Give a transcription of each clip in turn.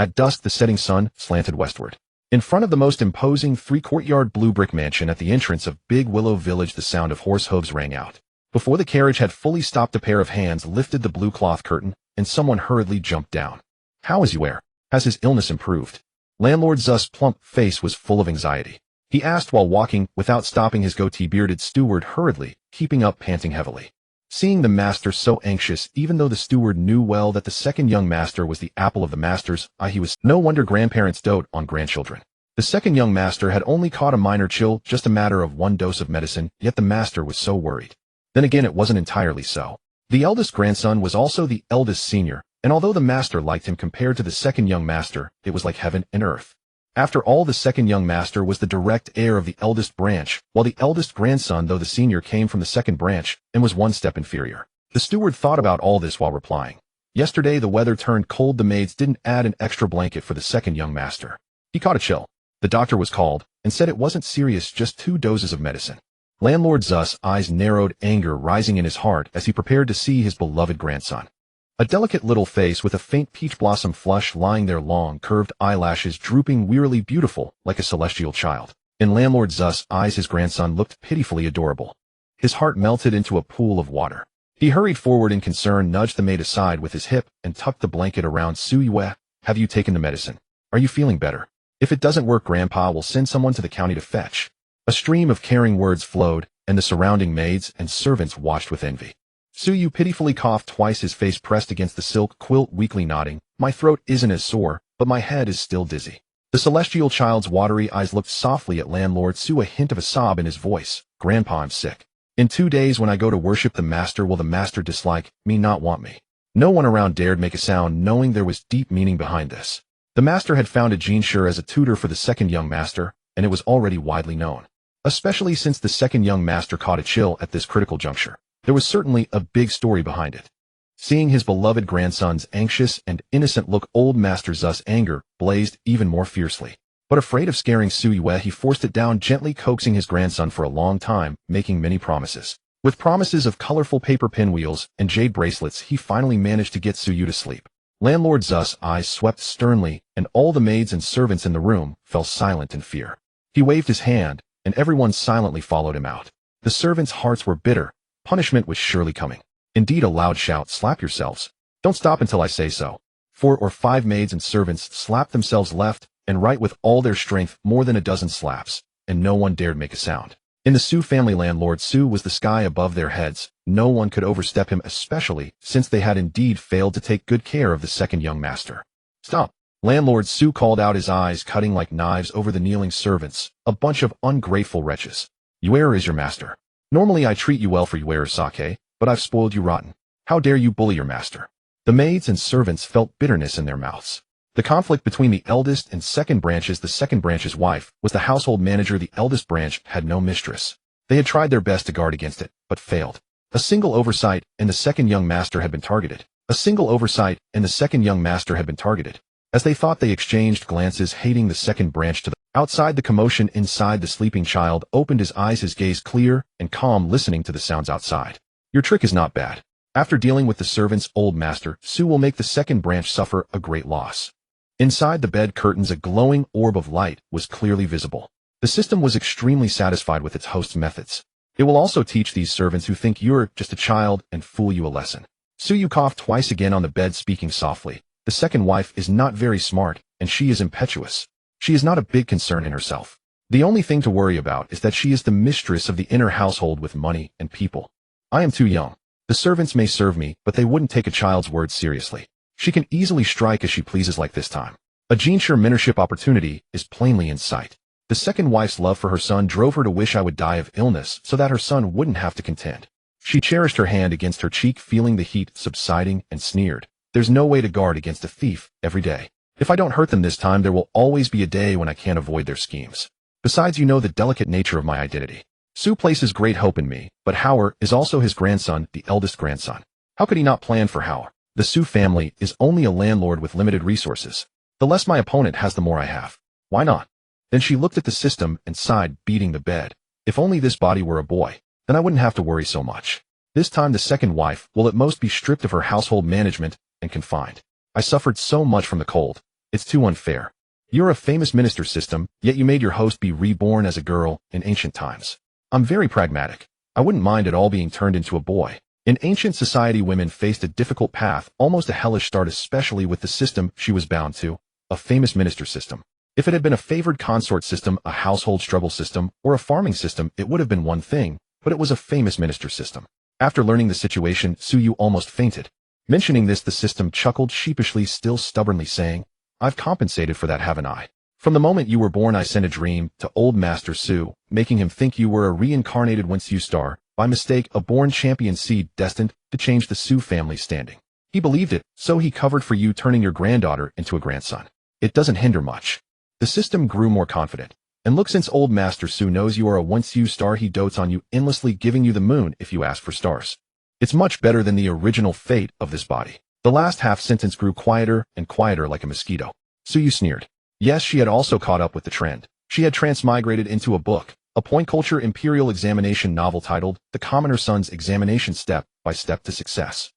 At dusk, the setting sun slanted westward. In front of the most imposing three-courtyard blue brick mansion at the entrance of Big Willow Village, the sound of horse hooves rang out. Before the carriage had fully stopped, a pair of hands lifted the blue cloth curtain, and someone hurriedly jumped down. "How is Uer? Has his illness improved?" Landlord Zuss' plump face was full of anxiety. He asked while walking, without stopping his goatee-bearded steward hurriedly, keeping up panting heavily. Seeing the master so anxious, even though the steward knew well that the second young master was the apple of the master's eye, he was no wonder grandparents dote on grandchildren. The second young master had only caught a minor chill, just a matter of one dose of medicine, yet the master was so worried. Then again, it wasn't entirely so. The eldest grandson was also the eldest senior, and although the master liked him compared to the second young master, it was like heaven and earth. After all, the second young master was the direct heir of the eldest branch, while the eldest grandson, though the senior, came from the second branch and was one step inferior. The steward thought about all this while replying. Yesterday the weather turned cold. The maids didn't add an extra blanket for the second young master. He caught a chill. The doctor was called and said it wasn't serious, just 2 doses of medicine. Landlord Zuss' eyes narrowed, anger rising in his heart as he prepared to see his beloved grandson. A delicate little face with a faint peach blossom flush lying there, long curved eyelashes drooping wearily, beautiful like a celestial child. In Landlord Zuss' eyes his grandson looked pitifully adorable. His heart melted into a pool of water. He hurried forward in concern, nudged the maid aside with his hip, and tucked the blanket around Su Yue. "Have you taken the medicine? Are you feeling better? If it doesn't work, Grandpa will send someone to the county to fetch." A stream of caring words flowed, and the surrounding maids and servants watched with envy. Su Yu pitifully coughed twice, his face pressed against the silk quilt, weakly nodding. "My throat isn't as sore, but my head is still dizzy." The celestial child's watery eyes looked softly at Landlord Su, a hint of a sob in his voice. "Grandpa, I'm sick. In 2 days when I go to worship the master, will the master dislike me, not want me?" No one around dared make a sound, knowing there was deep meaning behind this. The master had founded Jinshur as a tutor for the second young master, and it was already widely known. Especially since the second young master caught a chill at this critical juncture. There was certainly a big story behind it. Seeing his beloved grandson's anxious and innocent look, old Master Zuss' anger blazed even more fiercely. But afraid of scaring Su Yue, he forced it down, gently coaxing his grandson for a long time, making many promises. With promises of colorful paper pinwheels and jade bracelets, he finally managed to get Su Yu to sleep. Landlord Zuss' eyes swept sternly, and all the maids and servants in the room fell silent in fear. He waved his hand, and everyone silently followed him out. The servants' hearts were bitter. Punishment was surely coming. Indeed, a loud shout, "Slap yourselves. Don't stop until I say so." 4 or 5 maids and servants slapped themselves left and right with all their strength, more than a dozen slaps, and no one dared make a sound. In the Su family, Landlord Su was the sky above their heads. No one could overstep him, especially since they had indeed failed to take good care of the second young master. "Stop!" Landlord Su called out, his eyes cutting like knives over the kneeling servants. "A bunch of ungrateful wretches. Uer is your master. Normally I treat you well for Uer's sake, but I've spoiled you rotten. How dare you bully your master?" The maids and servants felt bitterness in their mouths. The conflict between the eldest and second branches, the second branch's wife was the household manager. The eldest branch had no mistress. They had tried their best to guard against it, but failed. A single oversight, and the second young master had been targeted. A single oversight, and the second young master had been targeted. As they thought, they exchanged glances, hating the second branch to the outside. The commotion inside, the sleeping child opened his eyes, his gaze clear and calm, listening to the sounds outside. "Your trick is not bad. After dealing with the servants, old master Su will make the second branch suffer a great loss." Inside the bed curtains, a glowing orb of light was clearly visible. The system was extremely satisfied with its host's methods. "It will also teach these servants who think you're just a child and fool you a lesson." Su Yu coughed twice again on the bed, speaking softly. "The second wife is not very smart, and she is impetuous. She is not a big concern in herself. The only thing to worry about is that she is the mistress of the inner household with money and people. I am too young. The servants may serve me, but they wouldn't take a child's word seriously. She can easily strike as she pleases like this time. A Jinshur minorship opportunity is plainly in sight. The second wife's love for her son drove her to wish I would die of illness so that her son wouldn't have to contend." She cherished her hand against her cheek, feeling the heat subsiding, and sneered. "There's no way to guard against a thief every day. If I don't hurt them this time, there will always be a day when I can't avoid their schemes. Besides, you know the delicate nature of my identity. Su places great hope in me, but Hauer is also his grandson, the eldest grandson. How could he not plan for Hauer? The Su family is only a landlord with limited resources. The less my opponent has, the more I have. Why not?" Then she looked at the system and sighed, beating the bed. "If only this body were a boy, then I wouldn't have to worry so much. This time the second wife will at most be stripped of her household management and confined. I suffered so much from the cold. It's too unfair. You're a famous minister system, yet you made your host be reborn as a girl in ancient times. I'm very pragmatic. I wouldn't mind at all being turned into a boy. In ancient society, women faced a difficult path, almost a hellish start, especially with the system she was bound to, a famous minister system. If it had been a favored consort system, a household struggle system, or a farming system, it would have been one thing, but it was a famous minister system. After learning the situation, Suyu almost fainted. Mentioning this, the system chuckled sheepishly, still stubbornly saying, I've compensated for that, haven't I? From the moment you were born, I sent a dream to old Master Su, making him think you were a reincarnated webnovel, by mistake a born champion seed destined to change the Su family's standing. He believed it, so he covered for you, turning your granddaughter into a grandson. It doesn't hinder much. The system grew more confident. And look, since old Master Su knows you are a webnovel, he dotes on you, endlessly giving you the moon if you ask for stars. It's much better than the original fate of this body. The last half sentence grew quieter and quieter like a mosquito. Suyu sneered. Yes, she had also caught up with the trend. She had transmigrated into a book, a point culture imperial examination novel titled The Commoner Son's Examination Step by Step to Success.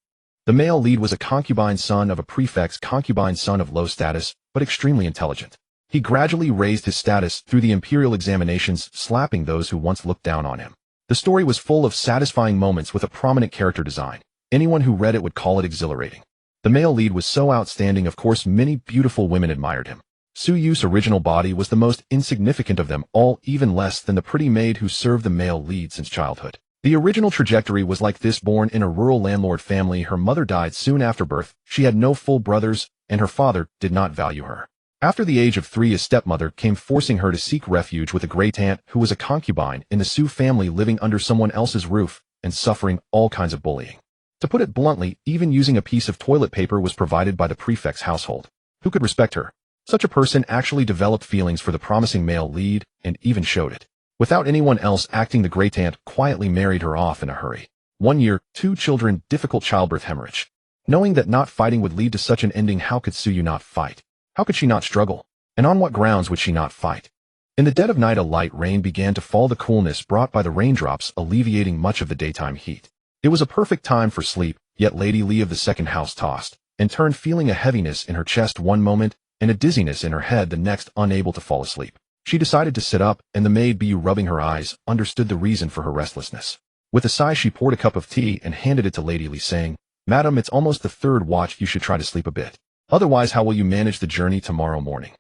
The male lead was a concubine son of a prefect's concubine, son of low status, but extremely intelligent. He gradually raised his status through the imperial examinations, slapping those who once looked down on him. The story was full of satisfying moments with a prominent character design. Anyone who read it would call it exhilarating. The male lead was so outstanding, of course many beautiful women admired him. Suyu's original body was the most insignificant of them all, even less than the pretty maid who served the male lead since childhood. The original trajectory was like this: born in a rural landlord family, her mother died soon after birth, she had no full brothers, and her father did not value her. After the age of 3, a stepmother came, forcing her to seek refuge with a great aunt who was a concubine in the Su family, living under someone else's roof and suffering all kinds of bullying. To put it bluntly, even using a piece of toilet paper was provided by the prefect's household. Who could respect her? Such a person actually developed feelings for the promising male lead and even showed it. Without anyone else acting, the great aunt quietly married her off in a hurry. 1 year, 2 children, difficult childbirth, hemorrhage. Knowing that not fighting would lead to such an ending, how could Suyu not fight? How could she not struggle? And on what grounds would she not fight? In the dead of night, a light rain began to fall, the coolness brought by the raindrops alleviating much of the daytime heat. It was a perfect time for sleep, yet Lady Li of the second house tossed and turned, feeling a heaviness in her chest one moment and a dizziness in her head the next, unable to fall asleep. She decided to sit up, and the maid Bu, rubbing her eyes, understood the reason for her restlessness. With a sigh, she poured a cup of tea and handed it to Lady Li, saying, Madam, it's almost the 3rd watch, you should try to sleep a bit. Otherwise, how will you manage the journey tomorrow morning?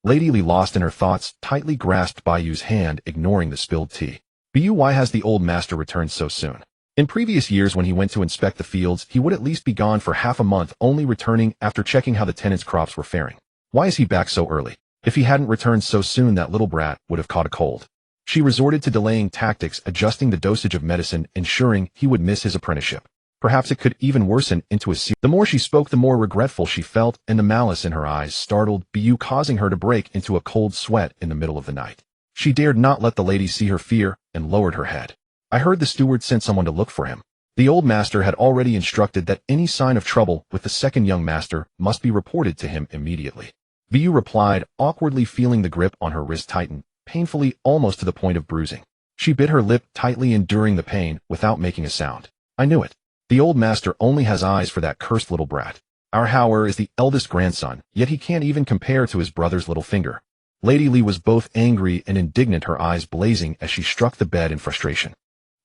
Lady Li, lost in her thoughts, tightly grasped Bayu's hand, ignoring the spilled tea. Bu, why has the old master returned so soon? In previous years, when he went to inspect the fields, he would at least be gone for half a month, only returning after checking how the tenants' crops were faring. Why is he back so early? If he hadn't returned so soon, that little brat would have caught a cold. She resorted to delaying tactics, adjusting the dosage of medicine, ensuring he would miss his apprenticeship. Perhaps it could even worsen into a series. The more she spoke, the more regretful she felt, and the malice in her eyes startled Bu, causing her to break into a cold sweat in the middle of the night. She dared not let the lady see her fear and lowered her head. I heard the steward sent someone to look for him. The old master had already instructed that any sign of trouble with the second young master must be reported to him immediately. Bu replied, awkwardly feeling the grip on her wrist tighten, painfully, almost to the point of bruising. She bit her lip tightly, enduring the pain without making a sound. I knew it. The old master only has eyes for that cursed little brat. Our Howard is the eldest grandson, yet he can't even compare to his brother's little finger. Lady Li was both angry and indignant, her eyes blazing as she struck the bed in frustration.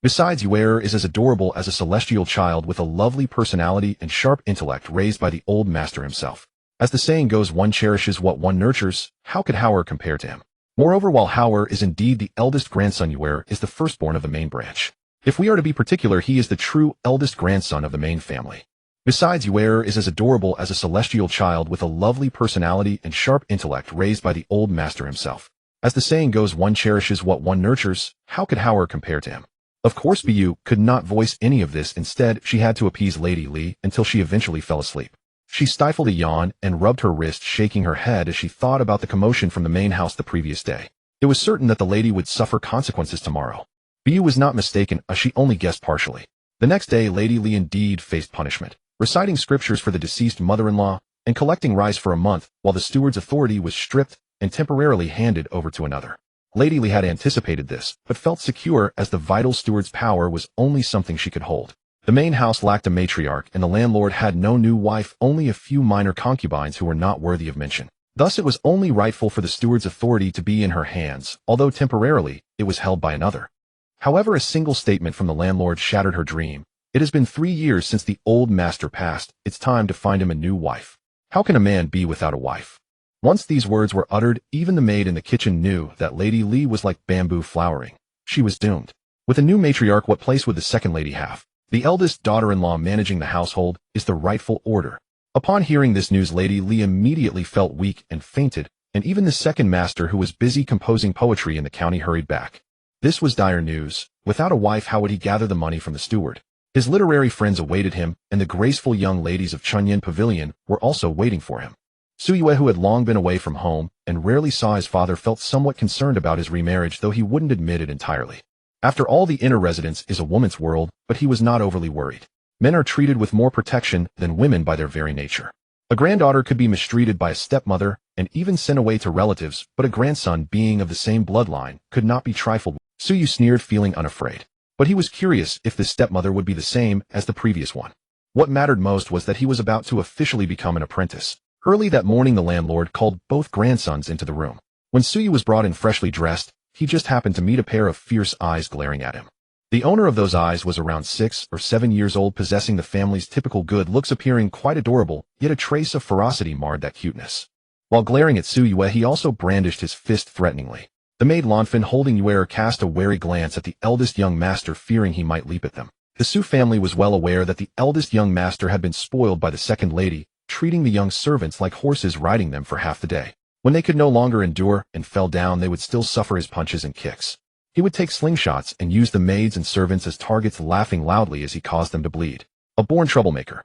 Besides, Yuer is as adorable as a celestial child with a lovely personality and sharp intellect, raised by the old master himself. As the saying goes, one cherishes what one nurtures. How could Howard compare to him? Moreover, while Howard is indeed the eldest grandson, Yuer is the firstborn of the main branch. If we are to be particular, he is the true eldest grandson of the main family. Besides, Yuer is as adorable as a celestial child with a lovely personality and sharp intellect, raised by the old master himself. As the saying goes, one cherishes what one nurtures. How could Howard compare to him? Of course, Bu could not voice any of this. Instead, she had to appease Lady Li until she eventually fell asleep. She stifled a yawn and rubbed her wrist, shaking her head as she thought about the commotion from the main house the previous day. It was certain that the lady would suffer consequences tomorrow. Bu was not mistaken, as she only guessed partially. The next day, Lady Li indeed faced punishment, reciting scriptures for the deceased mother-in-law and collecting rice for a month, while the steward's authority was stripped and temporarily handed over to another. Lady Li had anticipated this, but felt secure, as the vital steward's power was only something she could hold. The main house lacked a matriarch, and the landlord had no new wife, only a few minor concubines who were not worthy of mention. Thus it was only rightful for the steward's authority to be in her hands, although temporarily it was held by another. However, a single statement from the landlord shattered her dream. It has been 3 years since the old master passed. It's time to find him a new wife. How can a man be without a wife? Once these words were uttered, even the maid in the kitchen knew that Lady Li was like bamboo flowering. She was doomed. With a new matriarch, what place would the second lady have? The eldest daughter-in-law managing the household is the rightful order. Upon hearing this news, Lady Li immediately felt weak and fainted, and even the second master, who was busy composing poetry in the county, hurried back. This was dire news. Without a wife, how would he gather the money from the steward? His literary friends awaited him, and the graceful young ladies of Chunyin Pavilion were also waiting for him. Suyue, who had long been away from home and rarely saw his father, felt somewhat concerned about his remarriage, though he wouldn't admit it entirely. After all, the inner residence is a woman's world, but he was not overly worried. Men are treated with more protection than women by their very nature. A granddaughter could be mistreated by a stepmother and even sent away to relatives, but a grandson, being of the same bloodline, could not be trifled with. Suyu sneered, feeling unafraid. But he was curious if the stepmother would be the same as the previous one. What mattered most was that he was about to officially become an apprentice. Early that morning, the landlord called both grandsons into the room. When Suyu was brought in freshly dressed, he just happened to meet a pair of fierce eyes glaring at him. The owner of those eyes was around 6 or 7 years old, possessing the family's typical good looks, appearing quite adorable, yet a trace of ferocity marred that cuteness. While glaring at Suyue, he also brandished his fist threateningly. The maid Lanfin, holding Yuer, cast a wary glance at the eldest young master, fearing he might leap at them. The Su family was well aware that the eldest young master had been spoiled by the second lady, treating the young servants like horses, riding them for half the day. When they could no longer endure and fell down, they would still suffer his punches and kicks. He would take slingshots and use the maids and servants as targets, laughing loudly as he caused them to bleed. A born troublemaker.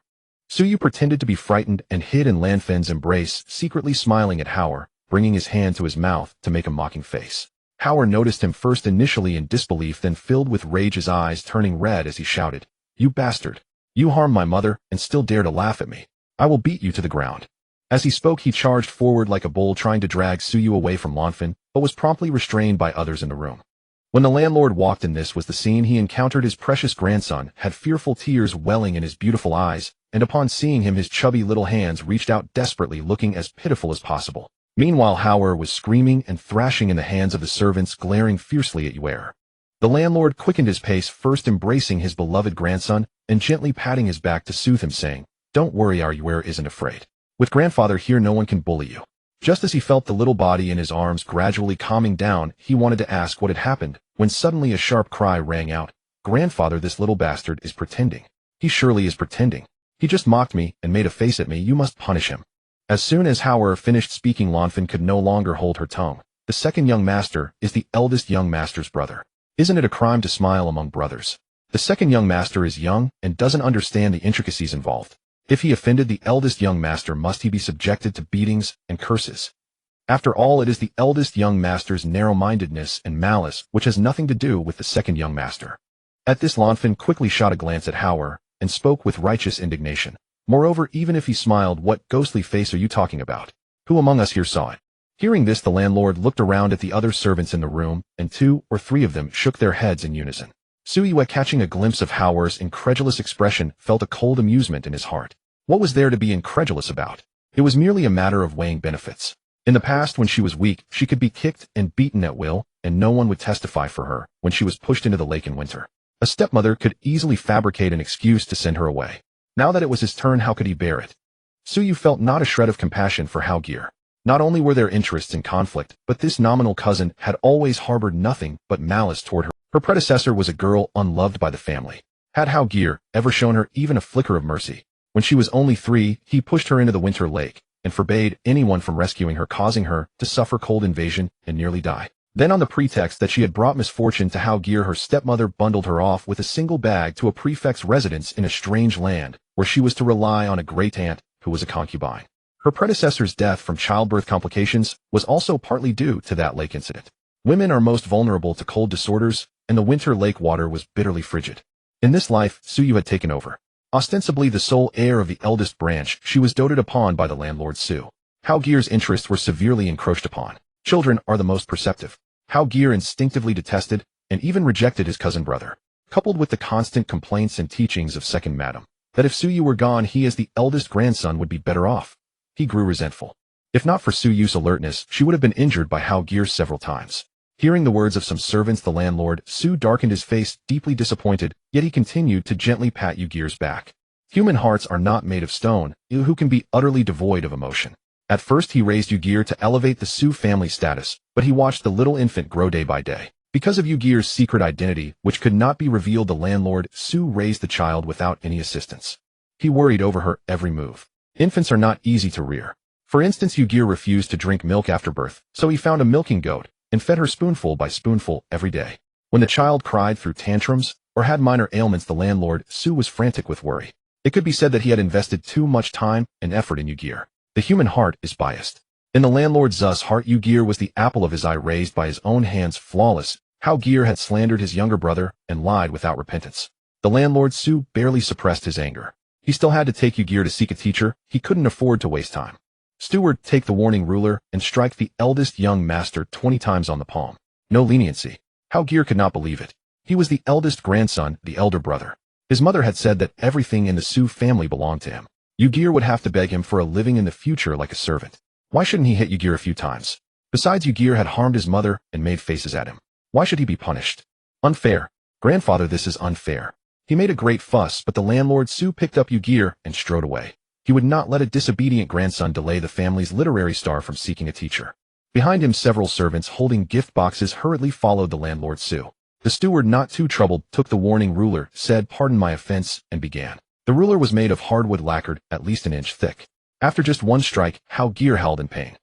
Suyu pretended to be frightened and hid in Lanfin's embrace, secretly smiling at Howard, bringing his hand to his mouth to make a mocking face. Howard noticed him first, initially in disbelief, then filled with rage, his eyes turning red as he shouted, "You bastard! You harmed my mother and still dare to laugh at me. I will beat you to the ground." As he spoke, he charged forward like a bull, trying to drag Suyu away from Lanfin, but was promptly restrained by others in the room. When the landlord walked in, this was the scene he encountered. His precious grandson had fearful tears welling in his beautiful eyes, and upon seeing him, his chubby little hands reached out desperately, looking as pitiful as possible. Meanwhile, Howard was screaming and thrashing in the hands of the servants, glaring fiercely at Yuer. The landlord quickened his pace, first embracing his beloved grandson and gently patting his back to soothe him, saying, "Don't worry, our Yuer isn't afraid. With grandfather here, no one can bully you." Just as he felt the little body in his arms gradually calming down, he wanted to ask what had happened, when suddenly a sharp cry rang out. "Grandfather, this little bastard is pretending. He surely is pretending. He just mocked me and made a face at me. You must punish him." As soon as Howard finished speaking, Lanfin could no longer hold her tongue. The second young master is the eldest young master's brother. Isn't it a crime to smile among brothers? The second young master is young and doesn't understand the intricacies involved. If he offended the eldest young master, must he be subjected to beatings and curses? After all, it is the eldest young master's narrow-mindedness and malice which has nothing to do with the second young master. At this, Lanfin quickly shot a glance at Howard and spoke with righteous indignation. Moreover, even if he smiled, what ghostly face are you talking about? Who among us here saw it? Hearing this, the landlord looked around at the other servants in the room, and 2 or 3 of them shook their heads in unison. Suyue, catching a glimpse of Howard's incredulous expression, felt a cold amusement in his heart. What was there to be incredulous about? It was merely a matter of weighing benefits. In the past, when she was weak, she could be kicked and beaten at will, and no one would testify for her when she was pushed into the lake in winter. A stepmother could easily fabricate an excuse to send her away. Now that it was his turn, how could he bear it? Suyu felt not a shred of compassion for Howgear. Not only were their interests in conflict, but this nominal cousin had always harbored nothing but malice toward her. Her predecessor was a girl unloved by the family. Had Howgear ever shown her even a flicker of mercy? When she was only 3, he pushed her into the winter lake and forbade anyone from rescuing her, causing her to suffer cold invasion and nearly die. Then, on the pretext that she had brought misfortune to Howgear, her stepmother bundled her off with a single bag to a prefect's residence in a strange land, where she was to rely on a great aunt who was a concubine. Her predecessor's death from childbirth complications was also partly due to that lake incident. Women are most vulnerable to cold disorders, and the winter lake water was bitterly frigid. In this life, Suyu had taken over. Ostensibly the sole heir of the eldest branch, she was doted upon by the landlord Su. Howgear's interests were severely encroached upon. Children are the most perceptive. Howgear instinctively detested and even rejected his cousin brother. Coupled with the constant complaints and teachings of second madam, that if Suyu were gone, he as the eldest grandson would be better off, he grew resentful. If not for Su Yu's alertness, she would have been injured by Hao Gear several times. Hearing the words of some servants, the landlord, Su darkened his face, deeply disappointed, yet he continued to gently pat Yu Gear's back. Human hearts are not made of stone, who can be utterly devoid of emotion. At first he raised Yu Gear to elevate the Su family status, but he watched the little infant grow day by day. Because of Yu Gear's secret identity, which could not be revealed, the landlord, Su, raised the child without any assistance. He worried over her every move. Infants are not easy to rear. For instance, Yu Gear refused to drink milk after birth, so he found a milking goat and fed her spoonful by spoonful every day. When the child cried through tantrums or had minor ailments, the landlord, Su, was frantic with worry. It could be said that he had invested too much time and effort in Yu Gear. The human heart is biased. In the landlord Zu's heart, Yu Gear was the apple of his eye, raised by his own hands, flawless. Hao Gear had slandered his younger brother and lied without repentance. The landlord, Su, barely suppressed his anger. He still had to take Yu Gear to seek a teacher. He couldn't afford to waste time. Steward, take the warning ruler and strike the eldest young master 20 times on the palm. No leniency. Hao Gear could not believe it. He was the eldest grandson, the elder brother. His mother had said that everything in the Su family belonged to him. Yu Gear would have to beg him for a living in the future like a servant. Why shouldn't he hit Yu Gear a few times? Besides, Yu Gear had harmed his mother and made faces at him. Why should he be punished? Unfair. Grandfather, this is unfair. He made a great fuss, but the landlord, Su, picked up Yu Gear and strode away. He would not let a disobedient grandson delay the family's literary star from seeking a teacher. Behind him, several servants holding gift boxes hurriedly followed the landlord, Su. The steward, not too troubled, took the warning ruler, said, "Pardon my offense," and began. The ruler was made of hardwood lacquered, at least an inch thick. After just one strike, Hao Gear held in pain.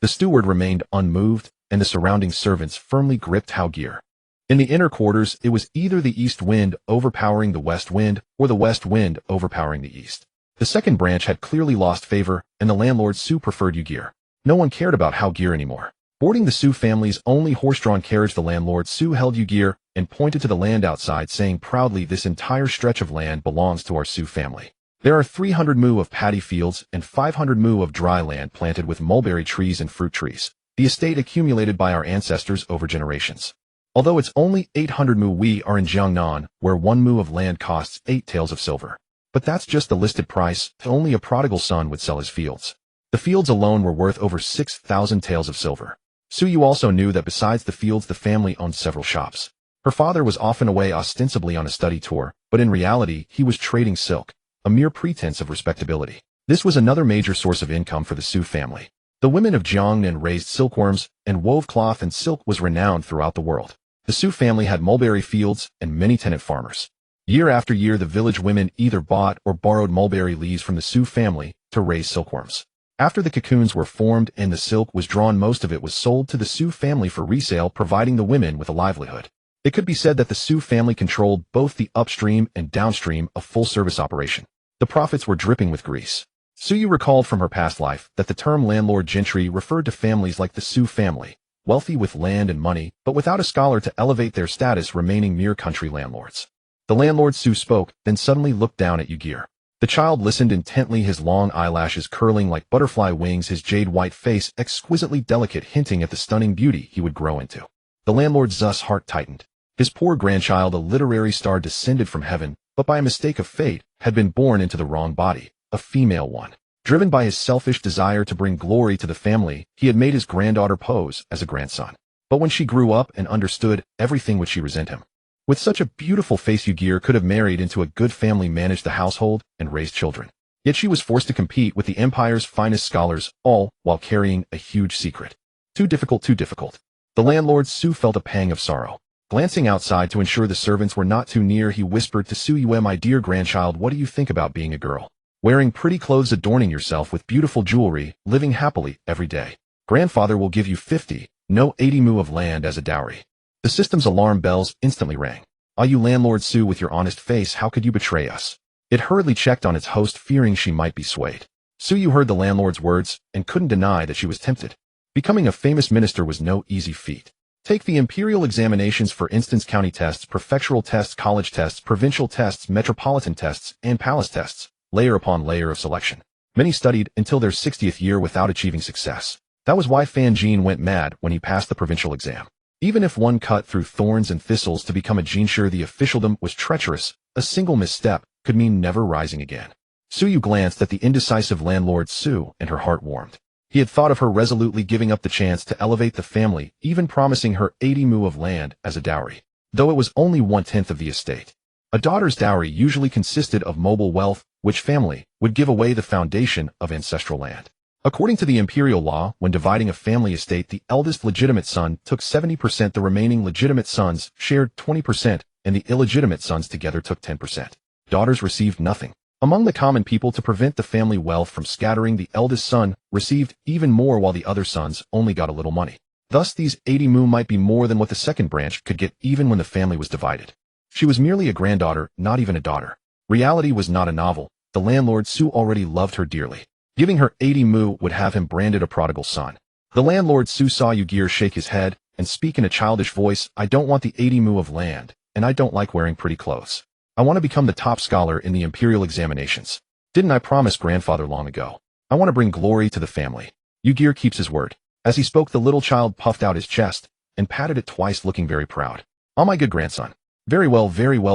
The steward remained unmoved, and the surrounding servants firmly gripped Hao Gear. In the inner quarters, it was either the east wind overpowering the west wind, or the west wind overpowering the east. The second branch had clearly lost favor, and the landlord, Su, preferred Yu Gear. No one cared about Hao Gear anymore. Boarding the Su family's only horse-drawn carriage, the landlord, Su, held Yu Gear and pointed to the land outside, saying proudly, "This entire stretch of land belongs to our Su family. There are 300 mu of paddy fields and 500 mu of dry land planted with mulberry trees and fruit trees, the estate accumulated by our ancestors over generations. Although it's only 800 mu, we are in Jiangnan, where 1 mu of land costs 8 taels of silver. But that's just the listed price. Only a prodigal son would sell his fields. The fields alone were worth over 6,000 taels of silver." Su Yu also knew that besides the fields, the family owned several shops. Her father was often away ostensibly on a study tour, but in reality, he was trading silk, a mere pretense of respectability. This was another major source of income for the Su family. The women of Jiangnan raised silkworms and wove cloth, and silk was renowned throughout the world. The Su family had mulberry fields and many tenant farmers. Year after year, the village women either bought or borrowed mulberry leaves from the Su family to raise silkworms. After the cocoons were formed and the silk was drawn, most of it was sold to the Su family for resale, providing the women with a livelihood. It could be said that the Su family controlled both the upstream and downstream of full-service operation. The profits were dripping with grease. Su Yu recalled from her past life that the term landlord gentry referred to families like the Su family, wealthy with land and money, but without a scholar to elevate their status, remaining mere country landlords. The landlord, Su, spoke, then suddenly looked down at Yu Gear. The child listened intently, his long eyelashes curling like butterfly wings, his jade-white face exquisitely delicate, hinting at the stunning beauty he would grow into. The landlord Zu's heart tightened. His poor grandchild, a literary star descended from heaven, but by a mistake of fate, had been born into the wrong body, a female one. Driven by his selfish desire to bring glory to the family, he had made his granddaughter pose as a grandson. But when she grew up and understood, everything would she resent him. With such a beautiful face, Yu Gear could have married into a good family, managed the household, and raised children. Yet she was forced to compete with the empire's finest scholars, all while carrying a huge secret. Too difficult, too difficult. The landlord, Su, felt a pang of sorrow. Glancing outside to ensure the servants were not too near, he whispered to Su Yu, "My dear grandchild, what do you think about being a girl? Wearing pretty clothes, adorning yourself with beautiful jewelry, living happily every day. Grandfather will give you 50, no 80 mu of land as a dowry." The system's alarm bells instantly rang. "Ah, you landlord Su, with your honest face, how could you betray us?" It hurriedly checked on its host, fearing she might be swayed. Su Yu heard the landlord's words and couldn't deny that she was tempted. Becoming a famous minister was no easy feat. Take the imperial examinations, for instance: county tests, prefectural tests, college tests, provincial tests, metropolitan tests, and palace tests, layer upon layer of selection. Many studied until their 60th year without achieving success. That was why Fan Jin went mad when he passed the provincial exam. Even if one cut through thorns and thistles to become a jinsher, the officialdom was treacherous. A single misstep could mean never rising again. Su Yu glanced at the indecisive landlord Su, and her heart warmed. He had thought of her resolutely giving up the chance to elevate the family, even promising her 80 mu of land as a dowry, though it was only 1/10 of the estate. A daughter's dowry usually consisted of mobile wealth, which family would give away the foundation of ancestral land. According to the imperial law, when dividing a family estate, the eldest legitimate son took 70%, the remaining legitimate sons shared 20%, and the illegitimate sons together took 10%. Daughters received nothing. Among the common people, to prevent the family wealth from scattering, the eldest son received even more while the other sons only got a little money. Thus, these 80 mu might be more than what the second branch could get even when the family was divided. She was merely a granddaughter, not even a daughter. Reality was not a novel. The landlord Sue already loved her dearly. Giving her 80 mu would have him branded a prodigal son. The landlord Sue saw Ygir shake his head and speak in a childish voice. I don't want the 80 mu of land, and I don't like wearing pretty clothes. I want to become the top scholar in the imperial examinations. Didn't I promise grandfather long ago? I want to bring glory to the family. Ygir keeps his word. As he spoke, the little child puffed out his chest and patted it twice, looking very proud. Oh, my good grandson. Very well,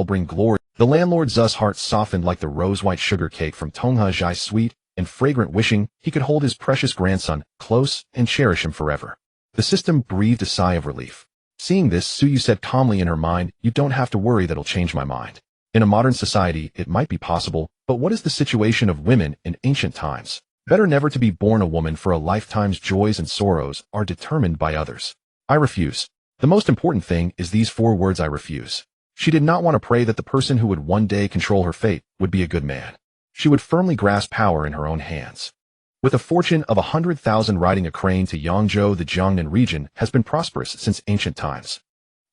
bring glory. The landlord Zu's heart softened like the rose-white sugar cake from Tongha Jai's sweet and fragrant, wishing he could hold his precious grandson close and cherish him forever. The system breathed a sigh of relief. Seeing this, Suyu said calmly in her mind, you don't have to worry, that'll change my mind. In a modern society, it might be possible, but what is the situation of women in ancient times? Better never to be born a woman, for a lifetime's joys and sorrows are determined by others. I refuse. The most important thing is these 4 words, I refuse. She did not want to pray that the person who would one day control her fate would be a good man. She would firmly grasp power in her own hands. With a fortune of 100,000, riding a crane to Yangzhou, the Jiangnan region has been prosperous since ancient times.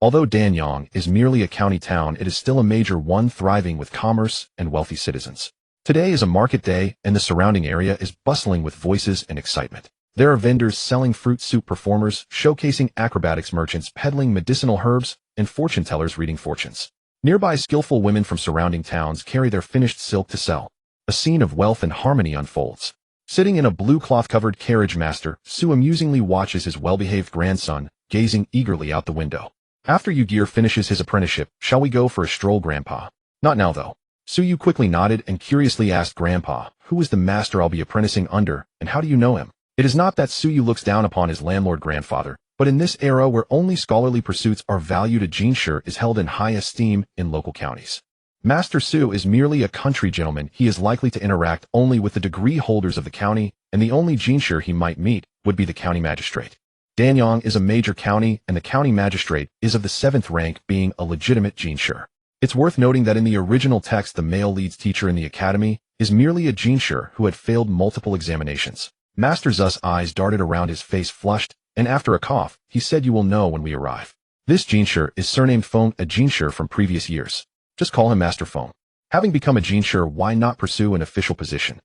Although Danyang is merely a county town, it is still a major one, thriving with commerce and wealthy citizens. Today is a market day, and the surrounding area is bustling with voices and excitement. There are vendors selling fruit soup, performers showcasing acrobatics, merchants peddling medicinal herbs, and fortune tellers reading fortunes. Nearby, skillful women from surrounding towns carry their finished silk to sell. A scene of wealth and harmony unfolds. Sitting in a blue cloth-covered carriage, Master Su amusingly watches his well-behaved grandson, gazing eagerly out the window. After Ygir finishes his apprenticeship, shall we go for a stroll, Grandpa? Not now, though. Suyu quickly nodded and curiously asked, Grandpa, who is the master I'll be apprenticing under, and how do you know him? It is not that Suyu looks down upon his landlord grandfather, but in this era where only scholarly pursuits are valued, a jinshi is held in high esteem in local counties. Master Su is merely a country gentleman. He is likely to interact only with the degree holders of the county, and the only jinshi he might meet would be the county magistrate. Danyang is a major county, and the county magistrate is of the 7th rank, being a legitimate jinshi. It's worth noting that in the original text, the male leads teacher in the academy is merely a jinshi who had failed multiple examinations. Master Zu's eyes darted around, his face flushed, and after a cough, he said, you will know when we arrive. This jinshi is surnamed Feng, a jinshi from previous years. Just call him Master Feng. Having become a jinshi, why not pursue an official position?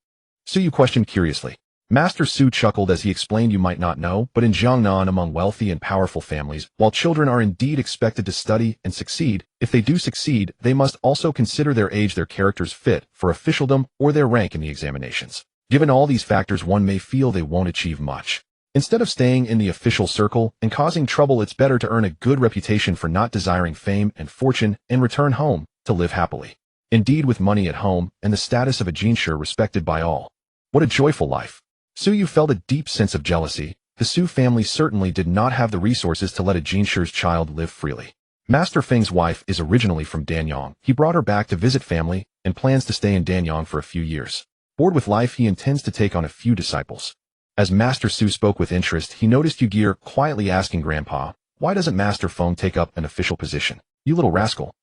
Suyu questioned curiously. Master Su chuckled as he explained, you might not know, but in Jiangnan, among wealthy and powerful families, while children are indeed expected to study and succeed, if they do succeed, they must also consider their age, their character's fit for officialdom, or their rank in the examinations. Given all these factors, one may feel they won't achieve much. Instead of staying in the official circle and causing trouble, it's better to earn a good reputation for not desiring fame and fortune and return home to live happily. Indeed, with money at home and the status of a jinshi respected by all. What a joyful life. Suyu felt a deep sense of jealousy. The Su family certainly did not have the resources to let a jinshi's child live freely. Master Feng's wife is originally from Danyang. He brought her back to visit family and plans to stay in Danyang for a few years. Bored with life, he intends to take on a few disciples. As Master Su spoke with interest, he noticed Ygir quietly asking Grandpa, why doesn't Master Feng take up an official position? You little rascal.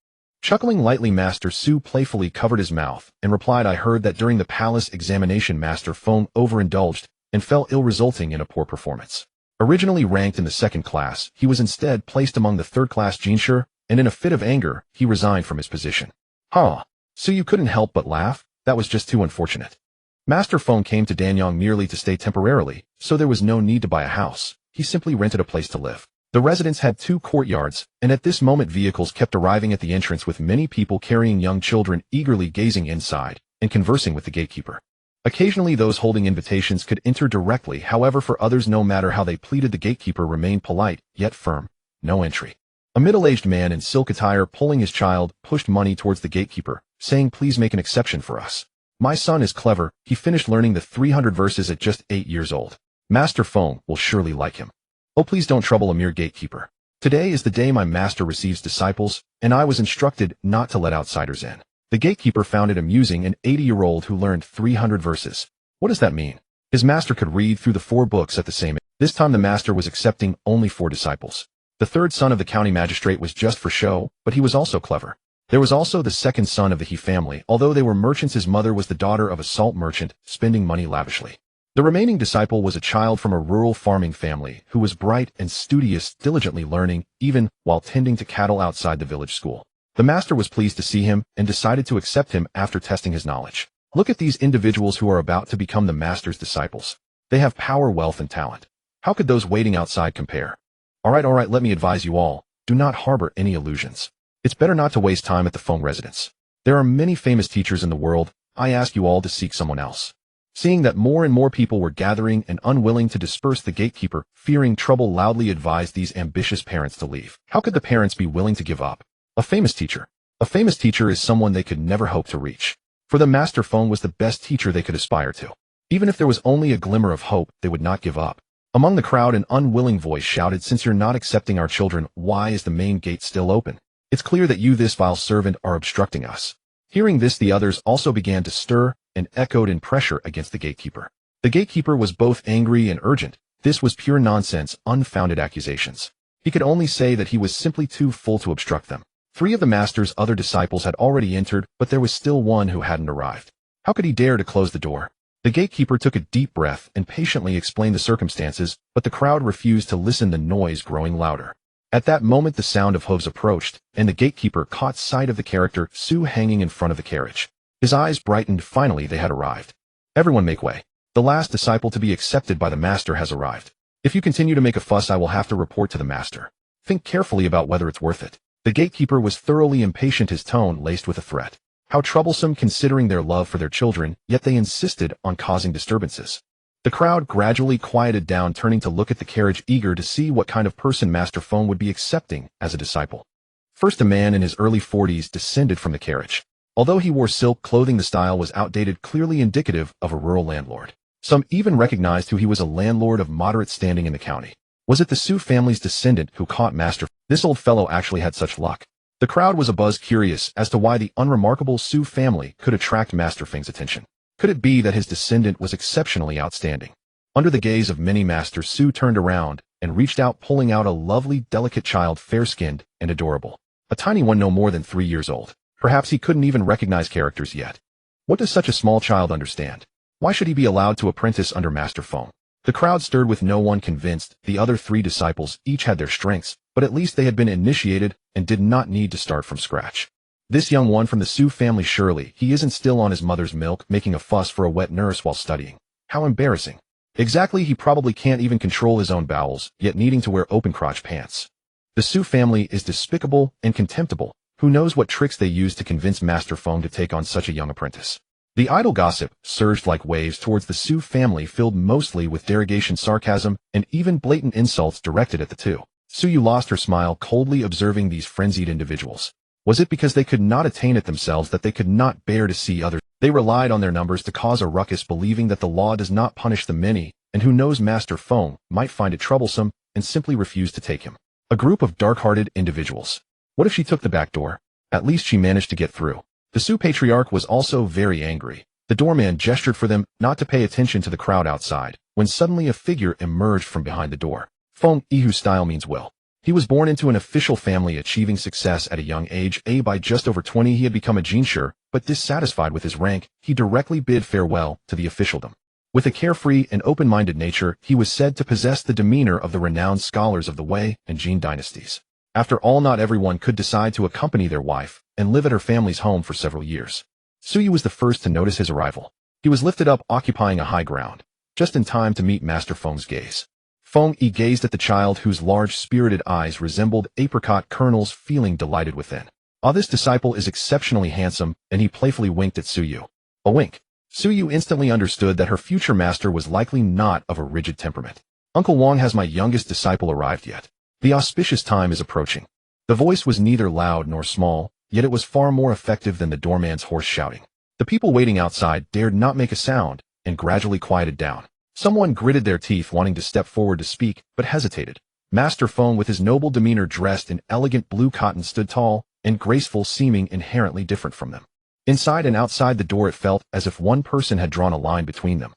Chuckling lightly, Master Su playfully covered his mouth and replied, I heard that during the palace examination Master Feng overindulged and fell ill, resulting in a poor performance. Originally ranked in the 2nd class, he was instead placed among the 3rd-class jinshi, and in a fit of anger, he resigned from his position. Huh. Suyu couldn't help but laugh. That was just too unfortunate. Master Feng came to Danyang merely to stay temporarily, so there was no need to buy a house. He simply rented a place to live. The residence had 2 courtyards, and at this moment vehicles kept arriving at the entrance, with many people carrying young children eagerly gazing inside and conversing with the gatekeeper. Occasionally those holding invitations could enter directly, however for others, no matter how they pleaded, the gatekeeper remained polite, yet firm. No entry. A middle-aged man in silk attire pulling his child pushed money towards the gatekeeper, saying, please make an exception for us. My son is clever. He finished learning the 300 verses at just 8 years old. Master Feng will surely like him. Oh, please don't trouble a mere gatekeeper. Today is the day my master receives disciples, and I was instructed not to let outsiders in. The gatekeeper found it amusing an 80-year-old who learned 300 verses. What does that mean? His master could read through the 4 books at the same time. This time the master was accepting only 4 disciples. The third son of the county magistrate was just for show, but he was also clever. There was also the second son of the He family. Although they were merchants, his mother was the daughter of a salt merchant, spending money lavishly. The remaining disciple was a child from a rural farming family who was bright and studious, diligently learning, even while tending to cattle outside the village school. The master was pleased to see him and decided to accept him after testing his knowledge. Look at these individuals who are about to become the master's disciples. They have power, wealth, and talent. How could those waiting outside compare? All right, let me advise you all. Do not harbor any illusions. It's better not to waste time at the Feng residence. There are many famous teachers in the world. I ask you all to seek someone else. Seeing that more and more people were gathering and unwilling to disperse, the gatekeeper, fearing trouble, loudly advised these ambitious parents to leave. How could the parents be willing to give up? A famous teacher. A famous teacher is someone they could never hope to reach. For the Master Feng was the best teacher they could aspire to. Even if there was only a glimmer of hope, they would not give up. Among the crowd, an unwilling voice shouted, "Since you're not accepting our children, why is the main gate still open? It's clear that you, this vile servant, are obstructing us." Hearing this, the others also began to stir and echoed in pressure against the gatekeeper. The gatekeeper was both angry and urgent. This was pure nonsense, unfounded accusations. He could only say that he was simply too full to obstruct them. 3 of the master's other disciples had already entered, but there was still one who hadn't arrived. How could he dare to close the door? The gatekeeper took a deep breath and patiently explained the circumstances, but the crowd refused to listen, the noise growing louder. At that moment the sound of hooves approached, and the gatekeeper caught sight of the character Su hanging in front of the carriage. His eyes brightened. Finally they had arrived. Everyone make way. The last disciple to be accepted by the master has arrived. If you continue to make a fuss, I will have to report to the master. Think carefully about whether it's worth it. The gatekeeper was thoroughly impatient, his tone laced with a threat. How troublesome, considering their love for their children, yet they insisted on causing disturbances. The crowd gradually quieted down, turning to look at the carriage, eager to see what kind of person Master Feng would be accepting as a disciple. First, a man in his early 40s descended from the carriage. Although he wore silk clothing, the style was outdated, clearly indicative of a rural landlord. Some even recognized who he was, a landlord of moderate standing in the county. Was it the Su family's descendant who caught Master Feng? This old fellow actually had such luck. The crowd was abuzz, curious as to why the unremarkable Su family could attract Master Feng's attention. Could it be that his descendant was exceptionally outstanding? Under the gaze of many, Master Su turned around and reached out, pulling out a lovely, delicate child, fair-skinned and adorable. A tiny one no more than 3 years old. Perhaps he couldn't even recognize characters yet. What does such a small child understand? Why should he be allowed to apprentice under Master Feng? The crowd stirred, with no one convinced. The other 3 disciples each had their strengths, but at least they had been initiated and did not need to start from scratch. This young one from the Su family, surely he isn't still on his mother's milk, making a fuss for a wet nurse while studying. How embarrassing. Exactly, he probably can't even control his own bowels, yet needing to wear open-crotch pants. The Su family is despicable and contemptible. Who knows what tricks they used to convince Master Feng to take on such a young apprentice? The idle gossip surged like waves towards the Su family, filled mostly with derogation, sarcasm, and even blatant insults directed at the 2. Suyu lost her smile, coldly observing these frenzied individuals. Was it because they could not attain it themselves that they could not bear to see others? They relied on their numbers to cause a ruckus, believing that the law does not punish the many, and who knows, Master Feng might find it troublesome and simply refuse to take him. A group of dark-hearted individuals. What if she took the back door? At least she managed to get through. The Su patriarch was also very angry. The doorman gestured for them not to pay attention to the crowd outside, when suddenly a figure emerged from behind the door. Feng Yi, whose style means will. He was born into an official family, achieving success at a young age. By just over 20 he had become a jinshi, but dissatisfied with his rank, he directly bid farewell to the officialdom. With a carefree and open-minded nature, he was said to possess the demeanor of the renowned scholars of the Wei and Jin dynasties. After all, not everyone could decide to accompany their wife and live at her family's home for several years. Suyu was the first to notice his arrival. He was lifted up, occupying a high ground, just in time to meet Master Feng's gaze. Feng Yi gazed at the child, whose large, spirited eyes resembled apricot kernels, feeling delighted within. Ah, this disciple is exceptionally handsome, and he playfully winked at Suyu. A wink. Suyu instantly understood that her future master was likely not of a rigid temperament. Uncle Wang, has my youngest disciple arrived yet? The auspicious time is approaching. The voice was neither loud nor small, yet it was far more effective than the doorman's hoarse shouting. The people waiting outside dared not make a sound, and gradually quieted down. Someone gritted their teeth wanting to step forward to speak, but hesitated. Master Feng, with his noble demeanor dressed in elegant blue cotton, stood tall and graceful, seeming inherently different from them. Inside and outside the door it felt as if one person had drawn a line between them.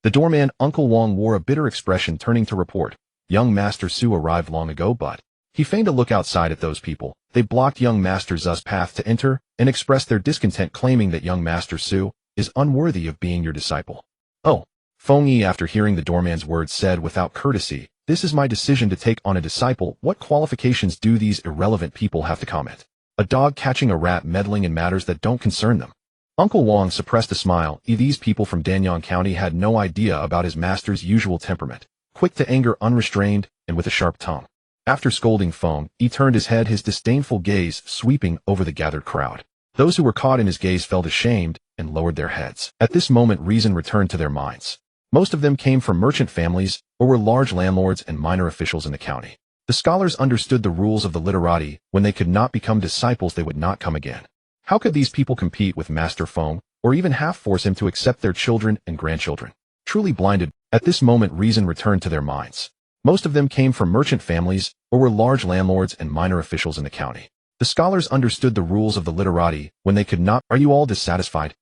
The doorman, Uncle Wong, wore a bitter expression, turning to report, "Young Master Su arrived long ago, but..." He feigned a look outside at those people. They blocked young Master Zu's path to enter and expressed their discontent, claiming that young Master Su is unworthy of being your disciple. "Oh." Feng Yi, after hearing the doorman's words, said without courtesy, "This is my decision to take on a disciple. What qualifications do these irrelevant people have to comment? A dog catching a rat meddling in matters that don't concern them." Uncle Wong suppressed a smile. These people from Danyang County had no idea about his master's usual temperament, quick to anger, unrestrained, and with a sharp tongue. After scolding Feng, he turned his head, his disdainful gaze sweeping over the gathered crowd. Those who were caught in his gaze felt ashamed and lowered their heads. At this moment, reason returned to their minds. Most of them came from merchant families or were large landlords and minor officials in the county. The scholars understood the rules of the literati. When they could not become disciples, they would not come again. How could these people compete with Master Feng, or even half force him to accept their children and grandchildren? Truly blinded, at this moment reason returned to their minds. Most of them came from merchant families or were large landlords and minor officials in the county. The scholars understood the rules of the literati. When they could not, "Are you all dissatisfied?"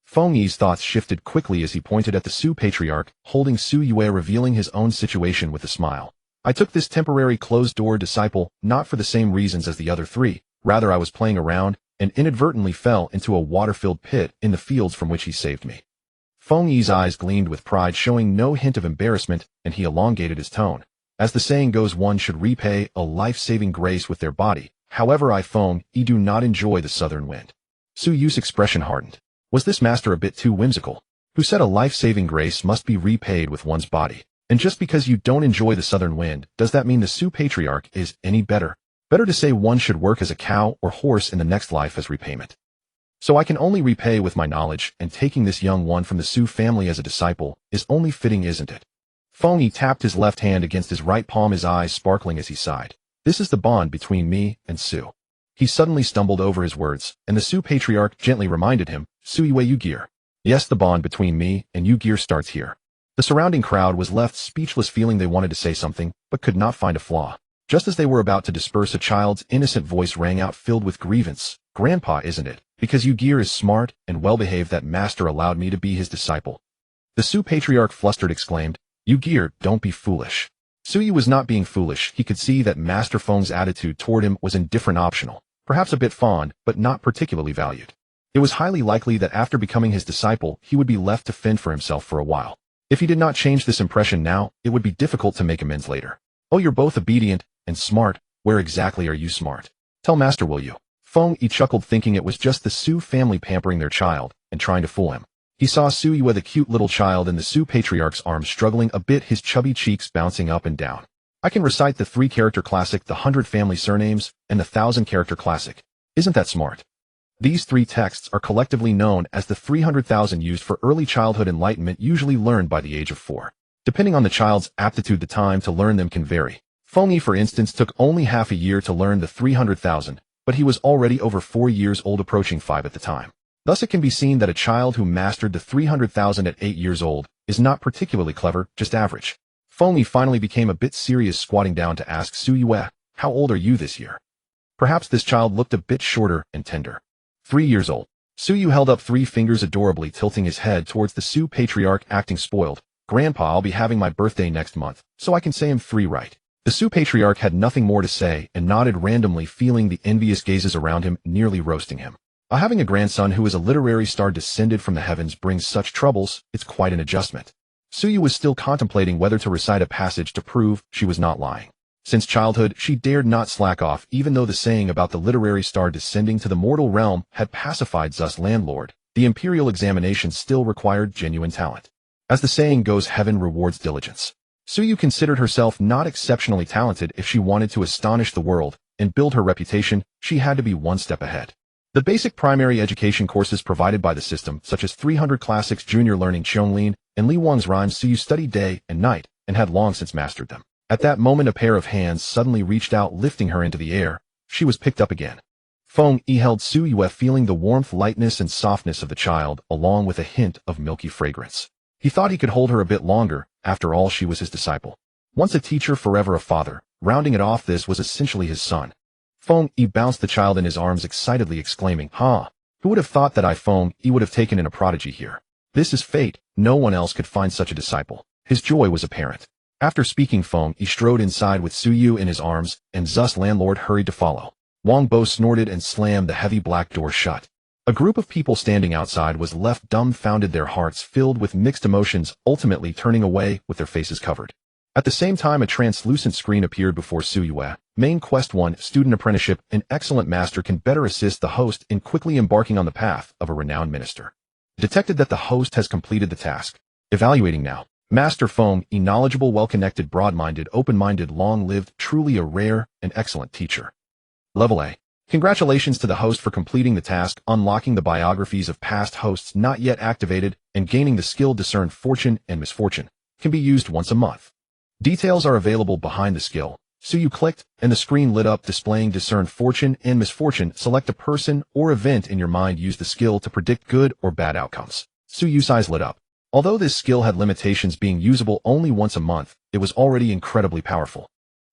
Feng Yi's thoughts shifted quickly as he pointed at the Su patriarch, holding Su Yue, revealing his own situation with a smile. "I took this temporary closed-door disciple not for the same reasons as the other three. Rather, I was playing around and inadvertently fell into a water-filled pit in the fields from which he saved me." Feng Yi's eyes gleamed with pride, showing no hint of embarrassment, and he elongated his tone. "As the saying goes, one should repay a life-saving grace with their body. However, I, Feng Yi, do not enjoy the southern wind." Su Yu's expression hardened. Was this master a bit too whimsical? Who said a life-saving grace must be repaid with one's body? And just because you don't enjoy the southern wind, does that mean the Su patriarch is any better? Better to say one should work as a cow or horse in the next life as repayment. So I can only repay with my knowledge, and taking this young one from the Su family as a disciple is only fitting, isn't it? Feng Yi tapped his left hand against his right palm, his eyes sparkling as he sighed. "This is the bond between me and Su." He suddenly stumbled over his words, and the Su patriarch gently reminded him, "Su Yue Yu-Gear. Yes, the bond between me and Yu-Gear starts here." The surrounding crowd was left speechless, feeling they wanted to say something, but could not find a flaw. Just as they were about to disperse, a child's innocent voice rang out, filled with grievance. "Grandpa, isn't it because Yu-Gear is smart and well-behaved that Master allowed me to be his disciple?" The Su patriarch, flustered, exclaimed, "Yu-Gear, don't be foolish." Su Yu was not being foolish. He could see that Master Feng's attitude toward him was indifferent, optional, perhaps a bit fond, but not particularly valued. It was highly likely that after becoming his disciple, he would be left to fend for himself for a while. If he did not change this impression now, it would be difficult to make amends later. "Oh, you're both obedient and smart. Where exactly are you smart? Tell Master, will you?" Feng Yi chuckled, thinking it was just the Su family pampering their child and trying to fool him. He saw Su Yue, the cute little child, in the Su patriarch's arms, struggling a bit, his chubby cheeks bouncing up and down. "I can recite the 3-character classic, the 100 family surnames, and the 1,000-character classic. Isn't that smart?" These 3 texts are collectively known as the 300,000, used for early childhood enlightenment, usually learned by the age of 4. Depending on the child's aptitude, the time to learn them can vary. Feng Yi, for instance, took only half a year to learn the 300,000, but he was already over 4 years old, approaching 5 at the time. Thus it can be seen that a child who mastered the 300,000 at 8 years old is not particularly clever, just average. Feng Yi finally became a bit serious, squatting down to ask Su Yue, "How old are you this year?" Perhaps this child looked a bit shorter and tender. 3 years old. Su Yu held up 3 fingers adorably, tilting his head towards the Su patriarch, acting spoiled. "Grandpa, I'll be having my birthday next month, so I can say I'm 3, right?" The Su patriarch had nothing more to say and nodded randomly, feeling the envious gazes around him, nearly roasting him. Having a grandson who is a literary star descended from the heavens brings such troubles, it's quite an adjustment. Su Yu was still contemplating whether to recite a passage to prove she was not lying. Since childhood, she dared not slack off, even though the saying about the literary star descending to the mortal realm had pacified Zu's landlord. The imperial examination still required genuine talent. As the saying goes, heaven rewards diligence. Su Yu considered herself not exceptionally talented. If she wanted to astonish the world and build her reputation, she had to be one step ahead. The basic primary education courses provided by the system, such as 300 Classics, Junior Learning, Qianglin, and Li Wang's Rhymes, Su Yu studied day and night and had long since mastered them. At that moment, a pair of hands suddenly reached out, lifting her into the air. She was picked up again. Feng Yi held Su Yue, feeling the warmth, lightness, and softness of the child, along with a hint of milky fragrance. He thought he could hold her a bit longer, After all, she was his disciple. Once a teacher, forever a father. Rounding it off, this was essentially his son. Feng Yi bounced the child in his arms excitedly, exclaiming, "Ha! Who would have thought that Feng Yi would have taken in a prodigy here? This is fate. No one else could find such a disciple." His joy was apparent. After speaking, Feng Yi strode inside with Su Yu in his arms, and Zhus landlord hurried to follow. Wang Bo snorted and slammed the heavy black door shut. A group of people standing outside was left dumbfounded, their hearts filled with mixed emotions, ultimately turning away with their faces covered. At the same time, a translucent screen appeared before Su Yue. Main Quest 1, Student Apprenticeship. An excellent master can better assist the host in quickly embarking on the path of a renowned minister. Detected that the host has completed the task. Evaluating now. Master Feng Yi, knowledgeable, well-connected, broad-minded, open-minded, long-lived, truly a rare and excellent teacher. Level A. Congratulations to the host for completing the task, unlocking the biographies of past hosts not yet activated, and gaining the skill Discern Fortune and Misfortune. Can be used once a month. Details are available behind the skill. So you clicked, and the screen lit up displaying Discern Fortune and Misfortune. Select a person or event in your mind. Use the skill to predict good or bad outcomes. Su Yu's eyes lit up. Although this skill had limitations, being usable only once a month, it was already incredibly powerful.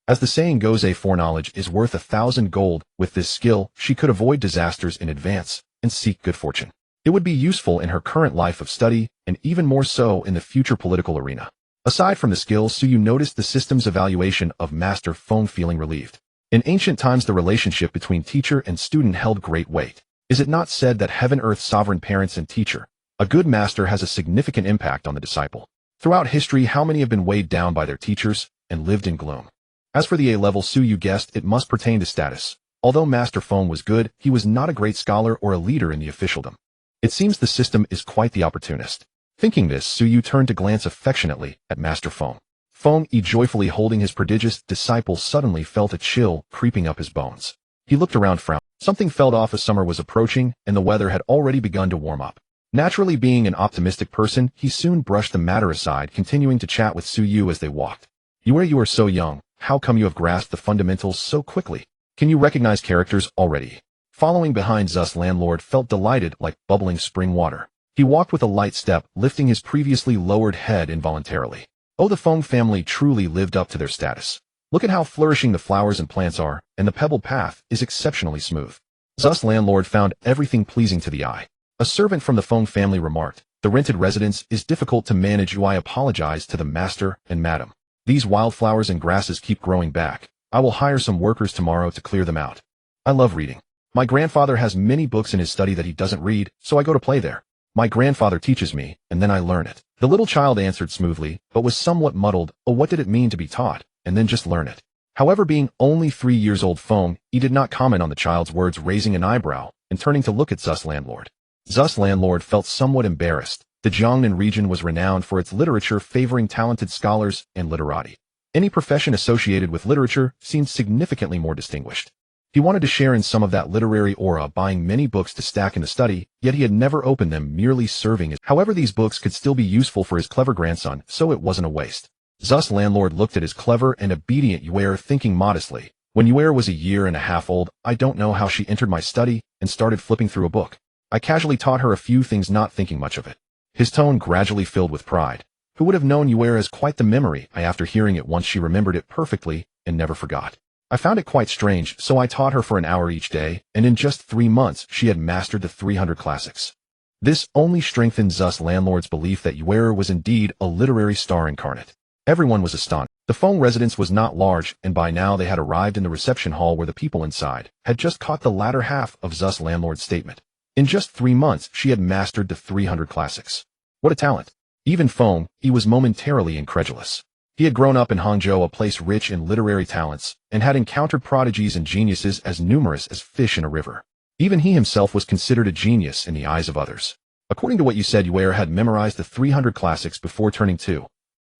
As the saying goes, a foreknowledge is worth 1,000 gold. With this skill, she could avoid disasters in advance and seek good fortune. It would be useful in her current life of study, and even more so in the future political arena. Aside from the skill, Su Yu noticed the system's evaluation of Master Feng, feeling relieved. In ancient times, the relationship between teacher and student held great weight. Is it not said that heaven-earth sovereign parents and teacher? A good master has a significant impact on the disciple. Throughout history, how many have been weighed down by their teachers and lived in gloom? As for the A level, Su Yu guessed it must pertain to status. Although Master Feng was good, he was not a great scholar or a leader in the officialdom. It seems the system is quite the opportunist. Thinking this, Su Yu turned to glance affectionately at Master Feng. Feng Yi, joyfully holding his prodigious disciple, suddenly felt a chill creeping up his bones. He looked around, frowned. Something felt off, as summer was approaching, and the weather had already begun to warm up. Naturally, being an optimistic person, he soon brushed the matter aside, continuing to chat with Su Yu as they walked. You are so young. How come you have grasped the fundamentals so quickly? Can you recognize characters already? Following behind, Zhus landlord felt delighted like bubbling spring water. He walked with a light step, lifting his previously lowered head involuntarily. Oh, the Feng family truly lived up to their status. Look at how flourishing the flowers and plants are, and the pebbled path is exceptionally smooth. Zhus landlord found everything pleasing to the eye. A servant from the Feng family remarked, "The rented residence is difficult to manage. I apologize to the master and madam. These wildflowers and grasses keep growing back. I will hire some workers tomorrow to clear them out. I love reading. My grandfather has many books in his study that he doesn't read, so I go to play there. My grandfather teaches me, and then I learn it." The little child answered smoothly, but was somewhat muddled. Oh, what did it mean to be taught, and then just learn it? However, being only 3 years old, Feng Yi did not comment on the child's words, raising an eyebrow and turning to look at Zhus landlord. Zhus landlord felt somewhat embarrassed. The Jiangnan region was renowned for its literature, favoring talented scholars and literati. Any profession associated with literature seemed significantly more distinguished. He wanted to share in some of that literary aura, buying many books to stack in the study, yet he had never opened them, merely serving as. However, these books could still be useful for his clever grandson, so it wasn't a waste. Zhus landlord looked at his clever and obedient Yuer, thinking modestly, when Yuer was 1.5 years old, I don't know how she entered my study and started flipping through a book. I casually taught her a few things, not thinking much of it. His tone gradually filled with pride. Who would have known Yuer has quite the memory? After hearing it once, she remembered it perfectly and never forgot. I found it quite strange, so I taught her for an hour each day, and in just 3 months she had mastered the 300 classics. This only strengthened Zhus landlord's belief that Yuer was indeed a literary star incarnate. Everyone was astonished. The Feng residence was not large, and by now they had arrived in the reception hall, where the people inside had just caught the latter half of Zhus landlord's statement. In just 3 months she had mastered the 300 classics. What a talent! Even Feng Yi was momentarily incredulous. He had grown up in Hangzhou, a place rich in literary talents, and had encountered prodigies and geniuses as numerous as fish in a river. Even he himself was considered a genius in the eyes of others. According to what you said, Yuer had memorized the 300 classics before turning 2.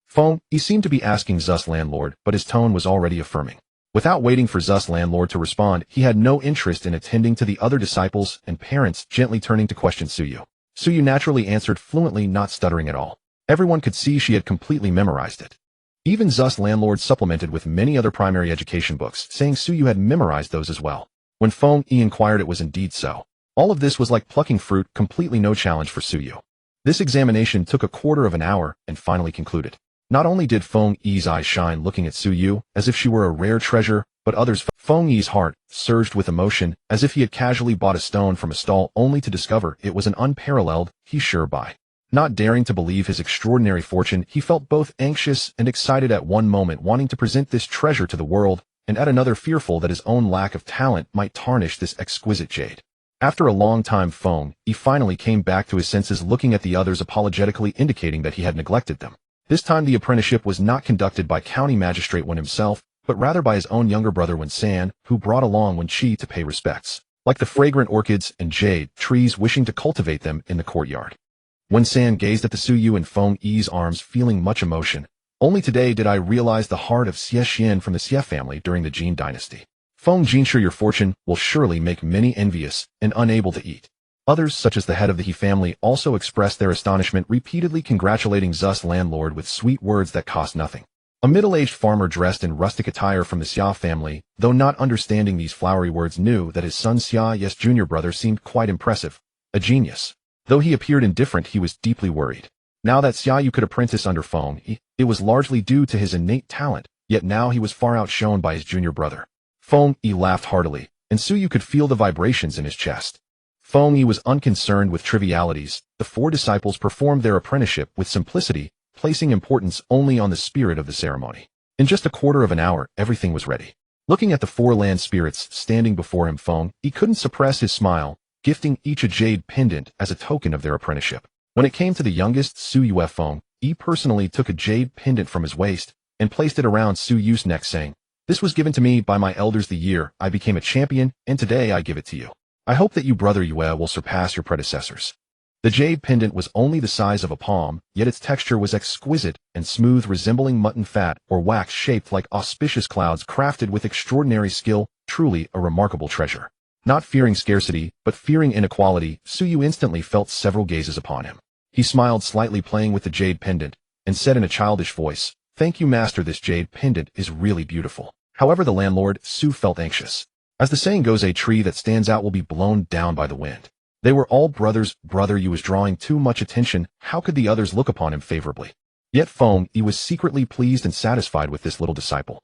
Feng Yi seemed to be asking Zhus landlord, but his tone was already affirming. Without waiting for Zhus landlord to respond, he had no interest in attending to the other disciples and parents, gently turning to question Su Yu. Su Yu naturally answered fluently, not stuttering at all. Everyone could see she had completely memorized it. Even Zhus landlord supplemented with many other primary education books, saying Su Yu had memorized those as well. When Feng Yi inquired, it was indeed so. All of this was like plucking fruit, completely no challenge for Su Yu. This examination took 1/4 of an hour and finally concluded. Not only did Feng Yi's eyes shine looking at Su Yu as if she were a rare treasure, but others. Feng Yi's heart surged with emotion as if he had casually bought a stone from a stall only to discover it was an unparalleled, he's sure by. Not daring to believe his extraordinary fortune, he felt both anxious and excited at one moment, wanting to present this treasure to the world, and at another fearful that his own lack of talent might tarnish this exquisite jade. After a long time, Feng Yi finally came back to his senses, looking at the others apologetically, indicating that he had neglected them. This time the apprenticeship was not conducted by County Magistrate Wen himself, but rather by his own younger brother Wen San, who brought along Wen Qi to pay respects, like the fragrant orchids and jade trees, wishing to cultivate them in the courtyard. Wen San gazed at the Su Yu and Feng Yi's arms, feeling much emotion. Only today did I realize the heart of Xie Xian from the Xie family during the Jin dynasty. Feng Jinshu, your fortune will surely make many envious and unable to eat. Others, such as the head of the He family, also expressed their astonishment, repeatedly congratulating Zus landlord with sweet words that cost nothing. A middle-aged farmer dressed in rustic attire from the Xia family, though not understanding these flowery words, knew that his son Xia Yes junior brother seemed quite impressive, a genius. Though he appeared indifferent, he was deeply worried. Now that Xia Yu could apprentice under Feng Yi, it was largely due to his innate talent, yet now he was far outshone by his junior brother. Feng Yi laughed heartily, and Su Yu could feel the vibrations in his chest. Feng Yi was unconcerned with trivialities. The four disciples performed their apprenticeship with simplicity, placing importance only on the spirit of the ceremony. In just a quarter of an hour, everything was ready. Looking at the four land spirits standing before him, Feng Yi couldn't suppress his smile, gifting each a jade pendant as a token of their apprenticeship. When it came to the youngest, Su Yu, Feng Yi personally took a jade pendant from his waist and placed it around Su Yu's neck, saying, "This was given to me by my elders the year I became a champion, and today I give it to you. I hope that you, brother Yue, will surpass your predecessors." The jade pendant was only the size of a palm, yet its texture was exquisite and smooth, resembling mutton fat or wax, shaped like auspicious clouds, crafted with extraordinary skill, truly a remarkable treasure. Not fearing scarcity, but fearing inequality, Su Yu instantly felt several gazes upon him. He smiled slightly, playing with the jade pendant, and said in a childish voice, "Thank you, master, this jade pendant is really beautiful." However, the landlord, Su, felt anxious. As the saying goes, a tree that stands out will be blown down by the wind. They were all brothers. Brother Yu was drawing too much attention. How could the others look upon him favorably? Yet Feng Yi was secretly pleased and satisfied with this little disciple.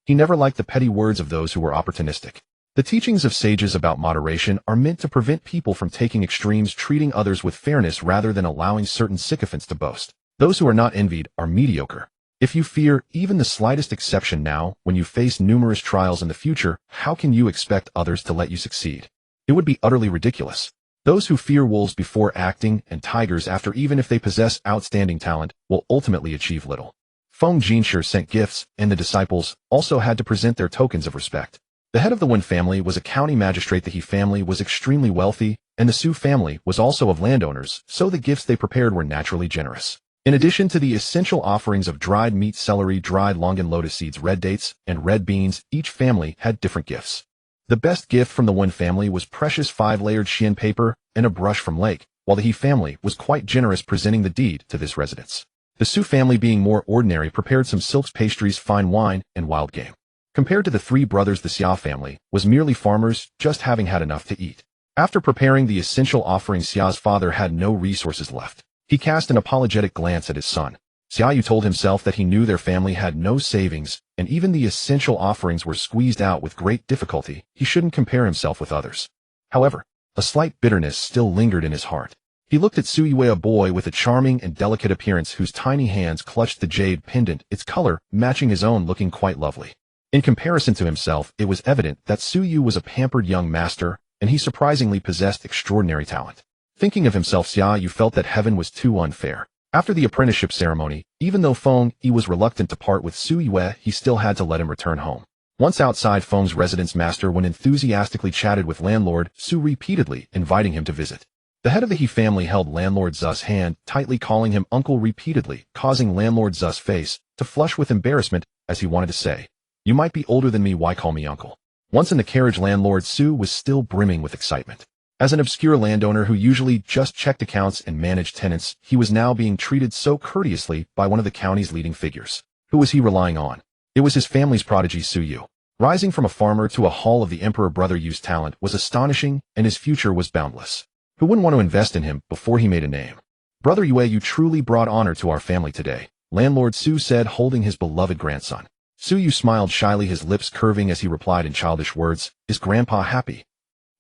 He never liked the petty words of those who were opportunistic. The teachings of sages about moderation are meant to prevent people from taking extremes, treating others with fairness rather than allowing certain sycophants to boast. Those who are not envied are mediocre. If you fear even the slightest exception now, when you face numerous trials in the future, how can you expect others to let you succeed? It would be utterly ridiculous. Those who fear wolves before acting and tigers after, even if they possess outstanding talent, will ultimately achieve little. Feng Jinshu sent gifts, and the disciples also had to present their tokens of respect. The head of the Wen family was a county magistrate, the He family was extremely wealthy, and the Su family was also of landowners, so the gifts they prepared were naturally generous. In addition to the essential offerings of dried meat, celery, dried longan, lotus seeds, red dates, and red beans, each family had different gifts. The best gift from the Wen family was precious 5-layered Xian paper and a brush from lake, while the He family was quite generous, presenting the deed to this residence. The Su family, being more ordinary, prepared some silks, pastries, fine wine, and wild game. Compared to the three brothers, the Xia family was merely farmers, just having had enough to eat. After preparing the essential offerings, Xia's father had no resources left. He cast an apologetic glance at his son. Xia Yu told himself that he knew their family had no savings, and even the essential offerings were squeezed out with great difficulty. He shouldn't compare himself with others. However, a slight bitterness still lingered in his heart. He looked at Su Yue, a boy with a charming and delicate appearance whose tiny hands clutched the jade pendant, its color matching his own, looking quite lovely. In comparison to himself, it was evident that Su Yu was a pampered young master, and he surprisingly possessed extraordinary talent. Thinking of himself, Xia Yu felt that heaven was too unfair. After the apprenticeship ceremony, even though Feng Yi was reluctant to part with Su Yue, he still had to let him return home. Once outside Feng's residence, Master Wen enthusiastically chatted with landlord Su, repeatedly inviting him to visit. The head of the He family held landlord Zu's hand tightly, calling him uncle repeatedly, causing landlord Zu's face to flush with embarrassment as he wanted to say, "You might be older than me, why call me uncle?" Once in the carriage, landlord Su was still brimming with excitement. As an obscure landowner who usually just checked accounts and managed tenants, he was now being treated so courteously by one of the county's leading figures. Who was he relying on? It was his family's prodigy, Su Yu. Rising from a farmer to a hall of the emperor, brother Yu's talent was astonishing, and his future was boundless. Who wouldn't want to invest in him before he made a name? Brother Yue, you truly brought honor to our family today. Landlord Su said, holding his beloved grandson. Suyu smiled shyly, his lips curving as he replied in childish words, "Is Grandpa happy?"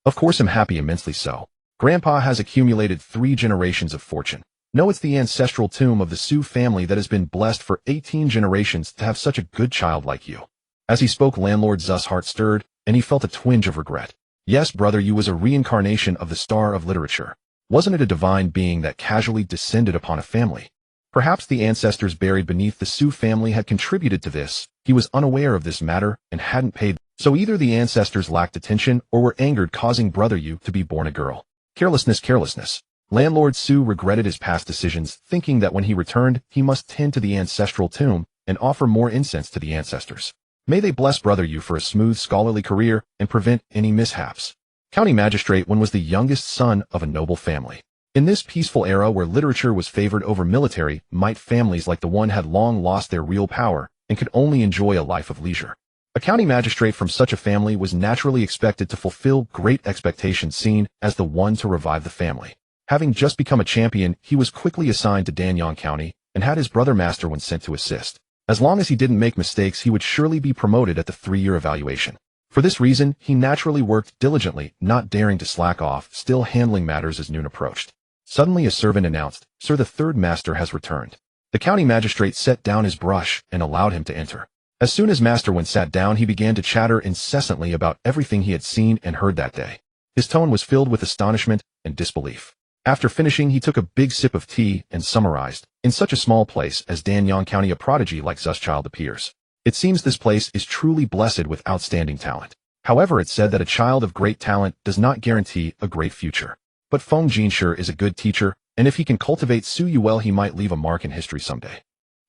"Of course I'm happy, immensely so. Grandpa has accumulated 3 generations of fortune. No, it's the ancestral tomb of the Su family that has been blessed for 18 generations to have such a good child like you." As he spoke, Landlord Zu's heart stirred, and he felt a twinge of regret. Yes, brother, you was a reincarnation of the star of literature. Wasn't it a divine being that casually descended upon a family? Perhaps the ancestors buried beneath the Su family had contributed to this. He was unaware of this matter and hadn't paid. So either the ancestors lacked attention or were angered, causing brother Yu to be born a girl. Carelessness. Landlord Su regretted his past decisions, thinking that when he returned, he must tend to the ancestral tomb and offer more incense to the ancestors. May they bless brother Yu for a smooth scholarly career and prevent any mishaps. County Magistrate Wen was the youngest son of a noble family. In this peaceful era where literature was favored over military might, families like the one had long lost their real power and could only enjoy a life of leisure. A county magistrate from such a family was naturally expected to fulfill great expectations, seen as the one to revive the family. Having just become a champion, he was quickly assigned to Danyang County and had his brother Master Wen sent to assist. As long as he didn't make mistakes, he would surely be promoted at the 3-year evaluation. For this reason, he naturally worked diligently, not daring to slack off, still handling matters as noon approached. Suddenly a servant announced, "Sir, the 3rd master has returned." The county magistrate set down his brush and allowed him to enter. As soon as Master Wen sat down, he began to chatter incessantly about everything he had seen and heard that day. His tone was filled with astonishment and disbelief. After finishing, he took a big sip of tea and summarized, "In such a small place as Danyang County, a prodigy like Zu's child appears. It seems this place is truly blessed with outstanding talent. However, it's said that a child of great talent does not guarantee a great future. But Feng Jinsher is a good teacher, and if he can cultivate Su Yu well, he might leave a mark in history someday."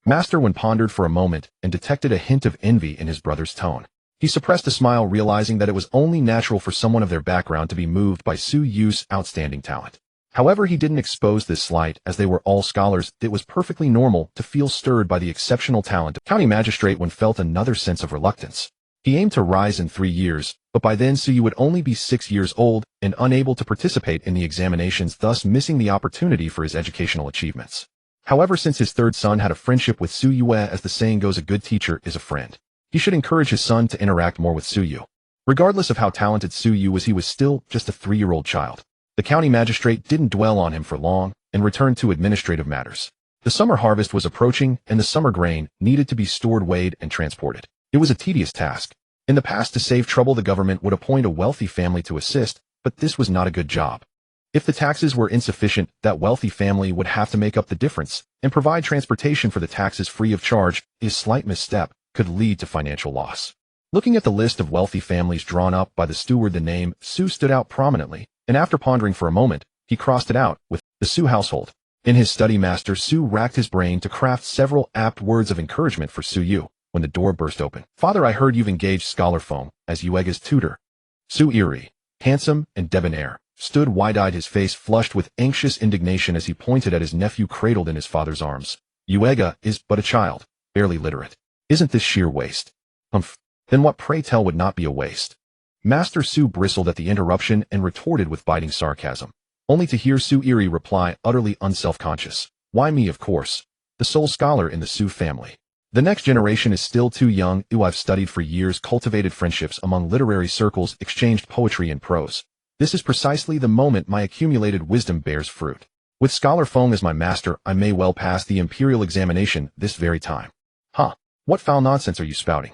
Master Wen pondered for a moment and detected a hint of envy in his brother's tone. He suppressed a smile, realizing that it was only natural for someone of their background to be moved by Su Yu's outstanding talent. However, he didn't expose this slight, as they were all scholars. It was perfectly normal to feel stirred by the exceptional talent. County Magistrate Wen felt another sense of reluctance. He aimed to rise in 3 years, but by then Su Yu would only be 6 years old and unable to participate in the examinations, thus missing the opportunity for his educational achievements. However, since his 3rd son had a friendship with Su Yu, as the saying goes, a good teacher is a friend, he should encourage his son to interact more with Su Yu. Regardless of how talented Su Yu was, he was still just a 3-year-old child. The county magistrate didn't dwell on him for long and returned to administrative matters. The summer harvest was approaching, and the summer grain needed to be stored, weighed, and transported. It was a tedious task. In the past, to save trouble, the government would appoint a wealthy family to assist, but this was not a good job. If the taxes were insufficient, that wealthy family would have to make up the difference and provide transportation for the taxes free of charge. A slight misstep could lead to financial loss. Looking at the list of wealthy families drawn up by the steward, the name Su stood out prominently, and after pondering for a moment, he crossed it out with the Su household. In his study, Master Su racked his brain to craft several apt words of encouragement for Su Yu when the door burst open. "Father, I heard you've engaged Scholar Feng as Yuega's tutor." Su Iri, handsome and debonair, stood wide-eyed, his face flushed with anxious indignation as he pointed at his nephew cradled in his father's arms. "Yuega is but a child, barely literate. Isn't this sheer waste?" "Humph. Then what, pray tell, would not be a waste?" Master Su bristled at the interruption and retorted with biting sarcasm, only to hear Su Iri reply, utterly unself-conscious, "Why me, of course, the sole scholar in the Su family. The next generation is still too young. I've studied for years, cultivated friendships among literary circles, exchanged poetry and prose. This is precisely the moment my accumulated wisdom bears fruit. With Scholar Feng as my master, I may well pass the imperial examination this very time." "Huh, what foul nonsense are you spouting?"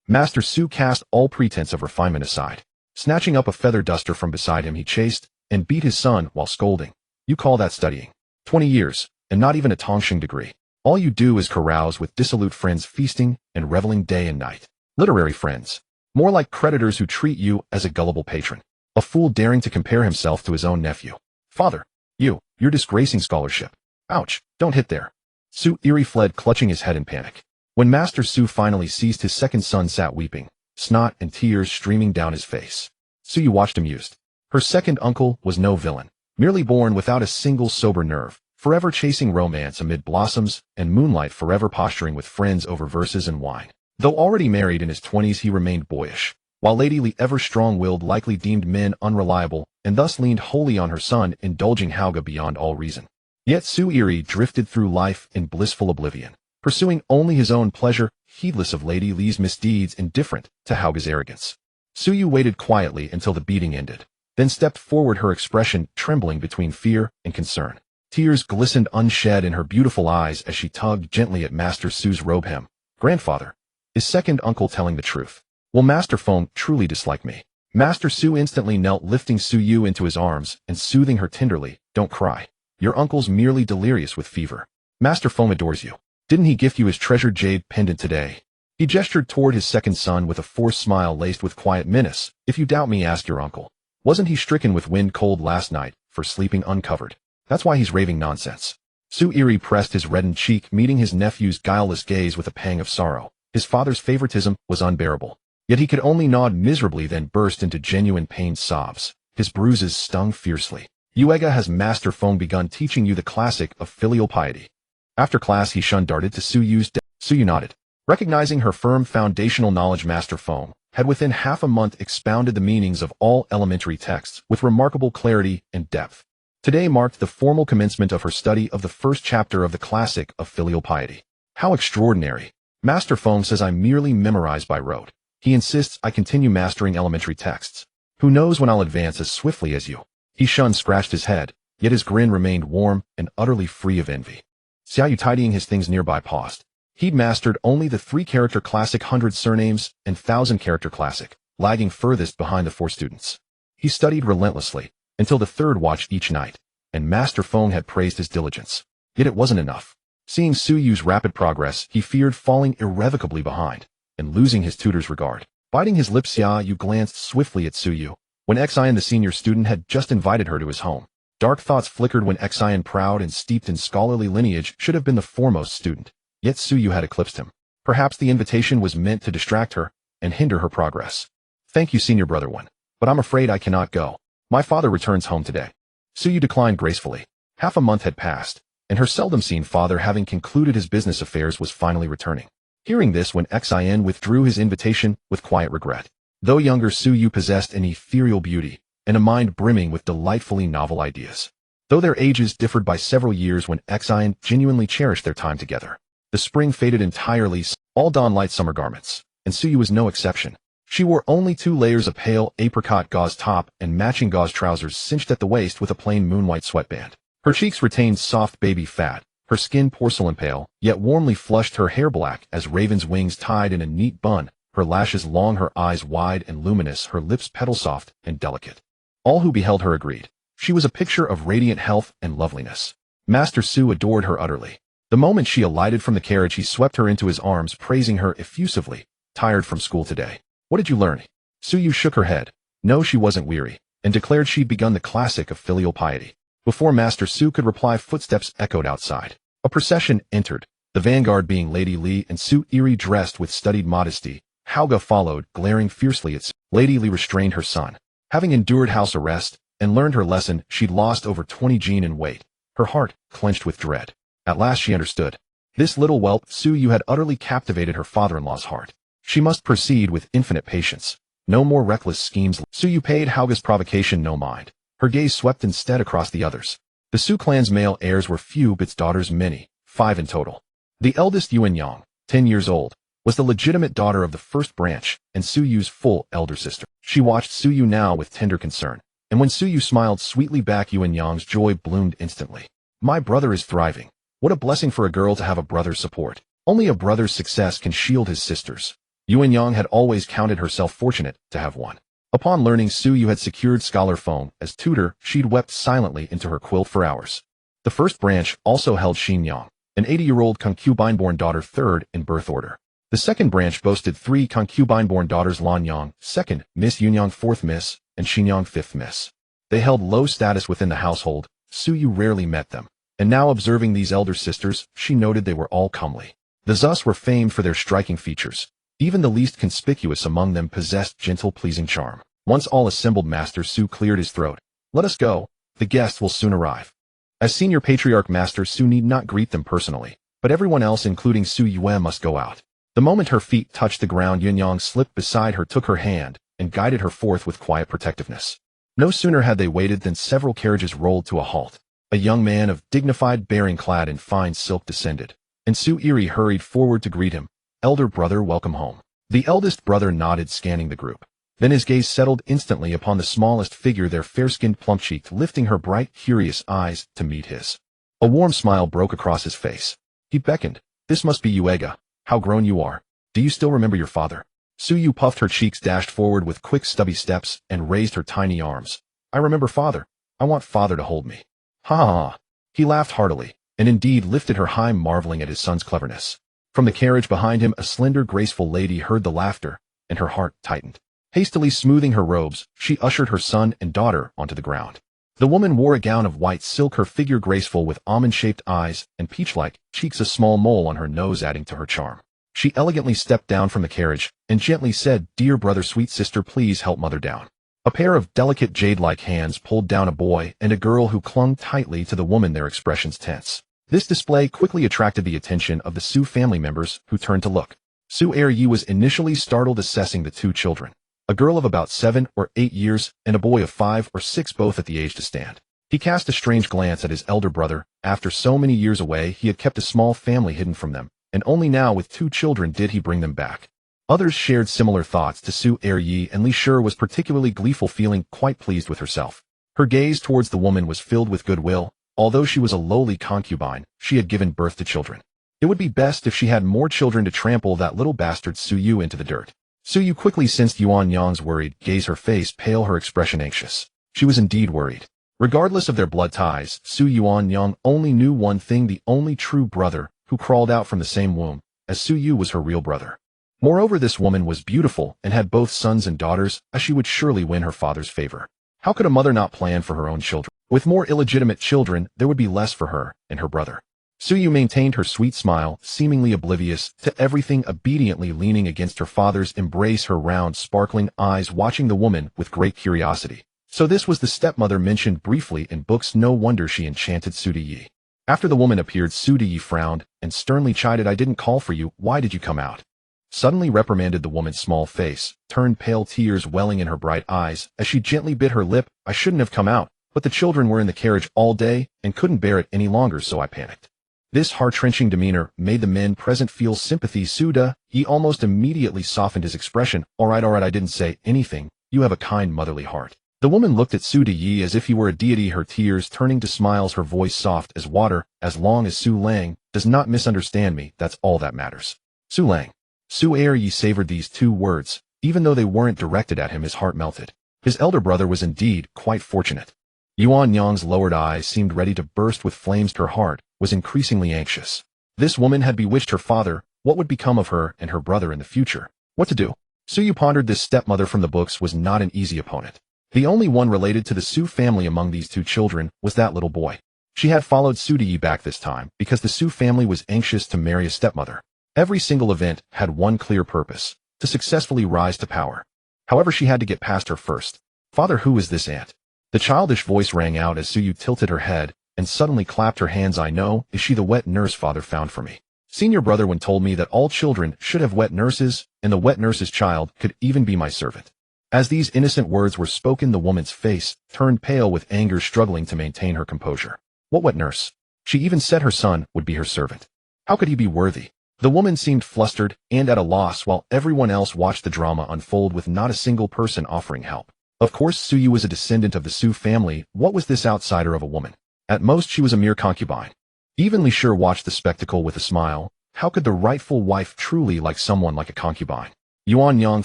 Master Su cast all pretense of refinement aside. Snatching up a feather duster from beside him, he chased and beat his son while scolding. "You call that studying? 20 years, and not even a Tongsheng degree. All you do is carouse with dissolute friends, feasting and reveling day and night. Literary friends. More like creditors who treat you as a gullible patron. A fool daring to compare himself to his own nephew. Father, you're disgracing scholarship. Ouch, don't hit there." Su Iri fled, clutching his head in panic. When Master Su finally ceased, his second son sat weeping, snot and tears streaming down his face. Su Yu watched amused. Her second uncle was no villain, merely born without a single sober nerve, forever chasing romance amid blossoms and moonlight, forever posturing with friends over verses and wine. Though already married in his 20s, he remained boyish, while Lady Li, ever strong-willed, likely deemed men unreliable, and thus leaned wholly on her son, indulging Hauga beyond all reason. Yet Su Iri drifted through life in blissful oblivion. pursuing only his own pleasure, heedless of Lady Li's misdeeds, indifferent to Hauga's arrogance. Suyu waited quietly until the beating ended, then stepped forward, her expression trembling between fear and concern. Tears glistened unshed in her beautiful eyes as she tugged gently at Master Su's robe hem. "Grandfather, is second uncle telling the truth? Will Master Feng truly dislike me?" Master Su instantly knelt, lifting Suyu into his arms and soothing her tenderly. "Don't cry. Your uncle's merely delirious with fever. Master Feng adores you. Didn't he gift you his treasured jade pendant today?" He gestured toward his second son with a forced smile laced with quiet menace. "If you doubt me, ask your uncle. Wasn't he stricken with wind cold last night for sleeping uncovered? That's why he's raving nonsense." Su Iri pressed his reddened cheek, meeting his nephew's guileless gaze with a pang of sorrow. His father's favoritism was unbearable. Yet he could only nod miserably, then burst into genuine pained sobs. His bruises stung fiercely. "Yuega, has Master Feng begun teaching you the classic of filial piety?" After class, he darted to Suyu's desk. Suyu nodded. Recognizing her firm foundational knowledge, Master Feng had within half a month expounded the meanings of all elementary texts with remarkable clarity and depth. Today marked the formal commencement of her study of the first chapter of the classic of filial piety. "How extraordinary! Master Feng says I merely memorize by rote. He insists I continue mastering elementary texts. Who knows when I'll advance as swiftly as you?" He scratched his head, yet his grin remained warm and utterly free of envy. Xiaoyu, tidying his things nearby, paused. He'd mastered only the 3-character classic 100 surnames and 1,000-character classic, lagging furthest behind the 4 students. He studied relentlessly until the 3rd watch each night, and Master Feng had praised his diligence. Yet it wasn't enough. Seeing Suyu's rapid progress, he feared falling irrevocably behind and losing his tutor's regard. Biting his lips, Xiaoyu glanced swiftly at Suyu. When Xian, the senior student, had just invited her to his home. Dark thoughts flickered when Xian, proud and steeped in scholarly lineage, should have been the foremost student. Yet Suyu had eclipsed him. Perhaps the invitation was meant to distract her and hinder her progress. "Thank you, senior brother one, but I'm afraid I cannot go. My father returns home today." Suyu declined gracefully. Half a month had passed, and her seldom-seen father, having concluded his business affairs, was finally returning. Hearing this, when Xian withdrew his invitation with quiet regret. Though younger, Suyu possessed an ethereal beauty and a mind brimming with delightfully novel ideas. Though their ages differed by several years, when Xian genuinely cherished their time together. The spring faded entirely, all donned light summer garments, and Suyu was no exception. She wore only 2 layers of pale apricot gauze top and matching gauze trousers cinched at the waist with a plain moon-white sweatband. Her cheeks retained soft baby fat, her skin porcelain pale, yet warmly flushed, her hair black as raven's wings tied in a neat bun, her lashes long, her eyes wide and luminous, her lips petal-soft and delicate. All who beheld her agreed. She was a picture of radiant health and loveliness. Master Su adored her utterly. The moment she alighted from the carriage, he swept her into his arms, praising her effusively. "Tired from school today? What did you learn?" Suyu shook her head. No, she wasn't weary, and declared she'd begun the classic of filial piety. Before Master Su could reply, footsteps echoed outside. A procession entered, the vanguard being Lady Li and Su Iri, dressed with studied modesty. Hauga followed, glaring fiercely at Su. Lady Li restrained her son. Having endured house arrest and learned her lesson, she'd lost over 20 jin in weight. Her heart clenched with dread. At last she understood. This little whelp, Suyu, had utterly captivated her father-in-law's heart. She must proceed with infinite patience. No more reckless schemes. Suyu paid Hauga's provocation no mind. Her gaze swept instead across the others. The Su clan's male heirs were few, but its daughters many, 5 in total. The eldest, Yuanyang, 10 years old, was the legitimate daughter of the first branch and Suyu's full elder sister. She watched Suyu now with tender concern, and when Suyu smiled sweetly back, Yuanyang's joy bloomed instantly. "My brother is thriving. What a blessing for a girl to have a brother's support. Only a brother's success can shield his sisters." Yuanyang had always counted herself fortunate to have one. Upon learning Suyu had secured Scholar Feng as tutor, she'd wept silently into her quilt for hours. The first branch also held Xinyang, an 80-year-old concubine-born daughter, 3rd in birth order. The second branch boasted 3 concubine-born daughters: Lanyang, 2nd, Miss Yunyang, 4th Miss, and Xinyang, 5th Miss. They held low status within the household. Suyu rarely met them, and now observing these elder sisters, she noted they were all comely. The Zus were famed for their striking features. Even the least conspicuous among them possessed gentle, pleasing charm. Once all assembled, Master Su cleared his throat. "Let us go. The guests will soon arrive." As senior patriarch, Master Su need not greet them personally, but everyone else, including Su Yue, must go out. The moment her feet touched the ground, Yuanyang slipped beside her, took her hand, and guided her forth with quiet protectiveness. No sooner had they waited than several carriages rolled to a halt. A young man of dignified bearing, clad in fine silk, descended. and Su Eri hurried forward to greet him. "Elder brother, welcome home." The eldest brother nodded, scanning the group. Then his gaze settled instantly upon the smallest figure there, fair-skinned, plump-cheeked, lifting her bright, curious eyes to meet his. A warm smile broke across his face. He beckoned. "This must be you, Ega. How grown you are. Do you still remember your father?" Suyu puffed, her cheeks dashed forward with quick, stubby steps, and raised her tiny arms. "I remember father. I want father to hold me." "Ha ha ha." He laughed heartily, and indeed lifted her high, marveling at his son's cleverness. From the carriage behind him, a slender, graceful lady heard the laughter, and her heart tightened. Hastily smoothing her robes, she ushered her son and daughter onto the ground. The woman wore a gown of white silk, her figure graceful with almond-shaped eyes and peach-like cheeks, a small mole on her nose adding to her charm. She elegantly stepped down from the carriage and gently said, "Dear brother, sweet sister, please help mother down." A pair of delicate jade-like hands pulled down a boy and a girl who clung tightly to the woman, their expressions tense. This display quickly attracted the attention of the Su family members, who turned to look. Su Er-yi was initially startled, assessing the two children, a girl of about 7 or 8 years and a boy of 5 or 6, both at the age to stand. He cast a strange glance at his elder brother. After so many years away, he had kept a small family hidden from them, and only now with 2 children did he bring them back. Others shared similar thoughts to Su Er-yi, and Li Shi was particularly gleeful, feeling quite pleased with herself. Her gaze towards the woman was filled with goodwill. Although she was a lowly concubine, she had given birth to children. It would be best if she had more children to trample that little bastard Suyu into the dirt. Suyu quickly sensed Yuan Yang's worried gaze, her face pale, her expression anxious. She was indeed worried. Regardless of their blood ties, Su Yuan Yang only knew one thing: the only true brother who crawled out from the same womb as Suyu was her real brother. Moreover, this woman was beautiful and had both sons and daughters, as she would surely win her father's favor. How could a mother not plan for her own children? With more illegitimate children, there would be less for her and her brother. Suyu maintained her sweet smile, seemingly oblivious to everything, obediently leaning against her father's embrace, her round, sparkling eyes watching the woman with great curiosity. So this was the stepmother mentioned briefly in books. No wonder she enchanted Su Yi. After the woman appeared, Su Yi frowned and sternly chided, "I didn't call for you. Why did you come out?" Suddenly reprimanded the woman's small face, turned pale, tears welling in her bright eyes, as she gently bit her lip. "I shouldn't have come out, but the children were in the carriage all day and couldn't bear it any longer, so I panicked." This heart-wrenching demeanor made the men present feel sympathy. Suda, he almost immediately softened his expression. All right, I didn't say anything. You have a kind, motherly heart." The woman looked at Su Yi as if he were a deity, her tears turning to smiles, her voice soft as water. "As long as Su Lang does not misunderstand me, that's all that matters." Su Lang. Su Er-yi savored these 2 words. Even though they weren't directed at him, his heart melted. His elder brother was indeed quite fortunate. Yuan Yang's lowered eyes seemed ready to burst with flames. Her heart was increasingly anxious. This woman had bewitched her father. What would become of her and her brother in the future? What to do? Suyu pondered. This stepmother from the books was not an easy opponent. The only one related to the Su family among these 2 children was that little boy. She had followed Su Yi back this time because the Su family was anxious to marry a stepmother. Every single event had one clear purpose: to successfully rise to power. However, she had to get past her first. "Father, who is this aunt?" The childish voice rang out as Suyu tilted her head and suddenly clapped her hands. "I know. Is she the wet nurse father found for me? Senior brother one told me that all children should have wet nurses, and the wet nurse's child could even be my servant." As these innocent words were spoken, the woman's face turned pale with anger, struggling to maintain her composure. What wet nurse? She even said her son would be her servant. How could he be worthy? The woman seemed flustered and at a loss, while everyone else watched the drama unfold with not a single person offering help. Of course, Suyu was a descendant of the Su family. What was this outsider of a woman? At most, she was a mere concubine. Even Li Shi watched the spectacle with a smile. How could the rightful wife truly like someone like a concubine? Yuan Yang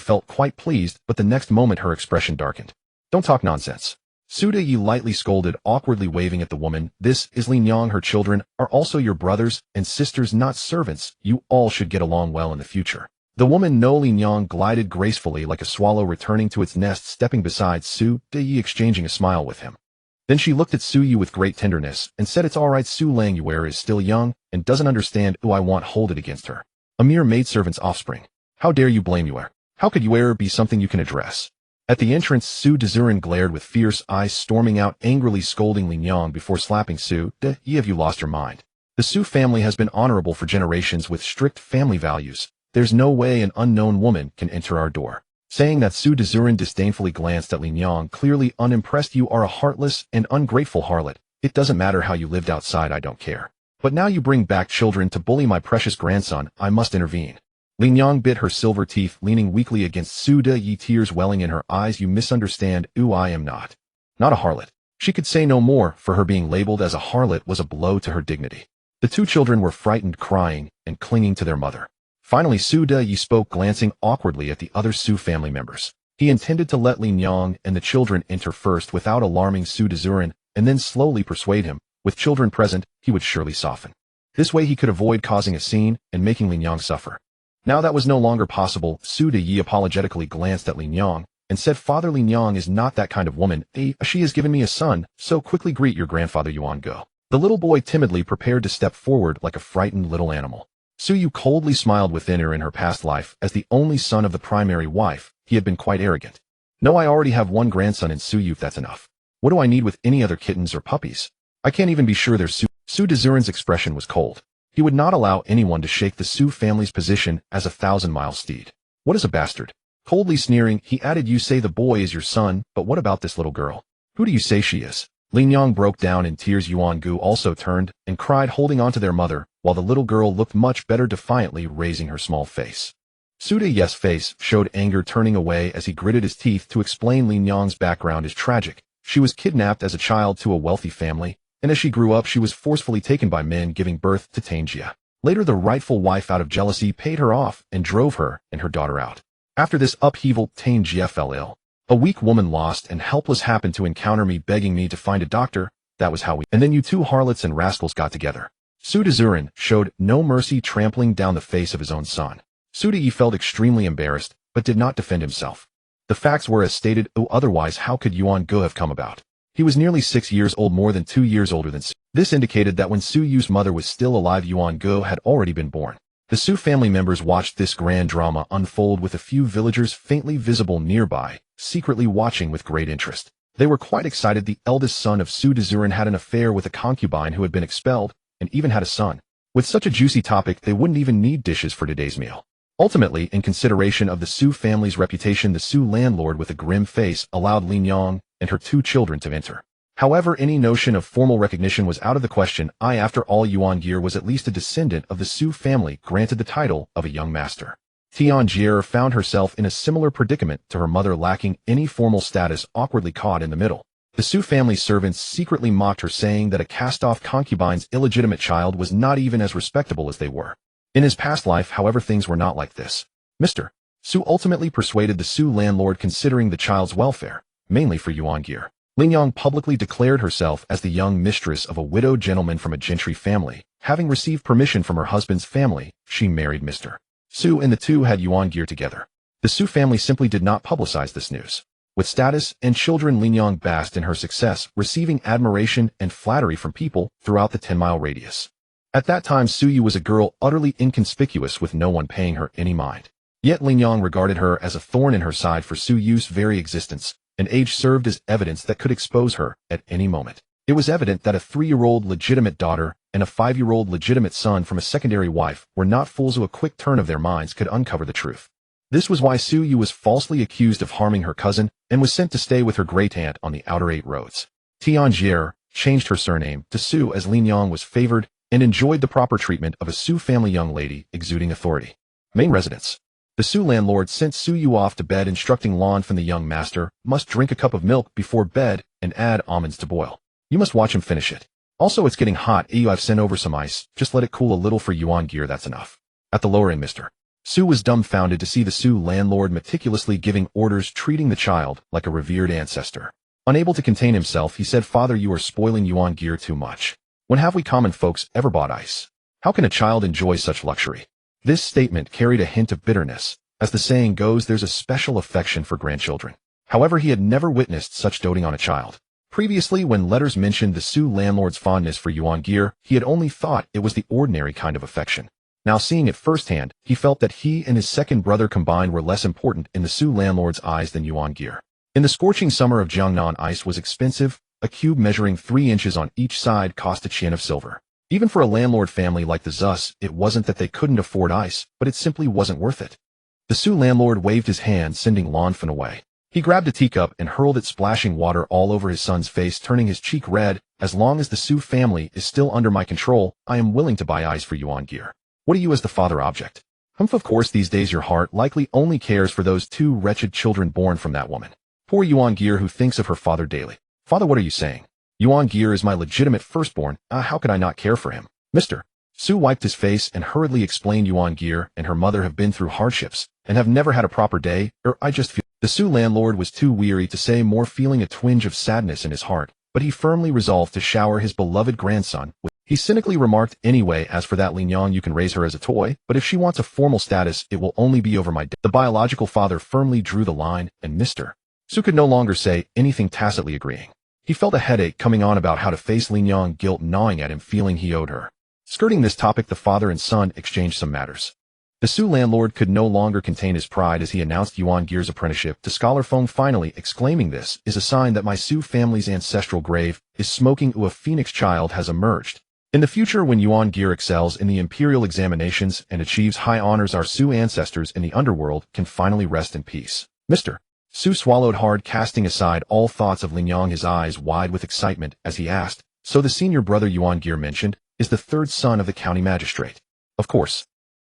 felt quite pleased, but the next moment her expression darkened. "Don't talk nonsense." Su Yi lightly scolded, awkwardly waving at the woman. "This is Lin Yang. Her children are also your brothers and sisters, not servants. You all should get along well in the future." The woman No Lin Yang glided gracefully like a swallow returning to its nest, stepping beside Su Yi, exchanging a smile with him. Then she looked at Su Yi with great tenderness and said, "It's all right. Su Lang Yuer is still young and doesn't understand who I want hold it against her. A mere maidservant's offspring. How dare you blame Yuer? How could Yuer be something you can address?" At the entrance, Su Dezurin glared with fierce eyes, storming out angrily, scolding Lin Yang before slapping Su Yi. "Have you lost your mind? The Su family has been honorable for generations with strict family values. There's no way an unknown woman can enter our door." Saying that, Su Dezurin disdainfully glanced at Lin Yang, clearly unimpressed. "You are a heartless and ungrateful harlot. It doesn't matter how you lived outside, I don't care. But now you bring back children to bully my precious grandson, I must intervene. Lin Yang bit her silver teeth, leaning weakly against Su De, tears welling in her eyes. You misunderstand. I am not a harlot. She could say no more, for her being labeled as a harlot was a blow to her dignity. The two children were frightened, crying, and clinging to their mother. Finally Su De spoke, glancing awkwardly at the other Su family members. He intended to let Lin Yang and the children enter first without alarming Su Dezurin, and then slowly persuade him. With children present, he would surely soften. This way he could avoid causing a scene and making Lin Yang suffer. Now that was no longer possible. Su De apologetically glanced at Lin Yang and said, Father, Lin Yang is not that kind of woman. She has given me a son, so quickly greet your grandfather Yuan Go. The little boy timidly prepared to step forward like a frightened little animal. Su Yu coldly smiled within her. In her past life, as the only son of the primary wife, he had been quite arrogant. No, I already have one grandson in Su Yu, that's enough. What do I need with any other kittens or puppies? I can't even be sure they're Su Dezurin's expression was cold. He would not allow anyone to shake the Su family's position as a 1,000-mile steed. What is a bastard? Coldly sneering, he added, you say the boy is your son, but what about this little girl? Who do you say she is? Lin Yang broke down in tears. Yuan Gu also turned and cried, holding on to their mother, while the little girl looked much better, defiantly raising her small face. Su De's face showed anger, turning away as he gritted his teeth to explain. Lin Yang's background is tragic. She was kidnapped as a child to a wealthy family, and as she grew up she was forcefully taken by men, giving birth to Tangjia. Later the rightful wife, out of jealousy, paid her off and drove her and her daughter out. After this upheaval, Tangjia fell ill. A weak woman, lost and helpless, happened to encounter me, begging me to find a doctor. That was how we— And then you two harlots and rascals got together. Su Dezurin showed no mercy, trampling down the face of his own son. Su De felt extremely embarrassed, but did not defend himself. The facts were as stated. Otherwise how could Yuan Go have come about? He was nearly 6 years old, more than 2 years older than Su. This indicated that when Su Yu's mother was still alive, Yuan Go had already been born. The Su family members watched this grand drama unfold, with a few villagers faintly visible nearby, secretly watching with great interest. They were quite excited. The eldest son of Su Dezurin had an affair with a concubine who had been expelled, and even had a son. With such a juicy topic, they wouldn't even need dishes for today's meal. Ultimately, in consideration of the Su family's reputation, the Su landlord with a grim face allowed Lin Yang and her 2 children to enter. However, any notion of formal recognition was out of the question. After all, Yuan Gear was at least a descendant of the Su family, granted the title of a young master. Tian Jier found herself in a similar predicament to her mother, lacking any formal status, awkwardly caught in the middle. The Su family servants secretly mocked her, saying that a cast-off concubine's illegitimate child was not even as respectable as they were. In his past life, however, things were not like this. Mr. Su ultimately persuaded the Su landlord, considering the child's welfare, mainly for Yuan Gear. Lin Yang publicly declared herself as the young mistress of a widowed gentleman from a gentry family. Having received permission from her husband's family, she married Mr. Su, and the two had Yuan Gear together. The Su family simply did not publicize this news. With status and children, Lin Yang basked in her success, receiving admiration and flattery from people throughout the 10-mile radius. At that time, Su Yu was a girl utterly inconspicuous, with no one paying her any mind. Yet Lin Yang regarded her as a thorn in her side for Su Yu's very existence, and age served as evidence that could expose her at any moment. It was evident that a 3-year-old legitimate daughter and a 5-year-old legitimate son from a secondary wife were not fools who a quick turn of their minds could uncover the truth. This was why Su Yu was falsely accused of harming her cousin and was sent to stay with her great-aunt on the outer 8 roads. Tian Jier changed her surname to Su as Lin Yang was favored and enjoyed the proper treatment of a Su family young lady exuding authority. Main residence. The Su landlord sent Su Yu off to bed, instructing Lan from the young master must drink a cup of milk before bed and add almonds to boil. You must watch him finish it. Also, it's getting hot. I've sent over some ice. Just let it cool a little for Yuan Gear, that's enough. At the lower end, Mr. Su was dumbfounded to see the Su landlord meticulously giving orders, treating the child like a revered ancestor. Unable to contain himself, he said, Father, you are spoiling Yuan Gear too much. When have we common folks ever bought ice? How can a child enjoy such luxury? This statement carried a hint of bitterness. As the saying goes, there's a special affection for grandchildren. However, he had never witnessed such doting on a child. Previously, when letters mentioned the Su landlord's fondness for Yuan Gear, he had only thought it was the ordinary kind of affection. Now, seeing it firsthand, he felt that he and his second brother combined were less important in the Su landlord's eyes than Yuan Gear. In the scorching summer of Jiangnan, ice was expensive. A cube measuring 3 inches on each side cost a chin of silver. Even for a landlord family like the Zus, it wasn't that they couldn't afford ice, but it simply wasn't worth it. The Su landlord waved his hand, sending Lanfen away. He grabbed a teacup and hurled it, splashing water all over his son's face, turning his cheek red. As long as the Su family is still under my control, I am willing to buy eyes for Yuan Gear. What are you as the father object? Humph, of course these days your heart likely only cares for those two wretched children born from that woman. Poor Yuan Gear who thinks of her father daily. Father, what are you saying? Yuan Gear is my legitimate firstborn. How could I not care for him? Mr. Su wiped his face and hurriedly explained Yuan Gear and her mother have been through hardships and have never had a proper day, I just feel. The Su landlord was too weary to say more, feeling a twinge of sadness in his heart, but he firmly resolved to shower his beloved grandson with. He cynically remarked, anyway, as for that Lin Yang, you can raise her as a toy, but if she wants a formal status, it will only be over my dead. The biological father firmly drew the line, and Mr. Su could no longer say anything, tacitly agreeing. He felt a headache coming on about how to face Lin Yang, guilt gnawing at him, feeling he owed her. Skirting this topic, the father and son exchanged some matters. The Su landlord could no longer contain his pride as he announced Yuan Gear's apprenticeship to Scholar Feng, finally exclaiming, this is a sign that my Su family's ancestral grave is smoking. A phoenix child has emerged. In the future, when Yuan Gear excels in the imperial examinations and achieves high honors, our Su ancestors in the underworld can finally rest in peace. Mr. Su swallowed hard, casting aside all thoughts of Lin Yang, his eyes wide with excitement as he asked, so the senior brother Yuan Gear mentioned is the third son of the county magistrate? Of course.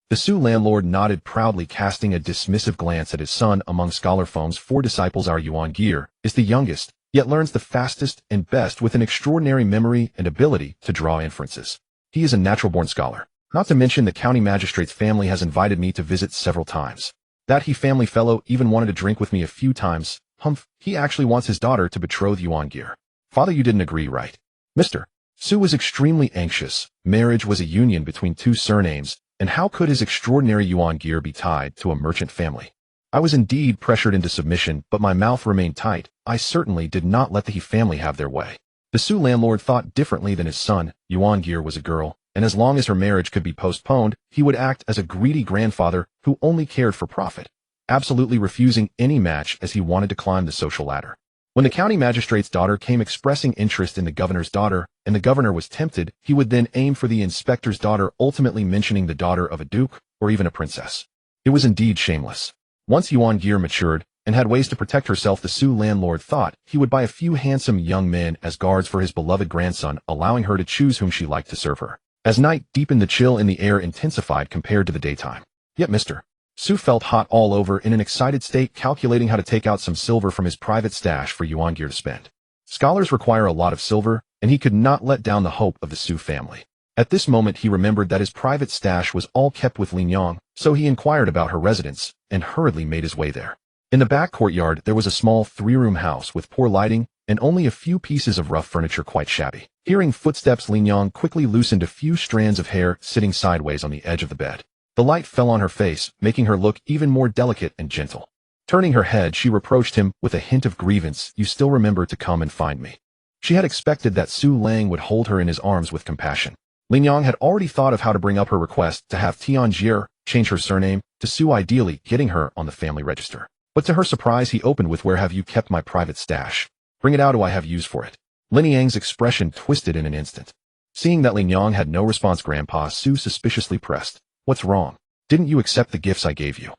The Su landlord nodded proudly, casting a dismissive glance at his son. Among Scholar Feng's 4 disciples, our Yuan Gear is the youngest, yet learns the fastest and best with an extraordinary memory and ability to draw inferences. He is a natural-born scholar. Not to mention the county magistrate's family has invited me to visit several times. That he family fellow even wanted to drink with me a few times. Humph, he actually wants his daughter to betroth Yuan Gear. Father, you didn't agree, right? Mr. Su was extremely anxious. Marriage was a union between 2 surnames, and how could his extraordinary Yuan Gear be tied to a merchant family? I was indeed pressured into submission, but my mouth remained tight. I certainly did not let the He family have their way. The Su landlord thought differently than his son. Yuan Gear was a girl, and as long as her marriage could be postponed, he would act as a greedy grandfather who only cared for profit, absolutely refusing any match as he wanted to climb the social ladder. When the county magistrate's daughter came expressing interest in the governor's daughter, and the governor was tempted, he would then aim for the inspector's daughter, ultimately mentioning the daughter of a duke or even a princess. It was indeed shameless. Once Yuan Gear matured and had ways to protect herself, the Su landlord thought he would buy a few handsome young men as guards for his beloved grandson, allowing her to choose whom she liked to serve her. As night deepened, the chill in the air intensified compared to the daytime. Yet Mr. Su felt hot all over, in an excited state, calculating how to take out some silver from his private stash for Yuan Gear to spend. Scholars require a lot of silver, and he could not let down the hope of the Su family. At this moment he remembered that his private stash was all kept with Lin Yang, so he inquired about her residence, and hurriedly made his way there. In the back courtyard there was a small 3-room house with poor lighting, and only a few pieces of rough furniture, quite shabby. Hearing footsteps, Lin Yang quickly loosened a few strands of hair, sitting sideways on the edge of the bed. The light fell on her face, making her look even more delicate and gentle. Turning her head, she reproached him with a hint of grievance. You still remember to come and find me. She had expected that Su Lang would hold her in his arms with compassion. Lin Yang had already thought of how to bring up her request to have Tian Jie change her surname to Su, ideally getting her on the family register. But to her surprise, he opened with, where have you kept my private stash? Bring it out, I have use for it. Lin Yang's expression twisted in an instant. Seeing that Lin Yang had no response, Grandpa Su suspiciously pressed. What's wrong? Didn't you accept the gifts I gave you?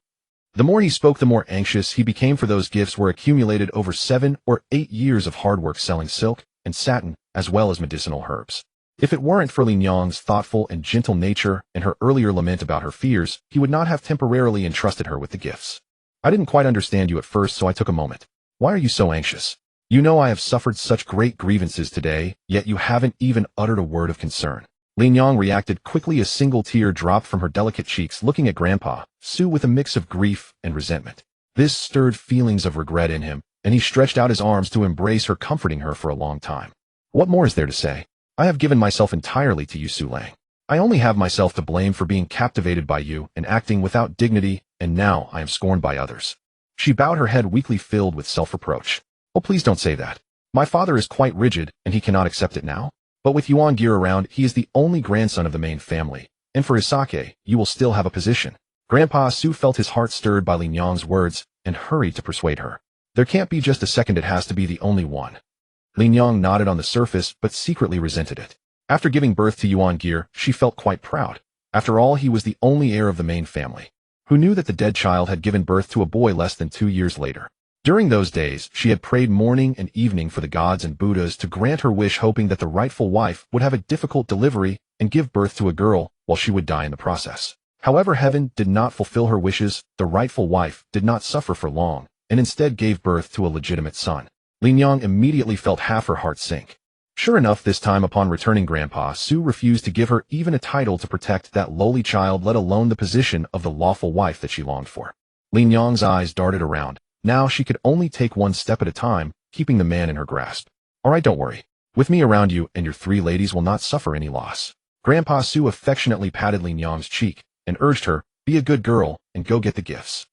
The more he spoke, the more anxious he became, for those gifts were accumulated over 7 or 8 years of hard work selling silk and satin, as well as medicinal herbs. If it weren't for Lin Yang's thoughtful and gentle nature and her earlier lament about her fears, he would not have temporarily entrusted her with the gifts. I didn't quite understand you at first, so I took a moment. Why are you so anxious? You know I have suffered such great grievances today, yet you haven't even uttered a word of concern. Lin Yang reacted quickly. A single tear dropped from her delicate cheeks, looking at Grandpa Su with a mix of grief and resentment. This stirred feelings of regret in him, and he stretched out his arms to embrace her, comforting her for a long time. What more is there to say? I have given myself entirely to you, Su Lang. I only have myself to blame for being captivated by you and acting without dignity, and now I am scorned by others. She bowed her head, weakly filled with self-reproach. Oh, please don't say that. My father is quite rigid, and he cannot accept it now. But with Yuan Gear around, he is the only grandson of the main family, and for his sake, you will still have a position. Grandpa Su felt his heart stirred by Lin Yang's words, and hurried to persuade her. There can't be just a second, it has to be the only one. Lin Yang nodded on the surface, but secretly resented it. After giving birth to Yuan Gear, she felt quite proud. After all, he was the only heir of the main family. Who knew that the dead child had given birth to a boy less than 2 years later? During those days, she had prayed morning and evening for the gods and Buddhas to grant her wish, hoping that the rightful wife would have a difficult delivery and give birth to a girl while she would die in the process. However, heaven did not fulfill her wishes. The rightful wife did not suffer for long, and instead gave birth to a legitimate son. Lin Yang immediately felt half her heart sink. Sure enough, this time upon returning, Grandpa Su refused to give her even a title to protect that lowly child, let alone the position of the lawful wife that she longed for. Lin Yang's eyes darted around. Now she could only take one step at a time, keeping the man in her grasp. All right, don't worry. With me around, you and your 3 ladies will not suffer any loss. Grandpa Su affectionately patted Lin Yang's cheek and urged her, be a good girl and go get the gifts.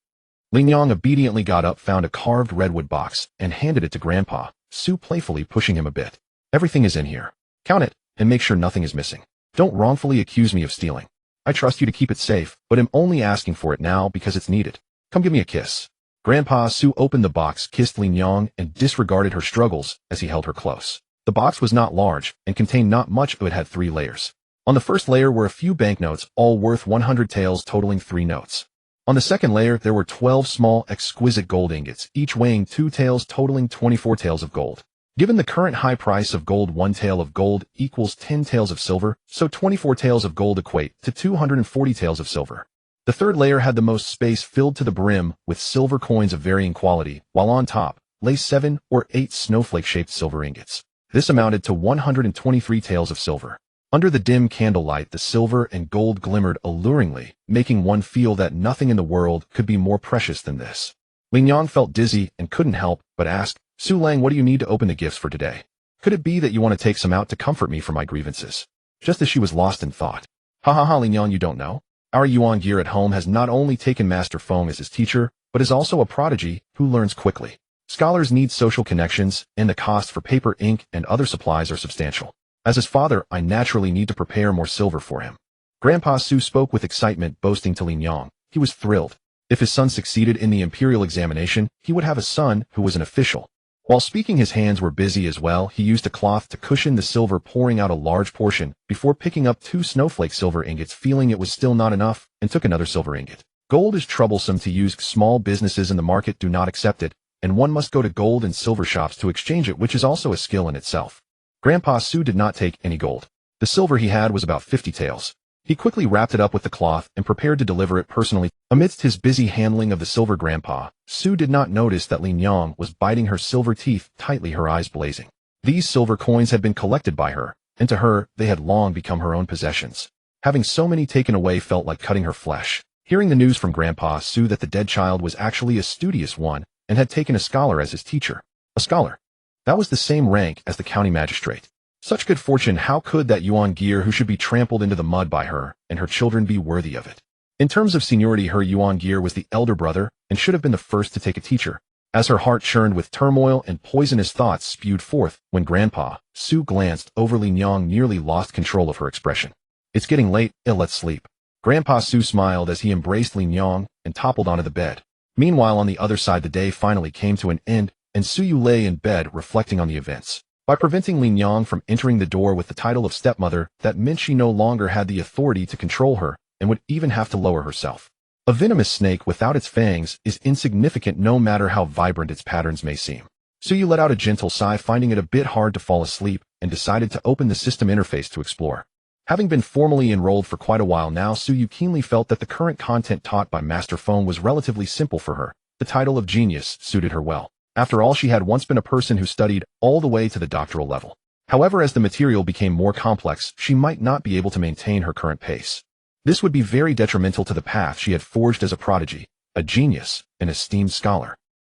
Lin Yang obediently got up, found a carved redwood box, and handed it to Grandpa Su, playfully pushing him a bit. Everything is in here. Count it and make sure nothing is missing. Don't wrongfully accuse me of stealing. I trust you to keep it safe, but am only asking for it now because it's needed. Come give me a kiss. Grandpa Su opened the box, kissed Lin Yang, and disregarded her struggles as he held her close. The box was not large and contained not much, but it had 3 layers. On the first layer were a few banknotes, all worth 100 taels, totaling 3 notes. On the second layer, there were 12 small, exquisite gold ingots, each weighing 2 taels, totaling 24 taels of gold. Given the current high price of gold, 1 tael of gold equals 10 taels of silver, so 24 taels of gold equate to 240 taels of silver. The third layer had the most space, filled to the brim with silver coins of varying quality, while on top lay 7 or 8 snowflake-shaped silver ingots. This amounted to 123 taels of silver. Under the dim candlelight, the silver and gold glimmered alluringly, making one feel that nothing in the world could be more precious than this. Lin Yang felt dizzy and couldn't help but ask, Su Lang, what do you need to open the gifts for today? Could it be that you want to take some out to comfort me for my grievances? Just as she was lost in thought. Ha ha ha, Lin Yang, you don't know? Our Yuan Gear at home has not only taken Master Feng as his teacher, but is also a prodigy who learns quickly. Scholars need social connections, and the cost for paper, ink, and other supplies are substantial. As his father, I naturally need to prepare more silver for him. Grandpa Su spoke with excitement, boasting to Lin Yang. He was thrilled. If his son succeeded in the imperial examination, he would have a son who was an official. While speaking, his hands were busy as well. He used a cloth to cushion the silver, pouring out a large portion before picking up 2 snowflake silver ingots, feeling it was still not enough, and took another silver ingot. Gold is troublesome to use. Small businesses in the market do not accept it, and one must go to gold and silver shops to exchange it, which is also a skill in itself. Grandpa Su did not take any gold. The silver he had was about 50 taels. He quickly wrapped it up with the cloth and prepared to deliver it personally. Amidst his busy handling of the silver, Grandpa Su did not notice that Lin Yang was biting her silver teeth tightly, her eyes blazing. These silver coins had been collected by her, and to her, they had long become her own possessions. Having so many taken away felt like cutting her flesh. Hearing the news from Grandpa Su that the dead child was actually a studious one and had taken a scholar as his teacher. A scholar. That was the same rank as the county magistrate. Such good fortune, how could that Yuan Gear who should be trampled into the mud by her and her children be worthy of it? In terms of seniority, her Yuan Gear was the elder brother and should have been the first to take a teacher. As her heart churned with turmoil and poisonous thoughts spewed forth, when Grandpa Su glanced over, Lin Yang nearly lost control of her expression. It's getting late, let's sleep. Grandpa Su smiled as he embraced Lin Yang and toppled onto the bed. Meanwhile, on the other side, the day finally came to an end, and Su Yu lay in bed reflecting on the events. By preventing Lin Yang from entering the door with the title of stepmother, that meant she no longer had the authority to control her and would even have to lower herself. A venomous snake without its fangs is insignificant no matter how vibrant its patterns may seem. Su Yu let out a gentle sigh, finding it a bit hard to fall asleep, and decided to open the system interface to explore. Having been formally enrolled for quite a while now, Su Yu keenly felt that the current content taught by Master Feng was relatively simple for her. The title of genius suited her well. After all, she had once been a person who studied all the way to the doctoral level. However, as the material became more complex, she might not be able to maintain her current pace. This would be very detrimental to the path she had forged as a prodigy, a genius, an esteemed scholar.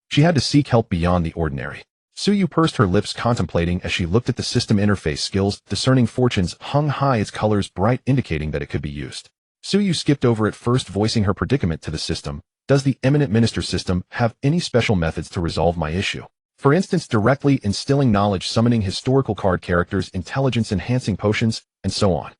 She had to seek help beyond the ordinary. Su Yu pursed her lips, contemplating as she looked at the system interface skills. Discerning fortunes hung high, its colors bright, indicating that it could be used. Su Yu skipped over it, first voicing her predicament to the system. Does the eminent minister system have any special methods to resolve my issue? For instance, directly instilling knowledge, summoning historical card characters, intelligence enhancing potions, and so on.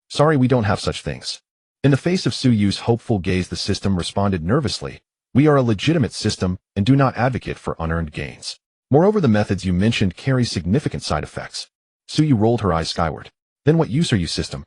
Sorry, we don't have such things. In the face of Su Yu's hopeful gaze, the system responded nervously. We are a legitimate system and do not advocate for unearned gains. Moreover, the methods you mentioned carry significant side effects. Su Yu rolled her eyes skyward. Then what use are you, system?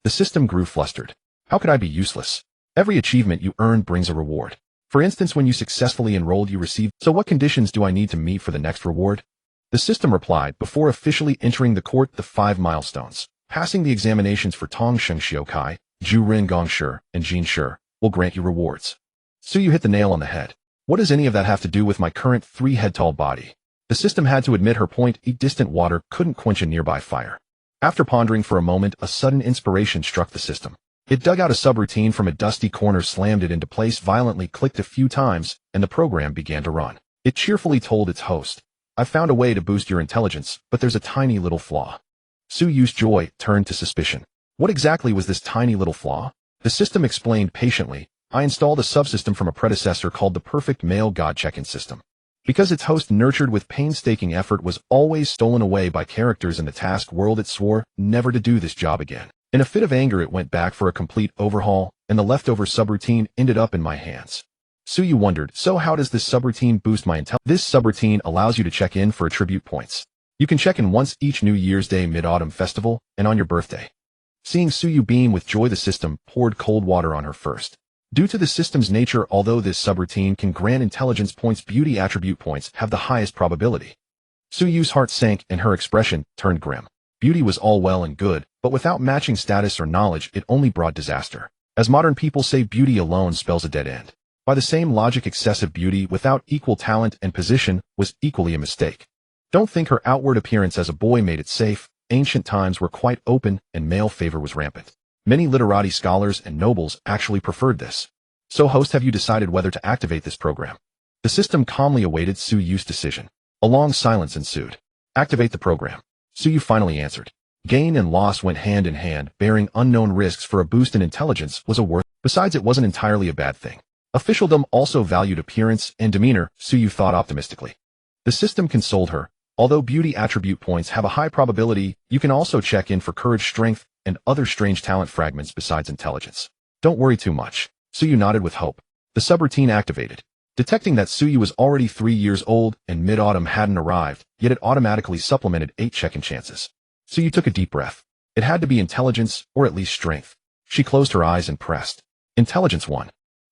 The system grew flustered. How could I be useless? Every achievement you earn brings a reward. For instance, when you successfully enrolled, you received, "So what conditions do I need to meet for the next reward?" The system replied, before officially entering the court, the 5 milestones. Passing the examinations for Tong Sheng Xiukai, Zhu Ren Gong Shi, and Jin Shi will grant you rewards. So you hit the nail on the head. What does any of that have to do with my current 3-head-tall body? The system had to admit her point. Distant water couldn't quench a nearby fire. After pondering for a moment, a sudden inspiration struck the system. It dug out a subroutine from a dusty corner, slammed it into place, violently clicked a few times, and the program began to run. It cheerfully told its host, "I've found a way to boost your intelligence, but there's a tiny little flaw." Su Yu's joy turned to suspicion. What exactly was this tiny little flaw? The system explained patiently, "I installed a subsystem from a predecessor called the Perfect Male God Check-in System. Because its host, nurtured with painstaking effort, was always stolen away by characters in the task world, it swore never to do this job again. In a fit of anger, it went back for a complete overhaul, and the leftover subroutine ended up in my hands." Su Yu wondered, "So how does this subroutine boost my intelligence?" This subroutine allows you to check in for attribute points. You can check in once each New Year's Day, Mid-Autumn Festival, and on your birthday. Seeing Su Yu beam with joy, the system poured cold water on her first. Due to the system's nature, although this subroutine can grant intelligence points, beauty attribute points have the highest probability. Su Yu's heart sank and her expression turned grim. Beauty was all well and good, but without matching status or knowledge, it only brought disaster. As modern people say, beauty alone spells a dead end. By the same logic, excessive beauty without equal talent and position was equally a mistake. Don't think her outward appearance as a boy made it safe. Ancient times were quite open and male favor was rampant. Many literati scholars and nobles actually preferred this. So host, have you decided whether to activate this program? The system calmly awaited Su Yu's decision. A long silence ensued. Activate the program. Su Yu finally answered. Gain and loss went hand in hand. Bearing unknown risks for a boost in intelligence was a worth. Besides, it wasn't entirely a bad thing. Officialdom also valued appearance and demeanor, Su Yu thought optimistically. The system consoled her. Although beauty attribute points have a high probability, you can also check in for courage, strength, and other strange talent fragments besides intelligence. Don't worry too much. Su Yu nodded with hope. The subroutine activated. Detecting that Su Yu was already 3 years old and mid-autumn hadn't arrived, yet it automatically supplemented 8 second-chances. Su Yu took a deep breath. It had to be intelligence, or at least strength. She closed her eyes and pressed. Intelligence 1.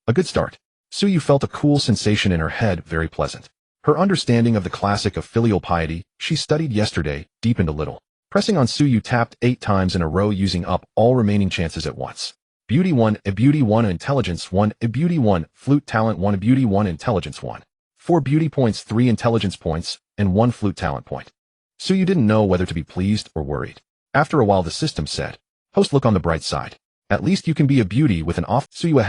A good start. Su Yu felt a cool sensation in her head, very pleasant. Her understanding of the classic of filial piety, she studied yesterday, deepened a little. Pressing on, Su Yu tapped 8 times in a row, using up all remaining chances at once. Beauty 1, a beauty 1, intelligence 1, a beauty 1, flute talent 1, a beauty 1, intelligence 1. 4 beauty points, 3 intelligence points, and 1 flute talent point. Su Yu didn't know whether to be pleased or worried. After a while, the system said, "Host, look on the bright side. At least you can be a beauty with an off." Su Yu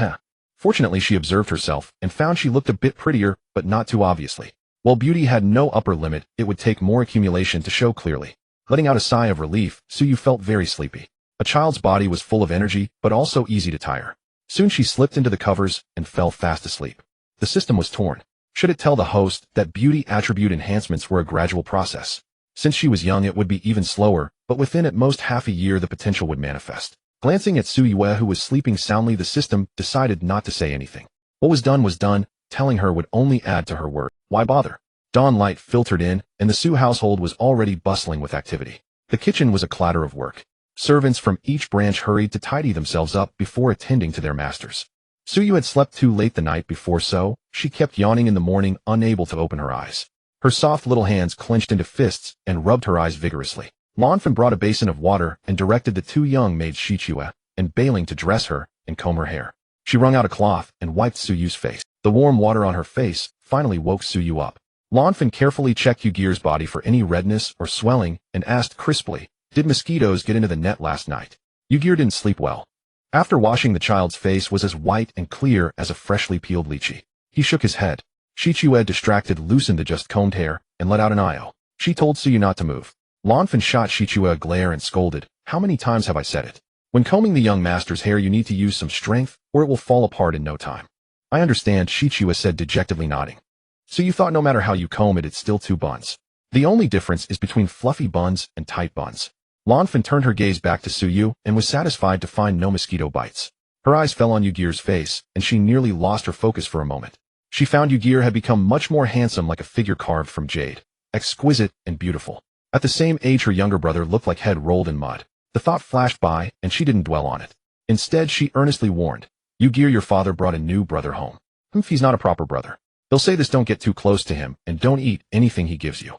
Fortunately, she observed herself and found she looked a bit prettier, but not too obviously. While beauty had no upper limit, it would take more accumulation to show clearly. Letting out a sigh of relief, Su Yu felt very sleepy. A child's body was full of energy, but also easy to tire. Soon she slipped into the covers and fell fast asleep. The system was torn. Should it tell the host that beauty attribute enhancements were a gradual process? Since she was young, it would be even slower, but within at most half a year the potential would manifest. Glancing at Su Yu, who was sleeping soundly, the system decided not to say anything. What was done, telling her would only add to her worry. Why bother? Dawn light filtered in, and the Su household was already bustling with activity. The kitchen was a clatter of work. Servants from each branch hurried to tidy themselves up before attending to their masters. Su Yu had slept too late the night before, so she kept yawning in the morning, unable to open her eyes. Her soft little hands clenched into fists and rubbed her eyes vigorously. Lanfan brought a basin of water and directed the 2 young maids, Shichue and Bailing, to dress her and comb her hair. She wrung out a cloth and wiped Su Yu's face. The warm water on her face finally woke Su Yu up. Lanfan carefully checked Yugir's body for any redness or swelling and asked crisply, "Did mosquitoes get into the net last night?" Yugir didn't sleep well. After washing, the child's face was as white and clear as a freshly peeled lychee. He shook his head. Shichue, distracted, loosened the just-combed hair and let out an "ayo." She told Su Yu not to move. Lanfan shot Shichue a glare and scolded, "How many times have I said it? When combing the young master's hair, you need to use some strength, or it will fall apart in no time." "I understand," Shichue said, dejectedly nodding. "So you thought no matter how you comb it, it's still 2 buns. The only difference is between fluffy buns and tight buns." Lanfan turned her gaze back to Su Yu and was satisfied to find no mosquito bites. Her eyes fell on Yugir's face, and she nearly lost her focus for a moment. She found Yugir had become much more handsome, like a figure carved from jade. Exquisite and beautiful. At the same age, her younger brother looked like head rolled in mud. The thought flashed by, and she didn't dwell on it. Instead, she earnestly warned, "Yugir, your father brought a new brother home." He's not a proper brother. They'll say this: don't get too close to him, and don't eat anything he gives you.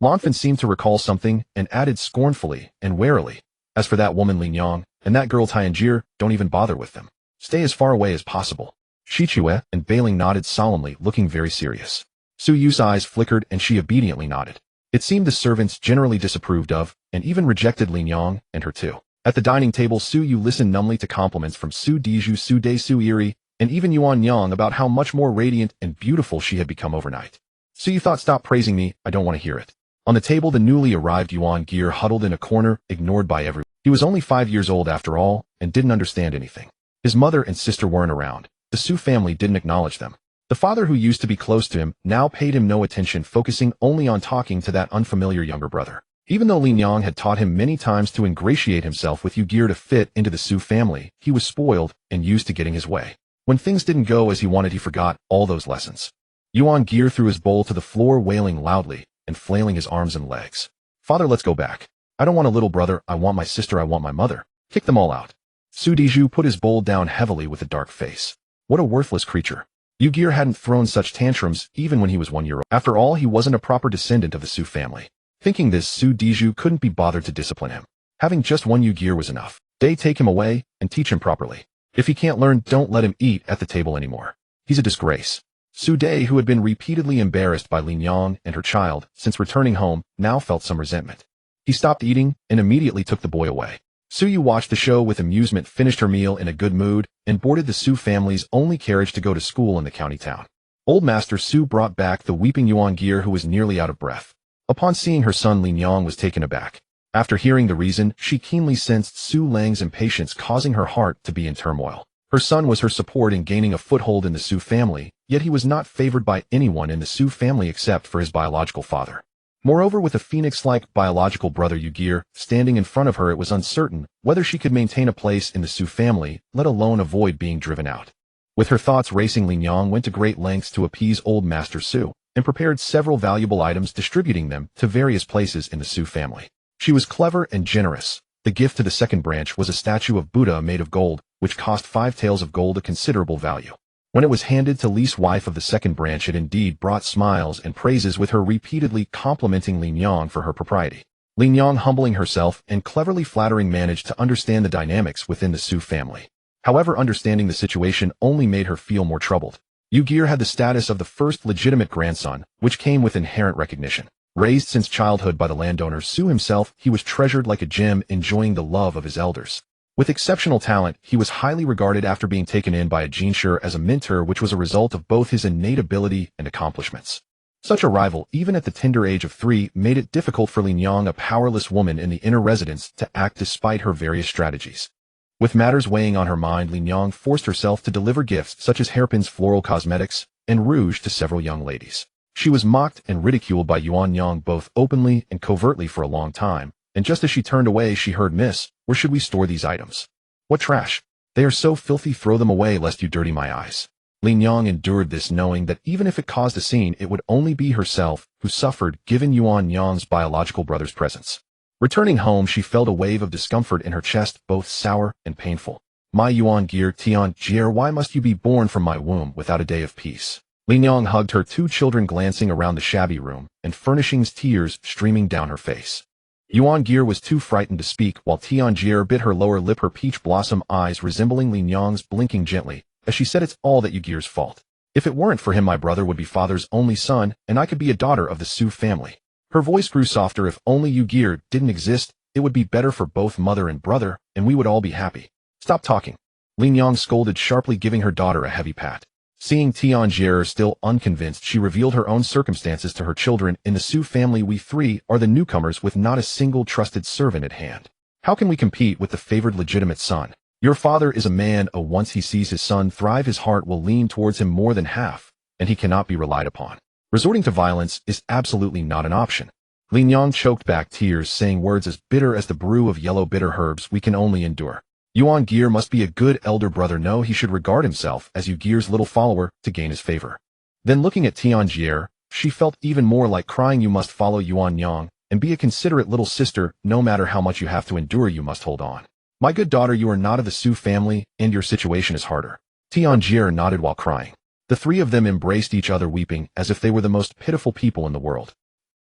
Lanfan seemed to recall something, and added scornfully and warily, as for that woman Lin Yang, and that girl Tianjir, don't even bother with them. Stay as far away as possible. Shichue and Bailing nodded solemnly, looking very serious. Su Yu's eyes flickered and she obediently nodded. It seemed the servants generally disapproved of, and even rejected Lin Yang and her too. At the dining table, Su Yu listened numbly to compliments from Su Diju, Su De, Su Iri, and even Yuan Yang about how much more radiant and beautiful she had become overnight. Su Yu thought, stop praising me, I don't want to hear it. On the table, the newly arrived Yuan Gear huddled in a corner, ignored by everyone. He was only 5 years old after all, and didn't understand anything. His mother and sister weren't around. The Su family didn't acknowledge them. The father, who used to be close to him, now paid him no attention, focusing only on talking to that unfamiliar younger brother. Even though Lin Yang had taught him many times to ingratiate himself with Yu Gear to fit into the Su family, he was spoiled and used to getting his way. When things didn't go as he wanted, he forgot all those lessons. Yuan Gear threw his bowl to the floor, wailing loudly and flailing his arms and legs. Father, let's go back. I don't want a little brother, I want my sister, I want my mother. Kick them all out. Su Diju put his bowl down heavily with a dark face. What a worthless creature. Yu Gear hadn't thrown such tantrums even when he was 1 year old. After all, he wasn't a proper descendant of the Su family. Thinking this, Su Diju couldn't be bothered to discipline him. Having just one Yu Gear was enough. They take him away and teach him properly. If he can't learn, don't let him eat at the table anymore. He's a disgrace. Su De, who had been repeatedly embarrassed by Lin Yang and her child since returning home, now felt some resentment. He stopped eating and immediately took the boy away. Su Yu watched the show with amusement, finished her meal in a good mood, and boarded the Su family's only carriage to go to school in the county town. Old Master Su brought back the weeping Yuan Gear, who was nearly out of breath. Upon seeing her son, Lin Yang was taken aback. After hearing the reason, she keenly sensed Su Lang's impatience, causing her heart to be in turmoil. Her son was her support in gaining a foothold in the Su family, yet he was not favored by anyone in the Su family except for his biological father. Moreover, with a phoenix-like biological brother Yu Gear standing in front of her, it was uncertain whether she could maintain a place in the Su family, let alone avoid being driven out. With her thoughts racing, Lin Yang went to great lengths to appease old Master Su, and prepared several valuable items, distributing them to various places in the Su family. She was clever and generous. The gift to the second branch was a statue of Buddha made of gold, which cost 5 taels of gold, a considerable value. When it was handed to Li's wife of the second branch, it indeed brought smiles and praises, with her repeatedly complimenting Lin Yang for her propriety. Lin Yang, humbling herself and cleverly flattering, managed to understand the dynamics within the Su family. However, understanding the situation only made her feel more troubled. Yu Gear had the status of the first legitimate grandson, which came with inherent recognition. Raised since childhood by the landowner Su himself, he was treasured like a gem, enjoying the love of his elders. With exceptional talent, he was highly regarded after being taken in by a Jinshi as a mentor, which was a result of both his innate ability and accomplishments. Such a rival, even at the tender age of 3, made it difficult for Lin Yang, a powerless woman in the inner residence, to act despite her various strategies. With matters weighing on her mind, Lin Yang forced herself to deliver gifts such as hairpins, floral cosmetics, and rouge to several young ladies. She was mocked and ridiculed by Yuan Yang both openly and covertly for a long time, and just as she turned away, she heard, "Miss, where should we store these items?" "What trash? They are so filthy, throw them away lest you dirty my eyes." Lin Yang endured this, knowing that even if it caused a scene, it would only be herself who suffered given Yuan Yang's biological brother's presence. Returning home, she felt a wave of discomfort in her chest, both sour and painful. "My Yuan Gear, Tian Jier, why must you be born from my womb without a day of peace?" Lin Yang hugged her 2 children, glancing around the shabby room and furnishings, tears streaming down her face. Yuan Gear was too frightened to speak, while Tian Jier bit her lower lip, her peach blossom eyes resembling Lin Yang's blinking gently, as she said, "It's all that Yu Gear's fault. If it weren't for him, my brother would be father's only son, and I could be a daughter of the Su family." Her voice grew softer. "If only Yu Gear didn't exist, it would be better for both mother and brother, and we would all be happy." "Stop talking," Lin Yang scolded sharply, giving her daughter a heavy pat. Seeing Tian Jier still unconvinced, she revealed her own circumstances to her children. "In the Su family, we 3 are the newcomers with not a single trusted servant at hand. How can we compete with the favored legitimate son? Your father is a man. Once he sees his son thrive, his heart will lean towards him more than half, and he cannot be relied upon. Resorting to violence is absolutely not an option." Lin Yang choked back tears, saying words as bitter as the brew of yellow bitter herbs we can only endure. Yuan Gear must be a good elder brother. No, he should regard himself as Yu Gear's little follower to gain his favor. Then, looking at Tian Jier, she felt even more like crying. "You must follow Yuan Yang and be a considerate little sister. No matter how much you have to endure, you must hold on. My good daughter, you are not of the Su family, and your situation is harder." Tian Jier nodded while crying. The three of them embraced each other weeping as if they were the most pitiful people in the world.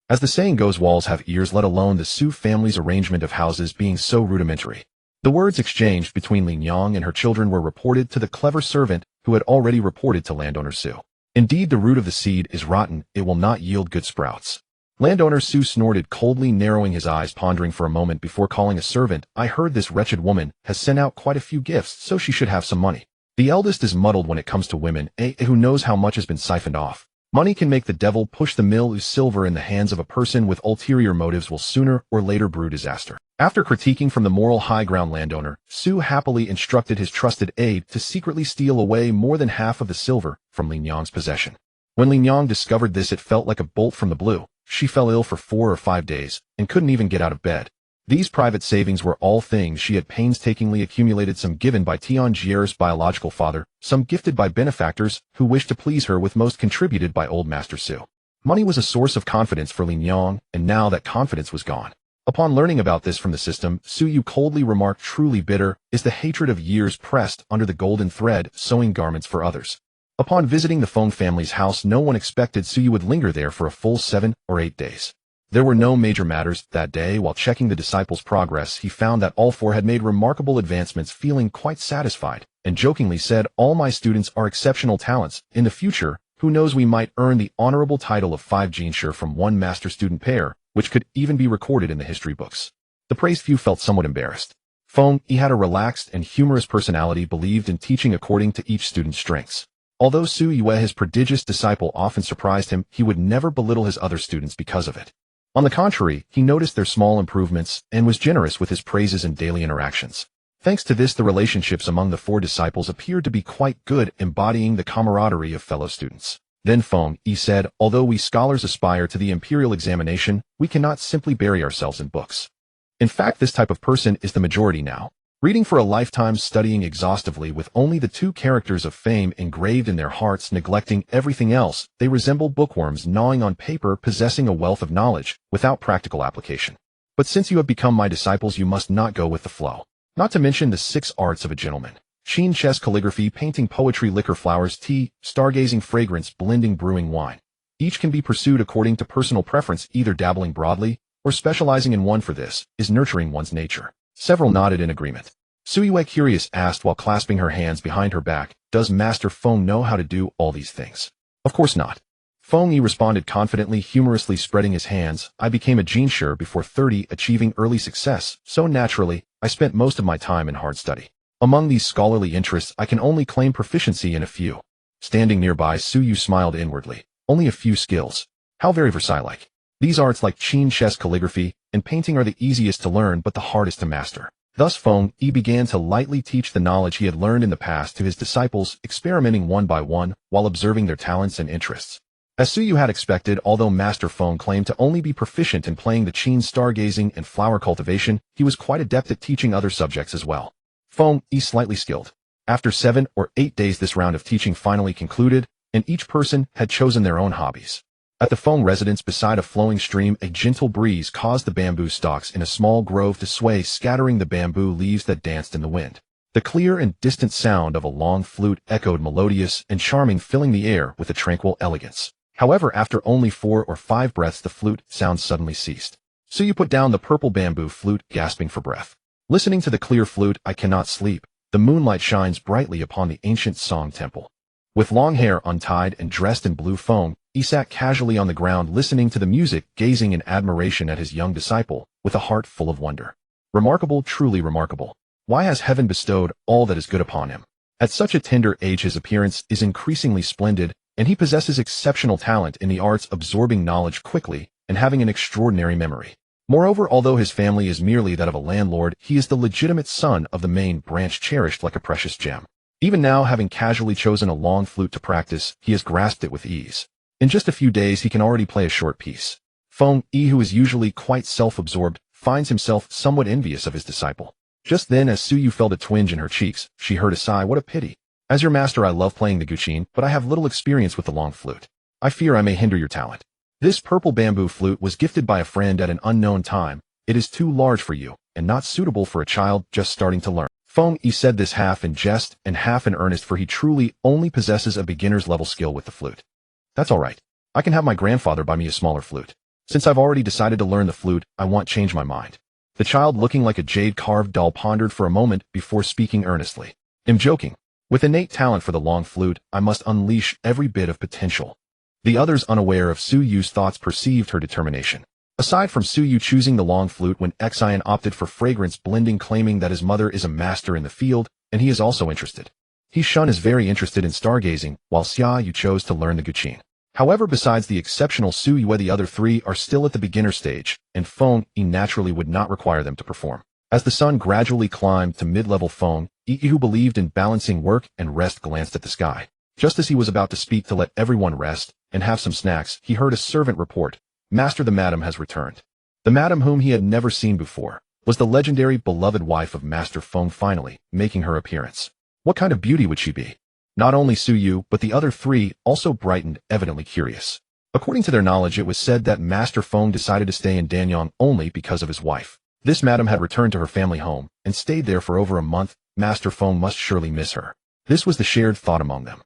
As the saying goes, walls have ears, let alone the Su family's arrangement of houses being so rudimentary. The words exchanged between Lin Yang and her children were reported to the clever servant who had already reported to landowner Su. Indeed, the root of the seed is rotten, it will not yield good sprouts. Landowner Su snorted coldly, narrowing his eyes, pondering for a moment before calling a servant. I heard this wretched woman has sent out quite a few gifts, so she should have some money. The eldest is muddled when it comes to women, who knows how much has been siphoned off. Money can make the devil push the mill, whose silver in the hands of a person with ulterior motives will sooner or later brew disaster. After critiquing from the moral high ground, landowner Su happily instructed his trusted aide to secretly steal away more than half of the silver from Lin Yang's possession. When Lin Yang discovered this, it felt like a bolt from the blue. She fell ill for 4 or 5 days and couldn't even get out of bed. These private savings were all things she had painstakingly accumulated, some given by Tianjier's biological father, some gifted by benefactors who wished to please her, with most contributed by old Master Su. Money was a source of confidence for Lin Yang, and now that confidence was gone. Upon learning about this from the system, Su Yu coldly remarked, truly bitter is the hatred of years pressed under the golden thread, sewing garments for others. Upon visiting the Feng family's house, no one expected Su Yu would linger there for a full 7 or 8 days. There were no major matters that day. While checking the disciples' progress, he found that all 4 had made remarkable advancements, feeling quite satisfied, and jokingly said, all my students are exceptional talents. In the future, who knows, we might earn the honorable title of 5 Jinsher from 1 master-student pair, which could even be recorded in the history books. The praised few felt somewhat embarrassed. Feng, he had a relaxed and humorous personality, believed in teaching according to each student's strengths. Although Su Yue, his prodigious disciple, often surprised him, he would never belittle his other students because of it. On the contrary, he noticed their small improvements and was generous with his praises in daily interactions. Thanks to this, the relationships among the 4 disciples appeared to be quite good, embodying the camaraderie of fellow students. Then Feng Yi said, although we scholars aspire to the imperial examination, we cannot simply bury ourselves in books. In fact, this type of person is the majority now. Reading for a lifetime, studying exhaustively with only the 2 characters of fame engraved in their hearts, neglecting everything else, they resemble bookworms gnawing on paper, possessing a wealth of knowledge without practical application. But since you have become my disciples, you must not go with the flow. Not to mention the 6 arts of a gentleman. Sheen, chess, calligraphy, painting, poetry, liquor, flowers, tea, stargazing, fragrance, blending, brewing, wine. Each can be pursued according to personal preference, either dabbling broadly or specializing in one. For this is nurturing one's nature. Several nodded in agreement. Su Yue, curious, asked while clasping her hands behind her back, does Master Feng know how to do all these things? Of course not. Feng Yi responded confidently, humorously spreading his hands. I became a Jinsher before 30, achieving early success, so naturally, I spent most of my time in hard study. Among these scholarly interests, I can only claim proficiency in a few. Standing nearby, Su Yu smiled inwardly. Only a few skills. How very Versailles-like. These arts like Qin, chess, calligraphy, and painting are the easiest to learn but the hardest to master. Thus Feng Yi began to lightly teach the knowledge he had learned in the past to his disciples, experimenting one by one while observing their talents and interests. As Su Yu had expected, although Master Feng claimed to only be proficient in playing the Qin, stargazing, and flower cultivation, he was quite adept at teaching other subjects as well. Feng Yi slightly skilled. After 7 or 8 days, this round of teaching finally concluded, and each person had chosen their own hobbies. At the Feng residence beside a flowing stream, a gentle breeze caused the bamboo stalks in a small grove to sway, scattering the bamboo leaves that danced in the wind. The clear and distant sound of a long flute echoed melodious and charming, filling the air with a tranquil elegance. However, after only 4 or 5 breaths, the flute sound suddenly ceased. So you put down the purple bamboo flute, gasping for breath. Listening to the clear flute, I cannot sleep. The moonlight shines brightly upon the ancient Song temple. With long hair untied and dressed in blue, Feng Yi sat casually on the ground listening to the music, gazing in admiration at his young disciple, with a heart full of wonder. Remarkable, truly remarkable. Why has heaven bestowed all that is good upon him? At such a tender age, his appearance is increasingly splendid, and he possesses exceptional talent in the arts, absorbing knowledge quickly and having an extraordinary memory. Moreover, although his family is merely that of a landlord, he is the legitimate son of the main branch, cherished like a precious gem. Even now, having casually chosen a long flute to practice, he has grasped it with ease. In just a few days, he can already play a short piece. Feng Yi, who is usually quite self-absorbed, finds himself somewhat envious of his disciple. Just then, as Su Yu felt a twinge in her cheeks, she heard a sigh. What a pity. As your master, I love playing the guqin, but I have little experience with the long flute. I fear I may hinder your talent. This purple bamboo flute was gifted by a friend at an unknown time. It is too large for you, and not suitable for a child just starting to learn. Feng Yi said this half in jest and half in earnest, for he truly only possesses a beginner's level skill with the flute. That's all right. I can have my grandfather buy me a smaller flute. Since I've already decided to learn the flute, I won't change my mind. The child, looking like a jade-carved doll, pondered for a moment before speaking earnestly. I'm joking. With innate talent for the long flute, I must unleash every bit of potential. The others, unaware of Su Yu's thoughts, perceived her determination. Aside from Su Yu choosing the long flute when Xian opted for fragrance blending, claiming that his mother is a master in the field, and he is also interested. He Shun is very interested in stargazing, while Xia Yu chose to learn the guqin. However, besides the exceptional Su Yue, the other three are still at the beginner stage, and Feng Yi naturally would not require them to perform. As the sun gradually climbed to mid-level, Feng Yi, who believed in balancing work and rest, glanced at the sky. Just as he was about to speak to let everyone rest and have some snacks, he heard a servant report, "Master, the madam has returned." The madam, whom he had never seen before, was the legendary beloved wife of Master Feng, finally making her appearance. What kind of beauty would she be? Not only Su Yu, but the other three also brightened, evidently curious. According to their knowledge, it was said that Master Feng decided to stay in Danyang only because of his wife. This madam had returned to her family home and stayed there for over a month. Master Feng must surely miss her. This was the shared thought among them.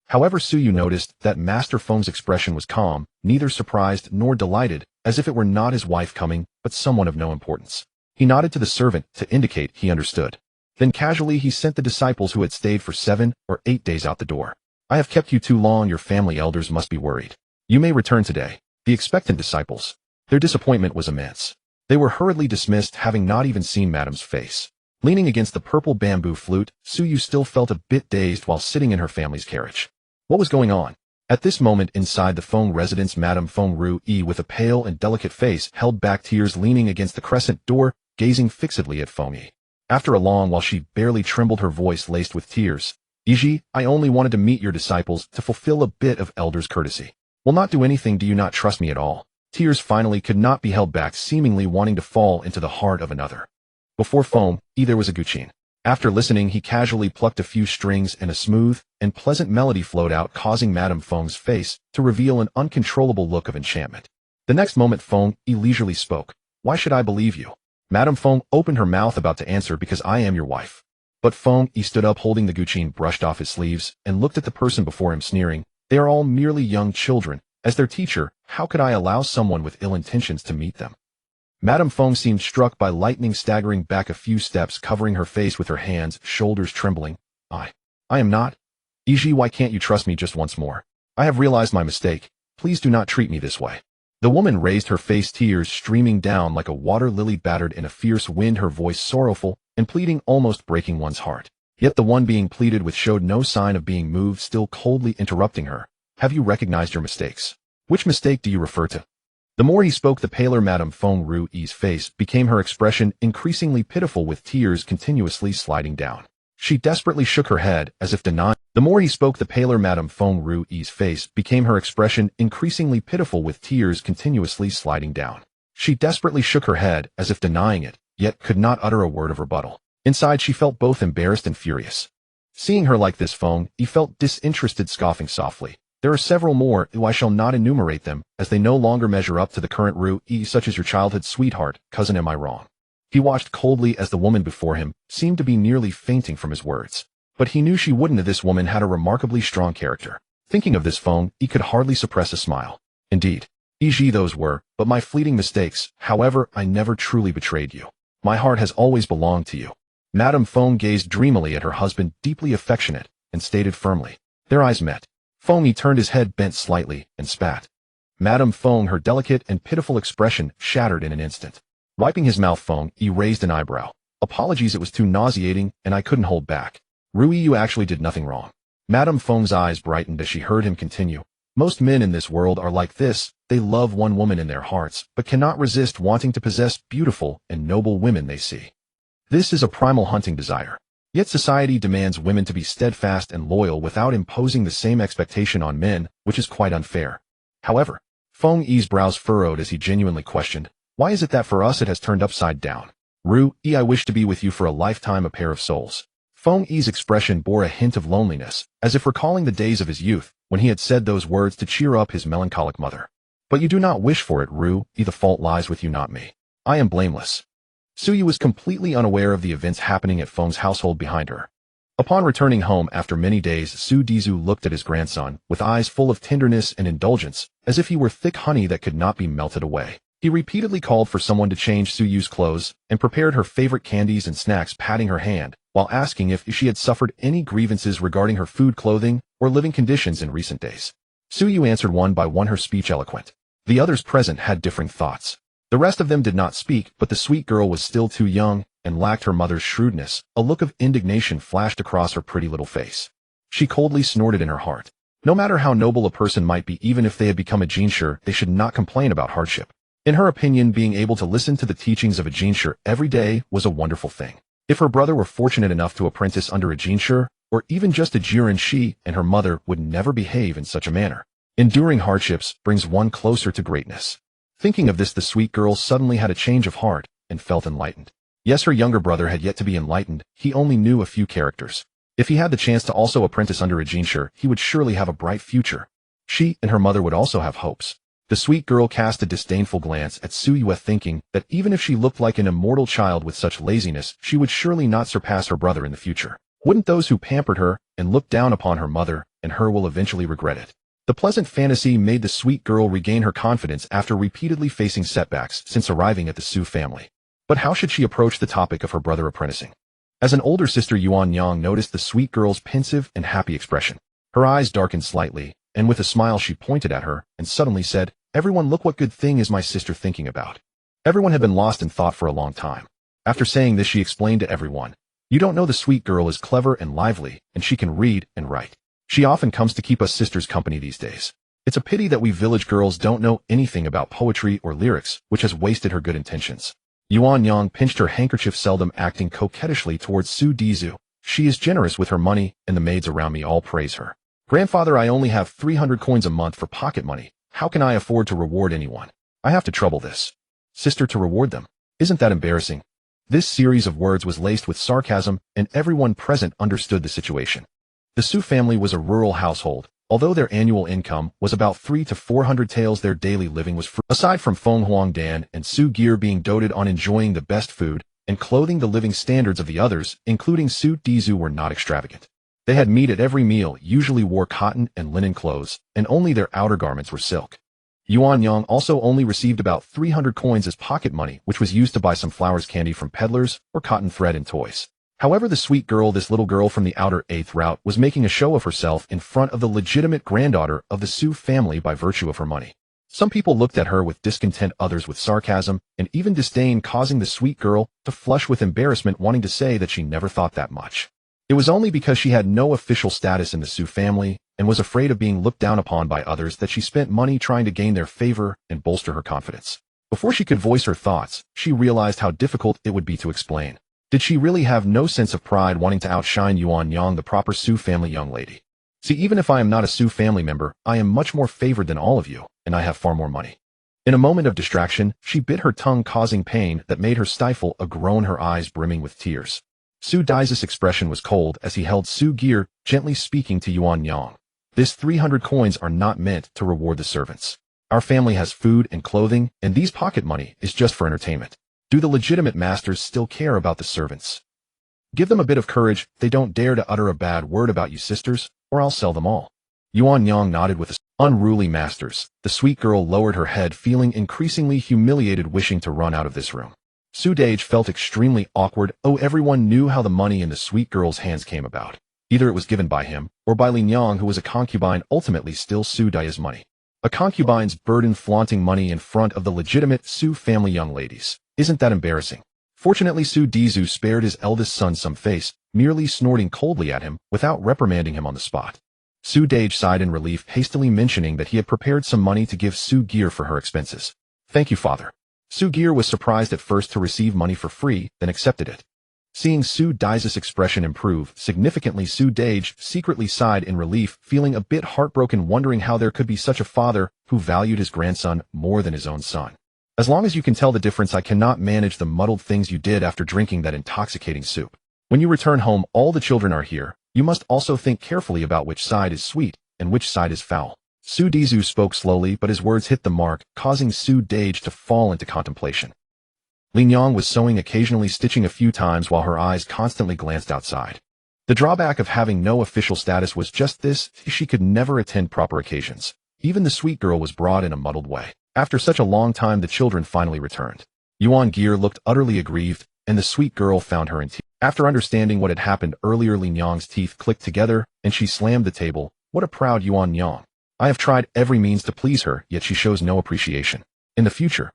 However, Su Yu noticed that Master Feng's expression was calm, neither surprised nor delighted, as if it were not his wife coming, but someone of no importance. He nodded to the servant to indicate he understood. Then casually he sent the disciples who had stayed for 7 or 8 days out the door. "I have kept you too long. Your family elders must be worried. You may return today." The expectant disciples. Their disappointment was immense. They were hurriedly dismissed, having not even seen Madam's face. Leaning against the purple bamboo flute, Su Yu still felt a bit dazed while sitting in her family's carriage. What was going on? At this moment, inside the Feng residence, Madame Feng Ru Yi, with a pale and delicate face, held back tears, leaning against the crescent door, gazing fixedly at Feng Yi. After a long while, she barely trembled, her voice laced with tears. "Yi, I only wanted to meet your disciples, to fulfill a bit of elder's courtesy. Will not do anything. Do you not trust me at all?" Tears finally could not be held back, seemingly wanting to fall into the heart of another. Before Feng Yi there was a guqin. After listening, he casually plucked a few strings and a smooth and pleasant melody flowed out, causing Madame Feng's face to reveal an uncontrollable look of enchantment. The next moment, Feng Yi leisurely spoke. "Why should I believe you?" Madame Feng opened her mouth about to answer, "Because I am your wife." But Feng Yi stood up, holding the guqin, brushed off his sleeves, and looked at the person before him, sneering. "They are all merely young children. As their teacher, how could I allow someone with ill intentions to meet them?" Madame Feng seemed struck by lightning, staggering back a few steps, covering her face with her hands, shoulders trembling. I am not. Yi, why can't you trust me just once more? I have realized my mistake. Please do not treat me this way." The woman raised her face, tears streaming down like a water lily battered in a fierce wind, her voice sorrowful and pleading, almost breaking one's heart. Yet the one being pleaded with showed no sign of being moved, still coldly interrupting her. "Have you recognized your mistakes? Which mistake do you refer to?" The more he spoke, the paler Madame Feng Ru Yi's face became, her expression increasingly pitiful, with tears continuously sliding down. She desperately shook her head as if denying. The more he spoke, the paler Madame Feng Ru Yi's face became, her expression increasingly pitiful, with tears continuously sliding down. She desperately shook her head as if denying it, yet could not utter a word of rebuttal. Inside, she felt both embarrassed and furious. Seeing her like this, Feng Yi felt disinterested, scoffing softly. "There are several more, who I shall not enumerate them, as they no longer measure up to the current Ru Yi, such as your childhood sweetheart, cousin. Am I wrong?" He watched coldly as the woman before him seemed to be nearly fainting from his words. But he knew she wouldn't. This woman had a remarkably strong character. Thinking of this, Feng Yi could hardly suppress a smile. "Indeed, Yi, those were but my fleeting mistakes. However, I never truly betrayed you. My heart has always belonged to you." Madame Feng gazed dreamily at her husband, deeply affectionate, and stated firmly. Their eyes met. Feng Yi turned his head, bent slightly, and spat. Madame Feng, her delicate and pitiful expression shattered in an instant. Wiping his mouth, Feng Yi raised an eyebrow. "Apologies, it was too nauseating, and I couldn't hold back. Rui, you actually did nothing wrong." Madame Feng's eyes brightened as she heard him continue. "Most men in this world are like this. They love one woman in their hearts, but cannot resist wanting to possess beautiful and noble women they see. This is a primal hunting desire. Yet society demands women to be steadfast and loyal without imposing the same expectation on men, which is quite unfair." However, Feng Yi's brows furrowed as he genuinely questioned, "Why is it that for us it has turned upside down? Ru Yi, I wish to be with you for a lifetime, a pair of souls." Feng Yi's expression bore a hint of loneliness, as if recalling the days of his youth, when he had said those words to cheer up his melancholic mother. "But you do not wish for it, Ru Yi. The fault lies with you, not me. I am blameless." Suyu was completely unaware of the events happening at Feng's household behind her. Upon returning home after many days, Su Dizu looked at his grandson with eyes full of tenderness and indulgence, as if he were thick honey that could not be melted away. He repeatedly called for someone to change Suyu's clothes and prepared her favorite candies and snacks, patting her hand, while asking if she had suffered any grievances regarding her food, clothing, or living conditions in recent days. Suyu answered one by one, her speech eloquent. The others present had differing thoughts. The rest of them did not speak, but the sweet girl was still too young and lacked her mother's shrewdness. A look of indignation flashed across her pretty little face. She coldly snorted in her heart. No matter how noble a person might be, even if they had become a jinsher, they should not complain about hardship. In her opinion, being able to listen to the teachings of a jinsher every day was a wonderful thing. If her brother were fortunate enough to apprentice under a jinsher, or even just a jiren, she and her mother would never behave in such a manner. Enduring hardships brings one closer to greatness. Thinking of this, the sweet girl suddenly had a change of heart and felt enlightened. Yes, her younger brother had yet to be enlightened. He only knew a few characters. If he had the chance to also apprentice under a jinsher, he would surely have a bright future. She and her mother would also have hopes. The sweet girl cast a disdainful glance at Suyue, thinking that even if she looked like an immortal child with such laziness, she would surely not surpass her brother in the future. Wouldn't those who pampered her and looked down upon her mother and her will eventually regret it? The pleasant fantasy made the sweet girl regain her confidence after repeatedly facing setbacks since arriving at the Su family. But how should she approach the topic of her brother apprenticing? As an older sister, Yuan Yang noticed the sweet girl's pensive and happy expression. Her eyes darkened slightly, and with a smile she pointed at her and suddenly said, "Everyone, look what good thing is my sister thinking about." Everyone had been lost in thought for a long time. After saying this, she explained to everyone, "You don't know, the sweet girl is clever and lively, and she can read and write. She often comes to keep us sisters company these days. It's a pity that we village girls don't know anything about poetry or lyrics, which has wasted her good intentions." Yuan Yang pinched her handkerchief, seldom acting coquettishly towards Su Dizu. "She is generous with her money, and the maids around me all praise her. Grandfather, I only have 300 coins a month for pocket money. How can I afford to reward anyone? I have to trouble this sister to reward them. Isn't that embarrassing?" This series of words was laced with sarcasm, and everyone present understood the situation. The Su family was a rural household. Although their annual income was about 300 to 400 taels, their daily living was free. Aside from Feng Huangdan and Su Gear being doted on enjoying the best food and clothing, the living standards of the others, including Su Dizu, were not extravagant. They had meat at every meal, usually wore cotton and linen clothes, and only their outer garments were silk. Yuan Yang also only received about 300 coins as pocket money, which was used to buy some flowers, candy from peddlers, or cotton thread and toys. However, the sweet girl, this little girl from the outer 8th route, was making a show of herself in front of the legitimate granddaughter of the Su family by virtue of her money. Some people looked at her with discontent, others with sarcasm, and even disdain, causing the sweet girl to flush with embarrassment, wanting to say that she never thought that much. It was only because she had no official status in the Su family and was afraid of being looked down upon by others that she spent money trying to gain their favor and bolster her confidence. Before she could voice her thoughts, she realized how difficult it would be to explain. Did she really have no sense of pride, wanting to outshine Yuan Yang, the proper Su family young lady? "See, even if I am not a Su family member, I am much more favored than all of you, and I have far more money." In a moment of distraction, she bit her tongue, causing pain that made her stifle a groan, her eyes brimming with tears. Su Dai's expression was cold as he held Su Gear, gently speaking to Yuan Yang. "This 300 coins are not meant to reward the servants. Our family has food and clothing, and these pocket money is just for entertainment. Do the legitimate masters still care about the servants? Give them a bit of courage. They don't dare to utter a bad word about you sisters, or I'll sell them all." Yuan Yang nodded with unruly masters. The sweet girl lowered her head, feeling increasingly humiliated, wishing to run out of this room. Su Dage felt extremely awkward. Oh, everyone knew how the money in the sweet girl's hands came about. Either it was given by him, or by Lin Yang, who was a concubine, ultimately still Su Dai's money. A concubine's burden, flaunting money in front of the legitimate Su family young ladies. Isn't that embarrassing? Fortunately, Su Dizu spared his eldest son some face, merely snorting coldly at him without reprimanding him on the spot. Su Dage sighed in relief, hastily mentioning that he had prepared some money to give Su Gear for her expenses. "Thank you, father." Su Gear was surprised at first to receive money for free, then accepted it. Seeing Su Dai's expression improve significantly, Su Dage secretly sighed in relief, feeling a bit heartbroken, wondering how there could be such a father who valued his grandson more than his own son. "As long as you can tell the difference, I cannot manage the muddled things you did after drinking that intoxicating soup. When you return home, all the children are here. You must also think carefully about which side is sweet and which side is foul." Su Dizu spoke slowly, but his words hit the mark, causing Su Dage to fall into contemplation. Lin Yang was sewing, occasionally stitching a few times while her eyes constantly glanced outside. The drawback of having no official status was just this: she could never attend proper occasions. Even the sweet girl was brought in a muddled way. After such a long time, the children finally returned. Yuan Gear looked utterly aggrieved, and the sweet girl found her in tears. After understanding what had happened earlier, Lin Yang's teeth clicked together, and she slammed the table. What a proud Yuan Yang. I have tried every means to please her, yet she shows no appreciation. In the future,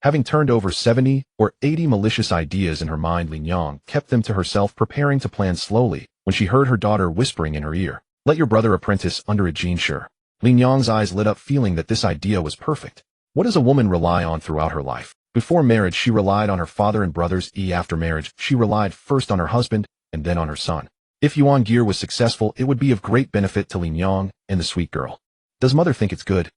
having turned over 70 or 80 malicious ideas in her mind, Lin Yang kept them to herself, preparing to plan slowly, when she heard her daughter whispering in her ear, "Let your brother apprentice under a jean shirt." Lin Yang's eyes lit up, feeling that this idea was perfect. What does a woman rely on throughout her life? Before marriage, she relied on her father and brothers. After marriage, she relied first on her husband and then on her son. If Yuan Gear was successful, it would be of great benefit to Lin Yang and the sweet girl. Does mother think it's good?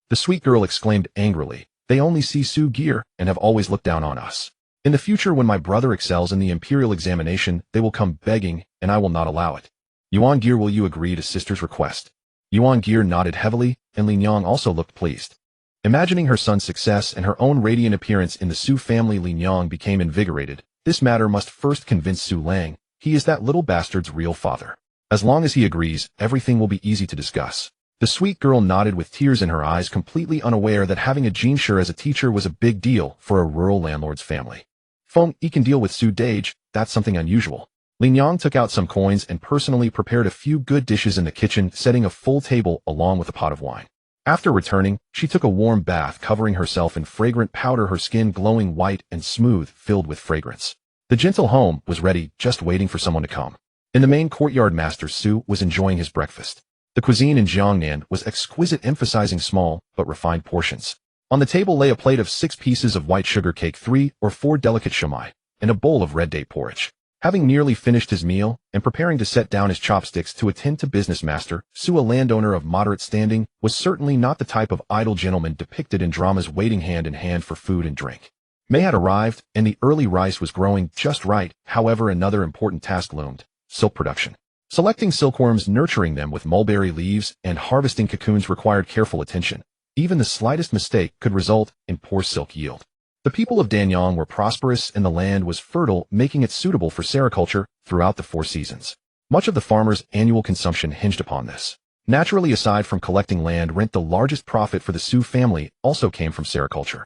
The sweet girl exclaimed angrily. They only see Su Gear and have always looked down on us. In the future, when my brother excels in the imperial examination, they will come begging, and I will not allow it. Yuan Gear, will you agree to sister's request? Yuan Gear nodded heavily, and Lin Yang also looked pleased. Imagining her son's success and her own radiant appearance in the Su family, Lin Yang became invigorated. This matter must first convince Su Lang. He is that little bastard's real father. As long as he agrees, everything will be easy to discuss. The sweet girl nodded with tears in her eyes, completely unaware that having a jean shirt as a teacher was a big deal for a rural landlord's family. Feng, he can deal with Su Dage, that's something unusual. Lin Yang took out some coins and personally prepared a few good dishes in the kitchen, setting a full table along with a pot of wine. After returning, she took a warm bath, covering herself in fragrant powder, her skin glowing white and smooth, filled with fragrance. The gentle home was ready, just waiting for someone to come. In the main courtyard, Master Su was enjoying his breakfast. The cuisine in Jiangnan was exquisite, emphasizing small but refined portions. On the table lay a plate of 6 pieces of white sugar cake, 3 or 4 delicate shumai, and a bowl of red date porridge. Having nearly finished his meal and preparing to set down his chopsticks to attend to business, Master Su, a landowner of moderate standing, was certainly not the type of idle gentleman depicted in dramas, waiting hand in hand for food and drink. May had arrived, and the early rice was growing just right. However, another important task loomed: silk production. Selecting silkworms, nurturing them with mulberry leaves, and harvesting cocoons required careful attention. Even the slightest mistake could result in poor silk yield. The people of Danyang were prosperous and the land was fertile, making it suitable for sericulture throughout the 4 seasons. Much of the farmers' annual consumption hinged upon this. Naturally, aside from collecting land rent, the largest profit for the Su family also came from sericulture.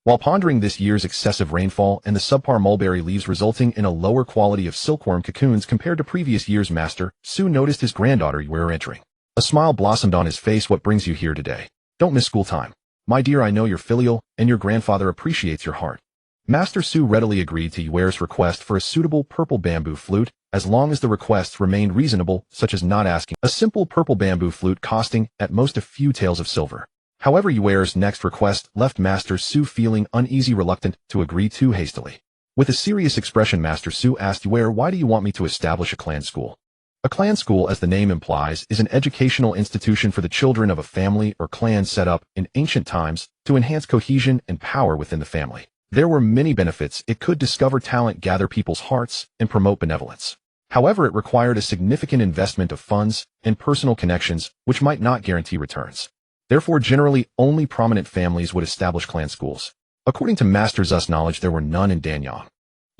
While pondering this year's excessive rainfall and the subpar mulberry leaves resulting in a lower quality of silkworm cocoons compared to previous years, Master Su noticed his granddaughter Yuer entering. A smile blossomed on his face. What brings you here today? Don't miss school time. My dear, I know you're filial, and your grandfather appreciates your heart. Master Su readily agreed to Yuer's request for a suitable purple bamboo flute, as long as the requests remained reasonable, such as not asking a simple purple bamboo flute costing at most a few taels of silver. However, Yuer's next request left Master Su feeling uneasy, reluctant to agree too hastily. With a serious expression, Master Su asked Yuer, "Why do you want me to establish a clan school?" A clan school, as the name implies, is an educational institution for the children of a family or clan set up in ancient times to enhance cohesion and power within the family. There were many benefits. It could discover talent, gather people's hearts, and promote benevolence. However, it required a significant investment of funds and personal connections, which might not guarantee returns. Therefore, generally, only prominent families would establish clan schools. According to Master Zu's knowledge, there were none in Danyang.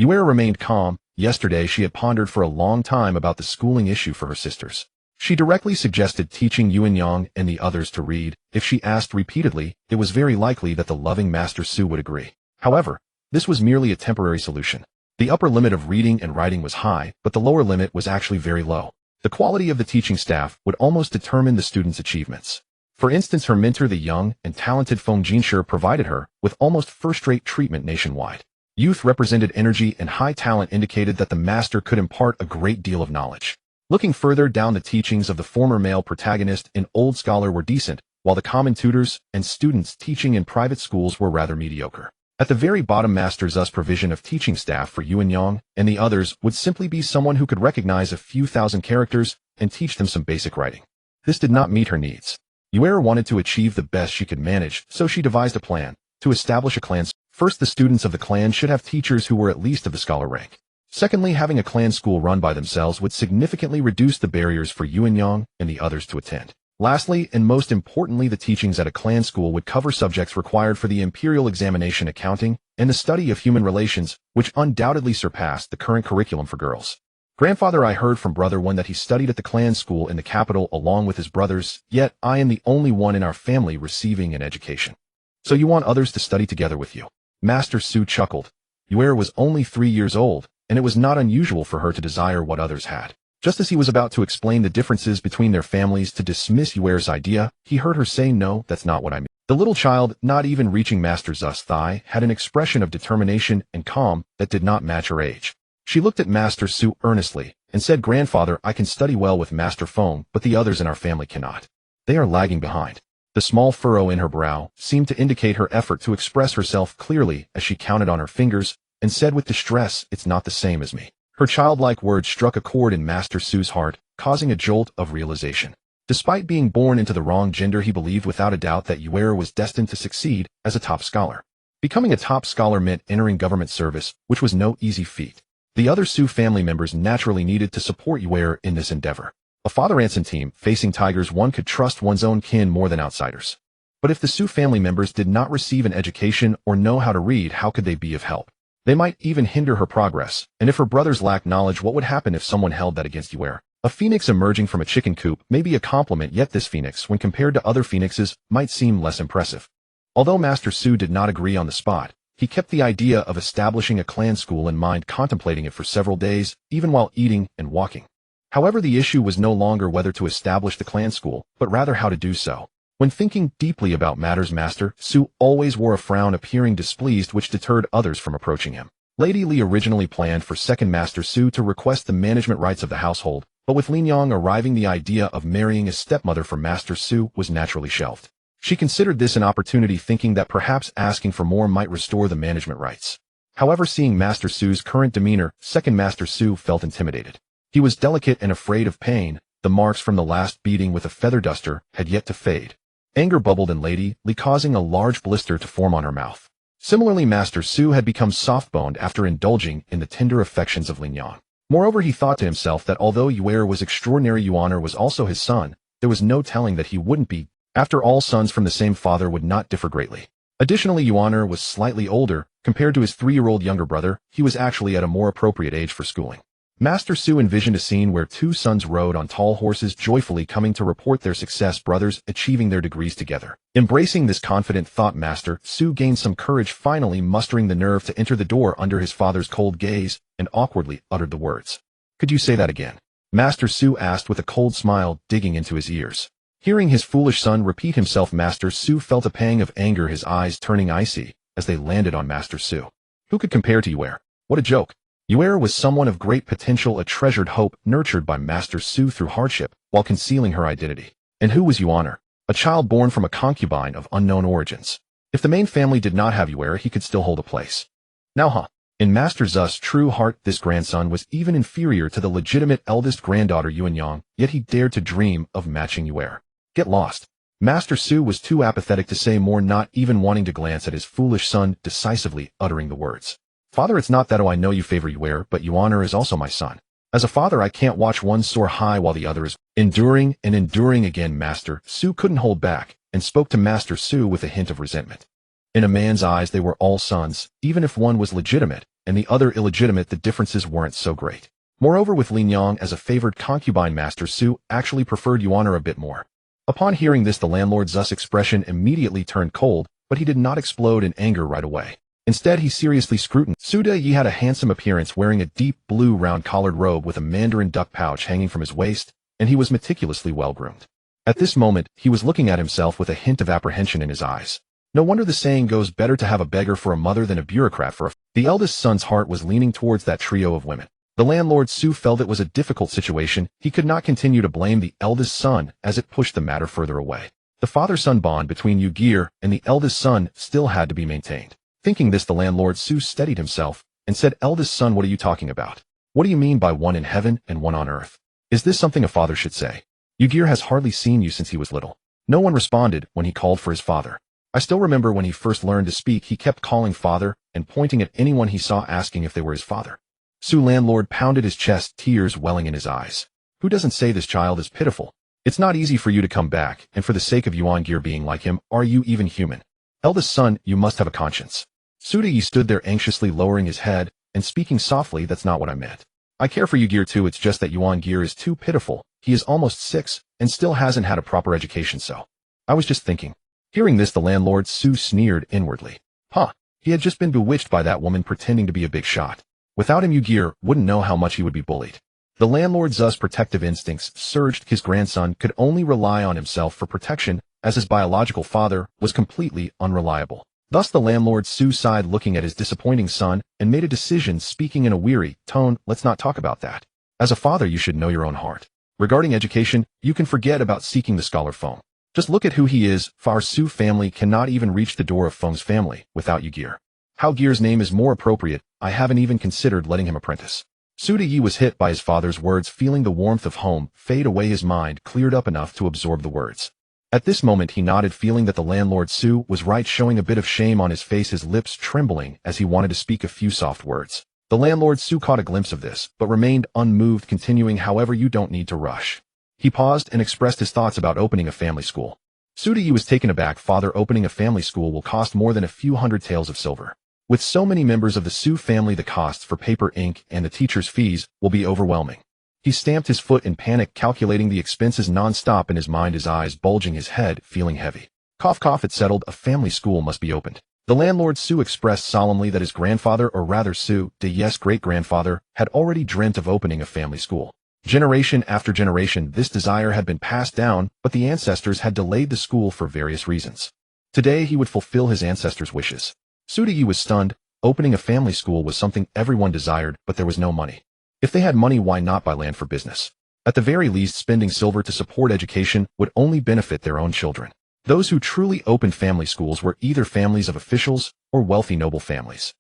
Yuer remained calm. Yesterday, she had pondered for a long time about the schooling issue for her sisters. She directly suggested teaching Yuanyang and the others to read. If she asked repeatedly, it was very likely that the loving Master Su would agree. However, this was merely a temporary solution. The upper limit of reading and writing was high, but the lower limit was actually very low. The quality of the teaching staff would almost determine the students' achievements. For instance, her mentor, the young and talented Feng Jinshi, provided her with almost first-rate treatment nationwide. Youth represented energy, and high talent indicated that the master could impart a great deal of knowledge. Looking further down, the teachings of the former male protagonist and old scholar were decent, while the common tutors and students teaching in private schools were rather mediocre. At the very bottom, Master Zu's provision of teaching staff for Yuanyang and the others would simply be someone who could recognize a few thousand characters and teach them some basic writing. This did not meet her needs. Yuer wanted to achieve the best she could manage, so she devised a plan to establish a clan. First, the students of the clan should have teachers who were at least of the scholar rank. Secondly, having a clan school run by themselves would significantly reduce the barriers for Yuanyang and the others to attend. Lastly, and most importantly, the teachings at a clan school would cover subjects required for the imperial examination accounting and the study of human relations, which undoubtedly surpassed the current curriculum for girls. Grandfather, I heard from brother one that he studied at the clan school in the capital along with his brothers, yet I am the only one in our family receiving an education. So you want others to study together with you? Master Su chuckled. Yuera was only 3 years old, and it was not unusual for her to desire what others had. Just as he was about to explain the differences between their families to dismiss Yuera's idea, he heard her say, "No, that's not what I mean." The little child, not even reaching Master Zu's thigh, had an expression of determination and calm that did not match her age. She looked at Master Su earnestly and said, "Grandfather, I can study well with Master Feng, but the others in our family cannot. They are lagging behind." The small furrow in her brow seemed to indicate her effort to express herself clearly as she counted on her fingers and said with distress, "It's not the same as me." Her childlike words struck a chord in Master Su's heart, causing a jolt of realization. Despite being born into the wrong gender, he believed without a doubt that Yuera was destined to succeed as a top scholar. Becoming a top scholar meant entering government service, which was no easy feat. The other Su family members naturally needed to support Yuera in this endeavor. A father-and-son team facing tigers, one could trust one's own kin more than outsiders. But if the Su family members did not receive an education or know how to read, how could they be of help? They might even hinder her progress, and if her brothers lacked knowledge, what would happen if someone held that against Yuera? A phoenix emerging from a chicken coop may be a compliment, yet this phoenix, when compared to other phoenixes, might seem less impressive. Although Master Su did not agree on the spot, he kept the idea of establishing a clan school in mind, contemplating it for several days, even while eating and walking. However, the issue was no longer whether to establish the clan school, but rather how to do so. When thinking deeply about matters, Master Su always wore a frown, appearing displeased, which deterred others from approaching him. Lady Li originally planned for second Master Su to request the management rights of the household, but with Lin Yang arriving, the idea of marrying a stepmother for Master Su was naturally shelved. She considered this an opportunity, thinking that perhaps asking for more might restore the management rights. However, seeing Master Su's current demeanor, second Master Su felt intimidated. He was delicate and afraid of pain. The marks from the last beating with a feather duster had yet to fade. Anger bubbled in Lady Li, causing a large blister to form on her mouth. Similarly, Master Su had become soft-boned after indulging in the tender affections of Lin Yang. Moreover, he thought to himself that although Yuera was extraordinary, Yuana was also his son. There was no telling that he wouldn't be. After all, sons from the same father would not differ greatly. Additionally, Yuana was slightly older. Compared to his 3-year-old younger brother, he was actually at a more appropriate age for schooling. Master Su envisioned a scene where 2 sons rode on tall horses, joyfully coming to report their success, brothers achieving their degrees together. Embracing this confident thought, Master Su gained some courage, finally mustering the nerve to enter the door under his father's cold gaze, and awkwardly uttered the words. "Could you say that again?" Master Su asked with a cold smile digging into his ears. Hearing his foolish son repeat himself, Master Su felt a pang of anger, his eyes turning icy as they landed on Master Su. Who could compare to Yuera? What a joke! Yuera was someone of great potential, a treasured hope, nurtured by Master Su through hardship, while concealing her identity. And who was Yuana? A child born from a concubine of unknown origins. If the main family did not have Yuera, he could still hold a place. Now, in Master Zu's true heart, this grandson was even inferior to the legitimate eldest granddaughter Yuan Yang, yet he dared to dream of matching Yuera. Get lost. Master Su was too apathetic to say more, not even wanting to glance at his foolish son, decisively uttering the words. "Father, it's not that I know you favor Yuera, but Yuana is also my son. As a father, I can't watch one soar high while the other is enduring and enduring." Again, Master Su couldn't hold back and spoke to Master Su with a hint of resentment. In a man's eyes, they were all sons. Even if one was legitimate and the other illegitimate, the differences weren't so great. Moreover, with Lin Yang as a favored concubine, Master Su actually preferred Yuana a bit more. Upon hearing this, the landlord Zu's expression immediately turned cold, but he did not explode in anger right away. Instead, he seriously scrutinized. Suda Yi had a handsome appearance, wearing a deep blue round-collared robe with a mandarin duck pouch hanging from his waist, and he was meticulously well-groomed. At this moment, he was looking at himself with a hint of apprehension in his eyes. No wonder the saying goes, better to have a beggar for a mother than a bureaucrat for a... The eldest son's heart was leaning towards that trio of women. The landlord Su felt it was a difficult situation. He could not continue to blame the eldest son, as it pushed the matter further away. The father-son bond between Yu Gear and the eldest son still had to be maintained. Thinking this, the landlord Su steadied himself and said, "Eldest son, what are you talking about? What do you mean by one in heaven and one on earth? Is this something a father should say? Yu-Gear has hardly seen you since he was little." No one responded when he called for his father. I still remember when he first learned to speak, he kept calling father and pointing at anyone he saw, asking if they were his father. Su landlord pounded his chest, tears welling in his eyes. Who doesn't say this child is pitiful? It's not easy for you to come back, and for the sake of Yuan Gear being like him, are you even human? Eldest son, you must have a conscience. Suda stood there anxiously lowering his head, and speaking softly, that's not what I meant. I care for you Gear too, it's just that Yuan Gear is too pitiful. He is almost 6, and still hasn't had a proper education so. I was just thinking. Hearing this, the landlord Su sneered inwardly. Huh, he had just been bewitched by that woman pretending to be a big shot. Without him, Gear wouldn't know how much he would be bullied. The landlord's protective instincts surged. His grandson could only rely on himself for protection, as his biological father was completely unreliable. Thus the landlord Su sighed looking at his disappointing son and made a decision, speaking in a weary tone, let's not talk about that. As a father, you should know your own heart. Regarding education, you can forget about seeking the scholar Feng. Just look at who he is. Far Su family cannot even reach the door of Feng's family without Gear. How Gear's name is more appropriate, I haven't even considered letting him apprentice. Suda was hit by his father's words, feeling the warmth of home fade away. His mind cleared up enough to absorb the words. At this moment he nodded, feeling that the landlord Su was right, showing a bit of shame on his face, his lips trembling as he wanted to speak a few soft words. The landlord Su caught a glimpse of this, but remained unmoved, continuing, however, you don't need to rush. He paused and expressed his thoughts about opening a family school. Suda was taken aback. Father, opening a family school will cost more than a few hundred taels of silver. With so many members of the Su family, the costs for paper, ink, and the teacher's fees will be overwhelming. He stamped his foot in panic, calculating the expenses non-stop in his mind, his eyes bulging, his head feeling heavy. Cough, cough, it settled, a family school must be opened. The landlord Su expressed solemnly that his grandfather, or rather Su de yes great-grandfather, had already dreamt of opening a family school. Generation after generation, this desire had been passed down, but the ancestors had delayed the school for various reasons. Today he would fulfill his ancestors' wishes. Suda was stunned. Opening a family school was something everyone desired, but there was no money. If they had money, why not buy land for business? At the very least, spending silver to support education would only benefit their own children. Those who truly opened family schools were either families of officials or wealthy noble families.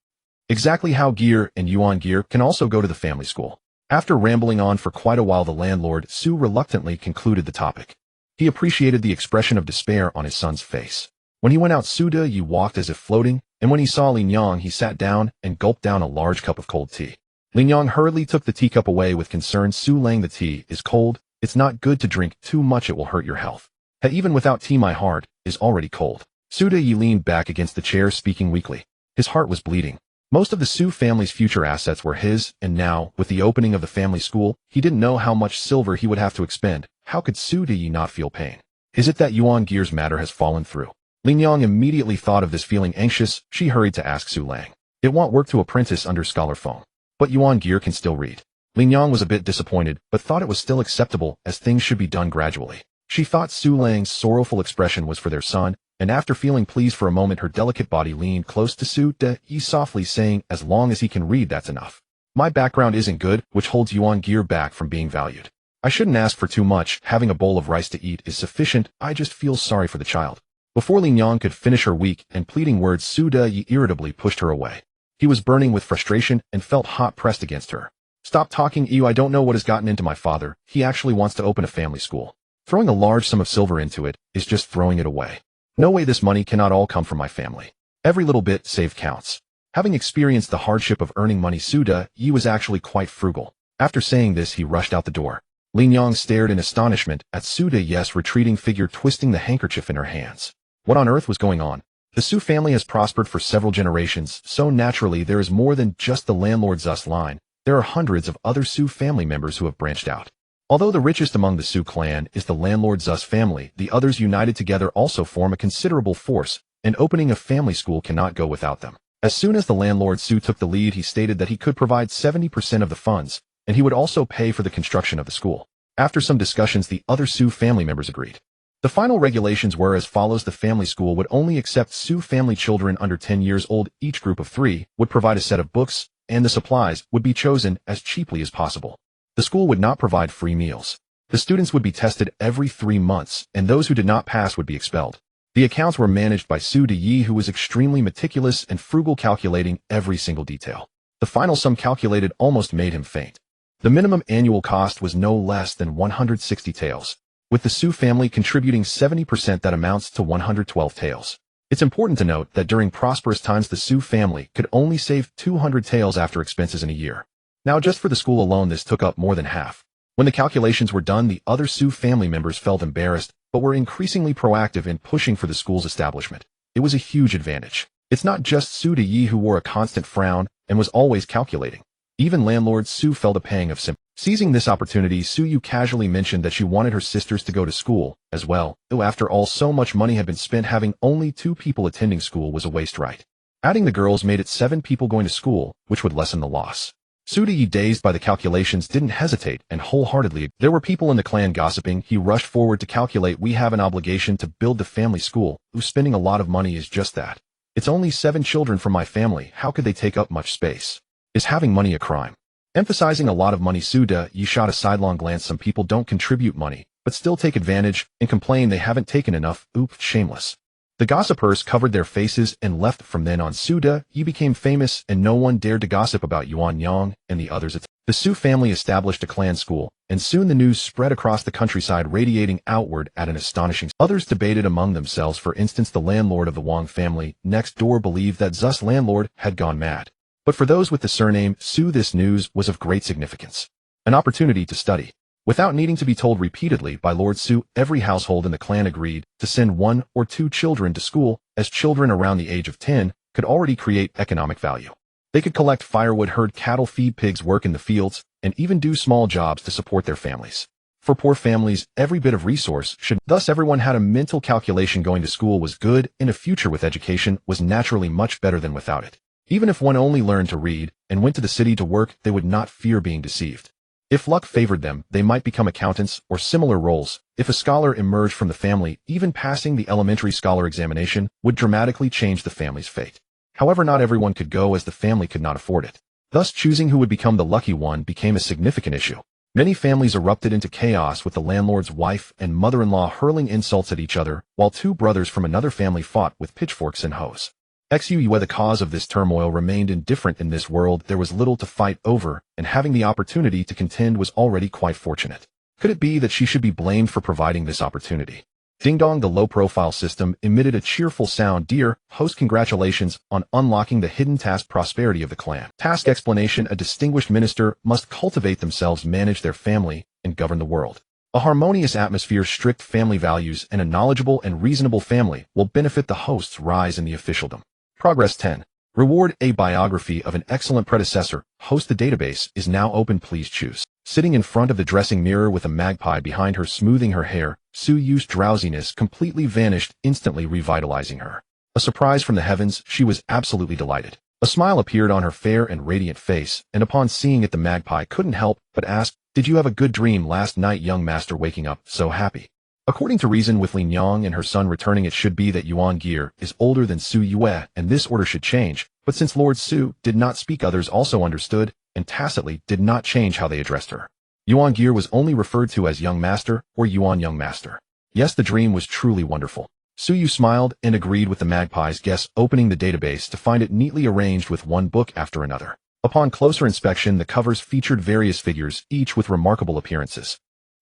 Exactly how Gear and Yuan Gear can also go to the family school. After rambling on for quite a while, the landlord Su reluctantly concluded the topic. He appreciated the expression of despair on his son's face. When he went out, Suda walked as if floating, and when he saw Lin Yang, he sat down and gulped down a large cup of cold tea. Lin Yang hurriedly took the teacup away with concern. Su Lang, the tea is cold. It's not good to drink too much, it will hurt your health. Even without tea, my heart is already cold. Suda leaned back against the chair, speaking weakly. His heart was bleeding. Most of the Su family's future assets were his, and now, with the opening of the family school, he didn't know how much silver he would have to expend. How could Suda not feel pain? Is it that Yuan Gear's matter has fallen through? Lin Yang immediately thought of this. Feeling anxious, she hurried to ask Su Lang. It won't work to apprentice under Scholar Feng. But Yuan Gear can still read. Lin Yang was a bit disappointed, but thought it was still acceptable, as things should be done gradually. She thought Su Lang's sorrowful expression was for their son, and after feeling pleased for a moment, her delicate body leaned close to Su de softly, saying, as long as he can read, that's enough. My background isn't good, which holds Yuan Gear back from being valued. I shouldn't ask for too much. Having a bowl of rice to eat is sufficient. I just feel sorry for the child. Before Lin Yang could finish her weak and pleading words, Su de irritably pushed her away. He was burning with frustration and felt hot pressed against her. Stop talking, I don't know what has gotten into my father. He actually wants to open a family school. Throwing a large sum of silver into it is just throwing it away. No way, this money cannot all come from my family. Every little bit saved counts. Having experienced the hardship of earning money, Suda was actually quite frugal. After saying this, he rushed out the door. Lin Yang stared in astonishment at Suda's retreating figure, twisting the handkerchief in her hands. What on earth was going on? The Su family has prospered for several generations, so naturally there is more than just the landlord Zus line. There are hundreds of other Su family members who have branched out. Although the richest among the Su clan is the landlord Zus family, the others united together also form a considerable force, and opening a family school cannot go without them. As soon as the landlord Su took the lead, he stated that he could provide 70% of the funds, and he would also pay for the construction of the school. After some discussions, the other Su family members agreed. The final regulations were as follows: the family school would only accept Su family children under 10 years old. Each group of 3 would provide a set of books, and the supplies would be chosen as cheaply as possible. The school would not provide free meals. The students would be tested every 3 months, and those who did not pass would be expelled. The accounts were managed by Su de, who was extremely meticulous and frugal, calculating every single detail. The final sum calculated almost made him faint. The minimum annual cost was no less than 160 taels. With the Su family contributing 70%, that amounts to 112 taels. It's important to note that during prosperous times, the Su family could only save 200 taels after expenses in a year. Now, just for the school alone, this took up more than half. When the calculations were done, the other Su family members felt embarrassed, but were increasingly proactive in pushing for the school's establishment. It was a huge advantage. It's not just Su Yi who wore a constant frown and was always calculating. Even landlord Su felt a pang of sympathy. Seizing this opportunity, Su Yu casually mentioned that she wanted her sisters to go to school as well, though after all so much money had been spent, having only 2 people attending school was a waste, right? Adding the girls made it 7 people going to school, which would lessen the loss. Su Yi, dazed by the calculations, didn't hesitate and wholeheartedly. There were people in the clan gossiping. He rushed forward to calculate. We have an obligation to build the family school. Spending a lot of money is just that. It's only 7 children from my family. How could they take up much space? Is having money a crime? Emphasizing a lot of money, Su Yi shot a sidelong glance. Some people don't contribute money, but still take advantage and complain they haven't taken enough. Oops, shameless. The gossipers covered their faces and left. From then on, Su Yi became famous and no one dared to gossip about Yuan Yang and the others. The Su family established a clan school, and soon the news spread across the countryside, radiating outward at an astonishing. Others debated among themselves. For instance, the landlord of the Wang family next door believed that Zu's landlord had gone mad. But for those with the surname Su, this news was of great significance. An opportunity to study. Without needing to be told repeatedly by Lord Su, every household in the clan agreed to send 1 or 2 children to school, as children around the age of 10 could already create economic value. They could collect firewood, herd cattle, feed pigs, work in the fields, and even do small jobs to support their families. For poor families, every bit of resource should. Thus everyone had a mental calculation. Going to school was good, and a future with education was naturally much better than without it. Even if one only learned to read and went to the city to work, they would not fear being deceived. If luck favored them, they might become accountants or similar roles. If a scholar emerged from the family, even passing the elementary scholar examination would dramatically change the family's fate. However, not everyone could go, as the family could not afford it. Thus, choosing who would become the lucky one became a significant issue. Many families erupted into chaos, with the landlord's wife and mother-in-law hurling insults at each other, while 2 brothers from another family fought with pitchforks and hoes. The cause of this turmoil remained indifferent. In this world there was little to fight over, and having the opportunity to contend was already quite fortunate. Could it be that she should be blamed for providing this opportunity? Ding dong, the low-profile system emitted a cheerful sound. Dear host, congratulations on unlocking the hidden task prosperity of the clan. Task explanation: a distinguished minister must cultivate themselves, manage their family, and govern the world. A harmonious atmosphere, strict family values, and a knowledgeable and reasonable family will benefit the host's rise in the officialdom. Progress 10. Reward: a biography of an excellent predecessor. Host: the database is now open. Please choose. Sitting in front of the dressing mirror with a magpie behind her smoothing her hair, Su Yu's drowsiness completely vanished, instantly revitalizing her. A surprise from the heavens, she was absolutely delighted. A smile appeared on her fair and radiant face, and upon seeing it the magpie couldn't help but ask, "Did you have a good dream last night, young master, waking up so happy?" According to reason, with Lin Yang and her son returning, it should be that Yuan Gear is older than Su Yue, and this order should change. But since Lord Su did not speak, others also understood, and tacitly did not change how they addressed her. Yuan Gear was only referred to as Young Master or Yuan Young Master. Yes, the dream was truly wonderful. Su Yu smiled and agreed with the magpie's guess, opening the database to find it neatly arranged with one book after another. Upon closer inspection, the covers featured various figures, each with remarkable appearances.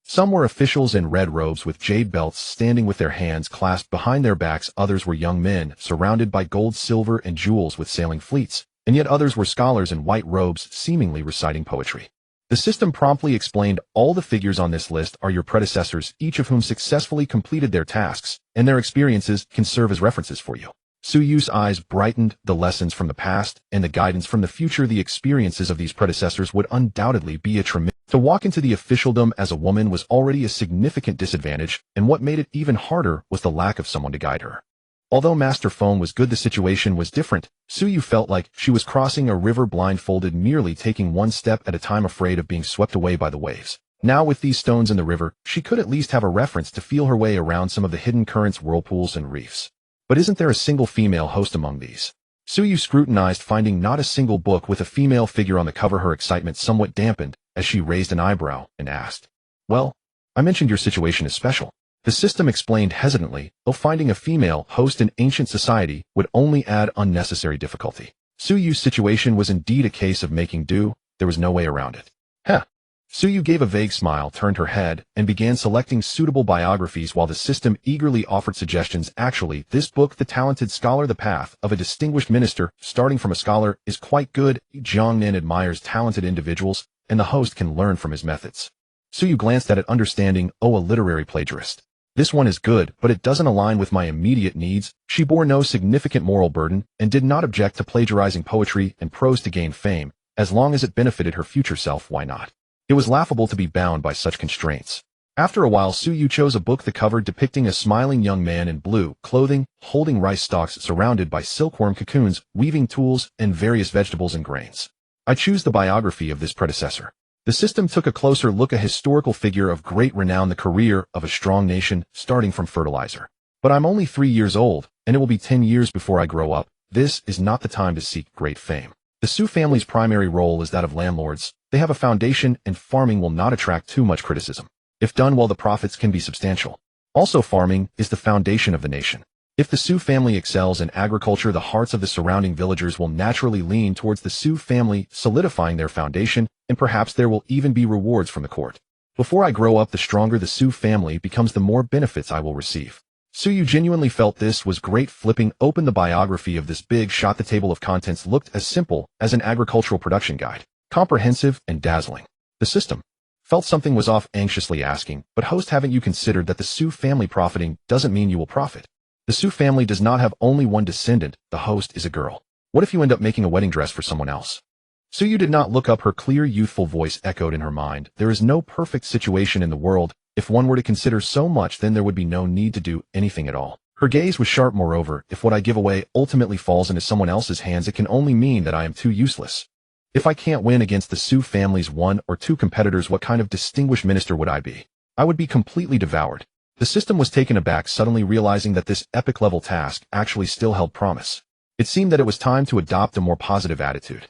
Some were officials in red robes with jade belts, standing with their hands clasped behind their backs. Others were young men, surrounded by gold, silver, and jewels, with sailing fleets. And yet others were scholars in white robes, seemingly reciting poetry. The system promptly explained, all the figures on this list are your predecessors, each of whom successfully completed their tasks, and their experiences can serve as references for you. Su Yu's eyes brightened. The lessons from the past and the guidance from the future, the experiences of these predecessors would undoubtedly be a tremendous. To walk into the officialdom as a woman was already a significant disadvantage, and what made it even harder was the lack of someone to guide her. Although Master Phone was good, the situation was different. Su Yu felt like she was crossing a river blindfolded, merely taking one step at a time, afraid of being swept away by the waves. Now, with these stones in the river, she could at least have a reference to feel her way around some of the hidden currents, whirlpools, and reefs. But isn't there a single female host among these? Su Yu scrutinized, finding not a single book with a female figure on the cover. Her excitement somewhat dampened as she raised an eyebrow and asked, "Well, I mentioned your situation is special." The system explained hesitantly, though finding a female host in ancient society would only add unnecessary difficulty. Su Yu's situation was indeed a case of making do. There was no way around it. Heh. Su Yu gave a vague smile, turned her head, and began selecting suitable biographies while the system eagerly offered suggestions. Actually, this book, The Talented Scholar, The Path of a Distinguished Minister, starting from a scholar, is quite good. Jiang Nen admires talented individuals, and the host can learn from his methods. Suyu glanced at it, understanding, oh, a literary plagiarist. This one is good, but it doesn't align with my immediate needs. She bore no significant moral burden and did not object to plagiarizing poetry and prose to gain fame. As long as it benefited her future self, why not? It was laughable to be bound by such constraints. After a while, Suyu chose a book. The cover depicting a smiling young man in blue clothing, holding rice stalks surrounded by silkworm cocoons, weaving tools, and various vegetables and grains. I choose the biography of this predecessor. The system took a closer look, a historical figure of great renown, the career of a strong nation, starting from fertilizer. But I'm only 3 years old, and it will be 10 years before I grow up. This is not the time to seek great fame. The Su family's primary role is that of landlords. They have a foundation, and farming will not attract too much criticism. If done well, the profits can be substantial. Also, farming is the foundation of the nation. If the Su family excels in agriculture, the hearts of the surrounding villagers will naturally lean towards the Su family, solidifying their foundation, and perhaps there will even be rewards from the court. Before I grow up, the stronger the Su family becomes, the more benefits I will receive. Suyu genuinely felt this was great. Flipping open the biography of this big shot, the table of contents looked as simple as an agricultural production guide, comprehensive and dazzling. The system felt something was off, anxiously asking, but host, haven't you considered that the Su family profiting doesn't mean you will profit? The Su family does not have only one descendant. The host is a girl. What if you end up making a wedding dress for someone else? Suyu did not look up. Her clear, youthful voice echoed in her mind. There is no perfect situation in the world. If one were to consider so much, then there would be no need to do anything at all. Her gaze was sharp. Moreover, if what I give away ultimately falls into someone else's hands, it can only mean that I am too useless. If I can't win against the Su family's 1 or 2 competitors, what kind of distinguished minister would I be? I would be completely devoured. The system was taken aback, suddenly realizing that this epic-level task actually still held promise. It seemed that it was time to adopt a more positive attitude.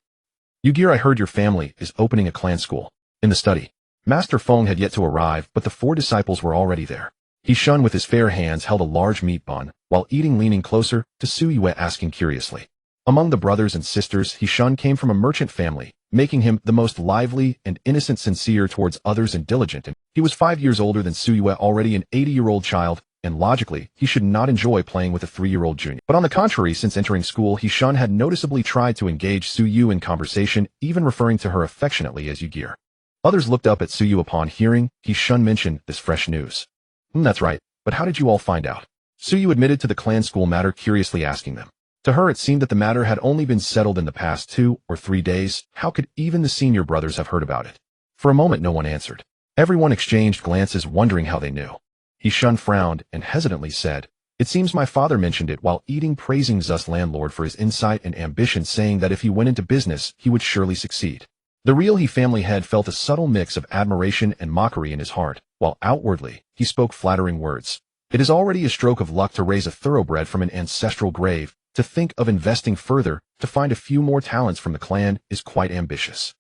Yugir, I heard your family is opening a clan school. In the study, Master Feng had yet to arrive, but the 4 disciples were already there. He shone with his fair hands, held a large meat bun, while eating, leaning closer to Su Yue, asking curiously. Among the brothers and sisters, he shone came from a merchant family, making him the most lively and innocent, sincere towards others and diligent. And he was 5 years older than Su Yue, already an 80-year-old child, and logically, he should not enjoy playing with a 3-year-old junior. But on the contrary, since entering school, he shun had noticeably tried to engage Su Yu in conversation, even referring to her affectionately as Yugir. Others looked up at Su Yu upon hearing he shun mention this fresh news. That's right, but how did you all find out? Su Yu admitted to the clan school matter, curiously asking them. To her, it seemed that the matter had only been settled in the past 2 or 3 days. How could even the senior brothers have heard about it? For a moment, no one answered. Everyone exchanged glances, wondering how they knew. He shun frowned and hesitantly said, It seems my father mentioned it while eating, praising Zus landlord for his insight and ambition, saying that if he went into business, he would surely succeed. The real he family head felt a subtle mix of admiration and mockery in his heart, while outwardly, he spoke flattering words. It is already a stroke of luck to raise a thoroughbred from an ancestral grave. To think of investing further, to find a few more talents from the clan, is quite ambitious.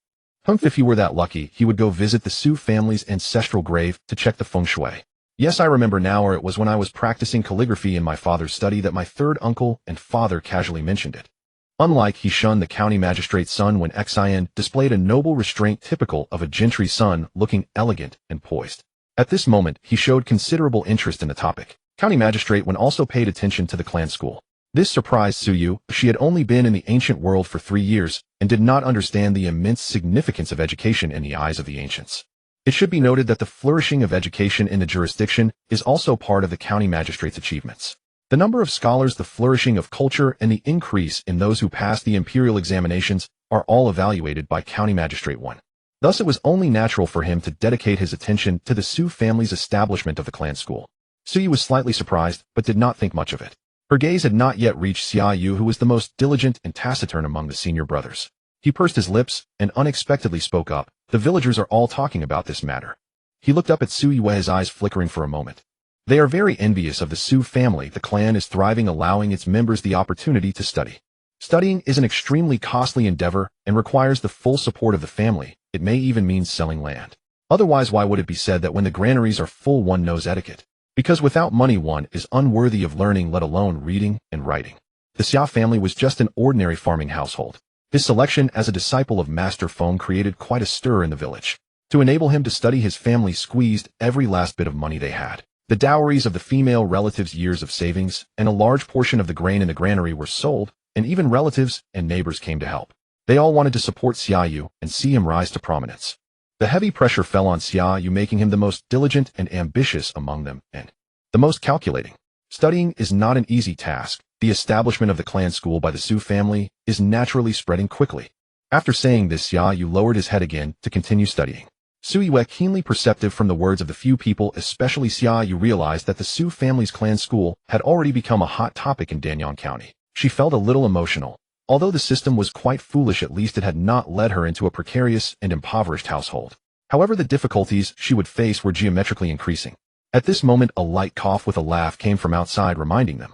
If he were that lucky, he would go visit the Su family's ancestral grave to check the feng shui. Yes, I remember now, or it was when I was practicing calligraphy in my father's study that my third uncle and father casually mentioned it. Unlike he shunned the county magistrate's son, when Xin displayed a noble restraint typical of a gentry son, looking elegant and poised. At this moment, he showed considerable interest in the topic. County magistrate when also paid attention to the clan school. This surprised Su Yu. She had only been in the ancient world for 3 years and did not understand the immense significance of education in the eyes of the ancients. It should be noted that the flourishing of education in the jurisdiction is also part of the county magistrate's achievements. The number of scholars, the flourishing of culture, and the increase in those who pass the imperial examinations are all evaluated by County Magistrate 1. Thus it was only natural for him to dedicate his attention to the Su family's establishment of the clan school. Su Yu was slightly surprised, but did not think much of it. Her gaze had not yet reached Xia Yu, who was the most diligent and taciturn among the senior brothers. He pursed his lips and unexpectedly spoke up. The villagers are all talking about this matter. He looked up at Su Yu, his eyes flickering for a moment. They are very envious of the Su family. The clan is thriving, allowing its members the opportunity to study. Studying is an extremely costly endeavor and requires the full support of the family. It may even mean selling land. Otherwise, why would it be said that when the granaries are full, one knows etiquette? Because without money, one is unworthy of learning, let alone reading and writing. The Xia family was just an ordinary farming household. His selection as a disciple of Master Feng created quite a stir in the village. To enable him to study, his family squeezed every last bit of money they had. The dowries of the female relatives' years of savings, and a large portion of the grain in the granary were sold, and even relatives and neighbors came to help. They all wanted to support Xia Yu and see him rise to prominence. The heavy pressure fell on Xia Yu, making him the most diligent and ambitious among them, and the most calculating. Studying is not an easy task. The establishment of the clan school by the Su family is naturally spreading quickly. After saying this, Xia Yu lowered his head again to continue studying. Su Yue, keenly perceptive from the words of the few people, especially Xia Yu, realized that the Su family's clan school had already become a hot topic in Danyang County. She felt a little emotional. Although the system was quite foolish, at least it had not led her into a precarious and impoverished household. However, the difficulties she would face were geometrically increasing. At this moment, a light cough with a laugh came from outside, reminding them.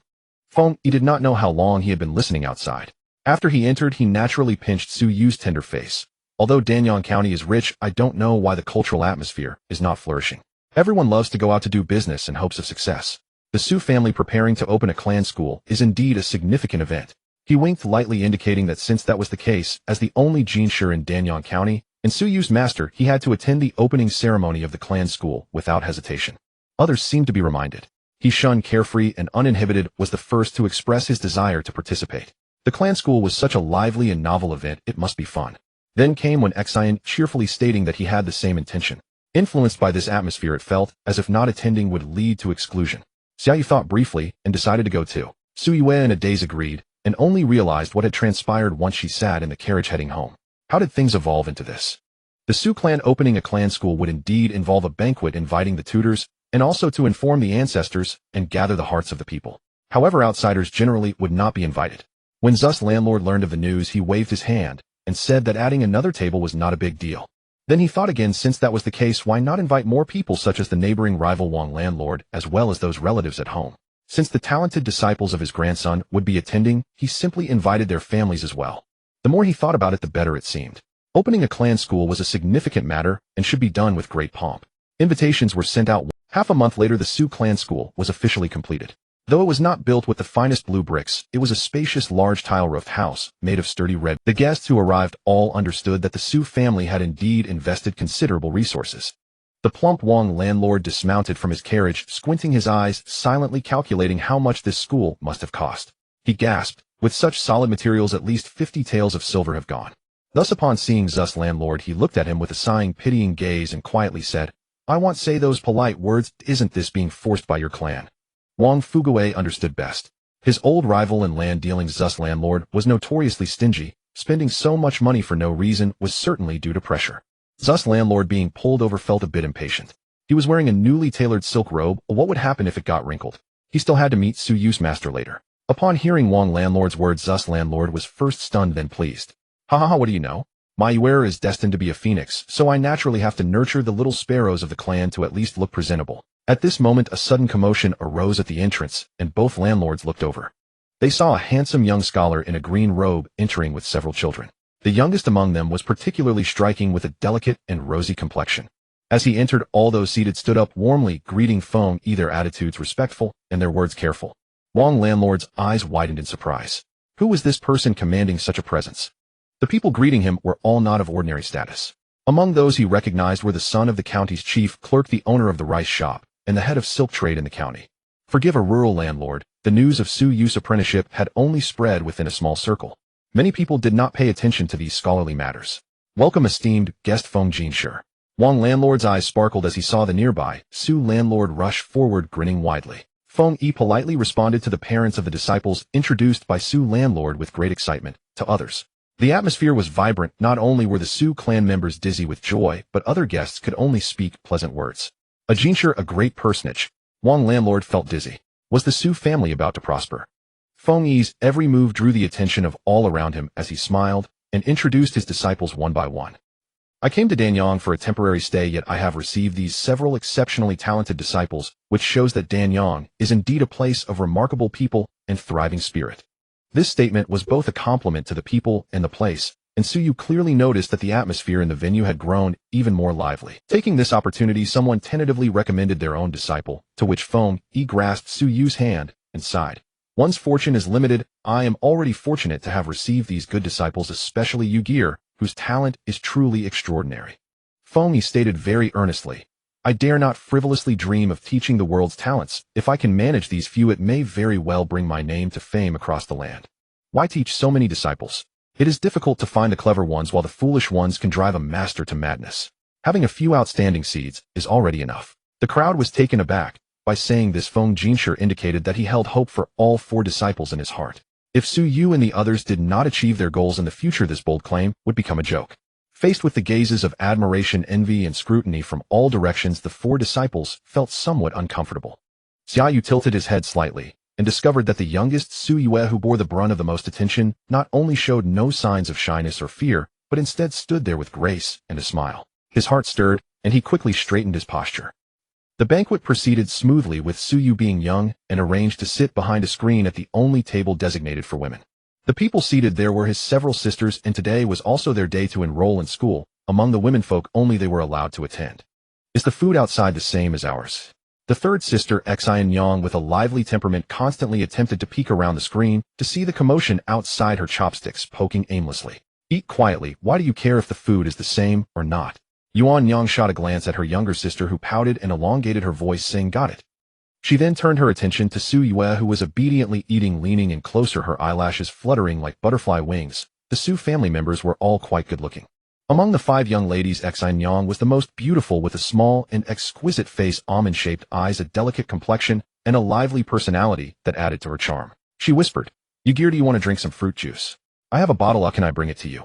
Feng Yi did not know how long he had been listening outside. After he entered, he naturally pinched Su Yu's tender face. Although Danyang County is rich, I don't know why the cultural atmosphere is not flourishing. Everyone loves to go out to do business in hopes of success. The Su family preparing to open a clan school is indeed a significant event. He winked lightly, indicating that since that was the case, as the only Jinshi in Danyang County, and Su Yu's master, he had to attend the opening ceremony of the clan school without hesitation. Others seemed to be reminded. He, shunned, carefree and uninhibited, was the first to express his desire to participate. The clan school was such a lively and novel event, it must be fun. Then came when Xian, cheerfully stating that he had the same intention. Influenced by this atmosphere, it felt as if not attending would lead to exclusion. Xia Yu thought briefly and decided to go too. Su Yue in a daze agreed, and only realized what had transpired once she sat in the carriage heading home. How did things evolve into this? The Su clan opening a clan school would indeed involve a banquet inviting the tutors, and also to inform the ancestors and gather the hearts of the people. However, outsiders generally would not be invited. When Zus landlord learned of the news, he waved his hand and said that adding another table was not a big deal. Then he thought again, since that was the case, why not invite more people such as the neighboring rival Wang landlord as well as those relatives at home? Since the talented disciples of his grandson would be attending, he simply invited their families as well. The more he thought about it, the better it seemed. Opening a clan school was a significant matter and should be done with great pomp. Invitations were sent out. Half a month later, the Su clan school was officially completed. Though it was not built with the finest blue bricks, it was a spacious, large tile-roofed house made of sturdy red. The guests who arrived all understood that the Su family had indeed invested considerable resources. The plump Wang landlord dismounted from his carriage, squinting his eyes, silently calculating how much this school must have cost. He gasped, with such solid materials at least 50 taels of silver have gone. Thus upon seeing Zus landlord, he looked at him with a sighing, pitying gaze and quietly said, I won't say those polite words, isn't this being forced by your clan? Wang Fuguei understood best. His old rival in land dealings, Zus landlord, was notoriously stingy. Spending so much money for no reason was certainly due to pressure. Zus landlord, being pulled over, felt a bit impatient. He was wearing a newly tailored silk robe. What would happen if it got wrinkled? He still had to meet Su Yu's master later. Upon hearing Wang landlord's words, Zus landlord was first stunned, then pleased. Ha, what do you know? My wearer is destined to be a phoenix, so I naturally have to nurture the little sparrows of the clan to at least look presentable. At this moment, a sudden commotion arose at the entrance, and both landlords looked over. They saw a handsome young scholar in a green robe entering with several children. The youngest among them was particularly striking, with a delicate and rosy complexion. As he entered, all those seated stood up warmly, greeting Feng Yi, their attitudes respectful and their words careful. Wang landlord's eyes widened in surprise. Who was this person commanding such a presence? The people greeting him were all not of ordinary status. Among those he recognized were the son of the county's chief clerk, the owner of the rice shop, and the head of silk trade in the county. Forgive a rural landlord, the news of Su Yu's apprenticeship had only spread within a small circle. Many people did not pay attention to these scholarly matters. Welcome, esteemed guest Feng Jinshi. Wang landlord's eyes sparkled as he saw the nearby Su landlord rush forward, grinning widely. Feng Yi politely responded to the parents of the disciples introduced by Su landlord with great excitement to others. The atmosphere was vibrant. Not only were the Su clan members dizzy with joy, but other guests could only speak pleasant words. A Jinshi, a great personage. Wang landlord felt dizzy. Was the Su family about to prosper? Feng Yi's every move drew the attention of all around him as he smiled and introduced his disciples one by one. I came to Danyang for a temporary stay, yet I have received these several exceptionally talented disciples, which shows that Danyang is indeed a place of remarkable people and thriving spirit. This statement was both a compliment to the people and the place, and Su Yu clearly noticed that the atmosphere in the venue had grown even more lively. Taking this opportunity, someone tentatively recommended their own disciple, to which Feng Yi grasped Su Yu's hand and sighed. One's fortune is limited. I am already fortunate to have received these good disciples, especially Yu Gear, whose talent is truly extraordinary. Feng Yi stated very earnestly, I dare not frivolously dream of teaching the world's talents. If I can manage these few, it may very well bring my name to fame across the land. Why teach so many disciples? It is difficult to find the clever ones, while the foolish ones can drive a master to madness. Having a few outstanding seeds is already enough. The crowd was taken aback by saying this. Feng Jinsher indicated that he held hope for all 4 disciples in his heart. If Su Yu and the others did not achieve their goals in the future, this bold claim would become a joke. Faced with the gazes of admiration, envy, and scrutiny from all directions, the 4 disciples felt somewhat uncomfortable. Xia Yu tilted his head slightly and discovered that the youngest, Su Yue, who bore the brunt of the most attention, not only showed no signs of shyness or fear, but instead stood there with grace and a smile. His heart stirred, and he quickly straightened his posture. The banquet proceeded smoothly, with Su Yu being young and arranged to sit behind a screen at the only table designated for women. The people seated there were his several sisters, and today was also their day to enroll in school. Among the womenfolk only they were allowed to attend. Is the food outside the same as ours? The third sister, Xian Yang, with a lively temperament, constantly attempted to peek around the screen to see the commotion outside, her chopsticks poking aimlessly. Eat quietly. Why do you care if the food is the same or not? Yuan Yang shot a glance at her younger sister, who pouted and elongated her voice, saying, "Got it." She then turned her attention to Su Yue, who was obediently eating, leaning in closer, her eyelashes fluttering like butterfly wings. The Su family members were all quite good-looking. Among the 5 young ladies, Xian Yang was the most beautiful, with a small and exquisite face, almond-shaped eyes, a delicate complexion, and a lively personality that added to her charm. She whispered, "Yugir, do you want to drink some fruit juice? I have a bottle. Can I bring it to you?"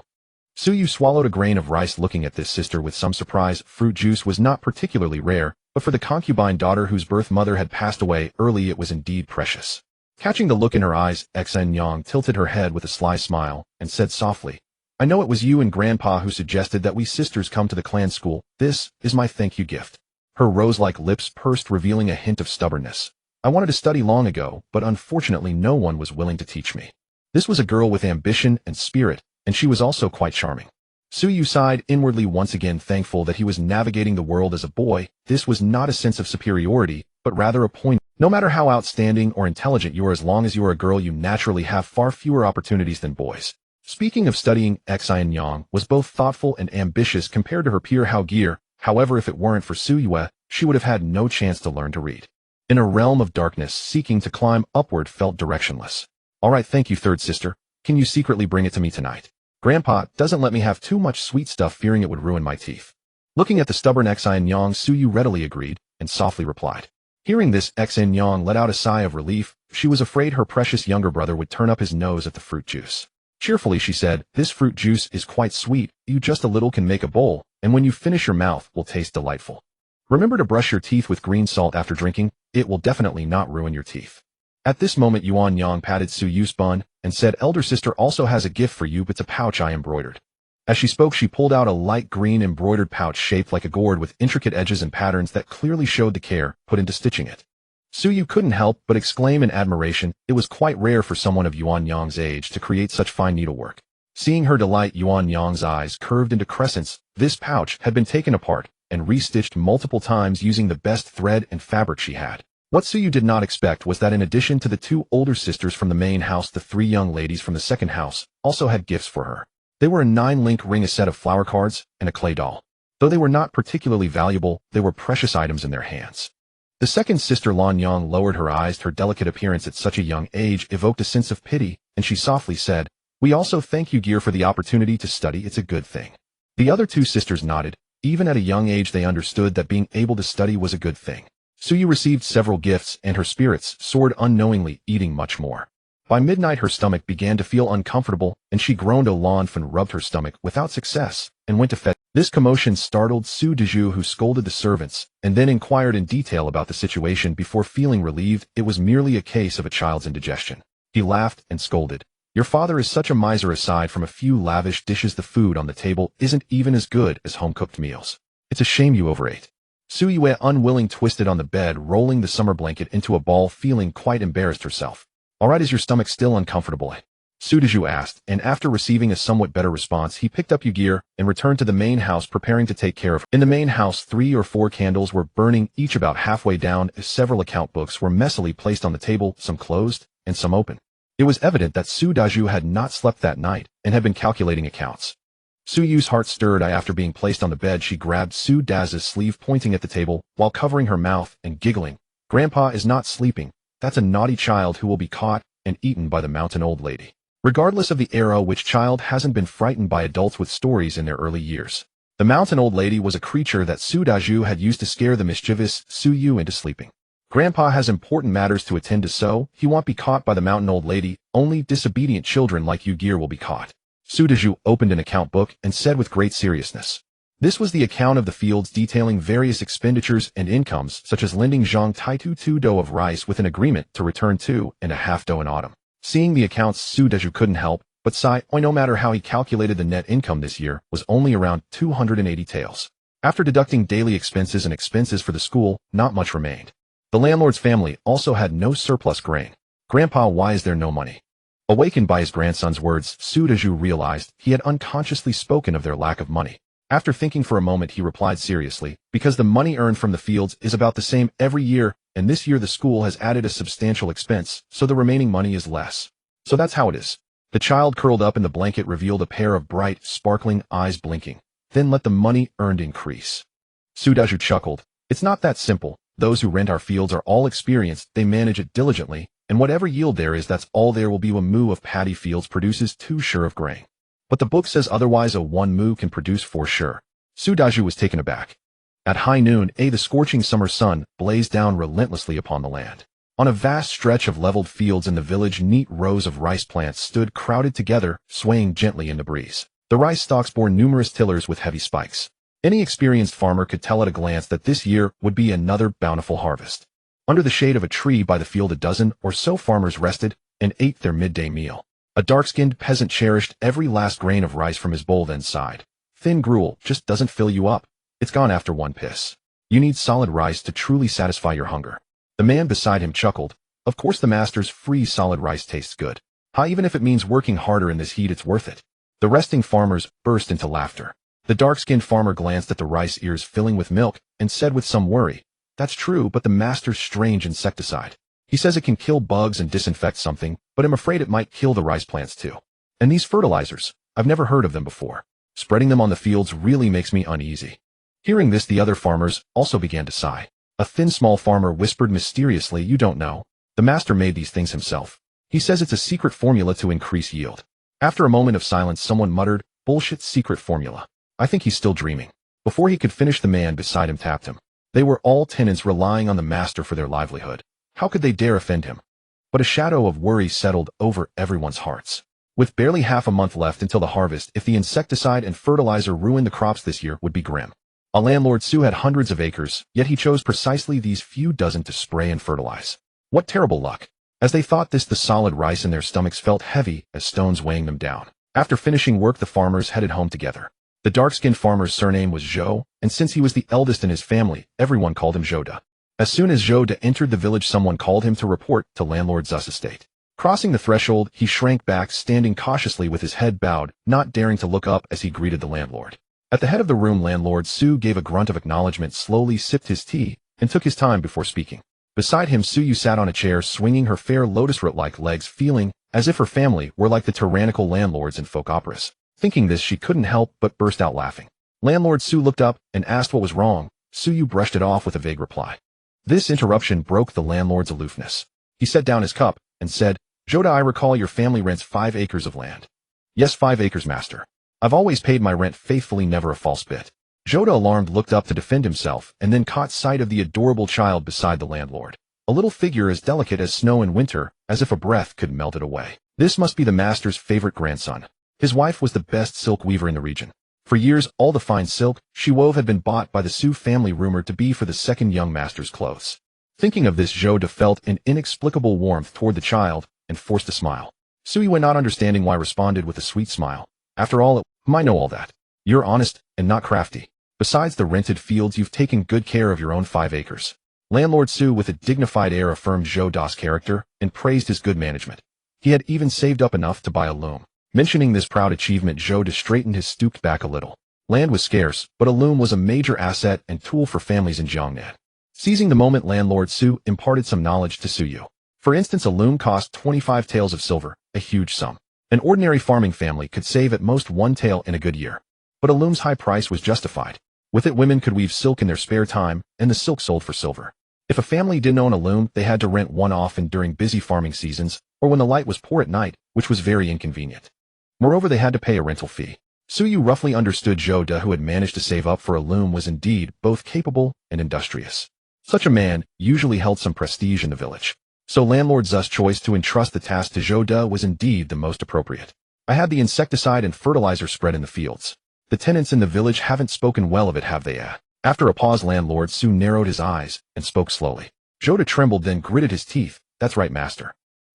Su Yu swallowed a grain of rice, looking at this sister with some surprise. Fruit juice was not particularly rare, but for the concubine daughter whose birth mother had passed away early, it was indeed precious. Catching the look in her eyes, Xian Yang tilted her head with a sly smile and said softly, "I know it was you and Grandpa who suggested that we sisters come to the clan school. This is my thank you gift." Her rose-like lips pursed, revealing a hint of stubbornness. "I wanted to study long ago, but unfortunately no one was willing to teach me." This was a girl with ambition and spirit, and she was also quite charming. Su Yu sighed inwardly, once again thankful that he was navigating the world as a boy. This was not a sense of superiority, but rather a point. No matter how outstanding or intelligent you are, as long as you are a girl, you naturally have far fewer opportunities than boys. Speaking of studying, Xian Yang was both thoughtful and ambitious compared to her peer Hao Gear. However, if it weren't for Su Yue, she would have had no chance to learn to read. In a realm of darkness, seeking to climb upward felt directionless. "All right, thank you, third sister. Can you secretly bring it to me tonight? Grandpa doesn't let me have too much sweet stuff, fearing it would ruin my teeth." Looking at the stubborn Xian Yang, Su Yu readily agreed and softly replied. Hearing this, Xian Yang let out a sigh of relief. She was afraid her precious younger brother would turn up his nose at the fruit juice. Cheerfully she said, "This fruit juice is quite sweet. You just a little can make a bowl, and when you finish, your mouth will taste delightful. Remember to brush your teeth with green salt after drinking. It will definitely not ruin your teeth." At this moment, Yuan Yang patted Su Yu's bun and said, "Elder sister also has a gift for you. It's a pouch I embroidered." As she spoke, she pulled out a light green embroidered pouch shaped like a gourd with intricate edges and patterns that clearly showed the care put into stitching it. Su Yu couldn't help but exclaim in admiration. It was quite rare for someone of Yuan Yang's age to create such fine needlework. Seeing her delight, Yuan Yang's eyes curved into crescents. This pouch had been taken apart and restitched multiple times using the best thread and fabric she had. What Su Yu did not expect was that in addition to the 2 older sisters from the main house, the 3 young ladies from the second house also had gifts for her. They were a 9-link ring, a set of flower cards, and a clay doll. Though they were not particularly valuable, they were precious items in their hands. The second sister, Lan Yang, lowered her eyes. Her delicate appearance at such a young age evoked a sense of pity, and she softly said, "We also thank you, Gear, for the opportunity to study. It's a good thing." The other 2 sisters nodded. Even at a young age, they understood that being able to study was a good thing. Su Yu received several gifts, and her spirits soared unknowingly, eating much more. By midnight, her stomach began to feel uncomfortable, and she groaned. Lan Fan rubbed her stomach without success and went to fetch. This commotion startled Su Deju, who scolded the servants and then inquired in detail about the situation before feeling relieved. It was merely a case of a child's indigestion. He laughed and scolded, "Your father is such a miser. Aside from a few lavish dishes, the food on the table isn't even as good as home-cooked meals. It's a shame you overate." Su Yue, unwilling, twisted on the bed, rolling the summer blanket into a ball, feeling quite embarrassed herself. "All right, is your stomach still uncomfortable?" Su Deju asked, and after receiving a somewhat better response, he picked up Yugir and returned to the main house, preparing to take care of her. In the main house, 3 or 4 candles were burning, each about halfway down. Several account books were messily placed on the table, some closed and some open. It was evident that Su Deju had not slept that night and had been calculating accounts. Su Yu's heart stirred. After being placed on the bed, she grabbed Su Daz's sleeve, pointing at the table while covering her mouth and giggling. "Grandpa is not sleeping. That's a naughty child who will be caught and eaten by the mountain old lady." Regardless of the era, which child hasn't been frightened by adults with stories in their early years? The mountain old lady was a creature that Su Daju had used to scare the mischievous Su Yu into sleeping. Grandpa has important matters to attend to, so he won't be caught by the mountain old lady. Only disobedient children like you Gear will be caught. Su Daju opened an account book and said with great seriousness. This was the account of the fields detailing various expenditures and incomes, such as lending Zhang Taitu 2 dough of rice with an agreement to return 2.5 dough in autumn. Seeing the accounts, Su Daju couldn't help but sigh. No matter how he calculated, the net income this year was only around 280 taels. After deducting daily expenses and expenses for the school, not much remained. The landlord's family also had no surplus grain. Grandpa, why is there no money? Awakened by his grandson's words, Su Daju realized he had unconsciously spoken of their lack of money. After thinking for a moment, he replied seriously, because the money earned from the fields is about the same every year, and this year the school has added a substantial expense, so the remaining money is less. So that's how it is. The child curled up in the blanket revealed a pair of bright, sparkling eyes blinking. Then let the money earned increase. Su Daju chuckled. It's not that simple. Those who rent our fields are all experienced, they manage it diligently, and whatever yield there is, that's all there will be. A moo of paddy fields produces 2 sure of grain. But the book says otherwise. A 1 moo can produce 4 sure. Su Daju was taken aback. At high noon, the scorching summer sun blazed down relentlessly upon the land. On a vast stretch of leveled fields in the village, neat rows of rice plants stood crowded together, swaying gently in the breeze. The rice stalks bore numerous tillers with heavy spikes. Any experienced farmer could tell at a glance that this year would be another bountiful harvest. Under the shade of a tree by the field, a dozen or so farmers rested and ate their midday meal. A dark-skinned peasant cherished every last grain of rice from his bowl, then sighed. Thin gruel just doesn't fill you up. It's gone after one piss. You need solid rice to truly satisfy your hunger. The man beside him chuckled. Of course the master's free solid rice tastes good. Even if it means working harder in this heat, it's worth it. The resting farmers burst into laughter. The dark-skinned farmer glanced at the rice ears filling with milk and said with some worry, That's true, but the master's strange insecticide. He says it can kill bugs and disinfect something, but I'm afraid it might kill the rice plants too. And these fertilizers, I've never heard of them before. Spreading them on the fields really makes me uneasy. Hearing this, the other farmers also began to sigh. A thin small farmer whispered mysteriously, You don't know. The master made these things himself. He says it's a secret formula to increase yield. After a moment of silence, someone muttered, Bullshit secret formula. I think he's still dreaming. Before he could finish, the man beside him tapped him. They were all tenants relying on the master for their livelihood. How could they dare offend him? But a shadow of worry settled over everyone's hearts. With barely half a month left until the harvest, if the insecticide and fertilizer ruined the crops this year, would be grim. A landlord, Su, had hundreds of acres, yet he chose precisely these few dozen to spray and fertilize. What terrible luck! As they thought this, the solid rice in their stomachs felt heavy as stones weighing them down. After finishing work, the farmers headed home together. The dark-skinned farmer's surname was Zhou, and since he was the eldest in his family, everyone called him Zhouda. As soon as Zhouda entered the village, someone called him to report to landlord Zu's estate. Crossing the threshold, he shrank back, standing cautiously with his head bowed, not daring to look up as he greeted the landlord. At the head of the room, landlord Su gave a grunt of acknowledgement, slowly sipped his tea, and took his time before speaking. Beside him, Su Yu sat on a chair, swinging her fair lotus-root-like legs, feeling as if her family were like the tyrannical landlords in folk operas. Thinking this, she couldn't help but burst out laughing. Landlord Su looked up and asked what was wrong. Su Yu brushed it off with a vague reply. This interruption broke the landlord's aloofness. He set down his cup and said, Zhouda, I recall your family rents 5 acres of land. Yes, 5 acres, master. I've always paid my rent faithfully, never a false bit. Zhouda, alarmed, looked up to defend himself and then caught sight of the adorable child beside the landlord. A little figure as delicate as snow in winter, as if a breath could melt it away. This must be the master's favorite grandson. His wife was the best silk weaver in the region. For years, all the fine silk she wove had been bought by the Su family, rumored to be for the second young master's clothes. Thinking of this, Zhouda felt an inexplicable warmth toward the child and forced a smile. Sui, when not understanding why, responded with a sweet smile. After all, I know all that. You're honest and not crafty. Besides the rented fields, you've taken good care of your own 5 acres. Landlord Su, with a dignified air, affirmed Zhouda's character and praised his good management. He had even saved up enough to buy a loom. Mentioning this proud achievement, Zhouda straightened his stooped back a little. Land was scarce, but a loom was a major asset and tool for families in Jiangnan. Seizing the moment, Landlord Su imparted some knowledge to Su Yu. For instance, a loom cost 25 taels of silver, a huge sum. An ordinary farming family could save at most 1 tael in a good year. But a loom's high price was justified. With it, women could weave silk in their spare time, and the silk sold for silver. If a family didn't own a loom, they had to rent one often during busy farming seasons, or when the light was poor at night, which was very inconvenient. Moreover, they had to pay a rental fee. Suyu roughly understood Zhou De, who had managed to save up for a loom, was indeed both capable and industrious. Such a man usually held some prestige in the village. So landlord Zu's choice to entrust the task to Zhou De was indeed the most appropriate. I had the insecticide and fertilizer spread in the fields. The tenants in the village haven't spoken well of it, have they? After a pause, landlord Su narrowed his eyes and spoke slowly. Zhou De trembled, then gritted his teeth. That's right, master.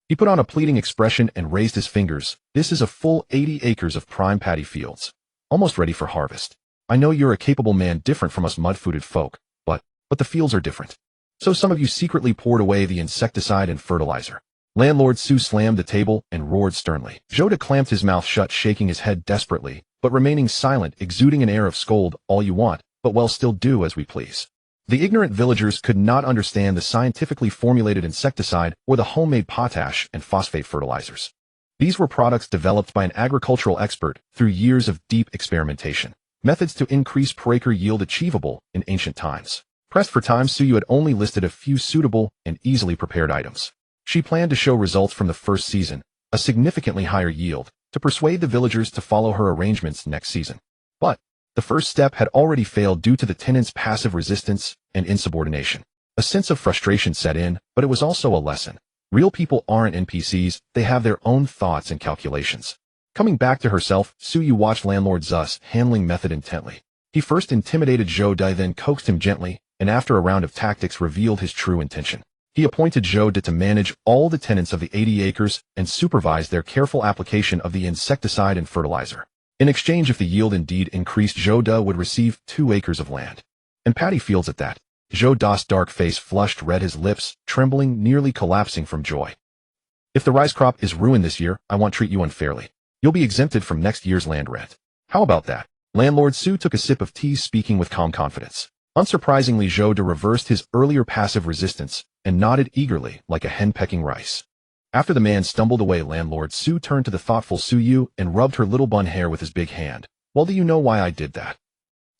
He put on a pleading expression and raised his fingers. This is a full 80 acres of prime paddy fields, almost ready for harvest. I know you're a capable man, different from us mud-footed folk, but the fields are different. So some of you secretly poured away the insecticide and fertilizer. Landlord Su slammed the table and roared sternly. Zhou De clamped his mouth shut, shaking his head desperately, but remaining silent, exuding an air of scold all you want, but well, still do as we please. The ignorant villagers could not understand the scientifically formulated insecticide or the homemade potash and phosphate fertilizers. These were products developed by an agricultural expert through years of deep experimentation, methods to increase per acre yield achievable in ancient times. Pressed for time, Suyu had only listed a few suitable and easily prepared items. She planned to show results from the first season, a significantly higher yield, to persuade the villagers to follow her arrangements next season. But the first step had already failed due to the tenants' passive resistance and insubordination. A sense of frustration set in, but it was also a lesson. Real people aren't NPCs, they have their own thoughts and calculations. Coming back to herself, Suyu watched landlord Zu's handling method intently. He first intimidated Zhou De, then coaxed him gently, and after a round of tactics revealed his true intention. He appointed Zhou De to manage all the tenants of the 80 acres and supervise their careful application of the insecticide and fertilizer. In exchange, if the yield indeed increased, Zhou De would receive 2 acres of land. And paddy fields at that. Zhou De's dark face flushed red, his lips trembling, nearly collapsing from joy. If the rice crop is ruined this year, I won't treat you unfairly. You'll be exempted from next year's land rent. How about that? Landlord Su took a sip of tea, speaking with calm confidence. Unsurprisingly, Zhou De reversed his earlier passive resistance and nodded eagerly like a hen pecking rice. After the man stumbled away, landlord Su turned to the thoughtful Suyu and rubbed her little bun hair with his big hand. Well, do you know why I did that?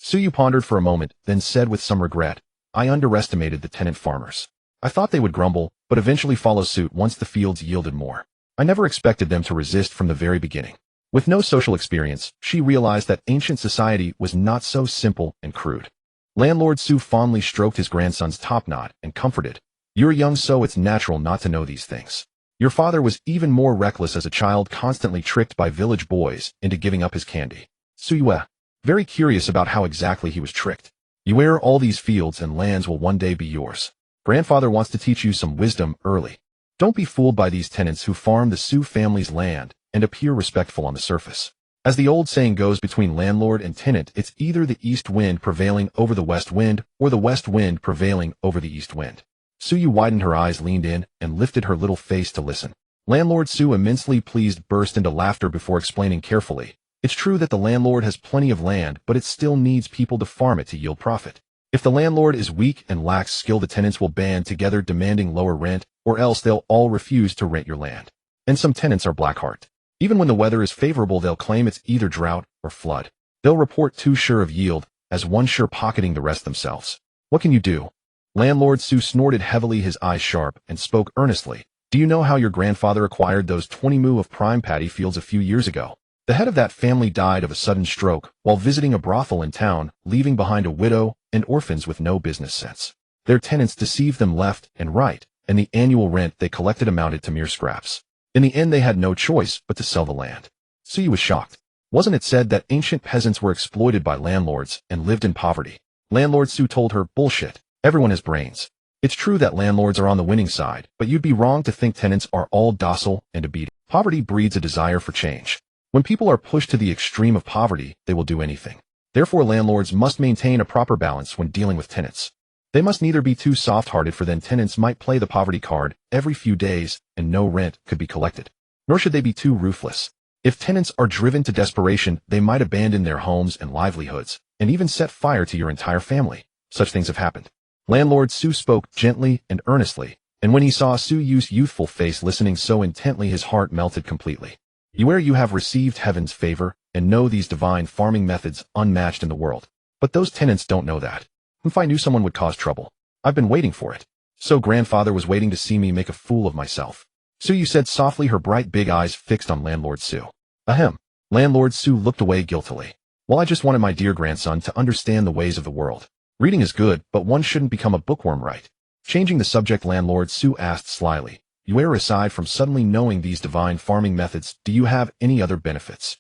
Suyu pondered for a moment, then said with some regret, I underestimated the tenant farmers. I thought they would grumble, but eventually follow suit once the fields yielded more. I never expected them to resist from the very beginning. With no social experience, she realized that ancient society was not so simple and crude. Landlord Su fondly stroked his grandson's top knot and comforted, You're young, so it's natural not to know these things. Your father was even more reckless as a child, constantly tricked by village boys into giving up his candy. Suyue, very curious about how exactly he was tricked. All these fields and lands will one day be yours. Grandfather wants to teach you some wisdom early. Don't be fooled by these tenants who farm the Su family's land and appear respectful on the surface. As the old saying goes, between landlord and tenant, it's either the east wind prevailing over the west wind or the west wind prevailing over the east wind. Suyu widened her eyes, leaned in, and lifted her little face to listen. Landlord Su, immensely pleased, burst into laughter before explaining carefully. It's true that the landlord has plenty of land, but it still needs people to farm it to yield profit. If the landlord is weak and lacks skill, the tenants will band together demanding lower rent, or else they'll all refuse to rent your land. And some tenants are blackheart. Even when the weather is favorable, they'll claim it's either drought or flood. They'll report too sure of yield, as one sure, pocketing the rest themselves. What can you do? Landlord Su snorted heavily, his eyes sharp, and spoke earnestly. Do you know how your grandfather acquired those 20 mu of prime paddy fields a few years ago? The head of that family died of a sudden stroke while visiting a brothel in town, leaving behind a widow and orphans with no business sense. Their tenants deceived them left and right, and the annual rent they collected amounted to mere scraps. In the end, they had no choice but to sell the land. Suyu was shocked. Wasn't it said that ancient peasants were exploited by landlords and lived in poverty? Landlord Su told her, bullshit. Everyone has brains. It's true that landlords are on the winning side, but you'd be wrong to think tenants are all docile and obedient. Poverty breeds a desire for change. When people are pushed to the extreme of poverty, they will do anything. Therefore, landlords must maintain a proper balance when dealing with tenants. They must neither be too soft-hearted, for then tenants might play the poverty card every few days and no rent could be collected. Nor should they be too ruthless. If tenants are driven to desperation, they might abandon their homes and livelihoods, and even set fire to your entire family. Such things have happened. Landlord Su spoke gently and earnestly, and when he saw Suyu's youthful face listening so intently, his heart melted completely. You have received heaven's favor and know these divine farming methods unmatched in the world. But those tenants don't know that. If I knew someone would cause trouble, I've been waiting for it. So grandfather was waiting to see me make a fool of myself. Suyu said softly, her bright big eyes fixed on landlord Su. Ahem. Landlord Su looked away guiltily. Well, I just wanted my dear grandson to understand the ways of the world. Reading is good, but one shouldn't become a bookworm, right? Changing the subject, Landlord Su asked slyly. Where, aside from suddenly knowing these divine farming methods, do you have any other benefits?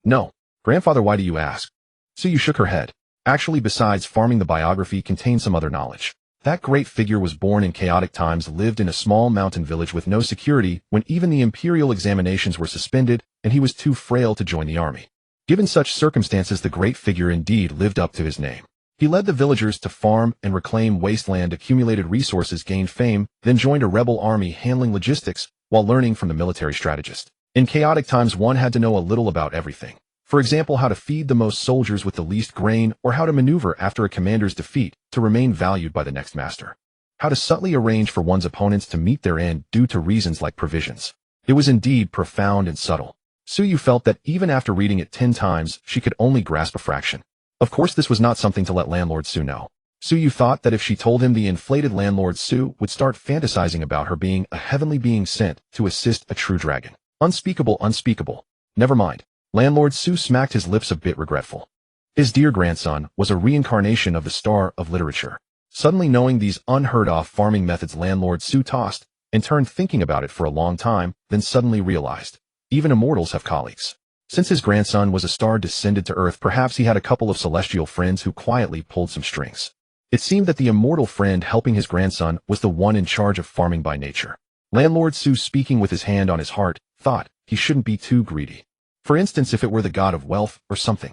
No. Grandfather, why do you ask? Su shook her head. Actually, besides farming, the biography contains some other knowledge. That great figure was born in chaotic times, lived in a small mountain village with no security when even the imperial examinations were suspended, and he was too frail to join the army. Given such circumstances, the great figure indeed lived up to his name. He led the villagers to farm and reclaim wasteland, accumulated resources, gained fame, then joined a rebel army handling logistics while learning from the military strategist. In chaotic times, one had to know a little about everything. For example, how to feed the most soldiers with the least grain, or how to maneuver after a commander's defeat to remain valued by the next master. How to subtly arrange for one's opponents to meet their end due to reasons like provisions. It was indeed profound and subtle. Su felt that even after reading it 10 times, she could only grasp a fraction. Of course, this was not something to let Landlord Su know. Su thought that if she told him, the inflated Landlord Su would start fantasizing about her being a heavenly being sent to assist a true dragon. Unspeakable, unspeakable. Never mind. Landlord Su smacked his lips, a bit regretful. His dear grandson was a reincarnation of the star of literature. Suddenly knowing these unheard-of farming methods, Landlord Su tossed and turned, thinking about it for a long time, then suddenly realized. Even immortals have colleagues. Since his grandson was a star descended to Earth, perhaps he had a couple of celestial friends who quietly pulled some strings. It seemed that the immortal friend helping his grandson was the one in charge of farming by nature. Landlord Su, speaking with his hand on his heart, thought he shouldn't be too greedy. For instance, if it were the god of wealth or something.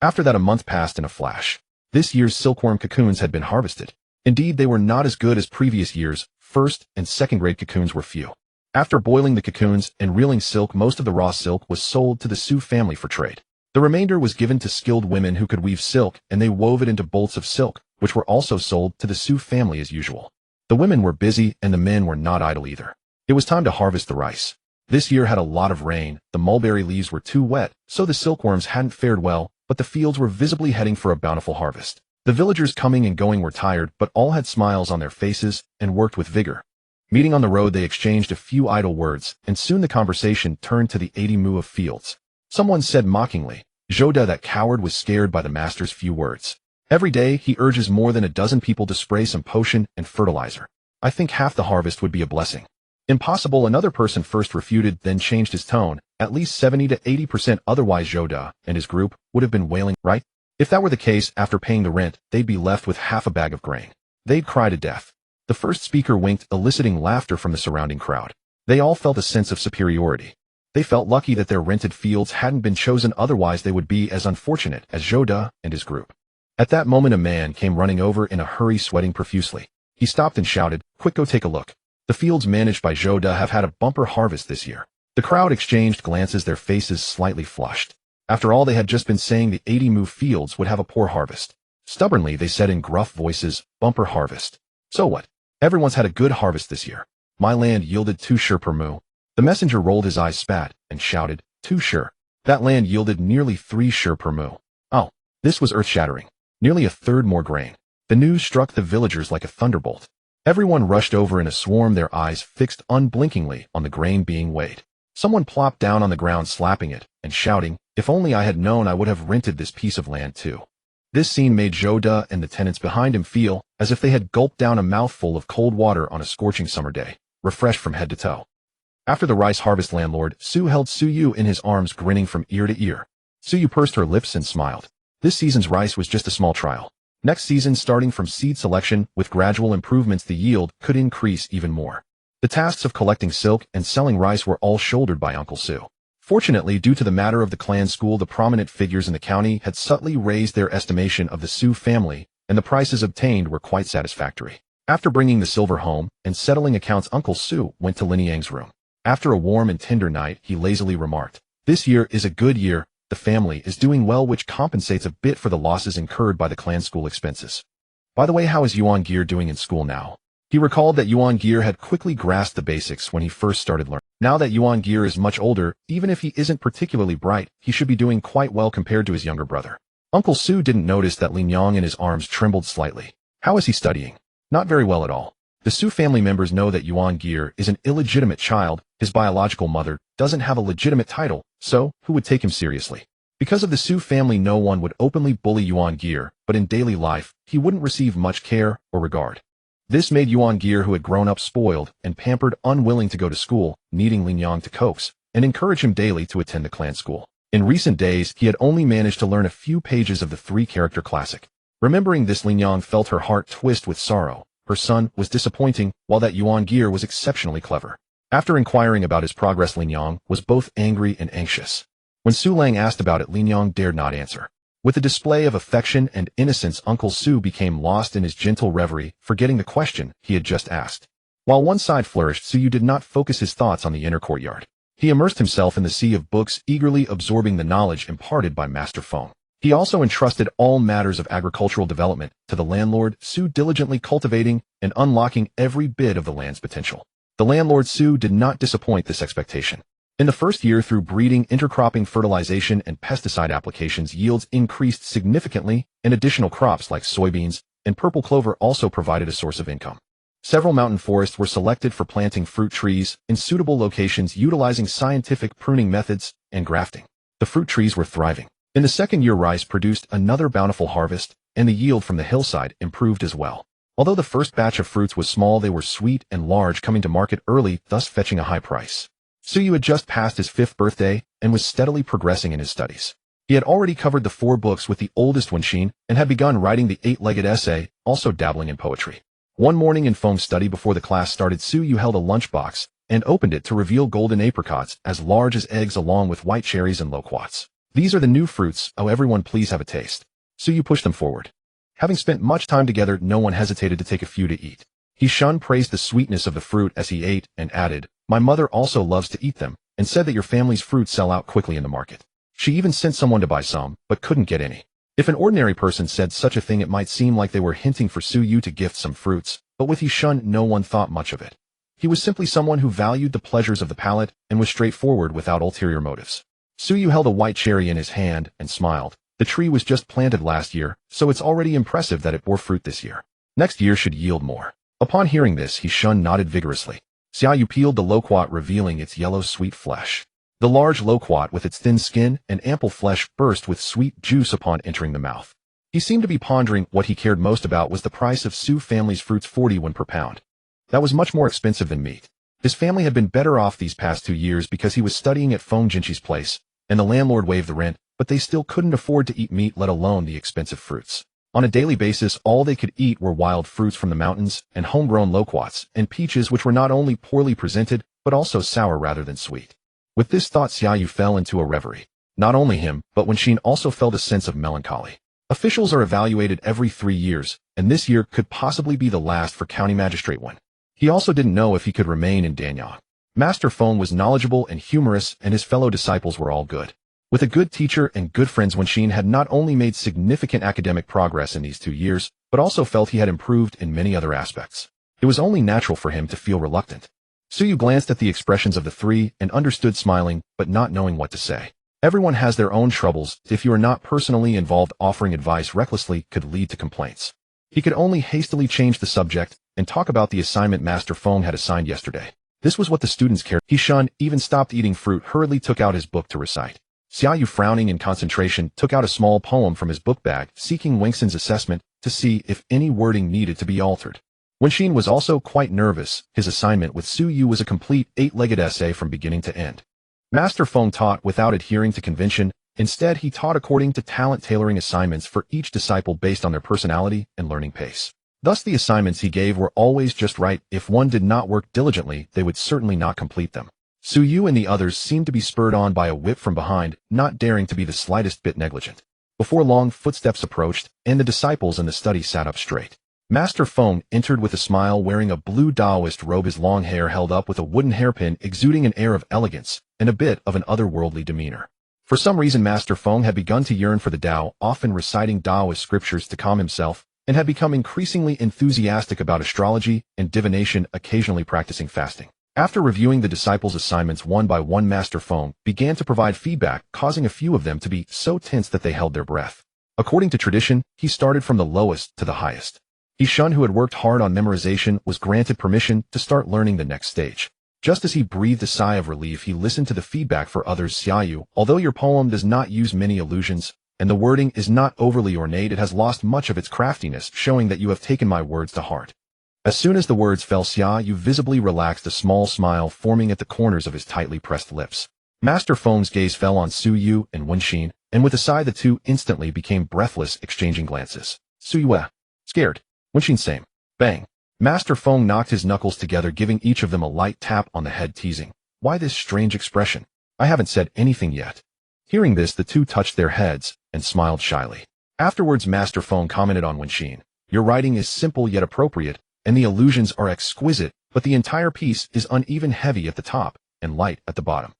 After that, a month passed in a flash. This year's silkworm cocoons had been harvested. Indeed, they were not as good as previous years. First and second grade cocoons were few. After boiling the cocoons and reeling silk, most of the raw silk was sold to the Su family for trade. The remainder was given to skilled women who could weave silk, and they wove it into bolts of silk, which were also sold to the Su family as usual. The women were busy and the men were not idle either. It was time to harvest the rice. This year had a lot of rain, the mulberry leaves were too wet, so the silkworms hadn't fared well, but the fields were visibly heading for a bountiful harvest. The villagers coming and going were tired, but all had smiles on their faces and worked with vigor. Meeting on the road, they exchanged a few idle words, and soon the conversation turned to the 80 mu of fields. Someone said mockingly, "Joda, that coward was scared by the master's few words. Every day he urges more than a dozen people to spray some potion and fertilizer. I think half the harvest would be a blessing." "Impossible," another person first refuted, then changed his tone. "At least 70 to 80%, otherwise Joda and his group would have been wailing, right? If that were the case, after paying the rent, they'd be left with half a bag of grain. They'd cry to death." The first speaker winked, eliciting laughter from the surrounding crowd. They all felt a sense of superiority. They felt lucky that their rented fields hadn't been chosen, otherwise they would be as unfortunate as Joda and his group. At that moment, a man came running over in a hurry, sweating profusely. He stopped and shouted, "Quick, go take a look. The fields managed by Joda have had a bumper harvest this year." The crowd exchanged glances, their faces slightly flushed. After all, they had just been saying the 80 mu fields would have a poor harvest. Stubbornly, they said in gruff voices, "Bumper harvest. So what? Everyone's had a good harvest this year. My land yielded 2 shur per mu." The messenger rolled his eyes, spat, and shouted, 2 shur. That land yielded nearly 3 shur per mu. Oh, this was earth-shattering. Nearly a third more grain. The news struck the villagers like a thunderbolt. Everyone rushed over in a swarm, their eyes fixed unblinkingly on the grain being weighed. Someone plopped down on the ground, slapping it, and shouting, "If only I had known, I would have rented this piece of land too." This scene made Joda and the tenants behind him feel as if they had gulped down a mouthful of cold water on a scorching summer day, refreshed from head to toe. After the rice harvest, Landlord Su held Suyu in his arms, grinning from ear to ear. Suyu pursed her lips and smiled. This season's rice was just a small trial. Next season, starting from seed selection, with gradual improvements, the yield could increase even more. The tasks of collecting silk and selling rice were all shouldered by Uncle Su. Fortunately, due to the matter of the clan school, the prominent figures in the county had subtly raised their estimation of the Su family, and the prices obtained were quite satisfactory. After bringing the silver home and settling accounts, Uncle Su went to Lin Yang's room. After a warm and tender night, he lazily remarked, "This year is a good year. The family is doing well, which compensates a bit for the losses incurred by the clan school expenses. By the way, how is Yuan Gear doing in school now?" He recalled that Yuan Gear had quickly grasped the basics when he first started learning. Now that Yuan Gear is much older, even if he isn't particularly bright, he should be doing quite well compared to his younger brother. Uncle Su didn't notice that Lin Yang in his arms trembled slightly. "How is he studying?" "Not very well at all. The Su family members know that Yuan Gear is an illegitimate child, his biological mother doesn't have a legitimate title, so who would take him seriously? Because of the Su family, no one would openly bully Yuan Gear, but in daily life, he wouldn't receive much care or regard. This made Yuan Gear, who had grown up spoiled and pampered, unwilling to go to school, needing Lin Yang to coax and encourage him daily to attend the clan school. In recent days, he had only managed to learn a few pages of the three-character classic. Remembering this, Lin Yang felt her heart twist with sorrow. Her son was disappointing, while that Yuan Gear was exceptionally clever. After inquiring about his progress, Lin Yang was both angry and anxious. When Su Lang asked about it, Lin Yang dared not answer. With a display of affection and innocence, Uncle Su became lost in his gentle reverie, forgetting the question he had just asked. While one side flourished, Su Yu did not focus his thoughts on the inner courtyard. He immersed himself in the sea of books, eagerly absorbing the knowledge imparted by Master Feng. He also entrusted all matters of agricultural development to the landlord, Su, diligently cultivating and unlocking every bit of the land's potential. The landlord, Su, did not disappoint this expectation. In the first year, through breeding, intercropping, fertilization, and pesticide applications, yields increased significantly, and additional crops like soybeans and purple clover also provided a source of income. Several mountain forests were selected for planting fruit trees in suitable locations, utilizing scientific pruning methods and grafting. The fruit trees were thriving. In the second year, rice produced another bountiful harvest, and the yield from the hillside improved as well. Although the first batch of fruits was small, they were sweet and large, coming to market early, thus fetching a high price. Su Yu had just passed his 5th birthday and was steadily progressing in his studies. He had already covered the 4 books with the oldest Wenxin and had begun writing the 8-legged essay, also dabbling in poetry. One morning in Feng's study before the class started, Su Yu held a lunchbox and opened it to reveal golden apricots as large as eggs along with white cherries and loquats. These are the new fruits, oh everyone please have a taste. Su Yu pushed them forward. Having spent much time together, no one hesitated to take a few to eat. He praised the sweetness of the fruit as he ate and added, "My mother also loves to eat them, and said that your family's fruits sell out quickly in the market. She even sent someone to buy some, but couldn't get any." If an ordinary person said such a thing, it might seem like they were hinting for Su Yu to gift some fruits, but with Yishun, no one thought much of it. He was simply someone who valued the pleasures of the palate and was straightforward without ulterior motives. Su Yu held a white cherry in his hand and smiled. The tree was just planted last year, so it's already impressive that it bore fruit this year. Next year should yield more. Upon hearing this, Yishun nodded vigorously. Xiao Yu peeled the loquat, revealing its yellow sweet flesh. The large loquat with its thin skin and ample flesh burst with sweet juice upon entering the mouth. He seemed to be pondering. What he cared most about was the price of Su family's fruits, 41 per pound. That was much more expensive than meat. His family had been better off these past 2 years because he was studying at Feng Jinqi's place, and the landlord waived the rent, but they still couldn't afford to eat meat, let alone the expensive fruits. On a daily basis, all they could eat were wild fruits from the mountains and homegrown loquats and peaches, which were not only poorly presented, but also sour rather than sweet. With this thought, Xiao Yu fell into a reverie. Not only him, but Wenxin also felt a sense of melancholy. Officials are evaluated every 3 years, and this year could possibly be the last for County Magistrate 1. He also didn't know if he could remain in Danyang. Master Feng was knowledgeable and humorous, and his fellow disciples were all good. With a good teacher and good friends, Wenxin had not only made significant academic progress in these 2 years, but also felt he had improved in many other aspects. It was only natural for him to feel reluctant. Su Yu glanced at the expressions of the 3 and understood, smiling, but not knowing what to say. Everyone has their own troubles. If you are not personally involved, offering advice recklessly could lead to complaints. He could only hastily change the subject and talk about the assignment Master Feng had assigned yesterday. This was what the students cared. Yishun even stopped eating fruit, hurriedly took out his book to recite. Xiao Yu, frowning in concentration, took out a small poem from his book bag, seeking Wengxin's assessment to see if any wording needed to be altered. Wenxin was also quite nervous. His assignment with Su Yu was a complete 8-legged essay from beginning to end. Master Feng taught without adhering to convention. Instead, he taught according to talent, tailoring assignments for each disciple based on their personality and learning pace. Thus, the assignments he gave were always just right. If one did not work diligently, they would certainly not complete them. Su Yu and the others seemed to be spurred on by a whip from behind, not daring to be the slightest bit negligent. Before long, footsteps approached, and the disciples in the study sat up straight. Master Feng entered with a smile, wearing a blue Taoist robe, his long hair held up with a wooden hairpin, exuding an air of elegance and a bit of an otherworldly demeanor. For some reason, Master Feng had begun to yearn for the Tao, often reciting Taoist scriptures to calm himself, and had become increasingly enthusiastic about astrology and divination, occasionally practicing fasting. After reviewing the disciples' assignments one by one, Master Feng began to provide feedback, causing a few of them to be so tense that they held their breath. According to tradition, he started from the lowest to the highest. Shun, who had worked hard on memorization, was granted permission to start learning the next stage. Just as he breathed a sigh of relief, he listened to the feedback for others. Xiaoyu, although your poem does not use many allusions, and the wording is not overly ornate, it has lost much of its craftiness, showing that you have taken my words to heart. As soon as the words fell, Xiaoyu visibly relaxed, a small smile forming at the corners of his tightly pressed lips. Master Feng's gaze fell on Su Yu and Wenxin, and with a sigh the two instantly became breathless, exchanging glances. Su Yu, scared. Wenxin, same. Bang. Master Feng knocked his knuckles together, giving each of them a light tap on the head, teasing. Why this strange expression? I haven't said anything yet. Hearing this, the two touched their heads and smiled shyly. Afterwards, Master Feng commented on Wenxin. Your writing is simple yet appropriate, and the allusions are exquisite, but the entire piece is uneven, heavy at the top and light at the bottom.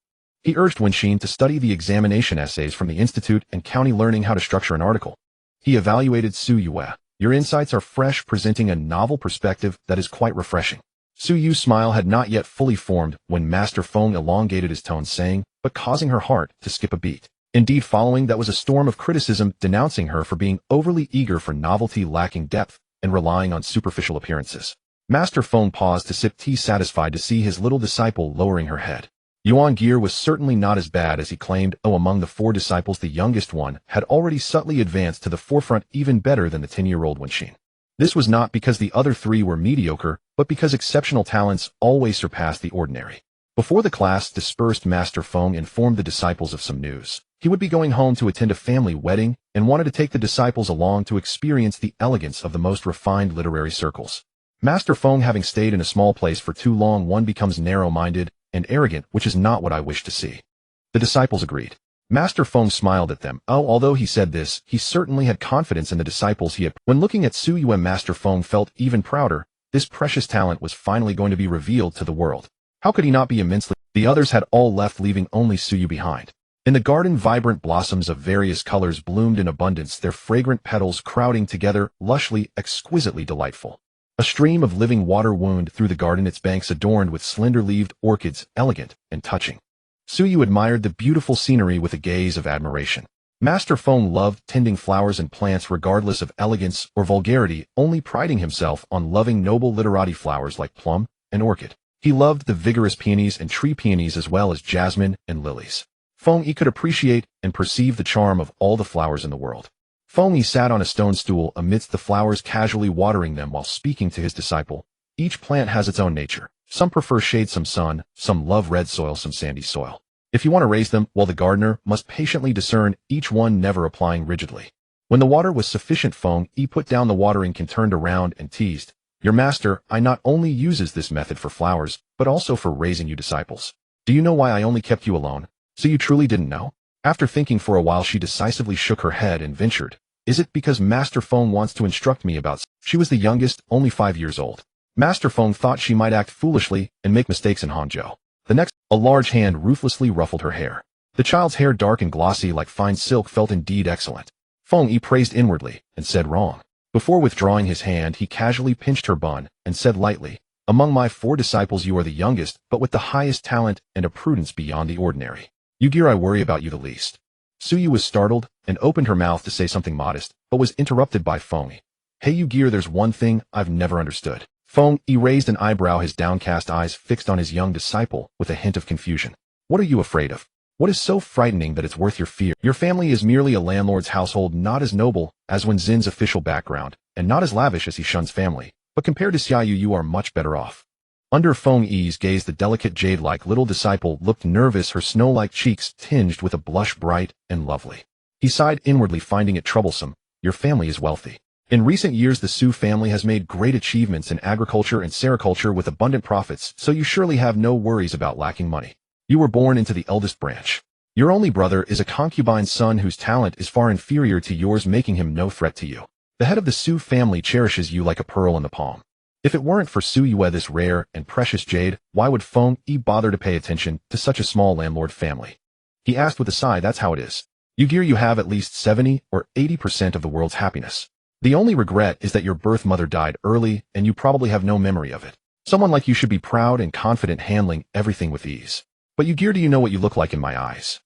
He urged Wenxin to study the examination essays from the Institute and County, learning how to structure an article. He evaluated Su Yu. Your insights are fresh, presenting a novel perspective that is quite refreshing. Su Yu's smile had not yet fully formed when Master Feng elongated his tone, saying, but causing her heart to skip a beat. Indeed, following that was a storm of criticism denouncing her for being overly eager for novelty, lacking depth, and relying on superficial appearances. Master Feng paused to sip tea, satisfied to see his little disciple lowering her head. Yuan Gear was certainly not as bad as he claimed. Among the 4 disciples, the youngest one had already subtly advanced to the forefront, even better than the 10-year-old Wenxin. This was not because the other 3 were mediocre, but because exceptional talents always surpass the ordinary. Before the class dispersed, Master Feng informed the disciples of some news. He would be going home to attend a family wedding and wanted to take the disciples along to experience the elegance of the most refined literary circles. Master Feng, having stayed in a small place for too long, one becomes narrow-minded and arrogant, which is not what I wish to see. The disciples agreed. Master Feng smiled at them. Although he said this, he certainly had confidence in the disciples he had. When looking at Su Yu, Master Feng felt even prouder. This precious talent was finally going to be revealed to the world. How could he not be immensely? The others had all left, leaving only Su Yu behind. In the garden, vibrant blossoms of various colors bloomed in abundance, their fragrant petals crowding together, lushly, exquisitely delightful. A stream of living water wound through the garden, its banks adorned with slender-leaved orchids, elegant and touching. Su Yu admired the beautiful scenery with a gaze of admiration. Master Feng loved tending flowers and plants regardless of elegance or vulgarity, only priding himself on loving noble literati flowers like plum and orchid. He loved the vigorous peonies and tree peonies as well as jasmine and lilies. Feng Yi could appreciate and perceive the charm of all the flowers in the world. Feng Yi sat on a stone stool amidst the flowers, casually watering them while speaking to his disciple. Each plant has its own nature. Some prefer shade, some sun, some love red soil, some sandy soil. If you want to raise them, well, the gardener must patiently discern each one, never applying rigidly. When the water was sufficient, Feng Yi put down the watering can, turned around and teased. Your master, I not only uses this method for flowers, but also for raising you disciples. Do you know why I only kept you alone? So you truly didn't know? After thinking for a while, she decisively shook her head and ventured. Is it because Master Feng wants to instruct me about? She was the youngest, only 5 years old. Master Feng thought she might act foolishly and make mistakes in Hangzhou. The next, a large hand ruthlessly ruffled her hair. The child's hair, dark and glossy like fine silk, felt indeed excellent. Feng Yi praised inwardly and said wrong. Before withdrawing his hand, he casually pinched her bun and said lightly, among my 4 disciples you are the youngest, but with the highest talent and a prudence beyond the ordinary. You dear, I worry about you the least. Su Yu was startled and opened her mouth to say something modest, but was interrupted by Feng Yi. Hey you Gear, there's one thing I've never understood. Feng Yi raised an eyebrow, his downcast eyes fixed on his young disciple with a hint of confusion. What are you afraid of? What is so frightening that it's worth your fear? Your family is merely a landlord's household, not as noble as Wen Xin's official background, and not as lavish as He Shun's family, but compared to Xiaoyu you are much better off. Under Feng Yi's gaze, the delicate jade-like little disciple looked nervous, her snow-like cheeks tinged with a blush, bright and lovely. He sighed inwardly, finding it troublesome. Your family is wealthy. In recent years, the Su family has made great achievements in agriculture and sericulture with abundant profits, so you surely have no worries about lacking money. You were born into the eldest branch. Your only brother is a concubine's son whose talent is far inferior to yours, making him no threat to you. The head of the Su family cherishes you like a pearl in the palm. If it weren't for Su Yue, this rare and precious jade, why would Feng Yi bother to pay attention to such a small landlord family? He asked with a sigh. That's how it is. You Gear, you have at least 70 or 80% of the world's happiness. The only regret is that your birth mother died early and you probably have no memory of it. Someone like you should be proud and confident, handling everything with ease. But you Gear, do you know what you look like in my eyes?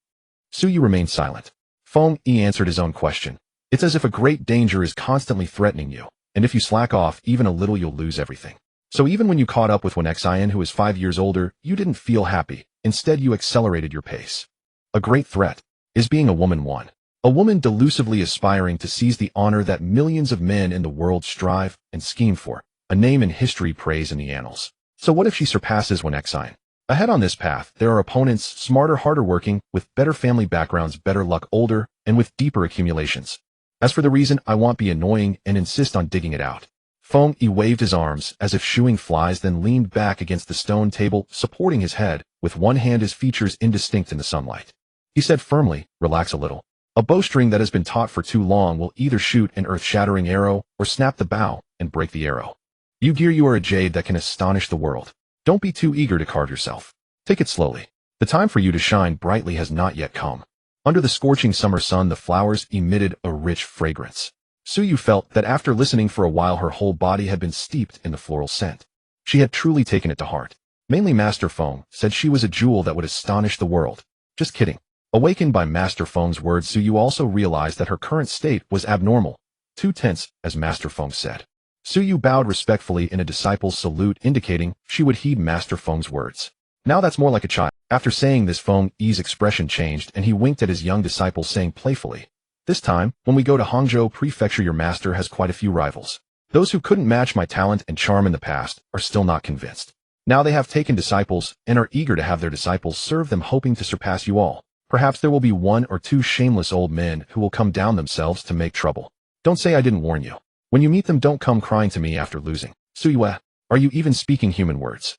Su Yu remained silent. Feng Yi answered his own question. It's as if a great danger is constantly threatening you. and if you slack off even a little you'll lose everything. So even when you caught up with one Xian who is 5 years older, you didn't feel happy. Instead, you accelerated your pace. A great threat is being a woman one. A woman delusively aspiring to seize the honor that millions of men in the world strive and scheme for, a name in history praise in the annals. So what if she surpasses one Xian? Ahead on this path, there are opponents smarter, harder working, with better family backgrounds, better luck, older, and with deeper accumulations. As for the reason I want be annoying and insist on digging it out. Feng Yi waved his arms as if shooing flies, then leaned back against the stone table, supporting his head, with one hand, his features indistinct in the sunlight. He said firmly, relax a little. A bowstring that has been taut for too long will either shoot an earth-shattering arrow or snap the bow and break the arrow. You dear, you are a jade that can astonish the world. Don't be too eager to carve yourself. Take it slowly. The time for you to shine brightly has not yet come. Under the scorching summer sun, the flowers emitted a rich fragrance. Suyu felt that after listening for a while, her whole body had been steeped in the floral scent. She had truly taken it to heart. Mainly Master Feng said she was a jewel that would astonish the world. Just kidding. Awakened by Master Feng's words, Suyu also realized that her current state was abnormal. Too tense, as Master Feng said. Suyu bowed respectfully in a disciple's salute, indicating she would heed Master Feng's words. Now that's more like a child. After saying this, Feng Yi's expression changed and he winked at his young disciple, saying playfully, this time, when we go to Hangzhou Prefecture, your master has quite a few rivals. Those who couldn't match my talent and charm in the past are still not convinced. Now they have taken disciples and are eager to have their disciples serve them, hoping to surpass you all. Perhaps there will be 1 or 2 shameless old men who will come down themselves to make trouble. Don't say I didn't warn you. When you meet them, don't come crying to me after losing. Suyu, are you even speaking human words?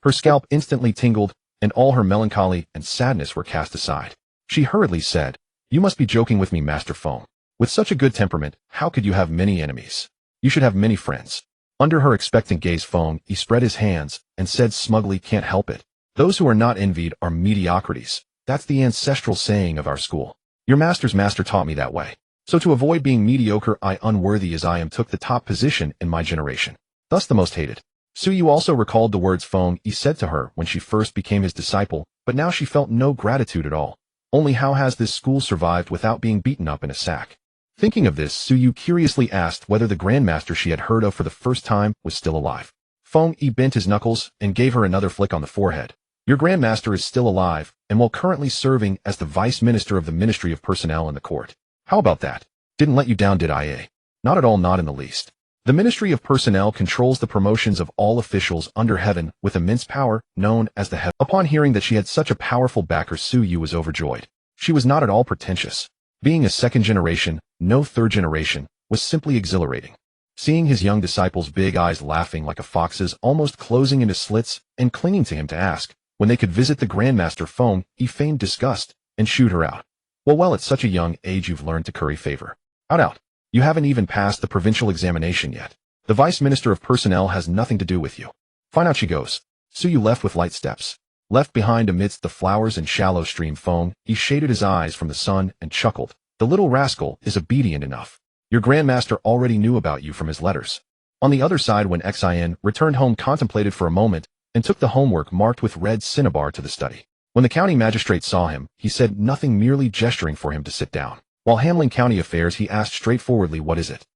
Her scalp instantly tingled, and all her melancholy and sadness were cast aside. She hurriedly said, you must be joking with me, Master Feng. With such a good temperament, how could you have many enemies? You should have many friends. Under her expectant gaze, Feng Yi spread his hands and said smugly, can't help it. Those who are not envied are mediocrities. That's the ancestral saying of our school. Your master's master taught me that way. So to avoid being mediocre, I, unworthy as I am, took the top position in my generation. Thus the most hated. Suyu also recalled the words Feng Yi said to her when she first became his disciple, but now she felt no gratitude at all. Only how has this school survived without being beaten up in a sack? Thinking of this, Suyu curiously asked whether the grandmaster she had heard of for the first time was still alive. Feng Yi bent his knuckles and gave her another flick on the forehead. Your grandmaster is still alive, and while currently serving as the vice minister of the Ministry of Personnel in the court. How about that? Didn't let you down, did I, eh? Not at all, not in the least. The Ministry of Personnel controls the promotions of all officials under heaven with immense power, known as the heaven. Upon hearing that she had such a powerful backer, Suyu was overjoyed. She was not at all pretentious. Being a second generation, no third generation, was simply exhilarating. Seeing his young disciple's big eyes laughing like a fox's, almost closing into slits, and clinging to him to ask when they could visit the Grandmaster, Feng Yi feigned disgust and shooed her out. Well, at such a young age you've learned to curry favor. Out. You haven't even passed the provincial examination yet. The Vice Minister of Personnel has nothing to do with you. Fine, out she goes. Suyu left with light steps. Left behind amidst the flowers and shallow stream, Feng Yi shaded his eyes from the sun and chuckled. The little rascal is obedient enough. Your Grandmaster already knew about you from his letters. On the other side, when Xin returned home, contemplated for a moment, and took the homework marked with red cinnabar to the study. When the county magistrate saw him, he said nothing, merely gesturing for him to sit down. While handling county affairs, he asked straightforwardly, what is it?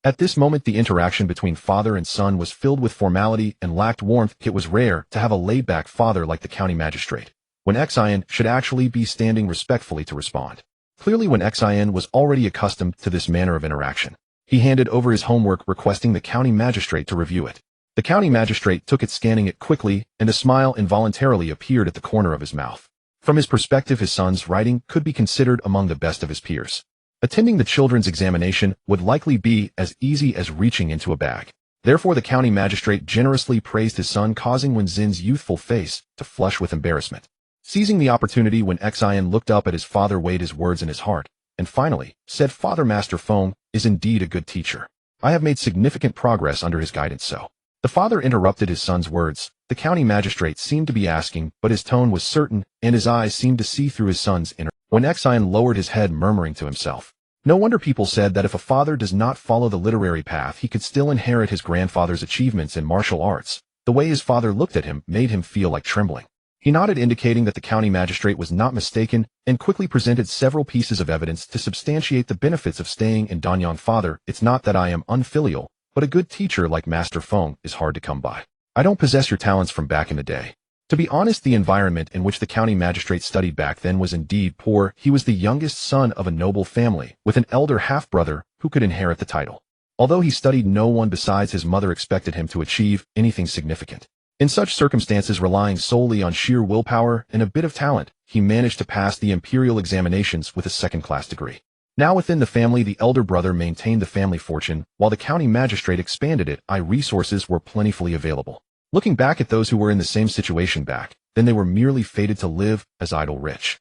At this moment, the interaction between father and son was filled with formality and lacked warmth. It was rare to have a laid-back father like the county magistrate, when Xin should actually be standing respectfully to respond. Clearly, when Xin was already accustomed to this manner of interaction, he handed over his homework, requesting the county magistrate to review it. The county magistrate took it, scanning it quickly, and a smile involuntarily appeared at the corner of his mouth. From his perspective, his son's writing could be considered among the best of his peers. Attending the children's examination would likely be as easy as reaching into a bag. Therefore, the county magistrate generously praised his son, causing Wen Xin's youthful face to flush with embarrassment. Seizing the opportunity, when Xin looked up at his father, weighed his words in his heart, and finally said, Father, Master Feng is indeed a good teacher. I have made significant progress under his guidance. So the father interrupted his son's words. The county magistrate seemed to be asking, but his tone was certain, and his eyes seemed to see through his son's inner. When Xin lowered his head, murmuring to himself, no wonder people said that if a father does not follow the literary path, he could still inherit his grandfather's achievements in martial arts. The way his father looked at him made him feel like trembling. He nodded, indicating that the county magistrate was not mistaken, and quickly presented several pieces of evidence to substantiate the benefits of staying in Danyang. Father, it's not that I am unfilial, but a good teacher like Master Feng is hard to come by. I don't possess your talents from back in the day. To be honest, the environment in which the county magistrate studied back then was indeed poor. He was the youngest son of a noble family, with an elder half-brother who could inherit the title. Although he studied, no one besides his mother expected him to achieve anything significant. In such circumstances, relying solely on sheer willpower and a bit of talent, he managed to pass the imperial examinations with a second-class degree. Now within the family, the elder brother maintained the family fortune, while the county magistrate expanded it. Resources were plentifully available. Looking back at those who were in the same situation back then, they were merely fated to live as idle rich.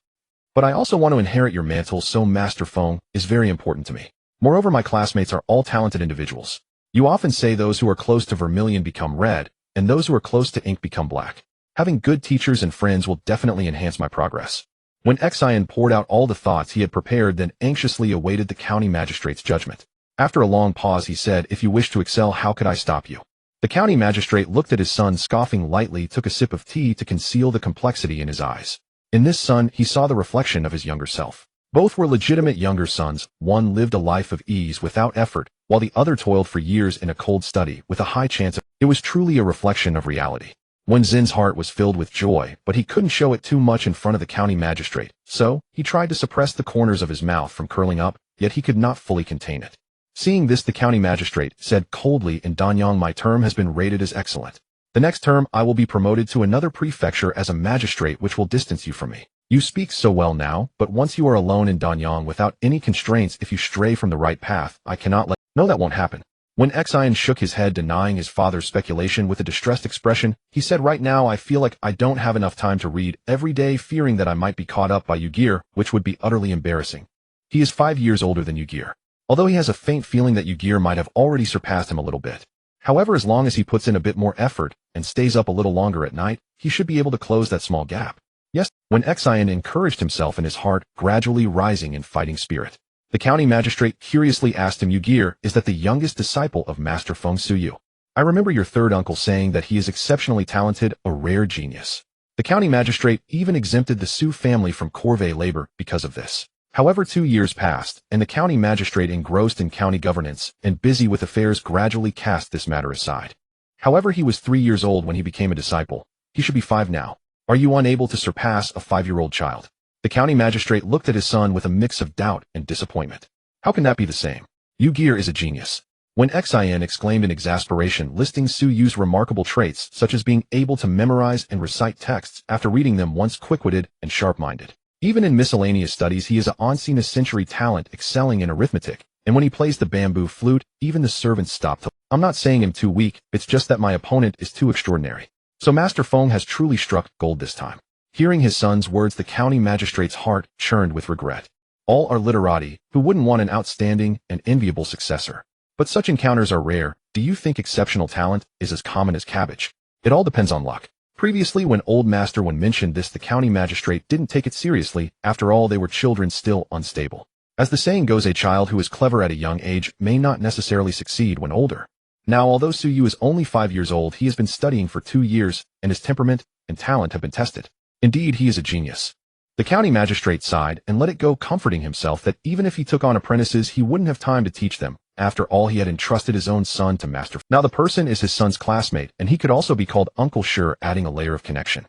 But I also want to inherit your mantle, so Master Feng is very important to me. Moreover, my classmates are all talented individuals. You often say those who are close to vermilion become red, and those who are close to ink become black. Having good teachers and friends will definitely enhance my progress. When Xian poured out all the thoughts he had prepared, then anxiously awaited the county magistrate's judgment. After a long pause, he said, "If you wish to excel, how could I stop you?" The county magistrate looked at his son, scoffing lightly, took a sip of tea to conceal the complexity in his eyes. In this son, he saw the reflection of his younger self. Both were legitimate younger sons. One lived a life of ease without effort, while the other toiled for years in a cold study with a high chance of... It was truly a reflection of reality. Wen Xin's heart was filled with joy, but he couldn't show it too much in front of the county magistrate, so he tried to suppress the corners of his mouth from curling up, yet he could not fully contain it. Seeing this, the county magistrate said coldly, "In Danyang, my term has been rated as excellent. The next term I will be promoted to another prefecture as a magistrate, which will distance you from me. You speak so well now, but once you are alone in Danyang without any constraints, if you stray from the right path, I cannot let..." "No, that won't happen." When Xian shook his head, denying his father's speculation with a distressed expression, he said, "Right now I feel like I don't have enough time to read every day, fearing that I might be caught up by Yugir, which would be utterly embarrassing. He is 5 years older than Yugir. Although he has a faint feeling that Yugir might have already surpassed him a little bit. However, as long as he puts in a bit more effort and stays up a little longer at night, he should be able to close that small gap." Yes, when Xian encouraged himself in his heart, gradually rising in fighting spirit. The county magistrate curiously asked him, "Yugir, is that the youngest disciple of Master Feng Suyu? I remember your third uncle saying that he is exceptionally talented, a rare genius." The county magistrate even exempted the Su family from corvée labor because of this. However, 2 years passed, and the county magistrate, engrossed in county governance and busy with affairs, gradually cast this matter aside. However, he was 3 years old when he became a disciple. He should be 5 now. Are you unable to surpass a 5-year-old child? The county magistrate looked at his son with a mix of doubt and disappointment. How can that be the same? Yugir is a genius. When Xian exclaimed in exasperation, listing Su Yu's remarkable traits, such as being able to memorize and recite texts after reading them once, quick-witted and sharp-minded. Even in miscellaneous studies, he is an unseen-a-century talent, excelling in arithmetic, and when he plays the bamboo flute, even the servants stop to... I'm not saying him too weak, it's just that my opponent is too extraordinary. So Master Feng has truly struck gold this time. Hearing his son's words, the county magistrate's heart churned with regret. All are literati who wouldn't want an outstanding and enviable successor. But such encounters are rare. Do you think exceptional talent is as common as cabbage? It all depends on luck. Previously, when old Master Wen mentioned this, the county magistrate didn't take it seriously. After all, they were children, still unstable. As the saying goes, a child who is clever at a young age may not necessarily succeed when older. Now, although Su Yu is only 5 years old, he has been studying for 2 years, and his temperament and talent have been tested. Indeed, he is a genius. The county magistrate sighed and let it go, comforting himself that even if he took on apprentices, he wouldn't have time to teach them. After all, he had entrusted his own son to Master. Now the person is his son's classmate, and he could also be called Uncle Sure, adding a layer of connection.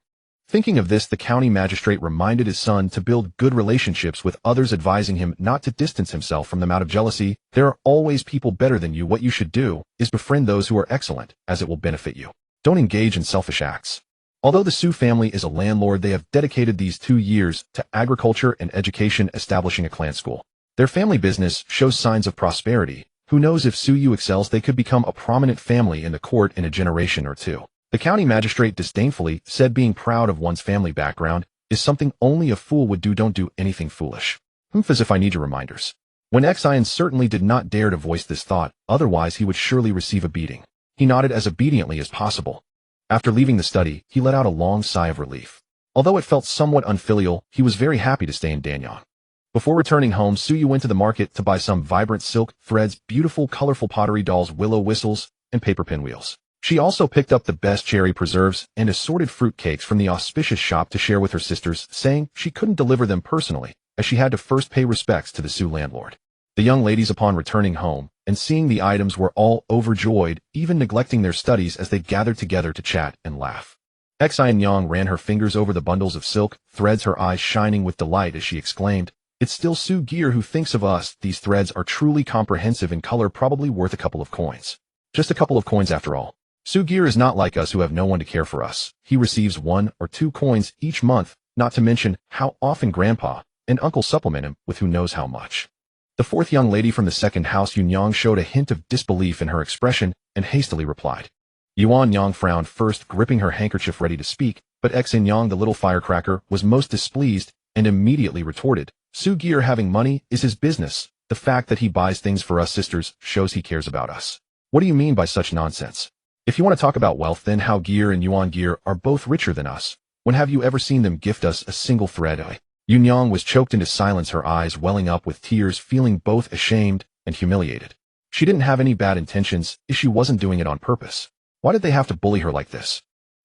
Thinking of this, the county magistrate reminded his son to build good relationships with others, advising him not to distance himself from them out of jealousy. There are always people better than you. What you should do is befriend those who are excellent, as it will benefit you. Don't engage in selfish acts. Although the Su family is a landlord, they have dedicated these 2 years to agriculture and education, establishing a clan school. Their family business shows signs of prosperity. Who knows, if Su Yu excels, they could become a prominent family in the court in a generation or two. The county magistrate disdainfully said, being proud of one's family background is something only a fool would do. Don't do anything foolish. As if I need your reminders. When Xian certainly did not dare to voice this thought, otherwise he would surely receive a beating. He nodded as obediently as possible. After leaving the study, he let out a long sigh of relief. Although it felt somewhat unfilial, he was very happy to stay in Danyang. Before returning home, Su Yu went to the market to buy some vibrant silk threads, beautiful colorful pottery dolls, willow whistles, and paper pinwheels. She also picked up the best cherry preserves and assorted fruit cakes from the auspicious shop to share with her sisters, saying she couldn't deliver them personally, as she had to first pay respects to the Su landlord. The young ladies, upon returning home and seeing the items were all overjoyed, even neglecting their studies as they gathered together to chat and laugh. Xianyang ran her fingers over the bundles of silk threads, her eyes shining with delight as she exclaimed, "It's still Su Gear who thinks of us. These threads are truly comprehensive in color, probably worth a couple of coins." Just a couple of coins after all. Su Gear is not like us who have no one to care for us. He receives 1 or 2 coins each month, not to mention how often Grandpa and Uncle supplement him with who knows how much. The fourth young lady from the second house, Yuanyang, showed a hint of disbelief in her expression and hastily replied. Yuanyang frowned first, gripping her handkerchief ready to speak, but Xianyang, the little firecracker, was most displeased and immediately retorted, "Su Gear having money is his business. The fact that he buys things for us sisters shows he cares about us. What do you mean by such nonsense? If you want to talk about wealth, then Hao Gear and Yuan Gear are both richer than us. When have you ever seen them gift us a single thread?" Yuanyang was choked into silence, her eyes welling up with tears, feeling both ashamed and humiliated. She didn't have any bad intentions, if she wasn't doing it on purpose. Why did they have to bully her like this?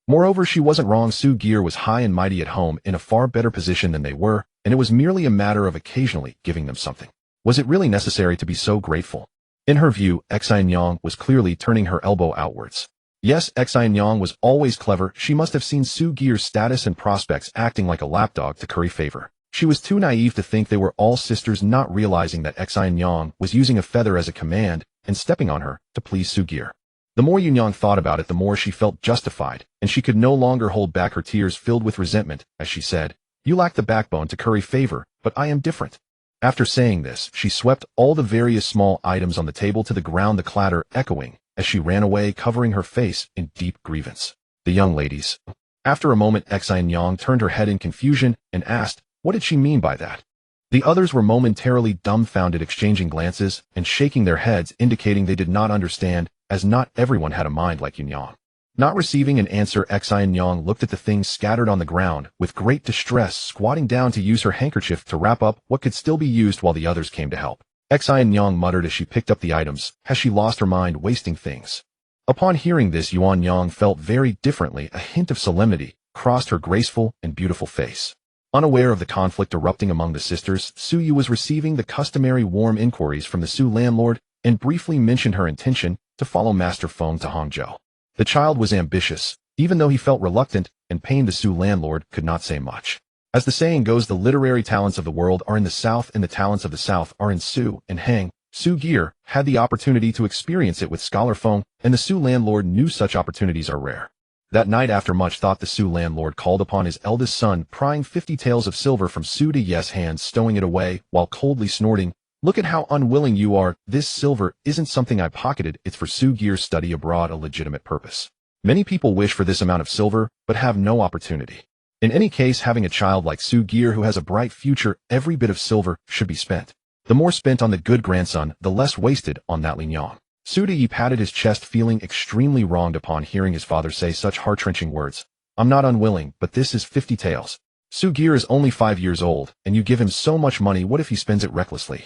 Moreover, she wasn't wrong. Su Gear was high and mighty at home, in a far better position than they were, and it was merely a matter of occasionally giving them something. Was it really necessary to be so grateful? In her view, Xianyang was clearly turning her elbow outwards. Yes, Xianyang was always clever. She must have seen Su Gear's status and prospects acting like a lapdog to curry favor. She was too naive to think they were all sisters, not realizing that Xianyang was using a feather as a command and stepping on her to please Su Gear. The more Yuanyang thought about it, the more she felt justified, and she could no longer hold back her tears filled with resentment as she said, "You lack the backbone to curry favor, but I am different." After saying this, she swept all the various small items on the table to the ground, the clatter echoing as she ran away, covering her face in deep grievance. The young ladies. After a moment, Xianyang turned her head in confusion and asked, what did she mean by that? The others were momentarily dumbfounded, exchanging glances and shaking their heads, indicating they did not understand, as not everyone had a mind like Yuanyang. Not receiving an answer, Xianyang looked at the things scattered on the ground with great distress, squatting down to use her handkerchief to wrap up what could still be used while the others came to help. Xianyang muttered as she picked up the items, "Has she lost her mind wasting things?" Upon hearing this, Yuanyang felt very differently. A hint of solemnity crossed her graceful and beautiful face. Unaware of the conflict erupting among the sisters, Su Yu was receiving the customary warm inquiries from the Su landlord and briefly mentioned her intention to follow Master Feng to Hangzhou. The child was ambitious, even though he felt reluctant and pained. The Su landlord could not say much. As the saying goes, the literary talents of the world are in the south and the talents of the south are in Su and Hang. Su Gear had the opportunity to experience it with Scholar Feng, and the Su landlord knew such opportunities are rare. That night, after much thought, the Su landlord called upon his eldest son, prying 50 taels of silver from Su de Yes' hands, stowing it away, while coldly snorting, "Look at how unwilling you are. This silver isn't something I pocketed, it's for Su Gear's study abroad, a legitimate purpose. Many people wish for this amount of silver, but have no opportunity. In any case, having a child like Su Gear who has a bright future, every bit of silver should be spent. The more spent on the good grandson, the less wasted on that Linyang." Su de patted his chest, feeling extremely wronged upon hearing his father say such heart-wrenching words. "I'm not unwilling, but this is 50 taels. Su Gear is only 5 years old, and you give him so much money. What if he spends it recklessly?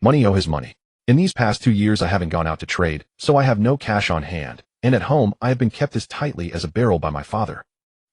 Money his money. In these past 2 years I haven't gone out to trade, so I have no cash on hand, and at home I have been kept as tightly as a barrel by my father.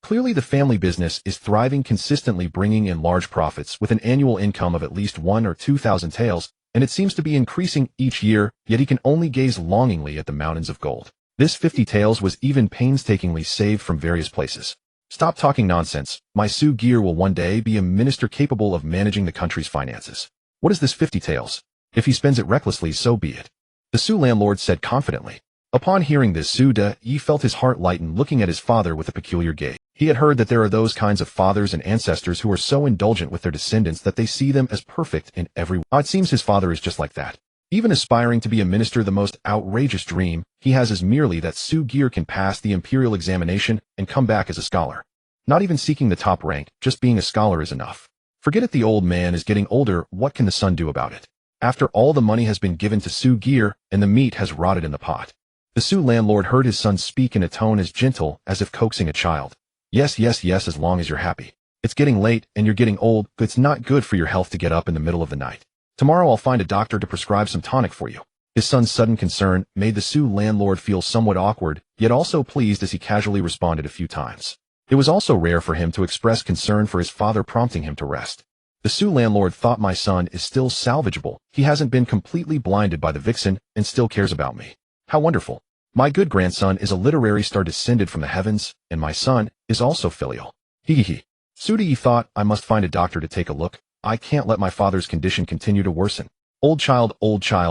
Clearly the family business is thriving, consistently bringing in large profits with an annual income of at least 1 or 2,000 taels, and it seems to be increasing each year, yet he can only gaze longingly at the mountains of gold. This 50 taels was even painstakingly saved from various places. Stop talking nonsense. My Su Gear will one day be a minister capable of managing the country's finances. What is this 50 taels? If he spends it recklessly, so be it," the Su landlord said confidently. Upon hearing this, Su de felt his heart lighten, looking at his father with a peculiar gaze. He had heard that there are those kinds of fathers and ancestors who are so indulgent with their descendants that they see them as perfect in every way. It seems his father is just like that. Even aspiring to be a minister, the most outrageous dream he has is merely that Su Gear can pass the imperial examination and come back as a scholar. Not even seeking the top rank, just being a scholar is enough. Forget it, the old man is getting older. What can the son do about it? After all, the money has been given to Su Gear, and the meat has rotted in the pot. The Su landlord heard his son speak in a tone as gentle as if coaxing a child. Yes, as long as you're happy. It's getting late, and you're getting old. It's not good for your health to get up in the middle of the night. Tomorrow I'll find a doctor to prescribe some tonic for you." His son's sudden concern made the Su landlord feel somewhat awkward, yet also pleased as he casually responded a few times. It was also rare for him to express concern for his father, prompting him to rest. The Sioux landlord thought my son is still salvageable. He hasn't been completely blinded by the vixen and still cares about me. How wonderful. My good grandson is a literary star descended from the heavens, and my son is also filial. Hee hee. Sudi thought I must find a doctor to take a look. I can't let my father's condition continue to worsen. Old child,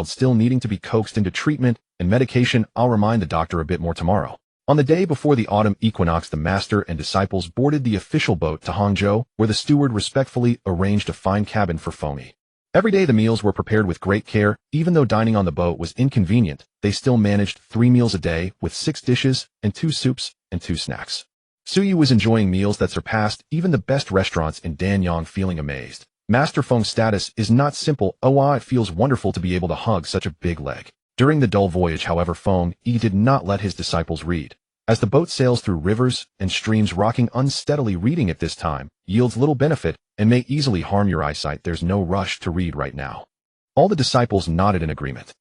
still needing to be coaxed into treatment and medication. I'll remind the doctor a bit more tomorrow. On the day before the autumn equinox, the master and disciples boarded the official boat to Hangzhou, where the steward respectfully arranged a fine cabin for Fengyi. Every day the meals were prepared with great care. Even though dining on the boat was inconvenient, they still managed 3 meals a day with 6 dishes and 2 soups and 2 snacks. Suyu was enjoying meals that surpassed even the best restaurants in Danyang, feeling amazed. Master Feng's status is not simple. It feels wonderful to be able to hug such a big leg. During the dull voyage, however, Fengyi did not let his disciples read. As the boat sails through rivers and streams, rocking unsteadily, reading at this time yields little benefit and may easily harm your eyesight. There's no rush to read right now. All the disciples nodded in agreement.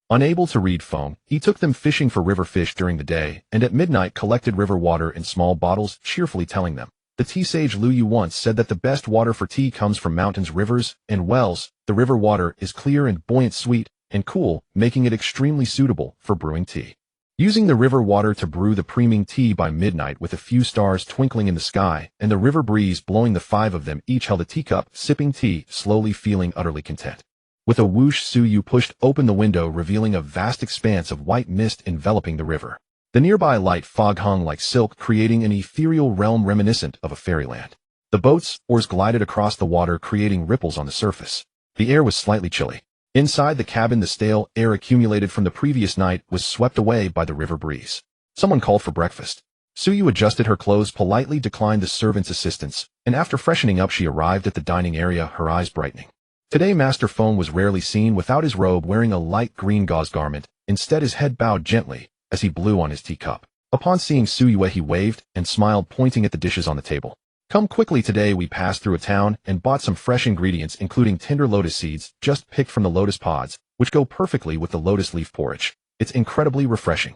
Unable to read, Fengyi took them fishing for river fish during the day, and at midnight collected river water in small bottles, cheerfully telling them. The tea sage Lu Yu once said that the best water for tea comes from mountains, rivers, and wells. The river water is clear and buoyant, sweet and cool, making it extremely suitable for brewing tea. Using the river water to brew the creaming tea by midnight, with a few stars twinkling in the sky and the river breeze blowing, the 5 of them each held a teacup, sipping tea, slowly, feeling utterly content. With a whoosh, Suyu pushed open the window, revealing a vast expanse of white mist enveloping the river. The nearby light fog hung like silk, creating an ethereal realm reminiscent of a fairyland. The boat's oars glided across the water, creating ripples on the surface. The air was slightly chilly. Inside the cabin, the stale air accumulated from the previous night was swept away by the river breeze. Someone called for breakfast. Suyu adjusted her clothes, politely declined the servant's assistance, and after freshening up she arrived at the dining area, her eyes brightening. Today Master Feng was rarely seen without his robe, wearing a light green gauze garment. Instead, his head bowed gently as he blew on his teacup. Upon seeing Suyu, he waved and smiled, pointing at the dishes on the table. Come quickly, today we passed through a town and bought some fresh ingredients, including tender lotus seeds just picked from the lotus pods, which go perfectly with the lotus leaf porridge. It's incredibly refreshing.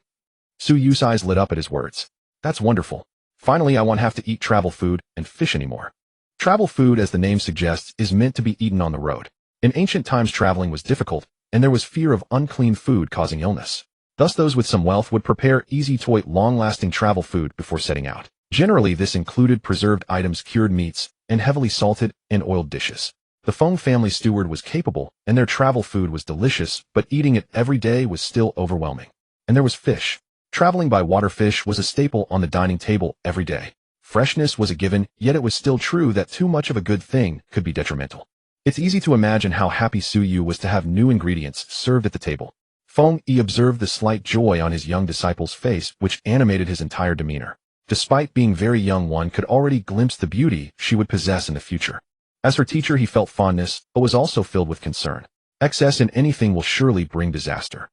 Suyu's eyes lit up at his words. That's wonderful. Finally, I won't have to eat travel food and fish anymore. Travel food, as the name suggests, is meant to be eaten on the road. In ancient times, traveling was difficult, and there was fear of unclean food causing illness. Thus, those with some wealth would prepare easy-to-eat, long-lasting travel food before setting out. Generally, this included preserved items, cured meats, and heavily salted and oiled dishes. The Feng family steward was capable, and their travel food was delicious, but eating it every day was still overwhelming. And there was fish. Traveling by water, fish was a staple on the dining table every day. Freshness was a given, yet it was still true that too much of a good thing could be detrimental. It's easy to imagine how happy Suyu was to have new ingredients served at the table. Fengyi observed the slight joy on his young disciple's face, which animated his entire demeanor. Despite being very young, one could already glimpse the beauty she would possess in the future. As her teacher, he felt fondness, but was also filled with concern. Excess in anything will surely bring disaster.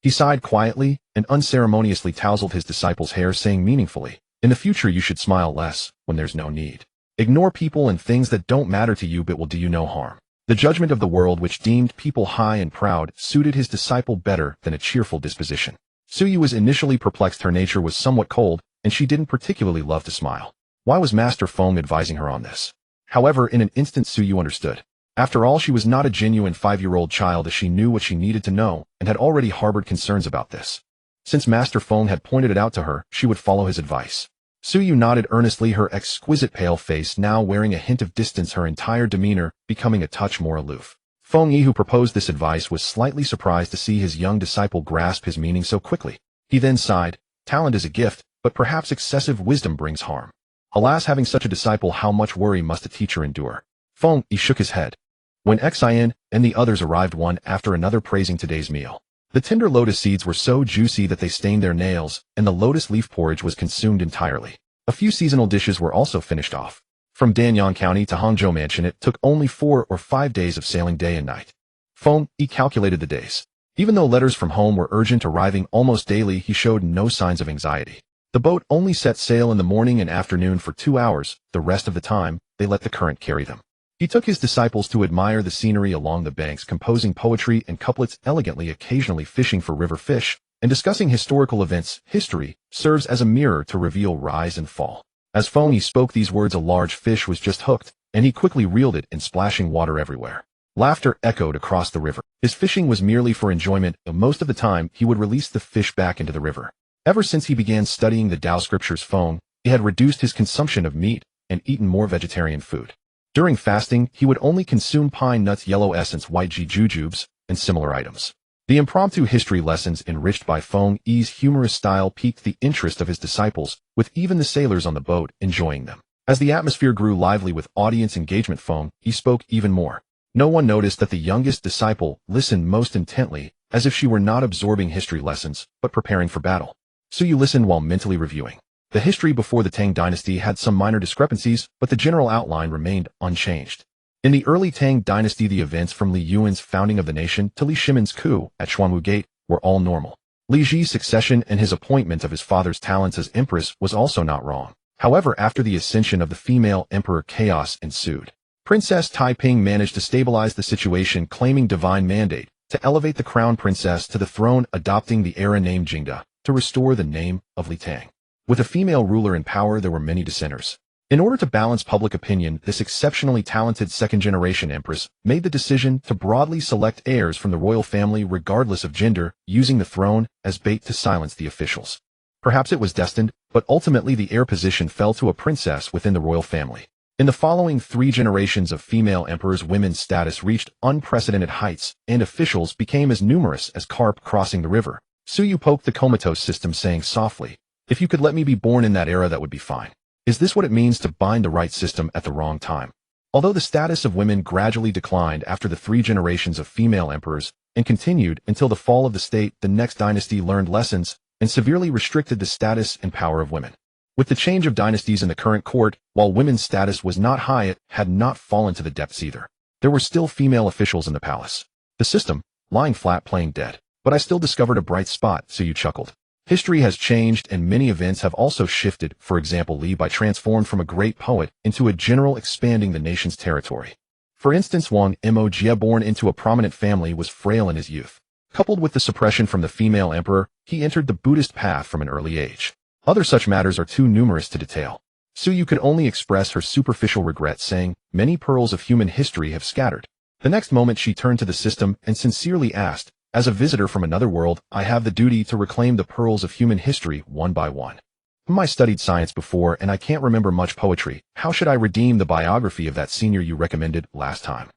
He sighed quietly and unceremoniously tousled his disciple's hair, saying meaningfully, in the future you should smile less when there's no need. Ignore people and things that don't matter to you but will do you no harm. The judgment of the world, which deemed people high and proud, suited his disciple better than a cheerful disposition. Suyu was initially perplexed. Her nature was somewhat cold, and she didn't particularly love to smile. Why was Master Feng advising her on this? However, in an instant Suyu understood. After all, she was not a genuine 5-year-old child, as she knew what she needed to know and had already harbored concerns about this. Since Master Feng had pointed it out to her, she would follow his advice. Suyu nodded earnestly, her exquisite pale face now wearing a hint of distance, her entire demeanor becoming a touch more aloof. Fengyi, who proposed this advice, was slightly surprised to see his young disciple grasp his meaning so quickly. He then sighed. Talent is a gift, but perhaps excessive wisdom brings harm. Alas, having such a disciple, how much worry must a teacher endure? Fengyi shook his head. When Xian and the others arrived one after another, praising today's meal. The tender lotus seeds were so juicy that they stained their nails, and the lotus leaf porridge was consumed entirely. A few seasonal dishes were also finished off. From Danyang County to Hangzhou Mansion, it took only 4 or 5 days of sailing, day and night. Fengyi calculated the days. Even though letters from home were urgent, arriving almost daily, he showed no signs of anxiety. The boat only set sail in the morning and afternoon for 2 hours. The rest of the time, they let the current carry them. He took his disciples to admire the scenery along the banks, composing poetry and couplets elegantly, occasionally fishing for river fish, and discussing historical events. History serves as a mirror to reveal rise and fall. As Feng spoke these words, a large fish was just hooked, and he quickly reeled it in splashing water everywhere. Laughter echoed across the river. His fishing was merely for enjoyment, and most of the time he would release the fish back into the river. Ever since he began studying the Tao scriptures, Feng had reduced his consumption of meat and eaten more vegetarian food. During fasting, he would only consume pine nuts, yellow essence, white jujubes, and similar items. The impromptu history lessons enriched by Feng's humorous style piqued the interest of his disciples, with even the sailors on the boat enjoying them. As the atmosphere grew lively with audience engagement, Feng spoke even more. No one noticed that the youngest disciple listened most intently, as if she were not absorbing history lessons, but preparing for battle. Suyu listened while mentally reviewing. The history before the Tang dynasty had some minor discrepancies, but the general outline remained unchanged. In the early Tang dynasty, the events from Li Yuan's founding of the nation to Li Shimin's coup at Xuanwu Gate were all normal. Li Ji's succession and his appointment of his father's talents as empress was also not wrong. However, after the ascension of the female emperor, chaos ensued. Princess Taiping managed to stabilize the situation, claiming divine mandate to elevate the crown princess to the throne, adopting the era name Jingda to restore the name of Li Tang. With a female ruler in power, there were many dissenters. In order to balance public opinion, this exceptionally talented second-generation empress made the decision to broadly select heirs from the royal family regardless of gender, using the throne as bait to silence the officials. Perhaps it was destined, but ultimately the heir position fell to a princess within the royal family. In the following 3 generations of female emperors, women's status reached unprecedented heights, and officials became as numerous as carp crossing the river. Suyu poked the comatose system, saying softly, "If you could let me be born in that era, that would be fine." Is this what it means to bind the right system at the wrong time? Although the status of women gradually declined after the 3 generations of female emperors and continued until the fall of the state, the next dynasty learned lessons and severely restricted the status and power of women. With the change of dynasties in the current court, while women's status was not high, it had not fallen to the depths either. There were still female officials in the palace. The system, lying flat, playing dead. But I still discovered a bright spot, so you chuckled. History has changed and many events have also shifted. For example, Li Bai transformed from a great poet into a general, expanding the nation's territory. For instance, Wang Mo Jie, born into a prominent family, was frail in his youth. Coupled with the suppression from the female emperor, he entered the Buddhist path from an early age. Other such matters are too numerous to detail. Suyu could only express her superficial regret, saying, "Many pearls of human history have scattered." The next moment she turned to the system and sincerely asked, "As a visitor from another world, I have the duty to reclaim the pearls of human history one by one. I studied science before and I can't remember much poetry. How should I redeem the biography of that senior you recommended last time?"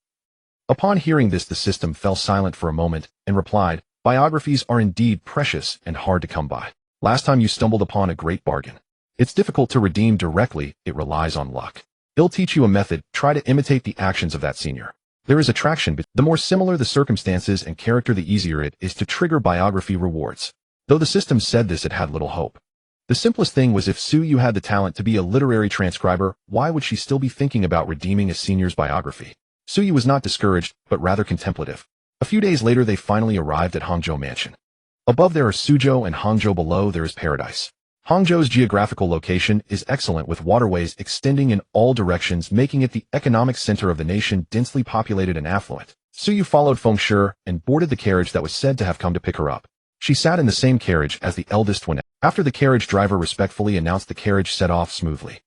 Upon hearing this, the system fell silent for a moment and replied, "Biographies are indeed precious and hard to come by. Last time you stumbled upon a great bargain. It's difficult to redeem directly, it relies on luck. It'll teach you a method, try to imitate the actions of that senior. There is attraction, but the more similar the circumstances and character, the easier it is to trigger biography rewards." Though the system said this, it had little hope. The simplest thing was, if Suyu had the talent to be a literary transcriber, why would she still be thinking about redeeming a senior's biography? Suyu was not discouraged, but rather contemplative. A few days later, they finally arrived at Hangzhou Mansion. Above there are Suzhou and Hangzhou, below there is paradise. Hangzhou's geographical location is excellent, with waterways extending in all directions, making it the economic center of the nation, densely populated and affluent. Suyu followed Feng Shi and boarded the carriage that was said to have come to pick her up. She sat in the same carriage as the eldest one. After the carriage driver respectfully announced, the carriage set off smoothly.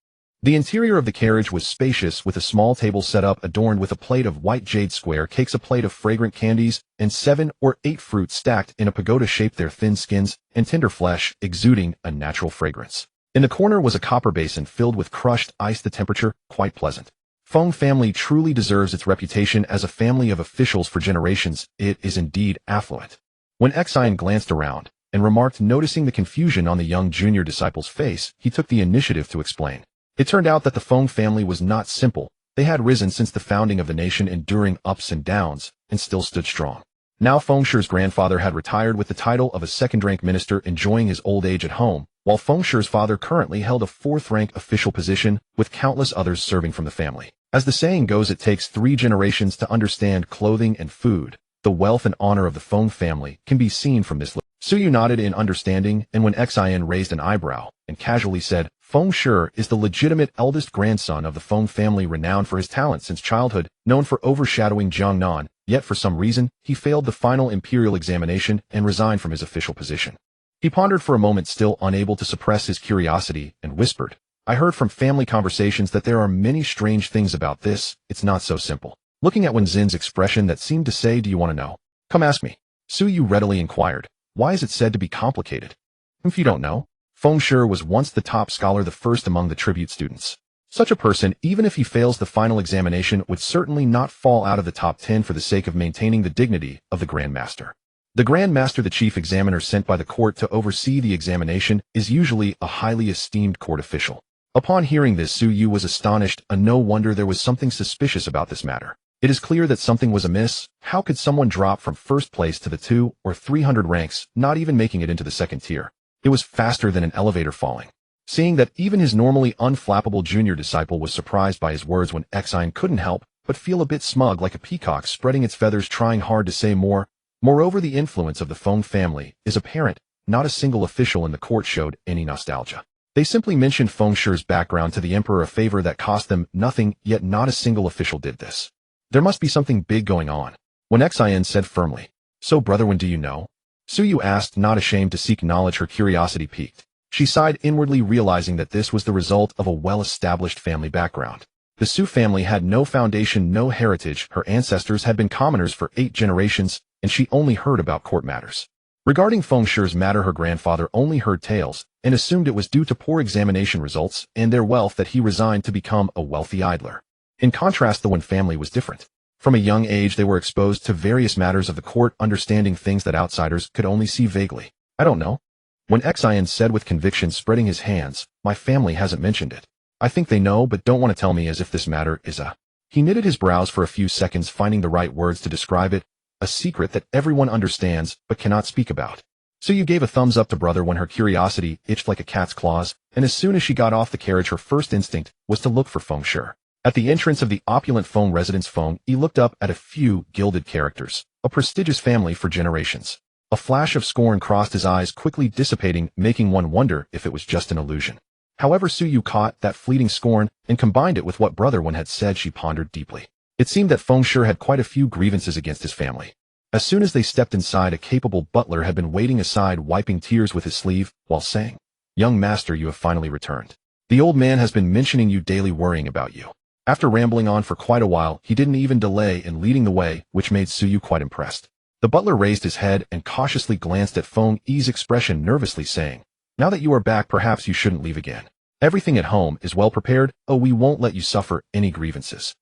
The interior of the carriage was spacious, with a small table set up adorned with a plate of white jade square cakes, a plate of fragrant candies, and 7 or 8 fruits stacked in a pagoda shape, their thin skins and tender flesh exuding a natural fragrance. In the corner was a copper basin filled with crushed ice, the temperature quite pleasant. Feng family truly deserves its reputation as a family of officials for generations. It is indeed affluent. When Xian glanced around and remarked, noticing the confusion on the young junior disciple's face, he took the initiative to explain. It turned out that the Feng family was not simple. They had risen since the founding of the nation, enduring ups and downs, and still stood strong. Now Feng Shi's grandfather had retired with the title of a second-rank minister, enjoying his old age at home, while Feng Shi's father currently held a 4th-rank official position, with countless others serving from the family. As the saying goes, it takes 3 generations to understand clothing and food. The wealth and honor of the Feng family can be seen from this list. Suyu nodded in understanding, and when Xian raised an eyebrow and casually said, "Feng Shi is the legitimate eldest grandson of the Feng family, renowned for his talent since childhood, known for overshadowing Jiangnan, yet for some reason, he failed the final imperial examination and resigned from his official position." He pondered for a moment, still unable to suppress his curiosity, and whispered, I heard from family conversations that there are many strange things about this. It's not so simple. Looking at Wenzin's expression that seemed to say, do you want to know? Come ask me. Suyu readily inquired. Why is it said to be complicated? If you don't know, Feng Shui was once the top scholar, the first among the tribute students. Such a person, even if he fails the final examination, would certainly not fall out of the top 10 for the sake of maintaining the dignity of the Grand Master. The Grand Master, the chief examiner sent by the court to oversee the examination, is usually a highly esteemed court official. Upon hearing this, Suyu was astonished, and no wonder there was something suspicious about this matter. It is clear that something was amiss. How could someone drop from first place to the 200 or 300 ranks, not even making it into the second tier? It was faster than an elevator falling. Seeing that even his normally unflappable junior disciple was surprised by his words, when Exine couldn't help but feel a bit smug, like a peacock spreading its feathers trying hard to say more. Moreover, the influence of the Feng family is apparent. Not a single official in the court showed any nostalgia. They simply mentioned Feng Shui's background to the emperor, a favor that cost them nothing, yet not a single official did this. There must be something big going on. When Xian said firmly, so brother, when do you know? Suyu asked, not ashamed to seek knowledge, her curiosity piqued. She sighed inwardly, realizing that this was the result of a well-established family background. The Su family had no foundation, no heritage. Her ancestors had been commoners for 8 generations, and she only heard about court matters. Regarding Feng Shui's matter, her grandfather only heard tales, and assumed it was due to poor examination results and their wealth that he resigned to become a wealthy idler. In contrast, the Wen family was different. From a young age, they were exposed to various matters of the court, understanding things that outsiders could only see vaguely. I don't know. When Xian said with conviction, spreading his hands, my family hasn't mentioned it. I think they know, but don't want to tell me, as if this matter is a... He knitted his brows for a few seconds, finding the right words to describe it. A secret that everyone understands, but cannot speak about. Suyu gave a thumbs up to brother when her curiosity itched like a cat's claws, and as soon as she got off the carriage, her first instinct was to look for Feng Shui. At the entrance of the opulent Feng residence, Feng Yi looked up at a few gilded characters, a prestigious family for generations. A flash of scorn crossed his eyes, quickly dissipating, making one wonder if it was just an illusion. However, Suyu caught that fleeting scorn and combined it with what brother Wen had said. She pondered deeply. It seemed that Feng Shui had quite a few grievances against his family. As soon as they stepped inside, a capable butler had been waiting aside, wiping tears with his sleeve, while saying, "Young master, you have finally returned. The old man has been mentioning you daily, worrying about you." After rambling on for quite a while, he didn't even delay in leading the way, which made Suyu quite impressed. The butler raised his head and cautiously glanced at Feng Yi's expression, nervously saying, "Now that you are back, perhaps you shouldn't leave again. Everything at home is well prepared. Oh, we won't let you suffer any grievances."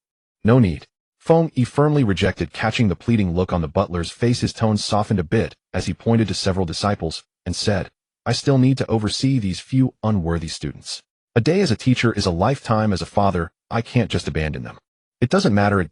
"No need." Feng Yi firmly rejected, catching the pleading look on the butler's face. His tone softened a bit as he pointed to several disciples and said, "I still need to oversee these few unworthy students. A day as a teacher is a lifetime as a father. I can't just abandon them." It doesn't matter,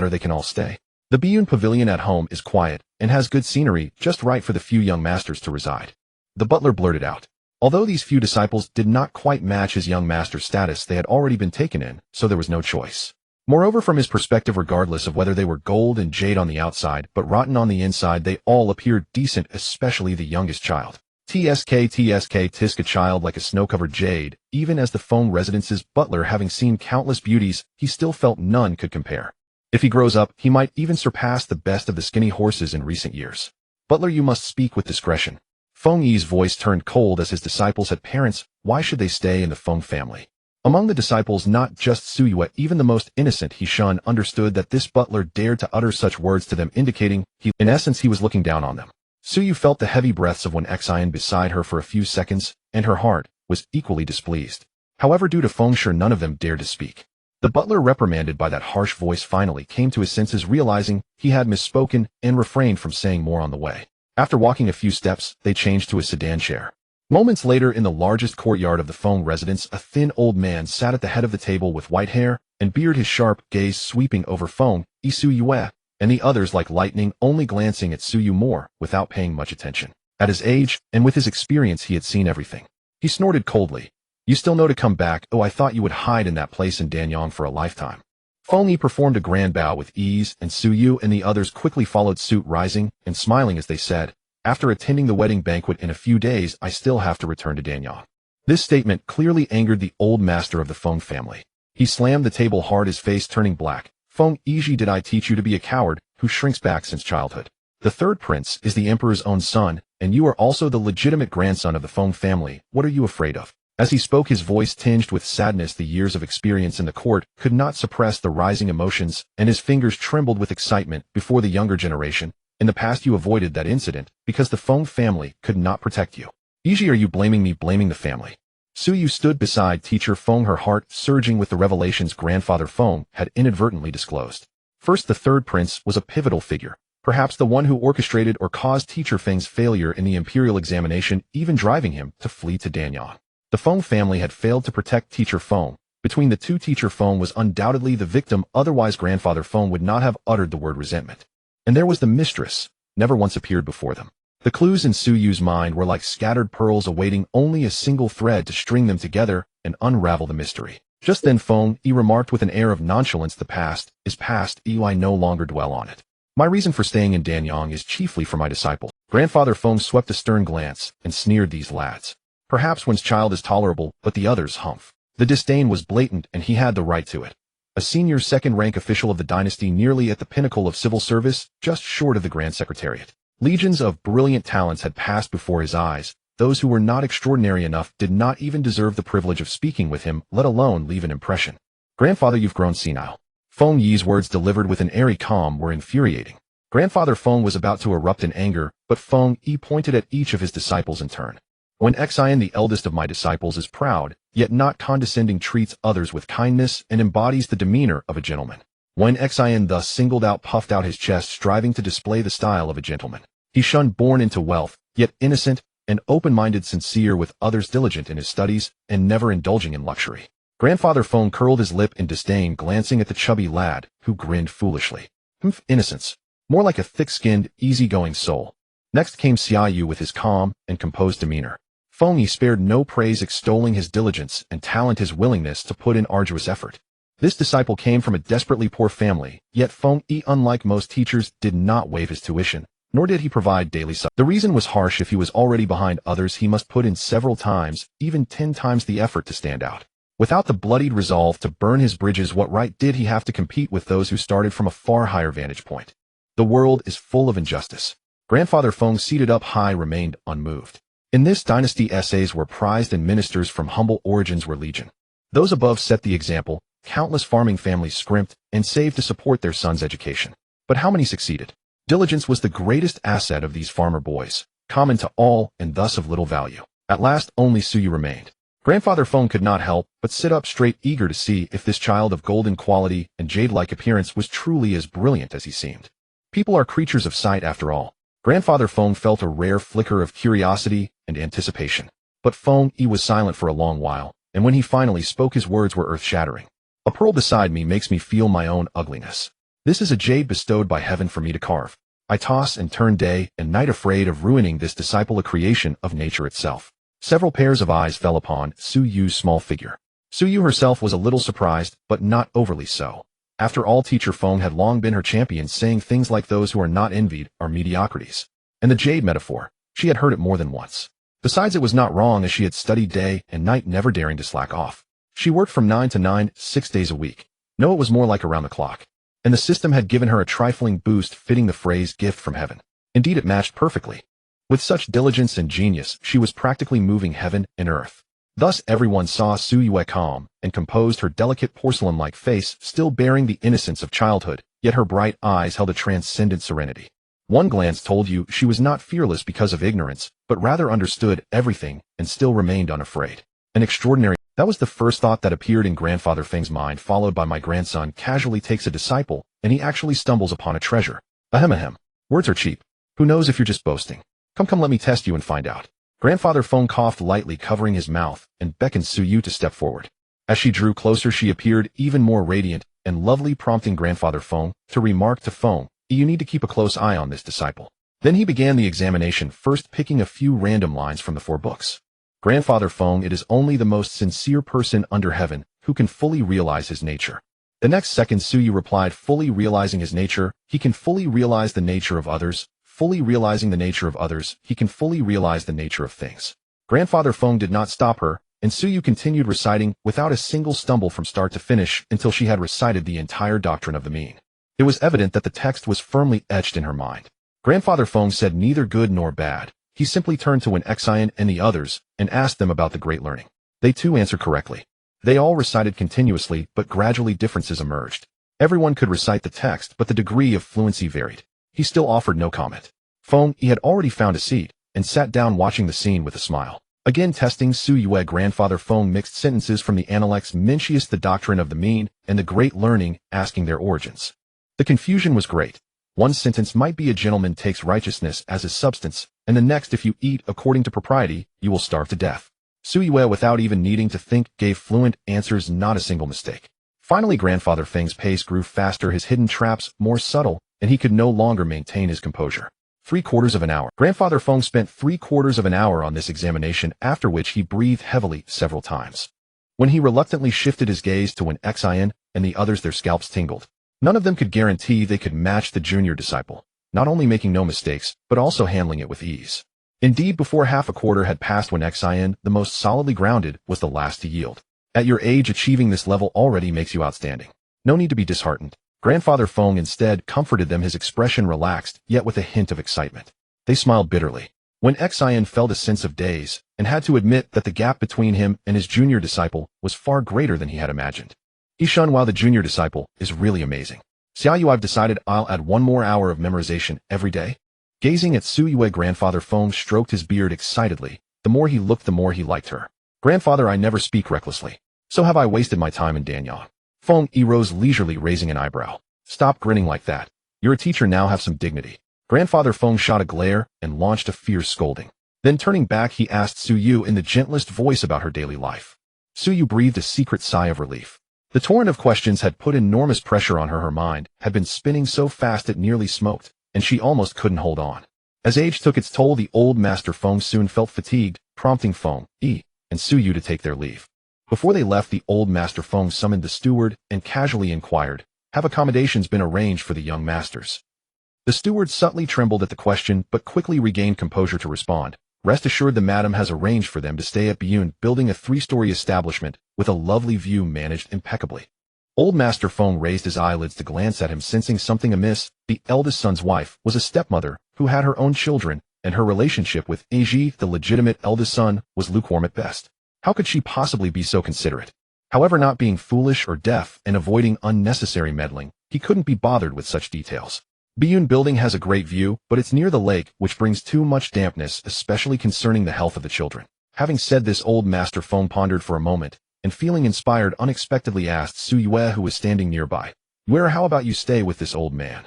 they can all stay. The Biyun Pavilion at home is quiet and has good scenery, just right for the few young masters to reside." The butler blurted out. Although these few disciples did not quite match his young master's status, they had already been taken in, so there was no choice. Moreover, from his perspective, regardless of whether they were gold and jade on the outside but rotten on the inside, they all appeared decent, especially the youngest child. Tiska child like a snow-covered jade. Even as the Feng residence's butler, having seen countless beauties, he still felt none could compare. If he grows up, he might even surpass the best of the skinny horses in recent years. "Butler, you must speak with discretion." Feng Yi's voice turned cold as his disciples had parents. Why should they stay in the Feng family? Among the disciples, not just Suyu, even the most innocent He Shun understood that this butler dared to utter such words to them, indicating in essence he was looking down on them. Suyu felt the heavy breaths of Wen Xian beside her for a few seconds, and her heart was equally displeased. However, due to Feng Shui, none of them dared to speak. The butler, reprimanded by that harsh voice, finally came to his senses, realizing he had misspoken, and refrained from saying more on the way. After walking a few steps, they changed to a sedan chair. Moments later, in the largest courtyard of the Feng residence, a thin old man sat at the head of the table with white hair and beard, his sharp gaze sweeping over Feng Yi, Suyu, and the others like lightning, only glancing at Suyu more, without paying much attention. At his age, and with his experience, he had seen everything. He snorted coldly. "You still know to come back? Oh, I thought you would hide in that place in Danyang for a lifetime." Feng Yi performed a grand bow with ease, and Suyu and the others quickly followed suit, rising and smiling as they said, "After attending the wedding banquet in a few days, I still have to return to Danyang." This statement clearly angered the old master of the Feng family. He slammed the table hard, his face turning black. "Feng Yi, did I teach you to be a coward who shrinks back since childhood? The third prince is the emperor's own son, and you are also the legitimate grandson of the Feng family. What are you afraid of?" As he spoke, his voice tinged with sadness. The years of experience in the court could not suppress the rising emotions, and his fingers trembled with excitement. Before the younger generation, in the past you avoided that incident because the Feng family could not protect you. Easy, are you blaming me? Blaming the family? Suyu stood beside teacher Feng, her heart surging with the revelations grandfather Feng had inadvertently disclosed. First, the third prince was a pivotal figure, perhaps the one who orchestrated or caused teacher Feng's failure in the imperial examination, even driving him to flee to Danyang. The Feng family had failed to protect teacher Feng. Between the two, teacher Feng was undoubtedly the victim, otherwise grandfather Feng would not have uttered the word resentment. And there was the mistress, never once appeared before them. The clues in Suyu's mind were like scattered pearls awaiting only a single thread to string them together and unravel the mystery. Just then Feng Yi remarked with an air of nonchalance, the past is past, I no longer dwell on it. My reason for staying in Danyang is chiefly for my disciples. Grandfather Feng swept a stern glance and sneered, these lads. Perhaps one's child is tolerable, but the others, humph. The disdain was blatant, and he had the right to it. A senior second-rank official of the dynasty, nearly at the pinnacle of civil service, just short of the Grand Secretariat. Legions of brilliant talents had passed before his eyes. Those who were not extraordinary enough did not even deserve the privilege of speaking with him, let alone leave an impression. Grandfather, you've grown senile. Feng Yi's words, delivered with an airy calm, were infuriating. Grandfather Feng was about to erupt in anger, but Feng Yi pointed at each of his disciples in turn. When Xian, the eldest of my disciples, is proud, yet not condescending, treats others with kindness, and embodies the demeanor of a gentleman. When Xian thus singled out, puffed out his chest, striving to display the style of a gentleman. He shunned born into wealth, yet innocent and open-minded, sincere with others, diligent in his studies, and never indulging in luxury. Grandfather Feng curled his lip in disdain, glancing at the chubby lad, who grinned foolishly. Innocence. More like a thick-skinned, easy-going soul. Next came Xiaoyu with his calm and composed demeanor. Feng Yi spared no praise, extolling his diligence and talent, his willingness to put in arduous effort. This disciple came from a desperately poor family, yet Feng Yi, unlike most teachers, did not waive his tuition, nor did he provide daily support. The reason was harsh. If he was already behind others, he must put in several times, even 10 times the effort to stand out. Without the bloodied resolve to burn his bridges, what right did he have to compete with those who started from a far higher vantage point? The world is full of injustice. Grandfather Feng, seated up high, remained unmoved. In this dynasty, essays were prized and ministers from humble origins were legion. Those above set the example. Countless farming families scrimped and saved to support their sons' education. But how many succeeded? Diligence was the greatest asset of these farmer boys, common to all and thus of little value. At last only Suyu remained. Grandfather Feng could not help but sit up straight, eager to see if this child of golden quality and jade-like appearance was truly as brilliant as he seemed. People are creatures of sight after all. Grandfather Feng felt a rare flicker of curiosity and anticipation. But Feng Yi was silent for a long while, and when he finally spoke, his words were earth-shattering. A pearl beside me makes me feel my own ugliness. This is a jade bestowed by heaven for me to carve. I toss and turn day and night, afraid of ruining this disciple, a creation of nature itself. Several pairs of eyes fell upon Suyu's small figure. Suyu herself was a little surprised, but not overly so. After all, teacher Feng had long been her champion, saying things like those who are not envied are mediocrities. And the jade metaphor, she had heard it more than once. Besides, it was not wrong, as she had studied day and night, never daring to slack off. She worked from 9 to 9, 6 days a week. No, it was more like around the clock. And the system had given her a trifling boost, fitting the phrase gift from heaven. Indeed, it matched perfectly. With such diligence and genius, she was practically moving heaven and earth. Thus everyone saw Suyu calm and composed, her delicate porcelain-like face still bearing the innocence of childhood, yet her bright eyes held a transcendent serenity. One glance told you she was not fearless because of ignorance, but rather understood everything and still remained unafraid. An extraordinary. That was the first thought that appeared in Grandfather Feng's mind, followed by my grandson casually takes a disciple, and he actually stumbles upon a treasure. Ahem ahem. Words are cheap. Who knows if you're just boasting? Come, let me test you and find out. Grandfather Feng coughed lightly, covering his mouth, and beckoned Suyu to step forward. As she drew closer, she appeared even more radiant and lovely, prompting Grandfather Feng to remark to Feng, you need to keep a close eye on this disciple. Then he began the examination, first picking a few random lines from the 4 books. Grandfather Feng, it is only the most sincere person under heaven who can fully realize his nature. The next second, Suyu replied, fully realizing his nature, he can fully realize the nature of others. Fully realizing the nature of others, he can fully realize the nature of things. Grandfather Feng did not stop her, and Suyu continued reciting without a single stumble from start to finish until she had recited the entire doctrine of the mean. It was evident that the text was firmly etched in her mind. Grandfather Feng said neither good nor bad. He simply turned to Wen Xian and the others and asked them about the great learning. They too answered correctly. They all recited continuously, but gradually differences emerged. Everyone could recite the text, but the degree of fluency varied. He still offered no comment. Feng, he had already found a seat, and sat down watching the scene with a smile. Again testing Su Yue. Grandfather Feng mixed sentences from the Analects Mencius, the doctrine of the mean, and the great learning, asking their origins. The confusion was great. One sentence might be a gentleman takes righteousness as his substance, and the next if you eat according to propriety, you will starve to death. Su Yue, without even needing to think, gave fluent answers, not a single mistake. Finally, Grandfather Feng's pace grew faster, his hidden traps more subtle, and he could no longer maintain his composure. 3/4 of an hour. Grandfather Feng spent 3/4 of an hour on this examination, after which he breathed heavily several times. When he reluctantly shifted his gaze to when Xin and the others, their scalps tingled. None of them could guarantee they could match the junior disciple, not only making no mistakes, but also handling it with ease. Indeed, before half a quarter had passed when Xin, the most solidly grounded, was the last to yield. At your age, achieving this level already makes you outstanding. No need to be disheartened. Grandfather Feng instead comforted them, his expression relaxed, yet with a hint of excitement. They smiled bitterly. When Xin felt a sense of daze, and had to admit that the gap between him and his junior disciple was far greater than he had imagined. Ishan, while the junior disciple is really amazing. Xiaoyu, I've decided I'll add 1 more hour of memorization every day. Gazing at Su Yue, Grandfather Feng stroked his beard excitedly. The more he looked, the more he liked her. Grandfather, I never speak recklessly. So have I wasted my time in Danyang? Feng Yi rose leisurely, raising an eyebrow. Stop grinning like that. You're a teacher now, have some dignity. Grandfather Feng shot a glare and launched a fierce scolding. Then turning back, he asked Su Yu in the gentlest voice about her daily life. Su Yu breathed a secret sigh of relief. The torrent of questions had put enormous pressure on her. Her mind had been spinning so fast it nearly smoked, and she almost couldn't hold on. As age took its toll, the old master Feng soon felt fatigued, prompting Feng Yi and Su Yu to take their leave. Before they left, the old master Feng summoned the steward and casually inquired, have accommodations been arranged for the young masters? The steward subtly trembled at the question, but quickly regained composure to respond. Rest assured, the madam has arranged for them to stay at Biyun, building a 3-story establishment with a lovely view managed impeccably. Old Master Feng raised his eyelids to glance at him, sensing something amiss. The eldest son's wife was a stepmother who had her own children, and her relationship with Eiji, the legitimate eldest son, was lukewarm at best. How could she possibly be so considerate? However, not being foolish or deaf and avoiding unnecessary meddling, he couldn't be bothered with such details. Biyun building has a great view, but it's near the lake, which brings too much dampness, especially concerning the health of the children. Having said this, old Master Feng pondered for a moment, and feeling inspired, unexpectedly asked Su Yue, who was standing nearby, Yue, how about you stay with this old man?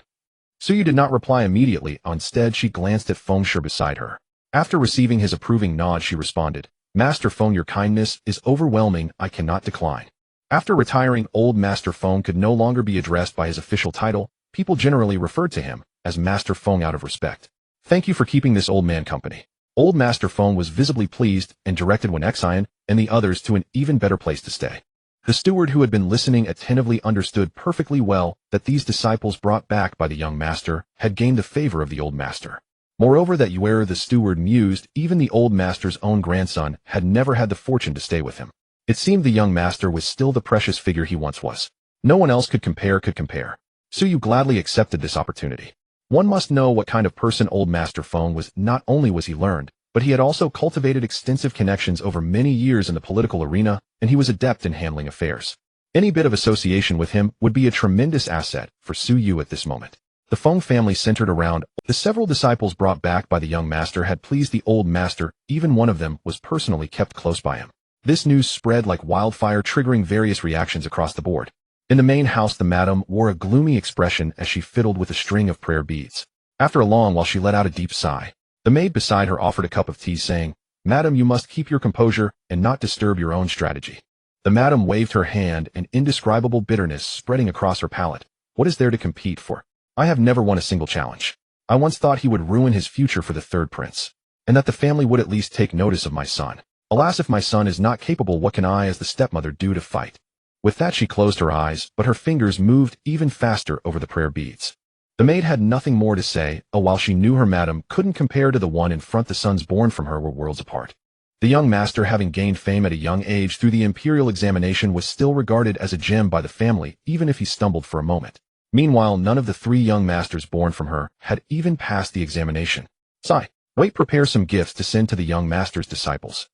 Su Yu did not reply immediately. Instead, she glanced at Feng Shi beside her. After receiving his approving nod, she responded, Master Feng, your kindness is overwhelming, I cannot decline. After retiring, old Master Feng could no longer be addressed by his official title. People generally referred to him as Master Feng out of respect. Thank you for keeping this old man company. Old Master Feng was visibly pleased and directed Xian and the others to an even better place to stay. The steward, who had been listening attentively, understood perfectly well that these disciples brought back by the young master had gained the favor of the old master. Moreover, that Yue, the steward, mused, even the old master's own grandson had never had the fortune to stay with him. It seemed the young master was still the precious figure he once was. No one else could compare. Su Yu gladly accepted this opportunity. One must know what kind of person old Master Feng was. Not only was he learned, but he had also cultivated extensive connections over many years in the political arena, and he was adept in handling affairs. Any bit of association with him would be a tremendous asset for Su Yu at this moment. The Feng family centered around the several disciples brought back by the young master had pleased the old master. Even one of them was personally kept close by him. This news spread like wildfire, triggering various reactions across the board. In the main house, the madam wore a gloomy expression as she fiddled with a string of prayer beads. After a long while, she let out a deep sigh. The maid beside her offered a cup of tea, saying, Madam, you must keep your composure and not disturb your own strategy. The madam waved her hand, an indescribable bitterness spreading across her palate. What is there to compete for? I have never won a single challenge. I once thought he would ruin his future for the third prince, and that the family would at least take notice of my son. Alas, if my son is not capable, what can I as the stepmother do to fight? With that, she closed her eyes, but her fingers moved even faster over the prayer beads. The maid had nothing more to say, while she knew her madam couldn't compare to the one in front. The sons born from her were worlds apart. The young master, having gained fame at a young age through the imperial examination, was still regarded as a gem by the family, even if he stumbled for a moment. Meanwhile, none of the 3 young masters born from her had even passed the examination. Sigh. Wait, prepare some gifts to send to the young master's disciples.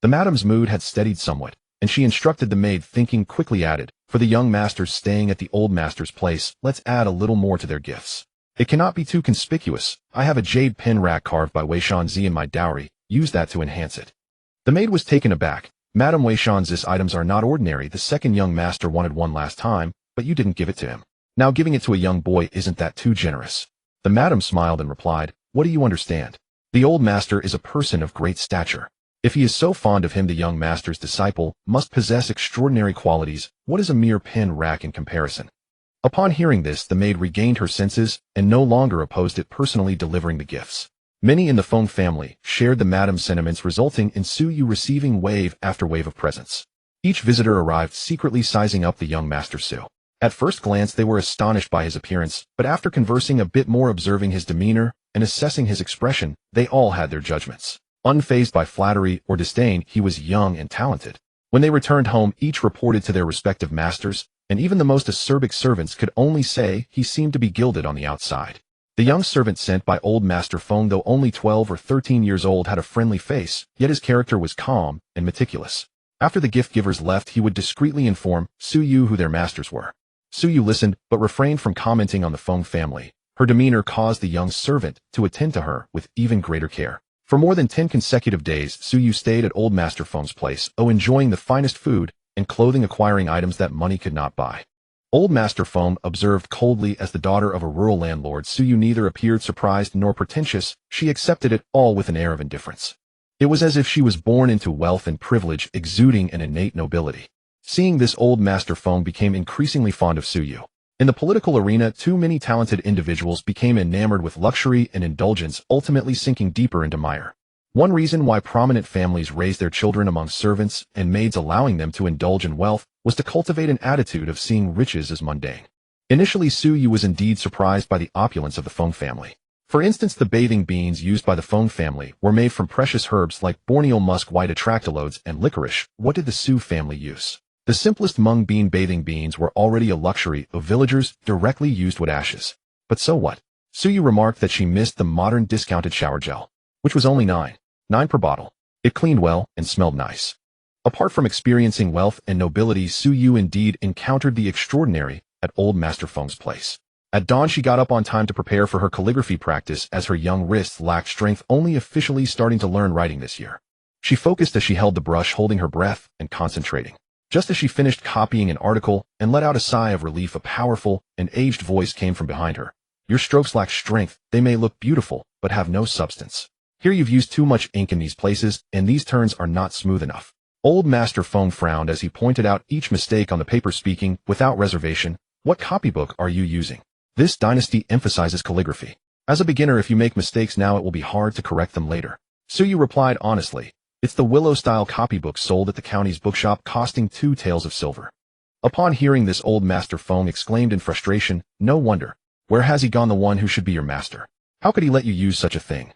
The madam's mood had steadied somewhat, and she instructed the maid, thinking quickly added, "For the young masters staying at the old master's place, let's add a little more to their gifts. It cannot be too conspicuous. I have a jade pin rack carved by Wei Shanzi in my dowry. Use that to enhance it." The maid was taken aback. "Madam Wei Shanzi's items are not ordinary. The second young master wanted one last time, but you didn't give it to him. Now giving it to a young boy, isn't that too generous?" The madam smiled and replied, "What do you understand? The old master is a person of great stature. If he is so fond of him, the young master's disciple must possess extraordinary qualities. What is a mere pin rack in comparison?" Upon hearing this, the maid regained her senses and no longer opposed it personally delivering the gifts. Many in the Feng family shared the madam's sentiments, resulting in Su Yu receiving wave after wave of presents. Each visitor arrived secretly sizing up the young master Su. At first glance they were astonished by his appearance, but after conversing a bit more, observing his demeanor and assessing his expression, they all had their judgments. Unfazed by flattery or disdain, he was young and talented. When they returned home, each reported to their respective masters, and even the most acerbic servants could only say he seemed to be gilded on the outside. The young servant sent by old Master Feng, though only 12 or 13 years old, had a friendly face, yet his character was calm and meticulous. After the gift givers left, he would discreetly inform Su Yu who their masters were. Su Yu listened, but refrained from commenting on the Feng family. Her demeanor caused the young servant to attend to her with even greater care. For more than 10 consecutive days, Su Yu stayed at old Master Feng's place, enjoying the finest food and clothing, acquiring items that money could not buy. Old Master Feng observed coldly. As the daughter of a rural landlord, Su Yu neither appeared surprised nor pretentious. She accepted it all with an air of indifference. It was as if she was born into wealth and privilege, exuding an innate nobility. Seeing this, old Master Feng became increasingly fond of Su Yu. In the political arena, too many talented individuals became enamored with luxury and indulgence, ultimately sinking deeper into mire. One reason why prominent families raised their children among servants and maids, allowing them to indulge in wealth, was to cultivate an attitude of seeing riches as mundane. Initially, Su Yu was indeed surprised by the opulence of the Feng family. For instance, the bathing beans used by the Feng family were made from precious herbs like Borneo musk, white atractalodes, and licorice. What did the Su family use? The simplest mung bean bathing beans were already a luxury of villagers, directly used wood ashes. But so what? Su Yu remarked that she missed the modern discounted shower gel, which was only $9 per bottle. It cleaned well and smelled nice. Apart from experiencing wealth and nobility, Su Yu indeed encountered the extraordinary at old Master Feng's place. At dawn, she got up on time to prepare for her calligraphy practice, as her young wrists lacked strength, only officially starting to learn writing this year. She focused as she held the brush, holding her breath and concentrating. Just as she finished copying an article and let out a sigh of relief, a powerful and aged voice came from behind her. "Your strokes lack strength. They may look beautiful, but have no substance. Here you've used too much ink in these places, and these turns are not smooth enough." Old Master Feng frowned as he pointed out each mistake on the paper, speaking without reservation. "What copybook are you using? This dynasty emphasizes calligraphy. As a beginner, if you make mistakes now, it will be hard to correct them later." Su Yu replied honestly, "It's the Willow-style copybook sold at the county's bookshop, costing 2 taels of silver." Upon hearing this, old Master Feng exclaimed in frustration, "No wonder. Where has he gone, the one who should be your master? How could he let you use such a thing?"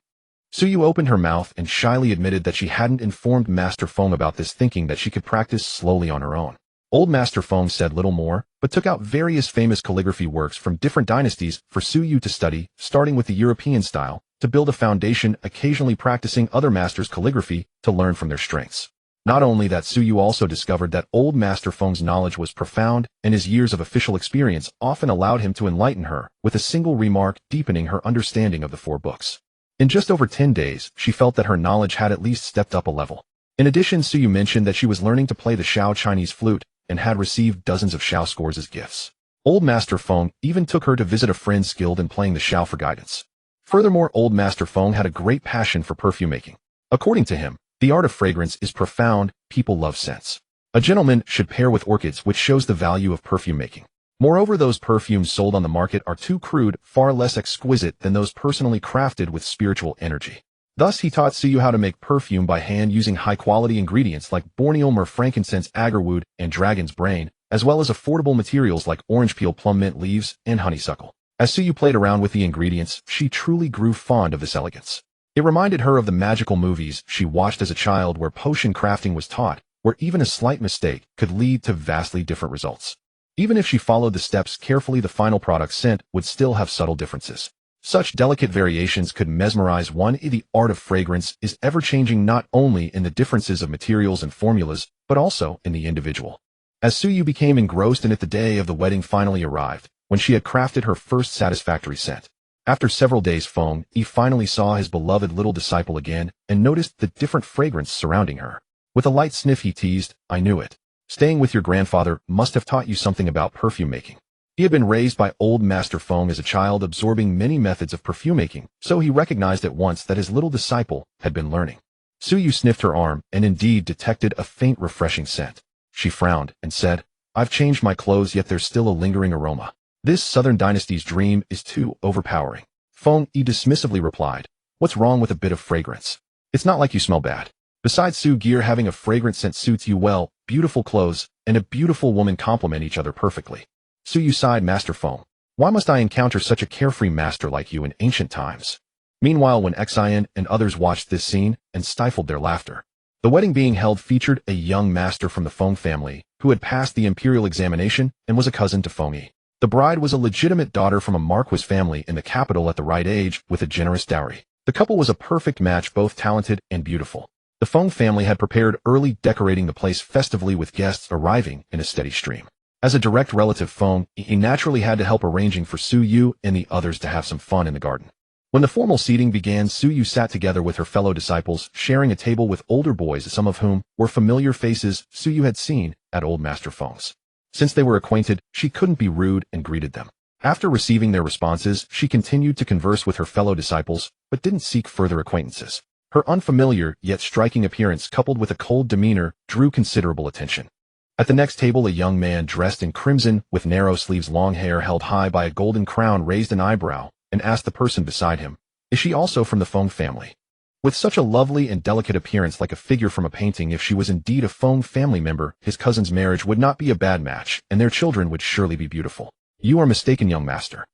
Su Yu opened her mouth and shyly admitted that she hadn't informed Master Feng about this, thinking that she could practice slowly on her own. Old Master Feng said little more, but took out various famous calligraphy works from different dynasties for Su Yu to study, starting with the European style, to build a foundation, occasionally practicing other masters' calligraphy to learn from their strengths. Not only that, Su Yu also discovered that old Master Feng's knowledge was profound, and his years of official experience often allowed him to enlighten her with a single remark, deepening her understanding of the 4 books. In just over 10 days, she felt that her knowledge had at least stepped up a level. In addition, Su Yu mentioned that she was learning to play the Shao Chinese flute and had received dozens of Shao scores as gifts. Old Master Feng even took her to visit a friend skilled in playing the Shao for guidance. Furthermore, old Master Feng had a great passion for perfume making. According to him, the art of fragrance is profound. People love scents. A gentleman should pair with orchids, which shows the value of perfume making. Moreover, those perfumes sold on the market are too crude, far less exquisite than those personally crafted with spiritual energy. Thus, he taught Su Yu how to make perfume by hand using high-quality ingredients like Borneo myrrh, frankincense, agarwood, and dragon's brain, as well as affordable materials like orange peel, plum mint leaves, and honeysuckle. As Su Yu played around with the ingredients, she truly grew fond of this elegance. It reminded her of the magical movies she watched as a child, where potion crafting was taught, where even a slight mistake could lead to vastly different results. Even if she followed the steps carefully, the final product scent would still have subtle differences. Such delicate variations could mesmerize one. The art of fragrance is ever-changing, not only in the differences of materials and formulas, but also in the individual. As Suyu became engrossed in it, the day of the wedding finally arrived, when she had crafted her first satisfactory scent. After several days, he finally saw his beloved little disciple again and noticed the different fragrance surrounding her. With a light sniff, he teased, "I knew it. Staying with your grandfather must have taught you something about perfume making." He had been raised by old Master Feng as a child, absorbing many methods of perfume making, so he recognized at once that his little disciple had been learning. Suyu sniffed her arm and indeed detected a faint refreshing scent. She frowned and said, "I've changed my clothes, yet there's still a lingering aroma. This Southern Dynasty's dream is too overpowering." Feng Yi dismissively replied, "What's wrong with a bit of fragrance? It's not like you smell bad. Besides, Su Gear, having a fragrant scent suits you well. Beautiful clothes and a beautiful woman complement each other perfectly." Suyu sighed. "Master Feng, why must I encounter such a carefree master like you in ancient times?" Meanwhile, when Xian and others watched this scene and stifled their laughter, the wedding being held featured a young master from the Feng family who had passed the imperial examination and was a cousin to Feng Yi. The bride was a legitimate daughter from a marquis family in the capital at the right age with a generous dowry. The couple was a perfect match, both talented and beautiful. The Feng family had prepared early, decorating the place festively with guests arriving in a steady stream. As a direct relative, Feng Yi naturally had to help arranging for Su Yu and the others to have some fun in the garden. When the formal seating began, Su Yu sat together with her fellow disciples, sharing a table with older boys, some of whom were familiar faces Su Yu had seen at old Master Feng's. Since they were acquainted, she couldn't be rude and greeted them. After receiving their responses, she continued to converse with her fellow disciples, but didn't seek further acquaintances. Her unfamiliar yet striking appearance, coupled with a cold demeanor, drew considerable attention. At the next table, a young man dressed in crimson with narrow sleeves, long hair held high by a golden crown, raised an eyebrow and asked the person beside him, "Is she also from the Feng family?" With such a lovely and delicate appearance, like a figure from a painting, if she was indeed a Feng family member, his cousin's marriage would not be a bad match, and their children would surely be beautiful. "You are mistaken, young master."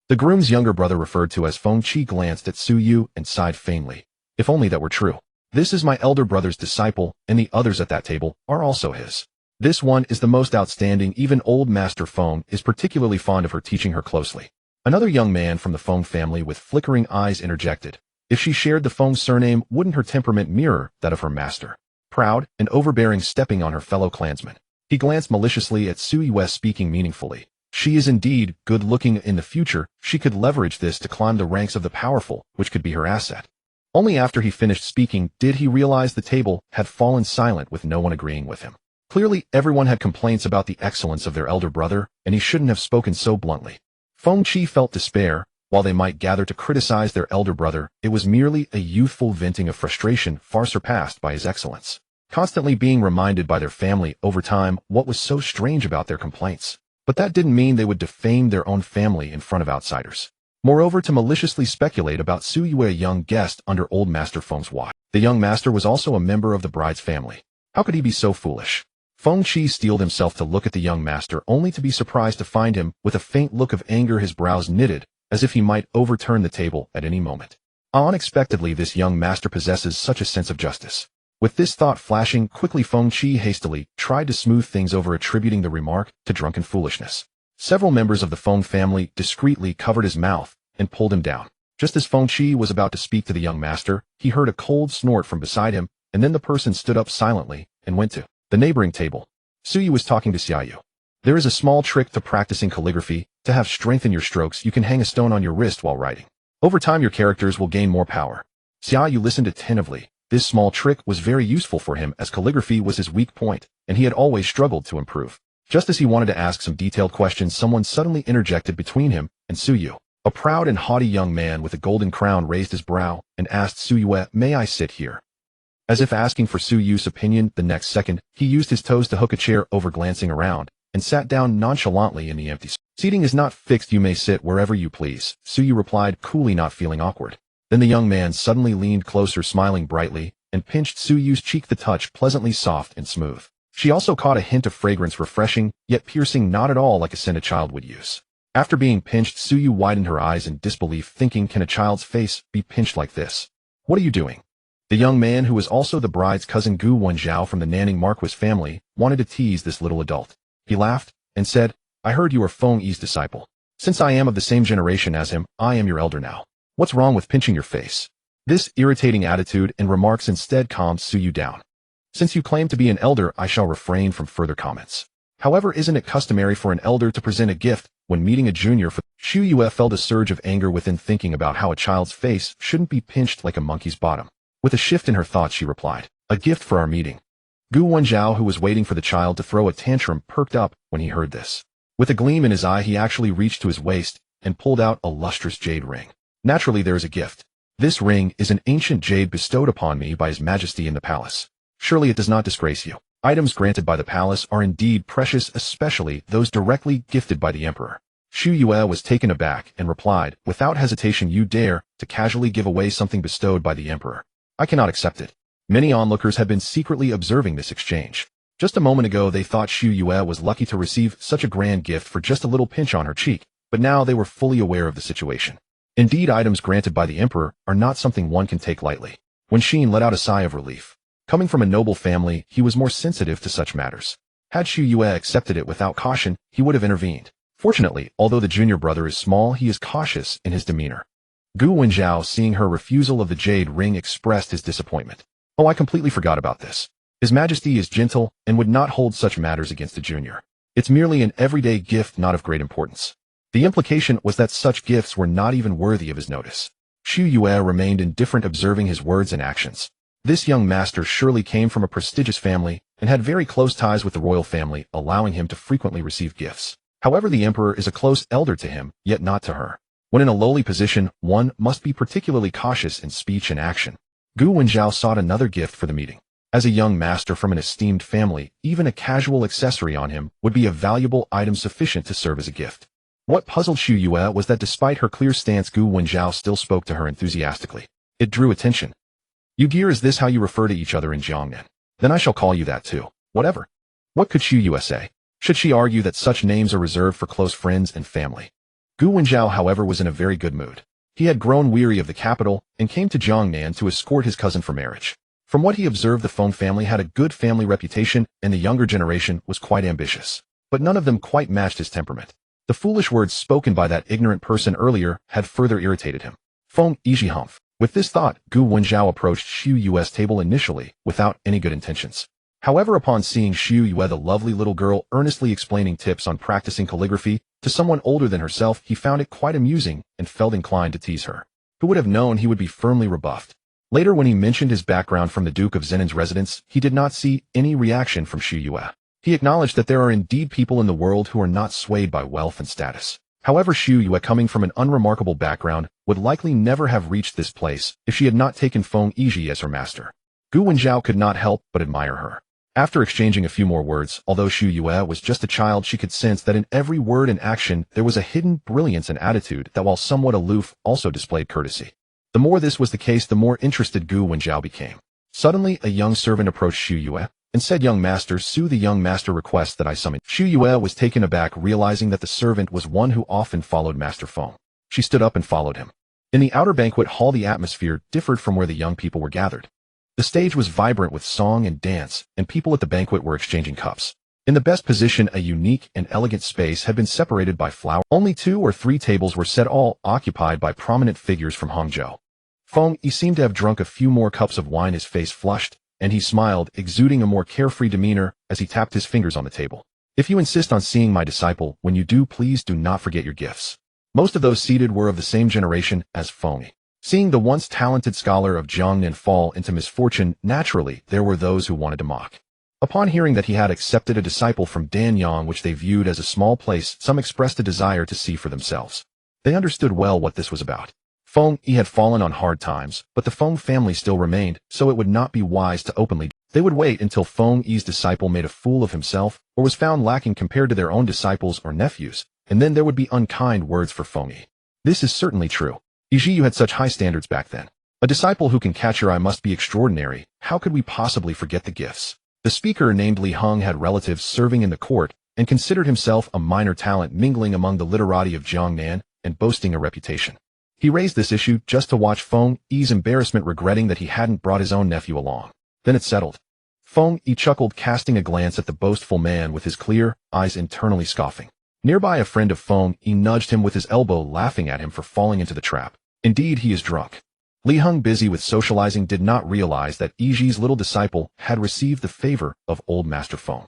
The groom's younger brother, referred to as Feng Qi, glanced at Su Yu and sighed faintly. "If only that were true. This is my elder brother's disciple, and the others at that table are also his. This one is the most outstanding. Even old Master Feng is particularly fond of her, teaching her closely." Another young man from the Feng family with flickering eyes interjected, "If she shared the Feng surname, wouldn't her temperament mirror that of her master? Proud and overbearing, stepping on her fellow clansmen." He glanced maliciously at Su Yu, speaking meaningfully. "She is indeed good-looking. In the future, she could leverage this to climb the ranks of the powerful, which could be her asset." Only after he finished speaking did he realize the table had fallen silent, with no one agreeing with him. Clearly, everyone had complaints about the excellence of their elder brother, and he shouldn't have spoken so bluntly. Feng Qi felt despair. While they might gather to criticize their elder brother, it was merely a youthful venting of frustration far surpassed by his excellence. Constantly being reminded by their family over time what was so strange about their complaints. But that didn't mean they would defame their own family in front of outsiders. Moreover, to maliciously speculate about Su Yu, a young guest under old Master Feng's watch. The young master was also a member of the bride's family. How could he be so foolish? Feng Qi steeled himself to look at the young master, only to be surprised to find him with a faint look of anger, his brows knitted, as if he might overturn the table at any moment. Unexpectedly, this young master possesses such a sense of justice. With this thought flashing quickly, Feng Qi hastily tried to smooth things over, attributing the remark to drunken foolishness. Several members of the Feng family discreetly covered his mouth and pulled him down. Just as Feng Qi was about to speak to the young master, he heard a cold snort from beside him, and then the person stood up silently and went to the neighboring table. Su Yu was talking to Xiaoyu. "There is a small trick to practicing calligraphy. To have strength in your strokes, you can hang a stone on your wrist while writing. Over time, your characters will gain more power." Xiaoyu listened attentively. This small trick was very useful for him, as calligraphy was his weak point, and he had always struggled to improve. Just as he wanted to ask some detailed questions, someone suddenly interjected between him and Su Yu. A proud and haughty young man with a golden crown raised his brow and asked Su Yu, "May I sit here?" As if asking for Su Yu's opinion, the next second, he used his toes to hook a chair over, glancing around, and sat down nonchalantly in the empty space. "Seating is not fixed. You may sit wherever you please," Su Yu replied coolly, not feeling awkward. Then the young man suddenly leaned closer, smiling brightly, and pinched Su Yu's cheek, the touch pleasantly soft and smooth. She also caught a hint of fragrance, refreshing, yet piercing, not at all like a scent a child would use. After being pinched, Su Yu widened her eyes in disbelief, thinking, can a child's face be pinched like this? "What are you doing?" The young man, who was also the bride's cousin Gu Wenjiao from the Nanning Marquis family, wanted to tease this little adult. He laughed and said, "I heard you are Feng Yi's disciple." Since I am of the same generation as him, I am your elder now. What's wrong with pinching your face? This irritating attitude and remarks instead calmed Su Yu down. Since you claim to be an elder, I shall refrain from further comments. However, isn't it customary for an elder to present a gift when meeting a junior? Xu Yue felt a surge of anger within thinking about how a child's face shouldn't be pinched like a monkey's bottom. With a shift in her thoughts, she replied, "A gift for our meeting." Gu Wenjiao, who was waiting for the child to throw a tantrum, perked up when he heard this. With a gleam in his eye, he actually reached to his waist and pulled out a lustrous jade ring. Naturally, there is a gift. This ring is an ancient jade bestowed upon me by His Majesty in the palace. Surely it does not disgrace you. Items granted by the palace are indeed precious, especially those directly gifted by the emperor. Xu Yue was taken aback and replied, "Without hesitation, you dare to casually give away something bestowed by the emperor. I cannot accept it." Many onlookers had been secretly observing this exchange. Just a moment ago, they thought Xu Yue was lucky to receive such a grand gift for just a little pinch on her cheek, but now they were fully aware of the situation. Indeed, items granted by the emperor are not something one can take lightly. Wen Xin let out a sigh of relief. Coming from a noble family, he was more sensitive to such matters. Had Xu Yue accepted it without caution, he would have intervened. Fortunately, although the junior brother is small, he is cautious in his demeanor. Gu Wenjiao, seeing her refusal of the jade ring, expressed his disappointment. "Oh, I completely forgot about this. His Majesty is gentle and would not hold such matters against a junior. It's merely an everyday gift, not of great importance." The implication was that such gifts were not even worthy of his notice. Xu Yue remained indifferent, observing his words and actions. This young master surely came from a prestigious family and had very close ties with the royal family, allowing him to frequently receive gifts. However, the emperor is a close elder to him, yet not to her. When in a lowly position, one must be particularly cautious in speech and action. Gu Wenjiao sought another gift for the meeting. As a young master from an esteemed family, even a casual accessory on him would be a valuable item sufficient to serve as a gift. What puzzled Xu Yue was that despite her clear stance, Gu Wenjiao still spoke to her enthusiastically. It drew attention. "You dear, is this how you refer to each other in Jiangnan? Then I shall call you that too. Whatever." What could Xu Yue say? Should she argue that such names are reserved for close friends and family? Gu Wenjiao, however, was in a very good mood. He had grown weary of the capital and came to Jiangnan to escort his cousin for marriage. From what he observed, the Feng family had a good family reputation and the younger generation was quite ambitious. But none of them quite matched his temperament. The foolish words spoken by that ignorant person earlier had further irritated him. Feng Yiji humph. With this thought, Gu Wenjiao approached Xu Yue's table initially, without any good intentions. However, upon seeing Xu Yue, the lovely little girl, earnestly explaining tips on practicing calligraphy to someone older than herself, he found it quite amusing and felt inclined to tease her. Who would have known he would be firmly rebuffed? Later, when he mentioned his background from the Duke of Zenan's residence, he did not see any reaction from Xu Yue. He acknowledged that there are indeed people in the world who are not swayed by wealth and status. However, Xu Yue, coming from an unremarkable background, would likely never have reached this place if she had not taken Feng Yiji as her master. Gu Wenjiao could not help but admire her. After exchanging a few more words, although Xu Yue was just a child, she could sense that in every word and action there was a hidden brilliance and attitude that, while somewhat aloof, also displayed courtesy. The more this was the case, the more interested Gu Wenjiao became. Suddenly, a young servant approached Xu Yue and said, "Young master, Su, the young master requests that I summon." Xu Yue was taken aback, realizing that the servant was one who often followed Master Feng. She stood up and followed him. In the outer banquet hall, the atmosphere differed from where the young people were gathered. The stage was vibrant with song and dance, and people at the banquet were exchanging cups. In the best position, a unique and elegant space had been separated by flowers. Only 2 or 3 tables were set, all occupied by prominent figures from Hangzhou. Feng Yi seemed to have drunk a few more cups of wine, his face flushed, and he smiled, exuding a more carefree demeanor as he tapped his fingers on the table. "If you insist on seeing my disciple, when you do, please do not forget your gifts." Most of those seated were of the same generation as Feng Yi. Seeing the once talented scholar of Jiangnan fall into misfortune, naturally, there were those who wanted to mock. Upon hearing that he had accepted a disciple from Danyang, which they viewed as a small place, some expressed a desire to see for themselves. They understood well what this was about. Feng Yi had fallen on hard times, but the Feng family still remained, so it would not be wise to openly. They would wait until Feng Yi's disciple made a fool of himself or was found lacking compared to their own disciples or nephews, and then there would be unkind words for Feng Yi. This is certainly true. You had such high standards back then. A disciple who can catch your eye must be extraordinary. How could we possibly forget the gifts? The speaker, named Li Heng, had relatives serving in the court and considered himself a minor talent, mingling among the literati of Jiangnan and boasting a reputation. He raised this issue just to watch Feng Yi's embarrassment, regretting that he hadn't brought his own nephew along. Then it settled. Feng Yi chuckled, casting a glance at the boastful man with his clear eyes, internally scoffing. Nearby, a friend of Feng Yi nudged him with his elbow, laughing at him for falling into the trap. Indeed, he is drunk. Li Heng, busy with socializing, did not realize that Yiji's little disciple had received the favor of old Master Feng.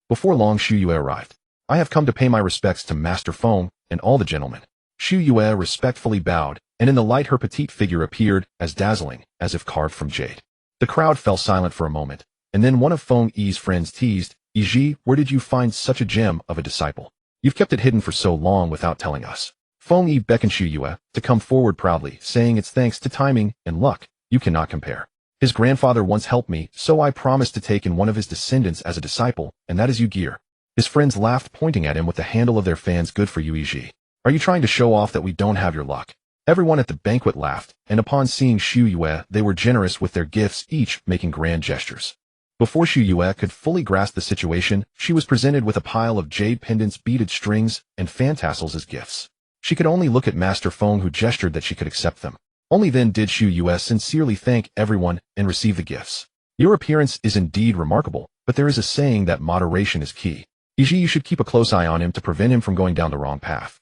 Before long, Xu Yue arrived. I have come to pay my respects to Master Feng and all the gentlemen. Xu Yue respectfully bowed, and in the light her petite figure appeared as dazzling as if carved from jade. The crowd fell silent for a moment, and then one of Feng Yi's friends teased, Yiji, where did you find such a gem of a disciple? You've kept it hidden for so long without telling us. Feng Yi beckoned Xu Yue to come forward proudly, saying it's thanks to timing and luck, you cannot compare. His grandfather once helped me, so I promised to take in one of his descendants as a disciple, and that is Yu Gear. His friends laughed, pointing at him with the handle of their fans. Good for you, Yiji. Are you trying to show off that we don't have your luck? Everyone at the banquet laughed, and upon seeing Xu Yue, they were generous with their gifts, each making grand gestures. Before Xu Yue could fully grasp the situation, she was presented with a pile of jade pendants, beaded strings, and fan tassels as gifts. She could only look at Master Feng, who gestured that she could accept them. Only then did Xu Yue sincerely thank everyone and receive the gifts. Your appearance is indeed remarkable, but there is a saying that moderation is key. Yiji, you should keep a close eye on him to prevent him from going down the wrong path.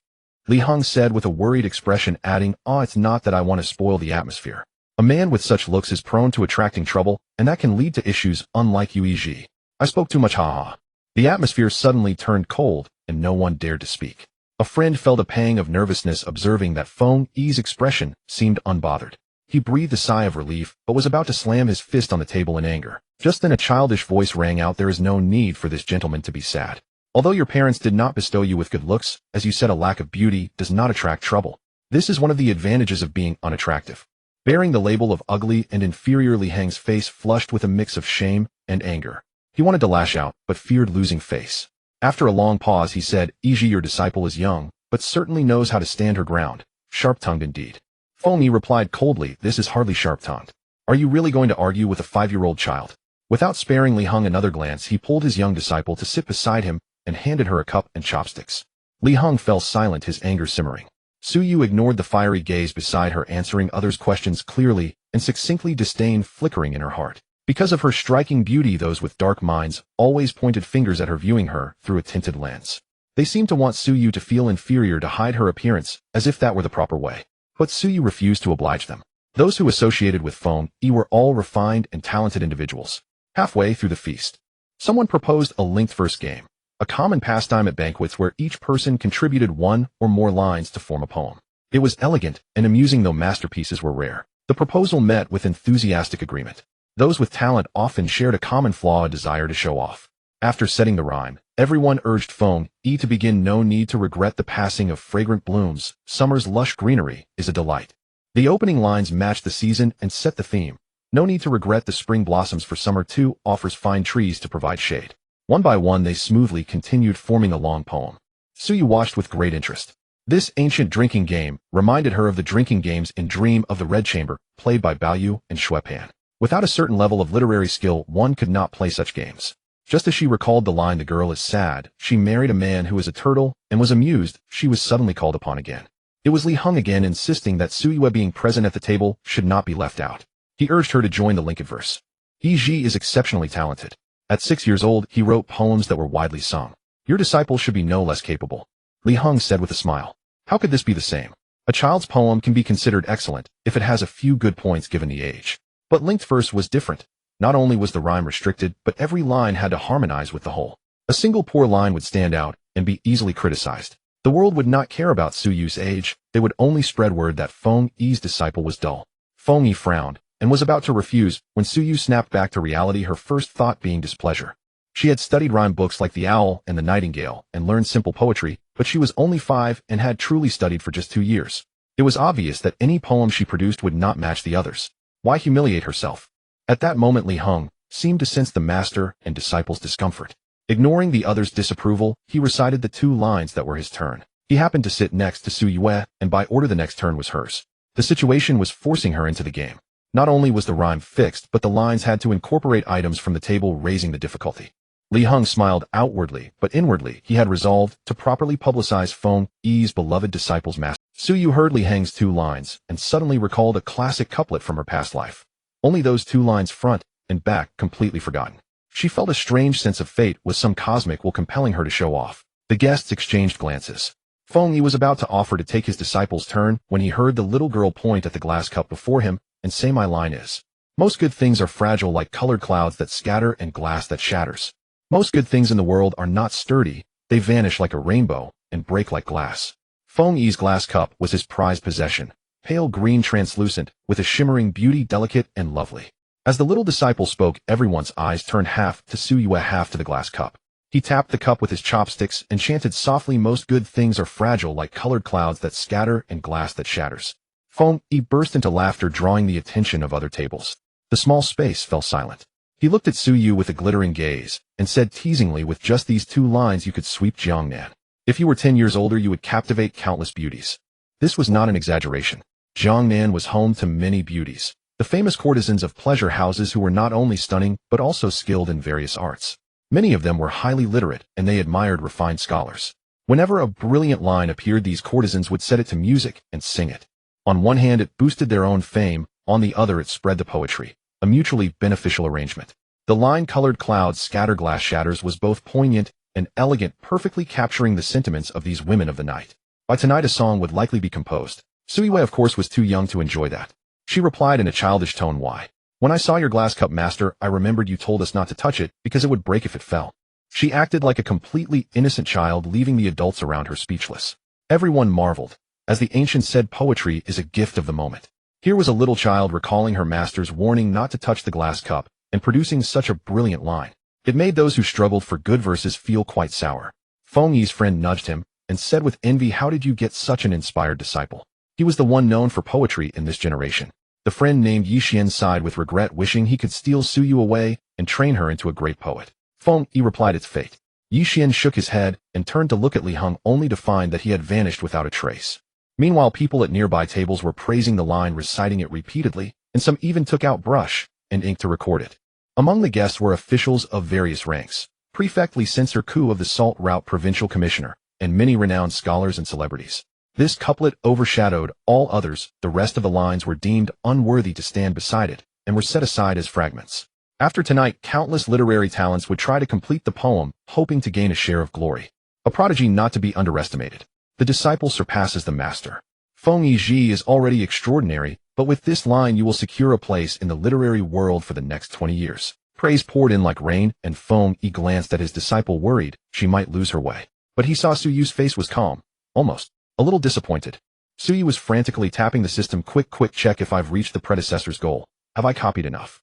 Li Heng said with a worried expression, adding, it's not that I want to spoil the atmosphere. A man with such looks is prone to attracting trouble, and that can lead to issues, unlike you, Yiji. I spoke too much, haha. The atmosphere suddenly turned cold, and no one dared to speak. A friend felt a pang of nervousness observing that Feng Yi's expression seemed unbothered. He breathed a sigh of relief, but was about to slam his fist on the table in anger. Just then a childish voice rang out, there is no need for this gentleman to be sad. Although your parents did not bestow you with good looks, as you said, a lack of beauty does not attract trouble. This is one of the advantages of being unattractive. Bearing the label of ugly and inferior, Li Heng's face flushed with a mix of shame and anger. He wanted to lash out, but feared losing face. After a long pause, he said, Yiji, your disciple is young, but certainly knows how to stand her ground. Sharp-tongued indeed. Feng Yi replied coldly, this is hardly sharp-tongued. Are you really going to argue with a 5-year-old child? Without sparing Li Heng another glance, he pulled his young disciple to sit beside him and handed her a cup and chopsticks. Li Heng fell silent, his anger simmering. Su Yu ignored the fiery gaze beside her, answering others' questions clearly and succinctly, disdain flickering in her heart. Because of her striking beauty, those with dark minds always pointed fingers at her, viewing her through a tinted lens. They seemed to want Su Yu to feel inferior, to hide her appearance, as if that were the proper way. But Su Yu refused to oblige them. Those who associated with Feng Yi were all refined and talented individuals. Halfway through the feast, someone proposed a linked verse game, a common pastime at banquets where each person contributed one or more lines to form a poem. It was elegant and amusing, though masterpieces were rare. The proposal met with enthusiastic agreement. Those with talent often shared a common flaw, a desire to show off. After setting the rhyme, everyone urged Feng Yi to begin. No need to regret the passing of fragrant blooms. Summer's lush greenery is a delight. The opening lines matched the season and set the theme. No need to regret the spring blossoms, for summer too offers fine trees to provide shade. One by one, they smoothly continued, forming a long poem. Su Yu watched with great interest. This ancient drinking game reminded her of the drinking games in Dream of the Red Chamber, played by Baoyu and Shuepan. Without a certain level of literary skill, one could not play such games. Just as she recalled the line, the girl is sad, she married a man who is a turtle, and was amused, she was suddenly called upon again. It was Li Heng again, insisting that Su Yue, being present at the table, should not be left out. He urged her to join the linked verse. Yiji is exceptionally talented. At 6 years old, he wrote poems that were widely sung. Your disciple should be no less capable. Li Heng said with a smile. How could this be the same? A child's poem can be considered excellent if it has a few good points given the age. But linked verse was different. Not only was the rhyme restricted, but every line had to harmonize with the whole. A single poor line would stand out and be easily criticized. The world would not care about Su Yu's age, they would only spread word that Feng Yi's disciple was dull. Feng Yi frowned and was about to refuse when Su Yu snapped back to reality, her first thought being displeasure. She had studied rhyme books like The Owl and The Nightingale and learned simple poetry, but she was only 5 and had truly studied for just 2 years. It was obvious that any poem she produced would not match the others. Why humiliate herself? At that moment, Li Heng seemed to sense the master and disciple's discomfort. Ignoring the others' disapproval, he recited the 2 lines that were his turn. He happened to sit next to Su Yue, and by order the next turn was hers. The situation was forcing her into the game. Not only was the rhyme fixed, but the lines had to incorporate items from the table, raising the difficulty. Li Heng smiled outwardly, but inwardly he had resolved to properly publicize Feng Yi's beloved disciple's master. Su Yu heard Li Heng's 2 lines and suddenly recalled a classic couplet from her past life. Only those 2 lines, front and back, completely forgotten. She felt a strange sense of fate, with some cosmic will compelling her to show off. The guests exchanged glances. Feng Yi was about to offer to take his disciple's turn when he heard the little girl point at the glass cup before him and say, "My line is, most good things are fragile like colored clouds that scatter and glass that shatters. Most good things in the world are not sturdy, they vanish like a rainbow and break like glass." Feng Yi's glass cup was his prized possession, pale green translucent, with a shimmering beauty delicate and lovely. As the little disciple spoke, everyone's eyes turned half to Su Yue, half to the glass cup. He tapped the cup with his chopsticks and chanted softly, "Most good things are fragile like colored clouds that scatter and glass that shatters." Feng Yi burst into laughter, drawing the attention of other tables. The small space fell silent. He looked at Su Yu with a glittering gaze and said teasingly, "With just these 2 lines you could sweep Jiangnan. If you were 10 years older you would captivate countless beauties." This was not an exaggeration. Jiangnan was home to many beauties, the famous courtesans of pleasure houses who were not only stunning but also skilled in various arts. Many of them were highly literate, and they admired refined scholars. Whenever a brilliant line appeared, these courtesans would set it to music and sing it. On one hand it boosted their own fame, on the other it spread the poetry, a mutually beneficial arrangement. The line "colored clouds scatter, glass shatters" was both poignant and elegant, perfectly capturing the sentiments of these women of the night. By tonight a song would likely be composed. Su Yue of course was too young to enjoy that. She replied in a childish tone, "Why? When I saw your glass cup, master, I remembered you told us not to touch it because it would break if it fell." She acted like a completely innocent child, leaving the adults around her speechless. Everyone marveled. As the ancients said, poetry is a gift of the moment. Here was a little child recalling her master's warning not to touch the glass cup and producing such a brilliant line. It made those who struggled for good verses feel quite sour. Feng Yi's friend nudged him and said with envy, "How did you get such an inspired disciple?" He was the one known for poetry in this generation. The friend named Yi Xian sighed with regret, wishing he could steal Su Yu away and train her into a great poet. Feng Yi replied, "It's fate." Yi Xian shook his head and turned to look at Li Heng, only to find that he had vanished without a trace. Meanwhile, people at nearby tables were praising the line, reciting it repeatedly, and some even took out brush and ink to record it. Among the guests were officials of various ranks, Prefect Li Censor Ku of the Salt Route Provincial Commissioner, and many renowned scholars and celebrities. This couplet overshadowed all others. The rest of the lines were deemed unworthy to stand beside it, and were set aside as fragments. After tonight, countless literary talents would try to complete the poem, hoping to gain a share of glory. A prodigy not to be underestimated. The disciple surpasses the master. Feng Yi is already extraordinary, but with this line you will secure a place in the literary world for the next 20 years. Praise poured in like rain, and Feng Yi glanced at his disciple, worried she might lose her way. But he saw Su Yu's face was calm, almost a little disappointed. Su Yu was frantically tapping the system. Quick check if I've reached the predecessor's goal. Have I copied enough?"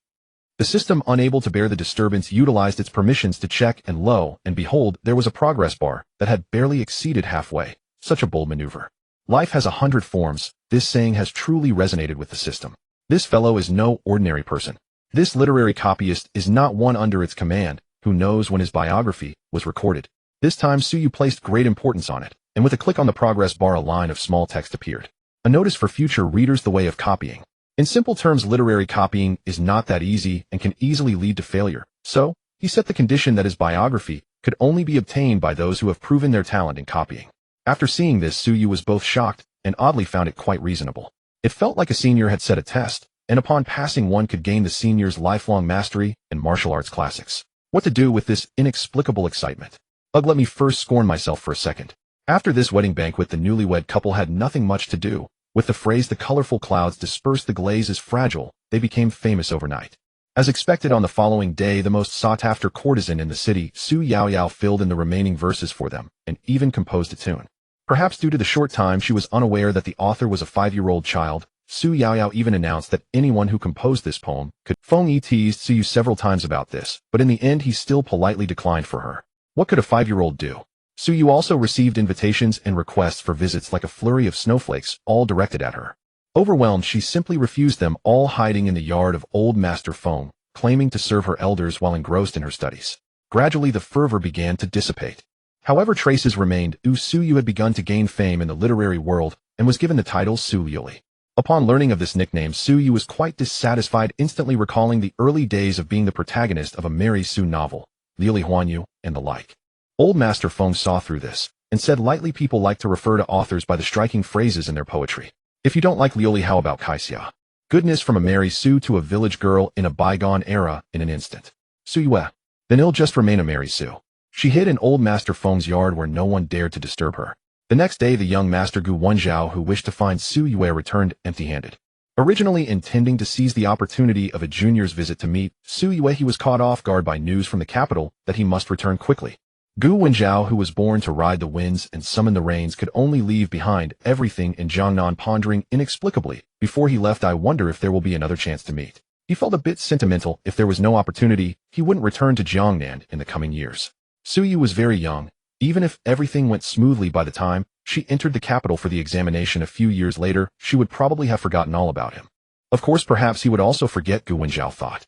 The system, unable to bear the disturbance, utilized its permissions to check, and lo and behold, there was a progress bar that had barely exceeded halfway. Such a bold maneuver. Life has 100 forms. This saying has truly resonated with the system. This fellow is no ordinary person. This literary copyist is not one under its command. Who knows when his biography was recorded? This time Su Yu placed great importance on it, and with a click on the progress bar a line of small text appeared. A notice for future readers: the way of copying. In simple terms, literary copying is not that easy and can easily lead to failure. So, he set the condition that his biography could only be obtained by those who have proven their talent in copying. After seeing this, Su Yu was both shocked and oddly found it quite reasonable. It felt like a senior had set a test, and upon passing one could gain the senior's lifelong mastery in martial arts classics. What to do with this inexplicable excitement? Ugh, let me first scorn myself for a second. After this wedding banquet, the newlywed couple had nothing much to do. With the phrase "the colorful clouds disperse, the glaze is fragile," they became famous overnight. As expected, on the following day, the most sought-after courtesan in the city, Su Yaoyao, filled in the remaining verses for them, and even composed a tune. Perhaps due to the short time she was unaware that the author was a 5-year-old child, Su Yaoyao even announced that anyone who composed this poem could. Feng Yi teased Su Yu several times about this, but in the end he still politely declined for her. What could a 5-year-old do? Su Yu also received invitations and requests for visits like a flurry of snowflakes, all directed at her. Overwhelmed, she simply refused them, all hiding in the yard of old Master Feng, claiming to serve her elders while engrossed in her studies. Gradually the fervor began to dissipate. However, traces remained. Su Yu had begun to gain fame in the literary world and was given the title Su Yuli. Upon learning of this nickname, Su Yu was quite dissatisfied, instantly recalling the early days of being the protagonist of a Mary Sue novel, Liuli Huanyu, and the like. Old Master Feng saw through this, and said lightly, "People like to refer to authors by the striking phrases in their poetry. If you don't like Liuli, how about Kaixia? Goodness, from a Mary Sue to a village girl in a bygone era in an instant. Su Yue. Then it'll just remain a Mary Sue." She hid in old Master Feng's yard where no one dared to disturb her. The next day, the young Master Gu Wenjiao, who wished to find Su Yue, returned empty-handed. Originally intending to seize the opportunity of a junior's visit to meet Su Yue, he was caught off guard by news from the capital that he must return quickly. Gu Wenjiao, who was born to ride the winds and summon the rains, could only leave behind everything in Jiangnan, pondering inexplicably. Before he left, I wonder if there will be another chance to meet. He felt a bit sentimental. If there was no opportunity, he wouldn't return to Jiangnan in the coming years. Su Yu was very young. Even if everything went smoothly by the time she entered the capital for the examination a few years later, she would probably have forgotten all about him. Of course, perhaps he would also forget, Gu Wenjiao thought.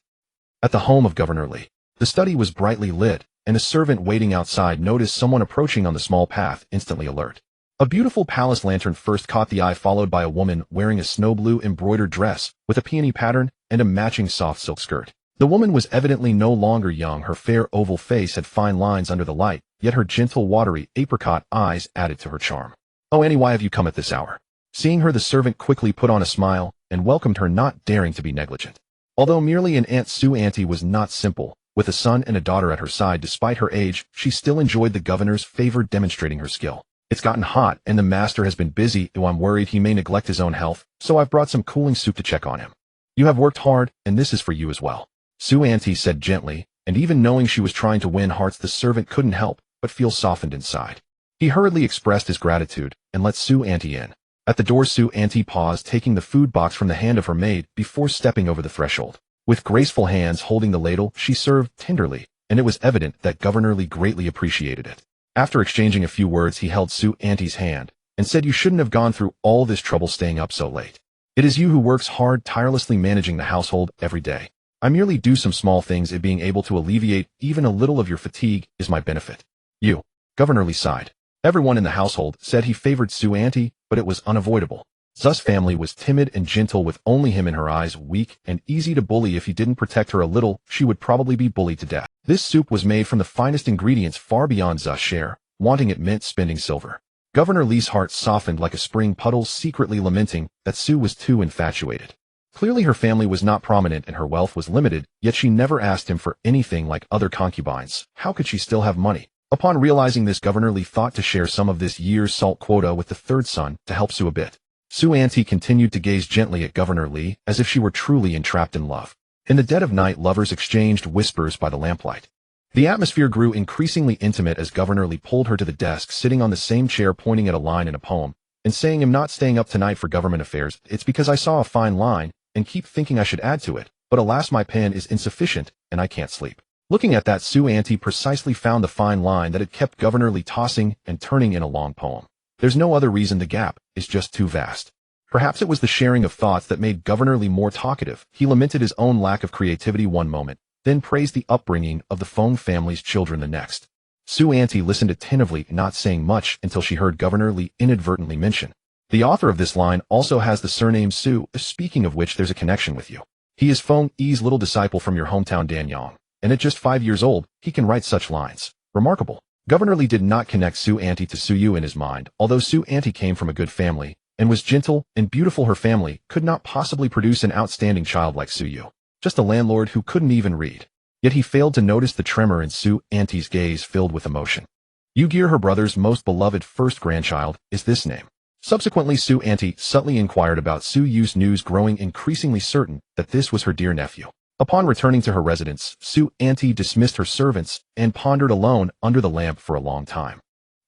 At the home of Governor Li, the study was brightly lit, and a servant waiting outside noticed someone approaching on the small path, instantly alert. A beautiful palace lantern first caught the eye, followed by a woman wearing a snow blue embroidered dress with a peony pattern and a matching soft silk skirt. The woman was evidently no longer young. Her fair oval face had fine lines under the light, yet her gentle, watery apricot eyes added to her charm. "Oh, Annie, why have you come at this hour?" Seeing her, the servant quickly put on a smile and welcomed her, not daring to be negligent. Although merely an aunt, Su Auntie was not simple. With a son and a daughter at her side, despite her age, she still enjoyed the governor's favor, demonstrating her skill. "It's gotten hot, and the master has been busy. I'm worried he may neglect his own health, so I've brought some cooling soup to check on him. You have worked hard, and this is for you as well," Su Auntie said gently, and even knowing she was trying to win hearts, the servant couldn't help but feel softened inside. He hurriedly expressed his gratitude and let Su Auntie in. At the door, Su Auntie paused, taking the food box from the hand of her maid before stepping over the threshold. With graceful hands holding the ladle, she served tenderly, and it was evident that Governor Li greatly appreciated it. After exchanging a few words, he held Su Auntie's hand and said, "You shouldn't have gone through all this trouble staying up so late. It is you who works hard, tirelessly managing the household every day. I merely do some small things, and being able to alleviate even a little of your fatigue is my benefit." "You." Governor Li sighed. Everyone in the household said he favored Su Auntie, but it was unavoidable. Zu's family was timid and gentle, with only him in her eyes, weak and easy to bully. If he didn't protect her a little, she would probably be bullied to death. This soup was made from the finest ingredients, far beyond Zu's share. Wanting it meant spending silver. Governor Li's heart softened like a spring puddle, secretly lamenting that Su was too infatuated. Clearly her family was not prominent and her wealth was limited, yet she never asked him for anything like other concubines. How could she still have money? Upon realizing this, Governor Li thought to share some of this year's salt quota with the third son to help Su a bit. Su Auntie continued to gaze gently at Governor Li as if she were truly entrapped in love. In the dead of night, lovers exchanged whispers by the lamplight. The atmosphere grew increasingly intimate as Governor Li pulled her to the desk, sitting on the same chair, pointing at a line in a poem and saying, "I'm not staying up tonight for government affairs. It's because I saw a fine line and keep thinking I should add to it, but alas, my pen is insufficient and I can't sleep." Looking at that, Su Auntie precisely found the fine line that had kept Governor Li tossing and turning in a long poem. There's no other reason, the gap is just too vast. Perhaps it was the sharing of thoughts that made Governor Li more talkative. He lamented his own lack of creativity one moment, then praised the upbringing of the Feng family's children the next. Su Auntie listened attentively, not saying much until she heard Governor Li inadvertently mention, "The author of this line also has the surname Su, speaking of which there's a connection with you. He is Feng Yi's little disciple from your hometown Danyang, and at just 5 years old, he can write such lines. Remarkable." Governor Li did not connect Su Auntie to Su Yu in his mind. Although Su Auntie came from a good family and was gentle and beautiful, her family could not possibly produce an outstanding child like Su Yu. Just a landlord who couldn't even read. Yet he failed to notice the tremor in Su Auntie's gaze, filled with emotion. Yu Gear, her brother's most beloved first grandchild, is this name. Subsequently, Su Auntie subtly inquired about Su Yu's news, growing increasingly certain that this was her dear nephew. Upon returning to her residence, Su Auntie dismissed her servants and pondered alone under the lamp for a long time.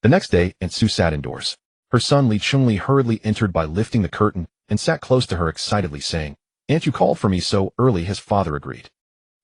The next day, Aunt Su sat indoors. Her son Li Chunli hurriedly entered by lifting the curtain and sat close to her, excitedly saying, "Aunt, you called for me so early?" His father agreed.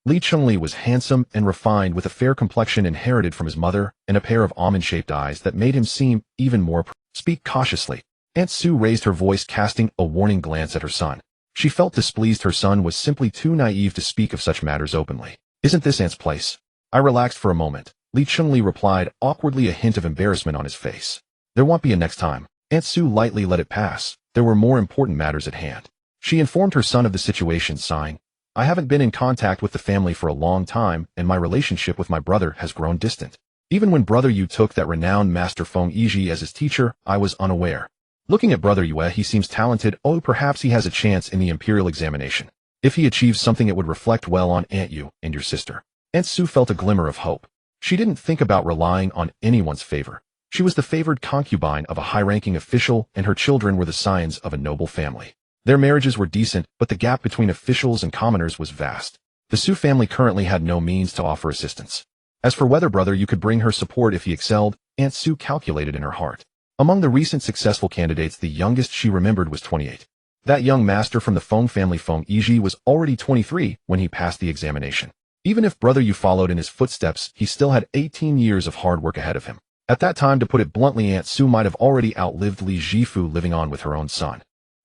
Li Chunli was handsome and refined, with a fair complexion inherited from his mother and a pair of almond-shaped eyes that made him seem even more Speak cautiously. Aunt Su raised her voice, casting a warning glance at her son. She felt displeased. Her son was simply too naive to speak of such matters openly. "Isn't this Aunt's place?" I relaxed for a moment. Li Chunli replied, awkwardly, a hint of embarrassment on his face. "There won't be a next time." Aunt Su lightly let it pass. There were more important matters at hand. She informed her son of the situation, sighing, "I haven't been in contact with the family for a long time, and my relationship with my brother has grown distant. Even when Brother Yu took that renowned Master Feng Yiji as his teacher, I was unaware. Looking at Brother Yue, he seems talented. Oh, perhaps he has a chance in the imperial examination. If he achieves something, it would reflect well on Aunt Yu and your sister." Aunt Su felt a glimmer of hope. She didn't think about relying on anyone's favor. She was the favored concubine of a high-ranking official, and her children were the scions of a noble family. Their marriages were decent, but the gap between officials and commoners was vast. The Su family currently had no means to offer assistance. As for whether brother you could bring her support if he excelled, Aunt Su calculated in her heart. Among the recent successful candidates, the youngest she remembered was 28. That young master from the Feng family, Feng Yiji, was already 23 when he passed the examination. Even if brother Yu followed in his footsteps, he still had 18 years of hard work ahead of him. At that time, to put it bluntly, Aunt Su might have already outlived Li Jifu, living on with her own son.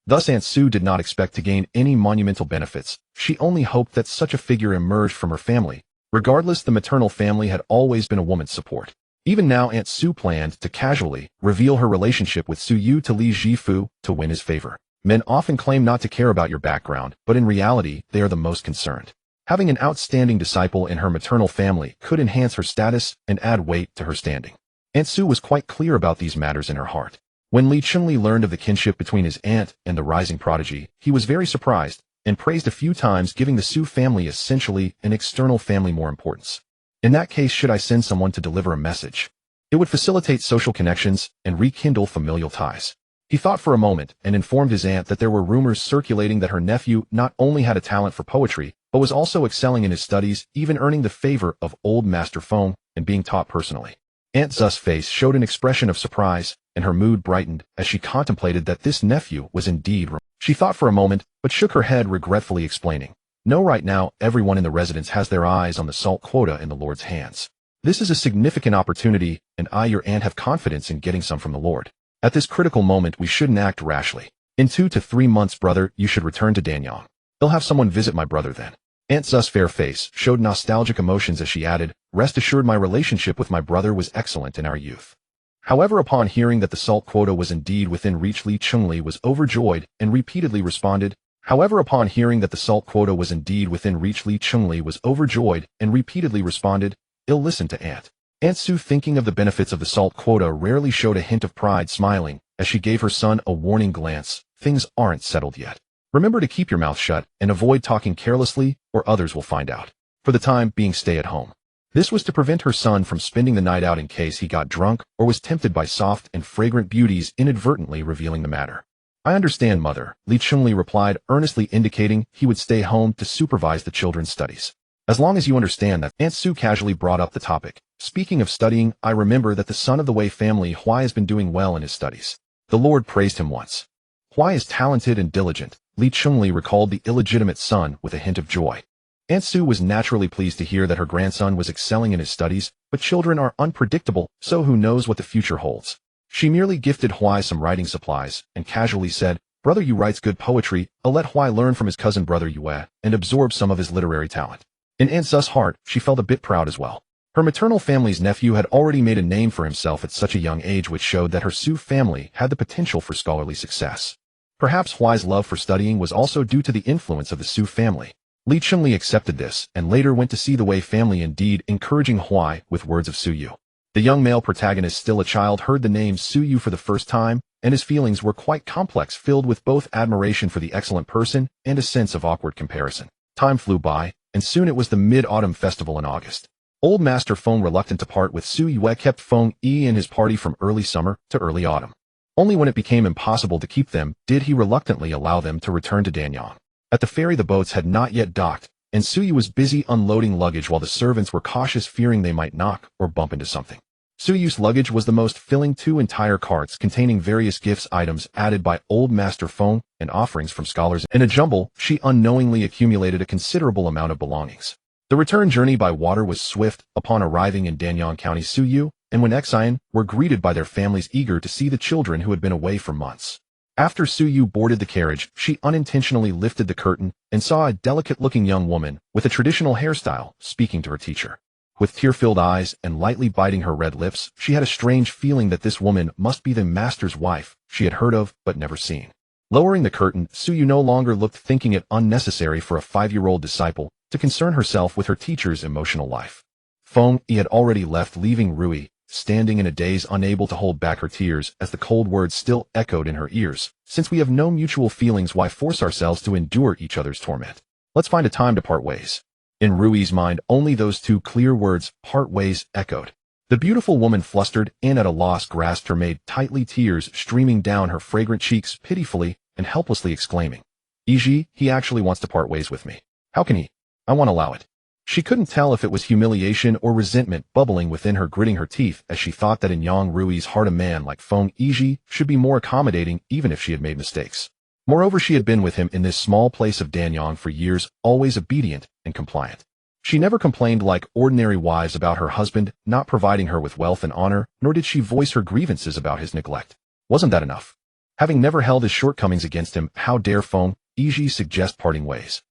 Thus Aunt Su did not expect to gain any monumental benefits. She only hoped that such a figure emerged from her family. Regardless, the maternal family had always been a woman's support. Even now, Aunt Su planned to casually reveal her relationship with Su Yu to Li Jifu to win his favor. Men often claim not to care about your background, but in reality, they are the most concerned. Having an outstanding disciple in her maternal family could enhance her status and add weight to her standing. Aunt Su was quite clear about these matters in her heart. When Li Chunli learned of the kinship between his aunt and the rising prodigy, he was very surprised and praised a few times, giving the Su family essentially an external family more importance. In that case, should I send someone to deliver a message? It would facilitate social connections and rekindle familial ties. He thought for a moment and informed his aunt that there were rumors circulating that her nephew not only had a talent for poetry, but was also excelling in his studies, even earning the favor of old Master Feng and being taught personally. Aunt Zu's face showed an expression of surprise, and her mood brightened as she contemplated that this nephew was indeed wrong. She thought for a moment, but shook her head regretfully, explaining, "No, right now, everyone in the residence has their eyes on the salt quota in the Lord's hands. This is a significant opportunity, and I, your aunt, have confidence in getting some from the Lord. At this critical moment, we shouldn't act rashly. In 2 to 3 months, brother, you should return to Danyang. They'll have someone visit my brother then." Aunt Zu's fair face showed nostalgic emotions as she added, "Rest assured, my relationship with my brother was excellent in our youth." However, upon hearing that the salt quota was indeed within reach, Li Chunli was overjoyed and repeatedly responded, "Ill listen to Aunt." Aunt Su, thinking of the benefits of the salt quota, rarely showed a hint of pride, smiling as she gave her son a warning glance. "Things aren't settled yet. Remember to keep your mouth shut and avoid talking carelessly, or others will find out. For the time being, stay at home." This was to prevent her son from spending the night out in case he got drunk or was tempted by soft and fragrant beauties, inadvertently revealing the matter. "I understand, mother," Li Chunli replied, earnestly indicating he would stay home to supervise the children's studies. "As long as you understand that." Aunt Su casually brought up the topic. "Speaking of studying, I remember that the son of the Wei family, Huai, has been doing well in his studies. The Lord praised him once. Huai is talented and diligent." Li Chunli recalled the illegitimate son with a hint of joy. Aunt Su was naturally pleased to hear that her grandson was excelling in his studies, but children are unpredictable, so who knows what the future holds. She merely gifted Huai some writing supplies and casually said, "Brother Yu writes good poetry. I'll let Huai learn from his cousin brother Yue and absorb some of his literary talent." In Aunt Zu's heart, she felt a bit proud as well. Her maternal family's nephew had already made a name for himself at such a young age, which showed that her Su family had the potential for scholarly success. Perhaps Huai's love for studying was also due to the influence of the Su family. Li Chunli accepted this and later went to see the Wei family, indeed encouraging Huai with words of Su Yu. The young male protagonist, still a child, heard the name Su Yu for the first time, and his feelings were quite complex, filled with both admiration for the excellent person and a sense of awkward comparison. Time flew by, and soon it was the Mid-Autumn Festival in August. Old Master Feng, reluctant to part with Su Yue, kept Feng Yi and his party from early summer to early autumn. Only when it became impossible to keep them did he reluctantly allow them to return to Danyang. At the ferry, the boats had not yet docked, and Su Yu was busy unloading luggage while the servants were cautious, fearing they might knock or bump into something. Su Yu's luggage was the most, filling 2 entire carts containing various gifts, items added by old Master Feng and offerings from scholars. In a jumble, she unknowingly accumulated a considerable amount of belongings. The return journey by water was swift. Upon arriving in Danyang County, Su Yu and Wen Xian were greeted by their families, eager to see the children who had been away for months. After Su Yu boarded the carriage, she unintentionally lifted the curtain and saw a delicate-looking young woman with a traditional hairstyle speaking to her teacher. With tear-filled eyes and lightly biting her red lips, she had a strange feeling that this woman must be the master's wife she had heard of but never seen. Lowering the curtain, Su Yu no longer looked, thinking it unnecessary for a 5-year-old disciple to concern herself with her teacher's emotional life. Feng Yi had already left, leaving Rui standing in a daze, unable to hold back her tears as the cold words still echoed in her ears. "Since we have no mutual feelings, why force ourselves to endure each other's torment? Let's find a time to part ways." In Rui's mind, only those two clear words, part ways, echoed. The beautiful woman flustered and at a loss grasped her maid tightly, tears streaming down her fragrant cheeks pitifully and helplessly exclaiming, "Iji, he actually wants to part ways with me. How can he? I won't allow it." She couldn't tell if it was humiliation or resentment bubbling within her, gritting her teeth as she thought that in Yang Rui's heart a man like Feng Iji should be more accommodating even if she had made mistakes. Moreover, she had been with him in this small place of Danyang for years, always obedient and compliant. She never complained like ordinary wives about her husband not providing her with wealth and honor, nor did she voice her grievances about his neglect. Wasn't that enough? Having never held his shortcomings against him, how dare Feng Iji suggest parting ways?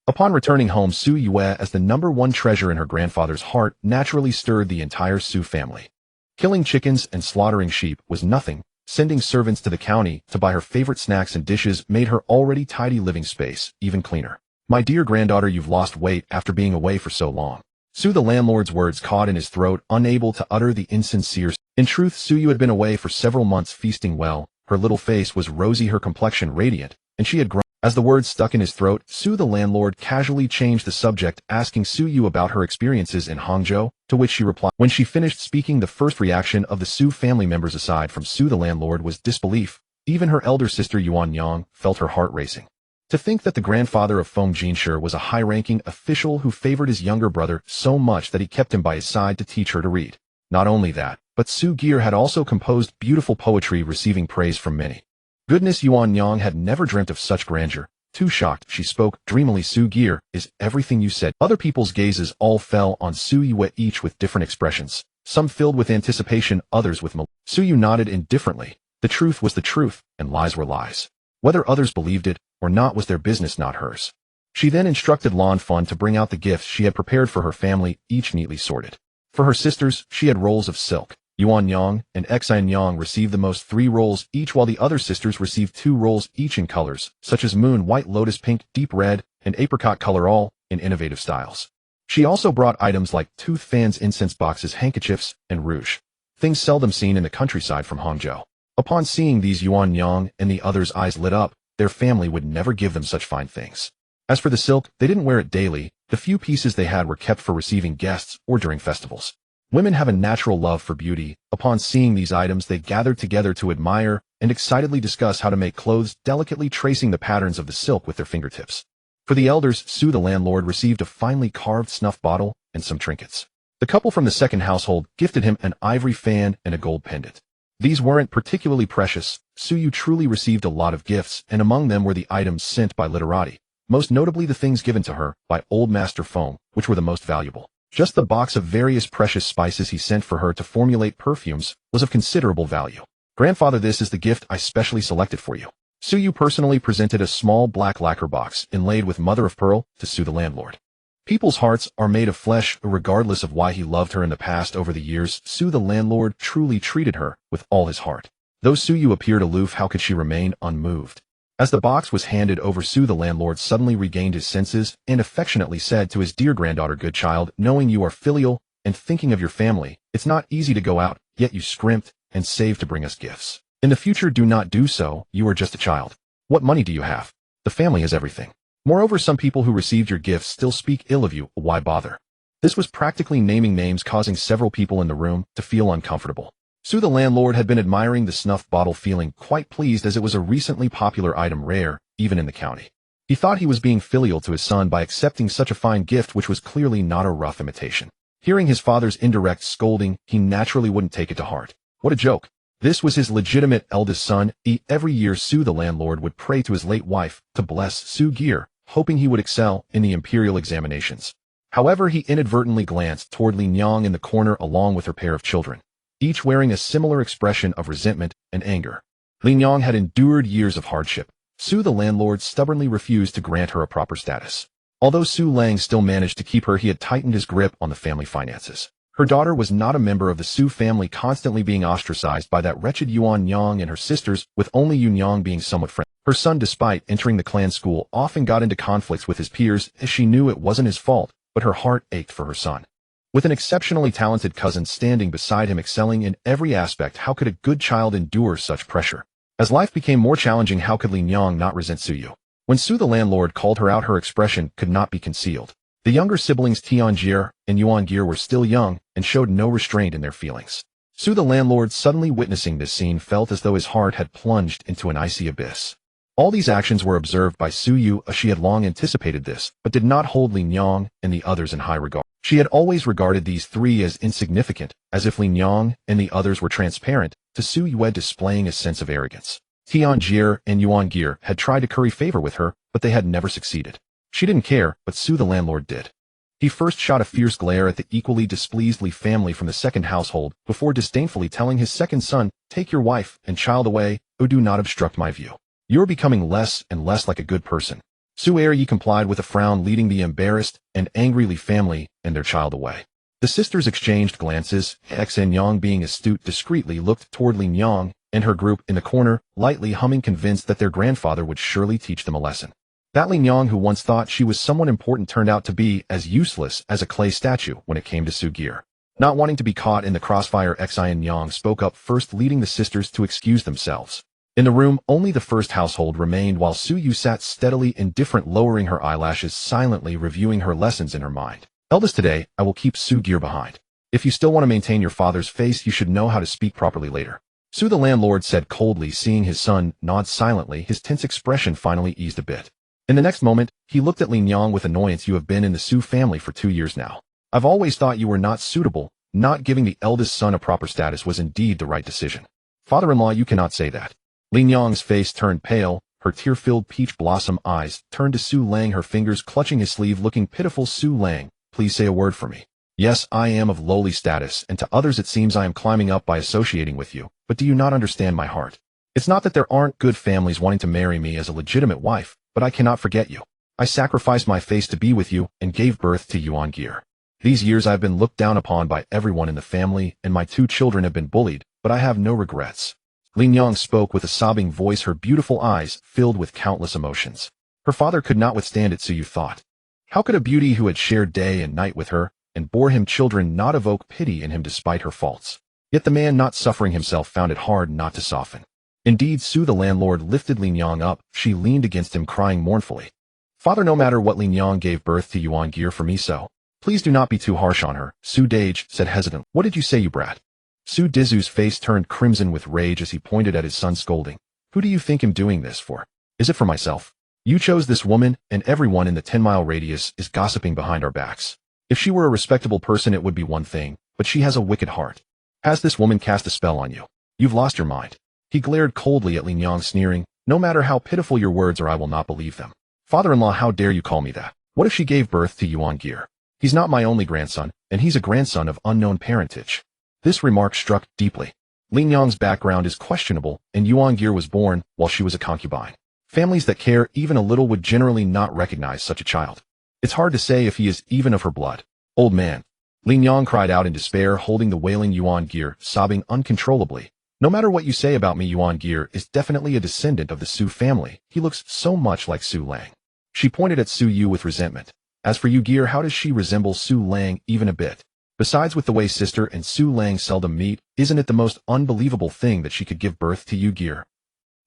Upon returning home, Su Yue, as the #1 treasure in her grandfather's heart, naturally stirred the entire Su family. Killing chickens and slaughtering sheep was nothing. Sending servants to the county to buy her favorite snacks and dishes made her already tidy living space even cleaner. "My dear granddaughter, you've lost weight after being away for so long." Su the landlord's words caught in his throat, unable to utter the insincere. In truth, Su Yu had been away for several months feasting well. Her little face was rosy, her complexion radiant, and she had grown. As the words stuck in his throat, Su the landlord casually changed the subject, asking Su Yu about her experiences in Hangzhou, to which she replied. When she finished speaking, the first reaction of the Su family members aside from Su the landlord was disbelief. Even her elder sister Yuan Yang felt her heart racing. To think that the grandfather of Feng Jinshi was a high-ranking official who favored his younger brother so much that he kept him by his side to teach her to read. Not only that, but Su Gear had also composed beautiful poetry receiving praise from many. Goodness, Yuan Yang had never dreamt of such grandeur. Too shocked, she spoke dreamily. "Su Gear, is everything you said?" Other people's gazes all fell on Su Yue, each with different expressions, some filled with anticipation, others with Su Yu nodded indifferently. The truth was the truth, and lies were lies. Whether others believed it or not was their business, not hers. She then instructed Lan Fun to bring out the gifts she had prepared for her family, each neatly sorted. For her sisters, she had rolls of silk. Yuan Yang and Xan Yang received the most 3 rolls each, while the other sisters received 2 rolls each in colors, such as moon white, lotus pink, deep red, and apricot color, all in innovative styles. She also brought items like tooth fans, incense boxes, handkerchiefs, and rouge, things seldom seen in the countryside from Hangzhou. Upon seeing these, Yuan Yang and the others' eyes lit up. Their family would never give them such fine things. As for the silk, they didn't wear it daily. The few pieces they had were kept for receiving guests or during festivals. Women have a natural love for beauty. Upon seeing these items, they gathered together to admire and excitedly discuss how to make clothes, delicately tracing the patterns of the silk with their fingertips. For the elders, Su the landlord received a finely carved snuff bottle and some trinkets. The couple from the second household gifted him an ivory fan and a gold pendant. These weren't particularly precious. Su Yu truly received a lot of gifts, and among them were the items sent by literati, most notably the things given to her by Old Master Feng, which were the most valuable. Just the box of various precious spices he sent for her to formulate perfumes was of considerable value. "Grandfather, this is the gift I specially selected for you." Su Yu personally presented a small black lacquer box inlaid with mother of pearl to Su the landlord. People's hearts are made of flesh. Regardless of why he loved her in the past, over the years, Su the landlord truly treated her with all his heart. Though Su Yu appeared aloof, how could she remain unmoved? As the box was handed over, Su the landlord suddenly regained his senses and affectionately said to his dear granddaughter, "Good child, knowing you are filial and thinking of your family, it's not easy to go out, yet you scrimped and saved to bring us gifts. In the future, do not do so. You are just a child. What money do you have? The family has everything. Moreover, some people who received your gifts still speak ill of you. Why bother?" This was practically naming names, causing several people in the room to feel uncomfortable. Su the landlord had been admiring the snuff bottle, feeling quite pleased as it was a recently popular item, rare even in the county. He thought he was being filial to his son by accepting such a fine gift, which was clearly not a rough imitation. Hearing his father's indirect scolding, he naturally wouldn't take it to heart. What a joke. This was his legitimate eldest son. Every year, Su the landlord would pray to his late wife to bless Su Gear, hoping he would excel in the imperial examinations. However, he inadvertently glanced toward Lin Yang in the corner along with her pair of children, each wearing a similar expression of resentment and anger. Lin Yang had endured years of hardship. Su the landlord stubbornly refused to grant her a proper status. Although Su Lang still managed to keep her, he had tightened his grip on the family finances. Her daughter was not a member of the Su family, constantly being ostracized by that wretched Yuan Yang and her sisters, with only Yun Yang being somewhat friendly. Her son, despite entering the clan school, often got into conflicts with his peers, as she knew it wasn't his fault, but her heart ached for her son. With an exceptionally talented cousin standing beside him, excelling in every aspect, how could a good child endure such pressure? As life became more challenging, how could Lin Yang not resent Su Yu? When Su the landlord called her out, her expression could not be concealed. The younger siblings Tianjie and Yuanjie were still young and showed no restraint in their feelings. Su the landlord, suddenly witnessing this scene, felt as though his heart had plunged into an icy abyss. All these actions were observed by Su Yu. She had long anticipated this, but did not hold Lin Yang and the others in high regard. She had always regarded these three as insignificant, as if Lin Yang and the others were transparent, to Su Yue displaying a sense of arrogance. Tianjie and Yuanjie had tried to curry favor with her, but they had never succeeded. She didn't care, but Su the landlord did. He first shot a fierce glare at the equally displeased Li family from the second household, before disdainfully telling his second son, "Take your wife and child away, or do not obstruct my view. You're becoming less and less like a good person." Su Yi complied with a frown, leading the embarrassed and angry Li family and their child away. The sisters exchanged glances. Xen Yang, being astute, discreetly looked toward Lin Yang and her group in the corner, lightly humming, convinced that their grandfather would surely teach them a lesson. That Lin Yang, who once thought she was someone important, turned out to be as useless as a clay statue when it came to Su Gear. Not wanting to be caught in the crossfire, Xen Yang spoke up first, leading the sisters to excuse themselves. In the room, only the first household remained, while Su Yu sat steadily indifferent, lowering her eyelashes, silently reviewing her lessons in her mind. Eldest, today, I will keep Su Gear behind. If you still want to maintain your father's face, you should know how to speak properly later. Su the landlord said coldly, seeing his son nod silently. His tense expression finally eased a bit. In the next moment, he looked at Lin Yang with annoyance. You have been in the Su family for 2 years now. I've always thought you were not suitable. Not giving the eldest son a proper status was indeed the right decision. Father-in-law, you cannot say that. Lin Yang's face turned pale. Her tear-filled peach blossom eyes turned to Su Lang, her fingers clutching his sleeve, looking pitiful. Su Lang, please say a word for me. Yes, I am of lowly status, and to others it seems I am climbing up by associating with you, but do you not understand my heart? It's not that there aren't good families wanting to marry me as a legitimate wife, but I cannot forget you. I sacrificed my face to be with you and gave birth to Yuanjie. These years I've been looked down upon by everyone in the family, and my 2 children have been bullied, but I have no regrets. Lin Yang spoke with a sobbing voice, her beautiful eyes filled with countless emotions. Her father could not withstand it, Su Yu thought. How could a beauty who had shared day and night with her and bore him children not evoke pity in him despite her faults? Yet the man, not suffering himself, found it hard not to soften. Indeed, Su the landlord lifted Lin Yang up. She leaned against him, crying mournfully. Father, no matter what, Lin Yang gave birth to Yuanjie for me, so please do not be too harsh on her. Su Dage said hesitant. What did you say, you brat? Su Dizu's face turned crimson with rage as he pointed at his son, scolding. Who do you think I'm doing this for? Is it for myself? You chose this woman, and everyone in the 10-mile radius is gossiping behind our backs. If she were a respectable person it would be one thing, but she has a wicked heart. Has this woman cast a spell on you? You've lost your mind. He glared coldly at Lin Yang, sneering, no matter how pitiful your words are, I will not believe them. Father-in-law, how dare you call me that? What if she gave birth to Yuanjie? He's not my only grandson, and he's a grandson of unknown parentage. This remark struck deeply. Lin Yang's background is questionable, and Yuanjie was born while she was a concubine. Families that care even a little would generally not recognize such a child. It's hard to say if he is even of her blood. Old man. Lin Yang cried out in despair, holding the wailing Yuanjie, sobbing uncontrollably. No matter what you say about me, Yuanjie is definitely a descendant of the Su family. He looks so much like Su Lang. She pointed at Su Yu with resentment. As for Yu Gear, how does she resemble Su Lang even a bit? Besides, with the way sister and Su Lang seldom meet, isn't it the most unbelievable thing that she could give birth to Yu Gear?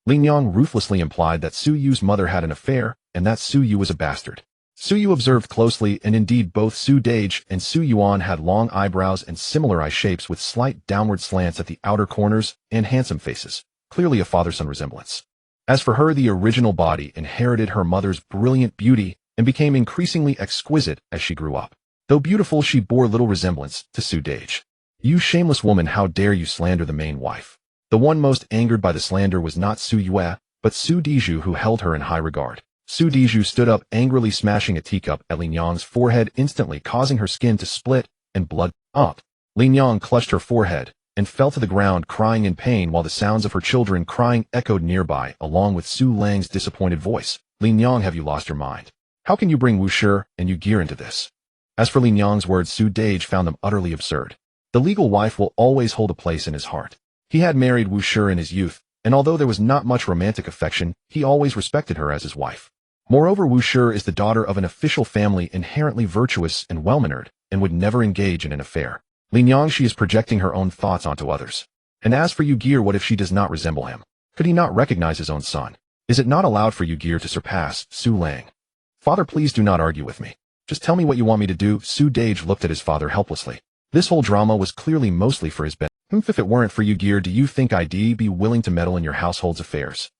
Lin Yang ruthlessly implied that Su Yu's mother had an affair, and that Su Yu was a bastard. Su Yu observed closely, and indeed both Su Dage and Su Yuan had long eyebrows and similar eye shapes with slight downward slants at the outer corners, and handsome faces, clearly a father-son resemblance. As for her, the original body inherited her mother's brilliant beauty and became increasingly exquisite as she grew up. Though beautiful, she bore little resemblance to Su Dage. You shameless woman, how dare you slander the main wife? The one most angered by the slander was not Su Yue, but Su Diju, who held her in high regard. Su Diju stood up, angrily smashing a teacup at Lin Yang's forehead, instantly causing her skin to split and blood up. Lin Yang clutched her forehead and fell to the ground, crying in pain, while the sounds of her children crying echoed nearby, along with Su Lang's disappointed voice. Lin Yang, have you lost your mind? How can you bring Wu Shi and Yu Gear into this? As for Lin Yang's words, Su Dage found them utterly absurd. The legal wife will always hold a place in his heart. He had married Wu Shi in his youth, and although there was not much romantic affection, he always respected her as his wife. Moreover, Wu Shi is the daughter of an official family, inherently virtuous and well-mannered, and would never engage in an affair. Lin Yang, she is projecting her own thoughts onto others. And as for Yu Gear, what if she does not resemble him? Could he not recognize his own son? Is it not allowed for Yu Gear to surpass Su Lang? Father, please do not argue with me. Just tell me what you want me to do. Su Dage looked at his father helplessly. This whole drama was clearly mostly for his benefit. If it weren't for you, Gear, do you think I'd be willing to meddle in your household's affairs?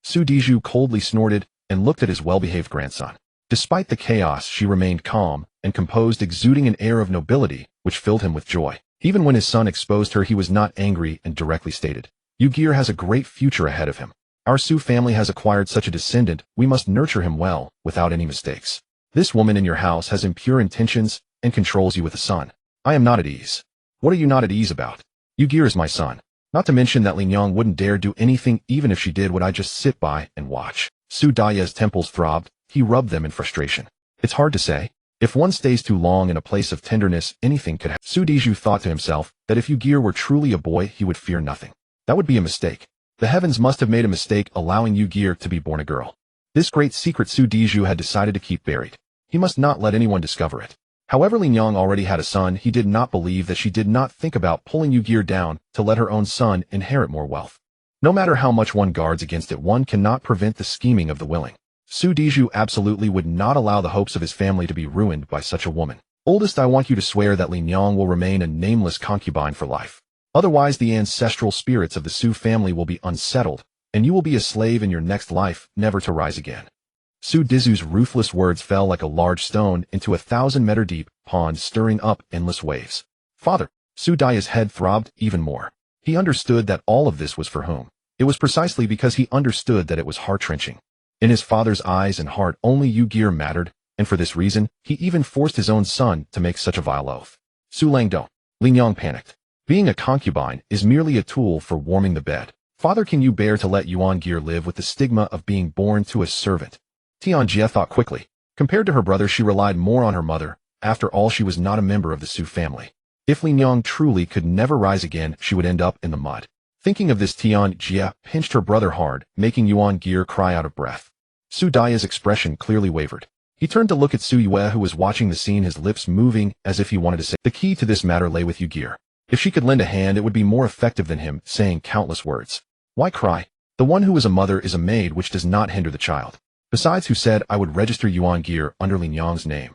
Su Diju coldly snorted and looked at his well-behaved grandson. Despite the chaos, she remained calm and composed, exuding an air of nobility, which filled him with joy. Even when his son exposed her, he was not angry and directly stated, Yu-Gear has a great future ahead of him. Our Su family has acquired such a descendant, we must nurture him well, without any mistakes. This woman in your house has impure intentions and controls you with a son. I am not at ease. What are you not at ease about? Yu-Gear is my son. Not to mention that Lin Yang wouldn't dare do anything. Even if she did, would I just sit by and watch? Su Daya's temples throbbed. He rubbed them in frustration. It's hard to say. If one stays too long in a place of tenderness, anything could happen. Su Diju thought to himself that if Yu-Gear were truly a boy, he would fear nothing. That would be a mistake. The heavens must have made a mistake allowing Yu-Gear to be born a girl. This great secret Su Diju had decided to keep buried. He must not let anyone discover it. However, Lin Yang already had a son. He did not believe that she did not think about pulling Yu-Gear down to let her own son inherit more wealth. No matter how much one guards against it, one cannot prevent the scheming of the willing. Su Diju absolutely would not allow the hopes of his family to be ruined by such a woman. Oldest, I want you to swear that Lin Yang will remain a nameless concubine for life. Otherwise, the ancestral spirits of the Su family will be unsettled, and you will be a slave in your next life, never to rise again. Su Dizu's ruthless words fell like a large stone into a 1,000-meter-deep pond, stirring up endless waves. Father, Su Daya's head throbbed even more. He understood that all of this was for whom. It was precisely because he understood that it was heart-wrenching. In his father's eyes and heart, only Yu-Gear mattered, and for this reason, he even forced his own son to make such a vile oath. Su Langdong. Lin Yang panicked. Being a concubine is merely a tool for warming the bed. Father, can you bear to let Yuan-Gear live with the stigma of being born to a servant? Tianjie thought quickly. Compared to her brother, she relied more on her mother. After all, she was not a member of the Su family. If Lin Yang truly could never rise again, she would end up in the mud. Thinking of this, Tianjie pinched her brother hard, making Yuan-Gear cry out of breath. Su Daya's expression clearly wavered. He turned to look at Su Yue, who was watching the scene, his lips moving as if he wanted to say. The key to this matter lay with Yu-Gear. If she could lend a hand, it would be more effective than him saying countless words. Why cry? The one who is a mother is a maid, which does not hinder the child. Besides, who said I would register Yuan-Gear under Lin Yang's name?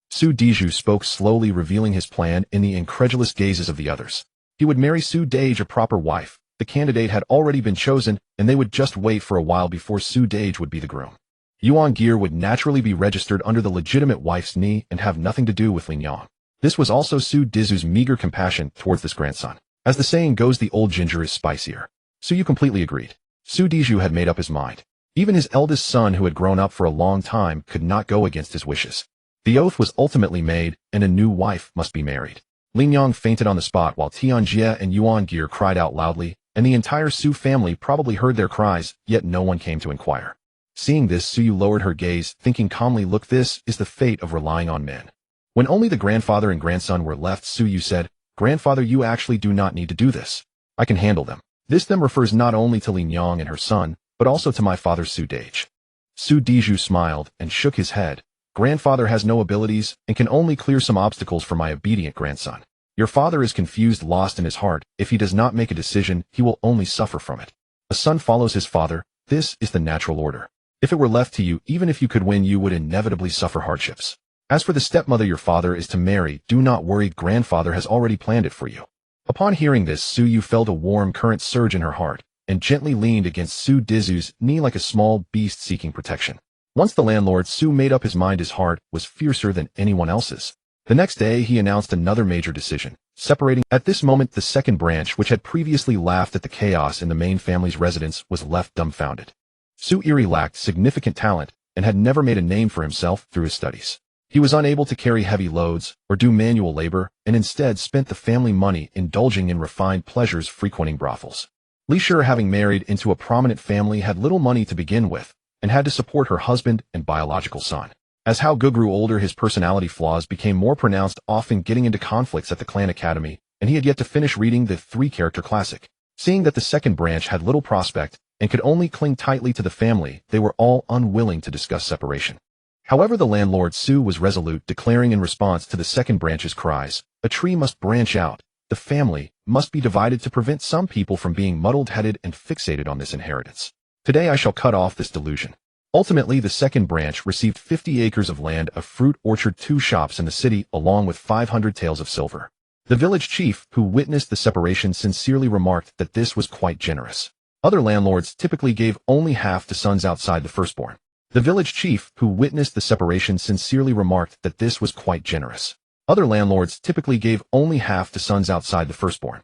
Su Diju spoke slowly, revealing his plan in the incredulous gazes of the others. He would marry Su Dage, a proper wife. The candidate had already been chosen, and they would just wait for a while before Su Dage would be the groom. Yuan-Gear would naturally be registered under the legitimate wife's knee and have nothing to do with Lin Yang. This was also Su Dizu's meager compassion towards this grandson. As the saying goes, the old ginger is spicier. Su Yu completely agreed. Su Diju had made up his mind. Even his eldest son, who had grown up for a long time, could not go against his wishes. The oath was ultimately made, and a new wife must be married. Lin Yang fainted on the spot while Tianjie and Yuan-Gear cried out loudly, and the entire Su family probably heard their cries, yet no one came to inquire. Seeing this, Su Yu lowered her gaze, thinking calmly, look, this is the fate of relying on men. When only the grandfather and grandson were left, Su Yu said, Grandfather, you actually do not need to do this. I can handle them. This them refers not only to Lin Yang and her son, but also to my father Su Dage. Su Diju smiled and shook his head. Grandfather has no abilities and can only clear some obstacles for my obedient grandson. Your father is confused, lost in his heart. If he does not make a decision, he will only suffer from it. A son follows his father. This is the natural order. If it were left to you, even if you could win, you would inevitably suffer hardships. As for the stepmother your father is to marry, do not worry, grandfather has already planned it for you. Upon hearing this, Su Yu felt a warm current surge in her heart, and gently leaned against Su Dizu's knee like a small beast seeking protection. Once the landlord, Su made up his mind, his heart was fiercer than anyone else's. The next day, he announced another major decision, separating. At this moment, the second branch, which had previously laughed at the chaos in the main family's residence, was left dumbfounded. Su Iri lacked significant talent and had never made a name for himself through his studies. He was unable to carry heavy loads or do manual labor, and instead spent the family money indulging in refined pleasures, frequenting brothels. Li Shi, having married into a prominent family, had little money to begin with, and had to support her husband and biological son. As Hao Ge grew older, his personality flaws became more pronounced, often getting into conflicts at the clan academy, and he had yet to finish reading the three-character classic. Seeing that the second branch had little prospect and could only cling tightly to the family, they were all unwilling to discuss separation. However, the landlord Su was resolute, declaring in response to the second branch's cries, a tree must branch out, the family must be divided to prevent some people from being muddled-headed and fixated on this inheritance. Today I shall cut off this delusion. Ultimately, the second branch received 50 acres of land, a fruit orchard, 2 shops in the city, along with 500 taels of silver. The village chief, who witnessed the separation, sincerely remarked that this was quite generous. Other landlords typically gave only half to sons outside the firstborn. The village chief, who witnessed the separation, sincerely remarked that this was quite generous. Other landlords typically gave only half to sons outside the firstborn.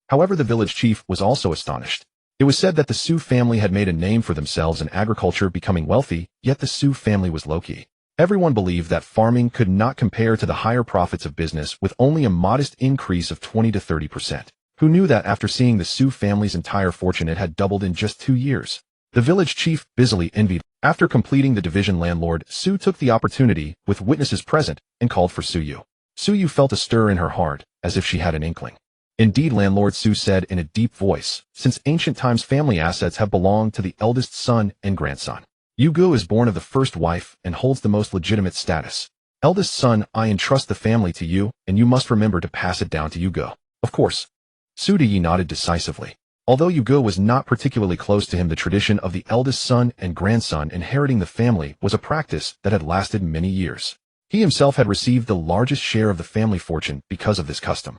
However, the village chief was also astonished. It was said that the Sioux family had made a name for themselves in agriculture, becoming wealthy, yet the Sioux family was low-key. Everyone believed that farming could not compare to the higher profits of business, with only a modest increase of 20 to 30%. Who knew that after seeing the Sioux family's entire fortune, it had doubled in just 2 years? The village chief busily envied. After completing the division, landlord Sioux took the opportunity, with witnesses present, and called for Sioux. Sioux felt a stir in her heart, as if she had an inkling. Indeed, landlord Sioux said in a deep voice, since ancient times family assets have belonged to the eldest son and grandson. Yugo is born of the first wife and holds the most legitimate status. Eldest son, I entrust the family to you, and you must remember to pass it down to Yugo. Of course. Sudayi nodded decisively. Although Yugo was not particularly close to him, the tradition of the eldest son and grandson inheriting the family was a practice that had lasted many years. He himself had received the largest share of the family fortune because of this custom.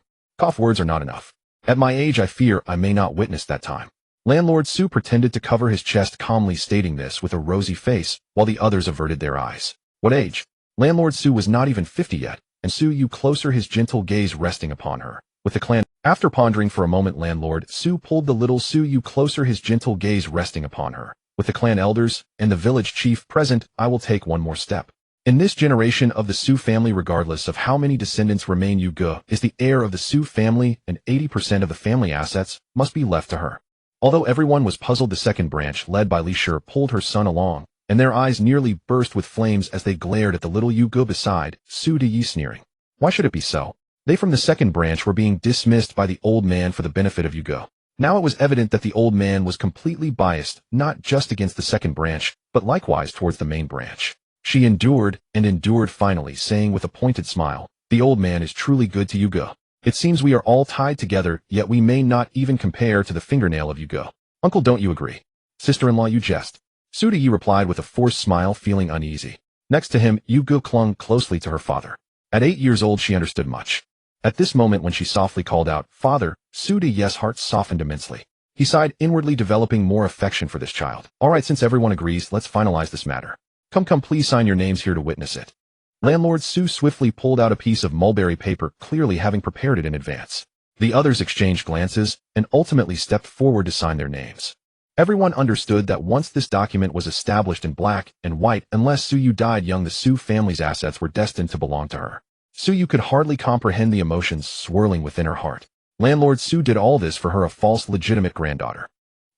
Words are not enough. At my age, I fear I may not witness that time. Landlord Sioux pretended to cover his chest, calmly stating this with a rosy face, while the others averted their eyes. What age? Landlord Sioux was not even 50 yet, and Sioux closer, his gentle gaze resting upon her. With the clan. After pondering for a moment, landlord Sioux pulled the little Sioux closer, his gentle gaze resting upon her. With the clan elders and the village chief present, I will take one more step. In this generation of the Sioux family, regardless of how many descendants remain, Yugo is the heir of the Sioux family, and 80% of the family assets must be left to her. Although everyone was puzzled, the second branch, led by Li Shi, pulled her son along, and their eyes nearly burst with flames as they glared at the little Yugo beside Su Deyi, sneering. Why should it be so? They from the second branch were being dismissed by the old man for the benefit of Yugo. Now it was evident that the old man was completely biased, not just against the second branch, but likewise towards the main branch. She endured and endured, finally saying with a pointed smile, the old man is truly good to Yugo. It seems we are all tied together, yet we may not even compare to the fingernail of Yugo. Uncle, don't you agree? Sister-in-law, you jest. Sudayi replied with a forced smile, feeling uneasy. Next to him, Yugo clung closely to her father. At 8 years old, she understood much. At this moment, when she softly called out, Father, Sudayi's heart softened immensely. He sighed inwardly, developing more affection for this child. All right, since everyone agrees, let's finalize this matter. Come, please sign your names here to witness it. Landlord Sioux swiftly pulled out a piece of mulberry paper, clearly having prepared it in advance. The others exchanged glances and ultimately stepped forward to sign their names. Everyone understood that once this document was established in black and white, unless Suyu died young, the Sioux family's assets were destined to belong to her. Suyu could hardly comprehend the emotions swirling within her heart. Landlord Sioux did all this for her, a false legitimate granddaughter,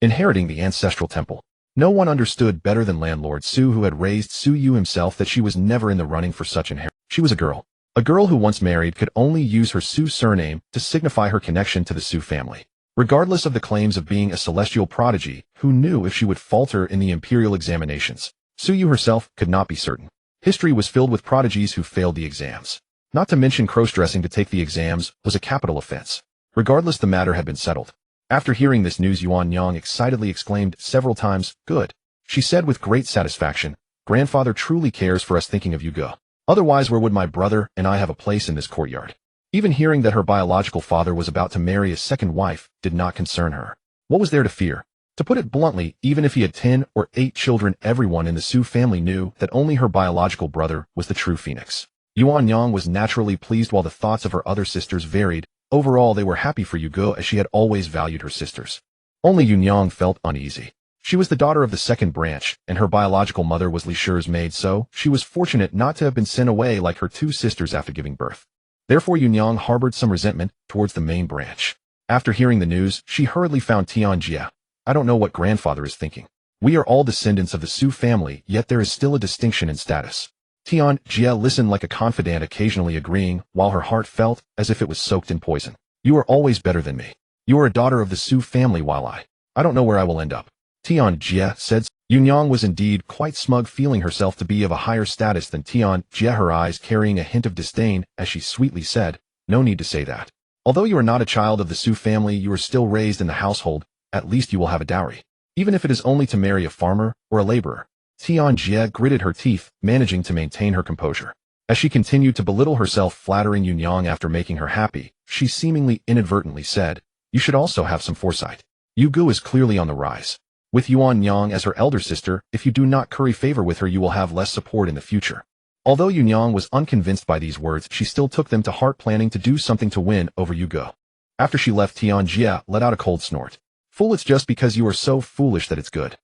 inheriting the ancestral temple. No one understood better than Landlord Sioux, who had raised Suyu himself, that she was never in the running for such inheritance. She was a girl. A girl who, once married, could only use her Sioux surname to signify her connection to the Sioux family. Regardless of the claims of being a celestial prodigy, who knew if she would falter in the imperial examinations? Suyu herself could not be certain. History was filled with prodigies who failed the exams. Not to mention cross-dressing to take the exams was a capital offense. Regardless, the matter had been settled. After hearing this news, Yuan Yang excitedly exclaimed several times, Good. She said with great satisfaction, Grandfather truly cares for us, thinking of Yugo. Otherwise, where would my brother and I have a place in this courtyard? Even hearing that her biological father was about to marry a second wife did not concern her. What was there to fear? To put it bluntly, even if he had 10 or 8 children, everyone in the Sioux family knew that only her biological brother was the true phoenix. Yuan Yang was naturally pleased, while the thoughts of her other sisters varied. Overall, they were happy for Yugo, as she had always valued her sisters. Only Yun Yang felt uneasy. She was the daughter of the second branch, and her biological mother was Li Shi's maid, so she was fortunate not to have been sent away like her 2 sisters after giving birth. Therefore, Yun Yang harbored some resentment towards the main branch. After hearing the news, she hurriedly found Tian Jia. I don't know what grandfather is thinking. We are all descendants of the Sioux family, yet there is still a distinction in status. Tian Jia listened like a confidant, occasionally agreeing, while her heart felt as if it was soaked in poison. You are always better than me. You are a daughter of the Sioux family, while I don't know where I will end up. Tian Jia said. Yun Yang was indeed quite smug, feeling herself to be of a higher status than Tian Jia, her eyes carrying a hint of disdain as she sweetly said, No need to say that. Although you are not a child of the Sioux family, you are still raised in the household. At least you will have a dowry. Even if it is only to marry a farmer or a laborer. Tianjie gritted her teeth, managing to maintain her composure. As she continued to belittle herself, flattering Yunyang after making her happy, she seemingly inadvertently said, "You should also have some foresight. Yugu is clearly on the rise. With Yuanyang as her elder sister, if you do not curry favor with her, you will have less support in the future." Although Yunyang was unconvinced by these words, she still took them to heart, planning to do something to win over Yugo. After she left, Tianjie let out a cold snort. "Fool, it's just because you are so foolish that it's good."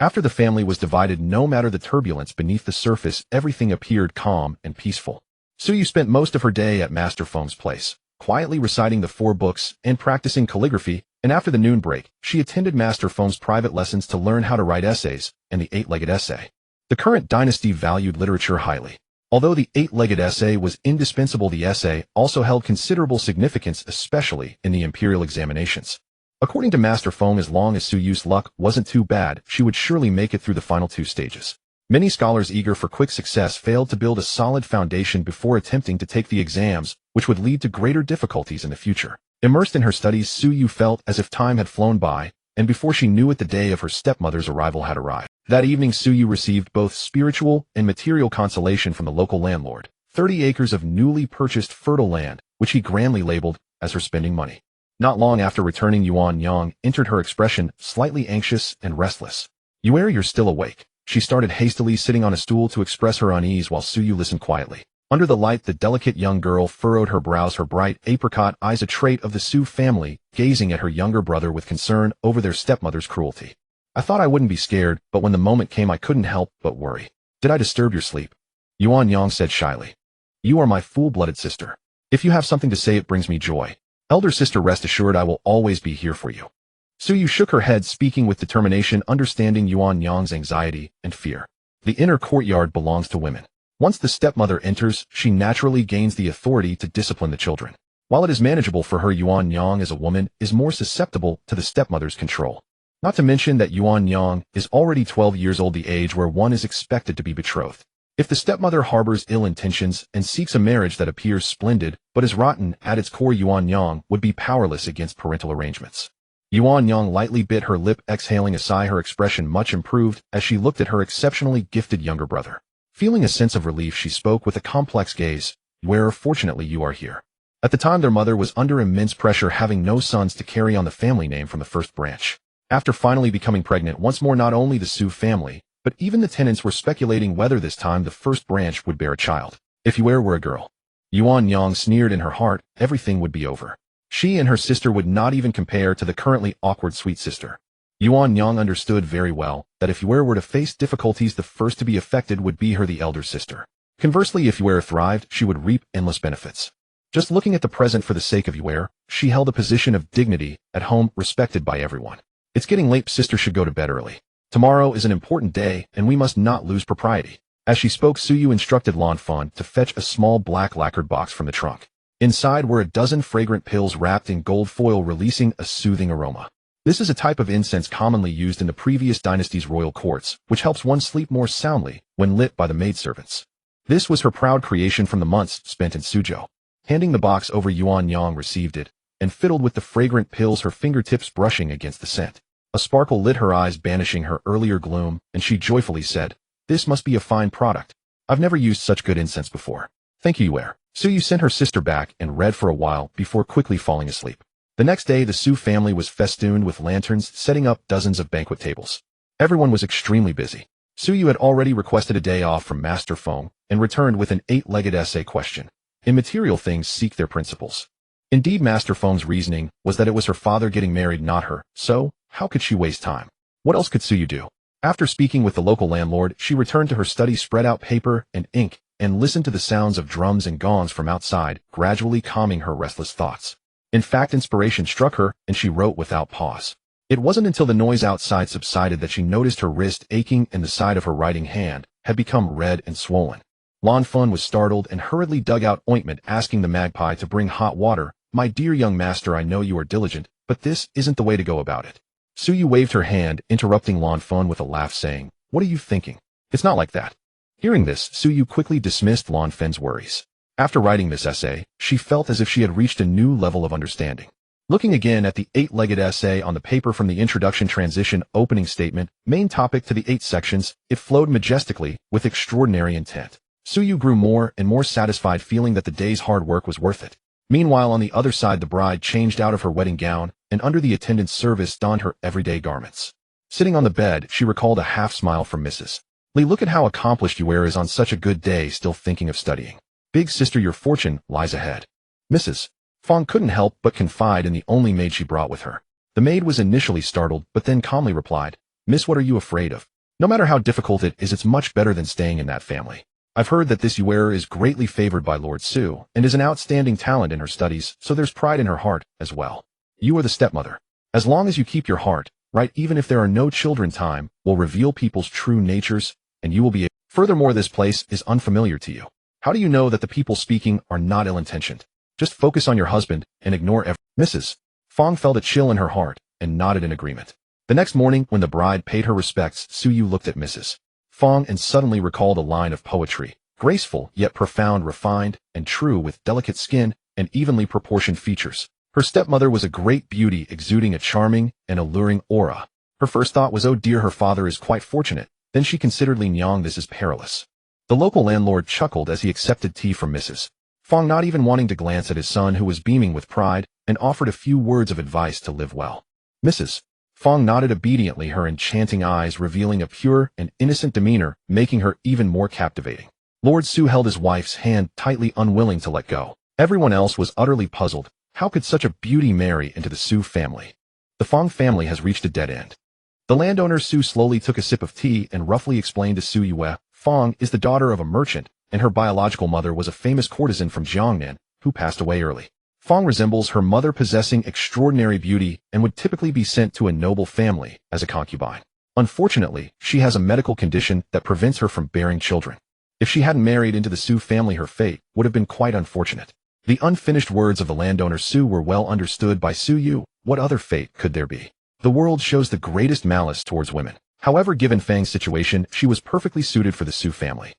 After the family was divided, no matter the turbulence beneath the surface, everything appeared calm and peaceful. Suyu spent most of her day at Master Feng's place, quietly reciting the 4 books and practicing calligraphy, and after the noon break, she attended Master Feng's private lessons to learn how to write essays and the 8-legged essay. The current dynasty valued literature highly. Although the 8-legged essay was indispensable, the essay also held considerable significance, especially in the imperial examinations. According to Master Feng, as long as Suyu's luck wasn't too bad, she would surely make it through the final 2 stages. Many scholars eager for quick success failed to build a solid foundation before attempting to take the exams, which would lead to greater difficulties in the future. Immersed in her studies, Suyu felt as if time had flown by, and before she knew it, the day of her stepmother's arrival had arrived. That evening, Suyu received both spiritual and material consolation from the local landlord, 30 acres of newly purchased fertile land, which he grandly labeled as her spending money. Not long after returning, Yuanyang entered, her expression slightly anxious and restless. "Yue, you're still awake." She started hastily sitting on a stool to express her unease while Suyu listened quietly. Under the light, the delicate young girl furrowed her brows, her bright apricot eyes, a trait of the Su family, gazing at her younger brother with concern over their stepmother's cruelty. "I thought I wouldn't be scared, but when the moment came, I couldn't help but worry." "Did I disturb your sleep?" Yuanyang said shyly. "You are my full-blooded sister. If you have something to say, it brings me joy. Elder sister, rest assured I will always be here for you." Suyu shook her head, speaking with determination, understanding Yuanyang's anxiety and fear. The inner courtyard belongs to women. Once the stepmother enters, she naturally gains the authority to discipline the children. While it is manageable for her, Yuanyang as a woman is more susceptible to the stepmother's control. Not to mention that Yuanyang is already 12 years old, the age where one is expected to be betrothed. If the stepmother harbors ill intentions and seeks a marriage that appears splendid but is rotten at its core, Yuanyang would be powerless against parental arrangements. Yuanyang lightly bit her lip, exhaling a sigh, her expression much improved as she looked at her exceptionally gifted younger brother. Feeling a sense of relief, she spoke with a complex gaze, "Where, fortunately, you are here." At the time, their mother was under immense pressure, having no sons to carry on the family name from the first branch. After finally becoming pregnant once more, not only the Su family, but even the tenants were speculating whether this time the first branch would bear a child. If Yue were a girl, Yuanyang sneered in her heart, everything would be over. She and her sister would not even compare to the currently awkward sweet sister. Yuanyang understood very well that if Yue were to face difficulties, the first to be affected would be her, the elder sister. Conversely, if Yue thrived, she would reap endless benefits. Just looking at the present for the sake of Yue, she held a position of dignity at home, respected by everyone. "It's getting late, sister should go to bed early. Tomorrow is an important day, and we must not lose propriety." As she spoke, Suyu instructed Lanfan to fetch a small black lacquered box from the trunk. Inside were a dozen fragrant pills wrapped in gold foil, releasing a soothing aroma. This is a type of incense commonly used in the previous dynasty's royal courts, which helps one sleep more soundly when lit by the maidservants. This was her proud creation from the months spent in Suzhou. Handing the box over, Yuanyang received it and fiddled with the fragrant pills, her fingertips brushing against the scent. A sparkle lit her eyes, banishing her earlier gloom, and she joyfully said, "This must be a fine product. I've never used such good incense before." "Thank you, Yue." Suyu sent her sister back and read for a while before quickly falling asleep. The next day, the Su family was festooned with lanterns, setting up dozens of banquet tables. Everyone was extremely busy. Suyu had already requested a day off from Master Feng and returned with an 8-legged essay question. Immaterial things seek their principles. Indeed, Master Feng's reasoning was that it was her father getting married, not her, so how could she waste time? What else could Suyu do? After speaking with the local landlord, she returned to her study, spread out paper and ink, and listened to the sounds of drums and gongs from outside, gradually calming her restless thoughts. In fact, inspiration struck her, and she wrote without pause. It wasn't until the noise outside subsided that she noticed her wrist aching and the side of her writing hand had become red and swollen. Lanfan was startled and hurriedly dug out ointment, asking the magpie to bring hot water. "My dear young master, I know you are diligent, but this isn't the way to go about it." Suyu waved her hand, interrupting Lanfan with a laugh, saying, "What are you thinking? It's not like that." Hearing this, Suyu quickly dismissed Lanfan's worries. After writing this essay, she felt as if she had reached a new level of understanding. Looking again at the 8-legged essay on the paper from the introduction transition opening statement, main topic to the 8 sections, it flowed majestically, with extraordinary intent. Suyu grew more and more satisfied, feeling that the day's hard work was worth it. Meanwhile, on the other side, the bride changed out of her wedding gown, and under the attendant's service donned her everyday garments. Sitting on the bed, she recalled a half-smile from Mrs. Lee. "Look at how accomplished you is on such a good day, still thinking of studying. Big sister, your fortune lies ahead." Mrs. Fong couldn't help but confide in the only maid she brought with her. The maid was initially startled, but then calmly replied, "Miss, what are you afraid of? No matter how difficult it is, it's much better than staying in that family. I've heard that this Yuer is greatly favored by Lord Su, and is an outstanding talent in her studies, so there's pride in her heart as well. You are the stepmother. As long as you keep your heart right, even if there are no children, time will reveal people's true natures, and you will be able. Furthermore, this place is unfamiliar to you. How do you know that the people speaking are not ill-intentioned? Just focus on your husband and ignore everything." Mrs. Fong felt a chill in her heart and nodded in agreement. The next morning, when the bride paid her respects, Suyu looked at Mrs. Fong and suddenly recalled a line of poetry, graceful yet profound, refined and true, with delicate skin and evenly proportioned features. Her stepmother was a great beauty, exuding a charming and alluring aura. Her first thought was, "Oh dear, her father is quite fortunate." Then she considered, "Lin Yang, this is perilous." The local landlord chuckled as he accepted tea from Mrs. Fong, not even wanting to glance at his son, who was beaming with pride, and offered a few words of advice to live well. Mrs. Fong nodded obediently, her enchanting eyes revealing a pure and innocent demeanor, making her even more captivating. Lord Su held his wife's hand tightly, unwilling to let go. Everyone else was utterly puzzled. How could such a beauty marry into the Su family? The Fong family has reached a dead end. The landowner Su slowly took a sip of tea and roughly explained to Su Yue, "Fong is the daughter of a merchant, and her biological mother was a famous courtesan from Jiangnan, who passed away early. Fong resembles her mother, possessing extraordinary beauty, and would typically be sent to a noble family as a concubine. Unfortunately, she has a medical condition that prevents her from bearing children. If she hadn't married into the Su family, her fate would have been quite unfortunate." The unfinished words of the landowner Su were well understood by Su Yu. What other fate could there be? The world shows the greatest malice towards women. However, given Fang's situation, she was perfectly suited for the Su family.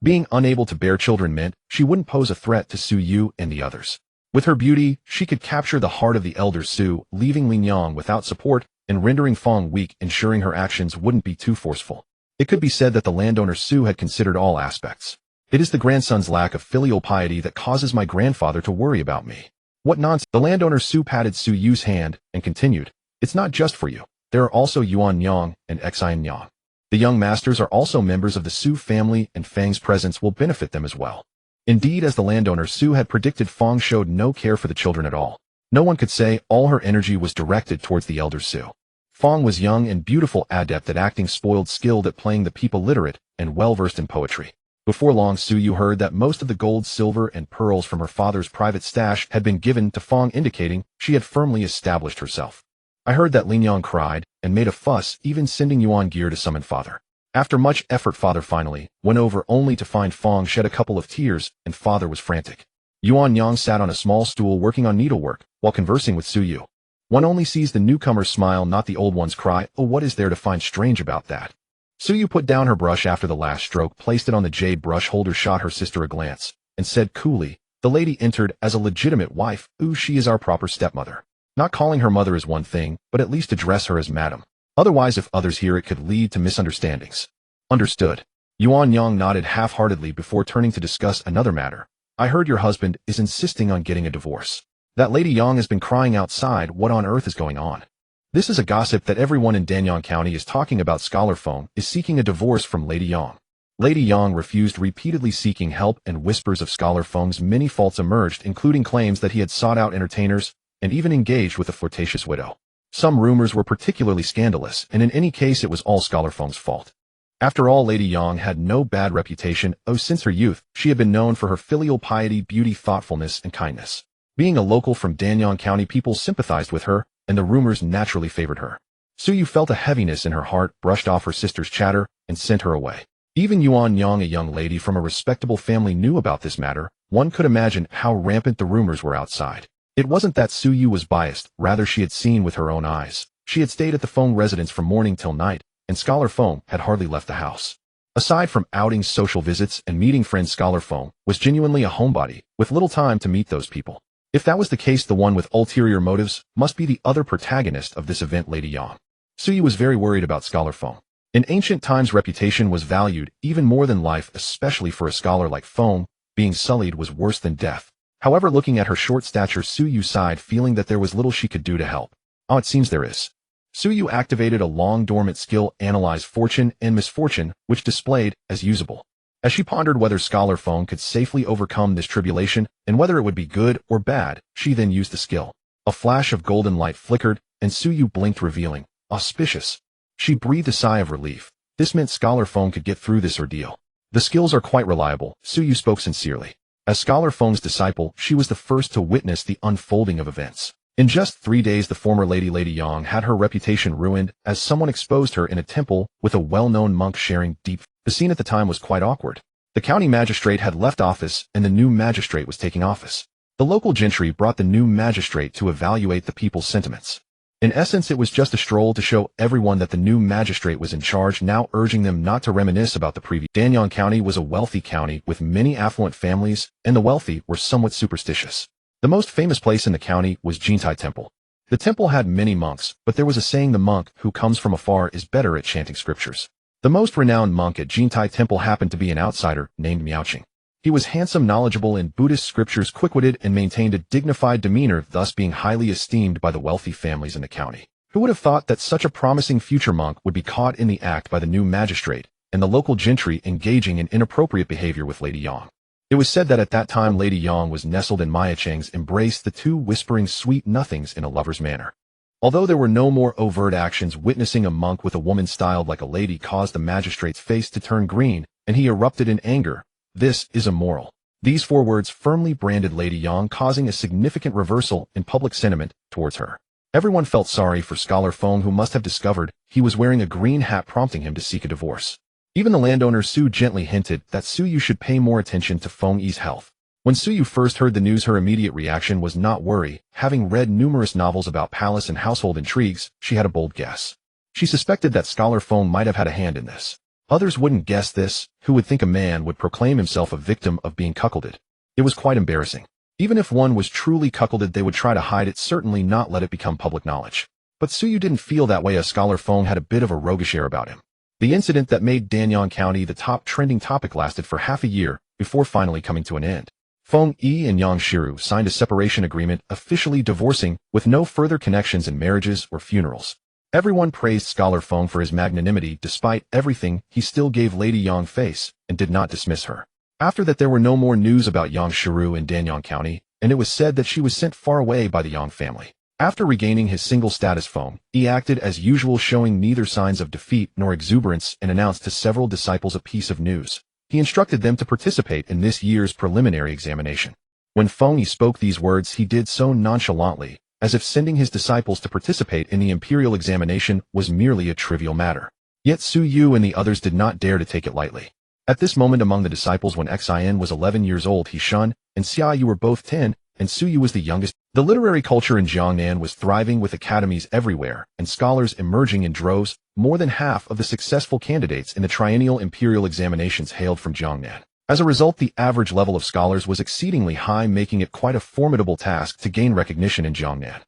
Being unable to bear children meant she wouldn't pose a threat to Su Yu and the others. With her beauty, she could capture the heart of the elder Su, leaving Lin Yang without support and rendering Fong weak, ensuring her actions wouldn't be too forceful. It could be said that the landowner Su had considered all aspects. "It is the grandson's lack of filial piety that causes my grandfather to worry about me." "What nonsense." The landowner Su patted Su Yu's hand and continued, "It's not just for you. There are also Yuan Yang and Xian Yang. The young masters are also members of the Su family, and Fang's presence will benefit them as well." Indeed, as the landowner Su had predicted, Fong showed no care for the children at all. No one could say all her energy was directed towards the elder Su. Fong was young and beautiful, adept at acting, spoiled, skilled at playing the people, literate, and well-versed in poetry. Before long, Su Yu heard that most of the gold, silver, and pearls from her father's private stash had been given to Fong, indicating she had firmly established herself. "I heard that Lin Yang cried and made a fuss, even sending Yuan gear to summon father. After much effort, father finally went over, only to find Fong shed a couple of tears, and father was frantic." Yuan Yang sat on a small stool working on needlework while conversing with Su Yu. One only sees the newcomer's smile, not the old one's cry. "Oh, what is there to find strange about that?" Su Yu put down her brush after the last stroke, placed it on the jade brush holder, shot her sister a glance, and said coolly, "The lady entered as a legitimate wife. Ooh, she is our proper stepmother. Not calling her mother is one thing, but at least address her as madam. Otherwise, if others hear, it could lead to misunderstandings." "Understood." Yuan Yang nodded half-heartedly before turning to discuss another matter. "I heard your husband is insisting on getting a divorce. That Lady Yang has been crying outside. What on earth is going on?" "This is a gossip that everyone in Danyang County is talking about. Scholar Fong is seeking a divorce from Lady Yang." Lady Yang refused, repeatedly seeking help, and whispers of Scholar Feng's many faults emerged, including claims that he had sought out entertainers and even engaged with a flirtatious widow. Some rumors were particularly scandalous, and in any case it was all Scholar Feng's fault. After all, Lady Yang had no bad reputation. Oh, since her youth, she had been known for her filial piety, beauty, thoughtfulness, and kindness. Being a local from Danyang County, people sympathized with her, and the rumors naturally favored her. Su Yu felt a heaviness in her heart, brushed off her sister's chatter, and sent her away. Even Yuan Yang, a young lady from a respectable family, knew about this matter. One could imagine how rampant the rumors were outside. It wasn't that Su Yu was biased, rather she had seen with her own eyes. She had stayed at the Feng residence from morning till night, and Scholar Feng had hardly left the house. Aside from outings, social visits, and meeting friends, Scholar Feng was genuinely a homebody, with little time to meet those people. If that was the case, the one with ulterior motives must be the other protagonist of this event, Lady Yang. Suyu was very worried about Scholar Feng. In ancient times, reputation was valued even more than life, especially for a scholar like Feng. Being sullied was worse than death. However, looking at her short stature, Suyu sighed, feeling that there was little she could do to help. Oh, it seems there is. Suyu activated a long-dormant skill, Analyze Fortune and Misfortune, which displayed as usable. As she pondered whether Scholar Feng could safely overcome this tribulation and whether it would be good or bad, she then used the skill. A flash of golden light flickered, and Suyu blinked, revealing, auspicious. She breathed a sigh of relief. This meant Scholar Feng could get through this ordeal. The skills are quite reliable, Suyu spoke sincerely. As Scholar Feng's disciple, she was the first to witness the unfolding of events. In just 3 days, the former Lady Yang had her reputation ruined as someone exposed her in a temple with a well-known monk sharing deep. The scene at the time was quite awkward. The county magistrate had left office and the new magistrate was taking office. The local gentry brought the new magistrate to evaluate the people's sentiments. In essence, it was just a stroll to show everyone that the new magistrate was in charge, now urging them not to reminisce about the previous. Danyang County was a wealthy county with many affluent families, and the wealthy were somewhat superstitious. The most famous place in the county was Jintai Temple. The temple had many monks, but there was a saying, the monk who comes from afar is better at chanting scriptures. The most renowned monk at Jintai Temple happened to be an outsider named Miaoqing. He was handsome, knowledgeable in Buddhist scriptures, quick-witted, and maintained a dignified demeanor, thus being highly esteemed by the wealthy families in the county. Who would have thought that such a promising future monk would be caught in the act by the new magistrate and the local gentry engaging in inappropriate behavior with Lady Yang? It was said that at that time Lady Yang was nestled in Miaoqing's embrace, the two whispering sweet nothings in a lover's manner. Although there were no more overt actions, witnessing a monk with a woman styled like a lady caused the magistrate's face to turn green, and he erupted in anger. This is immoral. These 4 words firmly branded Lady Yang, causing a significant reversal in public sentiment towards her. Everyone felt sorry for Scholar Feng, who must have discovered he was wearing a green hat, prompting him to seek a divorce. Even the landowner Su gently hinted that Suyu should pay more attention to Feng Yi's health. When Suyu first heard the news, her immediate reaction was not worry. Having read numerous novels about palace and household intrigues, she had a bold guess. She suspected that Scholar Feng might have had a hand in this. Others wouldn't guess this, who would think a man would proclaim himself a victim of being cuckolded. It was quite embarrassing. Even if one was truly cuckolded, they would try to hide it, certainly not let it become public knowledge. But Suyu didn't feel that way, as Scholar Feng had a bit of a roguish air about him. The incident that made Danyang County the top trending topic lasted for half a year, before finally coming to an end. Feng Yi and Yang Shiru signed a separation agreement, officially divorcing, with no further connections in marriages or funerals. Everyone praised Scholar Feng for his magnanimity. Despite everything, he still gave Lady Yang face, and did not dismiss her. After that, there were no more news about Yang Shiru in Danyang County, and it was said that she was sent far away by the Yang family. After regaining his single status, Feng Yi acted as usual, showing neither signs of defeat nor exuberance, and announced to several disciples a piece of news. He instructed them to participate in this year's preliminary examination. When Feng Yi spoke these words, he did so nonchalantly, as if sending his disciples to participate in the imperial examination was merely a trivial matter. Yet Su Yu and the others did not dare to take it lightly. At this moment, among the disciples, when Xin was 11 years old, He Shun and Xia Yu were both 10, and Su Yu was the youngest. The literary culture in Jiangnan was thriving, with academies everywhere and scholars emerging in droves. More than half of the successful candidates in the triennial imperial examinations hailed from Jiangnan. As a result, the average level of scholars was exceedingly high, making it quite a formidable task to gain recognition in Jiangnan.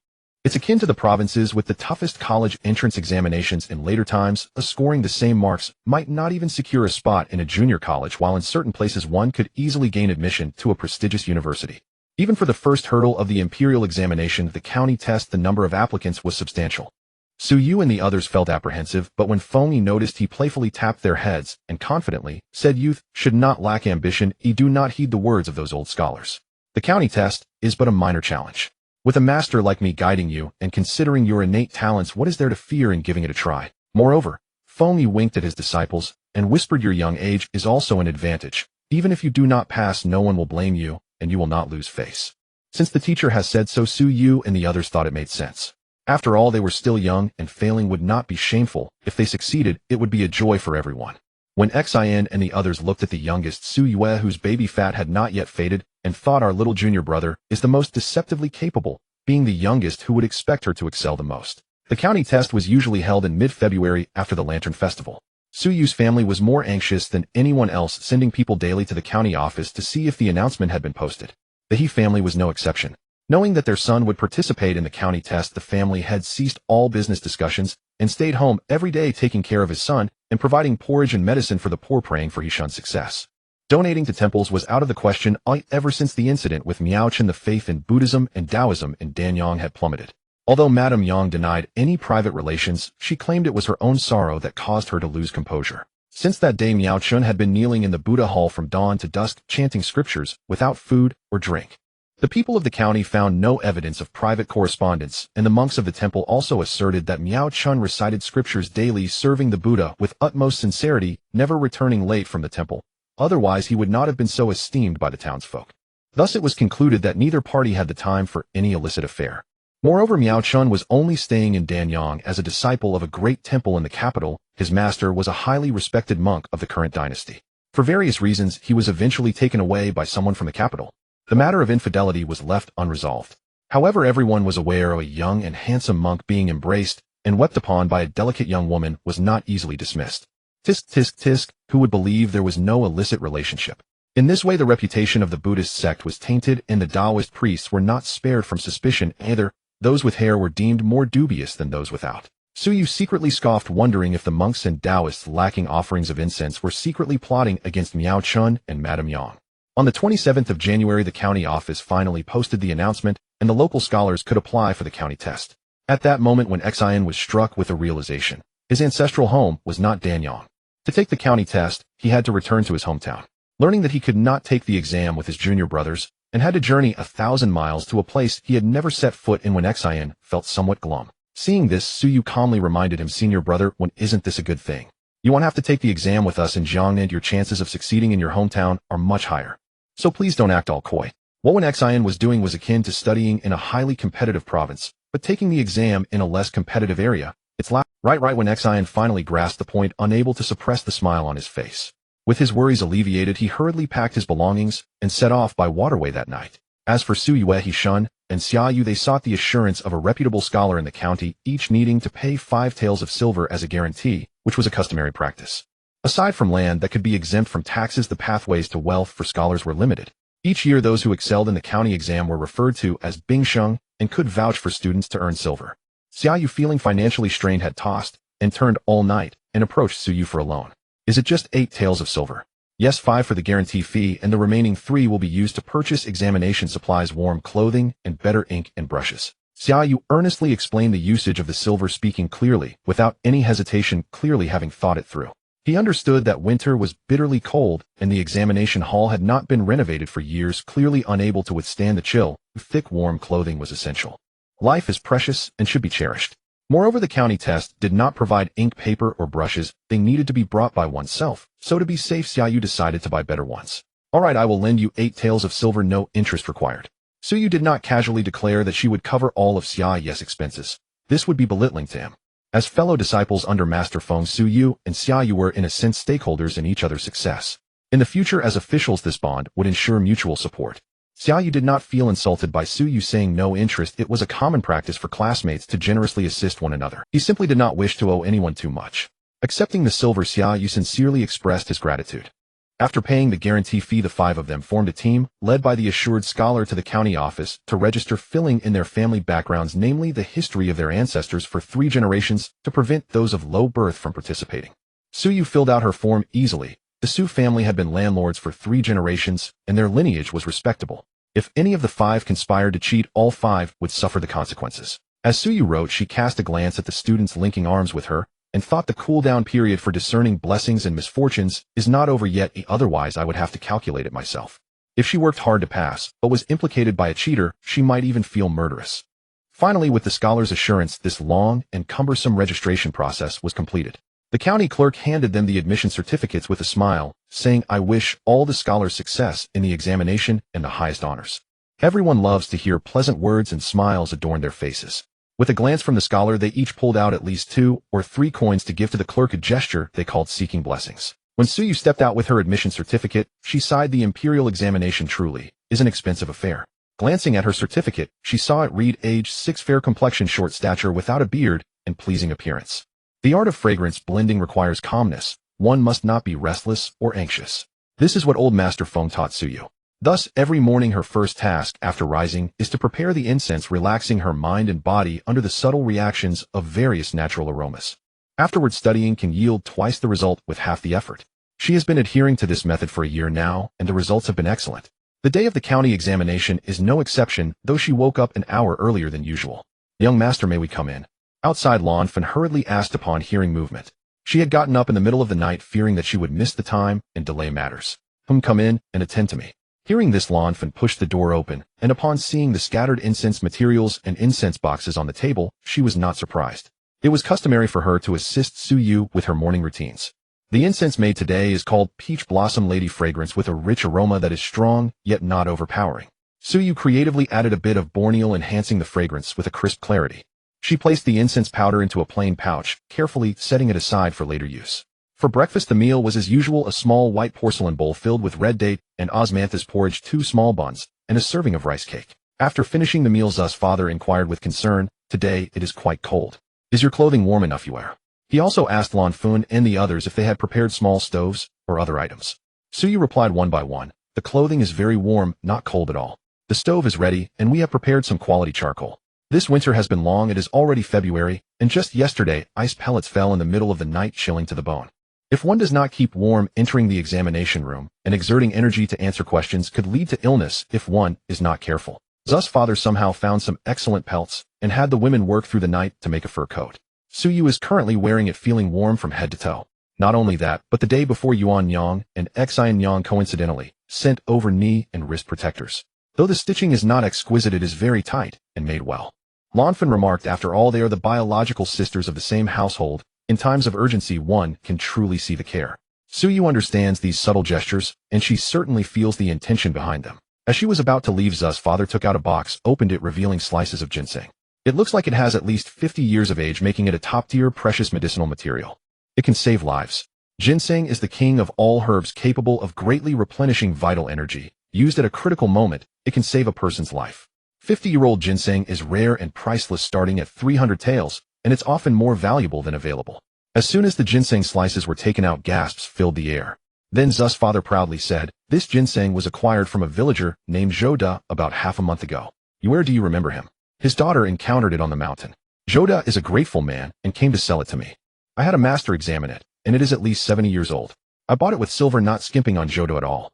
It's akin to the provinces with the toughest college entrance examinations in later times. Scoring the same marks might not even secure a spot in a junior college, while in certain places one could easily gain admission to a prestigious university. Even for the first hurdle of the imperial examination, the county test, the number of applicants was substantial. Su Yu and the others felt apprehensive, but when Feng Yi noticed, he playfully tapped their heads and confidently said, "Youth should not lack ambition. Do not heed the words of those old scholars. The county test is but a minor challenge. With a master like me guiding you, and considering your innate talents, what is there to fear in giving it a try? Moreover," Feng Yi winked at his disciples and whispered, "your young age is also an advantage. Even if you do not pass, no one will blame you, and you will not lose face." Since the teacher has said so, Su Yu and the others thought it made sense. After all, they were still young, and failing would not be shameful. If they succeeded, it would be a joy for everyone. When Xin and the others looked at the youngest, Su Yue, whose baby fat had not yet faded, and thought, "Our little junior brother is the most deceptively capable." Being the youngest, who would expect her to excel the most? The county test was usually held in mid-February after the Lantern Festival. Su Yu's family was more anxious than anyone else, sending people daily to the county office to see if the announcement had been posted. The He family was no exception. Knowing that their son would participate in the county test, the family had ceased all business discussions and stayed home every day taking care of his son and providing porridge and medicine for the poor, praying for Hishun's success. Donating to temples was out of the question ever since the incident with Miao Chen. The faith in Buddhism and Taoism in Danyang had plummeted. Although Madame Yang denied any private relations, she claimed it was her own sorrow that caused her to lose composure. Since that day, Miao Chen had been kneeling in the Buddha hall from dawn to dusk, chanting scriptures, without food or drink. The people of the county found no evidence of private correspondence, and the monks of the temple also asserted that Miao Chen recited scriptures daily, serving the Buddha with utmost sincerity, never returning late from the temple. Otherwise, he would not have been so esteemed by the townsfolk. Thus it was concluded that neither party had the time for any illicit affair. Moreover, Miao Chen was only staying in Danyang as a disciple of a great temple in the capital. His master was a highly respected monk of the current dynasty. For various reasons, he was eventually taken away by someone from the capital. The matter of infidelity was left unresolved. However, everyone was aware of a young and handsome monk being embraced and wept upon by a delicate young woman was not easily dismissed. Tisk tisk tisk, who would believe there was no illicit relationship? In this way, the reputation of the Buddhist sect was tainted, and the Taoist priests were not spared from suspicion either. Those with hair were deemed more dubious than those without. Suyu secretly scoffed, wondering if the monks and Taoists lacking offerings of incense were secretly plotting against Miao Chen and Madame Yang. On the 27th of January, the county office finally posted the announcement, and the local scholars could apply for the county test. At that moment, when Xian was struck with a realization, his ancestral home was not Danyang. To take the county test, he had to return to his hometown. Learning that he could not take the exam with his junior brothers, and had to journey 1,000 miles to a place he had never set foot in, when Xian felt somewhat glum. Seeing this, Suyu calmly reminded him, "Senior brother, when isn't this a good thing? You won't have to take the exam with us in Jiangnan. Your chances of succeeding in your hometown are much higher. So please don't act all coy." What Xian was doing was akin to studying in a highly competitive province, but taking the exam in a less competitive area. It's right when Xian finally grasped the point, unable to suppress the smile on his face. With his worries alleviated, he hurriedly packed his belongings and set off by waterway that night. As for Su Yue, Hishun, and Xiaoyu, they sought the assurance of a reputable scholar in the county, each needing to pay 5 taels of silver as a guarantee, which was a customary practice. Aside from land that could be exempt from taxes, the pathways to wealth for scholars were limited. Each year, those who excelled in the county exam were referred to as Bingsheng and could vouch for students to earn silver. Xiaoyu, feeling financially strained, had tossed and turned all night and approached Suyu for a loan. "Is it just 8 taels of silver?" "Yes, 5 for the guarantee fee, and the remaining 3 will be used to purchase examination supplies, warm clothing, and better ink and brushes." Xiaoyu earnestly explained the usage of the silver, speaking clearly, without any hesitation, clearly having thought it through. He understood that winter was bitterly cold, and the examination hall had not been renovated for years, clearly unable to withstand the chill. Thick, warm clothing was essential. Life is precious and should be cherished. Moreover, the county test did not provide ink, paper, or brushes. They needed to be brought by oneself. So to be safe, Xiaoyu decided to buy better ones. "All right, I will lend you 8 taels of silver, no interest required." Suyu did not casually declare that she would cover all of Xiaoyu's expenses. This would be belittling to him. As fellow disciples under Master Feng, Suyu and Xiaoyu were in a sense stakeholders in each other's success. In the future, as officials, this bond would ensure mutual support. Xiaoyu did not feel insulted by Suyu saying no interest. It was a common practice for classmates to generously assist one another. He simply did not wish to owe anyone too much. Accepting the silver, Xiaoyu sincerely expressed his gratitude. After paying the guarantee fee, the 5 of them formed a team, led by the assured scholar, to the county office to register, filling in their family backgrounds, namely the history of their ancestors for 3 generations, to prevent those of low birth from participating. Suyu filled out her form easily. The Su family had been landlords for 3 generations, and their lineage was respectable. If any of the 5 conspired to cheat, all 5 would suffer the consequences. As Suyu wrote, she cast a glance at the students linking arms with her, and thought the cool-down period for discerning blessings and misfortunes is not over yet, otherwise I would have to calculate it myself. If she worked hard to pass, but was implicated by a cheater, she might even feel murderous. Finally, with the scholar's assurance, this long and cumbersome registration process was completed. The county clerk handed them the admission certificates with a smile, saying, "I wish all the scholars success in the examination and the highest honors." Everyone loves to hear pleasant words, and smiles adorned their faces. With a glance from the scholar, they each pulled out at least 2 or 3 coins to give to the clerk, a gesture they called seeking blessings. When Suyu stepped out with her admission certificate, she sighed. The imperial examination truly is an expensive affair. Glancing at her certificate, she saw it read age 6, fair complexion, short stature, without a beard, and pleasing appearance. The art of fragrance blending requires calmness. One must not be restless or anxious. This is what old Master Feng taught Suyu. Thus, every morning her first task after rising is to prepare the incense, relaxing her mind and body under the subtle reactions of various natural aromas. Afterward, studying can yield twice the result with half the effort. She has been adhering to this method for a year now, and the results have been excellent. The day of the county examination is no exception, though she woke up an hour earlier than usual. "Young master, may we come in?" Outside, L'Enfant hurriedly asked upon hearing movement. She had gotten up in the middle of the night, fearing that she would miss the time and delay matters. "Come in and attend to me." Hearing this, L'Enfant pushed the door open, and upon seeing the scattered incense materials and incense boxes on the table, she was not surprised. It was customary for her to assist Su Yu with her morning routines. The incense made today is called Peach Blossom Lady Fragrance, with a rich aroma that is strong, yet not overpowering. Su Yu creatively added a bit of borneal, enhancing the fragrance with a crisp clarity. She placed the incense powder into a plain pouch, carefully setting it aside for later use. For breakfast, the meal was as usual: a small white porcelain bowl filled with red date and osmanthus porridge, 2 small buns, and a serving of rice cake. After finishing the meal, Zu's father inquired with concern, "Today it is quite cold. Is your clothing warm enough, you are?" He also asked L'Enfant and the others if they had prepared small stoves or other items. Su Yu replied one by one, "The clothing is very warm, not cold at all. The stove is ready, and we have prepared some quality charcoal. This winter has been long. It is already February, and just yesterday ice pellets fell in the middle of the night, chilling to the bone. If one does not keep warm, entering the examination room and exerting energy to answer questions could lead to illness if one is not careful." Zu's father somehow found some excellent pelts and had the women work through the night to make a fur coat. Su Yu is currently wearing it, feeling warm from head to toe. Not only that, but the day before, Yuan Yang and Xian Yang coincidentally sent over knee and wrist protectors. Though the stitching is not exquisite, it is very tight and made well. L'Enfant remarked, "After all, they are the biological sisters of the same household. In times of urgency, one can truly see the care." Su Yu understands these subtle gestures, and she certainly feels the intention behind them. As she was about to leave, Zu's father took out a box, opened it, revealing slices of ginseng. It looks like it has at least 50 years of age, making it a top-tier precious medicinal material. It can save lives. Ginseng is the king of all herbs, capable of greatly replenishing vital energy. Used at a critical moment, it can save a person's life. 50-year-old ginseng is rare and priceless, starting at 300 taels, and it's often more valuable than available. As soon as the ginseng slices were taken out, gasps filled the air. Then Zu's father proudly said, "This ginseng was acquired from a villager named Zhou De about half a month ago. Where do you remember him? His daughter encountered it on the mountain. Zhou De is a grateful man and came to sell it to me. I had a master examine it, and it is at least 70 years old. I bought it with silver, not skimping on Zhou De at all."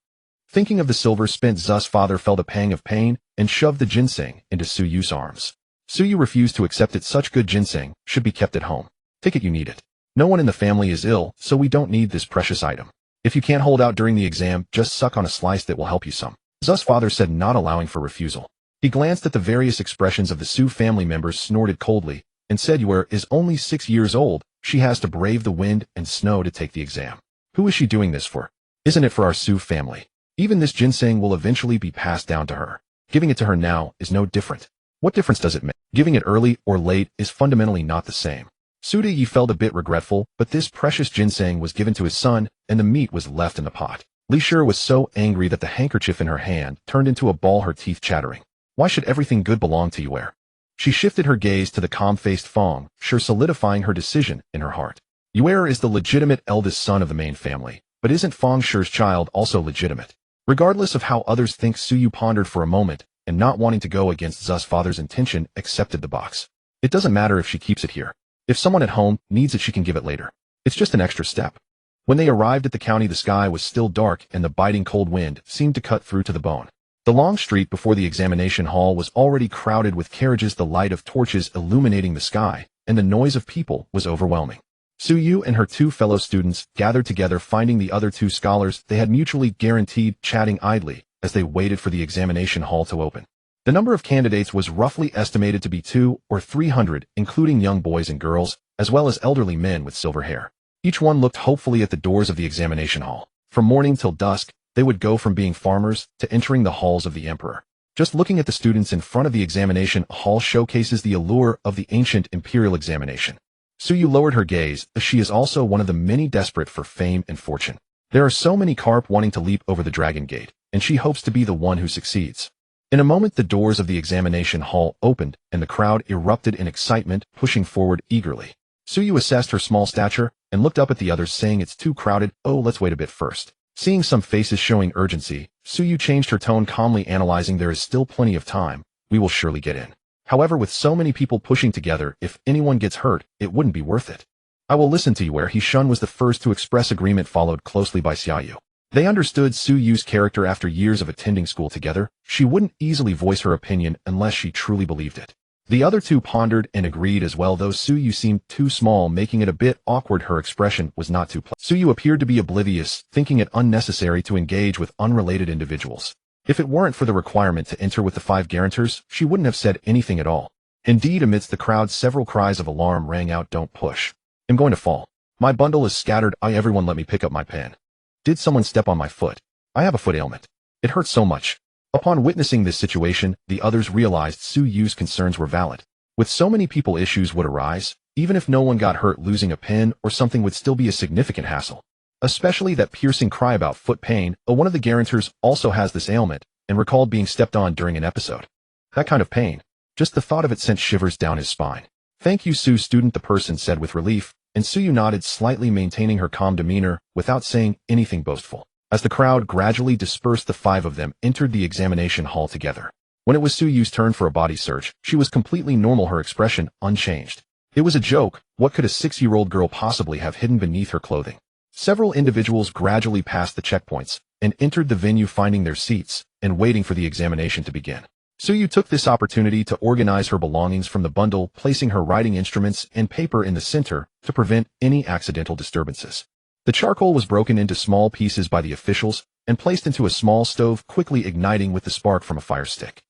Thinking of the silver spent, Zu's father felt a pang of pain and shoved the ginseng into Su Yu's arms. Su Yu refused to accept it. "Such good ginseng should be kept at home. Take it, you need it. No one in the family is ill, so we don't need this precious item. If you can't hold out during the exam, just suck on a slice, that will help you some," Zu's father said, not allowing for refusal. He glanced at the various expressions of the Su family members, snorted coldly, and said, "Yuer is only 6 years old. She has to brave the wind and snow to take the exam. Who is she doing this for? Isn't it for our Su family? Even this ginseng will eventually be passed down to her. Giving it to her now is no different. What difference does it make? Giving it early or late is fundamentally not the same." Su De felt a bit regretful, but this precious ginseng was given to his son, and the meat was left in the pot. Li Shi was so angry that the handkerchief in her hand turned into a ball, her teeth chattering. "Why should everything good belong to Yuer?" She shifted her gaze to the calm-faced Feng Shi, solidifying her decision in her heart. Yuer is the legitimate eldest son of the main family, but isn't Feng Shi's child also legitimate? Regardless of how others think, Su Yu pondered for a moment, and not wanting to go against Zu's father's intention, accepted the box. It doesn't matter if she keeps it here. If someone at home needs it, she can give it later. It's just an extra step. When they arrived at the county, the sky was still dark, and the biting cold wind seemed to cut through to the bone. The long street before the examination hall was already crowded with carriages, the light of torches illuminating the sky, and the noise of people was overwhelming. Su Yu and her 2 fellow students gathered together, finding the other 2 scholars they had mutually guaranteed chatting idly as they waited for the examination hall to open. The number of candidates was roughly estimated to be 200 or 300, including young boys and girls, as well as elderly men with silver hair. Each one looked hopefully at the doors of the examination hall. From morning till dusk, they would go from being farmers to entering the halls of the emperor. Just looking at the students in front of the examination hall showcases the allure of the ancient imperial examination. Su Yu lowered her gaze, as she is also one of the many desperate for fame and fortune. There are so many carp wanting to leap over the dragon gate, and she hopes to be the one who succeeds. In a moment, the doors of the examination hall opened, and the crowd erupted in excitement, pushing forward eagerly. Su Yu assessed her small stature and looked up at the others, saying, "It's too crowded. Oh, let's wait a bit first." Seeing some faces showing urgency, Suyu changed her tone, calmly analyzing, there is still plenty of time. We will surely get in. However, with so many people pushing together, if anyone gets hurt, it wouldn't be worth it. I will listen to you. Where He-shun was the first to express agreement, followed closely by Xiaoyu. They understood Suyu's character after years of attending school together. She wouldn't easily voice her opinion unless she truly believed it. The other two pondered and agreed as well, though Suyu seemed too small, making it a bit awkward. Her expression was not too pleasant. Suyu appeared to be oblivious, thinking it unnecessary to engage with unrelated individuals. If it weren't for the requirement to enter with the 5 guarantors, she wouldn't have said anything at all. Indeed, amidst the crowd, several cries of alarm rang out. Don't push. I'm going to fall. My bundle is scattered. Everyone let me pick up my pen. Did someone step on my foot? I have a foot ailment. It hurts so much. Upon witnessing this situation, the others realized Suyu's concerns were valid. With so many people, issues would arise. Even if no one got hurt, losing a pen or something would still be a significant hassle. Especially that piercing cry about foot pain. One of the guarantors also has this ailment and recalled being stepped on during an episode. That kind of pain. Just the thought of it sent shivers down his spine. Thank you, Su student, the person said with relief, and Suyu nodded slightly, maintaining her calm demeanor without saying anything boastful. As the crowd gradually dispersed, the 5 of them entered the examination hall together. When it was Suyu's turn for a body search, she was completely normal, her expression unchanged. It was a joke. What could a 6-year-old girl possibly have hidden beneath her clothing? Several individuals gradually passed the checkpoints and entered the venue, finding their seats and waiting for the examination to begin. Suyu took this opportunity to organize her belongings from the bundle, placing her writing instruments and paper in the center to prevent any accidental disturbances. The charcoal was broken into small pieces by the officials and placed into a small stove, quickly igniting with the spark from a fire stick.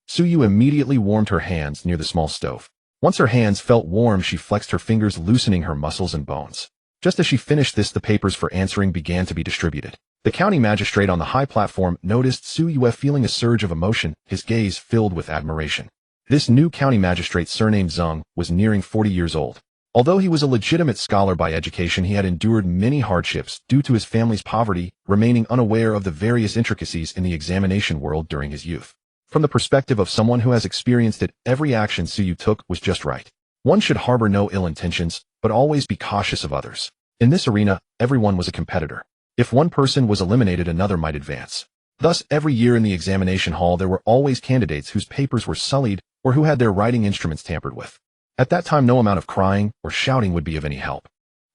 Suyu immediately warmed her hands near the small stove. Once her hands felt warm, she flexed her fingers, loosening her muscles and bones. Just as she finished this, the papers for answering began to be distributed. The county magistrate on the high platform noticed Suyu, feeling a surge of emotion, his gaze filled with admiration. This new county magistrate, surnamed Zeng, was nearing 40 years old. Although he was a legitimate scholar by education, he had endured many hardships due to his family's poverty, remaining unaware of the various intricacies in the examination world during his youth. From the perspective of someone who has experienced it, every action Suyu took was just right. One should harbor no ill intentions, but always be cautious of others. In this arena, everyone was a competitor. If one person was eliminated, another might advance. Thus, every year in the examination hall, there were always candidates whose papers were sullied or who had their writing instruments tampered with. At that time, no amount of crying or shouting would be of any help.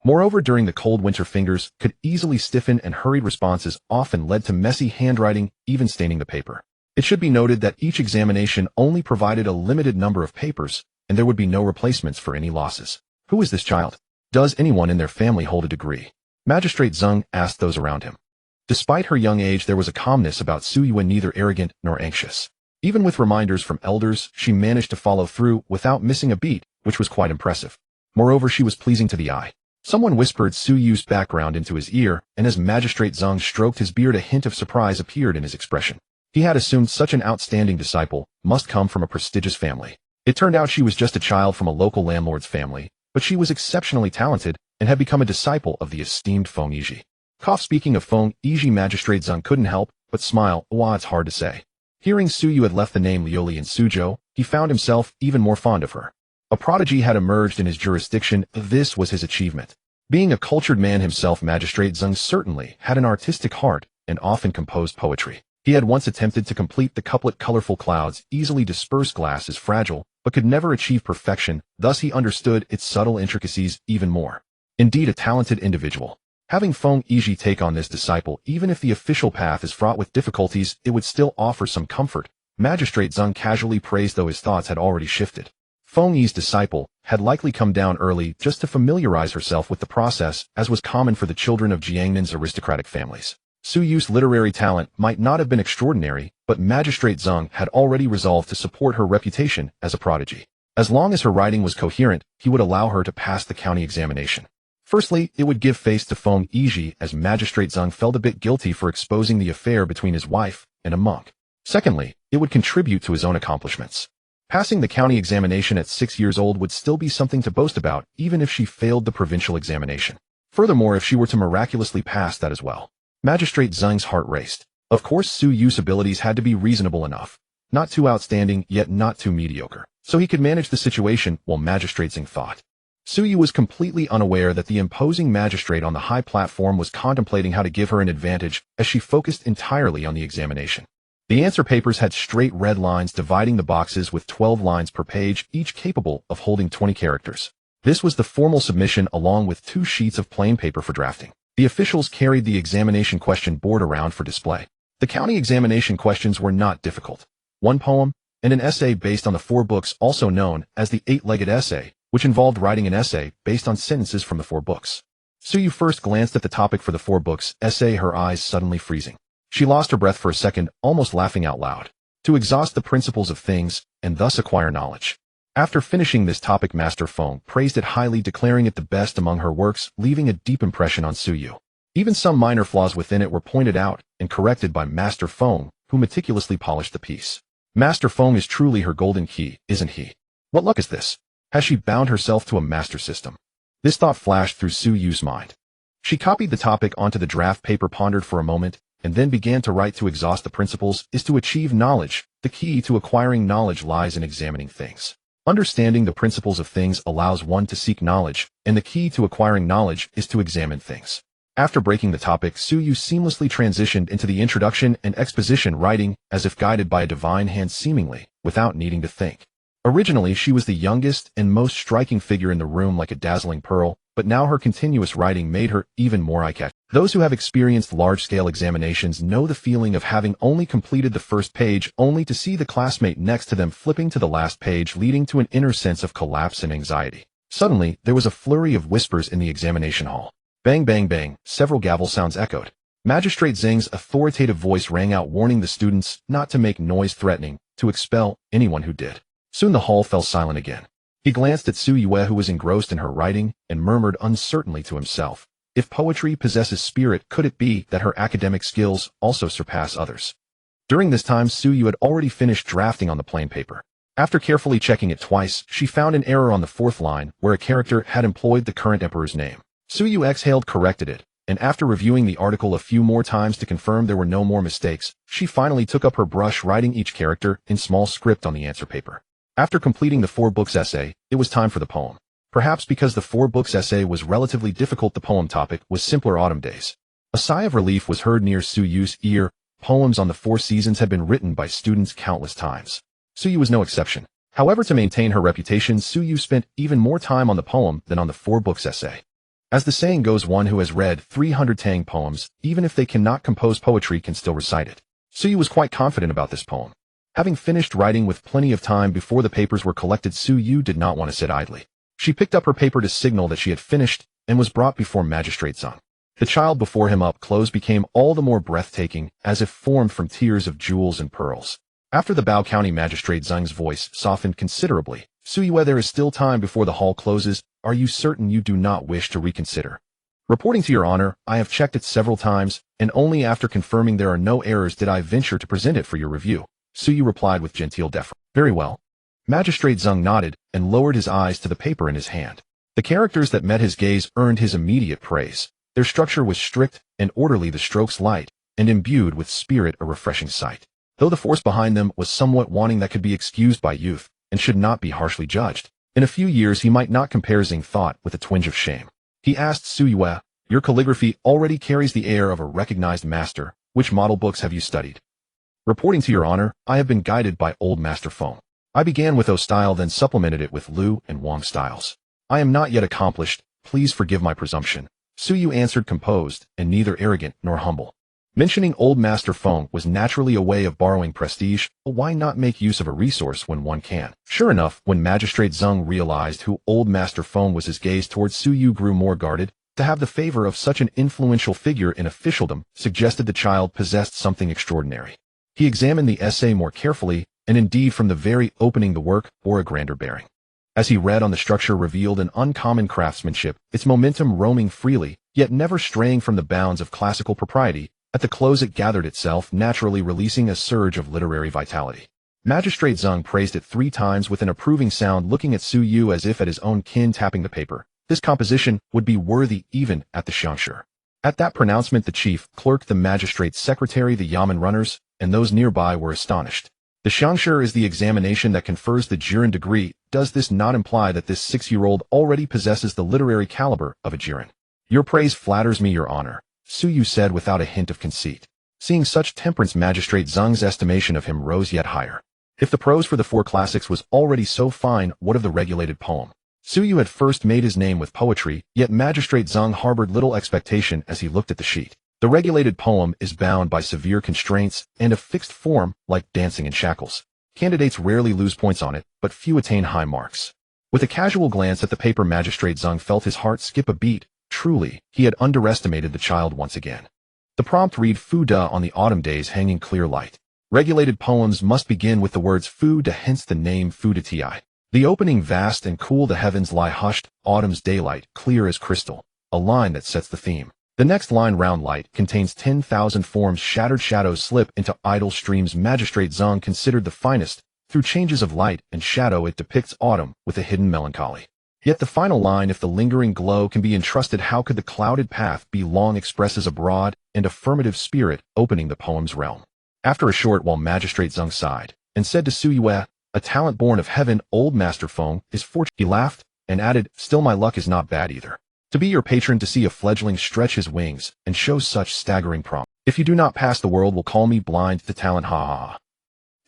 Moreover, during the cold winter, fingers could easily stiffen, and hurried responses often led to messy handwriting, even staining the paper. It should be noted that each examination only provided a limited number of papers, and there would be no replacements for any losses. Who is this child? Does anyone in their family hold a degree? Magistrate Zeng asked those around him. Despite her young age, there was a calmness about Suyu, neither arrogant nor anxious. Even with reminders from elders, she managed to follow through without missing a beat, which was quite impressive. Moreover, she was pleasing to the eye. Someone whispered Suyu's background into his ear, and as Magistrate Zeng stroked his beard, a hint of surprise appeared in his expression. He had assumed such an outstanding disciple must come from a prestigious family. It turned out she was just a child from a local landlord's family, but she was exceptionally talented and had become a disciple of the esteemed Feng Yiji. Speaking of Feng Yiji, Magistrate Zeng couldn't help but smile. It's hard to say. Hearing Suyu had left the name Lioli in Suzhou, he found himself even more fond of her. A prodigy had emerged in his jurisdiction. This was his achievement. Being a cultured man himself, Magistrate Zeng certainly had an artistic heart and often composed poetry. He had once attempted to complete the couplet, colorful clouds easily disperse, glass is fragile, but could never achieve perfection. Thus he understood its subtle intricacies even more. Indeed, a talented individual. Having Feng Yiji take on this disciple, even if the official path is fraught with difficulties, it would still offer some comfort. Magistrate Zeng casually praised, though his thoughts had already shifted. Feng Yi's disciple had likely come down early just to familiarize herself with the process, as was common for the children of Jiangnan's aristocratic families. Suyu's literary talent might not have been extraordinary, but Magistrate Zeng had already resolved to support her reputation as a prodigy. As long as her writing was coherent, he would allow her to pass the county examination. Firstly, it would give face to Feng Yiji, as Magistrate Zeng felt a bit guilty for exposing the affair between his wife and a monk. Secondly, it would contribute to his own accomplishments. Passing the county examination at 6 years old would still be something to boast about, even if she failed the provincial examination. Furthermore, if she were to miraculously pass that as well. Magistrate Zeng's heart raced. Of course, Suyu's abilities had to be reasonable enough. Not too outstanding, yet not too mediocre. So he could manage the situation, while Magistrate Zeng thought. Suyu was completely unaware that the imposing magistrate on the high platform was contemplating how to give her an advantage as she focused entirely on the examination. The answer papers had straight red lines dividing the boxes with 12 lines per page, each capable of holding 20 characters. This was the formal submission along with 2 sheets of plain paper for drafting. The officials carried the examination question board around for display. The county examination questions were not difficult. 1 poem and an essay based on the 4 books, also known as the 8-legged essay, which involved writing an essay based on sentences from the 4 books. Suyu first glanced at the topic for the 4 books essay, her eyes suddenly freezing. She lost her breath for a second, almost laughing out loud. To exhaust the principles of things, and thus acquire knowledge. After finishing this topic, Master Feng praised it highly, declaring it the best among her works, leaving a deep impression on Suyu. Even some minor flaws within it were pointed out and corrected by Master Feng, who meticulously polished the piece. Master Feng is truly her golden key, isn't he? What luck is this? Has she bound herself to a master system? This thought flashed through Suyu's mind. She copied the topic onto the draft paper, pondered for a moment, and then began to write. To exhaust the principles is to achieve knowledge. The key to acquiring knowledge lies in examining things. Understanding the principles of things allows one to seek knowledge, and the key to acquiring knowledge is to examine things. After breaking the topic, Suyu seamlessly transitioned into the introduction and exposition, writing as if guided by a divine hand, seemingly without needing to think. Originally, she was the youngest and most striking figure in the room, like a dazzling pearl, but now her continuous writing made her even more eye-catching. Those who have experienced large-scale examinations know the feeling of having only completed the first page only to see the classmate next to them flipping to the last page, leading to an inner sense of collapse and anxiety. Suddenly, there was a flurry of whispers in the examination hall. Bang, bang, bang, several gavel sounds echoed. Magistrate Zheng's authoritative voice rang out, warning the students not to make noise, threatening to expel anyone who did. Soon the hall fell silent again. He glanced at Suyu, who was engrossed in her writing, and murmured uncertainly to himself, if poetry possesses spirit, could it be that her academic skills also surpass others? During this time, Suyu had already finished drafting on the plain paper. After carefully checking it twice, she found an error on the 4th line, where a character had employed the current emperor's name. Suyu exhaled, corrected it, and after reviewing the article a few more times to confirm there were no more mistakes, she finally took up her brush, writing each character in small script on the answer paper. After completing the 4 books essay, it was time for the poem. Perhaps because the 4 books essay was relatively difficult, the poem topic was simpler: autumn days. A sigh of relief was heard near Suyu's ear. Poems on the 4 seasons had been written by students countless times. Suyu was no exception. However, to maintain her reputation, Suyu spent even more time on the poem than on the 4 books essay. As the saying goes, one who has read 300 Tang poems, even if they cannot compose poetry, can still recite it. Suyu was quite confident about this poem. Having finished writing with plenty of time before the papers were collected, Suyu did not want to sit idly. She picked up her paper to signal that she had finished and was brought before Magistrate Zheng. The child before him, up close, became all the more breathtaking, as if formed from tears of jewels and pearls. After the bow, County Magistrate Zheng's voice softened considerably. Suyu, there is still time before the hall closes. Are you certain you do not wish to reconsider? Reporting to your honor, I have checked it several times, and only after confirming there are no errors did I venture to present it for your review. Suyu replied with genteel deference. Very well. Magistrate Zheng nodded and lowered his eyes to the paper in his hand. The characters that met his gaze earned his immediate praise. Their structure was strict and orderly, the strokes light, and imbued with spirit, a refreshing sight. Though the force behind them was somewhat wanting, that could be excused by youth, and should not be harshly judged. In a few years he might not, compare, Zheng thought with a twinge of shame. He asked Suyu, your calligraphy already carries the air of a recognized master. Which model books have you studied? Reporting to your honor, I have been guided by old Master Feng. I began with O style, then supplemented it with Liu and Wang styles. I am not yet accomplished, please forgive my presumption. Suyu answered, composed and neither arrogant nor humble. Mentioning old Master Feng was naturally a way of borrowing prestige, but why not make use of a resource when one can? Sure enough, when Magistrate Zheng realized who old Master Feng was, his gaze towards Suyu grew more guarded. To have the favor of such an influential figure in officialdom suggested the child possessed something extraordinary. He examined the essay more carefully, and indeed from the very opening the work bore a grander bearing. As he read on, the structure revealed an uncommon craftsmanship, its momentum roaming freely, yet never straying from the bounds of classical propriety. At the close it gathered itself, naturally releasing a surge of literary vitality. Magistrate Zheng praised it 3 times with an approving sound, looking at Suyu as if at his own kin, tapping the paper. This composition would be worthy even at the juncture. At that pronouncement, the chief clerk, the magistrate's secretary, the yamen runners, and those nearby were astonished. The xiangshi is the examination that confers the jiren degree. Does this not imply that this 6-year-old already possesses the literary caliber of a jiren? Your praise flatters me, Your Honor, Suyu said without a hint of conceit. Seeing such temperance, Magistrate Zheng's estimation of him rose yet higher. If the prose for the 4 classics was already so fine, what of the regulated poem? Suyu had first made his name with poetry, yet Magistrate Zheng harbored little expectation as he looked at the sheet. The regulated poem is bound by severe constraints and a fixed form, like dancing in shackles. Candidates rarely lose points on it, but few attain high marks. With a casual glance at the paper, Magistrate Zheng felt his heart skip a beat. Truly, he had underestimated the child once again. The prompt read Fu Da on the autumn days hanging clear light. Regulated poems must begin with the words Fu Da, hence the name Fu Da Ti. The opening vast and cool, the heavens lie hushed, autumn's daylight, clear as crystal, a line that sets the theme. The next line, round light, contains 10,000 forms, shattered shadows slip into idle streams. Magistrate Zheng considered the finest. Through changes of light and shadow it depicts autumn with a hidden melancholy. Yet the final line, if the lingering glow can be entrusted, how could the clouded path be long, expresses a broad and affirmative spirit opening the poem's realm. After a short while, Magistrate Zheng sighed and said to Suyue, a talent born of heaven, old Master Feng, is fortunate. He laughed and added, still my luck is not bad either. To be your patron, to see a fledgling stretch his wings and show such staggering promise. If you do not pass, the world will call me blind to talent, ha ha ha.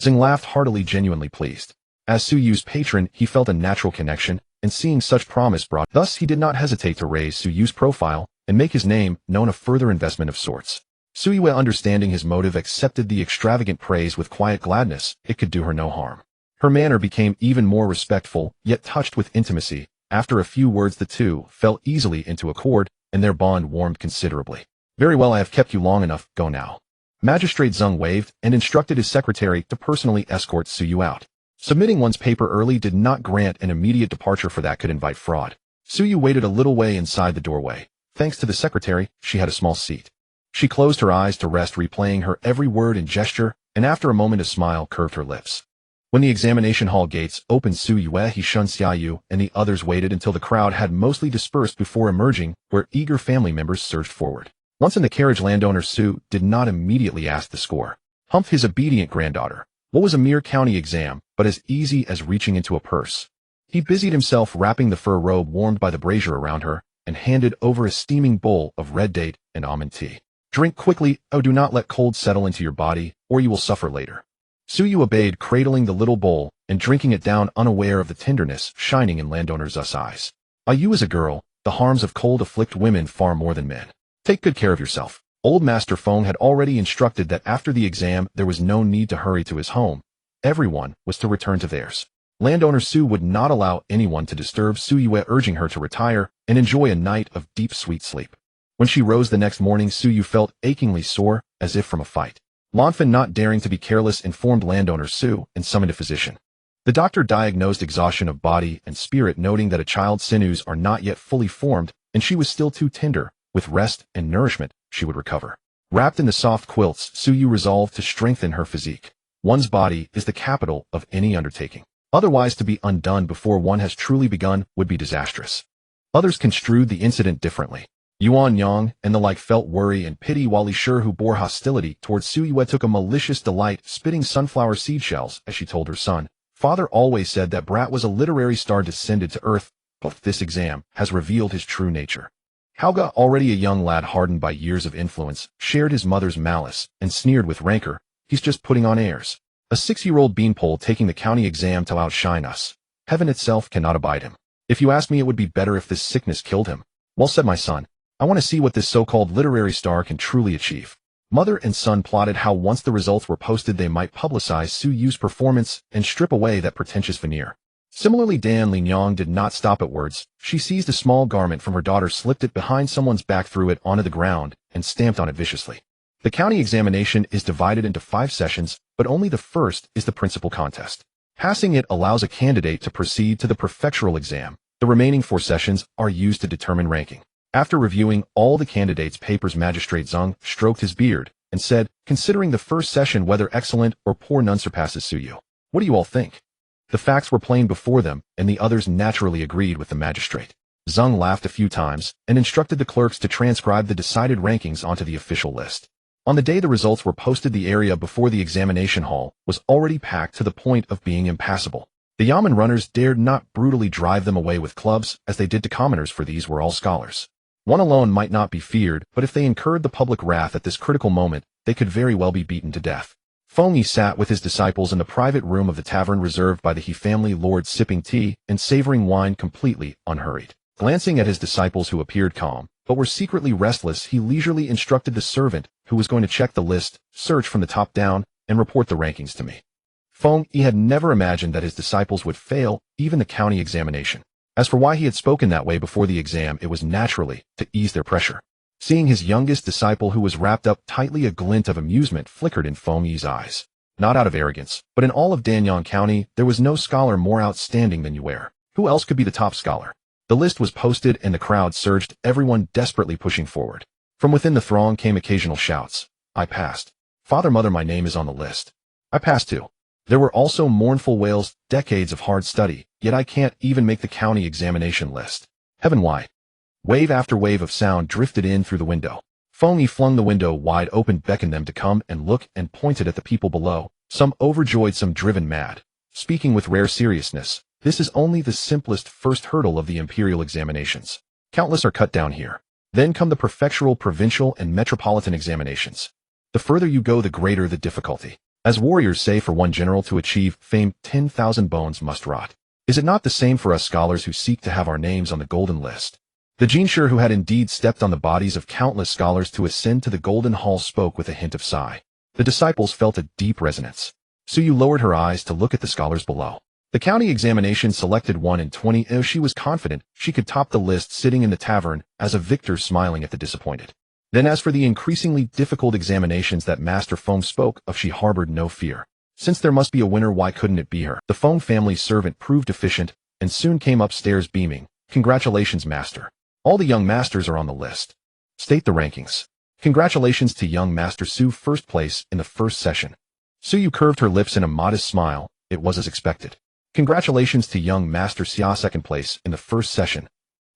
Zheng laughed heartily, genuinely pleased. As Suyu's patron, he felt a natural connection, and seeing such promise brought. Thus he did not hesitate to raise Suyu's profile and make his name known, a further investment of sorts. Suyue, understanding his motive, accepted the extravagant praise with quiet gladness. It could do her no harm. Her manner became even more respectful, yet touched with intimacy. After a few words the two fell easily into accord, and their bond warmed considerably. Very well, I have kept you long enough, go now. Magistrate Zheng waved and instructed his secretary to personally escort Suyu out. Submitting one's paper early did not grant an immediate departure, for that could invite fraud. Suyu waited a little way inside the doorway. Thanks to the secretary, she had a small seat. She closed her eyes to rest, replaying her every word and gesture, and after a moment a smile curved her lips. When the examination hall gates opened, Suyue, he shunned Xiaoyu, and the others waited until the crowd had mostly dispersed before emerging, where eager family members surged forward. Once in the carriage, landowner Su did not immediately ask the score. Humph, his obedient granddaughter. What was a mere county exam, but as easy as reaching into a purse? He busied himself wrapping the fur robe warmed by the brazier around her, and handed over a steaming bowl of red date and almond tea. Drink quickly, oh, do not let cold settle into your body, or you will suffer later. Suyu obeyed, cradling the little bowl and drinking it down, unaware of the tenderness shining in landowner Zu's eyes. You as a girl, the harms of cold afflict women far more than men. Take good care of yourself. Old Master Feng had already instructed that after the exam there was no need to hurry to his home. Everyone was to return to theirs. Landowner Su would not allow anyone to disturb Suyue, urging her to retire and enjoy a night of deep sweet sleep. When she rose the next morning, Suyu felt achingly sore, as if from a fight. Lanfen, not daring to be careless, informed landowner Su and summoned a physician. The doctor diagnosed exhaustion of body and spirit, noting that a child's sinews are not yet fully formed and she was still too tender. With rest and nourishment, she would recover. Wrapped in the soft quilts, Suyu resolved to strengthen her physique. One's body is the capital of any undertaking. Otherwise, to be undone before one has truly begun would be disastrous. Others construed the incident differently. Yuan Yang and the like felt worry and pity, while Li Shi, who bore hostility towards Suyue, took a malicious delight spitting sunflower seed shells as she told her son. Father always said that brat was a literary star descended to earth, but this exam has revealed his true nature. Hauga, already a young lad hardened by years of influence, shared his mother's malice and sneered with rancor. He's just putting on airs. A 6-year-old beanpole taking the county exam to outshine us. Heaven itself cannot abide him. If you ask me, it would be better if this sickness killed him. Well said, my son. I want to see what this so-called literary star can truly achieve. Mother and son plotted how once the results were posted they might publicize Suyu's performance and strip away that pretentious veneer. Similarly, Dan Linyang did not stop at words. She seized a small garment from her daughter, slipped it behind someone's back, threw it onto the ground, and stamped on it viciously. The county examination is divided into 5 sessions, but only the first is the principal contest. Passing it allows a candidate to proceed to the prefectural exam. The remaining 4 sessions are used to determine ranking. After reviewing all the candidates' papers, Magistrate Zheng stroked his beard and said, considering the first session whether excellent or poor, none surpasses Suyu. What do you all think? The facts were plain before them, and the others naturally agreed with the magistrate. Zheng laughed a few times and instructed the clerks to transcribe the decided rankings onto the official list. On the day the results were posted, the area before the examination hall was already packed to the point of being impassable. The yamen runners dared not brutally drive them away with clubs, as they did to commoners, for these were all scholars. One alone might not be feared, but if they incurred the public wrath at this critical moment, they could very well be beaten to death. Feng Yi sat with his disciples in the private room of the tavern reserved by the He family lord, sipping tea and savoring wine completely unhurried. Glancing at his disciples, who appeared calm, but were secretly restless, he leisurely instructed the servant, who was going to check the list, search from the top down, and report the rankings to me. Feng Yi had never imagined that his disciples would fail even the county examination. As for why he had spoken that way before the exam, it was naturally to ease their pressure. Seeing his youngest disciple, who was wrapped up tightly, a glint of amusement flickered in Feng Yi's eyes. Not out of arrogance, but in all of Danyang County, there was no scholar more outstanding than Yue. Who else could be the top scholar? The list was posted and the crowd surged, everyone desperately pushing forward. From within the throng came occasional shouts. I passed. Father, mother, my name is on the list. I passed too. There were also mournful wails, decades of hard study, yet I can't even make the county examination list. Heaven, why? Wave after wave of sound drifted in through the window. Feng Yi flung the window wide open, beckoned them to come and look, and pointed at the people below, some overjoyed, some driven mad. Speaking with rare seriousness, this is only the simplest first hurdle of the imperial examinations. Countless are cut down here. Then come the prefectural, provincial, and metropolitan examinations. The further you go, the greater the difficulty. As warriors say, for one general to achieve fame, 10,000 bones must rot. Is it not the same for us scholars who seek to have our names on the golden list? The Jinshur, who had indeed stepped on the bodies of countless scholars to ascend to the golden hall, spoke with a hint of sigh. The disciples felt a deep resonance. Suyu lowered her eyes to look at the scholars below. The county examination selected 1 in 20, and she was confident she could top the list sitting in the tavern as a victor, smiling at the disappointed. Then as for the increasingly difficult examinations that Master Feng spoke of, she harbored no fear. Since there must be a winner, why couldn't it be her? The Feng family's servant proved efficient and soon came upstairs beaming. Congratulations, Master. All the young masters are on the list. State the rankings. Congratulations to young Master Su, first place in the first session. Suyu curved her lips in a modest smile. It was as expected. Congratulations to young Master Xia, second place in the first session.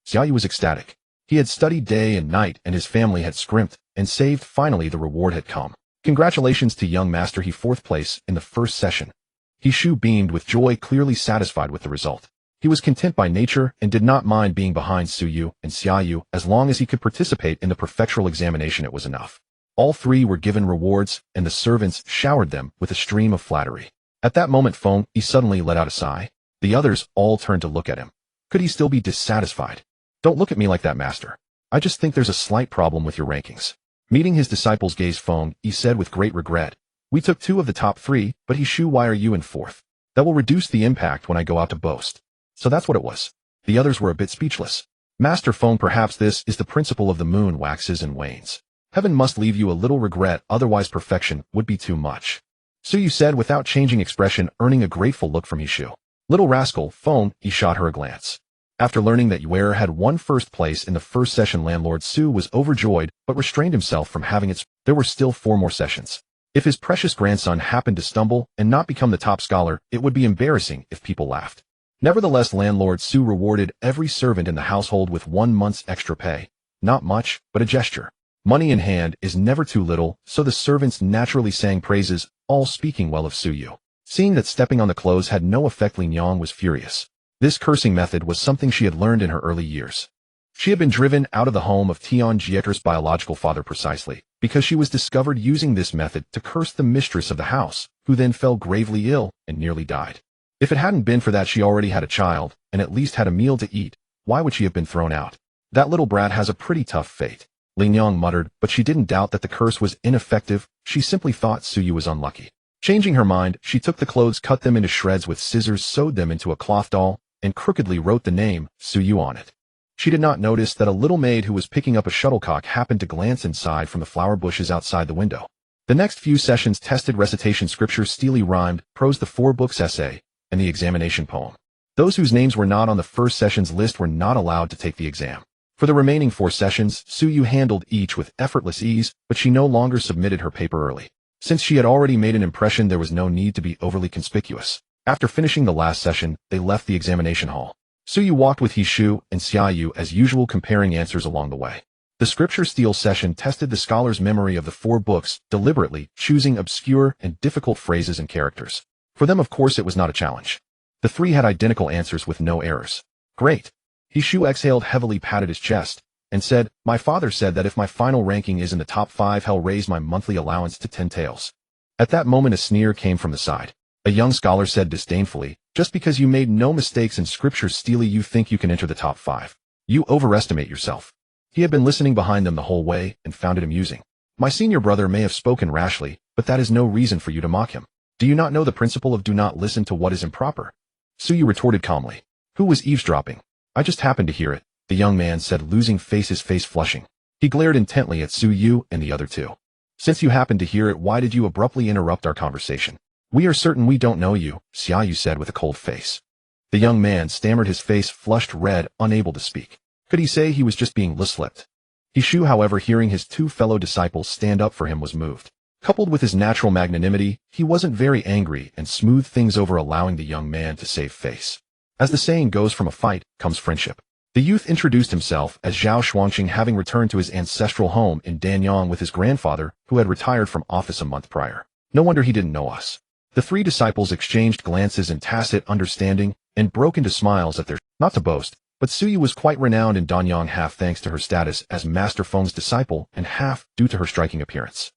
Xiaoyu was ecstatic. He had studied day and night, and his family had scrimped and saved. Finally, the reward had come. Congratulations to young Master He, fourth place in the first session. He Shu beamed with joy, clearly satisfied with the result. He was content by nature and did not mind being behind Suyu and Xiaoyu. As long as he could participate in the prefectural examination, it was enough. All three were given rewards, and the servants showered them with a stream of flattery. At that moment, Feng Yi suddenly let out a sigh. The others all turned to look at him. Could he still be dissatisfied? Don't look at me like that, Master. I just think there's a slight problem with your rankings. Meeting his disciples' gaze, Feng Yi said with great regret, we took 2 of the top 3, but He Shu, why are you in 4th? That will reduce the impact when I go out to boast. So that's what it was. The others were a bit speechless. Master Feng, perhaps this is the principle of the moon, waxes and wanes. Heaven must leave you a little regret, otherwise perfection would be too much. Suyu said without changing expression, earning a grateful look from He Shu. Little rascal, Feng Yi shot her a glance. After learning that Yue had won first place in the first session, landlord Su was overjoyed, but restrained himself from having it. There were still 4 more sessions. If his precious grandson happened to stumble and not become the top scholar, it would be embarrassing if people laughed. Nevertheless, landlord Su rewarded every servant in the household with 1 month's extra pay. Not much, but a gesture. Money in hand is never too little, so the servants naturally sang praises, all speaking well of Suyu. Seeing that stepping on the clothes had no effect, Lin Yang was furious. This cursing method was something she had learned in her early years. She had been driven out of the home of Tian Jieker's biological father precisely because she was discovered using this method to curse the mistress of the house, who then fell gravely ill and nearly died. If it hadn't been for that, she already had a child and at least had a meal to eat. Why would she have been thrown out? That little brat has a pretty tough fate, Lin Yang muttered, but she didn't doubt that the curse was ineffective. She simply thought Suyu was unlucky. Changing her mind, she took the clothes, cut them into shreds with scissors, sewed them into a cloth doll, and crookedly wrote the name Suyu on it. She did not notice that a little maid who was picking up a shuttlecock happened to glance inside from the flower bushes outside the window. The next few sessions tested recitation, scripture, steely rhymed, prose, the 4 books essay, and the examination poem. Those whose names were not on the first session's list were not allowed to take the exam. For the remaining 4 sessions, Suyu handled each with effortless ease, but she no longer submitted her paper early. Since she had already made an impression, there was no need to be overly conspicuous. After finishing the last session, they left the examination hall. Suyu walked with He Shu and Xiaoyu as usual, comparing answers along the way. The scripture steal session tested the scholar's memory of the 4 books, deliberately choosing obscure and difficult phrases and characters. For them, of course, it was not a challenge. The 3 had identical answers with no errors. Great. Hishu exhaled heavily, patted his chest, and said, "My father said that if my final ranking is in the top 5, he'll raise my monthly allowance to 10 taels." At that moment a sneer came from the side. A young scholar said disdainfully, "Just because you made no mistakes in scripture steely you think you can enter the top 5. You overestimate yourself." He had been listening behind them the whole way and found it amusing. "My senior brother may have spoken rashly, but that is no reason for you to mock him. Do you not know the principle of do not listen to what is improper?" Suyu retorted calmly. "Who was eavesdropping?" "I just happened to hear it," the young man said, losing his face flushing. He glared intently at Suyu and the other 2. "Since you happened to hear it, why did you abruptly interrupt our conversation?" "We are certain we don't know you," Xiaoyu said with a cold face. The young man stammered, his face flushed red, unable to speak. Could he say he was just being slipped? Hishu, however, hearing his 2 fellow disciples stand up for him, was moved. Coupled with his natural magnanimity, he wasn't very angry and smoothed things over, allowing the young man to save face. As the saying goes, from a fight comes friendship. The youth introduced himself as Zhao Xuanqing, having returned to his ancestral home in Danyang with his grandfather, who had retired from office a month prior. No wonder he didn't know us. The 3 disciples exchanged glances in tacit understanding and broke into smiles at their, not to boast, but Suyu was quite renowned in Danyang, half thanks to her status as Master Feng's disciple and half due to her striking appearance.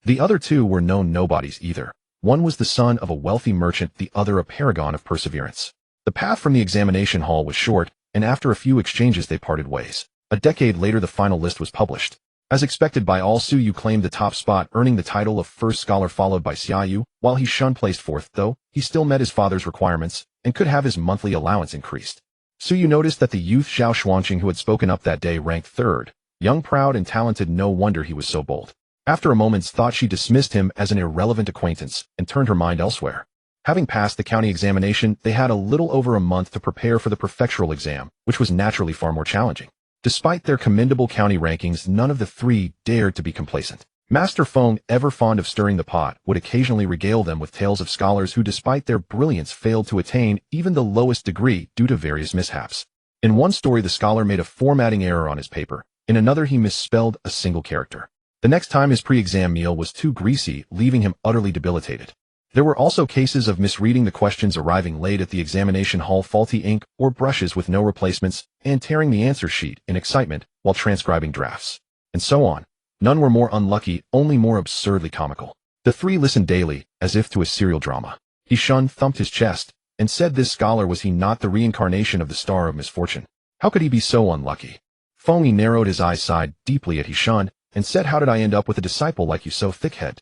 The other 2 were known nobodies either. One was the son of a wealthy merchant, the other a paragon of perseverance. The path from the examination hall was short, and after a few exchanges they parted ways. A decade later the final list was published. As expected by all, Suyu claimed the top spot, earning the title of first scholar, followed by Xiaoyu, while he Shun placed 4th, though he still met his father's requirements and could have his monthly allowance increased. Suyu noticed that the youth Zhao Xuanqing, who had spoken up that day, ranked 3rd. Young, proud, and talented, no wonder he was so bold. After a moment's thought, she dismissed him as an irrelevant acquaintance and turned her mind elsewhere. Having passed the county examination, they had a little over a month to prepare for the prefectural exam, which was naturally far more challenging. Despite their commendable county rankings, none of the 3 dared to be complacent. Master Feng, ever fond of stirring the pot, would occasionally regale them with tales of scholars who, despite their brilliance, failed to attain even the lowest degree due to various mishaps. In one story, the scholar made a formatting error on his paper. In another, he misspelled a single character. The next time, his pre-exam meal was too greasy, leaving him utterly debilitated. There were also cases of misreading the questions, arriving late at the examination hall, faulty ink or brushes with no replacements, and tearing the answer sheet in excitement while transcribing drafts. And so on. None were more unlucky, only more absurdly comical. The 3 listened daily, as if to a serial drama. Hishan thumped his chest, and said, this scholar, was he not the reincarnation of the star of misfortune? How could he be so unlucky? Feng narrowed his eyes, sighed deeply at Hishan, and said, how did I end up with a disciple like you, so thick-head?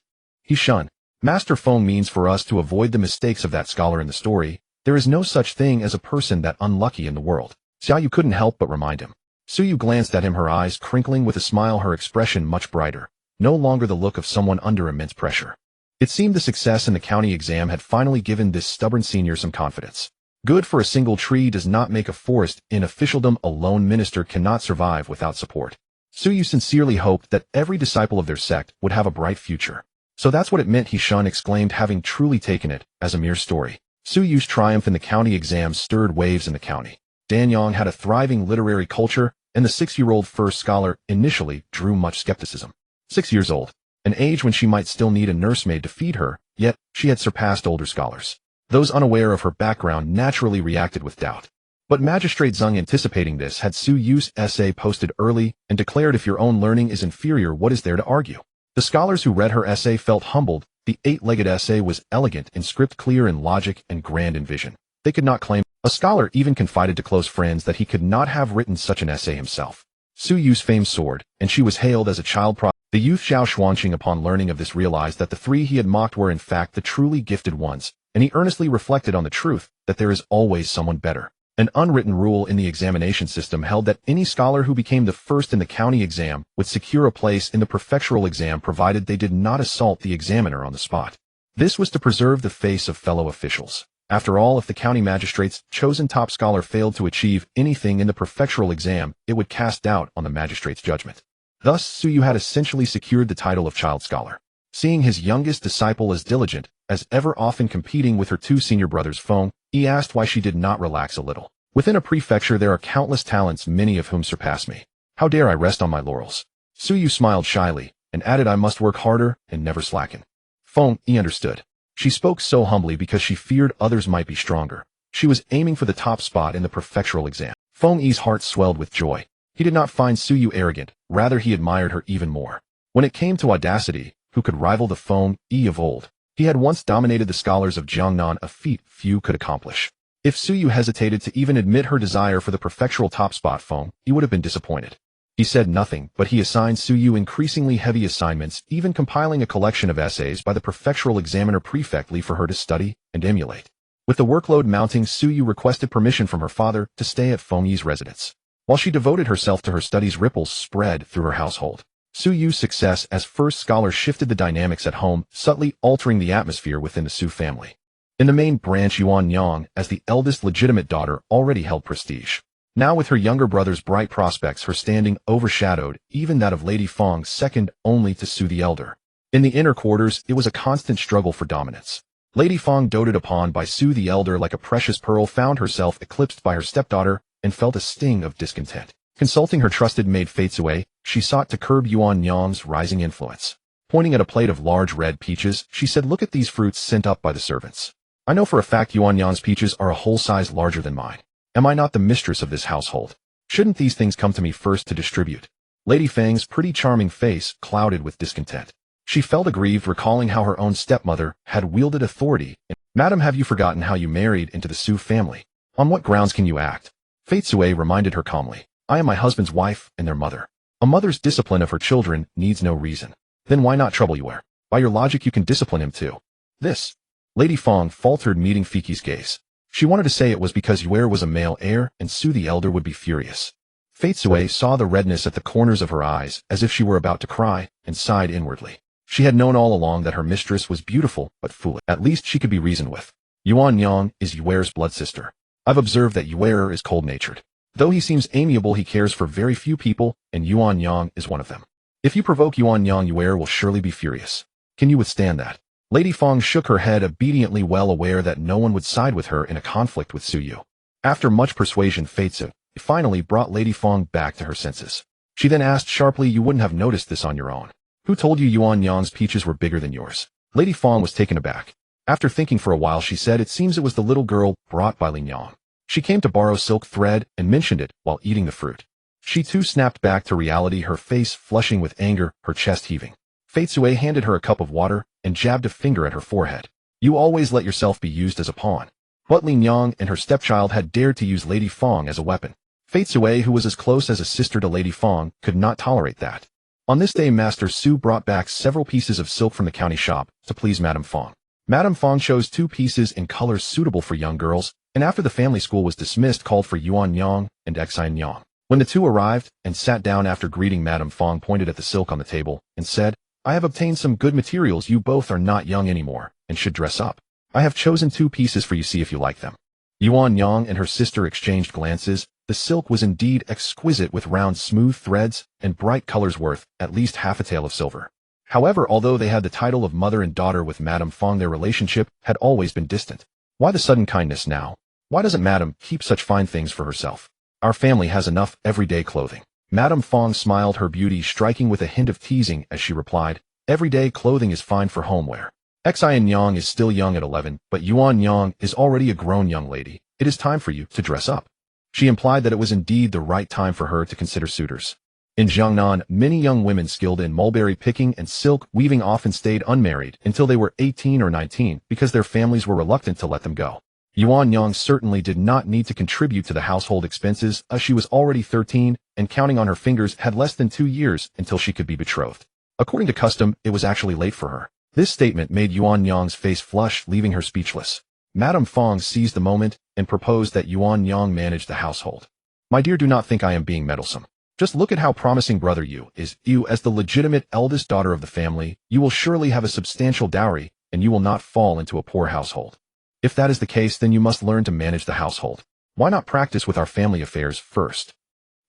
Hishan, Master Feng means for us to avoid the mistakes of that scholar in the story. There is no such thing as a person that unlucky in the world. Xiaoyu couldn't help but remind him. Suyu glanced at him, her eyes crinkling with a smile, her expression much brighter, no longer the look of someone under immense pressure. It seemed the success in the county exam had finally given this stubborn senior some confidence. Good for a single tree does not make a forest. In officialdom, a lone minister cannot survive without support. Suyu sincerely hoped that every disciple of their sect would have a bright future. So that's what it meant, Hishan exclaimed, having truly taken it as a mere story. Suyu's triumph in the county exam stirred waves in the county. Danyang had a thriving literary culture, and the 6-year-old first scholar initially drew much skepticism. 6 years old, an age when she might still need a nursemaid to feed her, yet she had surpassed older scholars. Those unaware of her background naturally reacted with doubt. But Magistrate Zeng, anticipating this, had Suyu's essay posted early and declared, if your own learning is inferior, what is there to argue? The scholars who read her essay felt humbled. The 8-legged essay was elegant in script, clear in logic, and grand in vision. They could not claim. A scholar even confided to close friends that he could not have written such an essay himself. Suyu's fame soared, and she was hailed as a child prodigy. The youth Zhao Xuanqing, upon learning of this, realized that the 3 he had mocked were in fact the truly gifted ones, and he earnestly reflected on the truth that there is always someone better. An unwritten rule in the examination system held that any scholar who became the first in the county exam would secure a place in the prefectural exam, provided they did not assault the examiner on the spot. This was to preserve the face of fellow officials. After all, if the county magistrate's chosen top scholar failed to achieve anything in the prefectural exam, it would cast doubt on the magistrate's judgment. Thus, Suyu had essentially secured the title of child scholar. Seeing his youngest disciple as diligent as ever, often competing with her 2 senior brothers Feng, he asked why she did not relax a little. Within a prefecture there are countless talents, many of whom surpass me. How dare I rest on my laurels? Suyu smiled shyly, and added I must work harder and never slacken. Feng Yi understood. She spoke so humbly because she feared others might be stronger. She was aiming for the top spot in the prefectural exam. Feng Yi's heart swelled with joy. He did not find Suyu arrogant, rather he admired her even more. When it came to audacity, who could rival the Feng Yi of old? He had once dominated the scholars of Jiangnan, a feat few could accomplish. If Suyu hesitated to even admit her desire for the prefectural top spot, Feng Yi would have been disappointed. He said nothing, but he assigned Suyu increasingly heavy assignments, even compiling a collection of essays by the prefectural examiner prefectly for her to study and emulate. With the workload mounting, Suyu requested permission from her father to stay at Feng Yi's residence. While she devoted herself to her studies, ripples spread through her household. Suyu's success as first scholar shifted the dynamics at home, subtly altering the atmosphere within the Su family. In the main branch, Yuan Yang, as the eldest legitimate daughter, already held prestige. Now with her younger brother's bright prospects, her standing overshadowed even that of Lady Feng, second only to Su the elder. In the inner quarters, it was a constant struggle for dominance. Lady Feng, doted upon by Su the elder like a precious pearl, found herself eclipsed by her stepdaughter and felt a sting of discontent. Consulting her trusted maid Faitsue, she sought to curb Yuan Yang's rising influence. Pointing at a plate of large red peaches, she said, "Look at these fruits sent up by the servants. I know for a fact Yuan Yang's peaches are a whole size larger than mine. Am I not the mistress of this household? Shouldn't these things come to me first to distribute?" Lady Feng's pretty charming face clouded with discontent. She felt aggrieved, recalling how her own stepmother had wielded authority. "Madam, have you forgotten how you married into the Su family? On what grounds can you act?" Faitsue reminded her calmly. "I am my husband's wife and their mother. A mother's discipline of her children needs no reason. Then why not trouble Yue? By your logic you can discipline him too." This. Lady Feng faltered, meeting Fiki's gaze. She wanted to say it was because Yue was a male heir and Su the elder would be furious. Faitsue saw the redness at the corners of her eyes as if she were about to cry, and sighed inwardly. She had known all along that her mistress was beautiful but foolish. At least she could be reasoned with. Yuan Yang is Yue's blood sister. I've observed that Yue is cold-natured. Though he seems amiable, he cares for very few people, and Yuan Yang is one of them. If you provoke Yuan Yang, Yue will surely be furious. Can you withstand that? Lady Feng shook her head, obediently, well aware that no one would side with her in a conflict with Suyu. After much persuasion, Faitsue finally brought Lady Feng back to her senses. She then asked sharply, "You wouldn't have noticed this on your own. Who told you Yuan Yang's peaches were bigger than yours?" Lady Feng was taken aback. After thinking for a while, she said, "It seems it was the little girl brought by Lin Yang. She came to borrow silk thread and mentioned it while eating the fruit." She too snapped back to reality, her face flushing with anger, her chest heaving. Faitsue handed her a cup of water and jabbed a finger at her forehead. "You always let yourself be used as a pawn." But Lin Yang and her stepchild had dared to use Lady Feng as a weapon. Faitsue, who was as close as a sister to Lady Feng, could not tolerate that. On this day, Master Su brought back several pieces of silk from the county shop to please Madame Feng. Madame Feng chose 2 pieces in colors suitable for young girls, and after the family school was dismissed, called for Yuan Yang and Xian Yang. When the two arrived and sat down after greeting, Madame Feng pointed at the silk on the table and said, "I have obtained some good materials. You both are not young anymore and should dress up. I have chosen 2 pieces for you, see if you like them." Yuan Yang and her sister exchanged glances. The silk was indeed exquisite, with round smooth threads and bright colors worth at least half a tael of silver. However, although they had the title of mother and daughter with Madame Feng, their relationship had always been distant. Why the sudden kindness now? Why doesn't Madame keep such fine things for herself? Our family has enough everyday clothing. Madame Feng smiled, her beauty striking with a hint of teasing as she replied, "Everyday clothing is fine for homeware. Xian Yang is still young at 11, but Yuan Yang is already a grown young lady. It is time for you to dress up." She implied that it was indeed the right time for her to consider suitors. In Jiangnan, many young women skilled in mulberry picking and silk weaving often stayed unmarried until they were 18 or 19 because their families were reluctant to let them go. Yuan Yang certainly did not need to contribute to the household expenses, as she was already 13 and, counting on her fingers, had less than 2 years until she could be betrothed. According to custom, it was actually late for her. This statement made Yuan Yang's face flush, leaving her speechless. Madame Feng seized the moment and proposed that Yuan Yang manage the household. "My dear, do not think I am being meddlesome. Just look at how promising brother Yu is. You, as the legitimate eldest daughter of the family, you will surely have a substantial dowry, and you will not fall into a poor household. If that is the case, then you must learn to manage the household. Why not practice with our family affairs first?"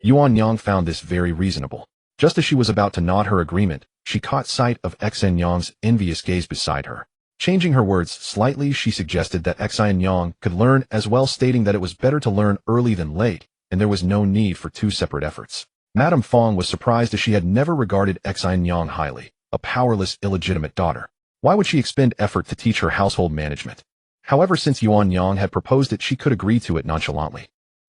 Yuan Yang found this very reasonable. Just as she was about to nod her agreement, she caught sight of Xian Yang's envious gaze beside her. Changing her words slightly, she suggested that Xian Yang could learn as well, stating that it was better to learn early than late, and there was no need for 2 separate efforts. Madame Fong was surprised as she had never regarded Xin Yang highly, a powerless, illegitimate daughter. Why would she expend effort to teach her household management? However, since Yuan Yang had proposed it, she could agree to it nonchalantly.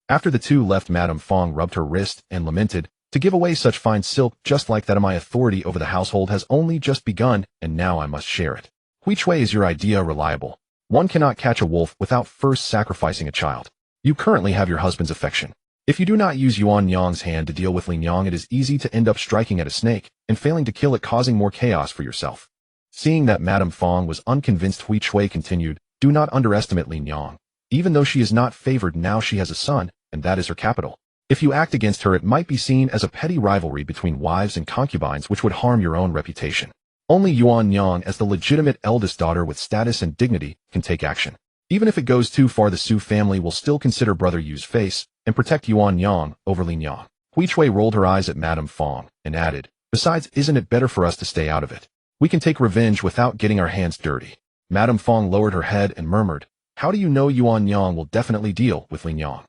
After the two left, Madame Fong rubbed her wrist and lamented, "To give away such fine silk just like that, my authority over the household has only just begun, and now I must share it. Which way is your idea reliable? One cannot catch a wolf without first sacrificing a child. You currently have your husband's affection. If you do not use Yuan Yang's hand to deal with Lin Yang, it is easy to end up striking at a snake and failing to kill it, causing more chaos for yourself." Seeing that Madame Fong was unconvinced, Hui Chui continued, "Do not underestimate Lin Yang. Even though she is not favored now, she has a son, and that is her capital. If you act against her, it might be seen as a petty rivalry between wives and concubines, which would harm your own reputation. Only Yuan Yang, as the legitimate eldest daughter with status and dignity, can take action. Even if it goes too far, the Su family will still consider brother Yu's face and protect Yuan Yang over Lin Yang." Hui Chui rolled her eyes at Madame Fong and added, "Besides, isn't it better for us to stay out of it? We can take revenge without getting our hands dirty." Madame Fong lowered her head and murmured, "How do you know Yuan Yang will definitely deal with Lin Yang?"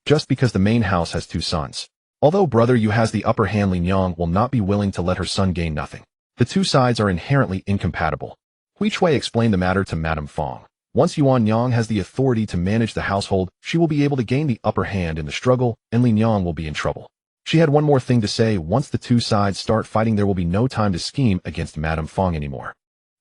Just because the main house has two sons. Although brother Yu has the upper hand, Lin Yang will not be willing to let her son gain nothing. The two sides are inherently incompatible. Hui Chui explained the matter to Madame Fong. Once Yuan Yang has the authority to manage the household, she will be able to gain the upper hand in the struggle, and Lin Yang will be in trouble. She had one more thing to say: once the two sides start fighting, there will be no time to scheme against Madame Fong anymore.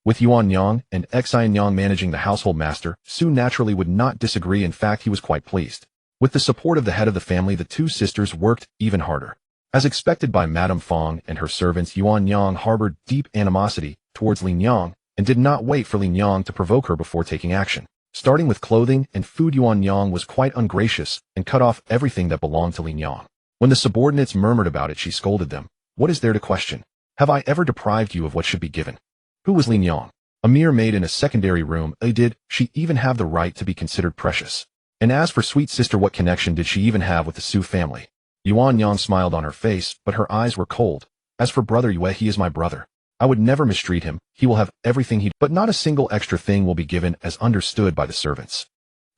With Yuan Yang and Xin Yang managing the household, Master Su naturally would not disagree. In fact, he was quite pleased. With the support of the head of the family, the two sisters worked even harder. As expected by Madame Fong and her servants, Yuan Yang harbored deep animosity towards Lin Yang and did not wait for Lin Yang to provoke her before taking action. Starting with clothing and food, Yuan Yang was quite ungracious and cut off everything that belonged to Lin Yang. When the subordinates murmured about it, she scolded them. "What is there to question? Have I ever deprived you of what should be given?" Who was Lin Yang? A mere maid in a secondary room. Did she even have the right to be considered precious? And as for sweet sister, what connection did she even have with the Su family? Yuan Yang smiled on her face, but her eyes were cold. "As for brother Yue, he is my brother. I would never mistreat him. He will have everything but not a single extra thing will be given, as understood by the servants."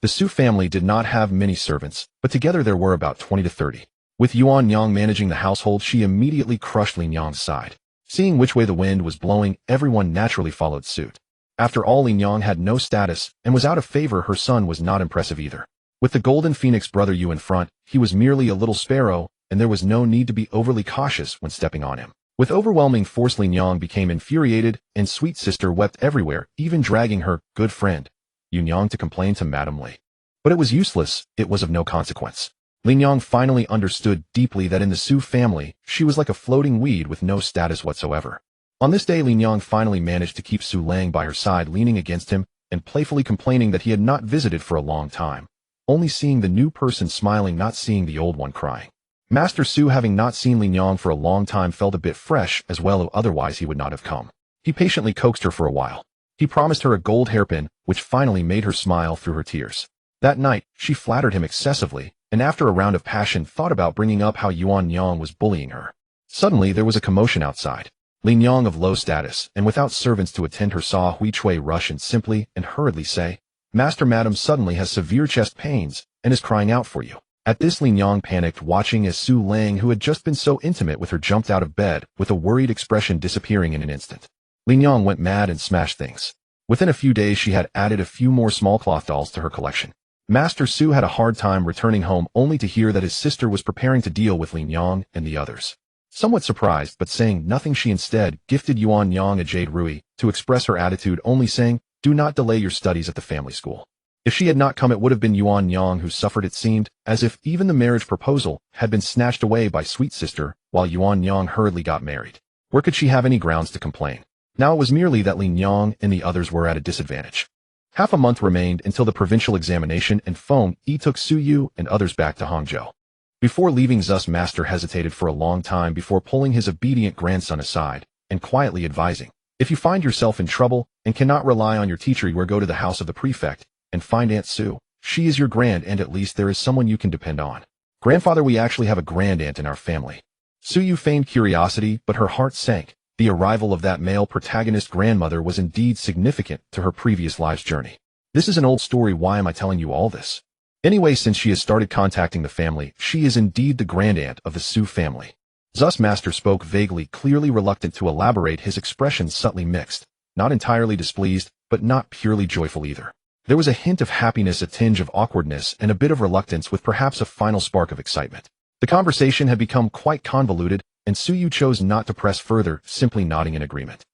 The Su family did not have many servants, but together there were about 20 to 30. With Yuan Yang managing the household, she immediately crushed Lin Yang's side. Seeing which way the wind was blowing, everyone naturally followed suit. After all, Lin Yang had no status and was out of favor. Her son was not impressive either. With the golden phoenix brother Yu in front, he was merely a little sparrow, and there was no need to be overly cautious when stepping on him. With overwhelming force, Lin Yang became infuriated, and sweet sister wept everywhere, even dragging her good friend Yun Yang to complain to Madame Li. But it was useless. It was of no consequence. Lin Yang finally understood deeply that in the Su family, she was like a floating weed with no status whatsoever. On this day, Lin Yang finally managed to keep Su Lang by her side, leaning against him and playfully complaining that he had not visited for a long time, only seeing the new person smiling, not seeing the old one crying. Master Su, having not seen Lin Yang for a long time, felt a bit fresh as well, otherwise he would not have come. He patiently coaxed her for a while. He promised her a gold hairpin, which finally made her smile through her tears. That night, she flattered him excessively, and after a round of passion, thought about bringing up how Yuan Yang was bullying her. Suddenly, there was a commotion outside. Lin Yang, of low status and without servants to attend her, saw Hui Chui rush and simply and hurriedly say, "Master, Madam suddenly has severe chest pains and is crying out for you." At this, Lin Yang panicked, watching as Su Lang, who had just been so intimate with her, jumped out of bed with a worried expression, disappearing in an instant. Lin Yang went mad and smashed things. Within a few days, she had added a few more small cloth dolls to her collection. Master Su had a hard time returning home, only to hear that his sister was preparing to deal with Lin Yang and the others. Somewhat surprised, but saying nothing, she instead gifted Yuan Yang a jade rui to express her attitude, only saying, "Do not delay your studies at the family school." If she had not come, it would have been Yuan Yang who suffered. It seemed as if even the marriage proposal had been snatched away by sweet sister, while Yuan Yang hurriedly got married. Where could she have any grounds to complain? Now it was merely that Lin Yang and the others were at a disadvantage. Half a month remained until the provincial examination, and Feng Yi took Su Yu and others back to Hangzhou. Before leaving, Zus Master hesitated for a long time before pulling his obedient grandson aside and quietly advising, "If you find yourself in trouble and cannot rely on your teacher, you go to the house of the prefect and find Aunt Su. She is your grand aunt. At least there is someone you can depend on." "Grandfather, we actually have a grand aunt in our family." Su Yu feigned curiosity, but her heart sank. The arrival of that male protagonist grandmother was indeed significant to her previous life's journey. "This is an old story. Why am I telling you all this?" Anyway, since she has started contacting the family, she is indeed the grandaunt of the Su family. Thus Master spoke vaguely, clearly reluctant to elaborate, his expression subtly mixed, not entirely displeased, but not purely joyful either. There was a hint of happiness, a tinge of awkwardness, and a bit of reluctance with perhaps a final spark of excitement. The conversation had become quite convoluted, and Suyu chose not to press further, simply nodding in agreement.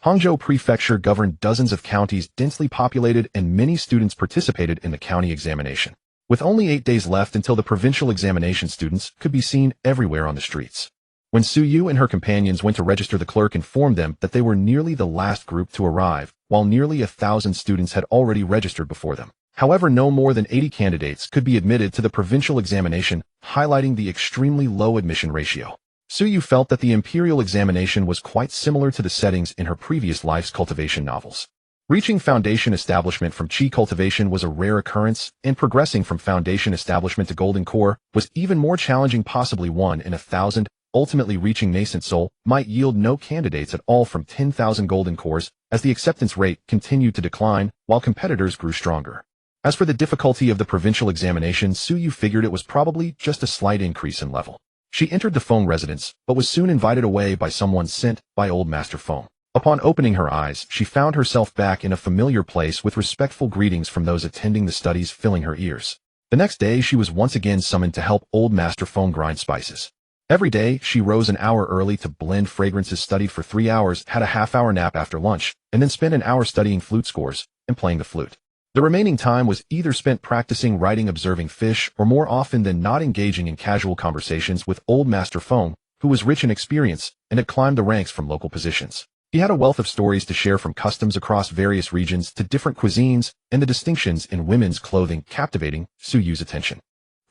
Hangzhou Prefecture governed dozens of counties, densely populated, and many students participated in the county examination. With only 8 days left until the provincial examination, students could be seen everywhere on the streets. When Suyu and her companions went to register, the clerk informed them that they were nearly the last group to arrive, while nearly 1,000 students had already registered before them. However, no more than 80 candidates could be admitted to the provincial examination, highlighting the extremely low admission ratio. Suyu felt that the imperial examination was quite similar to the settings in her previous life's cultivation novels. Reaching foundation establishment from Qi cultivation was a rare occurrence, and progressing from foundation establishment to golden core was even more challenging, possibly 1 in 1,000. Ultimately reaching nascent soul might yield no candidates at all from 10,000 golden cores, as the acceptance rate continued to decline while competitors grew stronger. As for the difficulty of the provincial examination, Suyu figured it was probably just a slight increase in level. She entered the Feng residence, but was soon invited away by someone sent by old Master Feng. Upon opening her eyes, she found herself back in a familiar place with respectful greetings from those attending the studies filling her ears. The next day she was once again summoned to help old Master Feng grind spices. Every day, she rose an hour early to blend fragrances, studied for 3 hours, had a half-hour nap after lunch, and then spent an hour studying flute scores and playing the flute. The remaining time was either spent practicing writing, observing fish, or more often than not engaging in casual conversations with old Master Feng, who was rich in experience and had climbed the ranks from local positions. He had a wealth of stories to share, from customs across various regions to different cuisines and the distinctions in women's clothing, captivating Suyu's attention.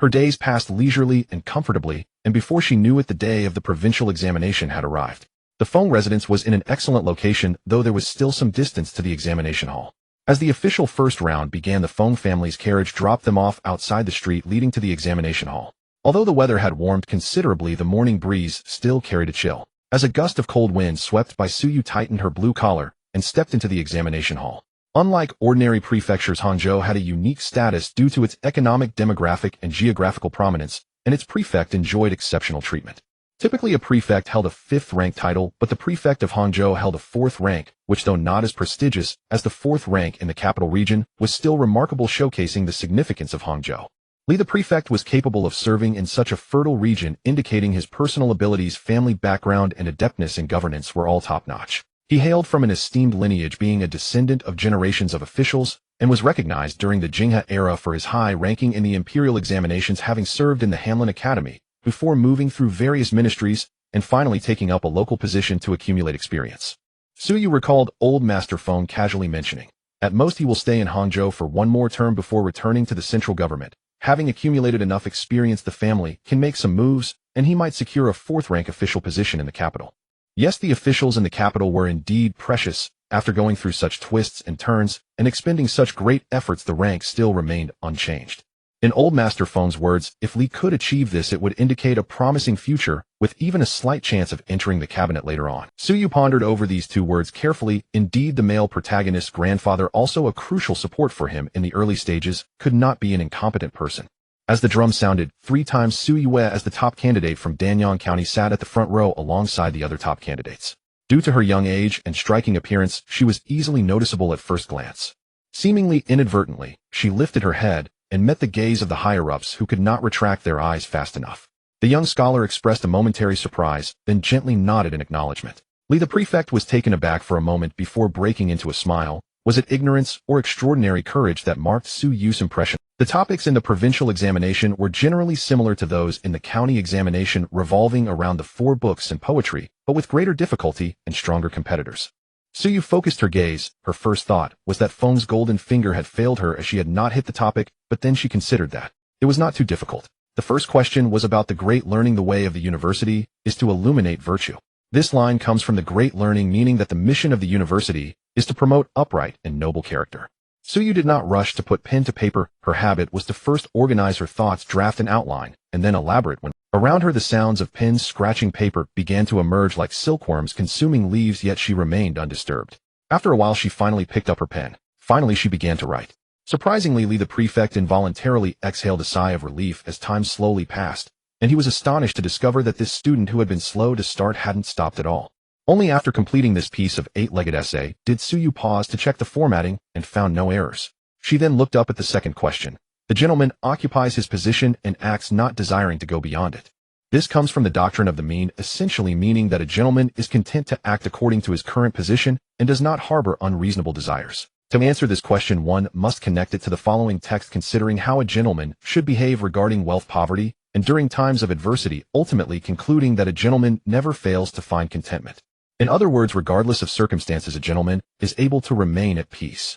Her days passed leisurely and comfortably, and before she knew it, the day of the provincial examination had arrived. The Feng residence was in an excellent location, though there was still some distance to the examination hall. As the official first round began, the Feng family's carriage dropped them off outside the street leading to the examination hall. Although the weather had warmed considerably, the morning breeze still carried a chill. As a gust of cold wind swept by, Suyu tightened her blue collar and stepped into the examination hall. Unlike ordinary prefectures, Hangzhou had a unique status due to its economic, demographic, and geographical prominence, and its prefect enjoyed exceptional treatment. Typically, a prefect held a 5th rank title, but the prefect of Hangzhou held a 4th rank, which, though not as prestigious as the 4th rank in the capital region, was still remarkable, showcasing the significance of Hangzhou. Li, the prefect, was capable of serving in such a fertile region, indicating his personal abilities, family background, and adeptness in governance were all top-notch. He hailed from an esteemed lineage, being a descendant of generations of officials, and was recognized during the Jinghe era for his high ranking in the imperial examinations, having served in the Hanlin Academy before moving through various ministries and finally taking up a local position to accumulate experience. Suyu recalled old Master Feng casually mentioning, "At most he will stay in Hangzhou for 1 more term before returning to the central government. Having accumulated enough experience, the family can make some moves, and he might secure a 4th rank official position in the capital." Yes, the officials in the capital were indeed precious. After going through such twists and turns and expending such great efforts, the rank still remained unchanged. In old Master Feng's words, if Li could achieve this, it would indicate a promising future, with even a slight chance of entering the cabinet later on. Suyu pondered over these 2 words carefully. Indeed, the male protagonist's grandfather, also a crucial support for him in the early stages, could not be an incompetent person. As the drum sounded 3 times, Suyu, as the top candidate from Danyang County, sat at the front row alongside the other top candidates. Due to her young age and striking appearance, she was easily noticeable at first glance. Seemingly inadvertently, she lifted her head and met the gaze of the higher-ups, who could not retract their eyes fast enough. The young scholar expressed a momentary surprise, then gently nodded in acknowledgement. Li, the prefect, was taken aback for a moment before breaking into a smile. Was it ignorance or extraordinary courage that marked Suyu's impression? The topics in the provincial examination were generally similar to those in the county examination, revolving around the 4 books and poetry, but with greater difficulty and stronger competitors. Suyu focused her gaze. Her first thought was that Feng's golden finger had failed her, as she had not hit the topic, but then she considered that it was not too difficult. The first question was about the great learning. The way of the university is to illuminate virtue. This line comes from the great learning, meaning that the mission of the university is to promote upright and noble character. Suyu did not rush to put pen to paper. Her habit was to first organize her thoughts, draft an outline, and then elaborate. When around her the sounds of pens scratching paper began to emerge like silkworms consuming leaves, yet she remained undisturbed. After a while she finally picked up her pen. Finally she began to write. Surprisingly, the prefect involuntarily exhaled a sigh of relief as time slowly passed, and he was astonished to discover that this student who had been slow to start hadn't stopped at all. Only after completing this piece of 8-legged essay did Suyu pause to check the formatting and found no errors. She then looked up at the second question. The gentleman occupies his position and acts not desiring to go beyond it. This comes from the doctrine of the mean, essentially meaning that a gentleman is content to act according to his current position and does not harbor unreasonable desires. To answer this question, one must connect it to the following text considering how a gentleman should behave regarding wealth poverty and during times of adversity, ultimately concluding that a gentleman never fails to find contentment. In other words, regardless of circumstances, a gentleman is able to remain at peace.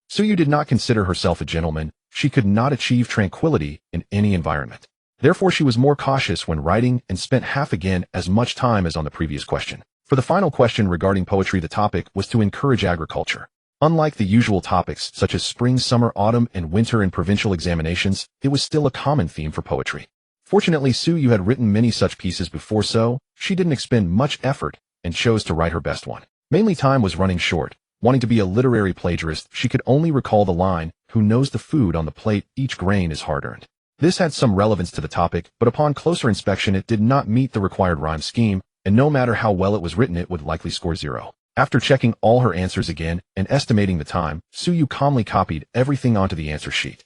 Suyu did not consider herself a gentleman. She could not achieve tranquility in any environment. Therefore, she was more cautious when writing and spent half again as much time as on the previous question. For the final question regarding poetry, the topic was to encourage agriculture. Unlike the usual topics such as spring, summer, autumn, and winter in provincial examinations, it was still a common theme for poetry. Fortunately, Suyu had written many such pieces before, so she didn't expend much effort and chose to write her best one. Mainly time was running short. Wanting to be a literary plagiarist, she could only recall the line, "Who knows the food on the plate, each grain is hard-earned." This had some relevance to the topic, but upon closer inspection it did not meet the required rhyme scheme, and no matter how well it was written it would likely score 0. After checking all her answers again and estimating the time, Suyu calmly copied everything onto the answer sheet.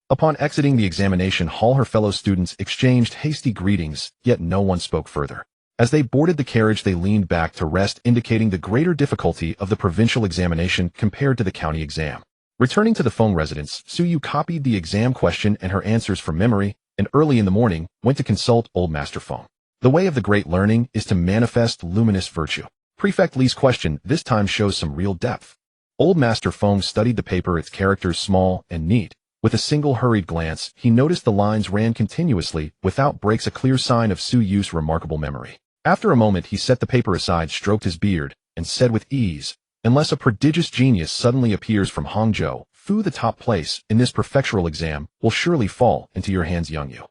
Upon exiting the examination hall, her fellow students exchanged hasty greetings, yet no one spoke further. As they boarded the carriage they leaned back to rest, indicating the greater difficulty of the provincial examination compared to the county exam. Returning to the Feng residence, Suyu copied the exam question and her answers from memory, and early in the morning went to consult old Master Feng. The way of the great learning is to manifest luminous virtue. Prefect Li's question this time shows some real depth. Old Master Feng studied the paper, its characters small and neat. With a single hurried glance, he noticed the lines ran continuously, without breaks, a clear sign of Suyu's remarkable memory. After a moment he set the paper aside, stroked his beard, and said with ease, "Unless a prodigious genius suddenly appears from Hangzhou, the top place in this prefectural exam will surely fall into your hands, young you."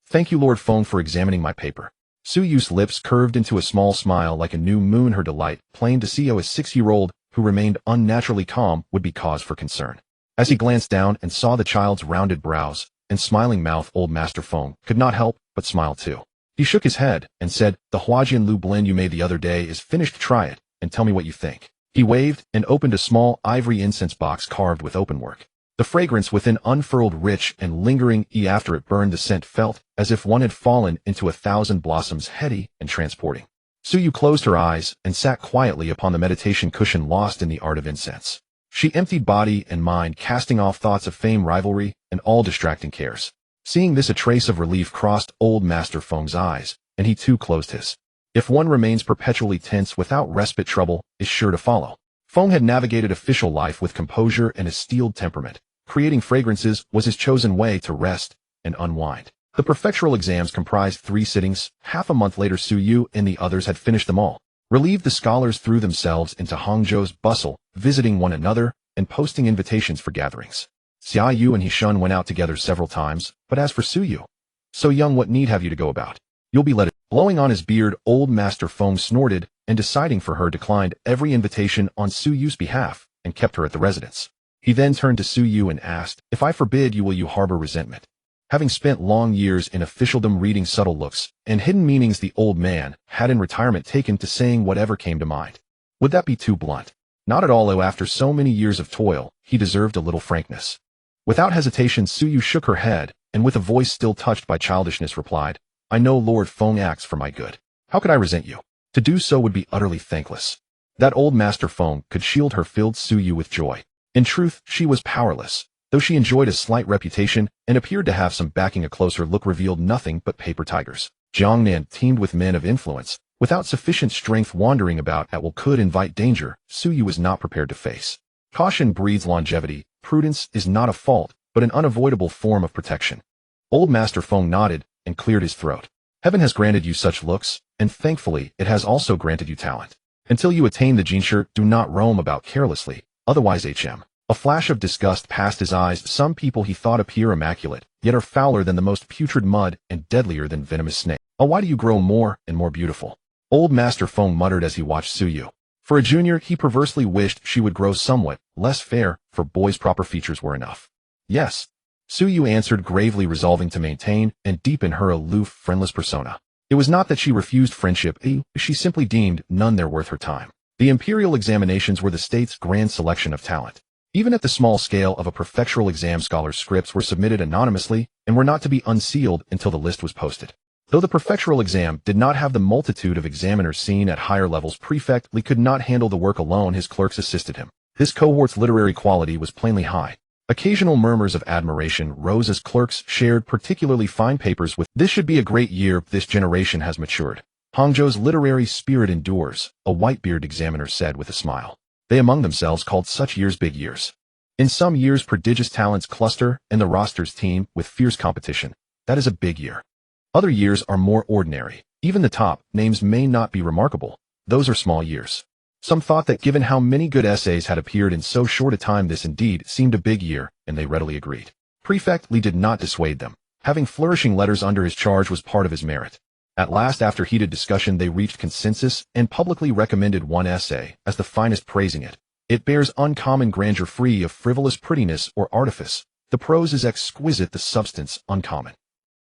"Thank you, Lord Feng, for examining my paper." Suyu's lips curved into a small smile like a new moon. Her delight, plain to see how a 6-year-old who remained unnaturally calm would be cause for concern. As he glanced down and saw the child's rounded brows and smiling mouth, old Master Feng could not help but smile too. He shook his head and said, "The Huajian Lu blend you made the other day is finished. Try it and tell me what you think." He waved and opened a small ivory incense box carved with openwork. The fragrance within unfurled rich and lingering, after it burned the scent felt as if one had fallen into 1,000 blossoms, heady and transporting. Suyu closed her eyes and sat quietly upon the meditation cushion, lost in the art of incense. She emptied body and mind, casting off thoughts of fame, rivalry, and all distracting cares. Seeing this, a trace of relief crossed old Master Feng's eyes, and he too closed his. If one remains perpetually tense without respite, trouble is sure to follow. Feng had navigated official life with composure and a steeled temperament. Creating fragrances was his chosen way to rest and unwind. The prefectural exams comprised 3 sittings. Half a month later, Suyu and the others had finished them all. Relieved, the scholars threw themselves into Hangzhou's bustle, visiting one another and posting invitations for gatherings. Xia Yu and Hishun went out together several times, but as for Suyu, "So young, what need have you to go about? You'll be led." Blowing on his beard, old Master Feng snorted and, deciding for her, declined every invitation on Suyu's behalf and kept her at the residence. He then turned to Suyu and asked, "If I forbid you, will you harbor resentment?" Having spent long years in officialdom reading subtle looks and hidden meanings, the old man had in retirement taken to saying whatever came to mind. Would that be too blunt? Not at all, though after so many years of toil, he deserved a little frankness. Without hesitation, Suyu shook her head, and with a voice still touched by childishness replied, "I know Lord Feng acts for my good. How could I resent you? To do so would be utterly thankless." That old Master Feng could shield her filled Suyu with joy. In truth, she was powerless. Though she enjoyed a slight reputation and appeared to have some backing, a closer look revealed nothing but paper tigers. Jiangnan teemed with men of influence. Without sufficient strength, wandering about at will could invite danger Suyu was not prepared to face. Caution breeds longevity. Prudence is not a fault, but an unavoidable form of protection. Old Master Feng nodded and cleared his throat. "Heaven has granted you such looks, and thankfully it has also granted you talent. Until you attain the jinsher, do not roam about carelessly, otherwise hm." A flash of disgust passed his eyes. Some people he thought appear immaculate, yet are fouler than the most putrid mud and deadlier than venomous snake. "Oh, why do you grow more and more beautiful?" Old Master Feng muttered as he watched Suyu. For a junior, he perversely wished she would grow somewhat less fair, for boys proper features were enough. Yes. Suyu answered, gravely resolving to maintain and deepen her aloof, friendless persona. It was not that she refused friendship, she simply deemed none there worth her time. The imperial examinations were the state's grand selection of talent. Even at the small scale of a prefectural exam, scholars' scripts were submitted anonymously and were not to be unsealed until the list was posted. Though the prefectural exam did not have the multitude of examiners seen at higher levels, Prefect Li could not handle the work alone. His clerks assisted him. This cohort's literary quality was plainly high. Occasional murmurs of admiration rose as clerks shared particularly fine papers with, "This should be a great year, this generation has matured. Hangzhou's literary spirit endures," a white-bearded examiner said with a smile. They among themselves called such years big years. In some years prodigious talents cluster in the roosters team with fierce competition. That is a big year. Other years are more ordinary. Even the top names may not be remarkable. Those are small years. Some thought that given how many good essays had appeared in so short a time, this indeed seemed a big year, and they readily agreed. Prefect Li did not dissuade them. Having flourishing letters under his charge was part of his merit. At last, after heated discussion, they reached consensus and publicly recommended one essay as the finest, praising it. "It bears uncommon grandeur, free of frivolous prettiness or artifice. The prose is exquisite, the substance uncommon."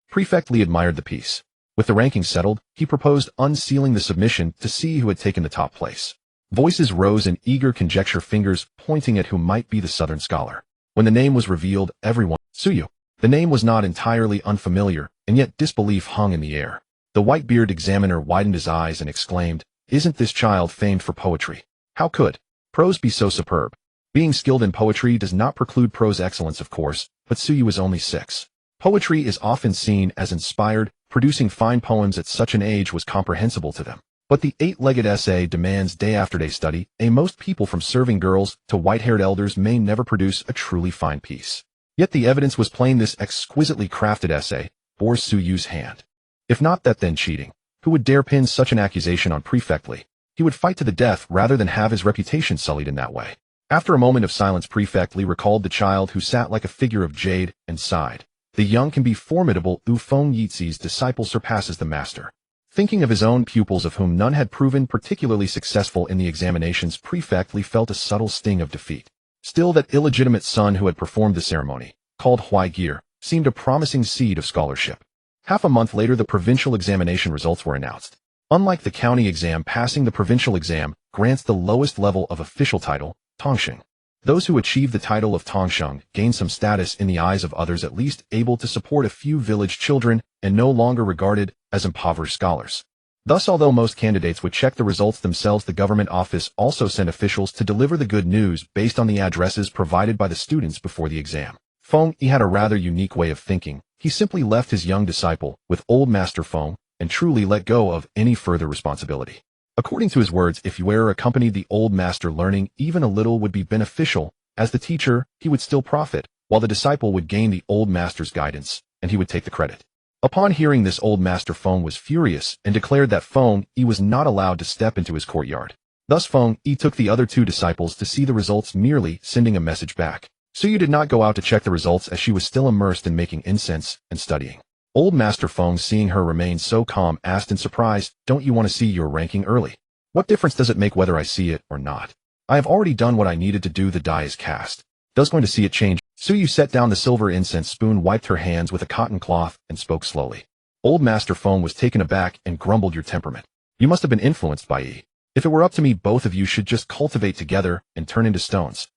Prefect Li admired the piece. With the ranking settled, he proposed unsealing the submission to see who had taken the top place. Voices rose in eager conjecture, fingers pointing at who might be the southern scholar. When the name was revealed, everyone, Suyu. The name was not entirely unfamiliar, and yet disbelief hung in the air. The white-bearded examiner widened his eyes and exclaimed, "Isn't this child famed for poetry? How could prose be so superb?" Being skilled in poetry does not preclude prose excellence, of course, but Suyu is only 6. Poetry is often seen as inspired. Producing fine poems at such an age was comprehensible to them. But the 8-legged essay demands day after day study, and most people, from serving girls to white-haired elders, may never produce a truly fine piece. Yet the evidence was plain. This exquisitely crafted essay bore Suyu's hand. If not that, then cheating. Who would dare pin such an accusation on Prefect Li? He would fight to the death rather than have his reputation sullied in that way. After a moment of silence, Prefect Li recalled the child who sat like a figure of jade and sighed. "The young can be formidable. Feng Yixi's disciple surpasses the master." Thinking of his own pupils, of whom none had proven particularly successful in the examinations, Prefect Li felt a subtle sting of defeat. Still, that illegitimate son who had performed the ceremony, called Huai Gear, seemed a promising seed of scholarship. Half a month later, the provincial examination results were announced. Unlike the county exam, passing the provincial exam grants the lowest level of official title, Tongsheng. Those who achieve the title of Tongsheng gain some status in the eyes of others, at least able to support a few village children and no longer regarded as impoverished scholars. Thus, although most candidates would check the results themselves, the government office also sent officials to deliver the good news based on the addresses provided by the students before the exam. Feng Yi had a rather unique way of thinking. He simply left his young disciple with old Master Feng and truly let go of any further responsibility. According to his words, if you accompanied the old master, learning even a little would be beneficial. As the teacher, he would still profit, while the disciple would gain the old master's guidance, and he would take the credit. Upon hearing this, old Master Feng was furious and declared that Feng Yi was not allowed to step into his courtyard. Thus Feng Yi took the other 2 disciples to see the results, merely sending a message back. Suyu did not go out to check the results, as she was still immersed in making incense and studying. Old Master Feng, seeing her remain so calm, asked in surprise, "Don't you want to see your ranking early? What difference does it make whether I see it or not? I have already done what I needed to do. The die is cast. Does going to see it change?" Suyu set down the silver incense spoon, wiped her hands with a cotton cloth, and spoke slowly. Old Master Feng was taken aback and grumbled, "Your temperament. You must have been influenced by Yi. If it were up to me, both of you should just cultivate together and turn into stones."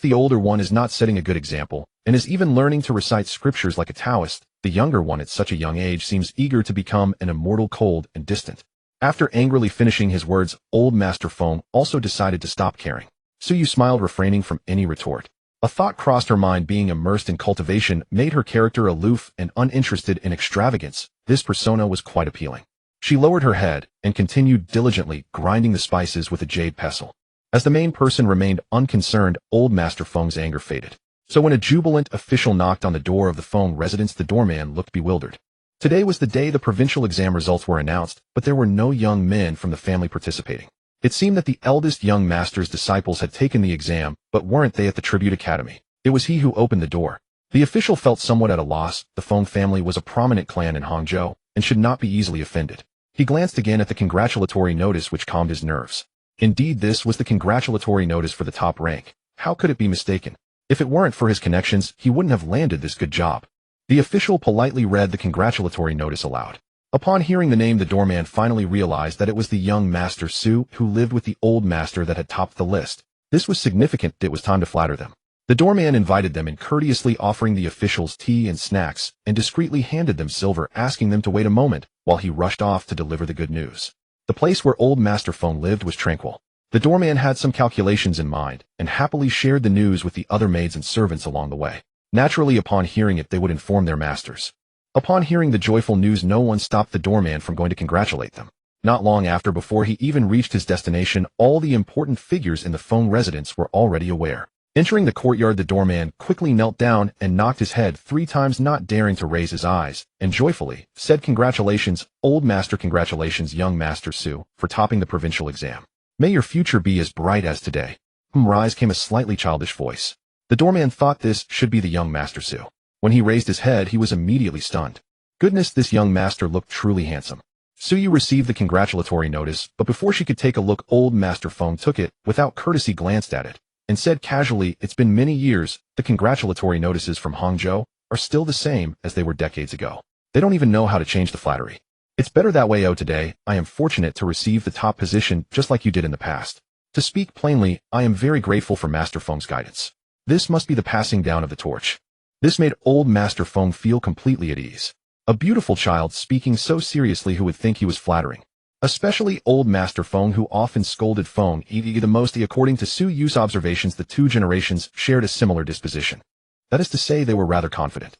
The older one is not setting a good example, and is even learning to recite scriptures like a Taoist. The younger one, at such a young age, seems eager to become an immortal, cold and distant. After angrily finishing his words, old Master Feng also decided to stop caring. Suyu smiled, refraining from any retort. A thought crossed her mind. Being immersed in cultivation made her character aloof and uninterested in extravagance. This persona was quite appealing. She lowered her head and continued diligently grinding the spices with a jade pestle. As the main person remained unconcerned, old Master Feng's anger faded. So when a jubilant official knocked on the door of the Feng residence, the doorman looked bewildered. Today was the day the provincial exam results were announced, but there were no young men from the family participating. It seemed that the eldest young master's disciples had taken the exam, but weren't they at the Tribute Academy? It was he who opened the door. The official felt somewhat at a loss. The Feng family was a prominent clan in Hangzhou, and should not be easily offended. He glanced again at the congratulatory notice, which calmed his nerves. Indeed, this was the congratulatory notice for the top rank. How could it be mistaken? If it weren't for his connections, he wouldn't have landed this good job. The official politely read the congratulatory notice aloud. Upon hearing the name, the doorman finally realized that it was the young Master Sue who lived with the old master that had topped the list. This was significant. It was time to flatter them. The doorman invited them in, courteously offering the officials tea and snacks, and discreetly handed them silver, asking them to wait a moment while he rushed off to deliver the good news. The place where old Master Phone lived was tranquil. The doorman had some calculations in mind and happily shared the news with the other maids and servants along the way. Naturally, upon hearing it, they would inform their masters. Upon hearing the joyful news, no one stopped the doorman from going to congratulate them. Not long after, before he even reached his destination, all the important figures in the Phone residence were already aware. Entering the courtyard, the doorman quickly knelt down and knocked his head 3 times, not daring to raise his eyes, and joyfully said, "Congratulations, old master, congratulations, young Master Sue, for topping the provincial exam. May your future be as bright as today." Rise came a slightly childish voice. The doorman thought this should be the young Master Sue. When he raised his head, he was immediately stunned. Goodness, this young master looked truly handsome. Sue received the congratulatory notice, but before she could take a look, old Master Phone took it, without courtesy glanced at it, and said casually, "It's been many years. The congratulatory notices from Hangzhou are still the same as they were decades ago. They don't even know how to change the flattery. It's better that way. Oh, today, I am fortunate to receive the top position just like you did in the past. To speak plainly, I am very grateful for Master Phone's guidance. This must be the passing down of the torch." This made old Master Phone feel completely at ease. A beautiful child speaking so seriously, who would think he was flattering? Especially old Master Phone, who often scolded Phone the most. According to Sue Yu's observations, the 2 generations shared a similar disposition. That is to say, they were rather confident.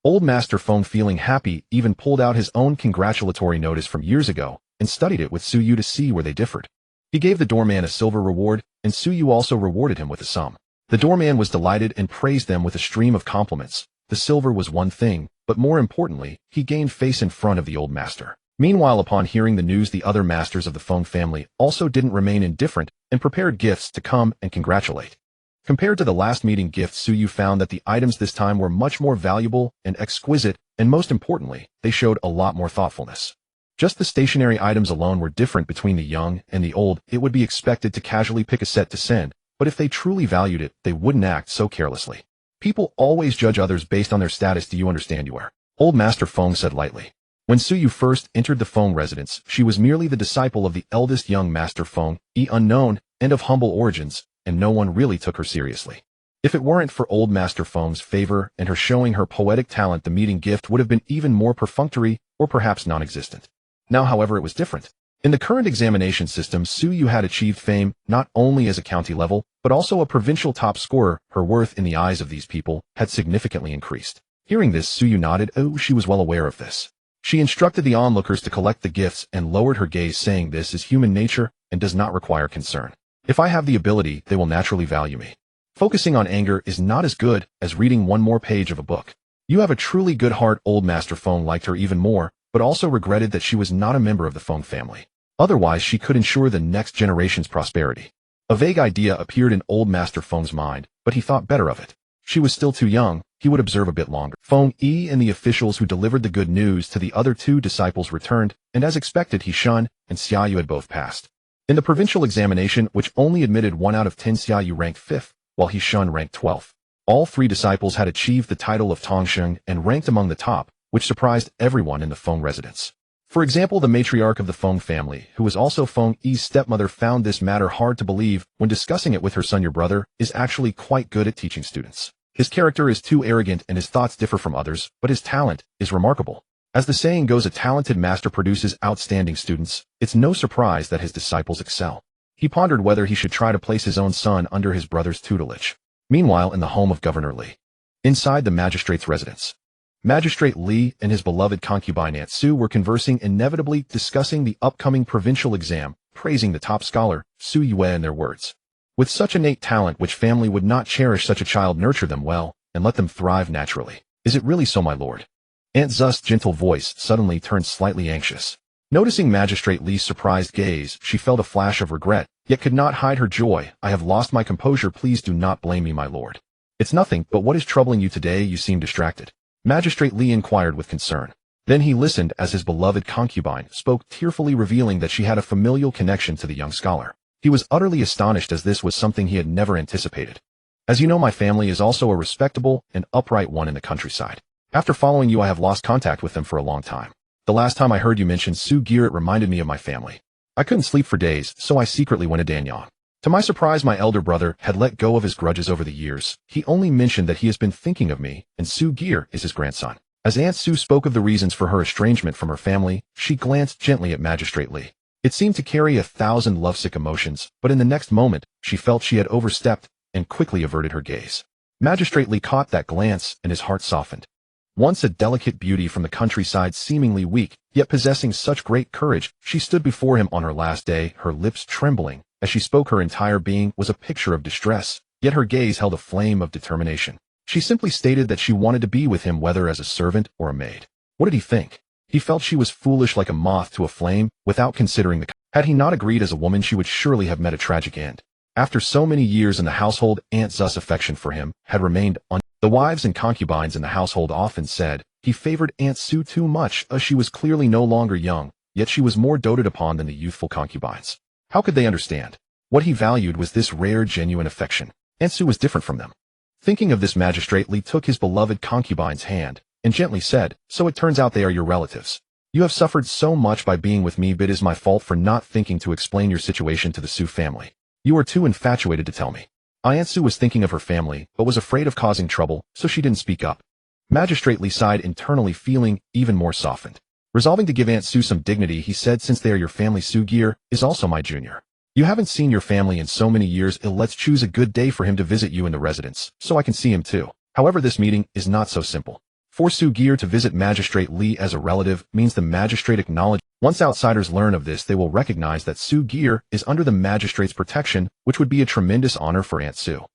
Old Master Phone, feeling happy, even pulled out his own congratulatory notice from years ago and studied it with Sue Yu to see where they differed. He gave the doorman a silver reward, and Sue Yu also rewarded him with a sum. The doorman was delighted and praised them with a stream of compliments. The silver was one thing, but more importantly, he gained face in front of the old master. Meanwhile, upon hearing the news, the other masters of the Phone family also didn't remain indifferent and prepared gifts to come and congratulate. Compared to the last meeting gifts, Sue Yu found that the items this time were much more valuable and exquisite, and most importantly, they showed a lot more thoughtfulness. Just the stationary items alone were different between the young and the old. It would be expected to casually pick a set to send, but if they truly valued it, they wouldn't act so carelessly. People always judge others based on their status. Do you understand? You are. Old Master Phone said lightly. When Sue Yu first entered the Phone residence, she was merely the disciple of the eldest young Master Phone, unknown and of humble origins, and no one really took her seriously. If it weren't for old Master Phone's favor and her showing her poetic talent, the meeting gift would have been even more perfunctory or perhaps non-existent. Now, however, it was different. In the current examination system, Sue Yu had achieved fame not only as a county level, but also a provincial top scorer. Her worth in the eyes of these people had significantly increased. Hearing this, Sue Yu nodded. Oh, she was well aware of this. She instructed the onlookers to collect the gifts and lowered her gaze, saying, "This is human nature and does not require concern. If I have the ability, they will naturally value me. Focusing on anger is not as good as reading one more page of a book. You have a truly good heart." Old Master Phone liked her even more, but also regretted that she was not a member of the Phone family. Otherwise, she could ensure the next generation's prosperity. A vague idea appeared in old Master Phone's mind, but he thought better of it. She was still too young. He would observe a bit longer. Phone and the officials who delivered the good news to the other 2 disciples returned, and as expected, He Shun and Xia Yu had both passed. In the provincial examination, which only admitted 1 out of 10, Xia Yu ranked 5th, while He Shun ranked 12th. All 3 disciples had achieved the title of Tongsheng and ranked among the top, which surprised everyone in the Phone residence. For example, the matriarch of the Phone family, who was also Phone-Yi's stepmother, found this matter hard to believe when discussing it with her son. Your brother is actually quite good at teaching students. His character is too arrogant and his thoughts differ from others, but his talent is remarkable. As the saying goes, a talented master produces outstanding students. It's no surprise that his disciples excel. He pondered whether he should try to place his own son under his brother's tutelage. Meanwhile, in the home of Governor Li, inside the magistrate's residence, Magistrate Li and his beloved concubine Aunt Sue were conversing, inevitably discussing the upcoming provincial exam, praising the top scholar, Su Yue, in their words. With such innate talent, which family would not cherish such a child? Nurture them well, and let them thrive naturally. Is it really so, my lord? Aunt Zu's gentle voice suddenly turned slightly anxious. Noticing Magistrate Li's surprised gaze, she felt a flash of regret, yet could not hide her joy. I have lost my composure. Please do not blame me, my lord. It's nothing, but what is troubling you today? You seem distracted. Magistrate Li inquired with concern. Then he listened as his beloved concubine spoke tearfully, revealing that she had a familial connection to the young scholar. He was utterly astonished, as this was something he had never anticipated. As you know, my family is also a respectable and upright one in the countryside. After following you, I have lost contact with them for a long time. The last time I heard you mention Su-gear, it reminded me of my family. I couldn't sleep for days, so I secretly went to Danyang. To my surprise, my elder brother had let go of his grudges over the years. He only mentioned that he has been thinking of me, and Su-gear is his grandson. As Aunt Su spoke of the reasons for her estrangement from her family, she glanced gently at Magistrate Li. It seemed to carry 1,000 lovesick emotions, but in the next moment, she felt she had overstepped and quickly averted her gaze. Magistrate Li caught that glance, and his heart softened. Once a delicate beauty from the countryside, seemingly weak, yet possessing such great courage, she stood before him on her last day, her lips trembling. As she spoke, her entire being was a picture of distress, yet her gaze held a flame of determination. She simply stated that she wanted to be with him, whether as a servant or a maid. What did he think? He felt she was foolish like a moth to a flame, without considering the... Had he not agreed as a woman, she would surely have met a tragic end. After so many years in the household, Aunt Zu's affection for him had remained un... The wives and concubines in the household often said he favored Aunt Su too much, as she was clearly no longer young, yet she was more doted upon than the youthful concubines. How could they understand? What he valued was this rare, genuine affection. Aunt Su was different from them. Thinking of this, Magistrate Li took his beloved concubine's hand and gently said, "So it turns out they are your relatives. You have suffered so much by being with me, but it is my fault for not thinking to explain your situation to the Su family. You are too infatuated to tell me." Aunt Su was thinking of her family, but was afraid of causing trouble, so she didn't speak up. Magistrate Li sighed internally, feeling even more softened. Resolving to give Aunt Su some dignity, he said, "Since they are your family, Su-gear is also my junior. You haven't seen your family in so many years, let's choose a good day for him to visit you in the residence, so I can see him too." However, this meeting is not so simple. For Su-gear to visit Magistrate Li as a relative means the magistrate acknowledges. Once outsiders learn of this, they will recognize that Su-gear is under the magistrate's protection, which would be a tremendous honor for Aunt Su.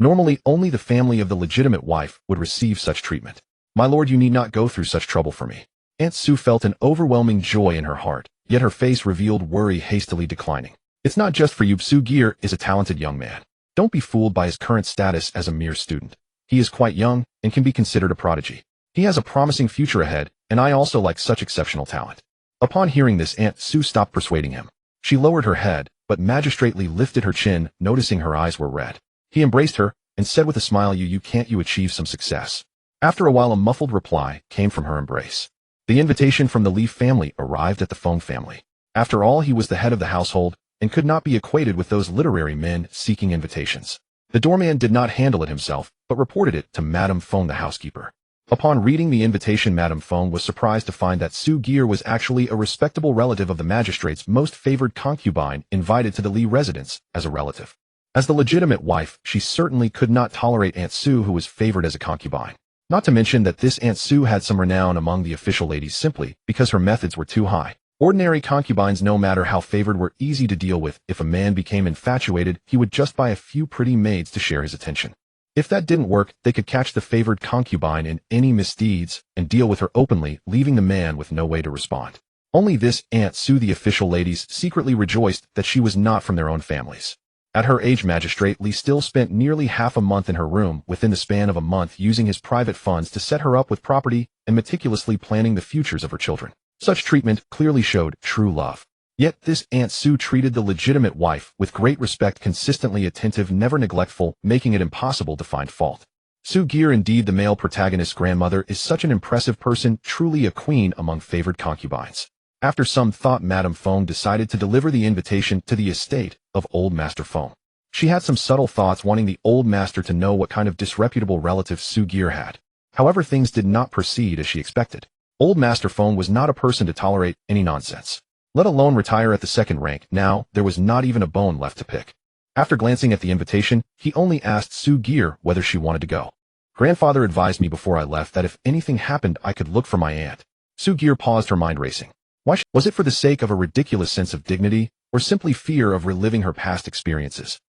Normally, only the family of the legitimate wife would receive such treatment. "My lord, you need not go through such trouble for me." Aunt Su felt an overwhelming joy in her heart, yet her face revealed worry, hastily declining. "It's not just for you. Su-gear is a talented young man. Don't be fooled by his current status as a mere student. He is quite young and can be considered a prodigy. He has a promising future ahead, and I also like such exceptional talent." Upon hearing this, Aunt Su stopped persuading him. She lowered her head, but Magistrate Li lifted her chin, noticing her eyes were red. He embraced her and said with a smile, You can't achieve some success." After a while, a muffled reply came from her embrace. The invitation from the Li family arrived at the Feng family. After all, he was the head of the household and could not be equated with those literary men seeking invitations. The doorman did not handle it himself, but reported it to Madame Feng, the housekeeper. Upon reading the invitation, Madame Feng was surprised to find that Su-gear was actually a respectable relative of the magistrate's most favored concubine, invited to the Li residence as a relative. As the legitimate wife, she certainly could not tolerate Aunt Su, who was favored as a concubine. Not to mention that this Aunt Su had some renown among the official ladies simply because her methods were too high. Ordinary concubines, no matter how favored, were easy to deal with. If a man became infatuated, he would just buy a few pretty maids to share his attention. If that didn't work, they could catch the favored concubine in any misdeeds and deal with her openly, leaving the man with no way to respond. Only this Aunt Su, the official ladies secretly rejoiced that she was not from their own families. At her age, Magistrate Li still spent nearly half a month in her room within the span of a month, using his private funds to set her up with property and meticulously planning the futures of her children. Such treatment clearly showed true love. Yet this Aunt Su treated the legitimate wife with great respect, consistently attentive, never neglectful, making it impossible to find fault. Su-gear, indeed the male protagonist's grandmother, is such an impressive person, truly a queen among favored concubines. After some thought, Madame Feng decided to deliver the invitation to the estate of old Master Feng. She had some subtle thoughts, wanting the old master to know what kind of disreputable relative Su-gear had. However, things did not proceed as she expected. Old Master Feng was not a person to tolerate any nonsense, let alone retire at the second rank. Now, there was not even a bone left to pick. After glancing at the invitation, he only asked Su-gear whether she wanted to go. "Grandfather advised me before I left that if anything happened, I could look for my aunt." Su-gear paused, her mind racing. Why was it for the sake of a ridiculous sense of dignity, or simply fear of reliving her past experiences?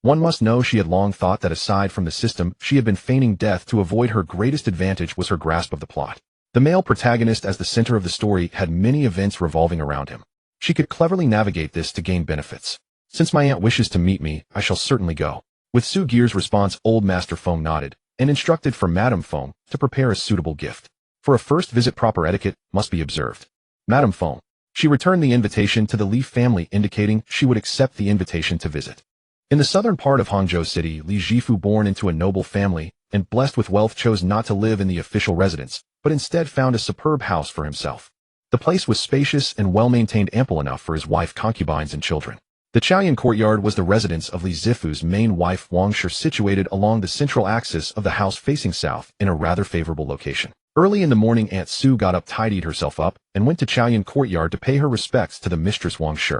One must know she had long thought that aside from the system, she had been feigning death to avoid her greatest advantage was her grasp of the plot. The male protagonist, as the center of the story, had many events revolving around him. She could cleverly navigate this to gain benefits. "Since my aunt wishes to meet me, I shall certainly go." With Su-gear's response, old Master Feng nodded and instructed for Madame Feng to prepare a suitable gift. For a first visit, proper etiquette must be observed. Madame Feng. She returned the invitation to the Li family, indicating she would accept the invitation to visit. In the southern part of Hangzhou City, Li Jifu, born into a noble family and blessed with wealth, chose not to live in the official residence, but instead found a superb house for himself. The place was spacious and well-maintained, ample enough for his wife, concubines, and children. The Chaoyan courtyard was the residence of Li Zifu's main wife, Wang Shi, situated along the central axis of the house facing south in a rather favorable location. Early in the morning, Aunt Su got up, tidied herself up, and went to Chaoyan courtyard to pay her respects to the mistress Wang Shi.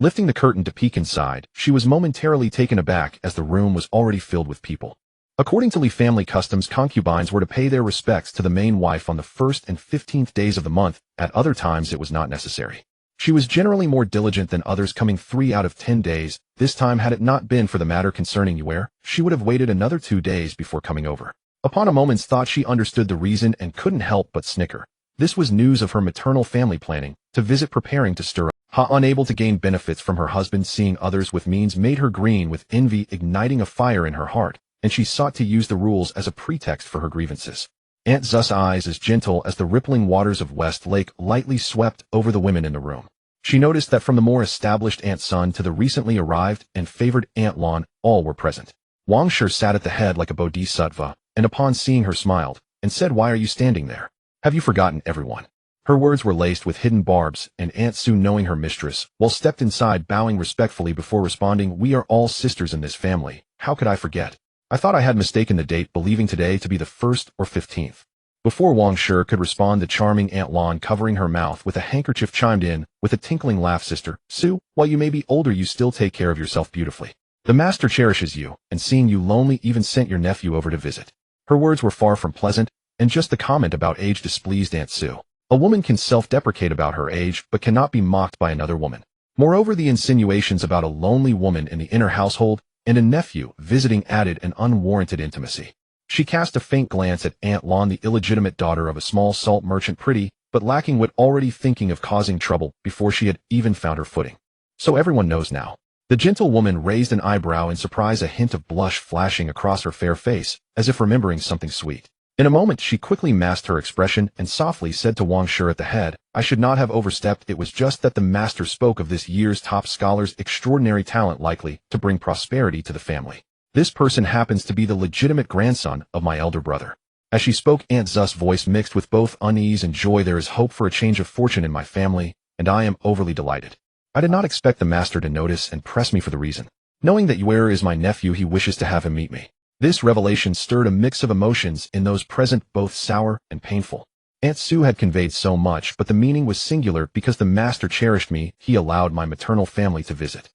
Lifting the curtain to peek inside, she was momentarily taken aback as the room was already filled with people. According to Li family customs, concubines were to pay their respects to the main wife on the 1st and 15th days of the month. At other times it was not necessary. She was generally more diligent than others, coming 3 out of 10 days. This time, had it not been for the matter concerning Yuer, she would have waited another 2 days before coming over. Upon a moment's thought, she understood the reason and couldn't help but snicker. This was news of her maternal family planning to visit, preparing to stir up. Unable to gain benefits from her husband, seeing others with means made her green with envy, igniting a fire in her heart, and she sought to use the rules as a pretext for her grievances. Aunt Zu's eyes, as gentle as the rippling waters of West Lake, lightly swept over the women in the room. She noticed that from the more established Aunt Sun to the recently arrived and favored Aunt Lon, all were present. Wang Shi sat at the head like a bodhisattva, and upon seeing her smiled, and said, "Why are you standing there? Have you forgotten everyone?" Her words were laced with hidden barbs, and Aunt Su, knowing her mistress, well, stepped inside, bowing respectfully before responding, "We are all sisters in this family. How could I forget? I thought I had mistaken the date, believing today to be the 1st or 15th. Before Wang Shi could respond, the charming Aunt Lon, covering her mouth with a handkerchief, chimed in with a tinkling laugh, "Sister Su, while you may be older, you still take care of yourself beautifully. The master cherishes you, and seeing you lonely even sent your nephew over to visit." Her words were far from pleasant, and just the comment about age displeased Aunt Su. A woman can self-deprecate about her age, but cannot be mocked by another woman. Moreover, the insinuations about a lonely woman in the inner household and a nephew visiting added an unwarranted intimacy. She cast a faint glance at Aunt Lon, the illegitimate daughter of a small salt merchant, pretty, but lacking wit, already thinking of causing trouble before she had even found her footing. "So everyone knows now." The gentle woman raised an eyebrow in surprise, a hint of blush flashing across her fair face, as if remembering something sweet. In a moment she quickly masked her expression and softly said to Wang Shi at the head, "I should not have overstepped. It was just that the master spoke of this year's top scholar's extraordinary talent likely to bring prosperity to the family. This person happens to be the legitimate grandson of my elder brother." As she spoke, Aunt Zu's voice mixed with both unease and joy. "There is hope for a change of fortune in my family, and I am overly delighted. I did not expect the master to notice and press me for the reason. Knowing that Yuer is my nephew, he wishes to have him meet me." This revelation stirred a mix of emotions in those present, both sour and painful. Aunt Su had conveyed so much, but the meaning was singular. "Because the master cherished me, he allowed my maternal family to visit.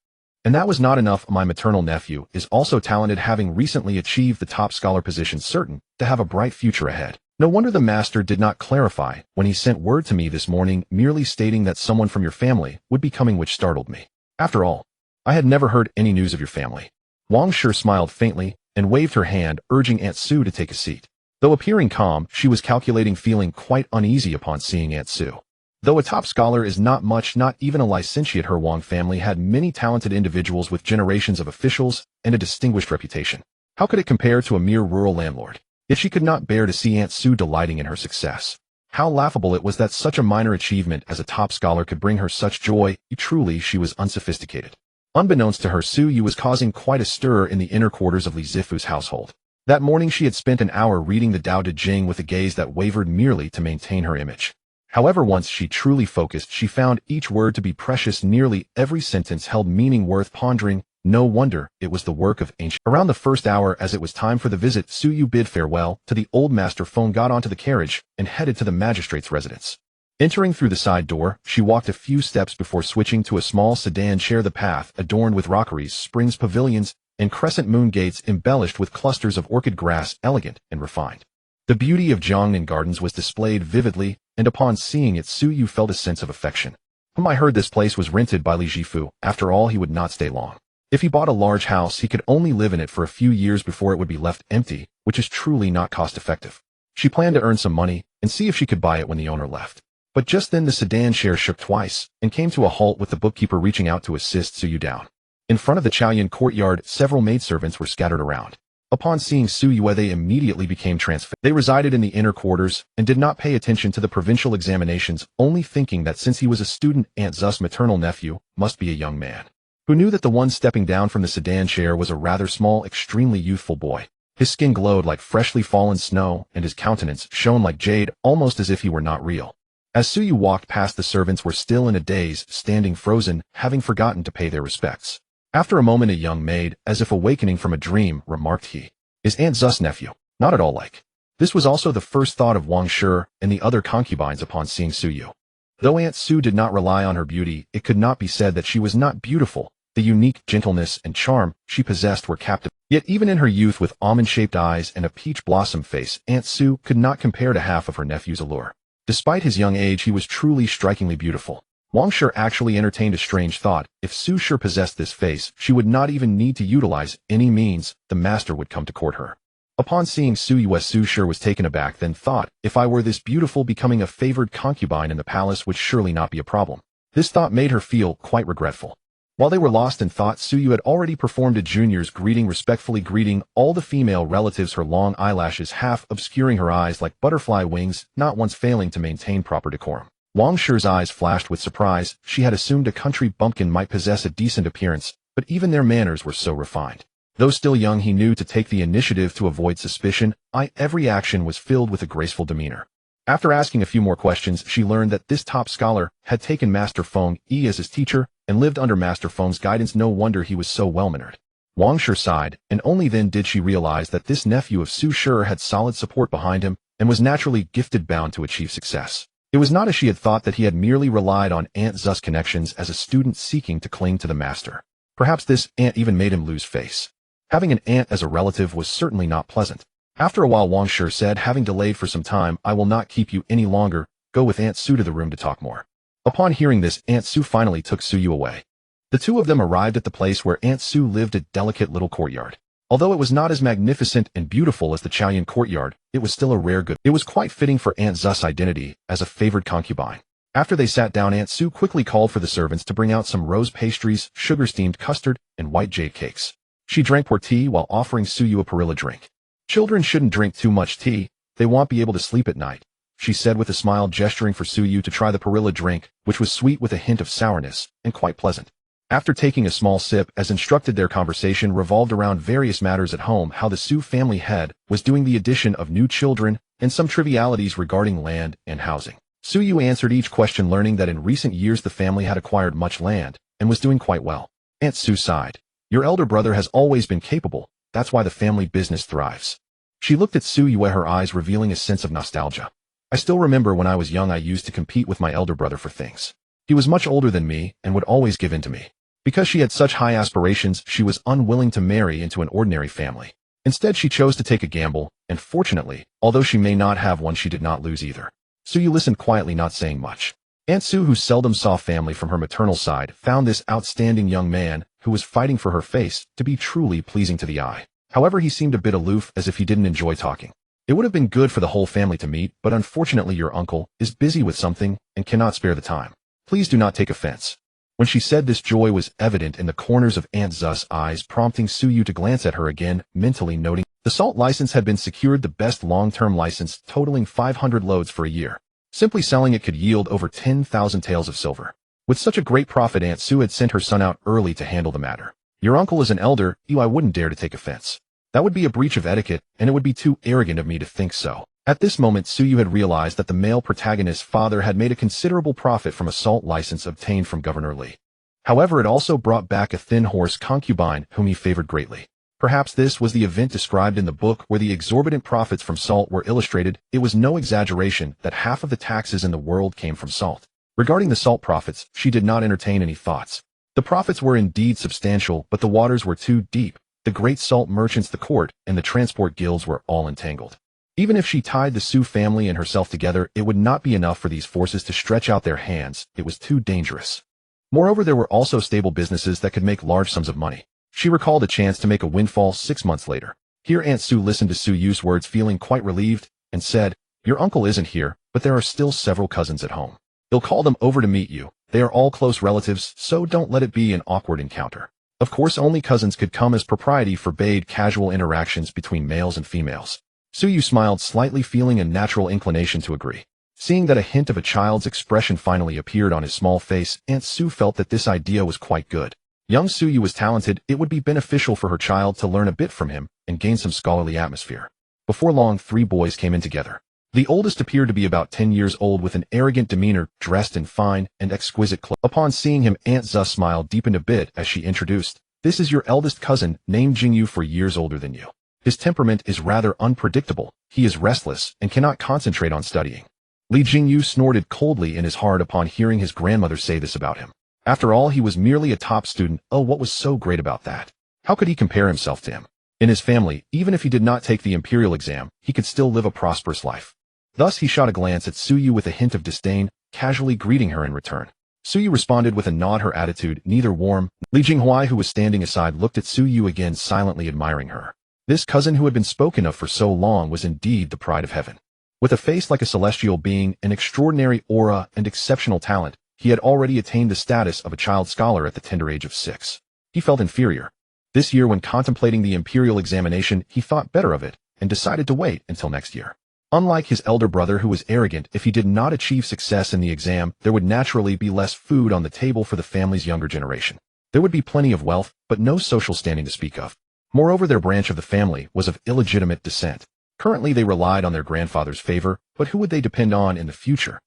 And that was not enough. My maternal nephew is also talented, having recently achieved the top scholar position, certain to have a bright future ahead. No wonder the master did not clarify when he sent word to me this morning, merely stating that someone from your family would be coming, which startled me. After all, I had never heard any news of your family." Wang Shi smiled faintly and waved her hand, urging Aunt Su to take a seat. Though appearing calm, she was calculating, feeling quite uneasy upon seeing Aunt Su. Though a top scholar is not much, not even a licentiate, her Wang family had many talented individuals with generations of officials and a distinguished reputation. How could it compare to a mere rural landlord? Yet she could not bear to see Aunt Su delighting in her success. How laughable it was that such a minor achievement as a top scholar could bring her such joy. Truly, she was unsophisticated. Unbeknownst to her, Su Yu was causing quite a stir in the inner quarters of Li Zifu's household. That morning she had spent an hour reading the Tao Te Ching with a gaze that wavered merely to maintain her image. However, once she truly focused, she found each word to be precious. Nearly every sentence held meaning worth pondering. No wonder it was the work of ancient. Around the first hour, as it was time for the visit, Su Yu bid farewell to the old master phone, got onto the carriage, and headed to the magistrate's residence. Entering through the side door, she walked a few steps before switching to a small sedan chair. The path, adorned with rockeries, springs, pavilions, and crescent moon gates embellished with clusters of orchid grass, elegant and refined. The beauty of Jiangnan Gardens was displayed vividly, and upon seeing it, Su Yu felt a sense of affection. I heard this place was rented by Li Jifu. After all, he would not stay long. If he bought a large house, he could only live in it for a few years before it would be left empty, which is truly not cost-effective. She planned to earn some money and see if she could buy it when the owner left. But just then the sedan chair shook twice and came to a halt, with the bookkeeper reaching out to assist Su Yu down. In front of the Chaoyan courtyard, several maidservants were scattered around. Upon seeing Su Yu, they immediately became transfixed. They resided in the inner quarters and did not pay attention to the provincial examinations, only thinking that since he was a student, Aunt Zu's maternal nephew must be a young man. who knew that the one stepping down from the sedan chair was a rather small, extremely youthful boy. His skin glowed like freshly fallen snow, and his countenance shone like jade, almost as if he were not real. As Suyu walked past, the servants were still in a daze, standing frozen, having forgotten to pay their respects. After a moment, a young maid, as if awakening from a dream, remarked, "He is Aunt Zu's nephew, not at all like." This was also the first thought of Wang Shi and the other concubines upon seeing Suyu. Though Aunt Su did not rely on her beauty, it could not be said that she was not beautiful. The unique gentleness and charm she possessed were captivating. Yet even in her youth, with almond-shaped eyes and a peach blossom face, Aunt Su could not compare to half of her nephew's allure. Despite his young age, he was truly strikingly beautiful. Wang Shi actually entertained a strange thought. If Su Shi possessed this face, she would not even need to utilize any means. The master would come to court her. Upon seeing Suyu, Su Shi was taken aback, then thought, if I were this beautiful, becoming a favored concubine in the palace would surely not be a problem. This thought made her feel quite regretful. While they were lost in thought, Suyu had already performed a junior's greeting, respectfully greeting all the female relatives, her long eyelashes half obscuring her eyes like butterfly wings, not once failing to maintain proper decorum. Wang Shi's eyes flashed with surprise. She had assumed a country bumpkin might possess a decent appearance, but even their manners were so refined. Though still young, he knew to take the initiative to avoid suspicion. Every action was filled with a graceful demeanor. After asking a few more questions, she learned that this top scholar had taken Master Feng Yi as his teacher and lived under Master Feng's guidance. No wonder he was so well-mannered. Wang Shi sighed, and only then did she realize that this nephew of Su Shi had solid support behind him and was naturally gifted, bound to achieve success. It was not as she had thought, that he had merely relied on Aunt Zu's connections as a student seeking to cling to the master. Perhaps this aunt even made him lose face. Having an aunt as a relative was certainly not pleasant. After a while, Wang Shi said, having delayed for some time, I will not keep you any longer. Go with Aunt Su to the room to talk more. Upon hearing this, Aunt Su finally took Suyu away. The two of them arrived at the place where Aunt Su lived, a delicate little courtyard. Although it was not as magnificent and beautiful as the Chaoyan courtyard, it was still a rare good. It was quite fitting for Aunt Zu's identity as a favored concubine. After they sat down, Aunt Su quickly called for the servants to bring out some rose pastries, sugar-steamed custard, and white jade cakes. She drank pour tea while offering Suyu a perilla drink. Children shouldn't drink too much tea, they won't be able to sleep at night, she said with a smile, gesturing for Suyu to try the perilla drink, which was sweet with a hint of sourness, and quite pleasant. After taking a small sip, as instructed, their conversation revolved around various matters at home, how the Su family head was doing, the addition of new children, and some trivialities regarding land and housing. Suyu answered each question, learning that in recent years the family had acquired much land, and was doing quite well. Aunt Su sighed. Your elder brother has always been capable, that's why the family business thrives. She looked at Suyu, her eyes revealing a sense of nostalgia. I still remember when I was young I used to compete with my elder brother for things. He was much older than me and would always give in to me. Because she had such high aspirations, she was unwilling to marry into an ordinary family. Instead, she chose to take a gamble, and fortunately, although she may not have won, she did not lose either. Suyu listened quietly, not saying much. Aunt Su, who seldom saw family from her maternal side, found this outstanding young man, who was fighting for her face, to be truly pleasing to the eye. However, he seemed a bit aloof, as if he didn't enjoy talking. It would have been good for the whole family to meet, but unfortunately your uncle is busy with something and cannot spare the time. Please do not take offense. When she said this, joy was evident in the corners of Aunt Zu's eyes, prompting Suyu to glance at her again, mentally noting the salt license had been secured, the best long-term license, totaling 500 loads for a year. Simply selling it could yield over 10,000 taels of silver. With such a great profit, Aunt Su had sent her son out early to handle the matter. Your uncle is an elder, I wouldn't dare to take offense. That would be a breach of etiquette, and it would be too arrogant of me to think so. At this moment, Suyu had realized that the male protagonist's father had made a considerable profit from a salt license obtained from Governor Li. However, it also brought back a thin horse concubine whom he favored greatly. Perhaps this was the event described in the book where the exorbitant profits from salt were illustrated. It was no exaggeration that half of the taxes in the world came from salt. Regarding the salt profits, she did not entertain any thoughts. The profits were indeed substantial, but the waters were too deep. The great salt merchants, the court, and the transport guilds were all entangled. Even if she tied the Su family and herself together, it would not be enough for these forces to stretch out their hands. It was too dangerous. Moreover, there were also stable businesses that could make large sums of money. She recalled a chance to make a windfall 6 months later. Here Aunt Su listened to Suyu's words, feeling quite relieved, and said, Your uncle isn't here, but there are still several cousins at home. He'll call them over to meet you. They are all close relatives, so don't let it be an awkward encounter. Of course, only cousins could come, as propriety forbade casual interactions between males and females. Suyu smiled slightly, feeling a natural inclination to agree. Seeing that a hint of a child's expression finally appeared on his small face, Aunt Su felt that this idea was quite good. Young Suyu was talented. It would be beneficial for her child to learn a bit from him and gain some scholarly atmosphere. Before long, 3 boys came in together. The oldest appeared to be about 10 years old with an arrogant demeanor, dressed in fine and exquisite clothes. Upon seeing him, Aunt Zu's smile deepened a bit as she introduced, "This is your eldest cousin, named Jingyu, 4 years older than you. His temperament is rather unpredictable. He is restless and cannot concentrate on studying." Li Jingyu snorted coldly in his heart upon hearing his grandmother say this about him. After all, he was merely a top student. Oh, what was so great about that? How could he compare himself to him? In his family, even if he did not take the imperial exam, he could still live a prosperous life. Thus he shot a glance at Suyu with a hint of disdain, casually greeting her in return. Suyu responded with a nod, her attitude neither warm. Li Jinghuai, who was standing aside, looked at Suyu again, silently admiring her. This cousin who had been spoken of for so long was indeed the pride of heaven. With a face like a celestial being, an extraordinary aura, and exceptional talent, he had already attained the status of a child scholar at the tender age of 6. He felt inferior. This year, when contemplating the imperial examination, he thought better of it and decided to wait until next year. Unlike his elder brother, who was arrogant, if he did not achieve success in the exam, there would naturally be less food on the table for the family's younger generation. There would be plenty of wealth, but no social standing to speak of. Moreover, their branch of the family was of illegitimate descent. Currently, they relied on their grandfather's favor, but who would they depend on in the future?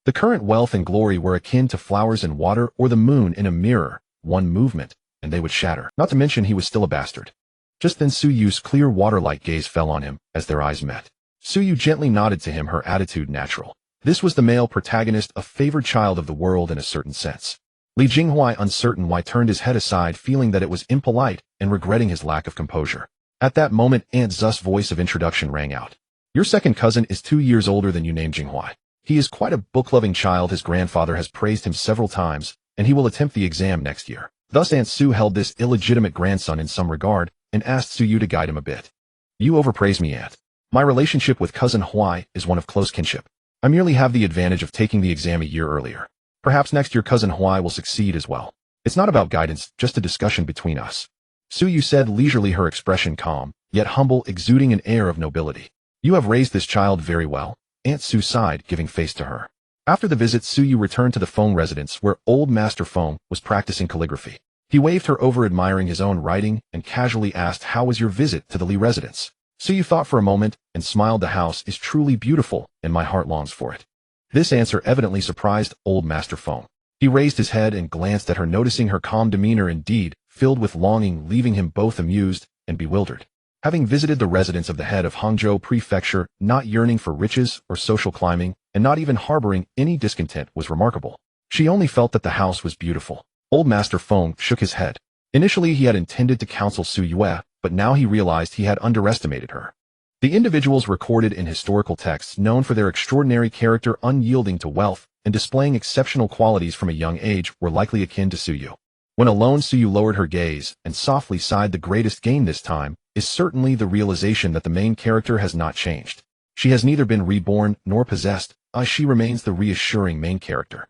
The current wealth and glory were akin to flowers in water or the moon in a mirror. One movement, and they would shatter. Not to mention he was still a bastard. Just then Suyu's clear water-like gaze fell on him as their eyes met. Suyu gently nodded to him, her attitude natural. This was the male protagonist, a favored child of the world in a certain sense. Li Jinghuai, uncertain why, turned his head aside, feeling that it was impolite and regretting his lack of composure. At that moment, Aunt Zu's voice of introduction rang out. "Your second cousin is 2 years older than you, named Jinghuai. He is quite a book-loving child. His grandfather has praised him several times, and he will attempt the exam next year." Thus Aunt Su held this illegitimate grandson in some regard and asked Suyu to guide him a bit. "You overpraise me, Aunt. My relationship with cousin Huai is one of close kinship. I merely have the advantage of taking the exam a year earlier. Perhaps next year cousin Huai will succeed as well. It's not about guidance, just a discussion between us." Suyu said leisurely, her expression calm, yet humble, exuding an air of nobility. "You have raised this child very well." Aunt Su sighed, giving face to her. After the visit, Suyu returned to the Feng residence, where old Master Feng was practicing calligraphy. He waved her over, admiring his own writing, and casually asked, "How was your visit to the Li residence?" Suyu thought for a moment and smiled. "The house is truly beautiful, and my heart longs for it." This answer evidently surprised old Master Feng. He raised his head and glanced at her, noticing her calm demeanor indeed filled with longing, leaving him both amused and bewildered. Having visited the residence of the head of Hangzhou Prefecture, not yearning for riches or social climbing, and not even harboring any discontent, was remarkable. She only felt that the house was beautiful. Old Master Feng shook his head. Initially he had intended to counsel Suyue, but now he realized he had underestimated her. The individuals recorded in historical texts, known for their extraordinary character, unyielding to wealth, and displaying exceptional qualities from a young age, were likely akin to Suyu. When alone, Suyu lowered her gaze and softly sighed. The greatest gain this time is certainly the realization that the main character has not changed. She has neither been reborn nor possessed, she remains the reassuring main character.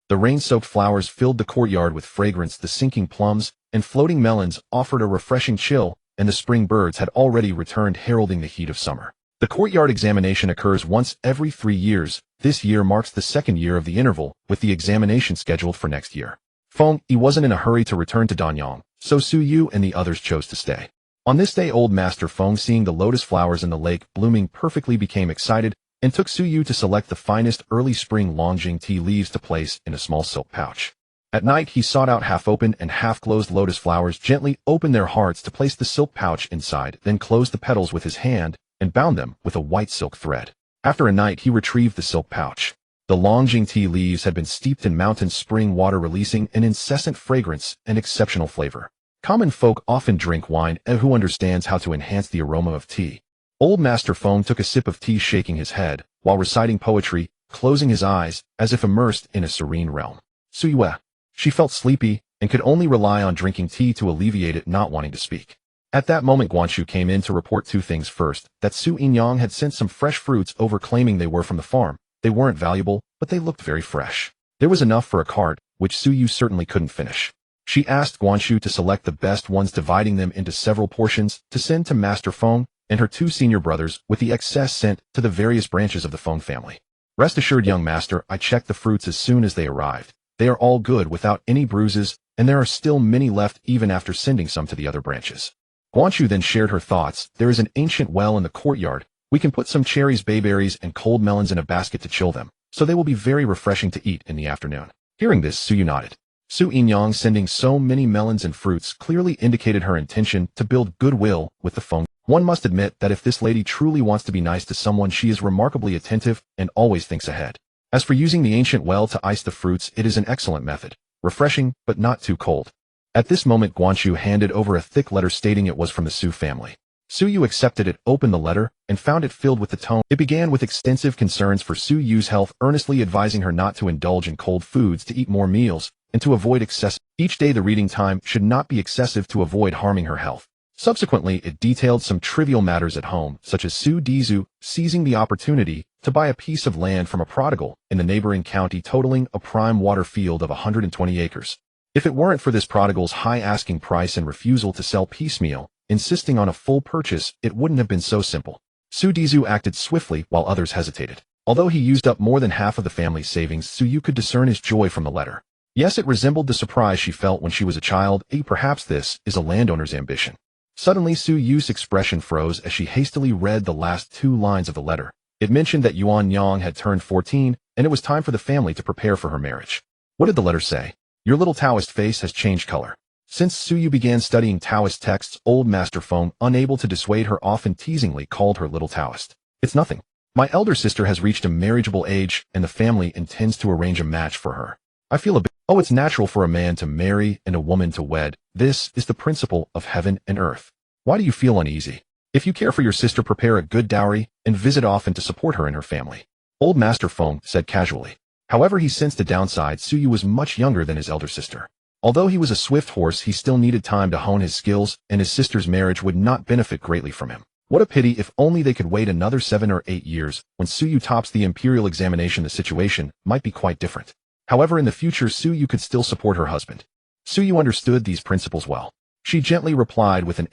The rain-soaked flowers filled the courtyard with fragrance. The sinking plums and floating melons offered a refreshing chill, and the spring birds had already returned, heralding the heat of summer. The courtyard examination occurs once every 3 years. This year marks the 2nd year of the interval, with the examination scheduled for next year. Feng Yi wasn't in a hurry to return to Danyang, so Suyu and the others chose to stay. On this day, old Master Feng, seeing the lotus flowers in the lake blooming perfectly, became excited and took Suyu to select the finest early spring Longjing tea leaves to place in a small silk pouch. At night, he sought out half-open and half-closed lotus flowers, gently opened their hearts to place the silk pouch inside, then closed the petals with his hand and bound them with a white silk thread. After a night, he retrieved the silk pouch. The Longjing tea leaves had been steeped in mountain spring water, releasing an incessant fragrance and exceptional flavor. Common folk often drink wine, and who understands how to enhance the aroma of tea? Old Master Feng took a sip of tea, shaking his head, while reciting poetry, closing his eyes, as if immersed in a serene realm. Suyue. She felt sleepy, and could only rely on drinking tea to alleviate it, not wanting to speak. At that moment, Guanshu came in to report 2 things. First, that Su Yinyang had sent some fresh fruits over, claiming they were from the farm. They weren't valuable, but they looked very fresh. There was enough for a cart, which Suyu certainly couldn't finish. She asked Guanshu to select the best ones, dividing them into several portions, to send to Master Feng and her 2 senior brothers, with the excess sent to the various branches of the Feng family. "Rest assured, young master, I checked the fruits as soon as they arrived. They are all good, without any bruises, and there are still many left even after sending some to the other branches. Guanshu then shared her thoughts. There is an ancient well in the courtyard. We can put some cherries, bayberries, and cold melons in a basket to chill them, so they will be very refreshing to eat in the afternoon. Hearing this, Suyu nodded. Su Inyang sending so many melons and fruits clearly indicated her intention to build goodwill with the Feng. One must admit that if this lady truly wants to be nice to someone, she is remarkably attentive and always thinks ahead. As for using the ancient well to ice the fruits, it is an excellent method. Refreshing, but not too cold. At this moment, Guanshu handed over a thick letter stating it was from the Su family. Suyu accepted it, opened the letter, and found it filled with the tone. It began with extensive concerns for Suyu's health, earnestly advising her not to indulge in cold foods, to eat more meals, and to avoid excessive. Each day the reading time should not be excessive to avoid harming her health. Subsequently, it detailed some trivial matters at home, such as Su Dizu seizing the opportunity to buy a piece of land from a prodigal in the neighboring county, totaling a prime water field of 120 acres. If it weren't for this prodigal's high asking price and refusal to sell piecemeal, insisting on a full purchase, it wouldn't have been so simple. Su Dizu acted swiftly while others hesitated. Although he used up more than half of the family's savings, Suyu could discern his joy from the letter. Yes, it resembled the surprise she felt when she was a child. Perhaps this is a landowner's ambition. Suddenly, Su Yu's expression froze as she hastily read the last 2 lines of the letter. It mentioned that Yuan Yang had turned 14, and it was time for the family to prepare for her marriage. What did the letter say? Your little Taoist face has changed color. Since Su Yu began studying Taoist texts, old Master Feng, unable to dissuade her, often teasingly called her little Taoist. It's nothing. My elder sister has reached a marriageable age, and the family intends to arrange a match for her. I feel a bit. Oh, it's natural for a man to marry and a woman to wed. This is the principle of heaven and earth. Why do you feel uneasy? If you care for your sister, prepare a good dowry and visit often to support her and her family. Old Master Feng said casually. However, he sensed a downside. Su Yu was much younger than his elder sister. Although he was a swift horse, he still needed time to hone his skills, and his sister's marriage would not benefit greatly from him. What a pity. If only they could wait another 7 or 8 years. When Su Yu tops the imperial examination, the situation might be quite different. However, in the future, Su Yu could still support her husband. Su Yu understood these principles well. She gently replied with an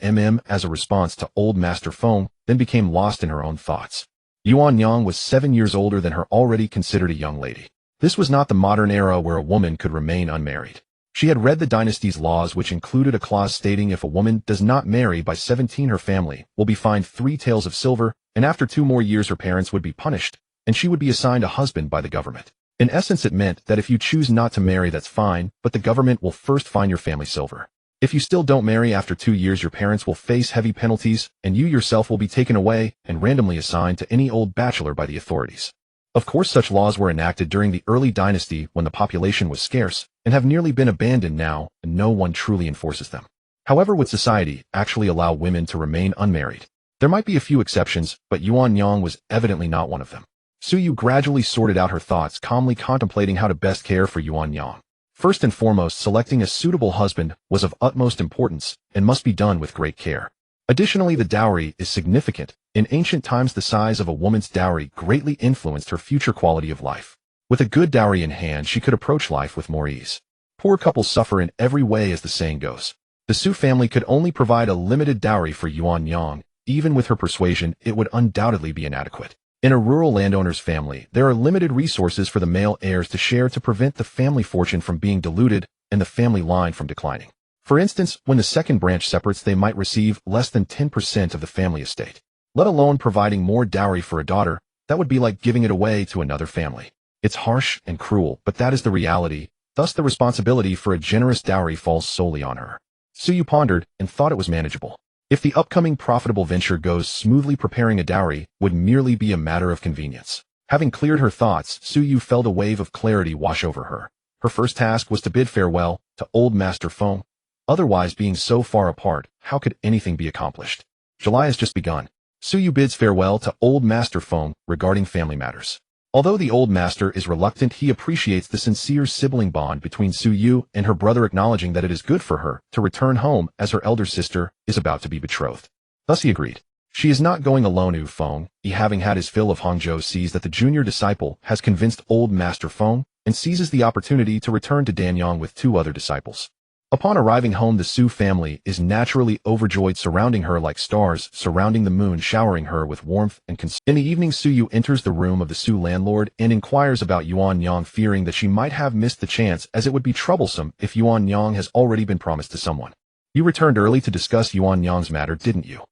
as a response to old Master Feng, then became lost in her own thoughts. Yuan Yang was 7 years older than her, already considered a young lady. This was not the modern era where a woman could remain unmarried. She had read the dynasty's laws, which included a clause stating if a woman does not marry by 17, her family will be fined 3 taels of silver, and after 2 more years her parents would be punished, and she would be assigned a husband by the government. In essence, it meant that if you choose not to marry, that's fine, but the government will first fine your family silver. If you still don't marry after 2 years, your parents will face heavy penalties, and you yourself will be taken away and randomly assigned to any old bachelor by the authorities. Of course, such laws were enacted during the early dynasty when the population was scarce, and have nearly been abandoned now, and no one truly enforces them. However, would society actually allow women to remain unmarried? There might be a few exceptions, but Yuan Yang was evidently not one of them. Su Yu gradually sorted out her thoughts, calmly contemplating how to best care for Yuan Yang. First and foremost, selecting a suitable husband was of utmost importance and must be done with great care. Additionally, the dowry is significant. In ancient times, the size of a woman's dowry greatly influenced her future quality of life. With a good dowry in hand, she could approach life with more ease. Poor couples suffer in every way, as the saying goes. The Su family could only provide a limited dowry for Yuan Yang. Even with her persuasion, it would undoubtedly be inadequate. In a rural landowner's family, there are limited resources for the male heirs to share to prevent the family fortune from being diluted and the family line from declining. For instance, when the second branch separates, they might receive less than 10% of the family estate. Let alone providing more dowry for a daughter, that would be like giving it away to another family. It's harsh and cruel, but that is the reality. Thus, the responsibility for a generous dowry falls solely on her. Su Yu pondered and thought it was manageable. If the upcoming profitable venture goes smoothly, preparing a dowry would merely be a matter of convenience. Having cleared her thoughts, Su Yu felt a wave of clarity wash over her. Her first task was to bid farewell to old Master Feng. Otherwise, being so far apart, how could anything be accomplished? July has just begun. Su Yu bids farewell to old Master Feng regarding family matters. Although the old master is reluctant, he appreciates the sincere sibling bond between Su Yu and her brother, acknowledging that it is good for her to return home as her elder sister is about to be betrothed. Thus he agreed. She is not going alone. Yu Feng, having had his fill of Hangzhou, sees that the junior disciple has convinced old Master Feng and seizes the opportunity to return to Danyang with 2 other disciples. Upon arriving home, the Su family is naturally overjoyed, surrounding her like stars surrounding the moon, showering her with warmth and concern. In the evening, Su enters the room of the Su landlord and inquires about Yuan Yang, fearing that she might have missed the chance, as it would be troublesome if Yuan Yang has already been promised to someone. You returned early to discuss Yuan Yang's matter, didn't you?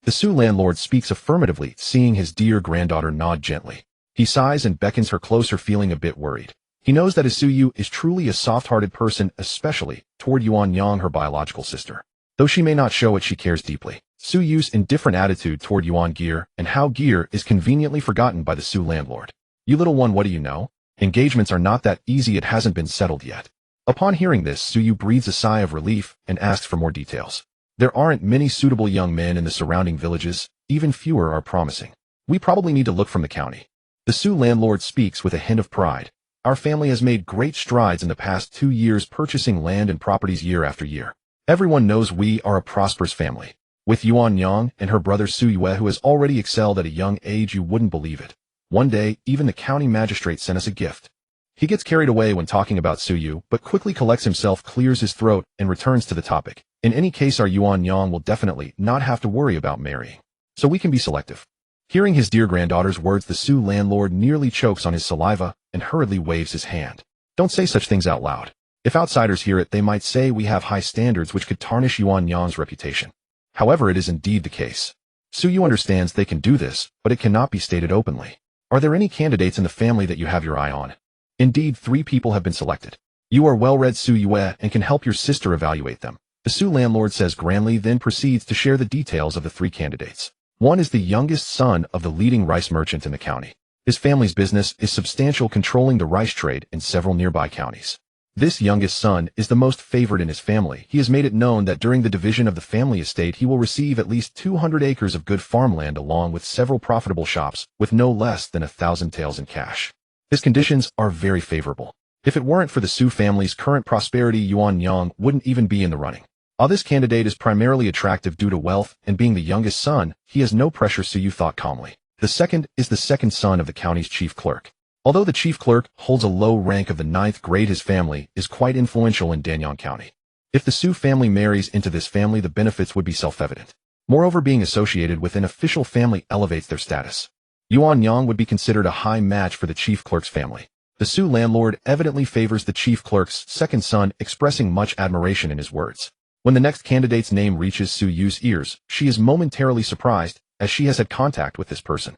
The Su landlord speaks affirmatively, seeing his dear granddaughter nod gently. He sighs and beckons her closer, feeling a bit worried. He knows that Su is truly a soft-hearted person, especially toward Yuan Yang, her biological sister. Though she may not show it, she cares deeply. Su's indifferent attitude toward Yuan Gear and how Gear is conveniently forgotten by the Su landlord. You little one, what do you know? Engagements are not that easy, it hasn't been settled yet. Upon hearing this, Su breathes a sigh of relief and asks for more details. There aren't many suitable young men in the surrounding villages, even fewer are promising. We probably need to look from the county. The Su landlord speaks with a hint of pride. Our family has made great strides in the past 2 years, purchasing land and properties year after year. Everyone knows we are a prosperous family. With Yuan Yang and her brother Su Yue, who has already excelled at a young age, you wouldn't believe it. One day, even the county magistrate sent us a gift. He gets carried away when talking about Su Yu, but quickly collects himself, clears his throat, and returns to the topic. In any case, our Yuan Yang will definitely not have to worry about marrying. So we can be selective. Hearing his dear granddaughter's words, the Su landlord nearly chokes on his saliva and hurriedly waves his hand. Don't say such things out loud. If outsiders hear it, they might say we have high standards, which could tarnish Yuan Yang's reputation. However, it is indeed the case. Su Yu understands they can do this, but it cannot be stated openly. Are there any candidates in the family that you have your eye on? Indeed, 3 people have been selected. You are well-read Su Yue and can help your sister evaluate them. The Su landlord says grandly, then proceeds to share the details of the 3 candidates. One is the youngest son of the leading rice merchant in the county. His family's business is substantial, controlling the rice trade in several nearby counties. This youngest son is the most favored in his family. He has made it known that during the division of the family estate, he will receive at least 200 acres of good farmland along with several profitable shops, with no less than 1,000 taels in cash. His conditions are very favorable. If it weren't for the Su family's current prosperity, Yuan Yang wouldn't even be in the running. While this candidate is primarily attractive due to wealth and being the youngest son, he has no pressure, Su thought calmly. The second is the second son of the county's chief clerk. Although the chief clerk holds a low rank of the 9th grade, his family is quite influential in Danyang County. If the Su family marries into this family, the benefits would be self-evident. Moreover, being associated with an official family elevates their status. Yuan Yang would be considered a high match for the chief clerk's family. The Su landlord evidently favors the chief clerk's second son, expressing much admiration in his words. When the next candidate's name reaches Su Yu's ears, she is momentarily surprised, as she has had contact with this person.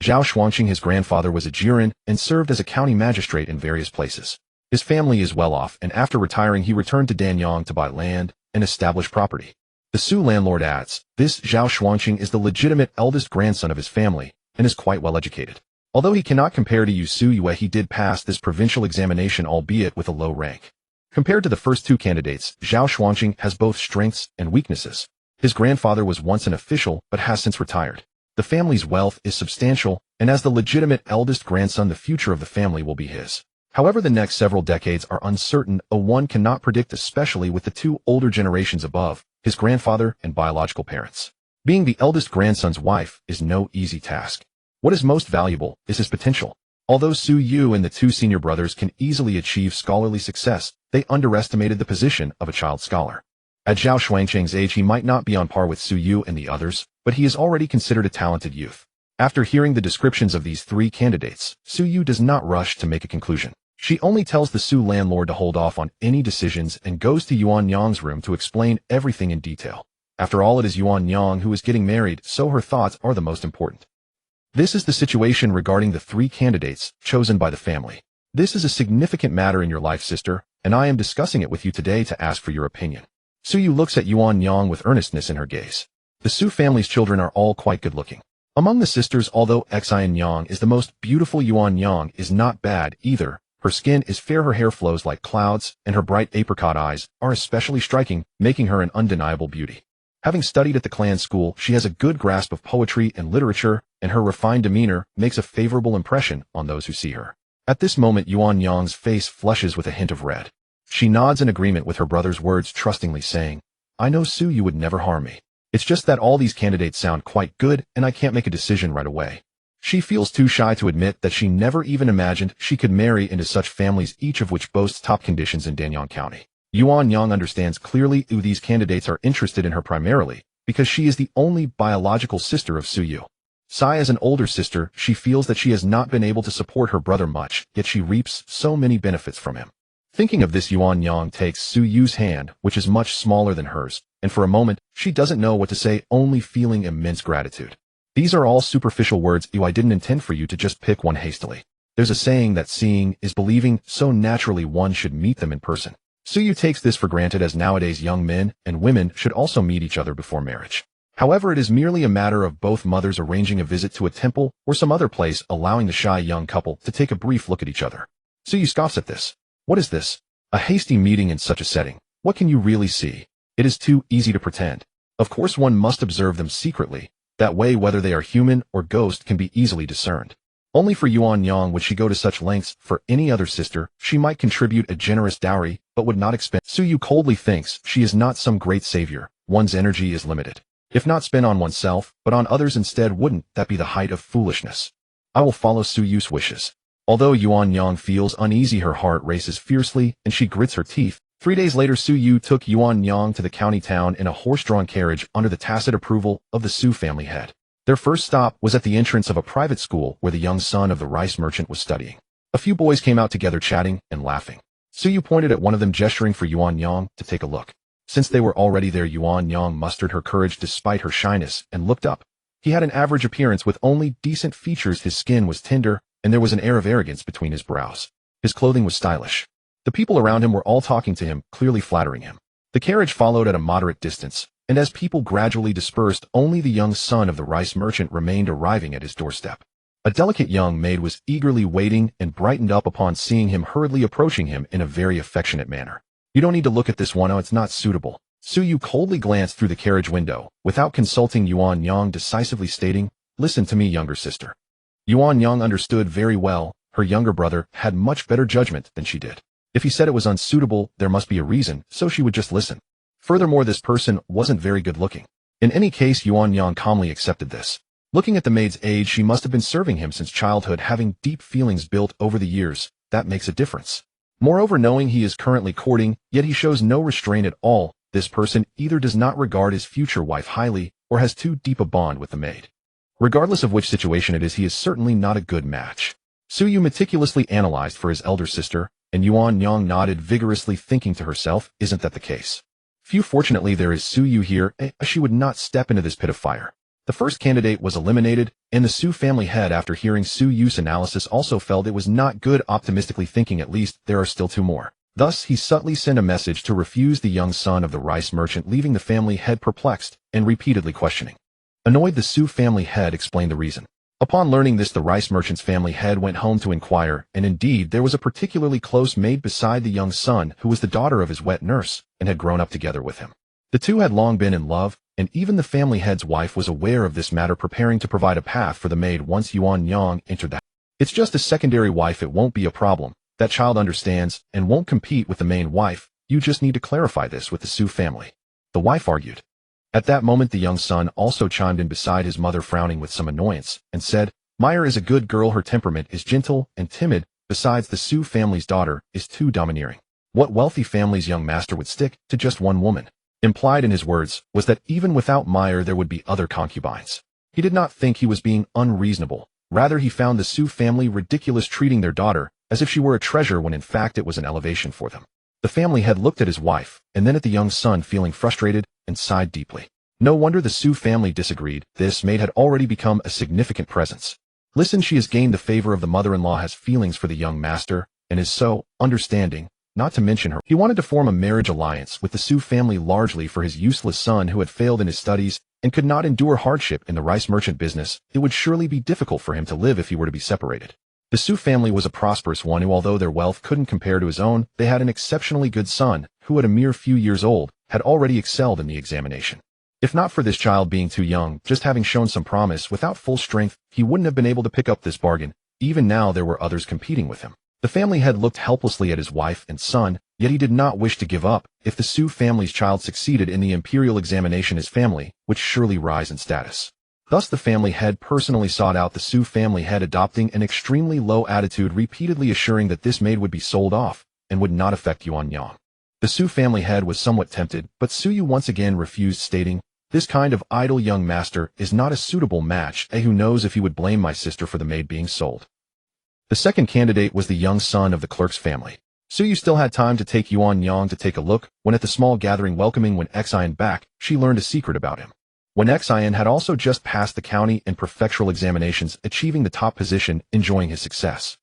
Zhao Xuanqing, his grandfather, was a jiren and served as a county magistrate in various places. His family is well off, and after retiring he returned to Danyang to buy land and establish property. The Su landlord adds, this Zhao Xuanqing is the legitimate eldest grandson of his family and is quite well educated. Although he cannot compare to Su Yue, he did pass this provincial examination, albeit with a low rank. Compared to the first 2 candidates, Zhao Xuanqing has both strengths and weaknesses. His grandfather was once an official but has since retired. The family's wealth is substantial, and as the legitimate eldest grandson, the future of the family will be his. However, the next several decades are uncertain, one cannot predict, especially with the 2 older generations above, his grandfather and biological parents. Being the eldest grandson's wife is no easy task. What is most valuable is his potential. Although Su Yu and the 2 senior brothers can easily achieve scholarly success, they underestimated the position of a child scholar. At Zhao Xuanqing's age, he might not be on par with Su Yu and the others, but he is already considered a talented youth. After hearing the descriptions of these 3 candidates, Su Yu does not rush to make a conclusion. She only tells the Su landlord to hold off on any decisions and goes to Yuan Yang's room to explain everything in detail. After all, it is Yuan Yang who is getting married, so her thoughts are the most important. This is the situation regarding the 3 candidates chosen by the family. This is a significant matter in your life, sister, and I am discussing it with you today to ask for your opinion. Su Yu looks at Yuan Yang with earnestness in her gaze. The Su family's children are all quite good-looking. Among the sisters, although Xian Yang is the most beautiful, Yuan Yang is not bad either. Her skin is fair, her hair flows like clouds, and her bright apricot eyes are especially striking, making her an undeniable beauty. Having studied at the clan school, she has a good grasp of poetry and literature, and her refined demeanor makes a favorable impression on those who see her. At this moment, Yuan Yang's face flushes with a hint of red. She nods in agreement with her brother's words, trustingly saying, I know, Su, you would never harm me. It's just that all these candidates sound quite good, and I can't make a decision right away. She feels too shy to admit that she never even imagined she could marry into such families, each of which boasts top conditions in Danyang County. Yuan Yang understands clearly these candidates are interested in her primarily because she is the only biological sister of Su Yu. Sai as an older sister, she feels that she has not been able to support her brother much, yet she reaps so many benefits from him. Thinking of this, Yuan Yang takes Su Yu's hand, which is much smaller than hers, and for a moment, she doesn't know what to say, only feeling immense gratitude. These are all superficial words, I didn't intend for you to just pick one hastily. There's a saying that seeing is believing, so naturally one should meet them in person. Su Yu takes this for granted as nowadays young men and women should also meet each other before marriage. However, it is merely a matter of both mothers arranging a visit to a temple or some other place, allowing the shy young couple to take a brief look at each other. Su Yu scoffs at this. What is this? A hasty meeting in such a setting. What can you really see? It is too easy to pretend. Of course one must observe them secretly. That way whether they are human or ghost can be easily discerned. Only for Yuan Yang would she go to such lengths. For any other sister, she might contribute a generous dowry, but would not expend. Su Yu coldly thinks she is not some great savior. One's energy is limited. If not spent on oneself, but on others instead, wouldn't that be the height of foolishness? I will follow Su Yu's wishes. Although Yuan Yang feels uneasy, her heart races fiercely, and she grits her teeth. 3 days later, Su Yu took Yuan Yang to the county town in a horse-drawn carriage under the tacit approval of the Su family head. Their first stop was at the entrance of a private school where the young son of the rice merchant was studying. A few boys came out together chatting and laughing. Su Yu pointed at one of them, gesturing for Yuan Yang to take a look. Since they were already there, Yuan Yang mustered her courage despite her shyness and looked up. He had an average appearance with only decent features. His skin was tender, and there was an air of arrogance between his brows. His clothing was stylish. The people around him were all talking to him, clearly flattering him. The carriage followed at a moderate distance, and as people gradually dispersed, only the young son of the rice merchant remained, arriving at his doorstep. A delicate young maid was eagerly waiting and brightened up upon seeing him, hurriedly approaching him in a very affectionate manner. You don't need to look at this one, it's not suitable. Su Yu coldly glanced through the carriage window, without consulting Yuan Yang, decisively stating, listen to me, younger sister. Yuan Yang understood very well, her younger brother had much better judgment than she did. If he said it was unsuitable, there must be a reason, so she would just listen. Furthermore, this person wasn't very good looking. In any case, Yuan Yang calmly accepted this. Looking at the maid's age, she must have been serving him since childhood, having deep feelings built over the years. That makes a difference. Moreover, knowing he is currently courting, yet he shows no restraint at all, this person either does not regard his future wife highly, or has too deep a bond with the maid. Regardless of which situation it is, he is certainly not a good match. Su Yu meticulously analyzed for his elder sister, and Yuan Yang nodded vigorously, thinking to herself, isn't that the case? Few, fortunately there is Su Yu here, she would not step into this pit of fire. The first candidate was eliminated, and the Su family head, after hearing Su Yu's analysis, also felt it was not good, optimistically thinking at least there are still 2 more. Thus he subtly sent a message to refuse the young son of the rice merchant, leaving the family head perplexed and repeatedly questioning. Annoyed, the Su family head explained the reason. Upon learning this, the rice merchant's family head went home to inquire, and indeed there was a particularly close maid beside the young son, who was the daughter of his wet nurse and had grown up together with him. The two had long been in love, and even the family head's wife was aware of this matter, preparing to provide a path for the maid once Yuan Yang entered the house. It's just a secondary wife, it won't be a problem. That child understands and won't compete with the main wife. You just need to clarify this with the Su family. The wife argued. At that moment, the young son also chimed in beside his mother, frowning with some annoyance, and said, Meyer is a good girl, her temperament is gentle and timid, besides the Su family's daughter is too domineering. What wealthy family's young master would stick to just one woman? Implied in his words was that even without Meyer there would be other concubines. He did not think he was being unreasonable. Rather, he found the Su family ridiculous, treating their daughter as if she were a treasure when in fact it was an elevation for them. The family head looked at his wife, and then at the young son, feeling frustrated, and sighed deeply. No wonder the Su family disagreed. This maid had already become a significant presence. Listen, she has gained the favor of the mother-in-law, has feelings for the young master, and is so understanding, not to mention her. He wanted to form a marriage alliance with the Su family largely for his useless son who had failed in his studies and could not endure hardship in the rice merchant business. It would surely be difficult for him to live if he were to be separated. The Su family was a prosperous one who, although their wealth couldn't compare to his own, they had an exceptionally good son who, at a mere few years old, had already excelled in the examination. If not for this child being too young, just having shown some promise, without full strength, he wouldn't have been able to pick up this bargain. Even now there were others competing with him. The family head looked helplessly at his wife and son, yet he did not wish to give up. If the Su family's child succeeded in the imperial examination, his family would surely rise in status. Thus the family head personally sought out the Su family head, adopting an extremely low attitude, repeatedly assuring that this maid would be sold off and would not affect Yuan Yang. The Su family head was somewhat tempted, but Su Yu once again refused, stating, "This kind of idle young master is not a suitable match, who knows if he would blame my sister for the maid being sold." The second candidate was the young son of the clerk's family. Su Yu still had time to take Yuan Yang to take a look, when at the small gathering welcoming Wen Xian back, she learned a secret about him. Wen Xian had also just passed the county and prefectural examinations, achieving the top position, enjoying his success.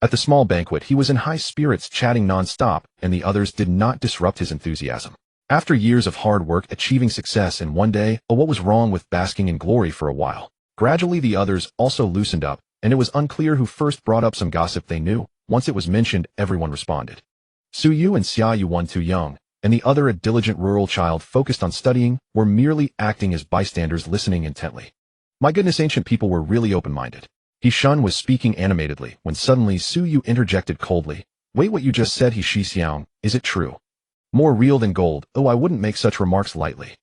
At the small banquet he was in high spirits, chatting non-stop, and the others did not disrupt his enthusiasm. After years of hard work achieving success in one day, what was wrong with basking in glory for a while? Gradually the others also loosened up, and it was unclear who first brought up some gossip they knew. Once it was mentioned, everyone responded. Su Yu and Xia Yu, one too young, and the other a diligent rural child focused on studying, were merely acting as bystanders, listening intently. My goodness, ancient people were really open-minded. He Shun was speaking animatedly, when suddenly Su Yu interjected coldly, "Wait, what you just said, He Shi Xiang, is it true? More real than gold? Oh, I wouldn't make such remarks lightly."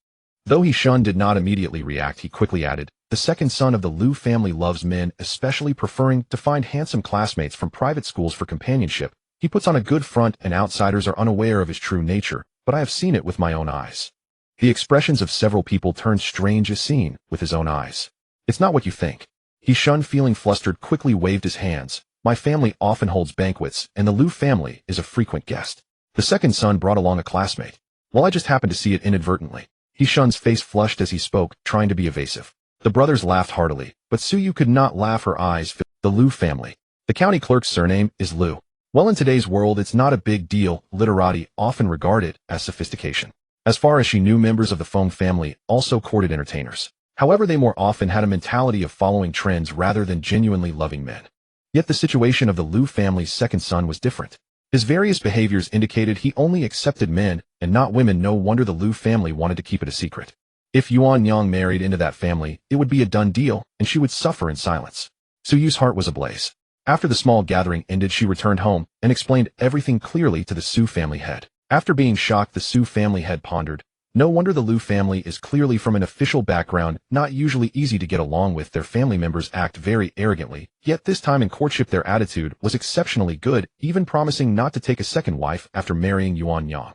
Though He Shun did not immediately react, he quickly added, "The second son of the Lu family loves men, especially preferring to find handsome classmates from private schools for companionship. He puts on a good front and outsiders are unaware of his true nature, but I have seen it with my own eyes." The expressions of several people turned strange as seen with his own eyes. "It's not what you think." He Shun, feeling flustered, quickly waved his hands. "My family often holds banquets, and the Lu family is a frequent guest. The second son brought along a classmate. Well, I just happened to see it inadvertently." He Shun's face flushed as he spoke, trying to be evasive. The brothers laughed heartily, but Su Yu could not laugh. Her eyes filled. "The Lu family. The county clerk's surname is Lu. Well, in today's world it's not a big deal. Literati often regard it as sophistication." As far as she knew, members of the Feng family also courted entertainers. However, they more often had a mentality of following trends rather than genuinely loving men. Yet the situation of the Lu family's second son was different. His various behaviors indicated he only accepted men and not women. No wonder the Lu family wanted to keep it a secret. If Yuan Yang married into that family, it would be a done deal, and she would suffer in silence. Su Yu's heart was ablaze. After the small gathering ended, she returned home and explained everything clearly to the Su family head. After being shocked, the Su family head pondered, "No wonder the Lu family is clearly from an official background, not usually easy to get along with. Their family members act very arrogantly, yet this time in courtship their attitude was exceptionally good, even promising not to take a second wife after marrying Yuan Yang."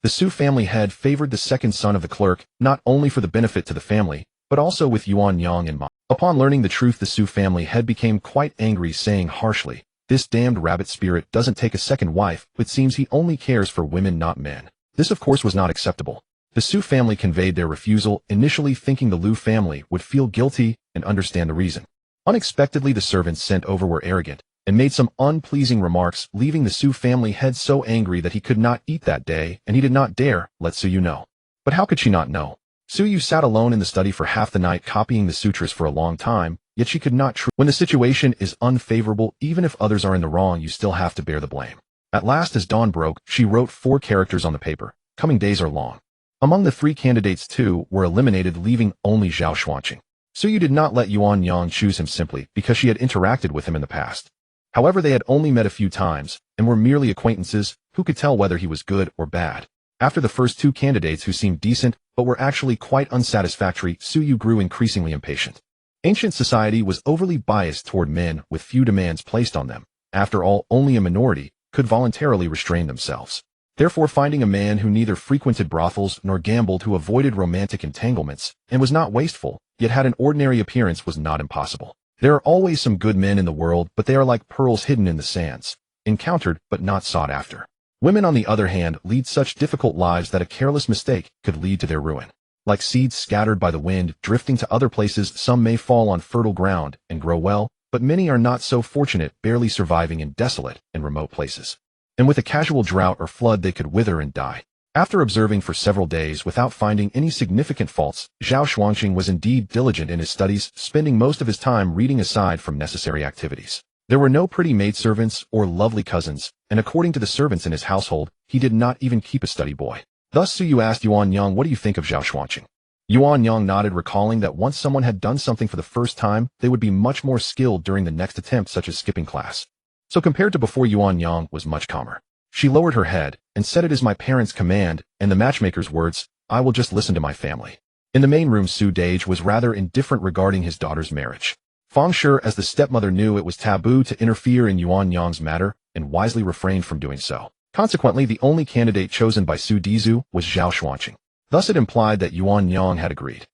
The Su family head favored the second son of the clerk, not only for the benefit to the family, but also with Yuan Yang in mind. Upon learning the truth, the Su family head became quite angry, saying harshly, "This damned rabbit spirit doesn't take a second wife, but seems he only cares for women, not men." This of course was not acceptable. The Su family conveyed their refusal, initially thinking the Lu family would feel guilty and understand the reason. Unexpectedly, the servants sent over were arrogant and made some unpleasing remarks, leaving the Su family head so angry that he could not eat that day, and he did not dare let Su Yu know. But how could she not know? Su Yu sat alone in the study for half the night, copying the sutras for a long time, yet she could not. When the situation is unfavorable, even if others are in the wrong, you still have to bear the blame. At last, as dawn broke, she wrote 4 characters on the paper. "Coming days are long." Among the 3 candidates, 2 were eliminated, leaving only Zhao Xuanqing. Su Yu did not let Yuan Yang choose him simply because she had interacted with him in the past. However, they had only met a few times, and were merely acquaintances. Who could tell whether he was good or bad? After the first 2 candidates, who seemed decent, but were actually quite unsatisfactory, Su Yu grew increasingly impatient. Ancient society was overly biased toward men, with few demands placed on them. After all, only a minority could voluntarily restrain themselves. Therefore, finding a man who neither frequented brothels nor gambled, who avoided romantic entanglements, and was not wasteful, yet had an ordinary appearance, was not impossible. There are always some good men in the world, but they are like pearls hidden in the sands, encountered but not sought after. Women, on the other hand, lead such difficult lives that a careless mistake could lead to their ruin. Like seeds scattered by the wind, drifting to other places, some may fall on fertile ground and grow well, but many are not so fortunate, barely surviving in desolate and remote places. And with a casual drought or flood they could wither and die. After observing for several days without finding any significant faults, Zhao Xuanqing was indeed diligent in his studies, spending most of his time reading aside from necessary activities. There were no pretty maidservants or lovely cousins, and according to the servants in his household, he did not even keep a study boy. Thus Su Yu asked Yuan Yang, "What do you think of Zhao Xuanqing?" Yuan Yang nodded, recalling that once someone had done something for the first time, they would be much more skilled during the next attempt, such as skipping class. So compared to before, Yuan Yang was much calmer. She lowered her head and said, "It is my parents' command, and the matchmaker's words. I will just listen to my family." In the main room, Su Dage was rather indifferent regarding his daughter's marriage. Fang Shi, as the stepmother, knew it was taboo to interfere in Yuan Yang's matter, and wisely refrained from doing so. Consequently, the only candidate chosen by Su Dizu was Zhao Xuanqing. Thus it implied that Yuan Yang had agreed.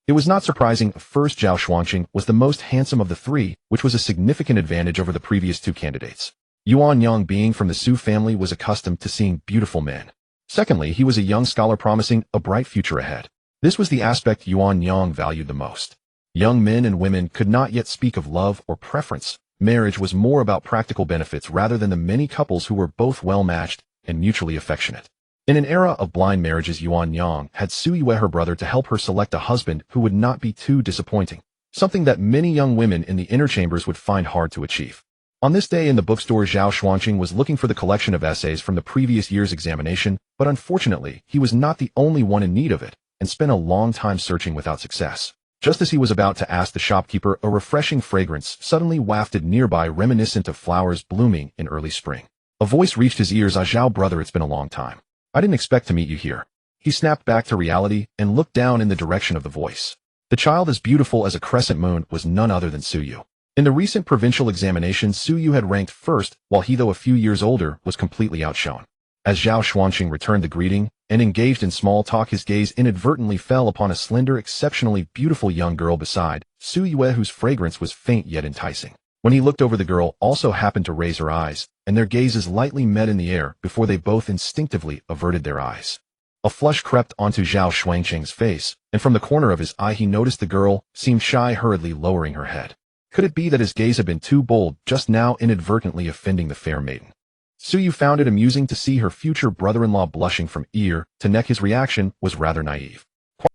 It was not surprising. First, Zhao Xuanqing was the most handsome of the three, which was a significant advantage over the previous two candidates. Yuan Yang, being from the Su family, was accustomed to seeing beautiful men. Secondly, he was a young scholar promising a bright future ahead. This was the aspect Yuan Yang valued the most. Young men and women could not yet speak of love or preference. Marriage was more about practical benefits rather than the many couples who were both well-matched and mutually affectionate. In an era of blind marriages, Yuan Yang had Su Yue, her brother, to help her select a husband who would not be too disappointing, something that many young women in the inner chambers would find hard to achieve. On this day in the bookstore, Zhao Xuanqing was looking for the collection of essays from the previous year's examination, but unfortunately, he was not the only one in need of it, and spent a long time searching without success. Just as he was about to ask the shopkeeper, a refreshing fragrance suddenly wafted nearby, reminiscent of flowers blooming in early spring. A voice reached his ears. Zhao, brother, it's been a long time. I didn't expect to meet you here. He snapped back to reality and looked down in the direction of the voice. The child, as beautiful as a crescent moon, was none other than Su Yu. In the recent provincial examination, Su Yu had ranked first, while he, though a few years older, was completely outshone. As Zhao Xuanqing returned the greeting and engaged in small talk, his gaze inadvertently fell upon a slender, exceptionally beautiful young girl beside Su Yue, whose fragrance was faint yet enticing. When he looked over, the girl also happened to raise her eyes, and their gazes lightly met in the air before they both instinctively averted their eyes. A flush crept onto Zhao Xuanqing's face, and from the corner of his eye he noticed the girl seemed shy, hurriedly lowering her head. Could it be that his gaze had been too bold, just now inadvertently offending the fair maiden? Su Yu found it amusing to see her future brother-in-law blushing from ear to neck. His reaction was rather naive.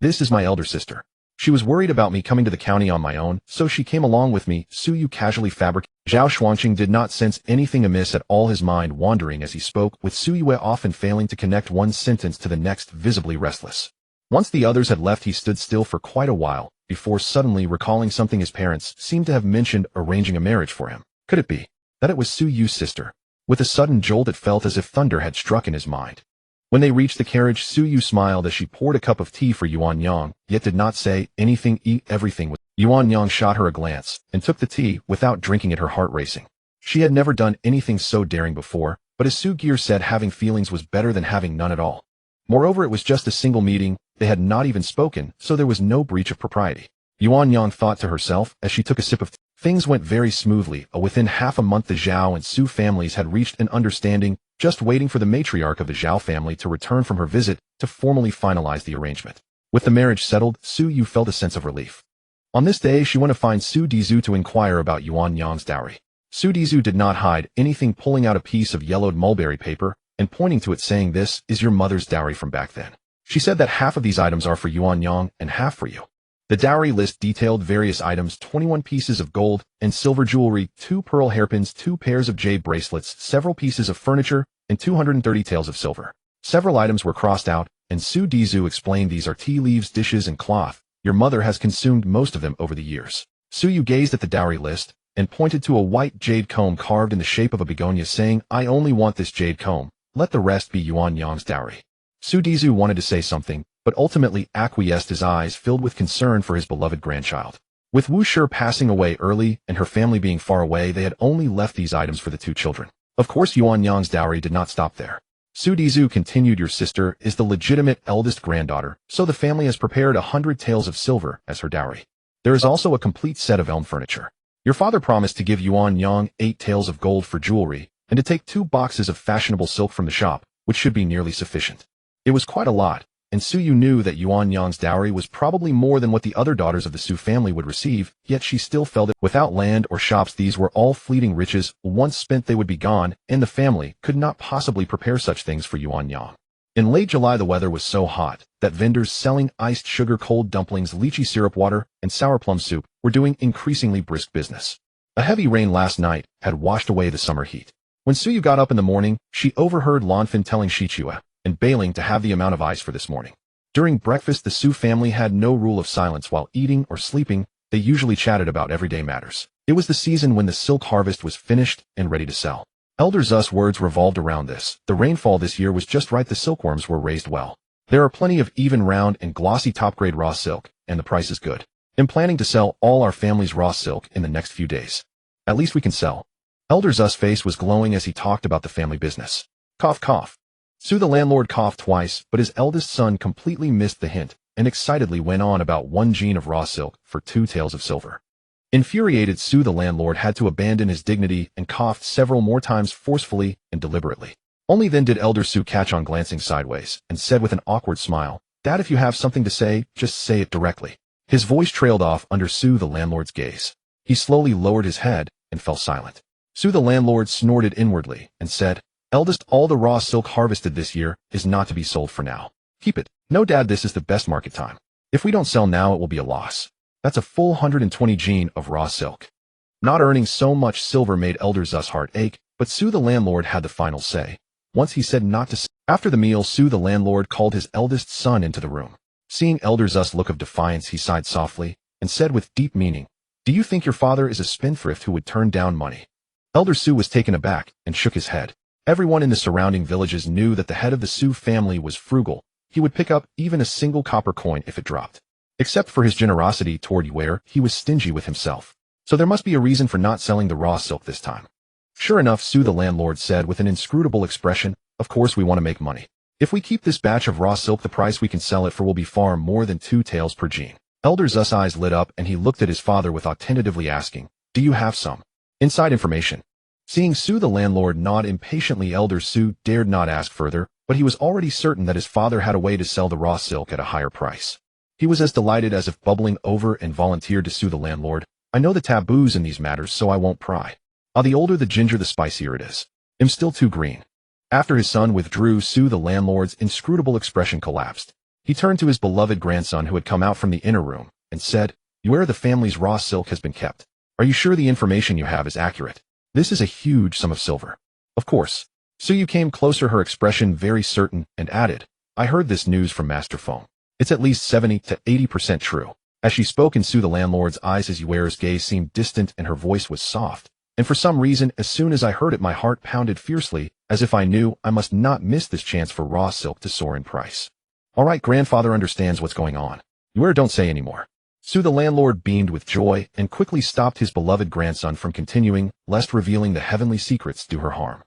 This is my elder sister. She was worried about me coming to the county on my own, so she came along with me, Su Yu casually fabricated. Zhao Xuanqing did not sense anything amiss at all, his mind wandering as he spoke, with Su Yue often failing to connect one sentence to the next, visibly restless. Once the others had left, he stood still for quite a while, before suddenly recalling something his parents seemed to have mentioned, arranging a marriage for him. Could it be that it was Su Yu's sister? With a sudden jolt, it felt as if thunder had struck in his mind. When they reached the carriage, Su Yu smiled as she poured a cup of tea for Yuan Yang, yet did not say anything. Eat everything. Yuan Yang shot her a glance and took the tea without drinking it, her heart racing. She had never done anything so daring before, but as Su Gear said, having feelings was better than having none at all. Moreover, it was just a single meeting, they had not even spoken, so there was no breach of propriety. Yuan Yang thought to herself as she took a sip of tea. Things went very smoothly. Within half a month, the Zhao and Su families had reached an understanding, just waiting for the matriarch of the Zhao family to return from her visit to formally finalize the arrangement. With the marriage settled, Su Yu felt a sense of relief. On this day, she went to find Su Dizu to inquire about Yuan Yang's dowry. Su Dizu did not hide anything, pulling out a piece of yellowed mulberry paper and pointing to it, saying, "This is your mother's dowry from back then. She said that half of these items are for Yuan Yang and half for you." The dowry list detailed various items: 21 pieces of gold and silver jewelry, 2 pearl hairpins, 2 pairs of jade bracelets, several pieces of furniture, and 230 taels of silver. Several items were crossed out, and Su Dizu explained, "These are tea leaves, dishes, and cloth. Your mother has consumed most of them over the years." Su Yu gazed at the dowry list and pointed to a white jade comb carved in the shape of a begonia, saying, "I only want this jade comb. Let the rest be Yuan Yang's dowry." Su Dizu wanted to say something, but ultimately acquiesced, his eyes filled with concern for his beloved grandchild. With Wu Shi passing away early and her family being far away, they had only left these items for the 2 children. Of course, Yuan Yang's dowry did not stop there. Su Dizu continued, "Your sister is the legitimate eldest granddaughter, so the family has prepared 100 taels of silver as her dowry. There is also a complete set of elm furniture. Your father promised to give Yuan Yang 8 taels of gold for jewelry, and to take 2 boxes of fashionable silk from the shop, which should be nearly sufficient." It was quite a lot, and Su Yu knew that Yuan Yang's dowry was probably more than what the other daughters of the Su family would receive, yet she still felt that without land or shops, these were all fleeting riches. Once spent, they would be gone, and the family could not possibly prepare such things for Yuan Yang. In late July, the weather was so hot that vendors selling iced sugar, cold dumplings, lychee syrup water, and sour plum soup were doing increasingly brisk business. A heavy rain last night had washed away the summer heat. When Su Yu got up in the morning, she overheard Lanfin telling Shichue and Bailing to have the amount of ice for this morning. During breakfast, the Su family had no rule of silence. While eating or sleeping, they usually chatted about everyday matters. It was the season when the silk harvest was finished and ready to sell. Elder Zu's words revolved around this. The rainfall this year was just right. The silkworms were raised well. There are plenty of even, round, and glossy top-grade raw silk, and the price is good. I'm planning to sell all our family's raw silk in the next few days. At least we can sell. Elder Zu's face was glowing as he talked about the family business. Cough, cough. Sue the landlord coughed twice, but his eldest son completely missed the hint and excitedly went on about 1 jean of raw silk for 2 taels of silver. Infuriated, Sue the landlord had to abandon his dignity and coughed several more times forcefully and deliberately. Only then did elder Sue catch on, glancing sideways, and said with an awkward smile, "Dad, if you have something to say, just say it directly." His voice trailed off under Sue the landlord's gaze. He slowly lowered his head and fell silent. Sue the landlord snorted inwardly and said, "Eldest, all the raw silk harvested this year is not to be sold for now. Keep it. No, Dad, this is the best market time. If we don't sell now, it will be a loss. That's a full 120 jean of raw silk." Not earning so much silver made elder Zu's heart ache, but Sue the landlord had the final say. Once he said not to sell. After the meal, Sue the landlord called his eldest son into the room. Seeing elder Zu's look of defiance, he sighed softly and said with deep meaning, "Do you think your father is a spendthrift who would turn down money?" Elder Sue was taken aback and shook his head. Everyone in the surrounding villages knew that the head of the Sue family was frugal. He would pick up even a single copper coin if it dropped. Except for his generosity toward Uer, he was stingy with himself. So there must be a reason for not selling the raw silk this time. Sure enough, Sue the landlord said with an inscrutable expression, "Of course we want to make money. If we keep this batch of raw silk, the price we can sell it for will be far more than 2 taels per jean." Elder Zu's eyes lit up and he looked at his father without tentatively asking, "Do you have some inside information?" Seeing Sue the landlord nod impatiently, elder Sue dared not ask further, but he was already certain that his father had a way to sell the raw silk at a higher price. He was as delighted as if bubbling over and volunteered to Sue the landlord, "I know the taboos in these matters, so I won't pry. The older the ginger, the spicier it is. I'm still too green." After his son withdrew, Sue the landlord's inscrutable expression collapsed. He turned to his beloved grandson who had come out from the inner room and said, "Where the family's raw silk has been kept. Are you sure the information you have is accurate? This is a huge sum of silver." "Of course." Sue came closer, her expression very certain, and added, "I heard this news from Master Foam. It's at least 70 to 80% true." As she spoke in Sue the landlord's eyes, as Uer's gaze seemed distant and her voice was soft. And for some reason, as soon as I heard it, my heart pounded fiercely, as if I knew I must not miss this chance for raw silk to soar in price. "All right, grandfather understands what's going on. Uer, don't say any more." Sue the landlord beamed with joy and quickly stopped his beloved grandson from continuing, lest revealing the heavenly secrets do her harm.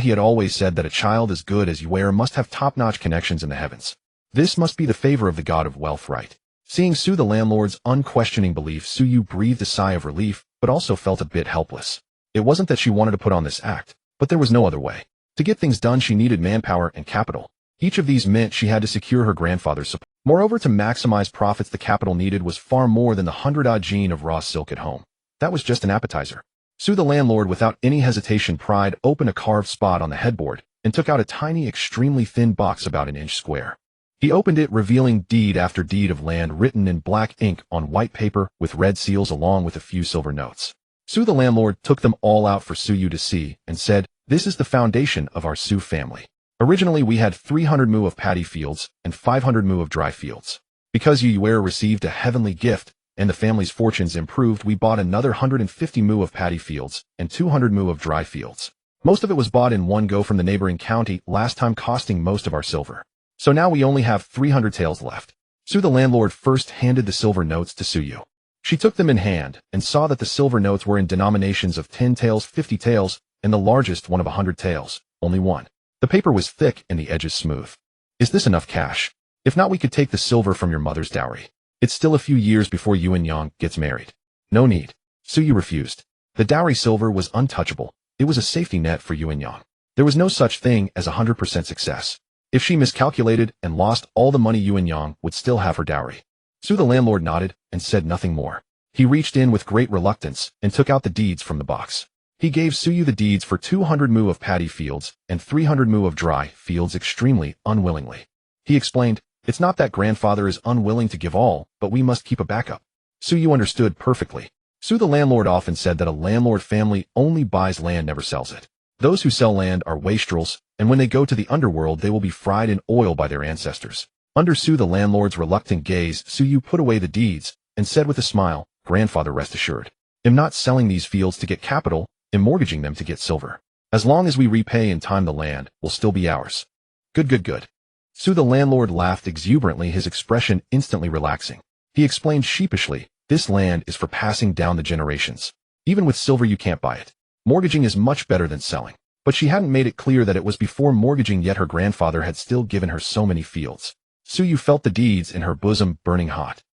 He had always said that a child as good as Uer must have top-notch connections in the heavens. This must be the favor of the god of wealth, right? Seeing Sue the landlord's unquestioning belief, Sue breathed a sigh of relief, but also felt a bit helpless. It wasn't that she wanted to put on this act, but there was no other way. To get things done, she needed manpower and capital. Each of these meant she had to secure her grandfather's support. Moreover, to maximize profits, the capital needed was far more than the 100-odd jean of raw silk at home. That was just an appetizer. Sue the landlord, without any hesitation, pried open a carved spot on the headboard and took out a tiny, extremely thin box about an inch square. He opened it, revealing deed after deed of land written in black ink on white paper with red seals along with a few silver notes. Sue the landlord took them all out for Sue to see and said, "This is the foundation of our Sue family. Originally we had 300 mu of paddy fields and 500 mu of dry fields. Because Uer received a heavenly gift and the family's fortunes improved, we bought another 150 mu of paddy fields and 200 mu of dry fields. Most of it was bought in one go from the neighboring county, last time costing most of our silver. So now we only have 300 taels left." Sue the landlord first handed the silver notes to Sue. She took them in hand and saw that the silver notes were in denominations of 10 taels, 50 taels, and the largest one of 100 taels, only one. The paper was thick and the edges smooth. "Is this enough cash? If not, we could take the silver from your mother's dowry. It's still a few years before Yang gets married." "No need." Sue refused. The dowry silver was untouchable. It was a safety net for Yang. There was no such thing as 100% success. If she miscalculated and lost all the money, Yang would still have her dowry. Sue the landlord nodded and said nothing more. He reached in with great reluctance and took out the deeds from the box. He gave Sue the deeds for 200 mu of paddy fields and 300 mu of dry fields extremely unwillingly. He explained, "It's not that grandfather is unwilling to give all, but we must keep a backup." Sue understood perfectly. Sue the landlord often said that a landlord family only buys land, never sells it. Those who sell land are wastrels, and when they go to the underworld they will be fried in oil by their ancestors. Under Sue the landlord's reluctant gaze, Sue put away the deeds and said with a smile, "Grandfather, rest assured. I'm not selling these fields to get capital, I'm mortgaging them to get silver. As long as we repay in time, the land will still be ours." Good, good, good. Sue the landlord laughed exuberantly, his expression instantly relaxing. He explained sheepishly, "This land is for passing down the generations. Even with silver you can't buy it. Mortgaging is much better than selling. But she hadn't made it clear that it was before mortgaging, yet her grandfather had still given her so many fields. Suyu felt the deeds in her bosom burning hot.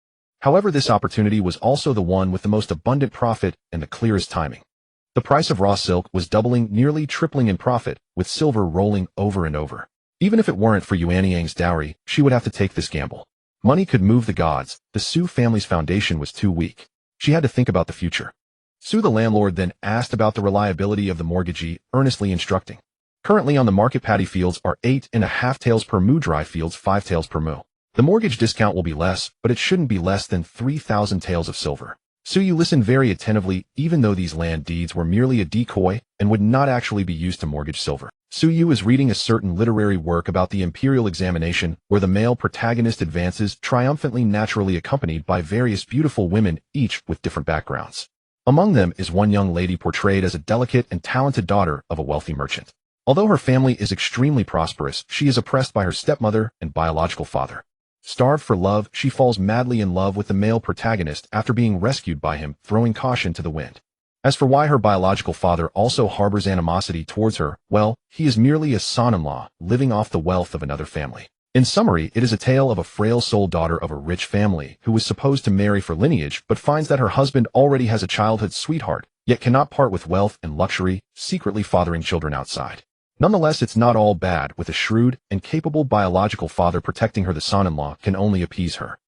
However, this opportunity was also the one with the most abundant profit and the clearest timing. The price of raw silk was doubling, nearly tripling in profit, with silver rolling over and over. Even if it weren't for Yuanyang's dowry, she would have to take this gamble. Money could move the gods. The Su family's foundation was too weak. She had to think about the future. Su the landlord then asked about the reliability of the mortgagee, earnestly instructing. Currently on the market, paddy fields are 8.5 taels per mu, dry fields 5 taels per mu. The mortgage discount will be less, but it shouldn't be less than 3,000 taels of silver. Suyu listened very attentively, even though these land deeds were merely a decoy and would not actually be used to mortgage silver. Suyu is reading a certain literary work about the imperial examination, where the male protagonist advances triumphantly, naturally accompanied by various beautiful women, each with different backgrounds. Among them is one young lady portrayed as a delicate and talented daughter of a wealthy merchant. Although her family is extremely prosperous, she is oppressed by her stepmother and biological father. Starved for love, she falls madly in love with the male protagonist after being rescued by him, throwing caution to the wind. As for why her biological father also harbors animosity towards her, well, he is merely a son-in-law, living off the wealth of another family. In summary, it is a tale of a frail-souled daughter of a rich family who was supposed to marry for lineage but finds that her husband already has a childhood sweetheart, yet cannot part with wealth and luxury, secretly fathering children outside. Nonetheless, it's not all bad, with a shrewd and capable biological father protecting her. The son-in-law can only appease her.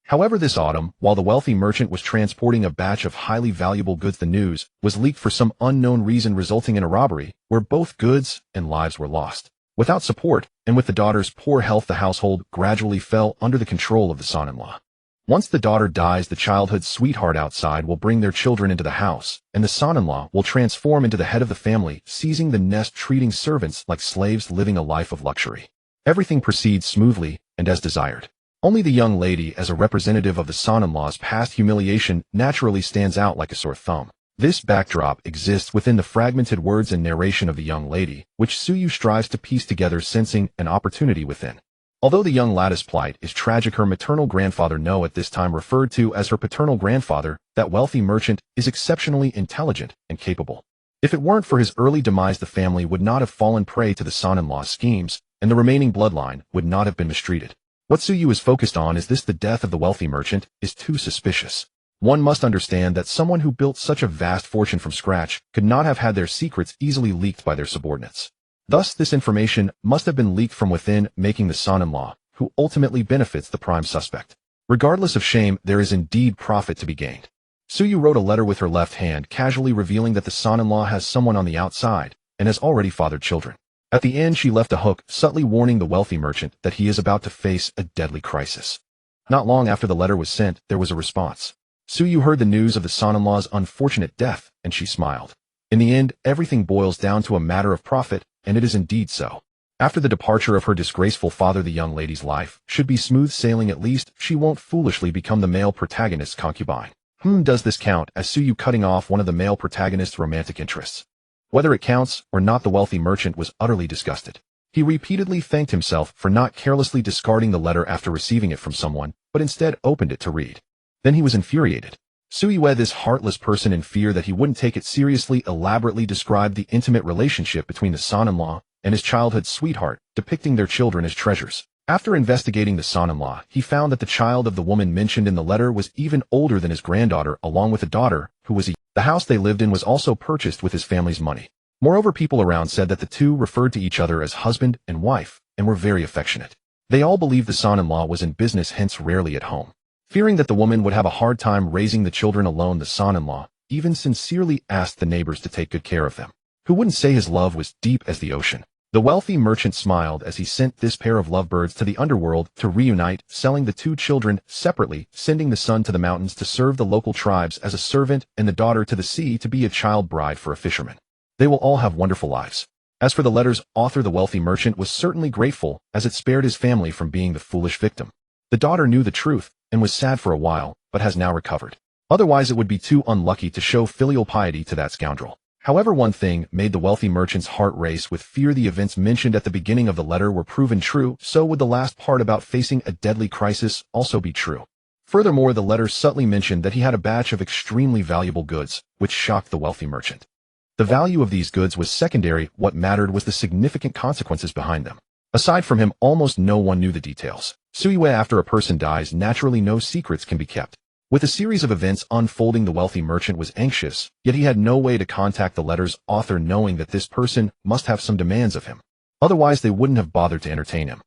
However, this autumn, while the wealthy merchant was transporting a batch of highly valuable goods, the news was leaked for some unknown reason, resulting in a robbery where both goods and lives were lost. Without support, and with the daughter's poor health, the household gradually fell under the control of the son-in-law. Once the daughter dies, the childhood sweetheart outside will bring their children into the house, and the son-in-law will transform into the head of the family, seizing the nest, treating servants like slaves, living a life of luxury. Everything proceeds smoothly and as desired. Only the young lady, as a representative of the son-in-law's past humiliation, naturally stands out like a sore thumb. This backdrop exists within the fragmented words and narration of the young lady, which Suyu strives to piece together, sensing an opportunity within. Although the young lady's plight is tragic, her maternal grandfather, no, at this time referred to as her paternal grandfather, that wealthy merchant, is exceptionally intelligent and capable. If it weren't for his early demise, the family would not have fallen prey to the son-in-law's schemes, and the remaining bloodline would not have been mistreated. What Suyu is focused on is this: the death of the wealthy merchant is too suspicious. One must understand that someone who built such a vast fortune from scratch could not have had their secrets easily leaked by their subordinates. Thus, this information must have been leaked from within, making the son-in-law, who ultimately benefits, the prime suspect. Regardless of shame, there is indeed profit to be gained. Suyu wrote a letter with her left hand, casually revealing that the son-in-law has someone on the outside and has already fathered children. At the end, she left a hook, subtly warning the wealthy merchant that he is about to face a deadly crisis. Not long after the letter was sent, there was a response. Suyu heard the news of the son-in-law's unfortunate death, and she smiled. In the end, everything boils down to a matter of profit, and it is indeed so. After the departure of her disgraceful father, the young lady's life should be smooth sailing. At least, she won't foolishly become the male protagonist's concubine. Does this count as Suyu cutting off one of the male protagonist's romantic interests? Whether it counts or not, the wealthy merchant was utterly disgusted. He repeatedly thanked himself for not carelessly discarding the letter after receiving it from someone, but instead opened it to read. Then he was infuriated. Suyu, this heartless person, in fear that he wouldn't take it seriously, elaborately described the intimate relationship between the son-in-law and his childhood sweetheart, depicting their children as treasures. After investigating the son-in-law, he found that the child of the woman mentioned in the letter was even older than his granddaughter, along with a daughter who was the house they lived in was also purchased with his family's money. Moreover, people around said that the two referred to each other as husband and wife and were very affectionate. They all believed the son-in-law was in business, hence rarely at home. Fearing that the woman would have a hard time raising the children alone, the son-in-law even sincerely asked the neighbors to take good care of them. Who wouldn't say his love was deep as the ocean? The wealthy merchant smiled as he sent this pair of lovebirds to the underworld to reunite, selling the two children separately, sending the son to the mountains to serve the local tribes as a servant and the daughter to the sea to be a child bride for a fisherman. They will all have wonderful lives. As for the letter's author, the wealthy merchant was certainly grateful, as it spared his family from being the foolish victim. The daughter knew the truth and was sad for a while, but has now recovered. Otherwise, it would be too unlucky to show filial piety to that scoundrel. However, one thing made the wealthy merchant's heart race with fear: the events mentioned at the beginning of the letter were proven true, so would the last part about facing a deadly crisis also be true. Furthermore, the letter subtly mentioned that he had a batch of extremely valuable goods, which shocked the wealthy merchant. The value of these goods was secondary, what mattered was the significant consequences behind them. Aside from him, almost no one knew the details. Suyue, after a person dies, naturally no secrets can be kept. With a series of events unfolding, the wealthy merchant was anxious, yet he had no way to contact the letter's author, knowing that this person must have some demands of him. Otherwise, they wouldn't have bothered to entertain him.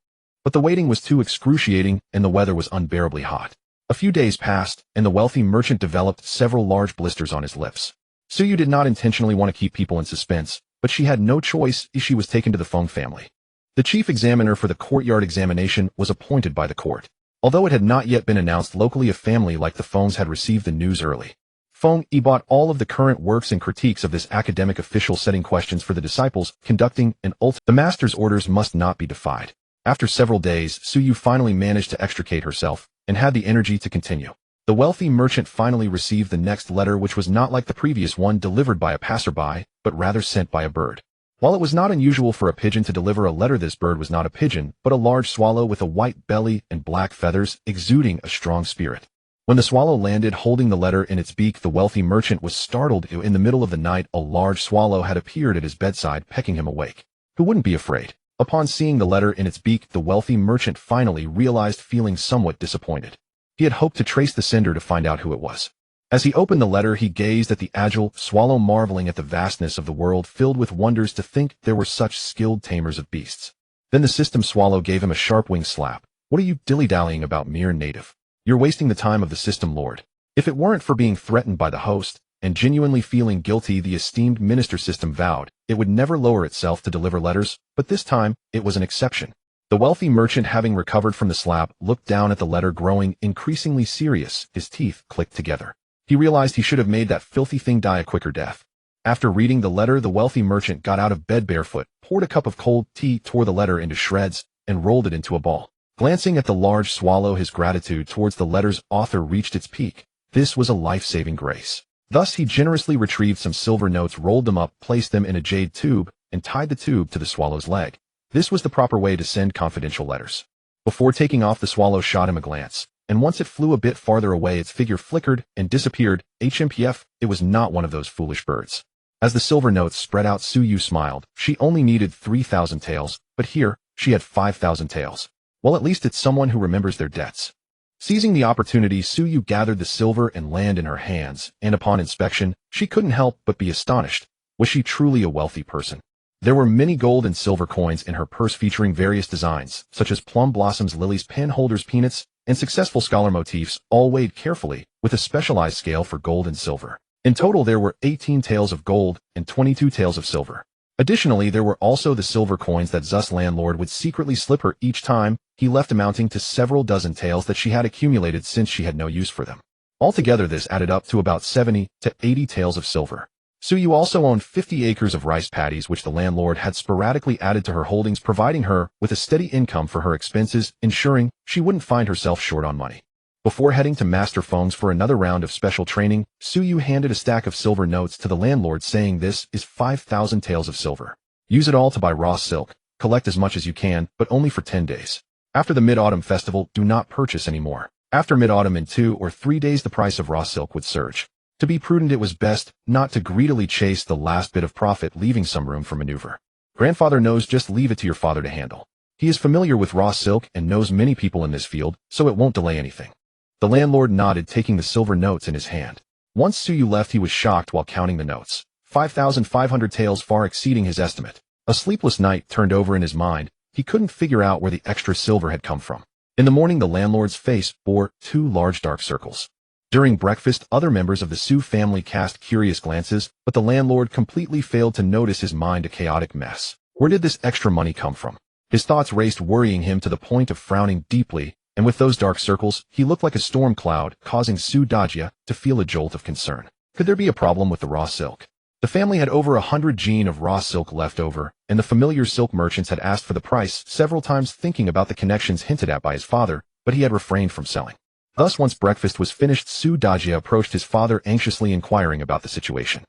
But the waiting was too excruciating, and the weather was unbearably hot. A few days passed, and the wealthy merchant developed several large blisters on his lips. Suyu did not intentionally want to keep people in suspense, but she had no choice as she was taken to the Feng family. The chief examiner for the courtyard examination was appointed by the court. Although it had not yet been announced locally, a family like the Fengs had received the news early. Feng bought all of the current works and critiques of this academic official, setting questions for the disciples, conducting an the master's orders must not be defied. After several days, Suyu finally managed to extricate herself, and had the energy to continue. The wealthy merchant finally received the next letter, which was not like the previous one delivered by a passerby, but rather sent by a bird. While it was not unusual for a pigeon to deliver a letter, this bird was not a pigeon, but a large swallow with a white belly and black feathers, exuding a strong spirit. When the swallow landed holding the letter in its beak, the wealthy merchant was startled. In the middle of the night, a large swallow had appeared at his bedside, pecking him awake. Who wouldn't be afraid? Upon seeing the letter in its beak, the wealthy merchant finally realized, feeling somewhat disappointed. He had hoped to trace the sender to find out who it was. As he opened the letter, he gazed at the agile swallow, marveling at the vastness of the world, filled with wonders to think there were such skilled tamers of beasts. Then the system swallow gave him a sharp wing slap. What are you dilly-dallying about, mere native? You're wasting the time of the system lord. If it weren't for being threatened by the host, and genuinely feeling guilty, the esteemed minister system vowed it would never lower itself to deliver letters, but this time, it was an exception. The wealthy merchant, having recovered from the slap, looked down at the letter, growing increasingly serious. His teeth clicked together. He realized he should have made that filthy thing die a quicker death. After reading the letter, the wealthy merchant got out of bed barefoot, poured a cup of cold tea, tore the letter into shreds, and rolled it into a ball. Glancing at the large swallow, his gratitude towards the letter's author reached its peak. This was a life-saving grace. Thus he generously retrieved some silver notes, rolled them up, placed them in a jade tube, and tied the tube to the swallow's leg. This was the proper way to send confidential letters. Before taking off, the swallow shot him a glance, and once it flew a bit farther away, its figure flickered and disappeared. HMPF, it was not one of those foolish birds. As the silver notes spread out, Suyu smiled. She only needed 3,000 taels, but here, she had 5,000 taels. Well, at least it's someone who remembers their debts. Seizing the opportunity, Suyu gathered the silver and land in her hands, and upon inspection, she couldn't help but be astonished. Was she truly a wealthy person? There were many gold and silver coins in her purse, featuring various designs, such as plum blossoms, lilies, pen holders, peanuts, and successful scholar motifs, all weighed carefully, with a specialized scale for gold and silver. In total, there were 18 taels of gold and 22 taels of silver. Additionally, there were also the silver coins that Zus landlord would secretly slip her each time he left, amounting to several dozen taels that she had accumulated since she had no use for them. Altogether, this added up to about 70 to 80 taels of silver. Suyu also owned 50 acres of rice paddies, which the landlord had sporadically added to her holdings, providing her with a steady income for her expenses, ensuring she wouldn't find herself short on money. Before heading to Master Feng's for another round of special training, Suyu handed a stack of silver notes to the landlord, saying, "This is 5,000 taels of silver. Use it all to buy raw silk. Collect as much as you can, but only for 10 days. After the Mid-Autumn Festival, do not purchase anymore. After Mid-Autumn, in 2 or 3 days, the price of raw silk would surge. To be prudent, it was best not to greedily chase the last bit of profit, leaving some room for maneuver. Grandfather knows, just leave it to your father to handle. He is familiar with raw silk and knows many people in this field, so it won't delay anything." The landlord nodded, taking the silver notes in his hand. Once Suyu left, he was shocked while counting the notes. 5,500 taels, far exceeding his estimate. A sleepless night turned over in his mind. He couldn't figure out where the extra silver had come from. In the morning, the landlord's face bore 2 large dark circles. During breakfast, other members of the Su family cast curious glances, but the landlord completely failed to notice, his mind a chaotic mess. Where did this extra money come from? His thoughts raced, worrying him to the point of frowning deeply, and with those dark circles, he looked like a storm cloud, causing Su Dajia to feel a jolt of concern. Could there be a problem with the raw silk? The family had over 100 jin of raw silk left over, and the familiar silk merchants had asked for the price several times, thinking about the connections hinted at by his father, but he had refrained from selling. Thus, once breakfast was finished, Su Dajia approached his father, anxiously inquiring about the situation.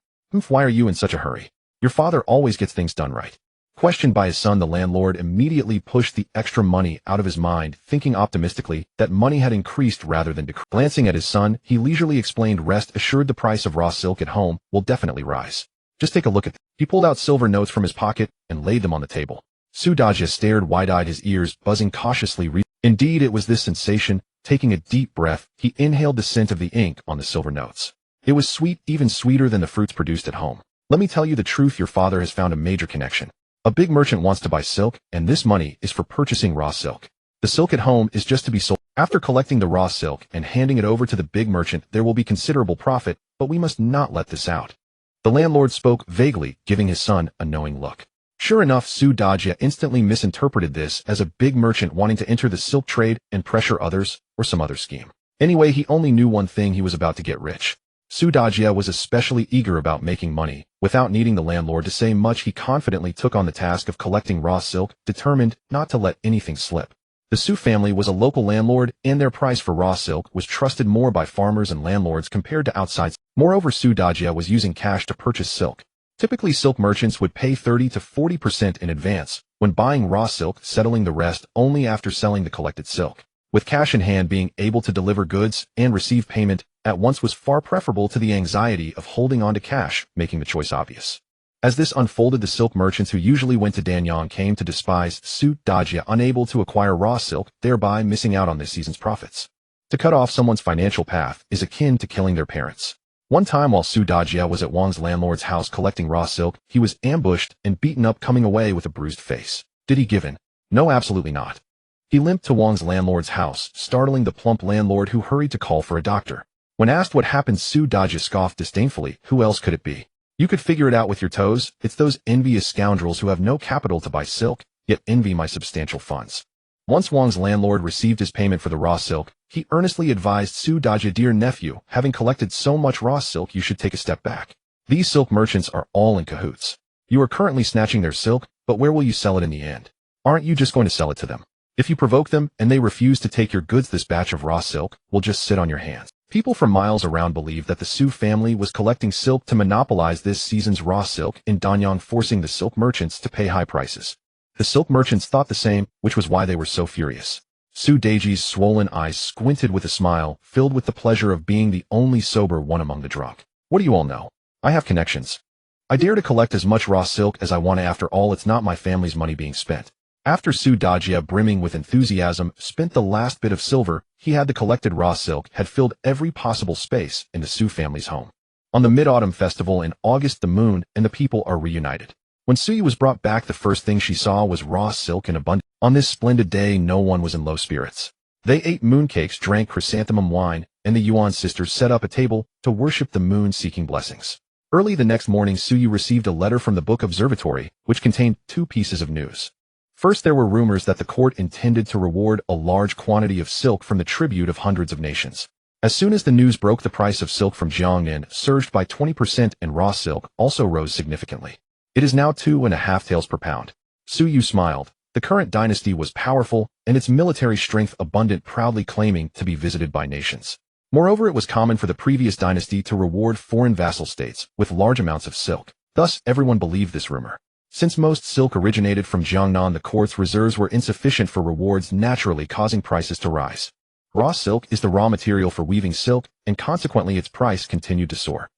Why are you in such a hurry? Your father always gets things done right." Questioned by his son, the landlord immediately pushed the extra money out of his mind, thinking optimistically that money had increased rather than decreased. Glancing at his son, he leisurely explained, "Rest assured, the price of raw silk at home will definitely rise. Just take a look at them. He pulled out silver notes from his pocket and laid them on the table. Su Dajia stared wide-eyed, his ears buzzing cautiously. Indeed, it was this sensation. Taking a deep breath, he inhaled the scent of the ink on the silver notes. It was sweet, even sweeter than the fruits produced at home. Let me tell you the truth, your father has found a major connection. A big merchant wants to buy silk, and this money is for purchasing raw silk. The silk at home is just to be sold. After collecting the raw silk and handing it over to the big merchant, there will be considerable profit, but we must not let this out. The landlord spoke vaguely, giving his son a knowing look. Sure enough, Su Dajia instantly misinterpreted this as a big merchant wanting to enter the silk trade and pressure others, or some other scheme. Anyway, he only knew one thing: he was about to get rich. Su Dajia was especially eager about making money. Without needing the landlord to say much, he confidently took on the task of collecting raw silk, determined not to let anything slip. The Su family was a local landlord, and their price for raw silk was trusted more by farmers and landlords compared to outside. Moreover, Su Dajia was using cash to purchase silk. Typically, silk merchants would pay 30 to 40% in advance when buying raw silk, settling the rest only after selling the collected silk. With cash in hand, being able to deliver goods and receive payment at once was far preferable to the anxiety of holding on to cash, making the choice obvious. As this unfolded, the silk merchants who usually went to Danyang came to despise Su Dajia, unable to acquire raw silk, thereby missing out on this season's profits. To cut off someone's financial path is akin to killing their parents. One time while Su Dajia was at Wang's landlord's house collecting raw silk, he was ambushed and beaten up, coming away with a bruised face. Did he give in? No, absolutely not. He limped to Wang's landlord's house, startling the plump landlord, who hurried to call for a doctor. When asked what happened, Su Dajia scoffed disdainfully. Who else could it be? You could figure it out with your toes. It's those envious scoundrels who have no capital to buy silk, yet envy my substantial funds. Once Wang's landlord received his payment for the raw silk, he earnestly advised Su Dajia, dear nephew, having collected so much raw silk, you should take a step back. These silk merchants are all in cahoots. You are currently snatching their silk, but where will you sell it in the end? Aren't you just going to sell it to them? If you provoke them and they refuse to take your goods, this batch of raw silk will just sit on your hands. People from miles around believed that the Su family was collecting silk to monopolize this season's raw silk in Danyang, forcing the silk merchants to pay high prices. The silk merchants thought the same, which was why they were so furious. Su Daji's swollen eyes squinted with a smile, filled with the pleasure of being the only sober one among the drunk. What do you all know? I have connections. I dare to collect as much raw silk as I want. After all, it's not my family's money being spent. After Su Dajia, brimming with enthusiasm, spent the last bit of silver he had, the collected raw silk had filled every possible space in the Su family's home. On the Mid-Autumn Festival in August, the moon and the people are reunited. When Suyi was brought back, the first thing she saw was raw silk in abundance. On this splendid day, no one was in low spirits. They ate mooncakes, drank chrysanthemum wine, and the Yuan sisters set up a table to worship the moon, seeking blessings. Early the next morning, Suyi received a letter from the Book Observatory, which contained two pieces of news. First, there were rumors that the court intended to reward a large quantity of silk from the tribute of hundreds of nations. As soon as the news broke, the price of silk from Jiangnan surged by 20%, and raw silk also rose significantly. It is now 2.5 taels per pound. Su Yu smiled. The current dynasty was powerful, and its military strength abundant, proudly claiming to be visited by nations. Moreover, it was common for the previous dynasty to reward foreign vassal states with large amounts of silk. Thus, everyone believed this rumor. Since most silk originated from Jiangnan, the court's reserves were insufficient for rewards, naturally causing prices to rise. Raw silk is the raw material for weaving silk, and consequently its price continued to soar.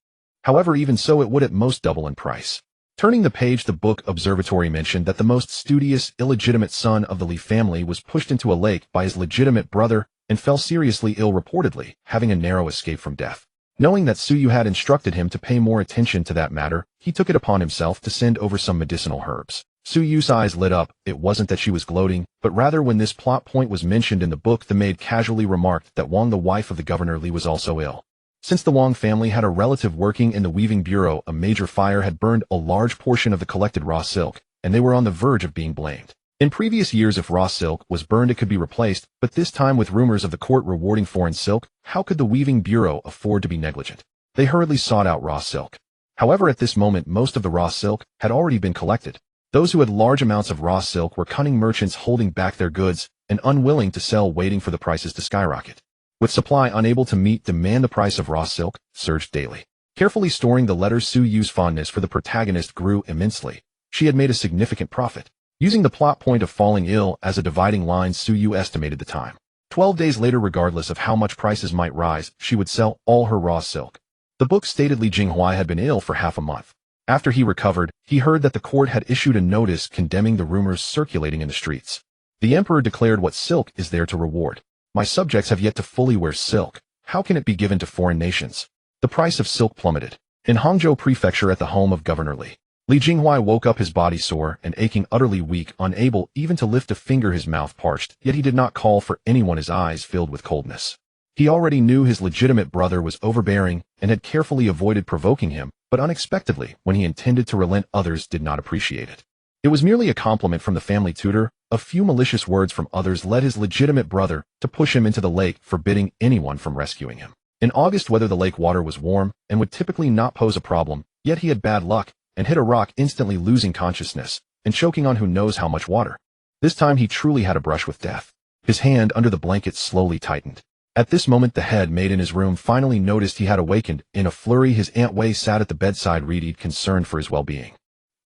However, even so, it would at most double in price. Turning the page, the Book Observatory mentioned that the most studious, illegitimate son of the Li family was pushed into a lake by his legitimate brother and fell seriously ill, reportedly having a narrow escape from death. Knowing that Su Yu had instructed him to pay more attention to that matter, he took it upon himself to send over some medicinal herbs. Su Yu's eyes lit up. It wasn't that she was gloating, but rather when this plot point was mentioned in the book, the maid casually remarked that Wang, the wife of the governor Li, was also ill. Since the Wang family had a relative working in the weaving bureau, a major fire had burned a large portion of the collected raw silk, and they were on the verge of being blamed. In previous years, if raw silk was burned, it could be replaced, but this time, with rumors of the court rewarding foreign silk, how could the weaving bureau afford to be negligent? They hurriedly sought out raw silk. However, at this moment, most of the raw silk had already been collected. Those who had large amounts of raw silk were cunning merchants holding back their goods and unwilling to sell, waiting for the prices to skyrocket. With supply unable to meet demand, the price of raw silk surged daily. Carefully storing the letters, Su Yu's fondness for the protagonist grew immensely. She had made a significant profit. Using the plot point of falling ill as a dividing line, Su Yu estimated the time. 12 days later, regardless of how much prices might rise, she would sell all her raw silk. The book stated Li Jinghuai had been ill for half a month. After he recovered, he heard that the court had issued a notice condemning the rumors circulating in the streets. The emperor declared, "What silk is there to reward? My subjects have yet to fully wear silk. How can it be given to foreign nations?" The price of silk plummeted. In Hangzhou Prefecture at the home of Governor Li Jinghuai woke up his body sore and aching, utterly weak, unable even to lift a finger, his mouth parched, yet he did not call for anyone, his eyes filled with coldness. He already knew his legitimate brother was overbearing and had carefully avoided provoking him, but unexpectedly, when he intended to relent, others did not appreciate it. It was merely a compliment from the family tutor. A few malicious words from others led his legitimate brother to push him into the lake, forbidding anyone from rescuing him. In August, whether the lake water was warm and would typically not pose a problem, yet he had bad luck and hit a rock, instantly losing consciousness and choking on who knows how much water. This time he truly had a brush with death. His hand under the blanket slowly tightened. At this moment, the head maid in his room finally noticed he had awakened. In a flurry, his Aunt Wei sat at the bedside, reading, concerned for his well-being.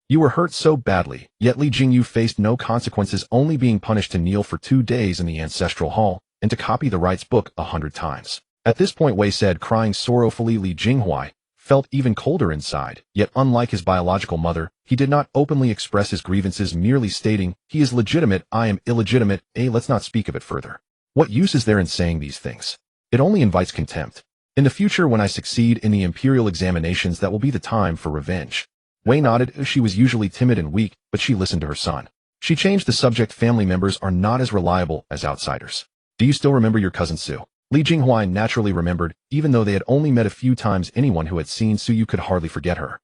"You were hurt so badly," yet Li Jingyu faced no consequences, only being punished to kneel for 2 days in the ancestral hall and to copy the rites book 100 times. At this point, Wei said, crying sorrowfully. Li Jinghuai felt even colder inside, yet unlike his biological mother, he did not openly express his grievances, merely stating, "He is legitimate, I am illegitimate, let's not speak of it further. What use is there in saying these things? It only invites contempt. In the future, when I succeed in the imperial examinations, that will be the time for revenge." Wei nodded. She was usually timid and weak, but she listened to her son. She changed the subject. "Family members are not as reliable as outsiders. Do you still remember your cousin Su?" Li Jinghuai naturally remembered, even though they had only met a few times. Anyone who had seen Su Yu could hardly forget her.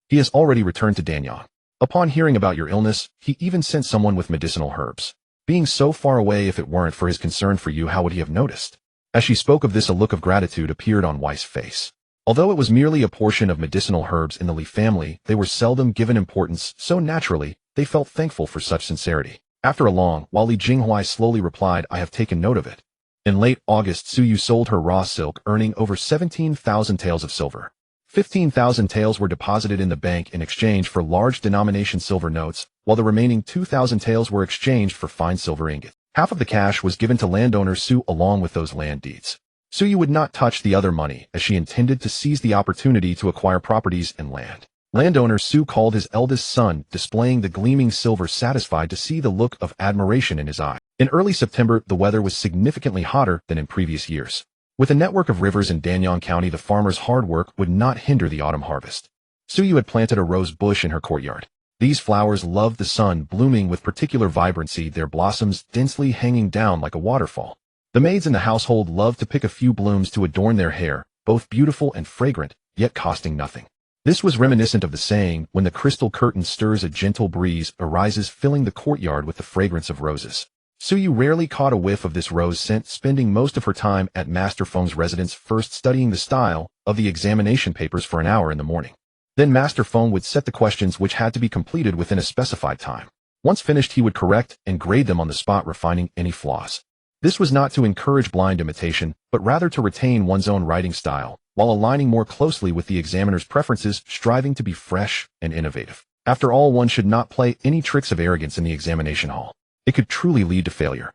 "He has already returned to Danyang. Upon hearing about your illness, he even sent someone with medicinal herbs. Being so far away, if it weren't for his concern for you, how would he have noticed?" As she spoke of this, a look of gratitude appeared on Wei's face. Although it was merely a portion of medicinal herbs in the Li family, they were seldom given importance, so naturally, they felt thankful for such sincerity. After a long while, Li Jinghuai slowly replied, "I have taken note of it." In late August, Su Yu sold her raw silk, earning over 17,000 taels of silver. 15,000 taels were deposited in the bank in exchange for large denomination silver notes, while the remaining 2,000 taels were exchanged for fine silver ingot. Half of the cash was given to landowner Su along with those land deeds. Su Yu would not touch the other money, as she intended to seize the opportunity to acquire properties and land. Landowner Su called his eldest son, displaying the gleaming silver, satisfied to see the look of admiration in his eye. In early September, the weather was significantly hotter than in previous years. With a network of rivers in Danyang County, the farmer's hard work would not hinder the autumn harvest. Su Yu had planted a rose bush in her courtyard. These flowers loved the sun, blooming with particular vibrancy, their blossoms densely hanging down like a waterfall. The maids in the household loved to pick a few blooms to adorn their hair, both beautiful and fragrant, yet costing nothing. This was reminiscent of the saying, "When the crystal curtain stirs, a gentle breeze arises, filling the courtyard with the fragrance of roses." Su Yu rarely caught a whiff of this rose scent, spending most of her time at Master Feng's residence, first studying the style of the examination papers for an hour in the morning. Then Master Feng would set the questions, which had to be completed within a specified time. Once finished, he would correct and grade them on the spot, refining any flaws. This was not to encourage blind imitation, but rather to retain one's own writing style, while aligning more closely with the examiner's preferences, striving to be fresh and innovative. After all, one should not play any tricks of arrogance in the examination hall. It could truly lead to failure.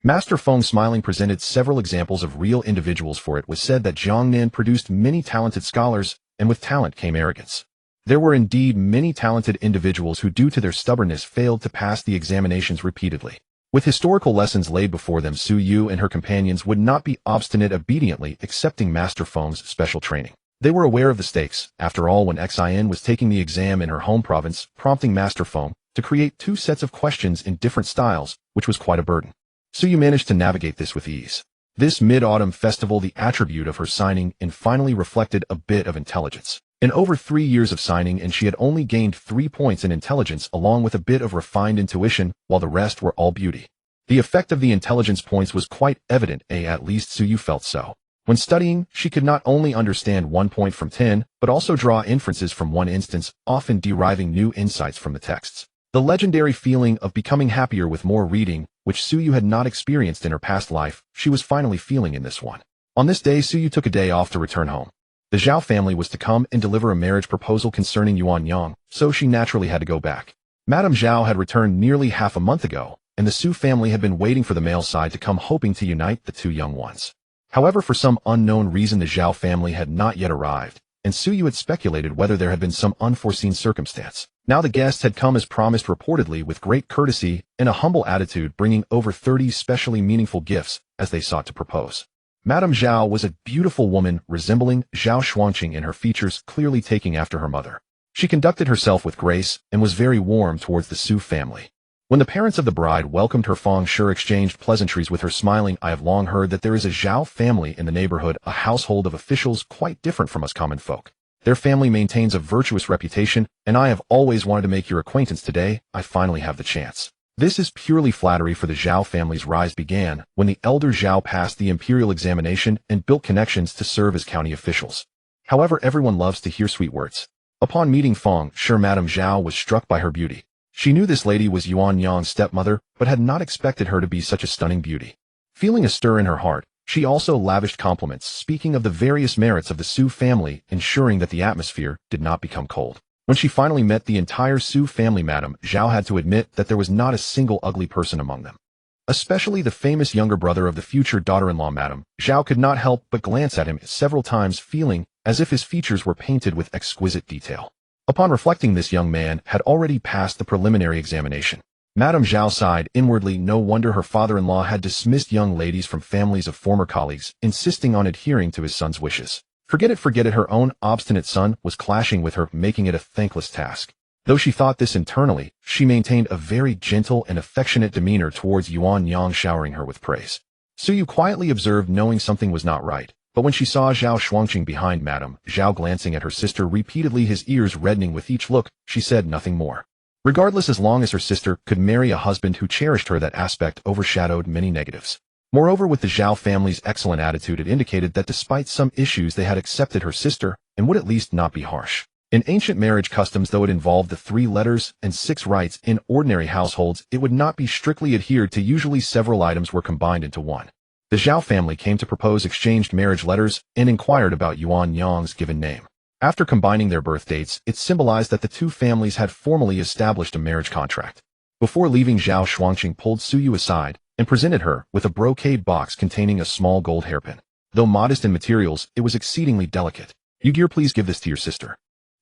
Master Feng, smiling, presented several examples of real individuals, for it was said that Jiangnan produced many talented scholars, and with talent came arrogance. There were indeed many talented individuals who, due to their stubbornness, failed to pass the examinations repeatedly. With historical lessons laid before them, Su Yu and her companions would not be obstinate, obediently accepting Master Feng's special training. They were aware of the stakes. After all, when Xin was taking the exam in her home province, prompting Master Feng to create 2 sets of questions in different styles, which was quite a burden. Su Yu managed to navigate this with ease. This mid-autumn festival, the attribute of her signing, and finally reflected a bit of intelligence. In over 3 years of signing, and she had only gained 3 points in intelligence, along with a bit of refined intuition, while the rest were all beauty. The effect of the intelligence points was quite evident, at least Su Yu felt so. When studying, she could not only understand 1 point from 10, but also draw inferences from 1 instance, often deriving new insights from the texts. The legendary feeling of becoming happier with more reading, which Su Yu had not experienced in her past life, she was finally feeling in this one. On this day, Su Yu took a day off to return home. The Zhao family was to come and deliver a marriage proposal concerning Yuan Yang, so she naturally had to go back. Madame Zhao had returned nearly half a month ago, and the Su family had been waiting for the male side to come, hoping to unite the 2 young ones. However, for some unknown reason, the Zhao family had not yet arrived, and Suyu had speculated whether there had been some unforeseen circumstance. Now the guests had come as promised, reportedly with great courtesy and a humble attitude, bringing over 30 specially meaningful gifts as they sought to propose. Madame Zhao was a beautiful woman resembling Zhao Shuangqing in her features, clearly taking after her mother. She conducted herself with grace and was very warm towards the Su family. When the parents of the bride welcomed her, Feng Sure exchanged pleasantries with her, smiling. "I have long heard that there is a Zhao family in the neighborhood, a household of officials quite different from us common folk. Their family maintains a virtuous reputation, and I have always wanted to make your acquaintance. Today, I finally have the chance." This is purely flattery, for the Zhao family's rise began when the elder Zhao passed the imperial examination and built connections to serve as county officials. However, everyone loves to hear sweet words. Upon meeting Feng Sure, Madame Zhao was struck by her beauty. She knew this lady was Yuan Yang's stepmother, but had not expected her to be such a stunning beauty. Feeling a stir in her heart, she also lavished compliments, speaking of the various merits of the Su family, ensuring that the atmosphere did not become cold. When she finally met the entire Su family, Madame Zhao had to admit that there was not a single ugly person among them. Especially the famous younger brother of the future daughter-in-law. Madame Zhao could not help but glance at him several times, feeling as if his features were painted with exquisite detail. Upon reflecting, this young man had already passed the preliminary examination. Madame Zhao sighed inwardly. No wonder her father-in-law had dismissed young ladies from families of former colleagues, insisting on adhering to his son's wishes. Forget it, her own obstinate son was clashing with her, making it a thankless task. Though she thought this internally, she maintained a very gentle and affectionate demeanor towards Yuan Yang, showering her with praise. Suyu quietly observed, knowing something was not right, but when she saw Zhao Shuangqing behind Madame Zhao glancing at her sister repeatedly, his ears reddening with each look, she said nothing more. Regardless, as long as her sister could marry a husband who cherished her, that aspect overshadowed many negatives. Moreover, with the Zhao family's excellent attitude, it indicated that despite some issues they had accepted her sister and would at least not be harsh. In ancient marriage customs, though it involved the 3 letters and 6 rites, in ordinary households it would not be strictly adhered to. Usually several items were combined into one. The Zhao family came to propose exchanged marriage letters and inquired about Yuan Yang's given name. After combining their birth dates, it symbolized that the two families had formally established a marriage contract. Before leaving, Zhao Shuangqing pulled Suyu aside and presented her with a brocade box containing a small gold hairpin. Though modest in materials, it was exceedingly delicate. "You dear, please give this to your sister."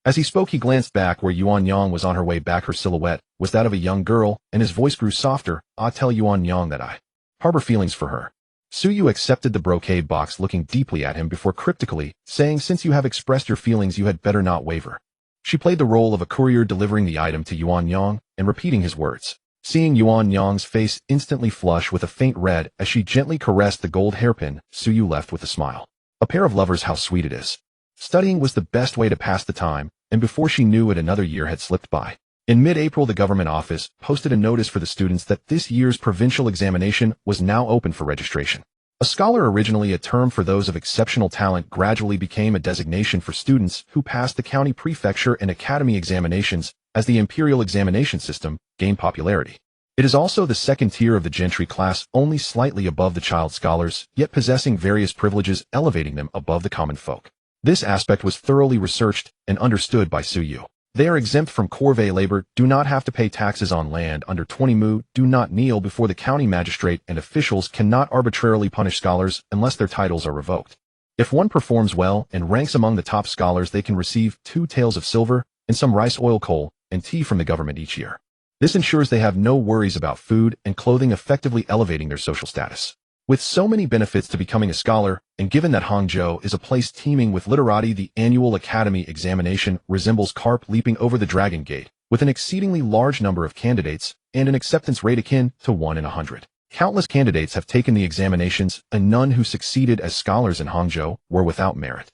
As he spoke, he glanced back where Yuan Yang was on her way back. Her silhouette was that of a young girl, and his voice grew softer. "I tell Yuan Yang that I harbor feelings for her." Suyu accepted the brocade box, looking deeply at him before cryptically saying, "Since you have expressed your feelings, you had better not waver." She played the role of a courier, delivering the item to Yuan Yang and repeating his words. Seeing Yuan Yang's face instantly flush with a faint red as she gently caressed the gold hairpin, Suyu left with a smile. A pair of lovers, how sweet it is. Studying was the best way to pass the time, and before she knew it, another year had slipped by. In mid-April, the government office posted a notice for the students that this year's provincial examination was now open for registration. A scholar, originally a term for those of exceptional talent, gradually became a designation for students who passed the county, prefecture, and academy examinations as the imperial examination system gained popularity. It is also the second tier of the gentry class, only slightly above the child scholars, yet possessing various privileges elevating them above the common folk. This aspect was thoroughly researched and understood by Suyu. They are exempt from corvée labor, do not have to pay taxes on land under 20 mu, do not kneel before the county magistrate, and officials cannot arbitrarily punish scholars unless their titles are revoked. If one performs well and ranks among the top scholars, they can receive 2 taels of silver and some rice, oil, coal, and tea from the government each year. This ensures they have no worries about food and clothing, effectively elevating their social status. With so many benefits to becoming a scholar, and given that Hangzhou is a place teeming with literati, the annual academy examination resembles carp leaping over the dragon gate, with an exceedingly large number of candidates and an acceptance rate akin to 1 in 100. Countless candidates have taken the examinations, and none who succeeded as scholars in Hangzhou were without merit.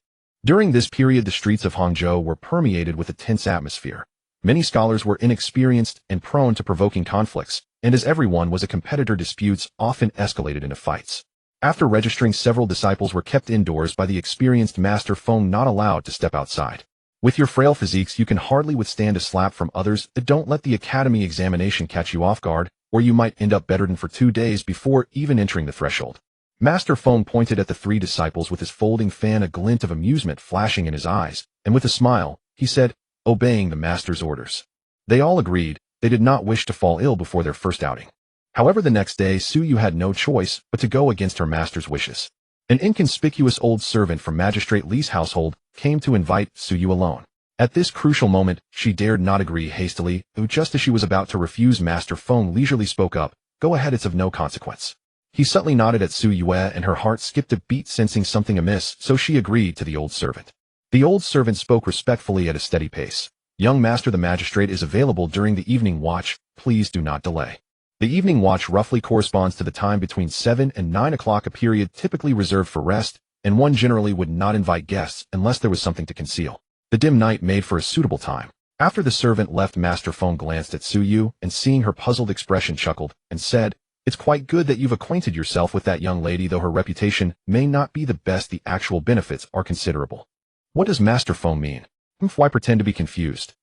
During this period, the streets of Hangzhou were permeated with a tense atmosphere. Many scholars were inexperienced and prone to provoking conflicts, and as everyone was a competitor, disputes often escalated into fights. After registering, several disciples were kept indoors by the experienced master Feng, not allowed to step outside. With your frail physiques, you can hardly withstand a slap from others. Don't let the academy examination catch you off guard, or you might end up bedridden for 2 days before even entering the threshold. Master Feng pointed at the 3 disciples with his folding fan, a glint of amusement flashing in his eyes, and with a smile, he said, obeying the master's orders. They all agreed. They did not wish to fall ill before their first outing. However, the next day, Suyu had no choice but to go against her master's wishes. An inconspicuous old servant from Magistrate Li's household came to invite Suyu alone. At this crucial moment, she dared not agree hastily, though just as she was about to refuse, Master Feng leisurely spoke up, "Go ahead, it's of no consequence." He subtly nodded at Su Yue, and her heart skipped a beat, sensing something amiss, so she agreed to the old servant. The old servant spoke respectfully at a steady pace. "Young master, the magistrate is available during the evening watch. Please do not delay." The evening watch roughly corresponds to the time between 7 and 9 o'clock, a period typically reserved for rest, and one generally would not invite guests unless there was something to conceal. The dim night made for a suitable time. After the servant left, Master Feng glanced at Su Yu, and seeing her puzzled expression, chuckled, and said, "It's quite good that you've acquainted yourself with that young lady, though her reputation may not be the best. The actual benefits are considerable." "What does Master Feng mean? Why pretend to be confused?"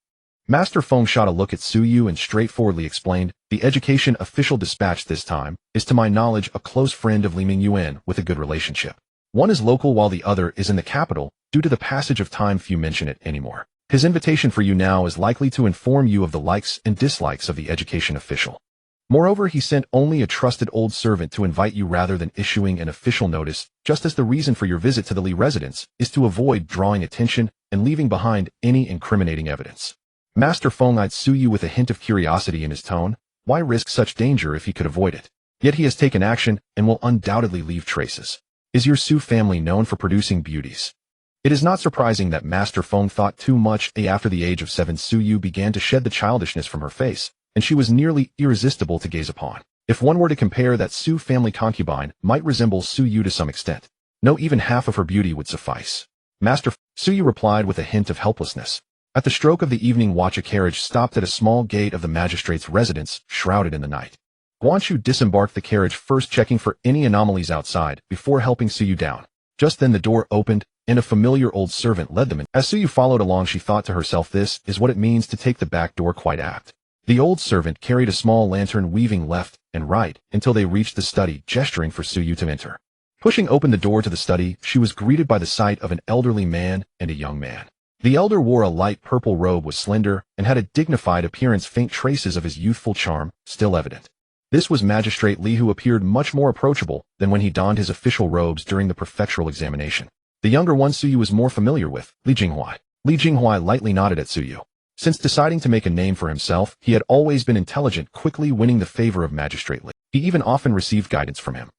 Master Feng shot a look at Su Yu and straightforwardly explained, "The education official dispatched this time is, to my knowledge, a close friend of Li Mingyuan with a good relationship. One is local while the other is in the capital. Due to the passage of time, few mention it anymore. His invitation for you now is likely to inform you of the likes and dislikes of the education official. Moreover, he sent only a trusted old servant to invite you rather than issuing an official notice, just as the reason for your visit to the Li residence is to avoid drawing attention and leaving behind any incriminating evidence." Master Feng eyed Su Yu with a hint of curiosity in his tone. Why risk such danger if he could avoid it? Yet he has taken action and will undoubtedly leave traces. Is your Su family known for producing beauties? It is not surprising that Master Feng thought too much. After the age of 7, Su Yu began to shed the childishness from her face, and she was nearly irresistible to gaze upon. If one were to compare, that Su family concubine might resemble Su Yu to some extent. No, even half of her beauty would suffice. Su Yu replied with a hint of helplessness. At the stroke of the evening watch, a carriage stopped at a small gate of the magistrate's residence, shrouded in the night. Guanshu disembarked the carriage, first checking for any anomalies outside before helping Su Yu down. Just then the door opened, and a familiar old servant led them in. As Su Yu followed along, she thought to herself, this is what it means to take the back door. Quite apt. The old servant carried a small lantern, weaving left and right until they reached the study, gesturing for Su Yu to enter. Pushing open the door to the study, she was greeted by the sight of an elderly man and a young man. The elder wore a light purple robe, was slender, and had a dignified appearance, faint traces of his youthful charm still evident. This was Magistrate Li, who appeared much more approachable than when he donned his official robes during the prefectural examination. The younger one Su Yu was more familiar with, Li Jinghua. Li Jinghua lightly nodded at Su Yu. Since deciding to make a name for himself, he had always been intelligent, quickly winning the favor of Magistrate Li. He even often received guidance from him.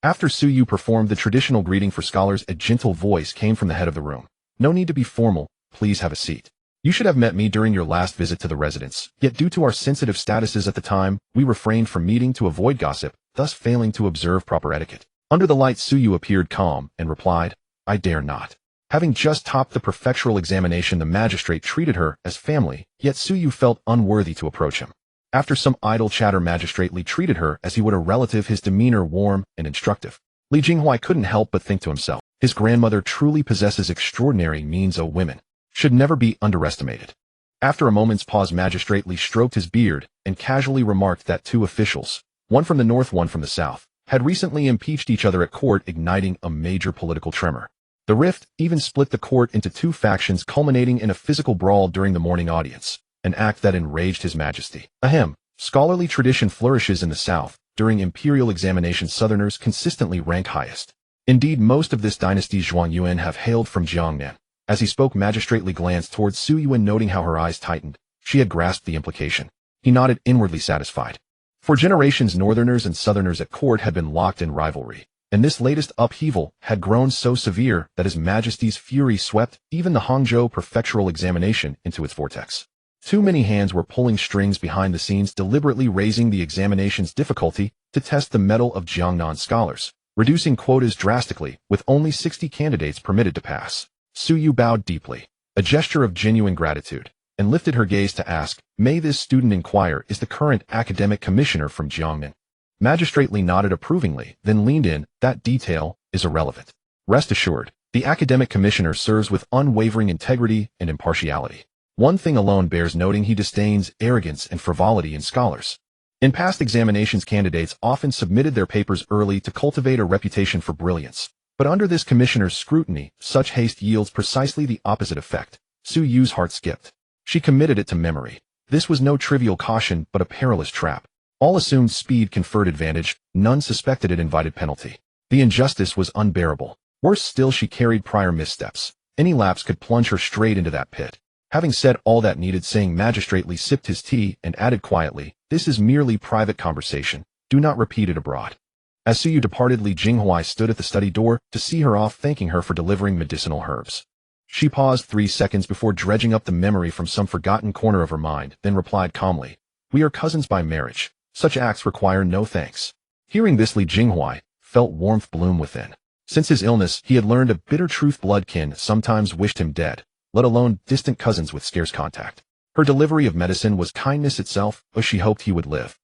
After Su Yu performed the traditional greeting for scholars, a gentle voice came from the head of the room. "No need to be formal. Please have a seat. You should have met me during your last visit to the residence, yet due to our sensitive statuses at the time, we refrained from meeting to avoid gossip, thus failing to observe proper etiquette." Under the light, Su Yu appeared calm and replied, "I dare not." Having just topped the prefectural examination, the magistrate treated her as family, yet Su Yu felt unworthy to approach him. After some idle chatter, Magistrate Li treated her as he would a relative, his demeanor warm and instructive. Li Jinghua couldn't help but think to himself, his grandmother truly possesses extraordinary means. Women should never be underestimated. After a moment's pause, Magistrate Li stroked his beard and casually remarked that 2 officials, one from the north, one from the south, had recently impeached each other at court, igniting a major political tremor. The rift even split the court into 2 factions, culminating in a physical brawl during the morning audience, an act that enraged His Majesty. Ahem. Scholarly tradition flourishes in the south. During imperial examinations, southerners consistently rank highest. Indeed, most of this dynasty's Zhuangyuan have hailed from Jiangnan. As he spoke, Magistrate Li glanced towards Su Yu, and noting how her eyes tightened, she had grasped the implication. He nodded, inwardly satisfied. For generations, northerners and southerners at court had been locked in rivalry, and this latest upheaval had grown so severe that His Majesty's fury swept even the Hangzhou prefectural examination into its vortex. Too many hands were pulling strings behind the scenes, deliberately raising the examination's difficulty to test the mettle of Jiangnan scholars, reducing quotas drastically, with only 60 candidates permitted to pass. Su Yu bowed deeply, a gesture of genuine gratitude, and lifted her gaze to ask, "May this student inquire, is the current academic commissioner from Jiangnan?" Magistrate Li nodded approvingly, then leaned in, "That detail is irrelevant. Rest assured, the academic commissioner serves with unwavering integrity and impartiality. One thing alone bears noting: he disdains arrogance and frivolity in scholars." In past examinations, candidates often submitted their papers early to cultivate a reputation for brilliance. But under this commissioner's scrutiny, such haste yields precisely the opposite effect. Su Yu's heart skipped. She committed it to memory. This was no trivial caution, but a perilous trap. All assumed speed conferred advantage, none suspected it invited penalty. The injustice was unbearable. Worse still, she carried prior missteps. Any lapse could plunge her straight into that pit. Having said all that needed saying, magistrately sipped his tea and added quietly, "This is merely private conversation. Do not repeat it abroad." As Suyu departed, Li Jinghuai stood at the study door to see her off, thanking her for delivering medicinal herbs. She paused 3 seconds before dredging up the memory from some forgotten corner of her mind, then replied calmly, "We are cousins by marriage. Such acts require no thanks." Hearing this, Li Jinghuai felt warmth bloom within. Since his illness, he had learned a bitter truth: bloodkin sometimes wished him dead, let alone distant cousins with scarce contact. Her delivery of medicine was kindness itself, as she hoped he would live.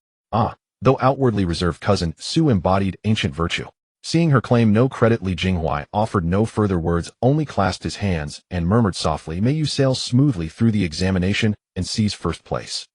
Though outwardly reserved, cousin Su embodied ancient virtue. Seeing her claim no credit, Li Jinghuai offered no further words, only clasped his hands and murmured softly, "May you sail smoothly through the examination and seize first place."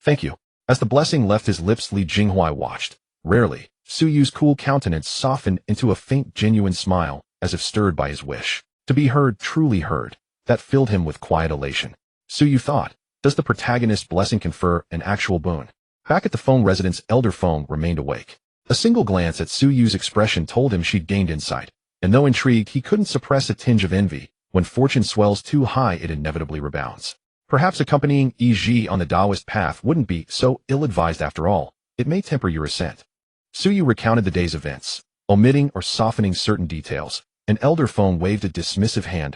"Thank you." As the blessing left his lips, Li Jinghuai watched. Rarely, Suyu's cool countenance softened into a faint, genuine smile, as if stirred by his wish. To be heard, truly heard, that filled him with quiet elation. Suyu thought, does the protagonist's blessing confer an actual boon? Back at the Feng residence, Elder Feng remained awake. A single glance at Suyu's expression told him she'd gained insight, and though intrigued, he couldn't suppress a tinge of envy. When fortune swells too high, it inevitably rebounds. Perhaps accompanying Yi on the Taoist path wouldn't be so ill-advised after all. It may temper your ascent. Suyu recounted the day's events, omitting or softening certain details, and Elder Feng waved a dismissive hand.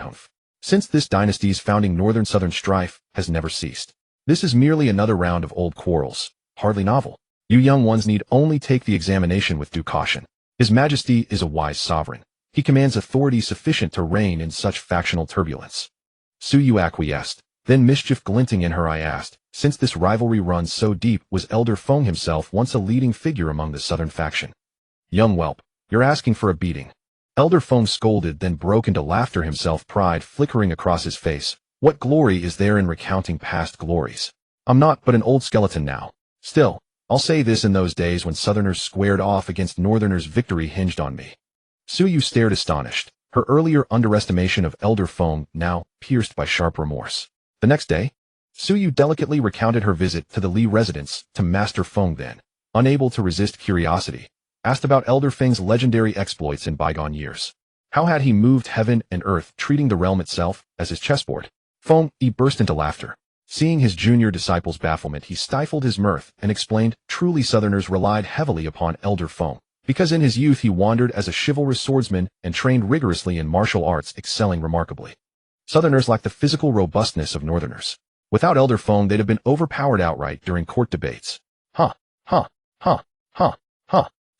Since this dynasty's founding, northern-southern strife has never ceased. This is merely another round of old quarrels. Hardly novel. You young ones need only take the examination with due caution. His Majesty is a wise sovereign. He commands authority sufficient to reign in such factional turbulence. Suyu acquiesced. Then, mischief glinting in her eye, asked, since this rivalry runs so deep, was Elder Feng himself once a leading figure among the southern faction? Young whelp, you're asking for a beating. Elder Feng scolded, then broke into laughter himself, pride flickering across his face. What glory is there in recounting past glories? I'm not but an old skeleton now. Still, I'll say this, in those days when southerners squared off against northerners, victory hinged on me. Suyu stared astonished, her earlier underestimation of Elder Feng now pierced by sharp remorse. The next day, Suyu delicately recounted her visit to the Li residence to Master Feng, then, unable to resist curiosity, asked about Elder Feng's legendary exploits in bygone years. How had he moved heaven and earth, treating the realm itself as his chessboard? Feng burst into laughter. Seeing his junior disciple's bafflement, he stifled his mirth and explained, truly southerners relied heavily upon Elder Feng, because in his youth he wandered as a chivalrous swordsman and trained rigorously in martial arts, excelling remarkably. Southerners lack the physical robustness of northerners. Without Elder Feng, they'd have been overpowered outright during court debates.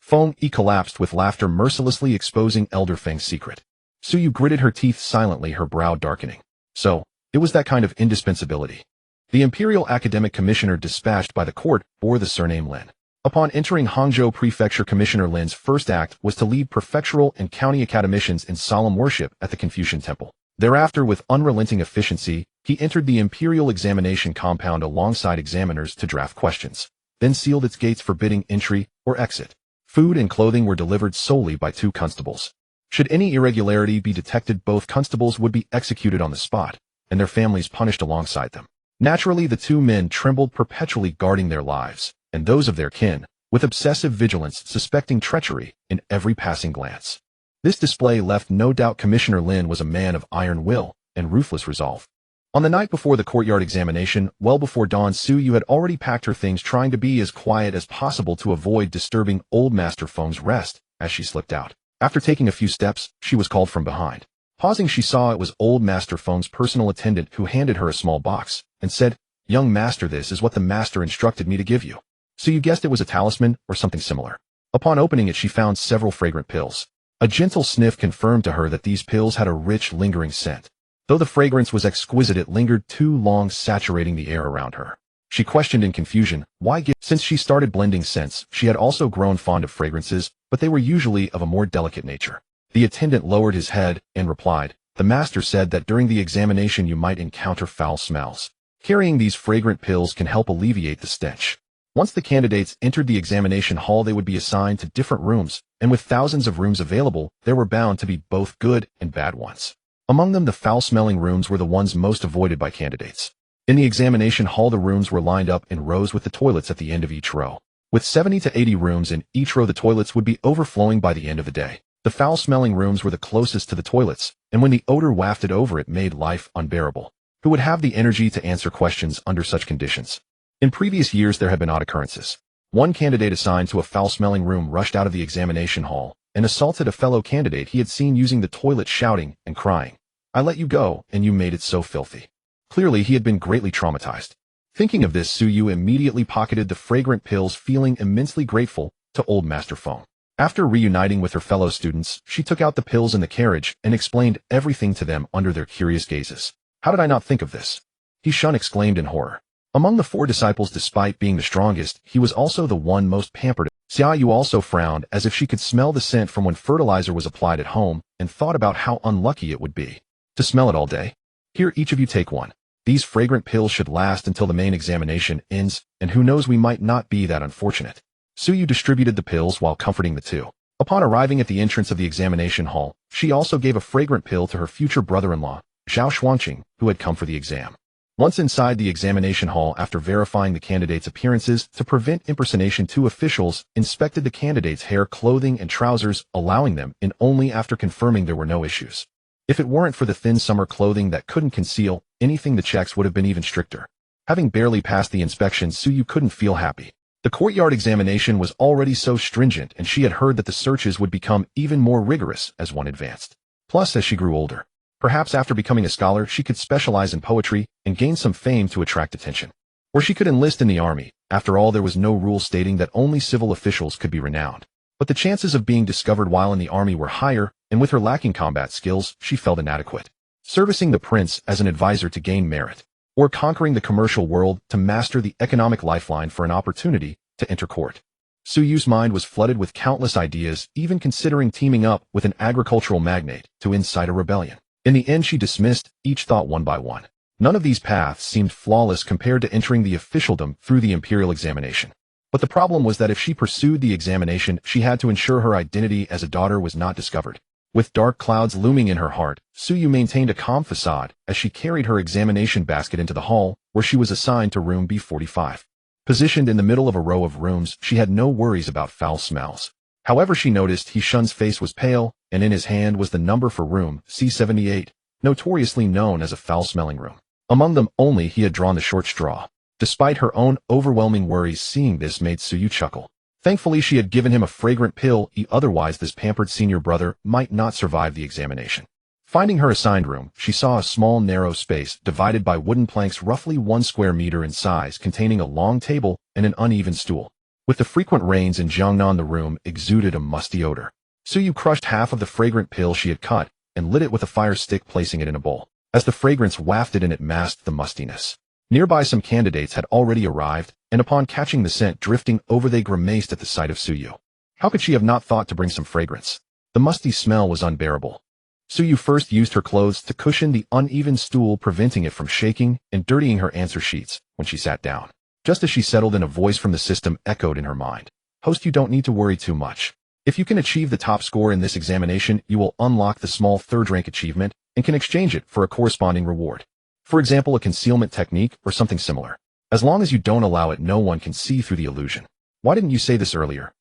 Feng collapsed with laughter, mercilessly exposing Elder Feng's secret. Suyu gritted her teeth silently, her brow darkening. So, it was that kind of indispensability. The Imperial Academic Commissioner dispatched by the court bore the surname Lin. Upon entering Hangzhou Prefecture, Commissioner Lin's first act was to lead prefectural and county academicians in solemn worship at the Confucian Temple. Thereafter, with unrelenting efficiency, he entered the Imperial Examination Compound alongside examiners to draft questions, then sealed its gates forbidding entry or exit. Food and clothing were delivered solely by 2 constables. Should any irregularity be detected, both constables would be executed on the spot, and their families punished alongside them. Naturally, the 2 men trembled, perpetually guarding their lives, and those of their kin, with obsessive vigilance, suspecting treachery in every passing glance. This display left no doubt Commissioner Lin was a man of iron will and ruthless resolve. On the night before the courtyard examination, well before dawn, Suyu had already packed her things, trying to be as quiet as possible to avoid disturbing old Master Feng's rest as she slipped out. After taking a few steps, she was called from behind. Pausing, she saw it was old Master Feng's personal attendant, who handed her a small box and said, "Young master, this is what the master instructed me to give you." So you guessed it was a talisman or something similar. Upon opening it, she found several fragrant pills. A gentle sniff confirmed to her that these pills had a rich, lingering scent. Though the fragrance was exquisite, it lingered too long, saturating the air around her. She questioned in confusion, why give? Since she started blending scents, she had also grown fond of fragrances, but they were usually of a more delicate nature. The attendant lowered his head and replied, "The master said that during the examination you might encounter foul smells. Carrying these fragrant pills can help alleviate the stench." Once the candidates entered the examination hall, they would be assigned to different rooms, and with thousands of rooms available, there were bound to be both good and bad ones. Among them, the foul-smelling rooms were the ones most avoided by candidates. In the examination hall, the rooms were lined up in rows with the toilets at the end of each row. With 70 to 80 rooms in each row, the toilets would be overflowing by the end of the day. The foul-smelling rooms were the closest to the toilets, and when the odor wafted over it made life unbearable. Who would have the energy to answer questions under such conditions? In previous years there had been odd occurrences. One candidate assigned to a foul-smelling room rushed out of the examination hall and assaulted a fellow candidate he had seen using the toilet, shouting and crying, "I let you go, and you made it so filthy." Clearly he had been greatly traumatized. Thinking of this, Suyu immediately pocketed the fragrant pills, feeling immensely grateful to old Master Phone. After reuniting with her fellow students, she took out the pills in the carriage and explained everything to them under their curious gazes. "How did I not think of this?" He-shun exclaimed in horror. Among the 4 disciples, despite being the strongest, he was also the one most pampered. Xiaoyu also frowned as if she could smell the scent from when fertilizer was applied at home and thought about how unlucky it would be to smell it all day. "Here, each of you take one. These fragrant pills should last until the main examination ends, and who knows, we might not be that unfortunate." Suyu distributed the pills while comforting the 2. Upon arriving at the entrance of the examination hall, she also gave a fragrant pill to her future brother-in-law, Zhao Xuanqing, who had come for the exam. Once inside the examination hall, after verifying the candidates' appearances to prevent impersonation, 2 officials inspected the candidates' hair, clothing, and trousers, allowing them in only after confirming there were no issues. If it weren't for the thin summer clothing that couldn't conceal anything, the checks would have been even stricter. Having barely passed the inspection, Suyu couldn't feel happy. The courtyard examination was already so stringent, and she had heard that the searches would become even more rigorous as one advanced. Plus, as she grew older, perhaps after becoming a scholar, she could specialize in poetry and gain some fame to attract attention. Or she could enlist in the army. After all, there was no rule stating that only civil officials could be renowned. But the chances of being discovered while in the army were higher, and with her lacking combat skills, she felt inadequate. Servicing the prince as an advisor to gain merit, or conquering the commercial world to master the economic lifeline for an opportunity to enter court. Suyu's mind was flooded with countless ideas, even considering teaming up with an agricultural magnate to incite a rebellion. In the end, she dismissed each thought one by one. None of these paths seemed flawless compared to entering the officialdom through the imperial examination. But the problem was that if she pursued the examination, she had to ensure her identity as a daughter was not discovered. With dark clouds looming in her heart, Suyu maintained a calm facade as she carried her examination basket into the hall, where she was assigned to room B45. Positioned in the middle of a row of rooms, she had no worries about foul smells. However, she noticed He-shun's face was pale, and in his hand was the number for room C78, notoriously known as a foul-smelling room. Among them only he had drawn the short straw. Despite her own overwhelming worries, seeing this made Suyu chuckle. Thankfully, she had given him a fragrant pill, otherwise this pampered senior brother might not survive the examination. Finding her assigned room, she saw a small narrow space divided by wooden planks roughly 1 square meter in size, containing a long table and an uneven stool. With the frequent rains in Jiangnan, the room exuded a musty odor. Suyu crushed half of the fragrant pill she had cut and lit it with a fire stick, placing it in a bowl. As the fragrance wafted in, it masked the mustiness. Nearby some candidates had already arrived, and upon catching the scent drifting over, they grimaced at the sight of Suyu. How could she have not thought to bring some fragrance? The musty smell was unbearable. Suyu first used her clothes to cushion the uneven stool, preventing it from shaking and dirtying her answer sheets when she sat down. Just as she settled in, a voice from the system echoed in her mind. "Host, you don't need to worry too much. If you can achieve the top score in this examination, you will unlock the small 3rd rank achievement and can exchange it for a corresponding reward. For example, a concealment technique or something similar. As long as you don't allow it, no one can see through the illusion. Why didn't you say this earlier?"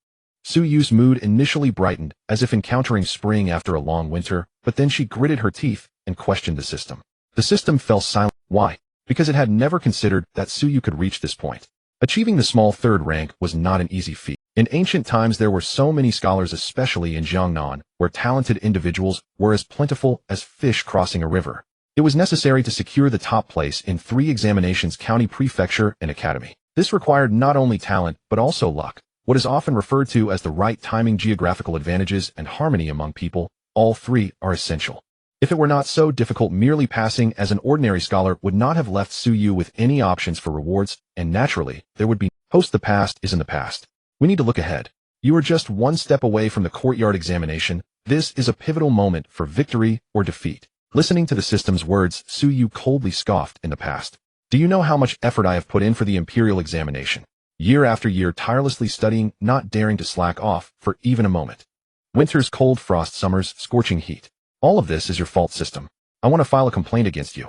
Suyu's mood initially brightened, as if encountering spring after a long winter, but then she gritted her teeth and questioned the system. The system fell silent. Why? Because it had never considered that Suyu could reach this point. Achieving the small 3rd rank was not an easy feat. In ancient times, there were so many scholars, especially in Jiangnan, where talented individuals were as plentiful as fish crossing a river. It was necessary to secure the top place in 3 examinations: county, prefecture, and academy. This required not only talent, but also luck, what is often referred to as the right timing, geographical advantages, and harmony among people. All 3 are essential. If it were not so difficult, merely passing as an ordinary scholar would not have left Suyu with any options for rewards, and naturally, there would be host. The past is in the past. We need to look ahead. You are just 1 step away from the courtyard examination. This is a pivotal moment for victory or defeat. Listening to the system's words, Suyu coldly scoffed. In the past. Do you know how much effort I have put in for the imperial examination? Year after year, tirelessly studying, not daring to slack off for even a moment. Winters, cold frost, summers, scorching heat. All of this is your fault, system. I want to file a complaint against you.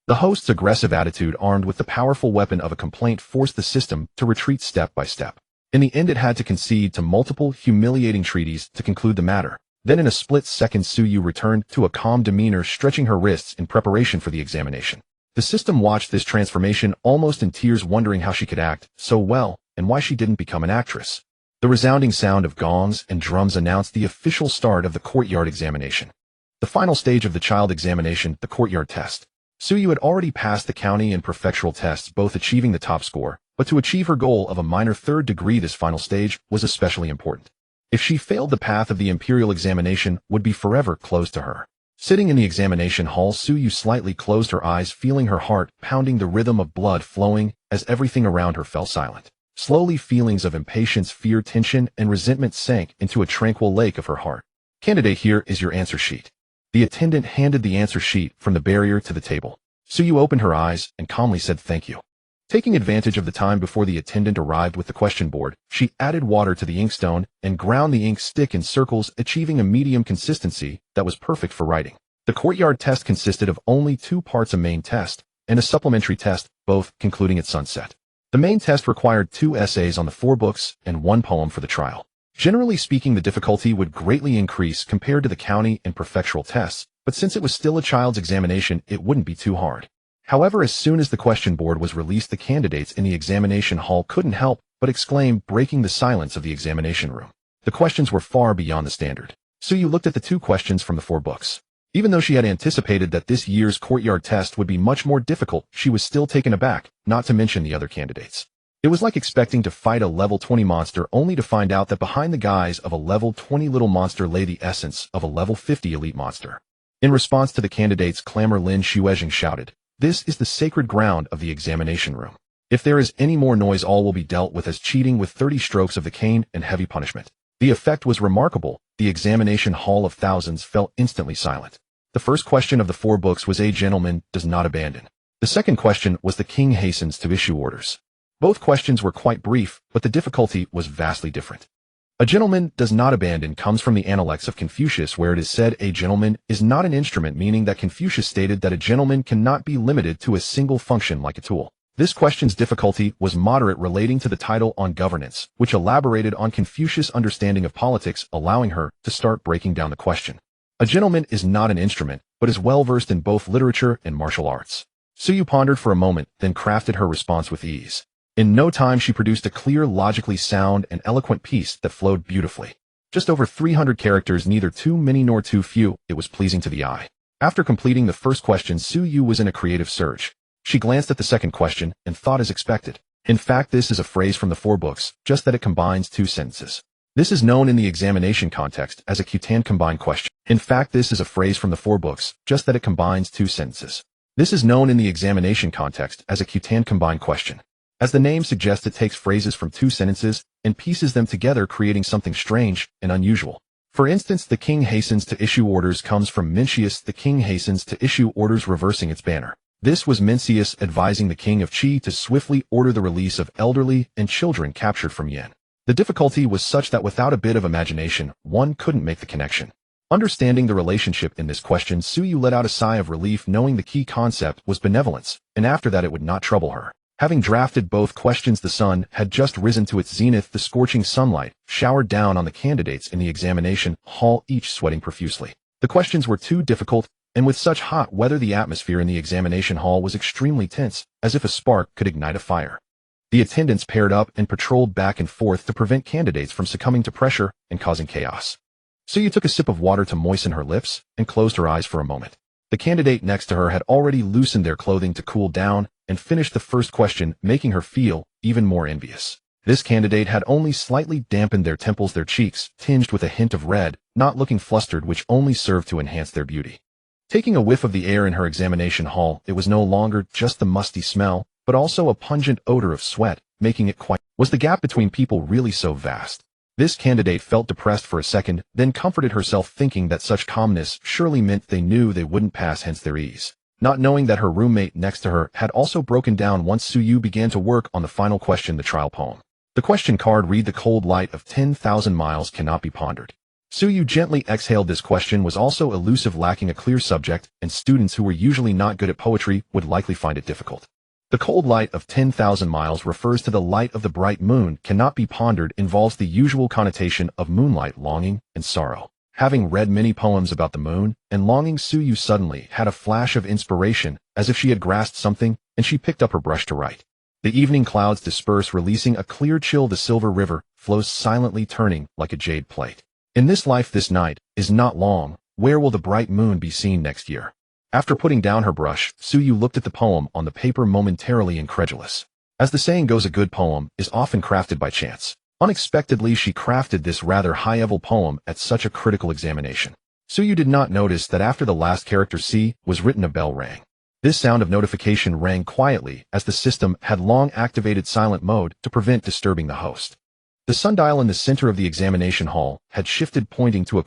The host's aggressive attitude, armed with the powerful weapon of a complaint, forced the system to retreat step by step. In the end, it had to concede to multiple humiliating treaties to conclude the matter. Then in a split second Suyu returned to a calm demeanor, stretching her wrists in preparation for the examination. The system watched this transformation almost in tears, wondering how she could act so well and why she didn't become an actress. The resounding sound of gongs and drums announced the official start of the courtyard examination. The final stage of the child examination, the courtyard test. Suyu had already passed the county and prefectural tests, both achieving the top score, but to achieve her goal of a minor third degree, this final stage was especially important. If she failed, the path of the imperial examination would be forever closed to her. Sitting in the examination hall, Suyu slightly closed her eyes, feeling her heart pounding, the rhythm of blood flowing as everything around her fell silent. Slowly, feelings of impatience, fear, tension, and resentment sank into a tranquil lake of her heart. Candidate, here is your answer sheet. The attendant handed the answer sheet from the barrier to the table. Suyu opened her eyes and calmly said thank you. Taking advantage of the time before the attendant arrived with the question board, she added water to the inkstone and ground the ink stick in circles, achieving a medium consistency that was perfect for writing. The courtyard test consisted of only 2 parts, a main test and a supplementary test, both concluding at sunset. The main test required 2 essays on the 4 books and 1 poem for the trial. Generally speaking, the difficulty would greatly increase compared to the county and prefectural tests, but since it was still a child's examination, it wouldn't be too hard. However, as soon as the question board was released, the candidates in the examination hall couldn't help but exclaim, breaking the silence of the examination room. The questions were far beyond the standard. Suyu looked at the 2 questions from the 4 books. Even though she had anticipated that this year's courtyard test would be much more difficult, she was still taken aback, not to mention the other candidates. It was like expecting to fight a level 20 monster only to find out that behind the guise of a level 20 little monster lay the essence of a level 50 elite monster. In response to the candidates' clamor, Lin Shuezheng shouted, "This is the sacred ground of the examination room. If there is any more noise, all will be dealt with as cheating with 30 strokes of the cane and heavy punishment." The effect was remarkable. The examination hall of thousands fell instantly silent. The first question of the 4 books was "A gentleman does not abandon." The second question was "The king hastens to issue orders." Both questions were quite brief, but the difficulty was vastly different. "A gentleman does not abandon" comes from the Analects of Confucius, where it is said a gentleman is not an instrument, meaning that Confucius stated that a gentleman cannot be limited to a single function like a tool. This question's difficulty was moderate, relating to the title on governance, which elaborated on Confucius' understanding of politics, allowing her to start breaking down the question. A gentleman is not an instrument, but is well versed in both literature and martial arts. Suyu pondered for a moment, then crafted her response with ease. In no time, she produced a clear, logically sound, and eloquent piece that flowed beautifully. Just over 300 characters, neither too many nor too few, it was pleasing to the eye. After completing the first question, Suyu was in a creative surge. She glanced at the second question and thought as expected. In fact, this is a phrase from the 4 books, just that it combines 2 sentences. This is known in the examination context as a Q10 combined question. In fact, this is a phrase from the 4 books, just that it combines 2 sentences. This is known in the examination context as a Q10 combined question. As the name suggests, it takes phrases from 2 sentences and pieces them together, creating something strange and unusual. For instance, "The king hastens to issue orders" comes from Mencius, "The king hastens to issue orders," reversing its banner. This was Mencius advising the king of Qi to swiftly order the release of elderly and children captured from Yen. The difficulty was such that without a bit of imagination, one couldn't make the connection. Understanding the relationship in this question, Suyu let out a sigh of relief, knowing the key concept was benevolence, and after that it would not trouble her. Having drafted both questions, the sun had just risen to its zenith. The scorching sunlight showered down on the candidates in the examination hall, each sweating profusely. The questions were too difficult, and with such hot weather, the atmosphere in the examination hall was extremely tense, as if a spark could ignite a fire. The attendants paired up and patrolled back and forth to prevent candidates from succumbing to pressure and causing chaos. Suyu took a sip of water to moisten her lips and closed her eyes for a moment. The candidate next to her had already loosened their clothing to cool down and finished the first question, making her feel even more envious. This candidate had only slightly dampened their temples, their cheeks tinged with a hint of red, not looking flustered, which only served to enhance their beauty. Taking a whiff of the air in her examination hall, it was no longer just the musty smell, but also a pungent odor of sweat, making it quite... Was the gap between people really so vast? This candidate felt depressed for a second, then comforted herself, thinking that such calmness surely meant they knew they wouldn't pass, hence their ease. Not knowing that her roommate next to her had also broken down once Suyu began to work on the final question, the trial poem. The question card read, "The cold light of 10,000 miles cannot be pondered." Suyu gently exhaled. This question was also elusive, lacking a clear subject, and students who were usually not good at poetry would likely find it difficult. The cold light of 10,000 miles refers to the light of the bright moon, cannot be pondered involves the usual connotation of moonlight, longing, and sorrow. Having read many poems about the moon and longing, Suyu suddenly had a flash of inspiration, as if she had grasped something, and she picked up her brush to write. The evening clouds disperse, releasing a clear chill. The silver river flows silently, turning like a jade plate. In this life, this night is not long. Where will the bright moon be seen next year? After putting down her brush, Suyu looked at the poem on the paper, momentarily incredulous. As the saying goes, a good poem is often crafted by chance. Unexpectedly, she crafted this rather high-level poem at such a critical examination. Suyu did not notice that after the last character C was written, a bell rang. This sound of notification rang quietly, as the system had long activated silent mode to prevent disturbing the host. The sundial in the center of the examination hall had shifted, pointing to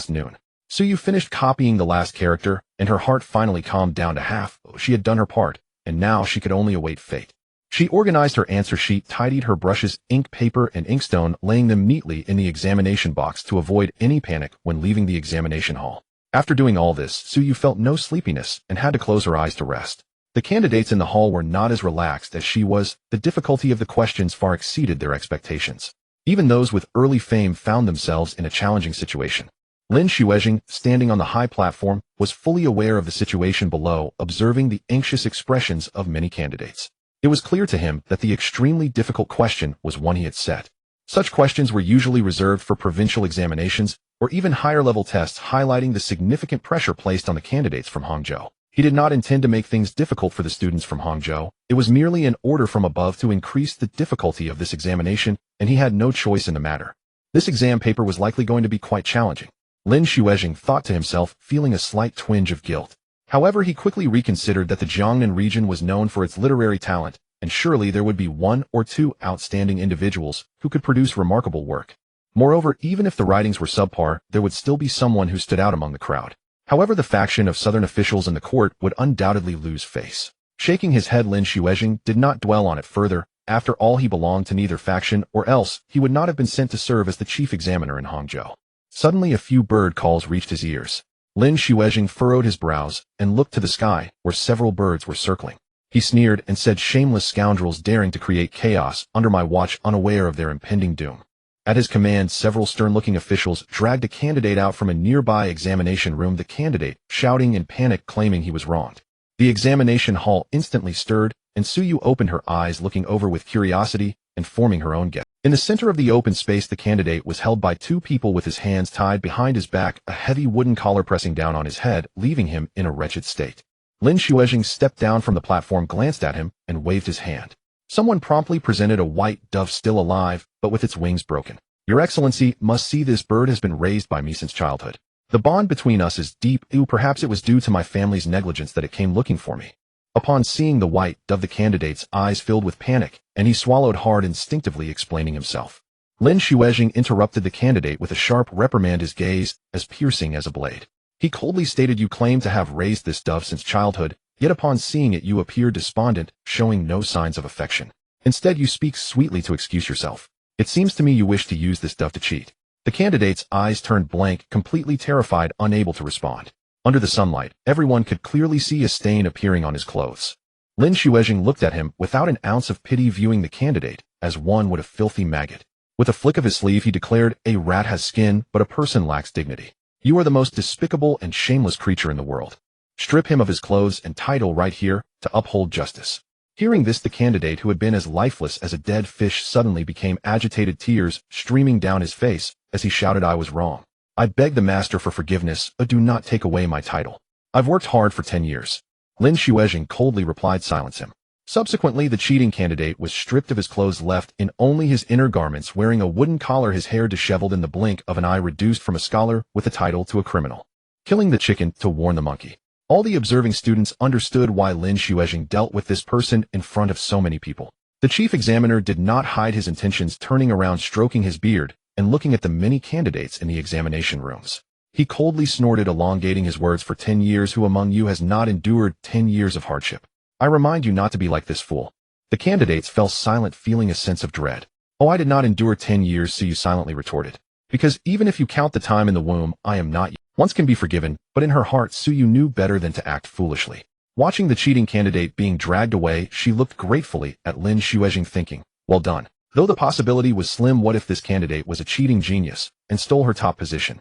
noon. Suyu finished copying the last character, and her heart finally calmed down to half. She had done her part, and now she could only await fate. She organized her answer sheet, tidied her brushes, ink, paper, and inkstone, laying them neatly in the examination box to avoid any panic when leaving the examination hall. After doing all this, Suyu felt no sleepiness and had to close her eyes to rest. The candidates in the hall were not as relaxed as she was. The difficulty of the questions far exceeded their expectations. Even those with early fame found themselves in a challenging situation. Lin Xuejing, standing on the high platform, was fully aware of the situation below, observing the anxious expressions of many candidates. It was clear to him that the extremely difficult question was one he had set. Such questions were usually reserved for provincial examinations or even higher-level tests, highlighting the significant pressure placed on the candidates from Hangzhou. He did not intend to make things difficult for the students from Hangzhou. It was merely an order from above to increase the difficulty of this examination, and he had no choice in the matter. This exam paper was likely going to be quite challenging. Lin Xuejing thought to himself, feeling a slight twinge of guilt. However, he quickly reconsidered that the Jiangnan region was known for its literary talent, and surely there would be one or two outstanding individuals who could produce remarkable work. Moreover, even if the writings were subpar, there would still be someone who stood out among the crowd. However, the faction of southern officials in the court would undoubtedly lose face. Shaking his head, Lin Xuejing did not dwell on it further. After all, he belonged to neither faction, or else he would not have been sent to serve as the chief examiner in Hangzhou. Suddenly, a few bird calls reached his ears. Lin Xuejing furrowed his brows and looked to the sky, where several birds were circling. He sneered and said, "Shameless scoundrels, daring to create chaos under my watch, unaware of their impending doom." At his command, several stern-looking officials dragged a candidate out from a nearby examination room, the candidate shouting in panic, claiming he was wronged. The examination hall instantly stirred, and Suyu opened her eyes, looking over with curiosity and forming her own guess. In the center of the open space, the candidate was held by two people with his hands tied behind his back, a heavy wooden collar pressing down on his head, leaving him in a wretched state. Lin Xuejing stepped down from the platform, glanced at him, and waved his hand. Someone promptly presented a white dove, still alive, but with its wings broken. "Your Excellency must see, this bird has been raised by me since childhood. The bond between us is deep. Perhaps it was due to my family's negligence that it came looking for me." Upon seeing the white dove, the candidate's eyes filled with panic, and he swallowed hard, instinctively explaining himself. Lin Xuejing interrupted the candidate with a sharp reprimand, his gaze as piercing as a blade. He coldly stated, "You claim to have raised this dove since childhood, yet upon seeing it you appear despondent, showing no signs of affection. Instead, you speak sweetly to excuse yourself. It seems to me you wish to use this dove to cheat." The candidate's eyes turned blank, completely terrified, unable to respond. Under the sunlight, everyone could clearly see a stain appearing on his clothes. Lin Xuejing looked at him without an ounce of pity, viewing the candidate as one would a filthy maggot. With a flick of his sleeve, he declared, "A rat has skin, but a person lacks dignity. You are the most despicable and shameless creature in the world. Strip him of his clothes and title right here to uphold justice." Hearing this, the candidate, who had been as lifeless as a dead fish, suddenly became agitated, tears streaming down his face as he shouted, "I was wrong. I beg the master for forgiveness. Do not take away my title. I've worked hard for 10 years. Lin Xuejing coldly replied, "Silence him." Subsequently, the cheating candidate was stripped of his clothes, left in only his inner garments, wearing a wooden collar, his hair disheveled, in the blink of an eye reduced from a scholar with a title to a criminal. Killing the chicken to warn the monkey. All the observing students understood why Lin Xuejing dealt with this person in front of so many people. The chief examiner did not hide his intentions, turning around, stroking his beard, and looking at the many candidates in the examination rooms. He coldly snorted, elongating his words, "For 10 years, who among you has not endured 10 years of hardship? I remind you not to be like this fool." The candidates fell silent, feeling a sense of dread. "Oh, I did not endure 10 years, Suyu silently retorted. "Because even if you count the time in the womb, I am not. Once can be forgiven," but in her heart, Suyu knew better than to act foolishly. Watching the cheating candidate being dragged away, she looked gratefully at Lin Xuejing, thinking, "Well done." Though the possibility was slim, what if this candidate was a cheating genius and stole her top position?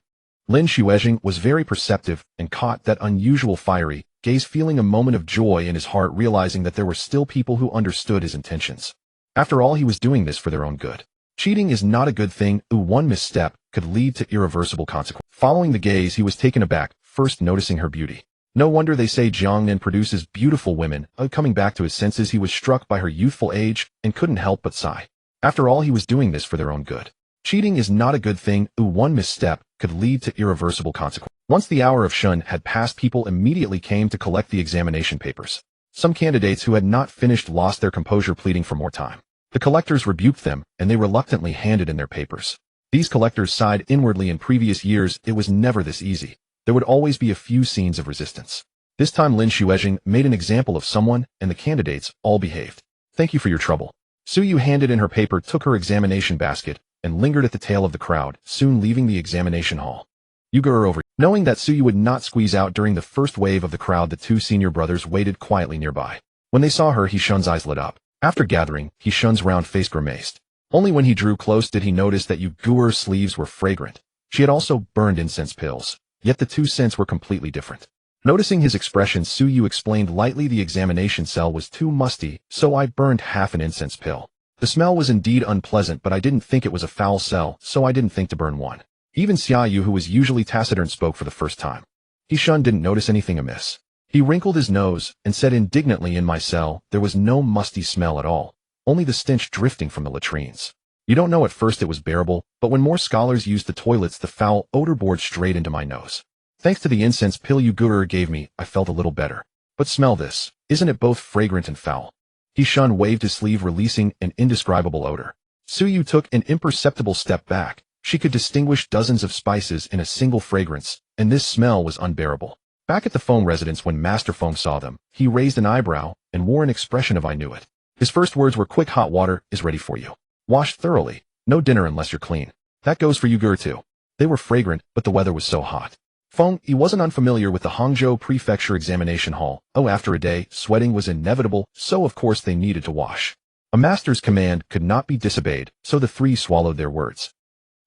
Lin Xuezheng was very perceptive and caught that unusual fiery gaze, feeling a moment of joy in his heart, realizing that there were still people who understood his intentions. After all, he was doing this for their own good. Cheating is not a good thing. One misstep could lead to irreversible consequences. Following the gaze, he was taken aback, first noticing her beauty. No wonder they say Jiangnan produces beautiful women. Coming back to his senses, he was struck by her youthful age and couldn't help but sigh. After all, he was doing this for their own good. Cheating is not a good thing. One misstep could lead to irreversible consequences. Once the hour of shun had passed, people immediately came to collect the examination papers. Some candidates who had not finished lost their composure, pleading for more time. The collectors rebuked them, and they reluctantly handed in their papers. These collectors sighed inwardly. In previous years, it was never this easy. There would always be a few scenes of resistance. This time Lin Xuezheng made an example of someone, and the candidates all behaved. Thank you for your trouble. Su Yu handed in her paper, took her examination basket, and lingered at the tail of the crowd, soon leaving the examination hall. You go over. Knowing that Su Yu would not squeeze out during the first wave of the crowd, the two senior brothers waited quietly nearby. When they saw her, He Shun's eyes lit up. After gathering, He Shun's round face grimaced. Only when he drew close did he notice that Yu Guer's sleeves were fragrant. She had also burned incense pills. Yet the two scents were completely different. Noticing his expression, Su Yu explained lightly, the examination cell was too musty, so I burned half an incense pill. The smell was indeed unpleasant, but I didn't think it was a foul cell, so I didn't think to burn one. Even Xia Yu, who was usually taciturn, spoke for the first time. He Shun didn't notice anything amiss. He wrinkled his nose and said indignantly, in my cell, there was no musty smell at all, only the stench drifting from the latrines. You don't know, at first it was bearable, but when more scholars used the toilets, the foul odor bored straight into my nose. Thanks to the incense pill Yu Guer gave me, I felt a little better. But smell this. Isn't it both fragrant and foul? He Shun waved his sleeve, releasing an indescribable odor. Su Yu took an imperceptible step back. She could distinguish dozens of spices in a single fragrance, and this smell was unbearable. Back at the Foam residence, when Master Foam saw them, he raised an eyebrow and wore an expression of I knew it. His first words were, quick, hot water is ready for you. Wash thoroughly. No dinner unless you're clean. That goes for Yu Guer too. They were fragrant, but the weather was so hot. Feng, he wasn't unfamiliar with the Hangzhou Prefecture examination hall. After a day, sweating was inevitable, so of course they needed to wash. A master's command could not be disobeyed, so the three swallowed their words.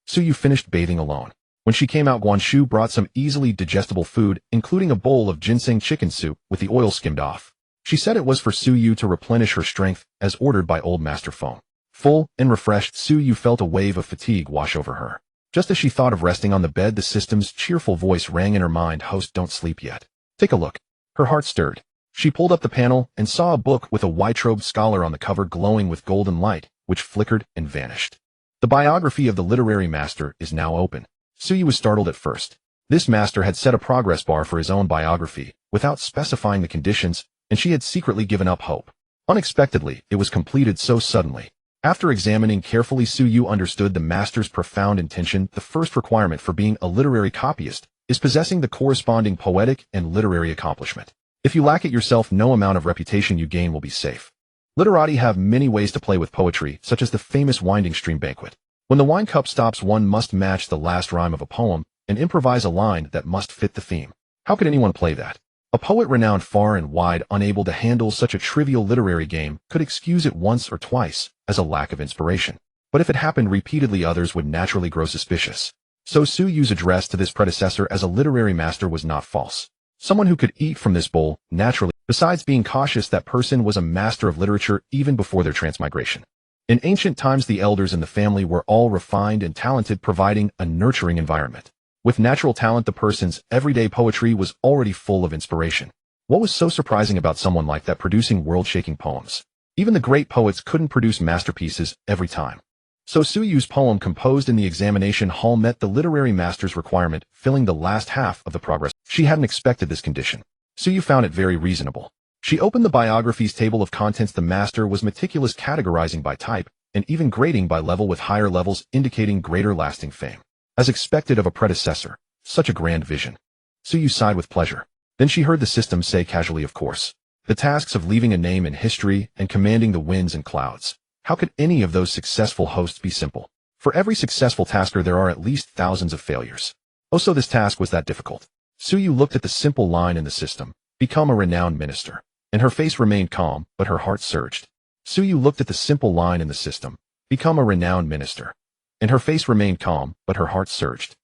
Su Yu finished bathing alone. When she came out, Guanshu brought some easily digestible food, including a bowl of ginseng chicken soup with the oil skimmed off. She said it was for Su Yu to replenish her strength, as ordered by old Master Feng. Full and refreshed, Su Yu felt a wave of fatigue wash over her. Just as she thought of resting on the bed, the system's cheerful voice rang in her mind, host, don't sleep yet. Take a look. Her heart stirred. She pulled up the panel and saw a book with a white-robed scholar on the cover, glowing with golden light, which flickered and vanished. The biography of the literary master is now open. Su Yu was startled at first. This master had set a progress bar for his own biography, without specifying the conditions, and she had secretly given up hope. Unexpectedly, it was completed so suddenly. After examining carefully, Su Yu understood the master's profound intention. The first requirement for being a literary copyist is possessing the corresponding poetic and literary accomplishment. If you lack it yourself, no amount of reputation you gain will be safe. Literati have many ways to play with poetry, such as the famous winding stream banquet. When the wine cup stops, one must match the last rhyme of a poem and improvise a line that must fit the theme. How could anyone play that? A poet renowned far and wide, unable to handle such a trivial literary game, could excuse it once or twice as a lack of inspiration. But if it happened repeatedly, others would naturally grow suspicious. So Su Yu's address to this predecessor as a literary master was not false. Someone who could eat from this bowl, naturally. Besides being cautious, that person was a master of literature even before their transmigration. In ancient times, the elders in the family were all refined and talented, providing a nurturing environment. With natural talent, the person's everyday poetry was already full of inspiration. What was so surprising about someone like that producing world-shaking poems? Even the great poets couldn't produce masterpieces every time. So Su Yu's poem, composed in the examination hall, met the literary master's requirement, filling the last half of the progress. She hadn't expected this condition. Su Yu found it very reasonable. She opened the biography's table of contents. The master was meticulous, categorizing by type, and even grading by level, with higher levels indicating greater lasting fame. As expected of a predecessor, such a grand vision. Su Yu sighed with pleasure. Then she heard the system say casually, of course. The tasks of leaving a name in history and commanding the winds and clouds. How could any of those successful hosts be simple? For every successful tasker, there are at least thousands of failures. Oh, so this task was that difficult. Su Yu looked at the simple line in the system, become a renowned minister, and her face remained calm, but her heart surged. Su Yu looked at the simple line in the system, become a renowned minister, and her face remained calm, but her heart surged.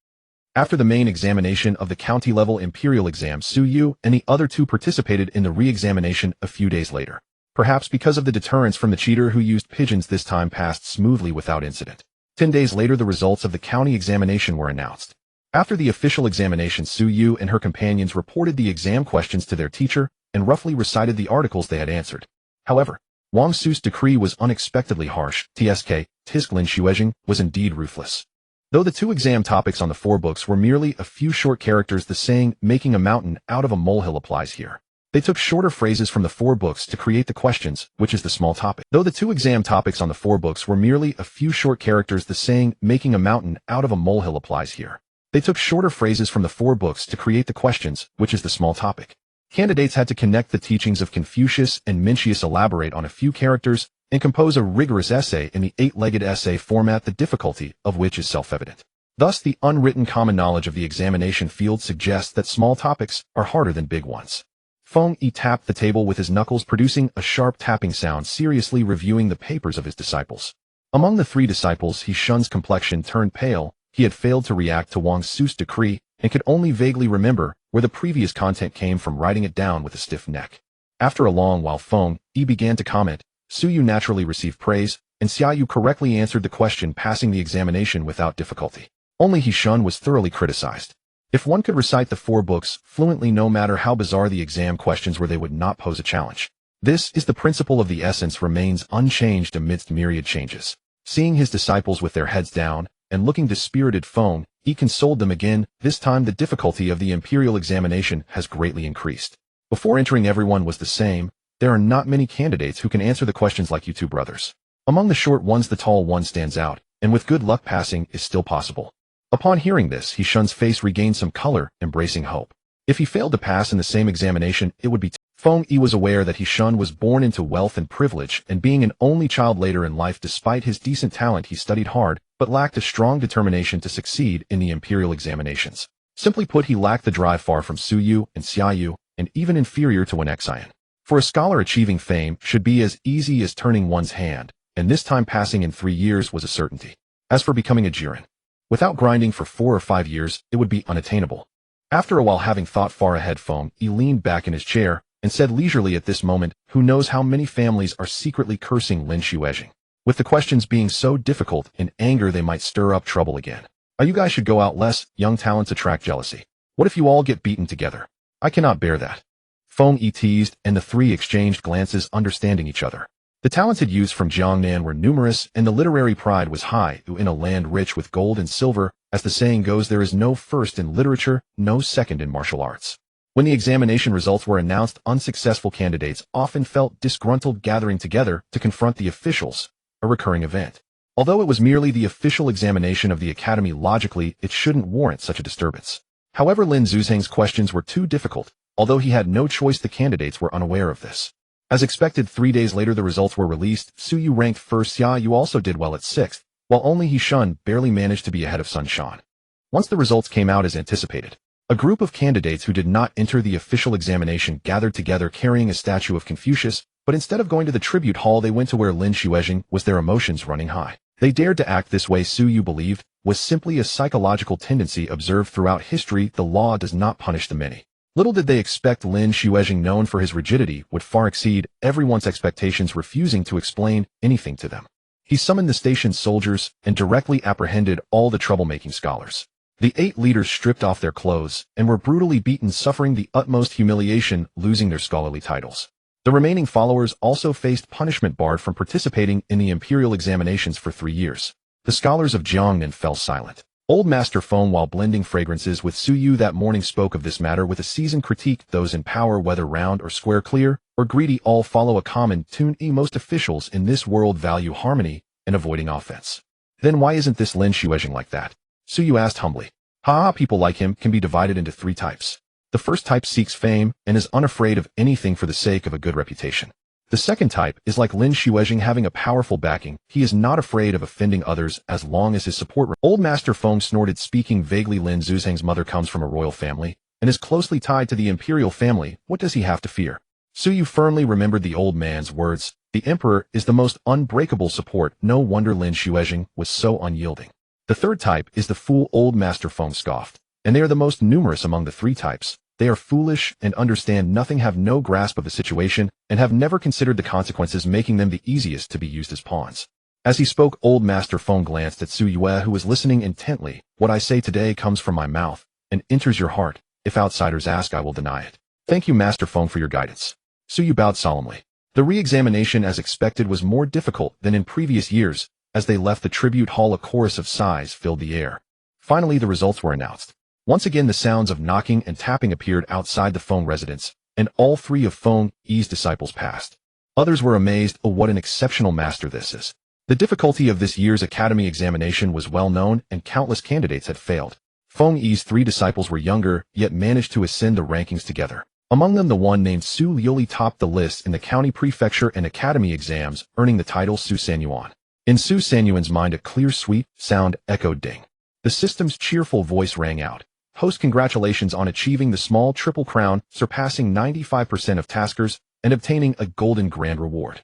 After the main examination of the county-level imperial exam, Su Yu and the other two participated in the re-examination a few days later. Perhaps because of the deterrence from the cheater who used pigeons, this time passed smoothly without incident. 10 days later, the results of the county examination were announced. After the official examination, Su Yu and her companions reported the exam questions to their teacher and roughly recited the articles they had answered. However, Wang Su's decree was unexpectedly harsh. Tisk Lin Xuejing was indeed ruthless. Though the two exam topics on the 4 books were merely a few short characters, the saying, making a mountain out of a molehill, applies here. They took shorter phrases from the 4 books to create the questions, which is the small topic. Though the two exam topics on the 4 books were merely a few short characters, the saying, making a mountain out of a molehill, applies here. They took shorter phrases from the 4 books to create the questions, which is the small topic. Candidates had to connect the teachings of Confucius and Mencius, elaborate on a few characters, and compose a rigorous essay in the 8-legged essay format, the difficulty of which is self-evident. Thus, the unwritten common knowledge of the examination field suggests that small topics are harder than big ones. Feng Yi tapped the table with his knuckles, producing a sharp tapping sound, seriously reviewing the papers of his disciples. Among the 3 disciples, He Shun's complexion turned pale. He had failed to react to Wang Su's decree and could only vaguely remember where the previous content came from, writing it down with a stiff neck. After a long while, Feng Yi began to comment. Su Yu naturally received praise, and Xia Yu correctly answered the question, passing the examination without difficulty. Only He Shun was thoroughly criticized. If one could recite the 4 books fluently, no matter how bizarre the exam questions were, they would not pose a challenge. This is the principle of the essence remains unchanged amidst myriad changes. Seeing his disciples with their heads down and looking dispirited, Feng Yi consoled them again. This time the difficulty of the imperial examination has greatly increased. Before entering, everyone was the same. There are not many candidates who can answer the questions like you two brothers. Among the short ones, the tall one stands out, and with good luck, passing is still possible. Upon hearing this, He Shun's face regained some color, embracing hope. If he failed to pass in the same examination, it would be Feng Yi was aware that He Shun was born into wealth and privilege, and being an only child later in life, despite his decent talent, he studied hard, but lacked a strong determination to succeed in the imperial examinations. Simply put, he lacked the drive, far from Su Yu and Xia Yu, and even inferior to Wen Xian. For a scholar, achieving fame should be as easy as turning one's hand, and this time passing in 3 years was a certainty. As for becoming a jiren, without grinding for 4 or 5 years, it would be unattainable. After a while, having thought far ahead, Feng Yi leaned back in his chair and said leisurely, at this moment, who knows how many families are secretly cursing Lin Xuejing. With the questions being so difficult, in anger they might stir up trouble again. You guys should go out less. Young talents attract jealousy. What if you all get beaten together? I cannot bear that. Feng Yi teased, and the 3 exchanged glances, understanding each other. The talented youths from Jiangnan were numerous, and the literary pride was high. In a land rich with gold and silver, as the saying goes, there is no first in literature, no second in martial arts. When the examination results were announced, unsuccessful candidates often felt disgruntled, gathering together to confront the officials, a recurring event. Although it was merely the official examination of the academy, logically, it shouldn't warrant such a disturbance. However, Lin Zuzhang's questions were too difficult. Although he had no choice, the candidates were unaware of this. As expected, 3 days later the results were released. Su Yu ranked first. Xia Yu also did well at 6th, while only He Shun barely managed to be ahead of Sun Shan. Once the results came out as anticipated, a group of candidates who did not enter the official examination gathered together carrying a statue of Confucius, but instead of going to the tribute hall, they went to where Lin Xuejing was, their emotions running high. They dared to act this way, Su Yu believed, was simply a psychological tendency observed throughout history. The law does not punish the many. Little did they expect Lin Xuejing, known for his rigidity, would far exceed everyone's expectations, refusing to explain anything to them. He summoned the station's soldiers and directly apprehended all the troublemaking scholars. The 8 leaders stripped off their clothes and were brutally beaten, suffering the utmost humiliation, losing their scholarly titles. The remaining followers also faced punishment, barred from participating in the imperial examinations for 3 years. The scholars of Jiangnan fell silent. Old Master Feng, while blending fragrances with Su Yu that morning, spoke of this matter with a seasoned critique. Those in power, whether round or square, clear or greedy, all follow a common tune. Most officials in this world value harmony and avoiding offense. Then why isn't this Lin Xuejing like that? Su Yu asked humbly. People like him can be divided into 3 types. The first type seeks fame and is unafraid of anything for the sake of a good reputation. The second type is like Lin Xuejing, having a powerful backing. He is not afraid of offending others as long as his support. Old Master Feng snorted, speaking vaguely. Lin Zuzhang's mother comes from a royal family and is closely tied to the imperial family. What does he have to fear? Su Yu firmly remembered the old man's words. The emperor is the most unbreakable support. No wonder Lin Xuejing was so unyielding. The third type is the fool. Old Master Feng scoffed. and they are the most numerous among the three types. They are foolish and understand nothing, have no grasp of the situation, and have never considered the consequences, making them the easiest to be used as pawns. As he spoke, old Master Feng glanced at Su Yue, who was listening intently. What I say today comes from my mouth and enters your heart. If outsiders ask, I will deny it. Thank you, Master Feng, for your guidance. Su Yu bowed solemnly. The re-examination, as expected, was more difficult than in previous years. As they left the tribute hall, a chorus of sighs filled the air. Finally, the results were announced. Once again, the sounds of knocking and tapping appeared outside the Feng residence, and all three of Feng Yi's disciples passed. Others were amazed. Oh, what an exceptional master this is. The difficulty of this year's academy examination was well known, and countless candidates had failed. Feng Yi's three disciples were younger, yet managed to ascend the rankings together. Among them, the one named Su Liuli topped the list in the county prefecture and academy exams, earning the title Su Sanyuan. In Su Sanyuan's mind, a clear, sweet sound echoed ding. The system's cheerful voice rang out. Host, congratulations on achieving the small triple crown, surpassing 95% of taskers, and obtaining a golden grand reward.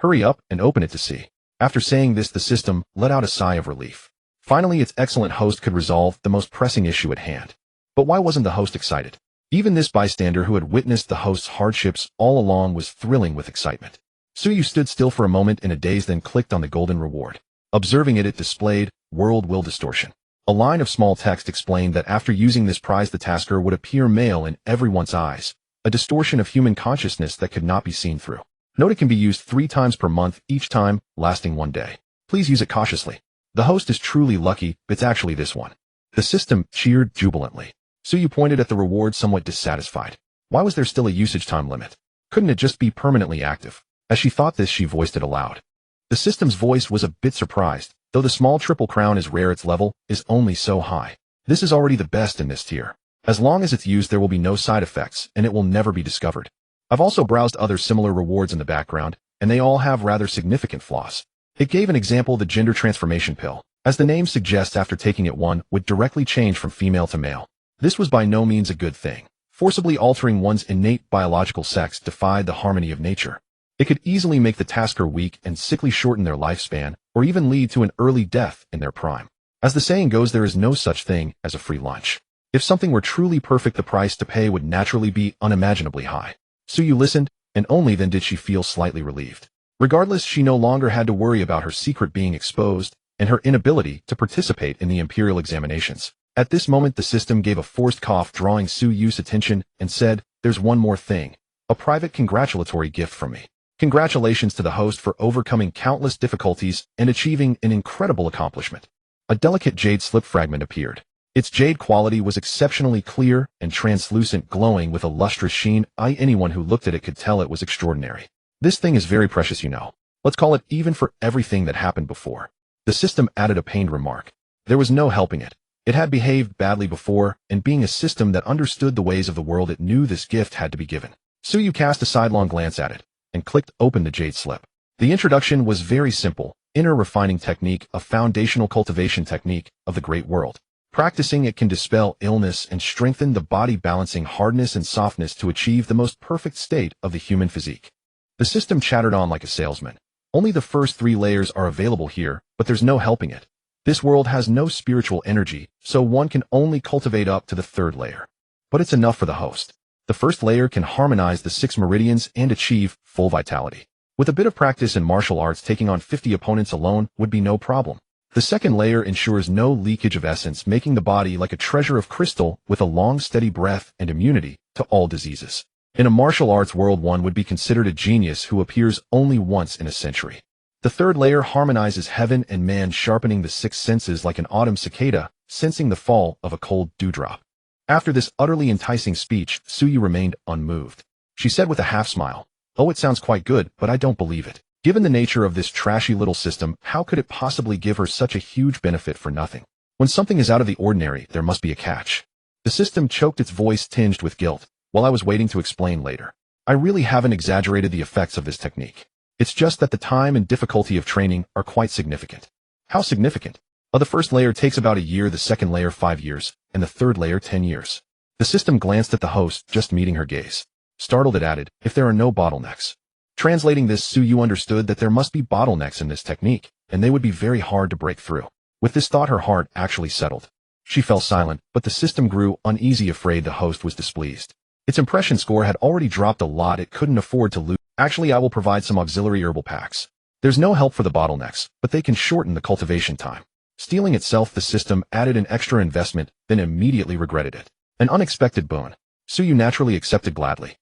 Hurry up and open it to see. After saying this, the system let out a sigh of relief. Finally, its excellent host could resolve the most pressing issue at hand. But why wasn't the host excited? Even this bystander who had witnessed the host's hardships all along was thrilling with excitement. Su Yu stood still for a moment in a daze, then clicked on the golden reward. Observing it, it displayed World Will Distortion. A line of small text explained that after using this prize, the tasker would appear male in everyone's eyes, a distortion of human consciousness that could not be seen through. Note: it can be used 3 times per month, each time lasting 1 day. Please use it cautiously. The host is truly lucky, it's actually this one. The system cheered jubilantly. Su Yu pointed at the reward, somewhat dissatisfied. Why was there still a usage time limit? Couldn't it just be permanently active? As she thought this, she voiced it aloud. The system's voice was a bit surprised. Though the small triple crown is rare, its level is only so high. This is already the best in this tier. As long as it's used, there will be no side effects, and it will never be discovered. I've also browsed other similar rewards in the background, and they all have rather significant flaws. It gave an example: the gender transformation pill. As the name suggests, after taking it, one would directly change from female to male. This was by no means a good thing. Forcibly altering one's innate biological sex defied the harmony of nature. It could easily make the tasker weak and sickly, shorten their lifespan, or even lead to an early death in their prime. As the saying goes, there is no such thing as a free lunch. If something were truly perfect, the price to pay would naturally be unimaginably high. Su Yu listened, and only then did she feel slightly relieved. Regardless, she no longer had to worry about her secret being exposed and her inability to participate in the imperial examinations. At this moment, the system gave a forced cough, drawing Su Yu's attention, and said, "There's one more thing. A private congratulatory gift from me. Congratulations to the host for overcoming countless difficulties and achieving an incredible accomplishment." A delicate jade slip fragment appeared. Its jade quality was exceptionally clear and translucent, glowing with a lustrous sheen. Anyone who looked at it could tell it was extraordinary. This thing is very precious, you know. Let's call it even for everything that happened before. The system added a pained remark. There was no helping it. It had behaved badly before, and being a system that understood the ways of the world, it knew this gift had to be given. Su Yu cast a sidelong glance at it and clicked open the jade slip. The introduction was very simple: inner refining technique, a foundational cultivation technique of the great world. Practicing it can dispel illness and strengthen the body, balancing hardness and softness to achieve the most perfect state of the human physique. The system chattered on like a salesman. Only the first 3 layers are available here, but there's no helping it. This world has no spiritual energy, so one can only cultivate up to the 3rd layer. But it's enough for the host. The first layer can harmonize the 6 meridians and achieve full vitality. With a bit of practice in martial arts, taking on 50 opponents alone would be no problem. The 2nd layer ensures no leakage of essence, making the body like a treasure of crystal with a long, steady breath and immunity to all diseases. In a martial arts world, one would be considered a genius who appears only once in a century. The 3rd layer harmonizes heaven and man, sharpening the 6 senses like an autumn cicada, sensing the fall of a cold dewdrop. After this utterly enticing speech, Su Yu remained unmoved. She said with a half smile, "Oh, it sounds quite good, but I don't believe it. Given the nature of this trashy little system, how could it possibly give her such a huge benefit for nothing? When something is out of the ordinary, there must be a catch." The system choked, its voice tinged with guilt. "Well, I was waiting to explain later. I really haven't exaggerated the effects of this technique. It's just that the time and difficulty of training are quite significant." "How significant?" The first layer takes about a year, the 2nd layer 5 years, and the 3rd layer 10 years. The system glanced at the host, just meeting her gaze. Startled, it added, "If there are no bottlenecks." Translating this, Su Yu understood that there must be bottlenecks in this technique, and they would be very hard to break through. With this thought, her heart actually settled. She fell silent, but the system grew uneasy, afraid the host was displeased. Its impression score had already dropped a lot, it couldn't afford to lose. Actually, I will provide some auxiliary herbal packs. There's no help for the bottlenecks, but they can shorten the cultivation time. Stealing itself, the system added an extra investment, then immediately regretted it. An unexpected boon. Suyu naturally accepted gladly.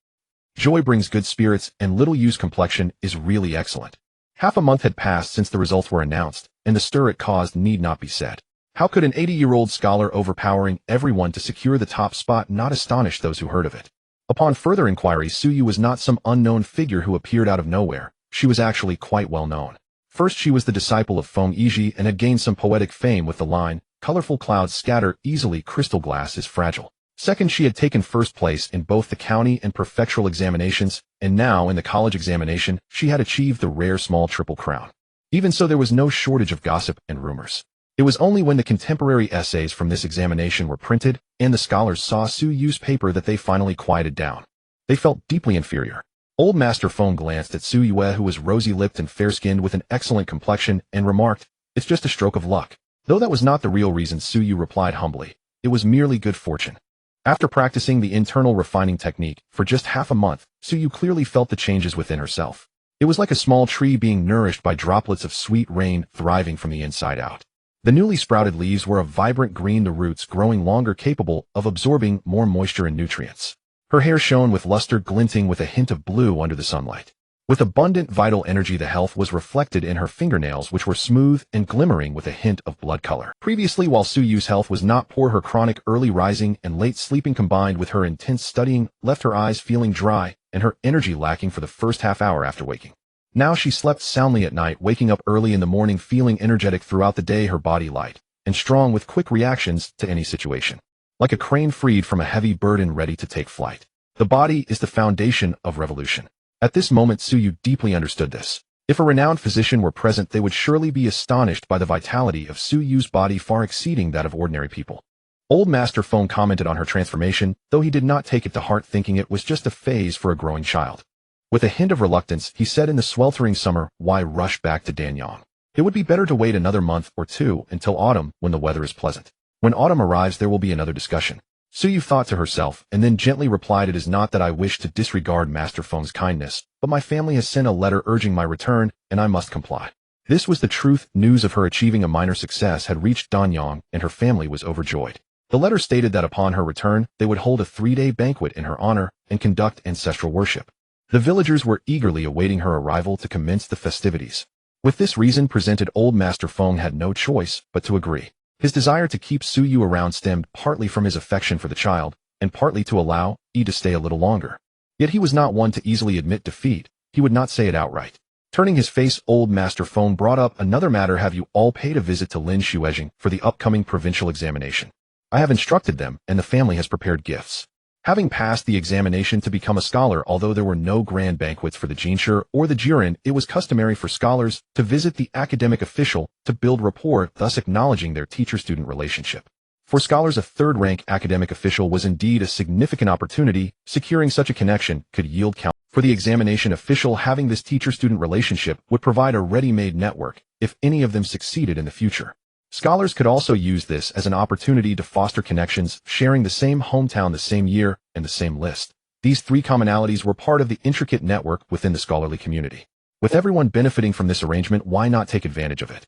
Joy brings good spirits, and little use complexion is really excellent. Half a month had passed since the results were announced, and the stir it caused need not be said. How could an 80-year-old scholar overpowering everyone to secure the top spot not astonish those who heard of it? Upon further inquiry, Suyu was not some unknown figure who appeared out of nowhere. She was actually quite well known. First, she was the disciple of Feng Yiji and had gained some poetic fame with the line, "Colorful clouds scatter easily, crystal glass is fragile." Second, she had taken first place in both the county and prefectural examinations, and now in the college examination, she had achieved the rare small triple crown. Even so, there was no shortage of gossip and rumors. It was only when the contemporary essays from this examination were printed and the scholars saw Suyu's paper that they finally quieted down. They felt deeply inferior. Old Master Feng glanced at Suyue, who was rosy-lipped and fair-skinned with an excellent complexion, and remarked, "It's just a stroke of luck." Though that was not the real reason, Suyu replied humbly. It was merely good fortune. After practicing the internal refining technique for just half a month, Suyu clearly felt the changes within herself. It was like a small tree being nourished by droplets of sweet rain, thriving from the inside out. The newly sprouted leaves were a vibrant green, the roots growing longer, capable of absorbing more moisture and nutrients. Her hair shone with luster, glinting with a hint of blue under the sunlight. With abundant vital energy, the health was reflected in her fingernails, which were smooth and glimmering with a hint of blood color. Previously, while Suyu's health was not poor, her chronic early rising and late sleeping combined with her intense studying left her eyes feeling dry and her energy lacking for the first half hour after waking. Now she slept soundly at night, waking up early in the morning feeling energetic throughout the day, her body light and strong with quick reactions to any situation. Like a crane freed from a heavy burden ready to take flight. The body is the foundation of revolution. At this moment, Suyu deeply understood this. If a renowned physician were present, they would surely be astonished by the vitality of Suyu's body, far exceeding that of ordinary people. Old Master Feng commented on her transformation, though he did not take it to heart, thinking it was just a phase for a growing child. With a hint of reluctance, he said, "In the sweltering summer, why rush back to Danyang? It would be better to wait another month or two until autumn, when the weather is pleasant. When autumn arrives, there will be another discussion." Suyu thought to herself, and then gently replied, "It is not that I wish to disregard Master Feng's kindness, but my family has sent a letter urging my return, and I must comply." This was the truth. News of her achieving a minor success had reached Danyang, and her family was overjoyed. The letter stated that upon her return, they would hold a 3-day banquet in her honor and conduct ancestral worship. The villagers were eagerly awaiting her arrival to commence the festivities. With this reason presented, Old Master Feng had no choice but to agree. His desire to keep Suyu around stemmed partly from his affection for the child, and partly to allow Yi to stay a little longer. Yet he was not one to easily admit defeat. He would not say it outright. Turning his face, Old Master Feng brought up another matter. "Have you all paid a visit to Lin Xuejing for the upcoming provincial examination? I have instructed them, and the family has prepared gifts." Having passed the examination to become a scholar, although there were no grand banquets for the Jinshi or the Jiren, it was customary for scholars to visit the academic official to build rapport, thus acknowledging their teacher-student relationship. For scholars, a third-rank academic official was indeed a significant opportunity. Securing such a connection could yield count. For the examination official, having this teacher-student relationship would provide a ready-made network if any of them succeeded in the future. Scholars could also use this as an opportunity to foster connections, sharing the same hometown, the same year, and the same list. These three commonalities were part of the intricate network within the scholarly community. With everyone benefiting from this arrangement, why not take advantage of it?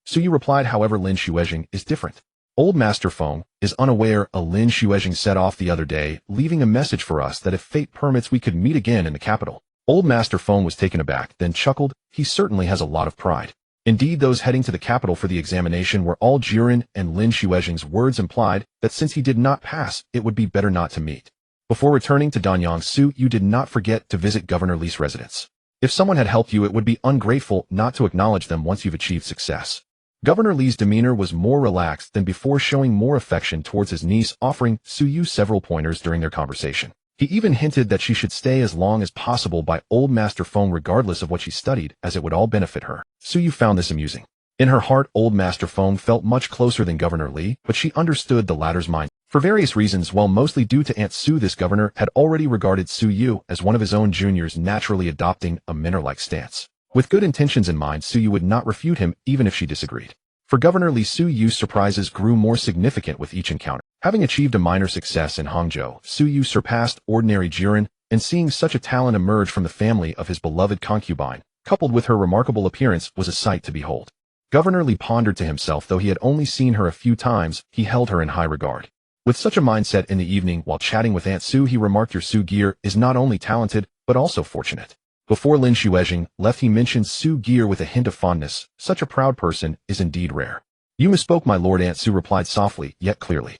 Suyu replied, "However, Lin Xuejing is different. Old Master Feng is unaware. Lin Xuejing set off the other day, leaving a message for us that if fate permits, we could meet again in the capital." Old Master Feng was taken aback, then chuckled. He certainly has a lot of pride. Indeed, those heading to the capital for the examination were all Jiren, and Lin Xuejing's words implied that since he did not pass, it would be better not to meet. Before returning to Danyang, Suyu did not forget to visit Governor Li's residence. If someone had helped you, it would be ungrateful not to acknowledge them once you've achieved success. Governor Li's demeanor was more relaxed than before, showing more affection towards his niece, offering Suyu several pointers during their conversation. He even hinted that she should stay as long as possible by Old Master Feng regardless of what she studied, as it would all benefit her. Suyu found this amusing. In her heart, Old Master Feng felt much closer than Governor Li, but she understood the latter's mind. For various reasons, while mostly due to Aunt Su, this governor had already regarded Suyu as one of his own juniors, naturally adopting a mentor-like stance. With good intentions in mind, Suyu would not refute him even if she disagreed. For Governor Li, Su Yu's surprises grew more significant with each encounter. Having achieved a minor success in Hangzhou, Su Yu surpassed ordinary Jiren, and seeing such a talent emerge from the family of his beloved concubine, coupled with her remarkable appearance, was a sight to behold. Governor Li pondered to himself, though he had only seen her a few times, he held her in high regard. With such a mindset, in the evening, while chatting with Aunt Su, he remarked, "Your Su Gear is not only talented, but also fortunate." Before Lin Shuezhing left, he mentioned Su Gear with a hint of fondness. "Such a proud person is indeed rare." "You misspoke, my lord," Aunt Su replied softly, yet clearly.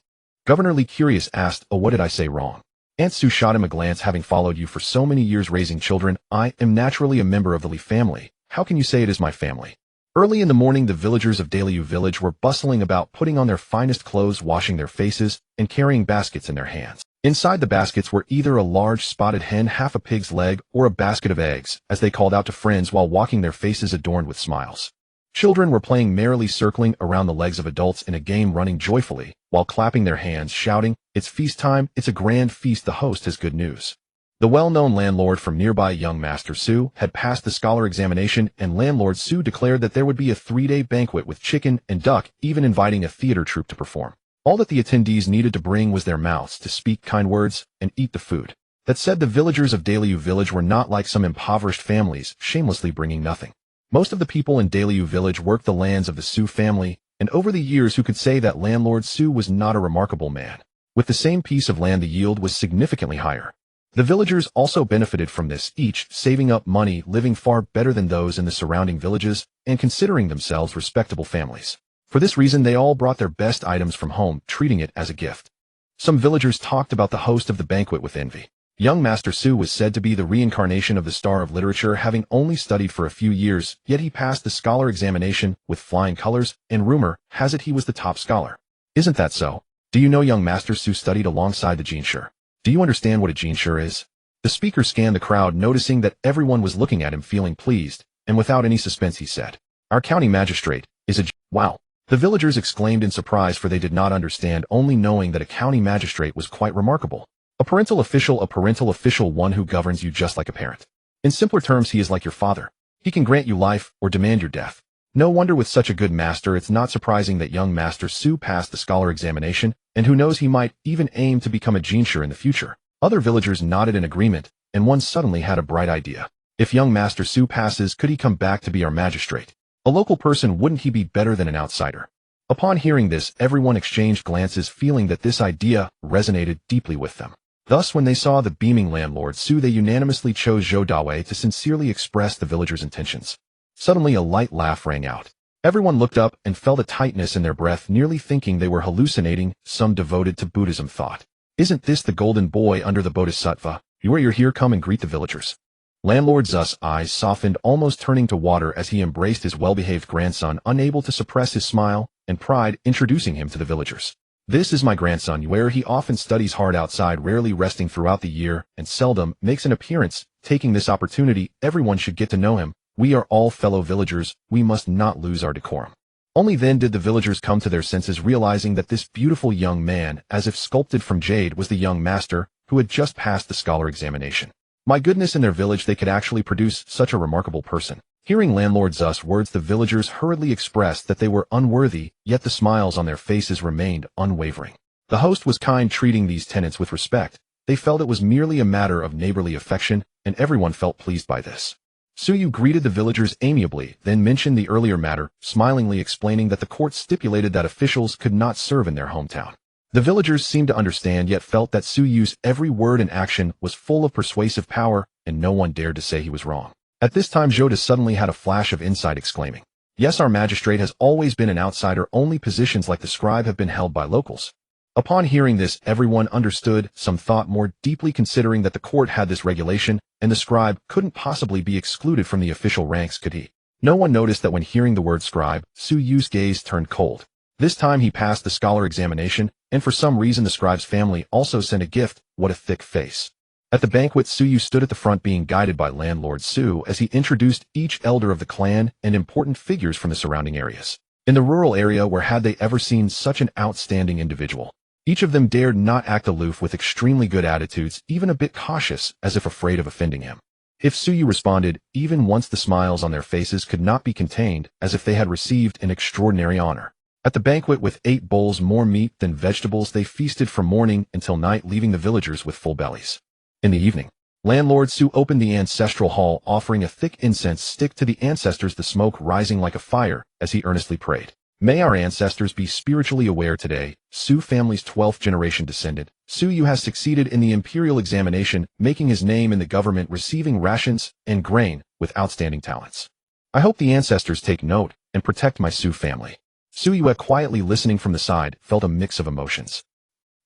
Governor Li, curious, asked, "Oh, what did I say wrong?" Aunt Su shot him a glance. "Having followed you for so many years raising children, I am naturally a member of the Li family. How can you say it is my family?" Early in the morning, the villagers of Daliu village were bustling about, putting on their finest clothes, washing their faces, and carrying baskets in their hands. Inside the baskets were either a large spotted hen, half a pig's leg, or a basket of eggs, as they called out to friends while walking, their faces adorned with smiles. Children were playing merrily, circling around the legs of adults in a game, running joyfully, while clapping their hands, shouting, "It's feast time, it's a grand feast, the host has good news." The well-known landlord from nearby, young Master Su, had passed the scholar examination, and Landlord Su declared that there would be a 3-day banquet with chicken and duck, even inviting a theater troupe to perform. All that the attendees needed to bring was their mouths to speak kind words and eat the food. That said, the villagers of Daliu village were not like some impoverished families, shamelessly bringing nothing. Most of the people in Daliu village worked the lands of the Su family, and over the years who could say that Landlord Su was not a remarkable man. With the same piece of land, the yield was significantly higher. The villagers also benefited from this, each saving up money, living far better than those in the surrounding villages, and considering themselves respectable families. For this reason, they all brought their best items from home, treating it as a gift. Some villagers talked about the host of the banquet with envy. Young Master Su was said to be the reincarnation of the star of literature, having only studied for a few years, yet he passed the scholar examination with flying colors, and rumor has it he was the top scholar. Isn't that so? Do you know young Master Su studied alongside the Jinshi? Do you understand what a Jinshi is? The speaker scanned the crowd, noticing that everyone was looking at him, feeling pleased, and without any suspense he said, "Our county magistrate is a Wow." The villagers exclaimed in surprise, for they did not understand, only knowing that a county magistrate was quite remarkable. A parental official, one who governs you just like a parent. In simpler terms, he is like your father. He can grant you life or demand your death. No wonder with such a good master, it's not surprising that young Master Su passed the scholar examination, and who knows, he might even aim to become a Jinshi in the future. Other villagers nodded in agreement, and one suddenly had a bright idea. If young Master Su passes, could he come back to be our magistrate? A local person, wouldn't he be better than an outsider? Upon hearing this, everyone exchanged glances, feeling that this idea resonated deeply with them. Thus, when they saw the beaming Landlord Su, they unanimously chose Zhou Dawei to sincerely express the villagers' intentions. Suddenly, a light laugh rang out. Everyone looked up and felt a tightness in their breath, nearly thinking they were hallucinating. Some devoted to Buddhism thought, "Isn't this the golden boy under the bodhisattva? You're here, come and greet the villagers." Landlord Zu's eyes softened, almost turning to water as he embraced his well-behaved grandson, unable to suppress his smile and pride, introducing him to the villagers. "This is my grandson, where he often studies hard outside, rarely resting throughout the year, and seldom makes an appearance. Taking this opportunity, everyone should get to know him. We are all fellow villagers, we must not lose our decorum." Only then did the villagers come to their senses, realizing that this beautiful young man, as if sculpted from jade, was the young master who had just passed the scholar examination. My goodness, in their village they could actually produce such a remarkable person. Hearing Landlord Zu's words, the villagers hurriedly expressed that they were unworthy, yet the smiles on their faces remained unwavering. The host was kind, treating these tenants with respect. They felt it was merely a matter of neighborly affection, and everyone felt pleased by this. Su Yu greeted the villagers amiably, then mentioned the earlier matter, smilingly explaining that the court stipulated that officials could not serve in their hometown. The villagers seemed to understand, yet felt that Su Yu's every word and action was full of persuasive power, and no one dared to say he was wrong. At this time, Zhou suddenly had a flash of insight, exclaiming, "Yes, our magistrate has always been an outsider. Only positions like the scribe have been held by locals." Upon hearing this, everyone understood. Some thought more deeply, considering that the court had this regulation, and the scribe couldn't possibly be excluded from the official ranks, could he? No one noticed that when hearing the word scribe, Su Yu's gaze turned cold. This time he passed the scholar examination, and for some reason the scribe's family also sent a gift. What a thick face. At the banquet, Su Yu stood at the front, being guided by Landlord Su as he introduced each elder of the clan and important figures from the surrounding areas. In the rural area, where had they ever seen such an outstanding individual? Each of them dared not act aloof, with extremely good attitudes, even a bit cautious, as if afraid of offending him. If Suyu responded, even once the smiles on their faces could not be contained, as if they had received an extraordinary honor. At the banquet, with 8 bowls more meat than vegetables, they feasted from morning until night, leaving the villagers with full bellies. In the evening, landlord Su opened the ancestral hall, offering a thick incense stick to the ancestors, the smoke rising like a fire as he earnestly prayed. May our ancestors be spiritually aware today. Su family's 12th generation descendant, Suyu has succeeded in the imperial examination, making his name in the government, receiving rations and grain with outstanding talents. I hope the ancestors take note and protect my Su family. Suyu, quietly listening from the side, felt a mix of emotions.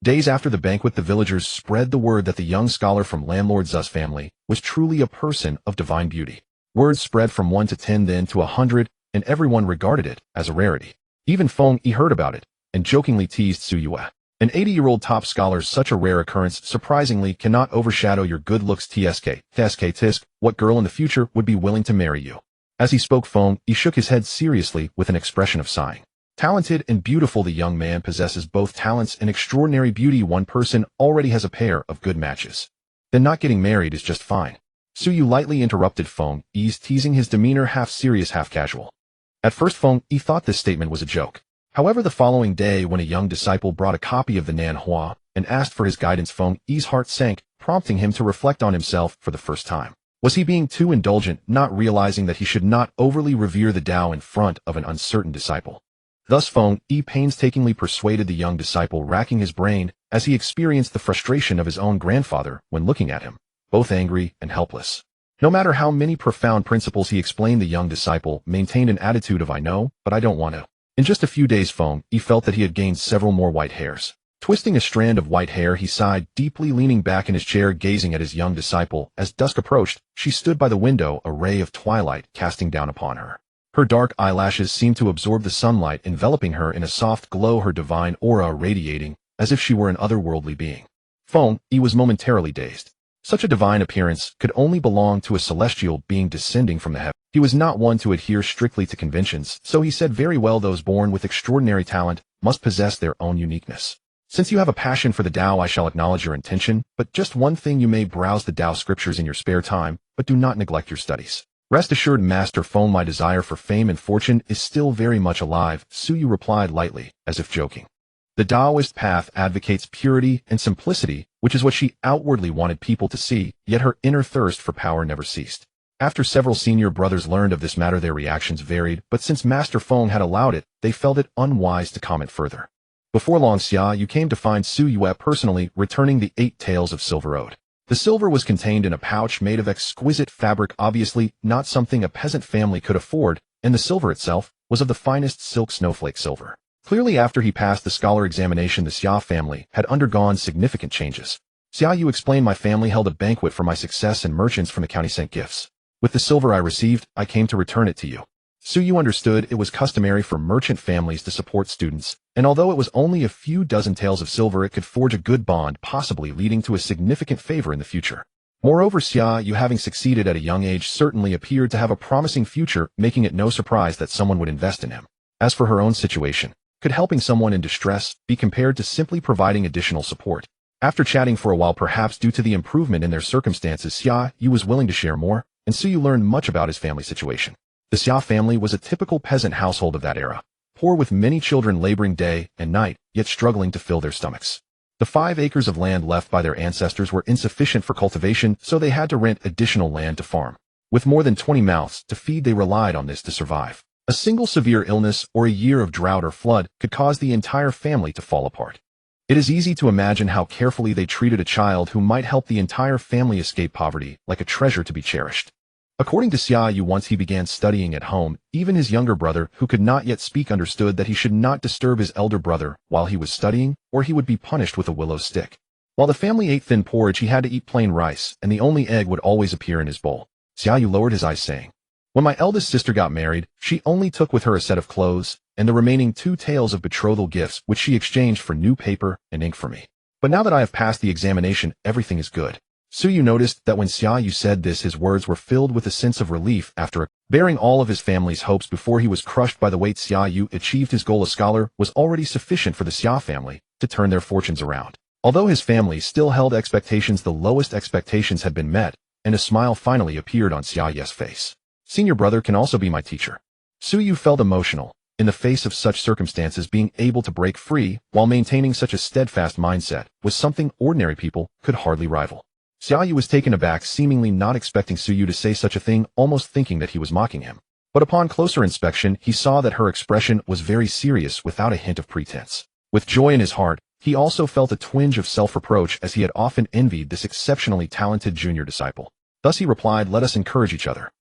Days after the banquet, the villagers spread the word that the young scholar from landlord Zu's family was truly a person of divine beauty. Words spread from 1 to 10, then to 100, and everyone regarded it as a rarity. Even Feng Yi heard about it and jokingly teased Suyu. An 80-year-old top scholar, such a rare occurrence, surprisingly cannot overshadow your good looks. Tisk, what girl in the future would be willing to marry you? As he spoke, Feng Yi shook his head seriously with an expression of sighing. Talented and beautiful, the young man possesses both talents and extraordinary beauty. One person already has a pair of good matches. Then not getting married is just fine. Suyu lightly interrupted Feng Yi's teasing, his demeanor half serious, half casual. At first, Feng Yi thought this statement was a joke. However, the following day, when a young disciple brought a copy of the Nanhua and asked for his guidance, Feng Yi's heart sank, prompting him to reflect on himself for the first time. Was he being too indulgent, not realizing that he should not overly revere the Tao in front of an uncertain disciple? Thus Feng Yi painstakingly persuaded the young disciple, racking his brain as he experienced the frustration of his own grandfather when looking at him, both angry and helpless. No matter how many profound principles he explained, the young disciple maintained an attitude of "I know, but I don't want to." In just a few days, Feng Yi felt that he had gained several more white hairs. Twisting a strand of white hair, he sighed deeply, leaning back in his chair, gazing at his young disciple. As dusk approached, she stood by the window, a ray of twilight casting down upon her. Her dark eyelashes seemed to absorb the sunlight, enveloping her in a soft glow, her divine aura radiating as if she were an otherworldly being. Feng Yi was momentarily dazed. Such a divine appearance could only belong to a celestial being descending from the heavens. He was not one to adhere strictly to conventions, so he said, "Very well, those born with extraordinary talent must possess their own uniqueness. Since you have a passion for the Tao, I shall acknowledge your intention, but just one thing: you may browse the Tao scriptures in your spare time, but do not neglect your studies." "Rest assured, Master Feng, my desire for fame and fortune is still very much alive," Suyu replied lightly, as if joking. The Taoist path advocates purity and simplicity, which is what she outwardly wanted people to see, yet her inner thirst for power never ceased. After several senior brothers learned of this matter, their reactions varied, but since Master Feng had allowed it, they felt it unwise to comment further. Before long, Xiaoyu came to find Suyu personally returning the 8 taels of silver owed. The silver was contained in a pouch made of exquisite fabric, obviously not something a peasant family could afford, and the silver itself was of the finest silk snowflake silver. Clearly, after he passed the scholar examination, the Xia family had undergone significant changes. Xiaoyu explained, "My family held a banquet for my success, and merchants from the county sent gifts. With the silver I received, I came to return it to you." Suyu understood it was customary for merchant families to support students, and although it was only a few dozen taels of silver, it could forge a good bond, possibly leading to a significant favor in the future. Moreover, Xiaoyu, having succeeded at a young age, certainly appeared to have a promising future, making it no surprise that someone would invest in him. As for her own situation, could helping someone in distress be compared to simply providing additional support? After chatting for a while, perhaps due to the improvement in their circumstances, Xiaoyu was willing to share more, and Suyu learned much about his family situation. The Xia family was a typical peasant household of that era, poor, with many children laboring day and night, yet struggling to fill their stomachs. The 5 acres of land left by their ancestors were insufficient for cultivation, so they had to rent additional land to farm. With more than 20 mouths to feed, they relied on this to survive. A single severe illness or a year of drought or flood could cause the entire family to fall apart. It is easy to imagine how carefully they treated a child who might help the entire family escape poverty, like a treasure to be cherished. According to Xiaoyu, once he began studying at home, even his younger brother, who could not yet speak, understood that he should not disturb his elder brother while he was studying, or he would be punished with a willow stick. While the family ate thin porridge, he had to eat plain rice, and the only egg would always appear in his bowl. Xiaoyu lowered his eyes, saying, "When my eldest sister got married, she only took with her a set of clothes and the remaining 2 taels of betrothal gifts, which she exchanged for new paper and ink for me. But now that I have passed the examination, everything is good." Suyu noticed that when Xiaoyu said this, his words were filled with a sense of relief. After bearing all of his family's hopes before he was crushed by the weight, Xiaoyu achieved his goal. A scholar was already sufficient for the Xia family to turn their fortunes around. Although his family still held expectations, the lowest expectations had been met, and a smile finally appeared on Xiaoye's face. Senior brother can also be my teacher. Suyu felt emotional. In the face of such circumstances, being able to break free while maintaining such a steadfast mindset was something ordinary people could hardly rival. Xiaoyu was taken aback, seemingly not expecting Suyu to say such a thing, almost thinking that he was mocking him. But upon closer inspection, he saw that her expression was very serious without a hint of pretense. With joy in his heart, he also felt a twinge of self-reproach, as he had often envied this exceptionally talented junior disciple. Thus he replied, "Let us encourage each other."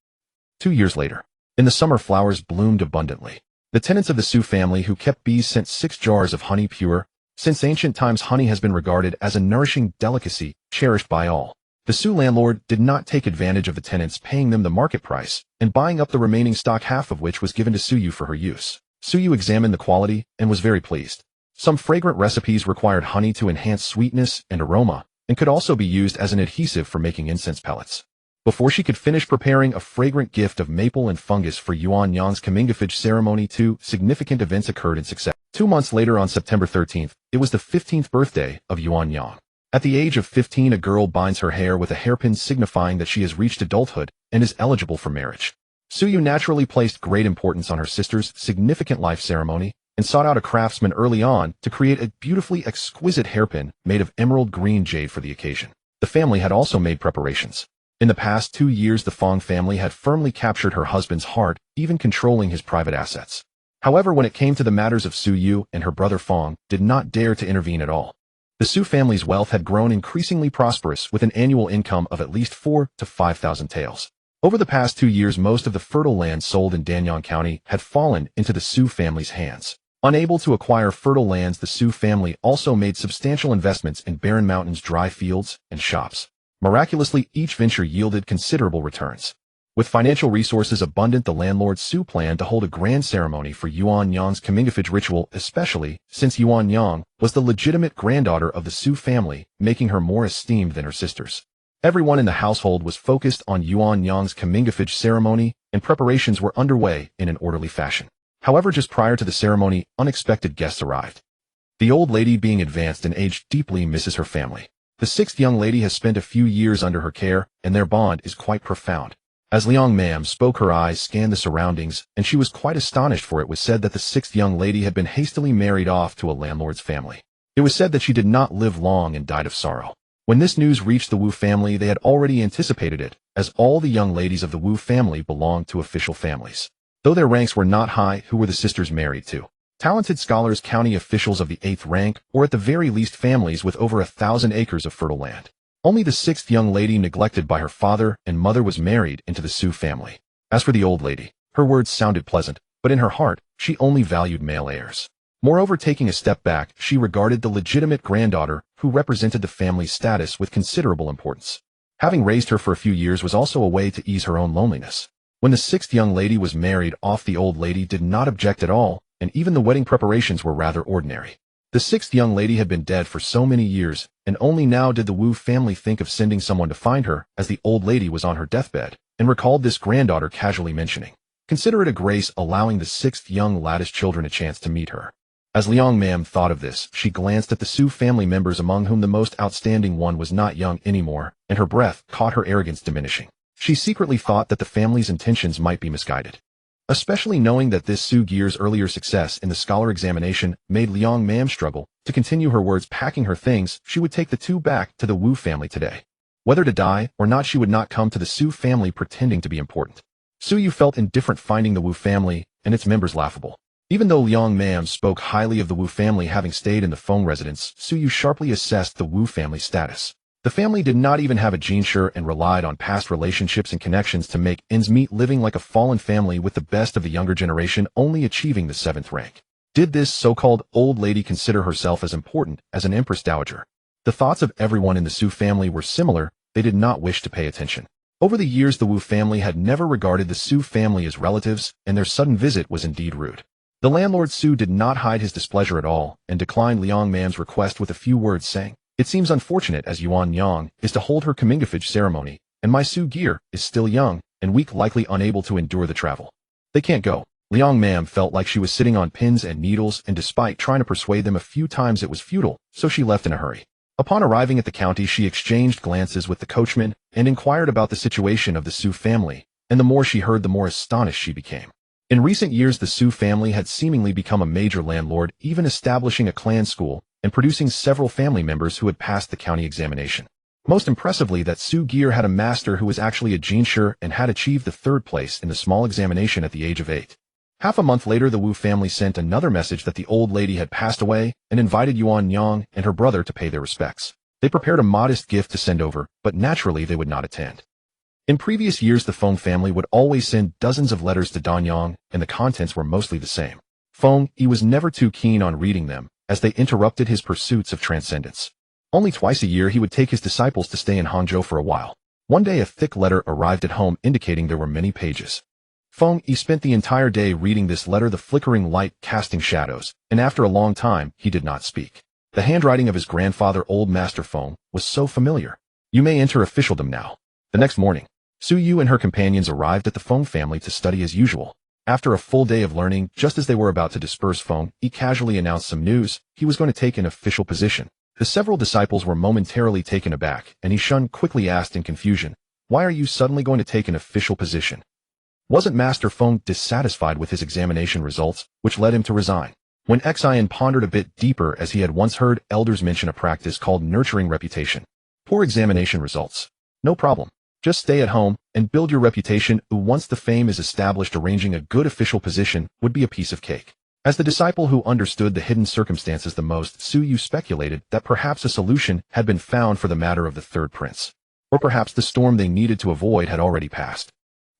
2 years later. In the summer, flowers bloomed abundantly. The tenants of the Su family who kept bees sent 6 jars of honey pure. Since ancient times, honey has been regarded as a nourishing delicacy, cherished by all. The Su landlord did not take advantage of the tenants paying them the market price, and buying up the remaining stock, half of which was given to Suyu for her use. Suyu examined the quality and was very pleased. Some fragrant recipes required honey to enhance sweetness and aroma, and could also be used as an adhesive for making incense pellets. Before she could finish preparing a fragrant gift of maple and fungus for Yuan Yang's comingafage ceremony, 2 significant events occurred in succession. 2 months later, on September 13th, it was the 15th birthday of Yuan Yang. At the age of 15, a girl binds her hair with a hairpin, signifying that she has reached adulthood and is eligible for marriage. Suyu naturally placed great importance on her sister's significant life ceremony and sought out a craftsman early on to create a beautifully exquisite hairpin made of emerald green jade for the occasion. The family had also made preparations. In the past 2 years, the Fong family had firmly captured her husband's heart, even controlling his private assets. However, when it came to the matters of Suyu and her brother Fong, did not dare to intervene at all. The Su family's wealth had grown increasingly prosperous, with an annual income of at least 4,000 to 5,000 taels. Over the past 2 years, most of the fertile land sold in Danyang County had fallen into the Su family's hands. Unable to acquire fertile lands, the Su family also made substantial investments in barren mountains, dry fields, and shops. Miraculously, each venture yielded considerable returns. With financial resources abundant, the landlord Su planned to hold a grand ceremony for Yuan Yang's comingafage ritual, especially since Yuan Yang was the legitimate granddaughter of the Su family, making her more esteemed than her sisters. Everyone in the household was focused on Yuan Yang's comingafage ceremony, and preparations were underway in an orderly fashion. However, just prior to the ceremony, unexpected guests arrived. The old lady, being advanced in age, deeply misses her family. The 6th young lady has spent a few years under her care, and their bond is quite profound. As Liang Mam spoke, her eyes scanned the surroundings, and she was quite astonished, for it was said that the 6th young lady had been hastily married off to a landlord's family. It was said that she did not live long and died of sorrow. When this news reached the Wu family, they had already anticipated it, as all the young ladies of the Wu family belonged to official families. Though their ranks were not high, who were the sisters married to? Talented scholars, county officials of the 8th rank, or at the very least families with over 1,000 acres of fertile land. Only the 6th young lady, neglected by her father and mother, was married into the Su family. As for the old lady, her words sounded pleasant, but in her heart, she only valued male heirs. Moreover, taking a step back, she regarded the legitimate granddaughter, who represented the family's status, with considerable importance. Having raised her for a few years was also a way to ease her own loneliness. When the 6th young lady was married off, the old lady did not object at all, and even the wedding preparations were rather ordinary. The 6th young lady had been dead for so many years, and only now did the Wu family think of sending someone to find her, as the old lady was on her deathbed, and recalled this granddaughter casually mentioning, "Consider it a grace allowing the 6th young lad's children a chance to meet her." As Liang Mam thought of this, she glanced at the Su family members, among whom the most outstanding one was not young anymore, and her breath caught her arrogance diminishing. She secretly thought that the family's intentions might be misguided. Especially knowing that this Su Gear's earlier success in the scholar examination made Liang Mam struggle to continue her words. Packing her things, she would take the 2 back to the Wu family today. Whether to die or not, she would not come to the Su family pretending to be important. Suyu felt indifferent, finding the Wu family and its members laughable. Even though Liang Mam spoke highly of the Wu family having stayed in the Feng residence, Suyu sharply assessed the Wu family's status. The family did not even have a jinshi and relied on past relationships and connections to make ends meet, living like a fallen family with the best of the younger generation only achieving the 7th rank. Did this so-called old lady consider herself as important as an empress dowager? The thoughts of everyone in the Su family were similar. They did not wish to pay attention. Over the years, the Wu family had never regarded the Su family as relatives, and their sudden visit was indeed rude. The landlord Su did not hide his displeasure at all, and declined Liang Mam's request with a few words, saying, "It seems unfortunate, as Yuan Yang is to hold her comingafage ceremony, and my Su Gear is still young and weak, likely unable to endure the travel. They can't go." Liang Mam felt like she was sitting on pins and needles, and despite trying to persuade them a few times, it was futile, so she left in a hurry. Upon arriving at the county, she exchanged glances with the coachman and inquired about the situation of the Sioux family, and the more she heard, the more astonished she became. In recent years, the Sioux family had seemingly become a major landlord, even establishing a clan school and producing several family members who had passed the county examination. Most impressively, that Sioux Gear had a master who was actually a jeansher and had achieved the third place in the small examination at the age of 8. Half a month later, the Wu family sent another message that the old lady had passed away and invited Yuan Yang and her brother to pay their respects. They prepared a modest gift to send over, but naturally they would not attend. In previous years, the Feng family would always send dozens of letters to Danyang, and the contents were mostly the same. Feng Yi was never too keen on reading them, as they interrupted his pursuits of transcendence. Only twice a year he would take his disciples to stay in Hangzhou for a while. One day a thick letter arrived at home indicating there were many pages. Feng Yi spent the entire day reading this letter, the flickering light casting shadows, and after a long time he did not speak. The handwriting of his grandfather, Old Master Feng, was so familiar. You may enter officialdom now. The next morning, Su Yu and her companions arrived at the Feng family to study as usual. After a full day of learning, just as they were about to disperse, Feng Yi casually announced some news. He was going to take an official position. The several disciples were momentarily taken aback, and Yi Shun quickly asked in confusion, "Why are you suddenly going to take an official position?" Wasn't Master Feng dissatisfied with his examination results, which led him to resign? When Xian pondered a bit deeper, as he had once heard elders mention a practice called nurturing reputation. Poor examination results. No problem. Just stay at home and build your reputation. Once the fame is established, arranging a good official position would be a piece of cake. As the disciple who understood the hidden circumstances the most, Su Yu speculated that perhaps a solution had been found for the matter of the third prince. Or perhaps the storm they needed to avoid had already passed.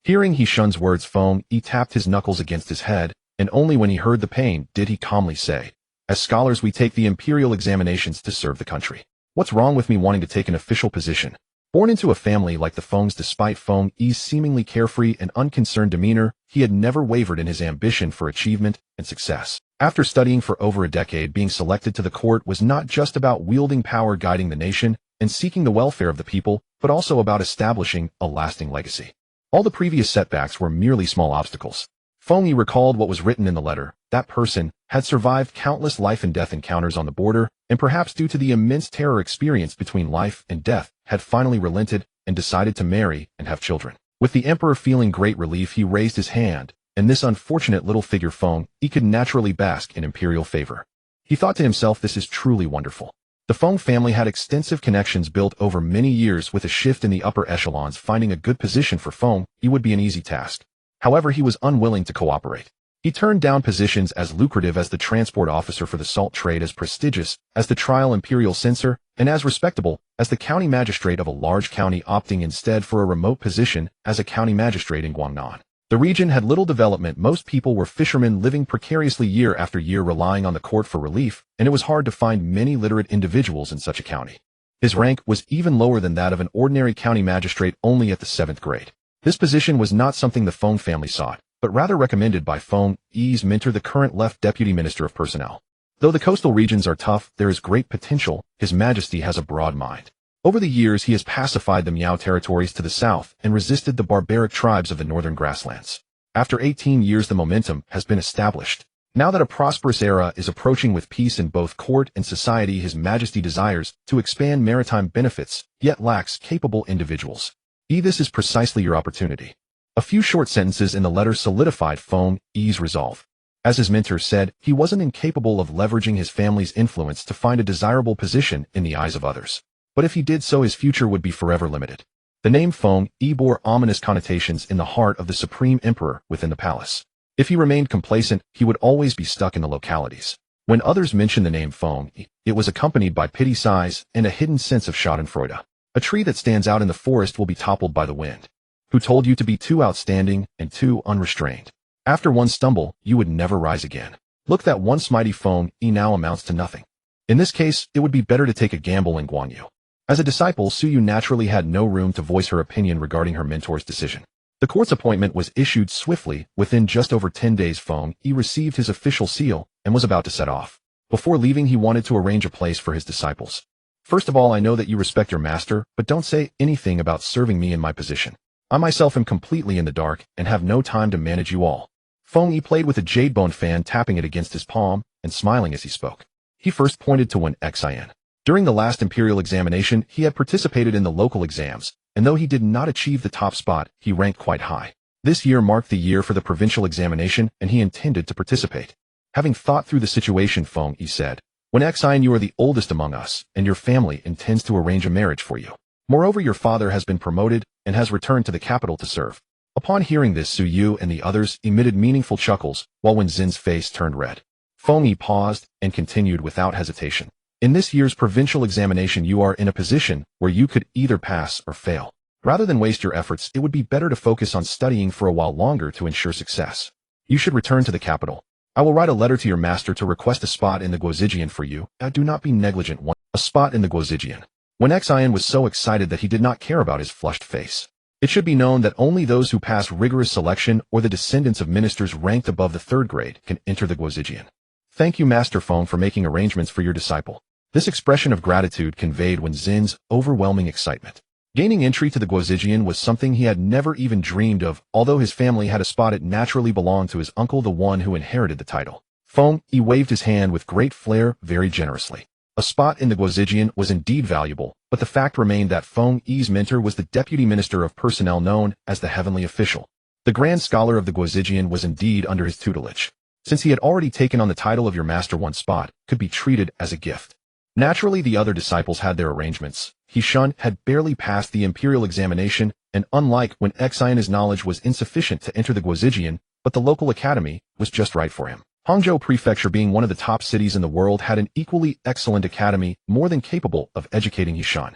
Hearing He Shun's words, Feng Yi tapped his knuckles against his head, and only when he heard the pain did he calmly say, "As scholars, we take the imperial examinations to serve the country. What's wrong with me wanting to take an official position?" Born into a family like the Feng's, despite Feng Yi's seemingly carefree and unconcerned demeanor, he had never wavered in his ambition for achievement and success. After studying for over a decade, being selected to the court was not just about wielding power, guiding the nation, and seeking the welfare of the people, but also about establishing a lasting legacy. All the previous setbacks were merely small obstacles. Feng Yi recalled what was written in the letter. That person had survived countless life and death encounters on the border, and perhaps due to the immense terror experienced between life and death, had finally relented and decided to marry and have children. With the emperor feeling great relief, he raised his hand, and this unfortunate little figure Feng Yi could naturally bask in imperial favor. He thought to himself, this is truly wonderful. The Feng family had extensive connections built over many years. With a shift in the upper echelons, finding a good position for Feng Yi would be an easy task. However, he was unwilling to cooperate. He turned down positions as lucrative as the transport officer for the salt trade, as prestigious as the trial imperial censor, and as respectable as the county magistrate of a large county, opting instead for a remote position as a county magistrate in Guangnan. The region had little development. Most people were fishermen living precariously year after year, relying on the court for relief, and it was hard to find many literate individuals in such a county. His rank was even lower than that of an ordinary county magistrate, only at the 7th grade. This position was not something the Feng family sought, but rather recommended by Feng Yi's mentor, the current left deputy minister of personnel. Though the coastal regions are tough, there is great potential. His Majesty has a broad mind. Over the years, he has pacified the Miao territories to the south and resisted the barbaric tribes of the northern grasslands. After 18 years, the momentum has been established. Now that a prosperous era is approaching with peace in both court and society, His Majesty desires to expand maritime benefits, yet lacks capable individuals. This is precisely your opportunity. A few short sentences in the letter solidified Feng Yi's resolve. As his mentor said, he wasn't incapable of leveraging his family's influence to find a desirable position in the eyes of others. But if he did so, his future would be forever limited. The name Feng Yi bore ominous connotations in the heart of the supreme emperor within the palace. If he remained complacent, he would always be stuck in the localities. When others mentioned the name Feng Yi, it was accompanied by pity sighs and a hidden sense of schadenfreude. A tree that stands out in the forest will be toppled by the wind. Who told you to be too outstanding and too unrestrained? After one stumble, you would never rise again. Look, that once mighty Feng Yi now amounts to nothing. In this case, it would be better to take a gamble in Guanyu. As a disciple, Su Yu naturally had no room to voice her opinion regarding her mentor's decision. The court's appointment was issued swiftly. Within just over 10 days, Feng Yi received his official seal and was about to set off. Before leaving, he wanted to arrange a place for his disciples. First of all, I know that you respect your master, but don't say anything about serving me in my position. I myself am completely in the dark and have no time to manage you all. Feng Yi played with a jade bone fan, tapping it against his palm and smiling as he spoke. He first pointed to one Xian. During the last imperial examination, he had participated in the local exams, and though he did not achieve the top spot, he ranked quite high. This year marked the year for the provincial examination, and he intended to participate. Having thought through the situation, Feng Yi said, "When Xian, you are the oldest among us, and your family intends to arrange a marriage for you. Moreover, your father has been promoted and has returned to the capital to serve." Upon hearing this, Su Yu and the others emitted meaningful chuckles, while Wen Xin's face turned red. Feng Yi paused and continued without hesitation. "In this year's provincial examination, you are in a position where you could either pass or fail. Rather than waste your efforts, it would be better to focus on studying for a while longer to ensure success. You should return to the capital. I will write a letter to your master to request a spot in the Guozijian for you. Do not be negligent. A spot in the Guozijian." When Xian was so excited that he did not care about his flushed face. It should be known that only those who pass rigorous selection or the descendants of ministers ranked above the 3rd grade can enter the Guozijian. "Thank you, Master Feng, for making arrangements for your disciple." This expression of gratitude conveyed Wen Xin's overwhelming excitement. Gaining entry to the Guozijian was something he had never even dreamed of, although his family had a spot it naturally belonged to his uncle, the one who inherited the title. Feng Yi waved his hand with great flair very generously. A spot in the Guozijian was indeed valuable, but the fact remained that Feng Yi's mentor was the deputy minister of personnel known as the Heavenly Official. The grand scholar of the Guozijian was indeed under his tutelage. Since he had already taken on the title of your master, one spot could be treated as a gift. Naturally, the other disciples had their arrangements. Heishun had barely passed the imperial examination, and unlike when Xian, his knowledge was insufficient to enter the Guozijian, but the local academy was just right for him. Hangzhou Prefecture, being one of the top cities in the world, had an equally excellent academy, more than capable of educating Heishun.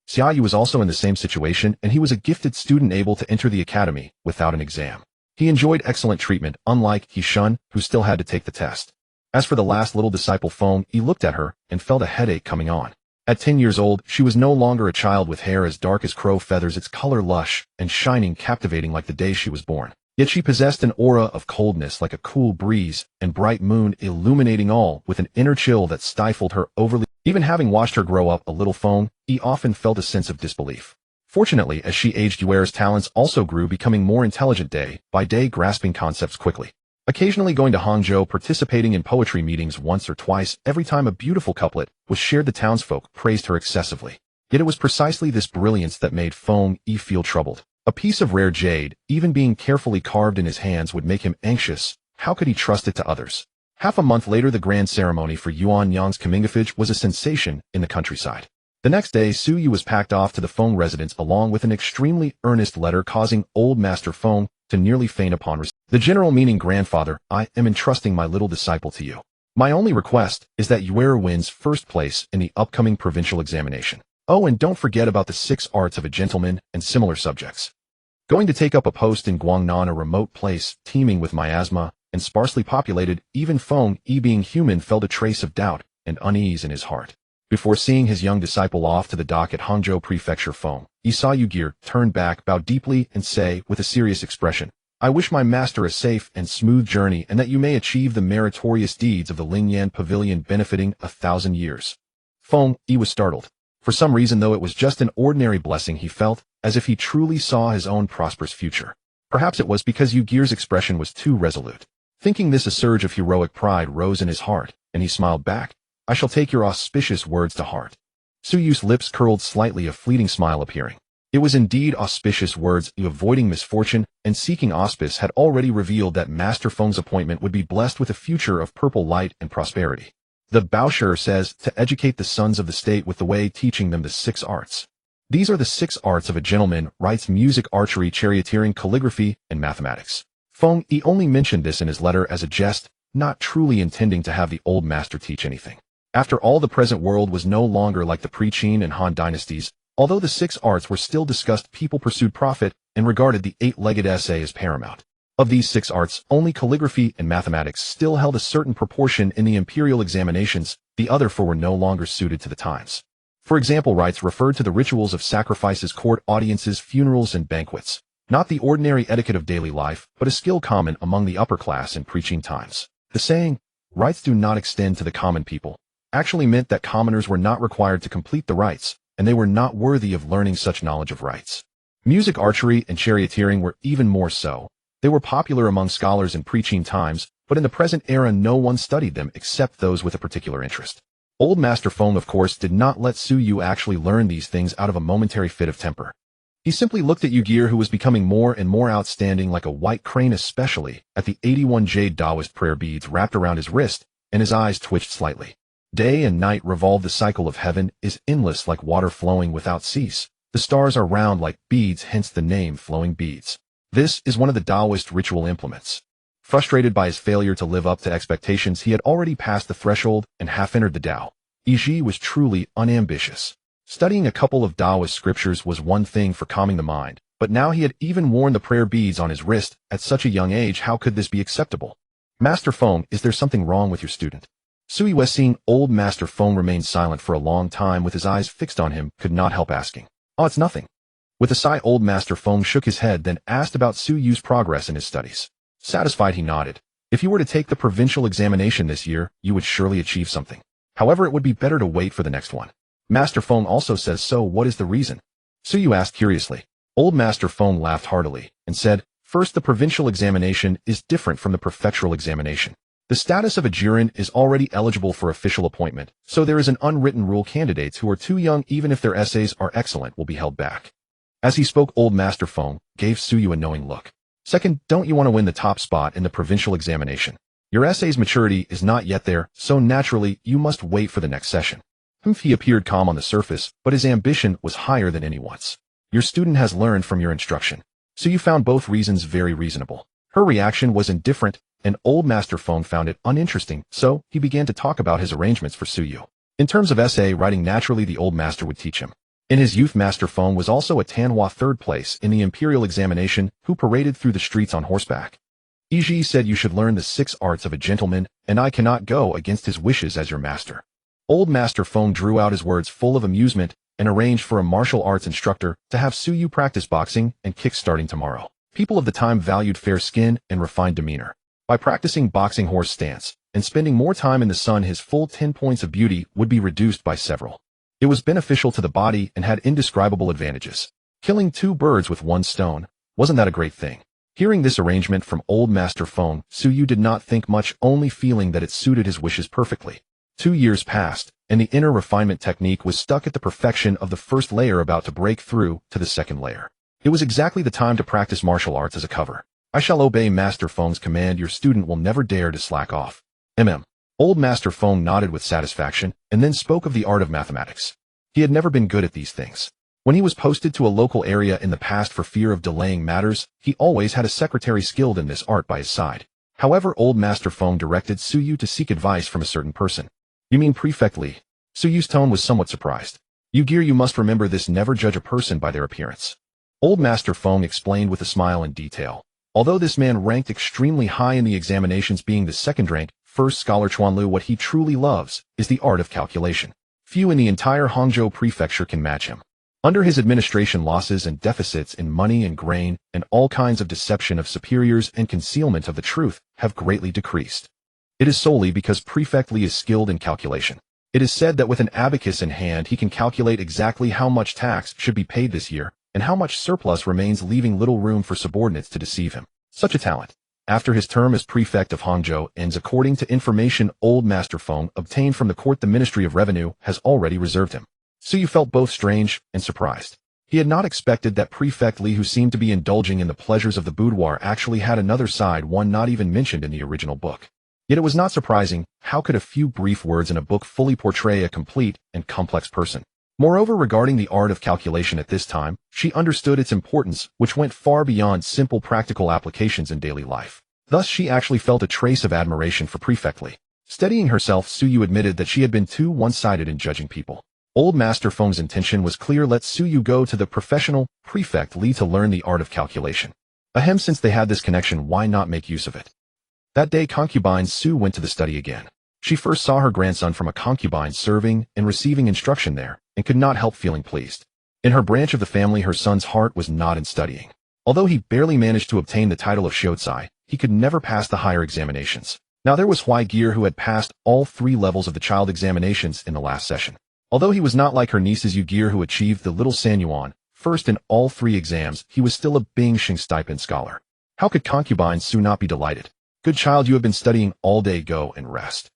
Xiaoyu was also in the same situation, and he was a gifted student able to enter the academy without an exam. He enjoyed excellent treatment, unlike Heishun, who still had to take the test. As for the last little disciple, Feng Yi looked at her and felt a headache coming on. At 10 years old, she was no longer a child with hair as dark as crow feathers, its color lush and shining, captivating like the day she was born. Yet she possessed an aura of coldness like a cool breeze and bright moon, illuminating all with an inner chill that stifled her overly. Even having watched her grow up a little, Feng Yi often felt a sense of disbelief. Fortunately, as she aged, Yuer's talents also grew, becoming more intelligent day by day, grasping concepts quickly. Occasionally going to Hangzhou, participating in poetry meetings once or twice every time a beautiful couplet was shared, the townsfolk praised her excessively. Yet it was precisely this brilliance that made Feng Yi feel troubled. A piece of rare jade, even being carefully carved in his hands, would make him anxious. How could he trust it to others? Half a month later, the grand ceremony for Yuan Yang's comingafage was a sensation in the countryside. The next day, Su Yu was packed off to the Feng residence along with an extremely earnest letter, causing old Master Feng to nearly faint upon receiving. The general meaning, "Grandfather, I am entrusting my little disciple to you. My only request is that Yuer wins first place in the upcoming provincial examination. Oh, and don't forget about the 6 arts of a gentleman and similar subjects. Going to take up a post in Guangnan, a remote place teeming with miasma and sparsely populated." Even Feng Yi, being human, felt a trace of doubt and unease in his heart. Before seeing his young disciple off to the dock at Hangzhou Prefecture, Feng Yi saw Yu turn back, bow deeply, and say with a serious expression, "I wish my master a safe and smooth journey, and that you may achieve the meritorious deeds of the Lingyan Pavilion, benefiting 1,000 years." Feng Yi was startled. For some reason, though it was just an ordinary blessing, he felt as if he truly saw his own prosperous future. Perhaps it was because Yu's expression was too resolute. Thinking this, a surge of heroic pride rose in his heart, and he smiled back. "I shall take your auspicious words to heart." Su Yu's lips curled slightly, a fleeting smile appearing. It was indeed auspicious words. Avoiding misfortune and seeking auspice had already revealed that Master Feng's appointment would be blessed with a future of purple light and prosperity. The Baosher says to educate the sons of the state with the way, teaching them the 6 arts. These are the 6 arts of a gentleman, writes: music, archery, charioteering, calligraphy, and mathematics. Feng Yi only mentioned this in his letter as a jest, not truly intending to have the old master teach anything. After all, the present world was no longer like the pre-Qin and Han dynasties. Although the 6 arts were still discussed, people pursued profit and regarded the 8-legged essay as paramount. Of these 6 arts, only calligraphy and mathematics still held a certain proportion in the imperial examinations. The other 4 were no longer suited to the times. For example, rites referred to the rituals of sacrifices, court audiences, funerals, and banquets. Not the ordinary etiquette of daily life, but a skill common among the upper class in pre-Qin times. The saying, "rites do not extend to the common people," actually meant that commoners were not required to complete the rites, and they were not worthy of learning such knowledge of rites. Music, archery, and charioteering were even more so. They were popular among scholars in pre-Qin times, but in the present era no one studied them except those with a particular interest. Old Master Feng, of course, did not let Su Yu actually learn these things out of a momentary fit of temper. He simply looked at Yu Gear, who was becoming more and more outstanding, like a white crane, especially at the 81 jade Taoist prayer beads wrapped around his wrist, and his eyes twitched slightly. Day and night revolve. The cycle of heaven is endless, like water flowing without cease. The stars are round like beads, hence the name flowing beads. This is one of the Taoist ritual implements. Frustrated by his failure to live up to expectations, he had already passed the threshold and half entered the Tao. Yi was truly unambitious. Studying a couple of Taoist scriptures was one thing for calming the mind, but now he had even worn the prayer beads on his wrist at such a young age. How could this be acceptable? Master Feng, is there something wrong with your student? Sui Wei, seeing old Master Feng remain silent for a long time with his eyes fixed on him, could not help asking. Oh, it's nothing. With a sigh, old Master Feng shook his head, then asked about Su Yu's progress in his studies. Satisfied, he nodded. If you were to take the provincial examination this year, you would surely achieve something. However, it would be better to wait for the next one. Master Feng also says so. What is the reason? Su Yu asked curiously. Old Master Feng laughed heartily and said, first, the provincial examination is different from the prefectural examination. The status of a juror is already eligible for official appointment, so there is an unwritten rule: candidates who are too young, even if their essays are excellent, will be held back. As he spoke, old Master Feng gave Su Yu a knowing look. Second, don't you want to win the top spot in the provincial examination? Your essay's maturity is not yet there, so naturally you must wait for the next session. He appeared calm on the surface, but his ambition was higher than anyone's. Your student has learned from your instruction. So you found both reasons very reasonable. Her reaction was indifferent, and old Master Feng found it uninteresting, so he began to talk about his arrangements for Su Yu. In terms of essay writing, naturally the old master would teach him. In his youth, Master Feng was also a Tanhua third place in the imperial examination, who paraded through the streets on horseback. Yi said you should learn the 6 arts of a gentleman, and I cannot go against his wishes as your master. Old Master Feng drew out his words full of amusement and arranged for a martial arts instructor to have Su Yu practice boxing and kick starting tomorrow. People of the time valued fair skin and refined demeanor. By practicing boxing horse stance and spending more time in the sun, his full 10 points of beauty would be reduced by several. It was beneficial to the body and had indescribable advantages. Killing 2 birds with 1 stone, wasn't that a great thing? Hearing this arrangement from old Master Feng, Su Yu did not think much, only feeling that it suited his wishes perfectly. 2 years passed, and the inner refinement technique was stuck at the perfection of the first layer, about to break through to the second layer. It was exactly the time to practice martial arts as a cover. I shall obey Master Feng's command. Your student will never dare to slack off. Old Master Feng nodded with satisfaction, and then spoke of the art of mathematics. He had never been good at these things. When he was posted to a local area in the past for fear of delaying matters, he always had a secretary skilled in this art by his side. However, old Master Feng directed Su Yu to seek advice from a certain person. You mean Prefect Li? Su Yu's tone was somewhat surprised. You must remember this: never judge a person by their appearance. Old Master Feng explained with a smile in detail. Although this man ranked extremely high in the examinations, being the second rank, first scholar Chuanlu, what he truly loves is the art of calculation. Few in the entire Hangzhou prefecture can match him. Under his administration, losses and deficits in money and grain and all kinds of deception of superiors and concealment of the truth have greatly decreased. It is solely because Prefect Li is skilled in calculation. It is said that with an abacus in hand, he can calculate exactly how much tax should be paid this year and how much surplus remains, leaving little room for subordinates to deceive him. Such a talent, after his term as prefect of Hangzhou ends, according to information old Master Feng obtained from the court, the Ministry of Revenue has already reserved him. Su Yu felt both strange and surprised. He had not expected that Prefect Li, who seemed to be indulging in the pleasures of the boudoir, actually had another side, one not even mentioned in the original book. Yet it was not surprising. How could a few brief words in a book fully portray a complete and complex person? Moreover, regarding the art of calculation at this time, she understood its importance, which went far beyond simple practical applications in daily life. Thus, she actually felt a trace of admiration for Prefect Li. Steadying herself, Su Yu admitted that she had been too one-sided in judging people. Old Master Feng's intention was clear: let Su Yu go to the professional Prefect Li to learn the art of calculation. Since they had this connection, why not make use of it? That day, concubine Su went to the study again. She first saw her grandson from a concubine serving and receiving instruction there, and could not help feeling pleased. In her branch of the family, her son's heart was not in studying. Although he barely managed to obtain the title of shortstory, he could never pass the higher examinations. Now there was Hui Gear, who had passed all 3 levels of the child examinations in the last session. Although he was not like her nieces Yu Gear, who achieved the little San Yuan first in all 3 exams, he was still a Bingxing stipend scholar. How could concubine Su not be delighted? Good child, you have been studying all day, go and rest.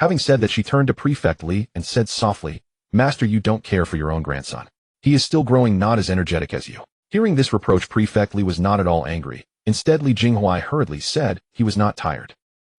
Having said that, she turned to Prefect Li and said softly, "Master, you don't care for your own grandson. He is still growing, not as energetic as you." Hearing this reproach, Prefect Li was not at all angry. Instead, Li Jinghuai hurriedly said he was not tired.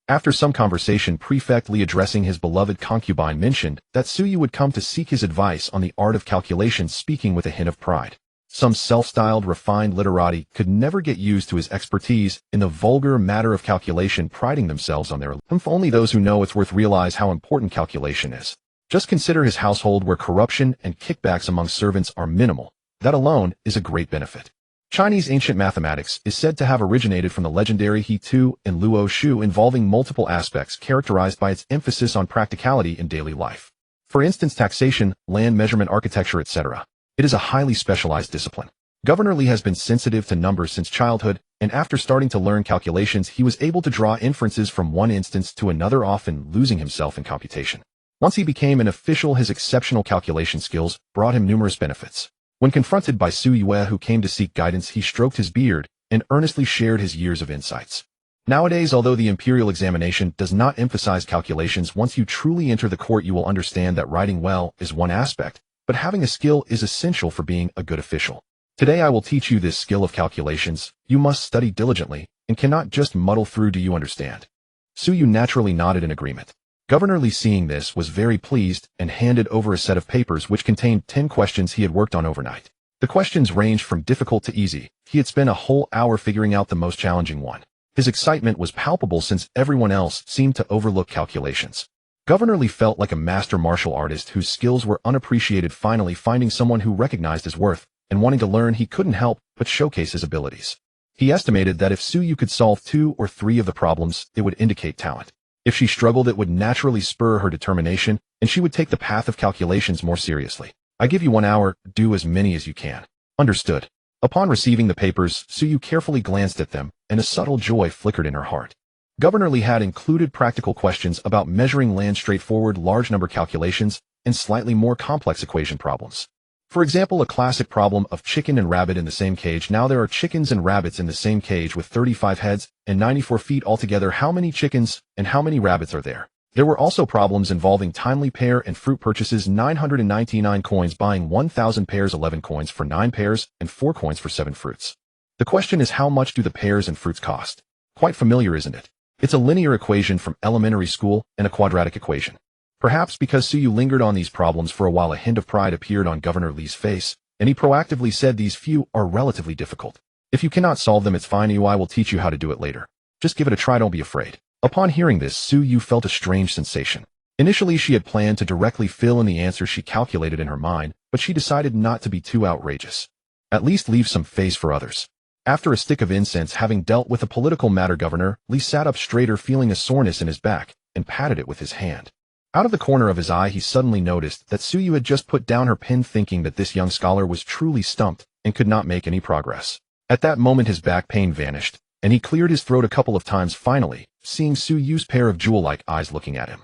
After some conversation, Prefect Li, addressing his beloved concubine, mentioned that Suyu would come to seek his advice on the art of calculation, speaking with a hint of pride. Some self-styled refined literati could never get used to his expertise in the vulgar matter of calculation, priding themselves on their only those who know it's worth realize how important calculation is. Just consider his household, where corruption and kickbacks among servants are minimal. That alone is a great benefit. Chinese ancient mathematics is said to have originated from the legendary He Tu and Luo Shu, involving multiple aspects characterized by its emphasis on practicality in daily life. For instance, taxation, land measurement, architecture, etc. It is a highly specialized discipline. Governor Li has been sensitive to numbers since childhood, and after starting to learn calculations, he was able to draw inferences from one instance to another, often losing himself in computation. Once he became an official, his exceptional calculation skills brought him numerous benefits. When confronted by Su Yue, who came to seek guidance, he stroked his beard and earnestly shared his years of insights. Nowadays, although the imperial examination does not emphasize calculations, once you truly enter the court, you will understand that writing well is one aspect, but having a skill is essential for being a good official. Today I will teach you this skill of calculations. You must study diligently and cannot just muddle through. Do you understand? Su Yu naturally nodded in agreement. Governor Li, seeing this, was very pleased and handed over a set of papers which contained 10 questions he had worked on overnight. The questions ranged from difficult to easy. He had spent a whole hour figuring out the most challenging one. His excitement was palpable since everyone else seemed to overlook calculations. Governor Li felt like a master martial artist whose skills were unappreciated. Finally finding someone who recognized his worth and wanting to learn, he couldn't help but showcase his abilities. He estimated that if Su Yu could solve 2 or 3 of the problems, it would indicate talent. If she struggled, it would naturally spur her determination, and she would take the path of calculations more seriously. I give you 1 hour, do as many as you can. Understood. Upon receiving the papers, Su Yu carefully glanced at them, and a subtle joy flickered in her heart. Governor Li had included practical questions about measuring land, straightforward large number calculations, and slightly more complex equation problems. For example, a classic problem of chicken and rabbit in the same cage. Now there are chickens and rabbits in the same cage with 35 heads and 94 feet altogether. How many chickens and how many rabbits are there? There were also problems involving timely pear and fruit purchases. 999 coins buying 1,000 pears, 11 coins for 9 pears, and 4 coins for 7 fruits. The question is, how much do the pears and fruits cost? Quite familiar, isn't it? It's a linear equation from elementary school and a quadratic equation. Perhaps because Su Yu lingered on these problems for a while, a hint of pride appeared on Governor Li's face, and he proactively said, "These few are relatively difficult. If you cannot solve them, it's fine. I will teach you how to do it later. Just give it a try, don't be afraid." Upon hearing this, Su Yu felt a strange sensation. Initially, she had planned to directly fill in the answers she calculated in her mind, but she decided not to be too outrageous. At least leave some face for others. After a stick of incense, having dealt with a political matter, Governor Li sat up straighter, feeling a soreness in his back, and patted it with his hand. Out of the corner of his eye, he suddenly noticed that Su Yu had just put down her pen, thinking that this young scholar was truly stumped and could not make any progress. At that moment, his back pain vanished, and he cleared his throat a couple of times, finally seeing Su Yu's pair of jewel-like eyes looking at him.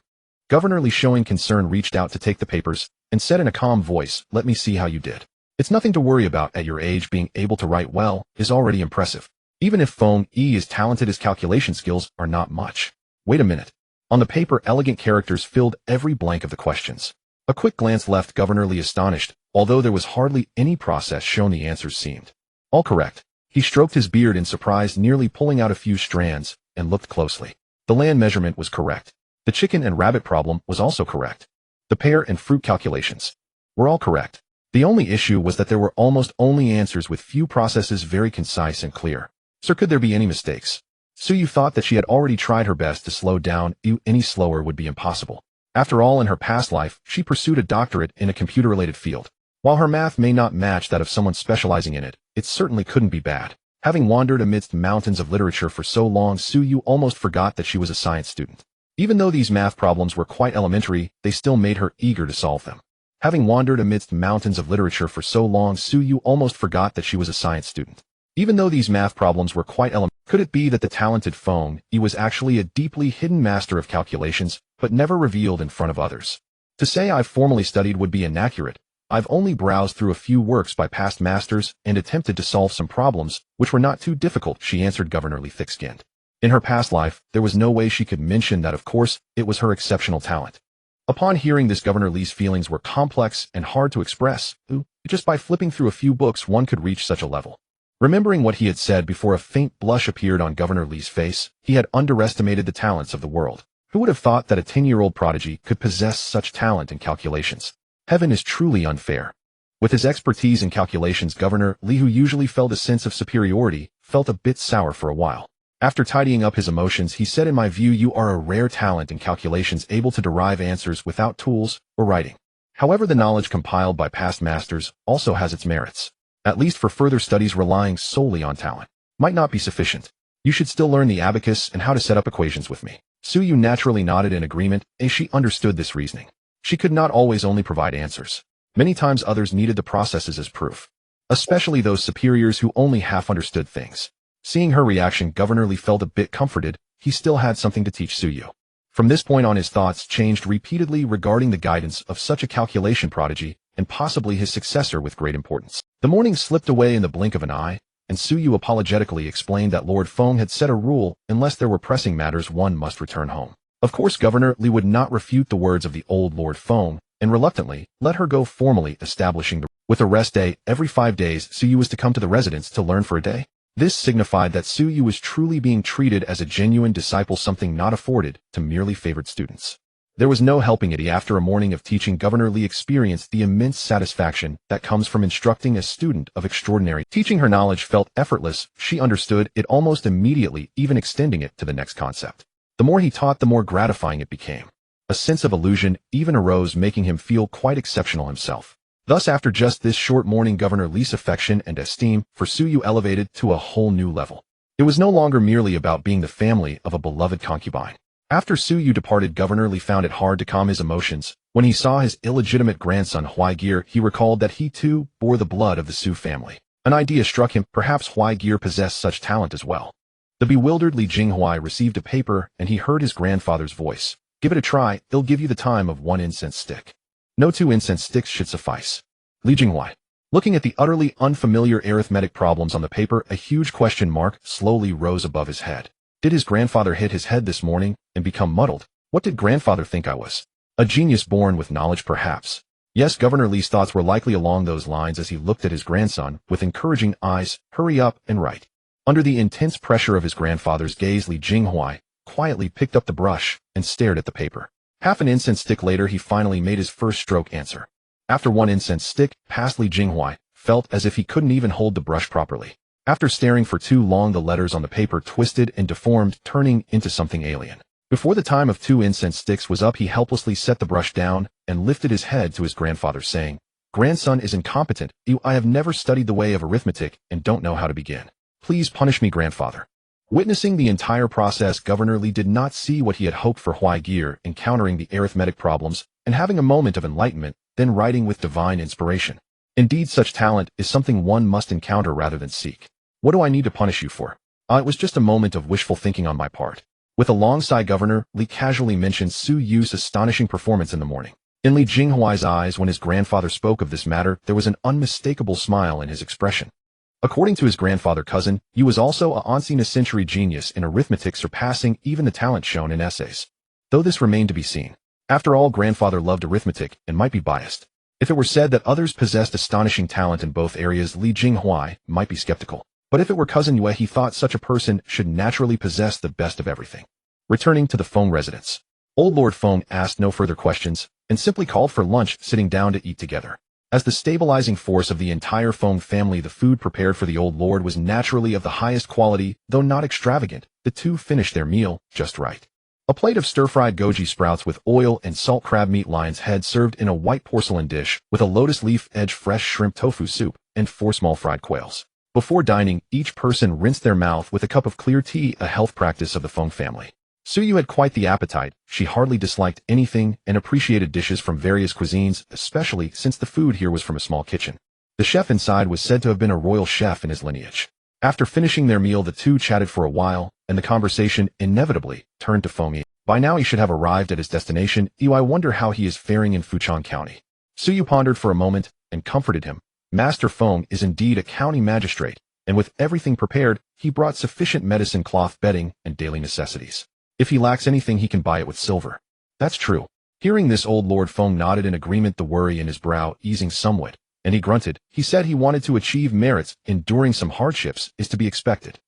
Governor Li, showing concern, reached out to take the papers and said in a calm voice, "Let me see how you did. It's nothing to worry about. At your age, being able to write well is already impressive. Even if Feng Yi is talented, his calculation skills are not much." Wait a minute. On the paper, elegant characters filled every blank of the questions. A quick glance left Governor Li astonished. Although there was hardly any process shown, the answers seemed all correct. He stroked his beard in surprise, nearly pulling out a few strands, and looked closely. The land measurement was correct. The chicken and rabbit problem was also correct. The pear and fruit calculations were all correct. The only issue was that there were almost only answers with few processes, very concise and clear. Sir, could there be any mistakes? Su Yu thought that she had already tried her best to slow down. Any slower would be impossible. After all, in her past life, she pursued a doctorate in a computer-related field. While her math may not match that of someone specializing in it, it certainly couldn't be bad. Having wandered amidst mountains of literature for so long, Su Yu almost forgot that she was a science student. Even though these math problems were quite elementary, they still made her eager to solve them. Having wandered amidst mountains of literature for so long, Su Yu almost forgot that she was a science student. Even though these math problems were quite elementary, could it be that the talented Feng Yi was actually a deeply hidden master of calculations, but never revealed in front of others? To say I've formally studied would be inaccurate. I've only browsed through a few works by past masters and attempted to solve some problems, which were not too difficult, she answered, Governor Li, thick-skinned. In her past life, there was no way she could mention that of course, it was her exceptional talent. Upon hearing this, Governor Lee's feelings were complex and hard to express. Just by flipping through a few books one could reach such a level. Remembering what he had said before a faint blush appeared on Governor Lee's face, he had underestimated the talents of the world. Who would have thought that a 10-year-old prodigy could possess such talent in calculations? Heaven is truly unfair. With his expertise in calculations, Governor Lee, who usually felt a sense of superiority, felt a bit sour for a while. After tidying up his emotions, he said, "In my view, you are a rare talent in calculations, able to derive answers without tools or writing. However, the knowledge compiled by past masters also has its merits. At least for further studies, relying solely on talent might not be sufficient. You should still learn the abacus and how to set up equations with me." Suyu naturally nodded in agreement, as she understood this reasoning. She could not always only provide answers. Many times others needed the processes as proof, especially those superiors who only half understood things. Seeing her reaction, Governor Lee felt a bit comforted. He still had something to teach Suyu. From this point on, his thoughts changed repeatedly regarding the guidance of such a calculation prodigy and possibly his successor with great importance. The morning slipped away in the blink of an eye, and Suyu apologetically explained that Lord Feng had set a rule: unless there were pressing matters, one must return home. Of course, Governor Lee would not refute the words of the old Lord Feng, and reluctantly let her go, formally establishing with a rest day every 5 days. Suyu was to come to the residence to learn for a day. This signified that Suyu was truly being treated as a genuine disciple, something not afforded to merely favored students. There was no helping it. After a morning of teaching, Governor Lee experienced the immense satisfaction that comes from instructing a student of extraordinary. Teaching her knowledge felt effortless. She understood it almost immediately, even extending it to the next concept. The more he taught, the more gratifying it became. A sense of illusion even arose, making him feel quite exceptional himself. Thus, after just this short morning, Governor Lee's affection and esteem for Suyu elevated to a whole new level. It was no longer merely about being the family of a beloved concubine. After Suyu departed, Governor Lee found it hard to calm his emotions. When he saw his illegitimate grandson Huai-Gear, he recalled that he too bore the blood of the Su family. An idea struck him: perhaps Huai-Gear possessed such talent as well. The bewildered Li Jinghuai received a paper, and he heard his grandfather's voice. "Give it a try. It'll give you the time of 1 incense stick. No 2 incense sticks should suffice." Li Jinghuai, looking at the utterly unfamiliar arithmetic problems on the paper, a huge question mark slowly rose above his head. Did his grandfather hit his head this morning and become muddled? What did grandfather think I was? A genius born with knowledge, perhaps? Yes, Governor Lee's thoughts were likely along those lines as he looked at his grandson with encouraging eyes. "Hurry up and write." Under the intense pressure of his grandfather's gaze, Li Jinghuai quietly picked up the brush and stared at the paper. Half an incense stick later, he finally made his first stroke. Answer. After 1 incense stick passed, Li Jinghuai felt as if he couldn't even hold the brush properly. After staring for too long, the letters on the paper twisted and deformed, turning into something alien. Before the time of 2 incense sticks was up, he helplessly set the brush down and lifted his head to his grandfather, saying, "Grandson is incompetent. I have never studied the way of arithmetic and don't know how to begin. Please punish me, grandfather." Witnessing the entire process, Governor Lee did not see what he had hoped for: Huai-Gear encountering the arithmetic problems and having a moment of enlightenment, then writing with divine inspiration. Indeed, such talent is something one must encounter rather than seek. "What do I need to punish you for?" It was just a moment of wishful thinking on my part." With a long sigh, Governor Lee casually mentioned Su Yu's astonishing performance in the morning. In Li Jinghuai's eyes, when his grandfather spoke of this matter, there was an unmistakable smile in his expression. According to his grandfather, cousin Yu was also a once-in-a-century genius in arithmetic, surpassing even the talent shown in essays. Though this remained to be seen. After all, grandfather loved arithmetic and might be biased. If it were said that others possessed astonishing talent in both areas, Li Jinghuai might be skeptical. But if it were cousin Yue, he thought such a person should naturally possess the best of everything. Returning to the Feng residence, old Lord Feng asked no further questions and simply called for lunch, sitting down to eat together. As the stabilizing force of the entire Feng family, the food prepared for the old lord was naturally of the highest quality, though not extravagant. The two finished their meal just right. A plate of stir-fried goji sprouts with oil and salt crab meat, lion's head served in a white porcelain dish, with a lotus leaf edge fresh shrimp tofu soup, and 4 small fried quails. Before dining, each person rinsed their mouth with a cup of clear tea, a health practice of the Feng family. Suyu had quite the appetite. She hardly disliked anything and appreciated dishes from various cuisines, especially since the food here was from a small kitchen. The chef inside was said to have been a royal chef in his lineage. After finishing their meal, the two chatted for a while, and the conversation inevitably turned to Feng Yi. By now he should have arrived at his destination. I wonder how he is faring in Fuchang County. Suyu pondered for a moment and comforted him. Master Feng is indeed a county magistrate, and with everything prepared, he brought sufficient medicine, cloth, bedding, and daily necessities. If he lacks anything, he can buy it with silver. That's true. Hearing this, old Lord Feng nodded in agreement, the worry in his brow easing somewhat, and he grunted. He said he wanted to achieve merits, enduring some hardships is to be expected.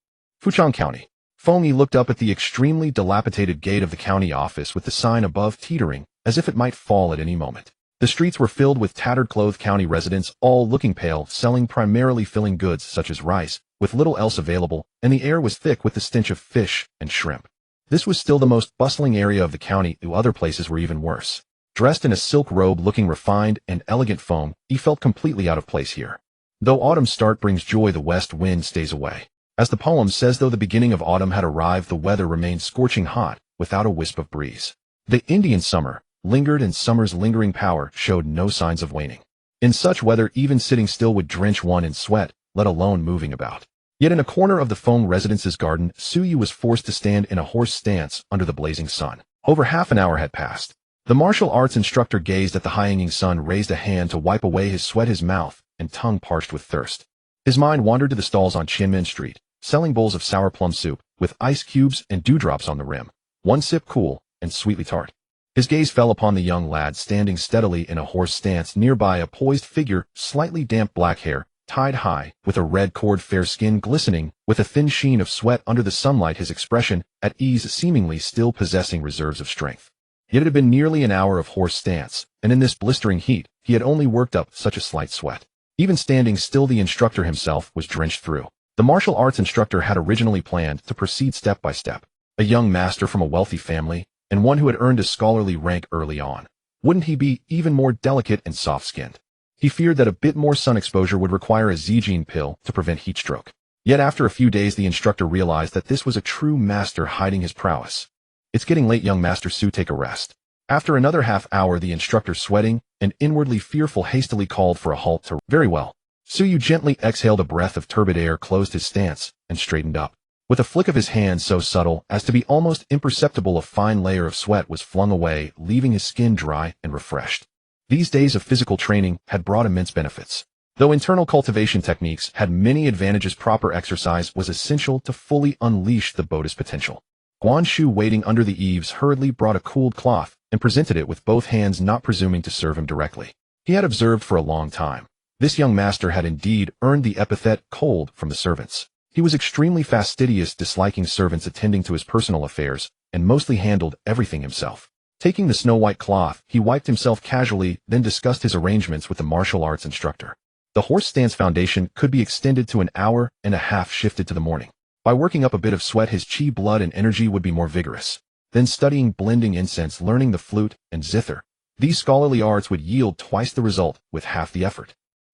Fuchang County. Feng Yi looked up at the extremely dilapidated gate of the county office with the sign above teetering, as if it might fall at any moment. The streets were filled with tattered clothed county residents, all looking pale, selling primarily filling goods such as rice, with little else available, and the air was thick with the stench of fish and shrimp. This was still the most bustling area of the county, though other places were even worse. Dressed in a silk robe looking refined and elegant, Feng Yi felt completely out of place here. Though autumn's start brings joy, the west wind stays away. As the poem says, though the beginning of autumn had arrived, the weather remained scorching hot, without a wisp of breeze. The Indian summer lingered, and summer's lingering power showed no signs of waning. In such weather, even sitting still would drench one in sweat, let alone moving about. Yet in a corner of the Feng residence's garden, Su Yu was forced to stand in a horse stance under the blazing sun. Over half an hour had passed. The martial arts instructor gazed at the high-hanging sun, raised a hand to wipe away his sweat, his mouth and tongue parched with thirst. His mind wandered to the stalls on Qianmen Street, selling bowls of sour plum soup, with ice cubes and dewdrops on the rim, one sip cool and sweetly tart. His gaze fell upon the young lad standing steadily in a horse stance nearby, a poised figure, slightly damp black hair, tied high, with a red cord, fair skin glistening, with a thin sheen of sweat under the sunlight, his expression at ease, seemingly still possessing reserves of strength. Yet it had been nearly an hour of horse stance, and in this blistering heat, he had only worked up such a slight sweat. Even standing still, the instructor himself was drenched through. The martial arts instructor had originally planned to proceed step by step. A young master from a wealthy family, and one who had earned a scholarly rank early on. Wouldn't he be even more delicate and soft-skinned? He feared that a bit more sun exposure would require a Zijin pill to prevent heat stroke. Yet after a few days, the instructor realized that this was a true master hiding his prowess. It's getting late, young Master Su, take a rest. After another half hour, the instructor, sweating and inwardly fearful, hastily called for a halt to very well. Su Yu gently exhaled a breath of turbid air, closed his stance, and straightened up. With a flick of his hand so subtle as to be almost imperceptible, a fine layer of sweat was flung away, leaving his skin dry and refreshed. These days of physical training had brought immense benefits. Though internal cultivation techniques had many advantages, proper exercise was essential to fully unleash the Buddha's potential. Guan Shu, waiting under the eaves, hurriedly brought a cooled cloth and presented it with both hands, not presuming to serve him directly. He had observed for a long time. This young master had indeed earned the epithet cold from the servants. He was extremely fastidious, disliking servants attending to his personal affairs, and mostly handled everything himself. Taking the snow-white cloth, he wiped himself casually, then discussed his arrangements with the martial arts instructor. The horse stance foundation could be extended to an hour and a half, shifted to the morning. By working up a bit of sweat, his chi, blood, and energy would be more vigorous. Then studying blending incense, learning the flute and zither. These scholarly arts would yield twice the result with half the effort.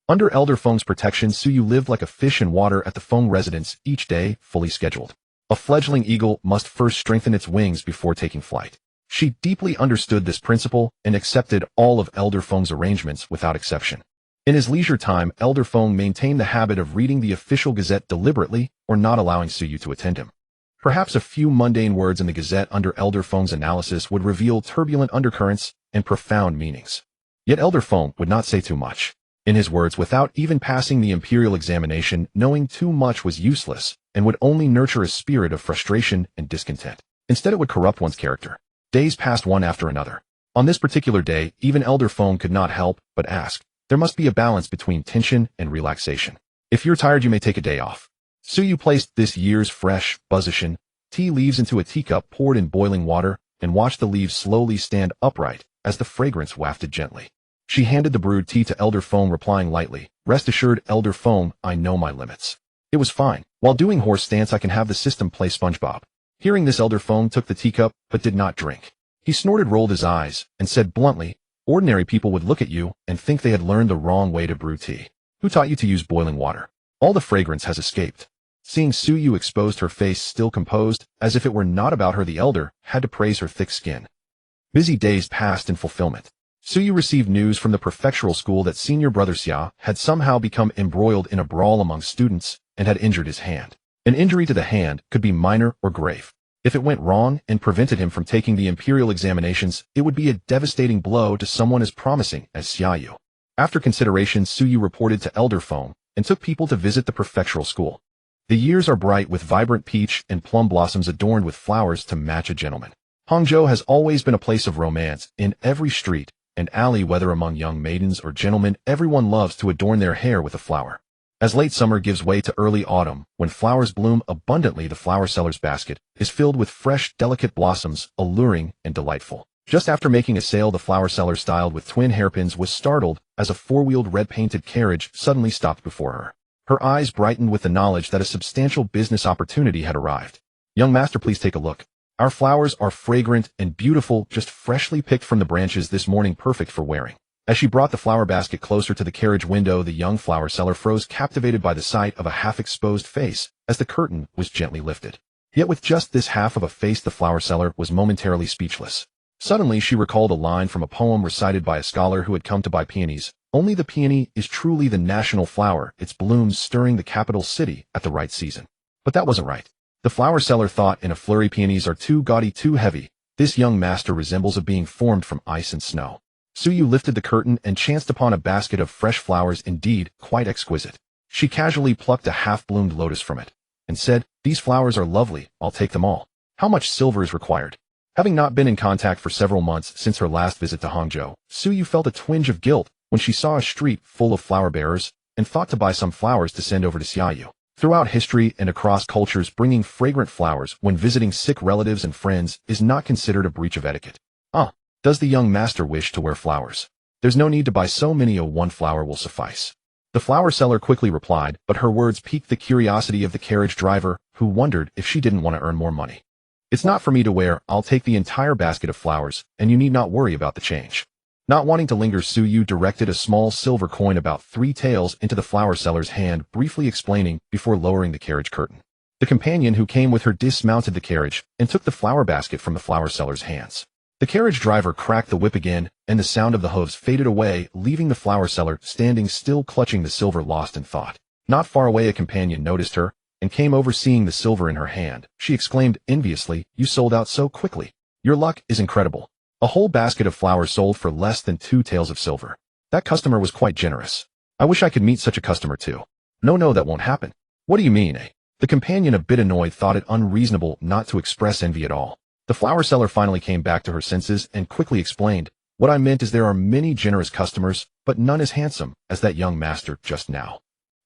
Under Elder Feng's protection, Su Yu lived like a fish in water at the Feng residence, each day fully scheduled. A fledgling eagle must first strengthen its wings before taking flight. She deeply understood this principle and accepted all of Elder Feng's arrangements without exception. In his leisure time, Elder Feng maintained the habit of reading the official gazette deliberately or not allowing Su Yu to attend him. Perhaps a few mundane words in the gazette under Elder Feng's analysis would reveal turbulent undercurrents and profound meanings. Yet Elder Feng would not say too much. In his words, without even passing the imperial examination, knowing too much was useless and would only nurture a spirit of frustration and discontent. Instead, it would corrupt one's character. Days passed one after another. On this particular day, even Elder Feng could not help but ask. There must be a balance between tension and relaxation. If you're tired, you may take a day off. Su Yu placed this year's fresh, Buzzishan tea leaves into a teacup, poured in boiling water, and watched the leaves slowly stand upright as the fragrance wafted gently. She handed the brewed tea to Elder Feng, replying lightly, "Rest assured, Elder Feng, I know my limits. It was fine. While doing horse stance, I can have the system play SpongeBob." Hearing this, Elder Feng took the teacup, but did not drink. He snorted, rolled his eyes, and said bluntly, "Ordinary people would look at you and think they had learned the wrong way to brew tea. Who taught you to use boiling water? All the fragrance has escaped." Seeing Su Yu exposed, her face still composed, as if it were not about her, the elder had to praise her thick skin. Busy days passed in fulfillment. Su Yu received news from the prefectural school that senior brother Xia had somehow become embroiled in a brawl among students and had injured his hand. An injury to the hand could be minor or grave. If it went wrong and prevented him from taking the imperial examinations, it would be a devastating blow to someone as promising as Xia Yu. After consideration, Su Yu reported to Elder Feng and took people to visit the prefectural school. The years are bright with vibrant peach and plum blossoms adorned with flowers to match a gentleman. Hangzhou has always been a place of romance. In every street and alley, whether among young maidens or gentlemen, everyone loves to adorn their hair with a flower. As late summer gives way to early autumn, when flowers bloom abundantly, the flower seller's basket is filled with fresh, delicate blossoms, alluring and delightful. Just after making a sale, the flower seller, styled with twin hairpins, was startled as a four-wheeled red-painted carriage suddenly stopped before her. Her eyes brightened with the knowledge that a substantial business opportunity had arrived. "Young master, please take a look. Our flowers are fragrant and beautiful, just freshly picked from the branches this morning, perfect for wearing." As she brought the flower basket closer to the carriage window, the young flower seller froze, captivated by the sight of a half-exposed face as the curtain was gently lifted. Yet with just this half of a face, the flower seller was momentarily speechless. Suddenly she recalled a line from a poem recited by a scholar who had come to buy peonies. "Only the peony is truly the national flower, its blooms stirring the capital city at the right season." But that wasn't right. The flower seller thought in a flurry, peonies are too gaudy, too heavy. This young master resembles a being formed from ice and snow. Suyu lifted the curtain and chanced upon a basket of fresh flowers, indeed quite exquisite. She casually plucked a half-bloomed lotus from it and said, "These flowers are lovely, I'll take them all. How much silver is required?" Having not been in contact for several months since her last visit to Hangzhou, Suyu felt a twinge of guilt when she saw a street full of flower bearers and thought to buy some flowers to send over to Xiaoyu. Throughout history and across cultures, bringing fragrant flowers when visiting sick relatives and friends is not considered a breach of etiquette. Does the young master wish to wear flowers? There's no need to buy so many, one flower will suffice." The flower seller quickly replied, but her words piqued the curiosity of the carriage driver, who wondered if she didn't want to earn more money. "It's not for me to wear, I'll take the entire basket of flowers, and you need not worry about the change." Not wanting to linger, Suyu directed a small silver coin about 3 taels into the flower seller's hand, briefly explaining before lowering the carriage curtain. The companion who came with her dismounted the carriage and took the flower basket from the flower seller's hands. The carriage driver cracked the whip again, and the sound of the hooves faded away, leaving the flower seller standing still, clutching the silver, lost in thought. Not far away, a companion noticed her and came over. Seeing the silver in her hand, she exclaimed enviously, "You sold out so quickly. Your luck is incredible. A whole basket of flowers sold for less than 2 taels of silver. That customer was quite generous. I wish I could meet such a customer too." No, that won't happen." "What do you mean, eh?" The companion, a bit annoyed, thought it unreasonable not to express envy at all. The flower seller finally came back to her senses and quickly explained, "What I meant is there are many generous customers, but none as handsome as that young master just now."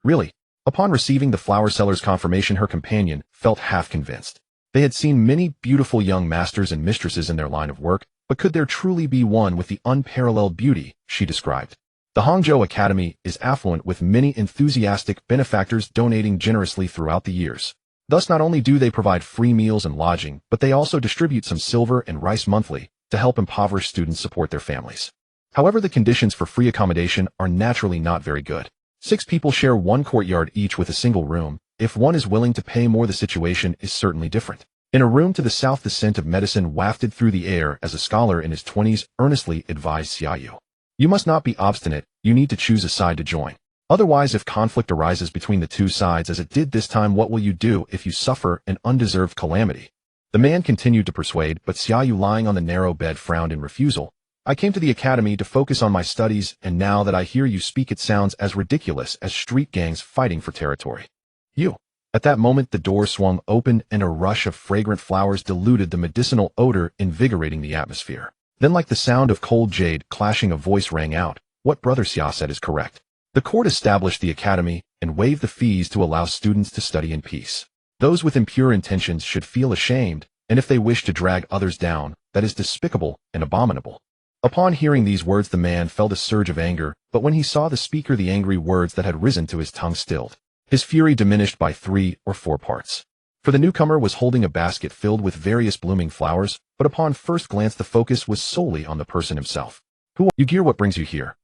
"Really?" Upon receiving the flower seller's confirmation, her companion felt half convinced. They had seen many beautiful young masters and mistresses in their line of work, but could there truly be one with the unparalleled beauty she described? The Hangzhou Academy is affluent, with many enthusiastic benefactors donating generously throughout the years. Thus, not only do they provide free meals and lodging, but they also distribute some silver and rice monthly to help impoverished students support their families. However, the conditions for free accommodation are naturally not very good. 6 people share 1 courtyard each with a single room. If one is willing to pay more, the situation is certainly different. In a room to the south, the scent of medicine wafted through the air as a scholar in his 20s earnestly advised Xiaoyu, "You must not be obstinate, you need to choose a side to join. Otherwise, if conflict arises between the 2 sides as it did this time, what will you do if you suffer an undeserved calamity?" The man continued to persuade, but Xiaoyu, lying on the narrow bed, frowned in refusal. "I came to the academy to focus on my studies, and now that I hear you speak, it sounds as ridiculous as street gangs fighting for territory. You." At that moment, the door swung open and a rush of fragrant flowers diluted the medicinal odor, invigorating the atmosphere. Then, like the sound of cold jade clashing, a voice rang out, "What Brother Xia said is correct. The court established the academy and waived the fees to allow students to study in peace. Those with impure intentions should feel ashamed, and if they wish to drag others down, that is despicable and abominable." Upon hearing these words, the man felt a surge of anger, but when he saw the speaker, the angry words that had risen to his tongue stilled. His fury diminished by 3 or 4 parts. For the newcomer was holding a basket filled with various blooming flowers, but upon first glance the focus was solely on the person himself. "Who are you, Gear? What brings you here?"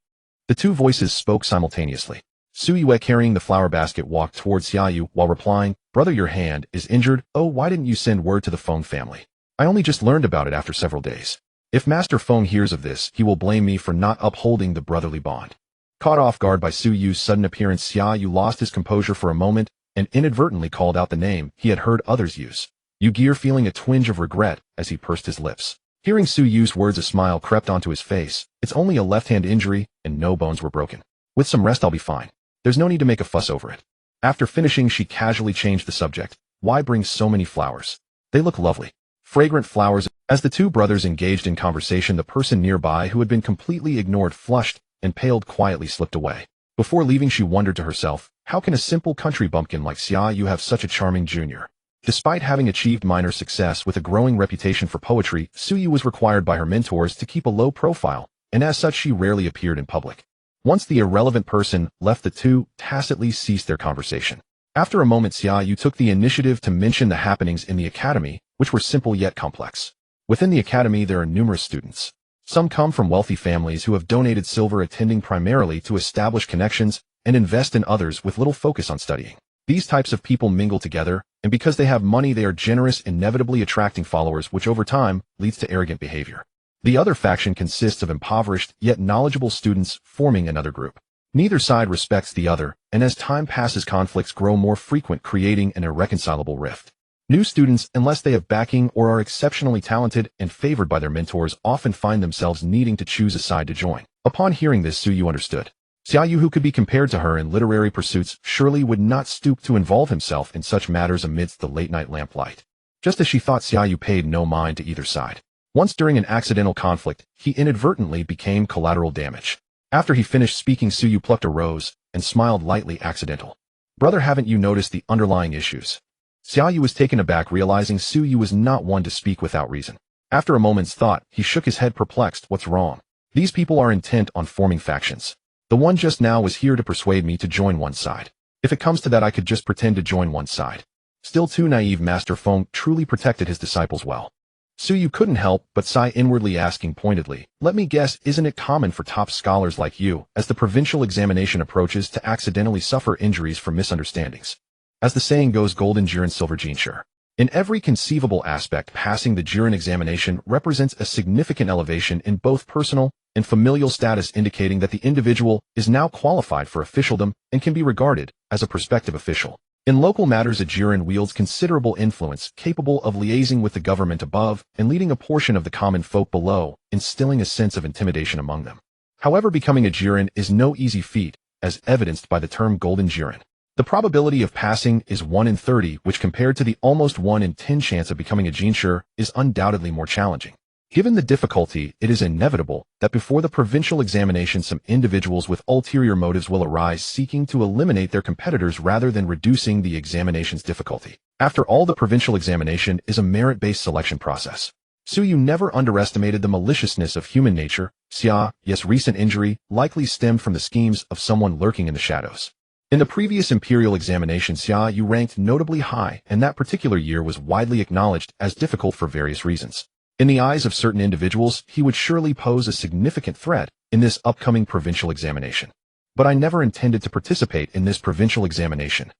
The 2 voices spoke simultaneously. Suyue, carrying the flower basket, walked towards Xiaoyu while replying, "Brother, your hand is injured. Oh, why didn't you send word to the Feng family? I only just learned about it after several days. If Master Feng hears of this, he will blame me for not upholding the brotherly bond." Caught off guard by Suyu's sudden appearance, Xiaoyu lost his composure for a moment and inadvertently called out the name he had heard others use. Yu Gear, feeling a twinge of regret as he pursed his lips. Hearing Suyu's words, a smile crept onto his face. "It's only a left-hand injury, and no bones were broken. With some rest I'll be fine. There's no need to make a fuss over it." After finishing, she casually changed the subject. Why bring so many flowers? They look lovely. Fragrant flowers. As the two brothers engaged in conversation, the person nearby who had been completely ignored flushed and paled quietly slipped away. Before leaving, she wondered to herself, how can a simple country bumpkin like Xiaoyu have such a charming junior? Despite having achieved minor success with a growing reputation for poetry, Suyu was required by her mentors to keep a low profile, and as such she rarely appeared in public. Once the irrelevant person left, the two tacitly ceased their conversation. After a moment, Xiaoyu took the initiative to mention the happenings in the academy, which were simple yet complex. Within the academy there are numerous students. Some come from wealthy families who have donated silver, attending primarily to establish connections and invest in others with little focus on studying. These types of people mingle together, and because they have money they are generous, inevitably attracting followers, which over time leads to arrogant behavior. The other faction consists of impoverished yet knowledgeable students forming another group. Neither side respects the other, and as time passes conflicts grow more frequent, creating an irreconcilable rift. New students, unless they have backing or are exceptionally talented and favored by their mentors, often find themselves needing to choose a side to join. Upon hearing this, Suyu understood. Xiaoyu, who could be compared to her in literary pursuits, surely would not stoop to involve himself in such matters amidst the late-night lamplight. Just as she thought, Xiaoyu paid no mind to either side. Once during an accidental conflict, he inadvertently became collateral damage. After he finished speaking, Suyu plucked a rose and smiled lightly. Accidental. Brother, haven't you noticed the underlying issues? Xiaoyu was taken aback, realizing Suyu was not one to speak without reason. After a moment's thought, he shook his head, perplexed. What's wrong? These people are intent on forming factions. The one just now was here to persuade me to join one side. If it comes to that, I could just pretend to join one side. Still too naive. Master Feng truly protected his disciples well. Suyu couldn't help but sigh inwardly, asking pointedly, let me guess, isn't it common for top scholars like you, as the provincial examination approaches, to accidentally suffer injuries from misunderstandings? As the saying goes, golden jiren, silver jinsure. In every conceivable aspect, passing the jiren examination represents a significant elevation in both personal and familial status, indicating that the individual is now qualified for officialdom and can be regarded as a prospective official. In local matters, a jiren wields considerable influence, capable of liaising with the government above and leading a portion of the common folk below, instilling a sense of intimidation among them. However, becoming a jiren is no easy feat, as evidenced by the term golden jiren. The probability of passing is 1 in 30, which compared to the almost 1 in 10 chance of becoming a jinsure is undoubtedly more challenging. Given the difficulty, it is inevitable that before the provincial examination some individuals with ulterior motives will arise, seeking to eliminate their competitors rather than reducing the examination's difficulty. After all, the provincial examination is a merit-based selection process. Suyu never underestimated the maliciousness of human nature. Xiaoyu's recent injury likely stemmed from the schemes of someone lurking in the shadows. In the previous imperial examination, Xiaoyu ranked notably high, and that particular year was widely acknowledged as difficult for various reasons. In the eyes of certain individuals, he would surely pose a significant threat in this upcoming provincial examination. But I never intended to participate in this provincial examination.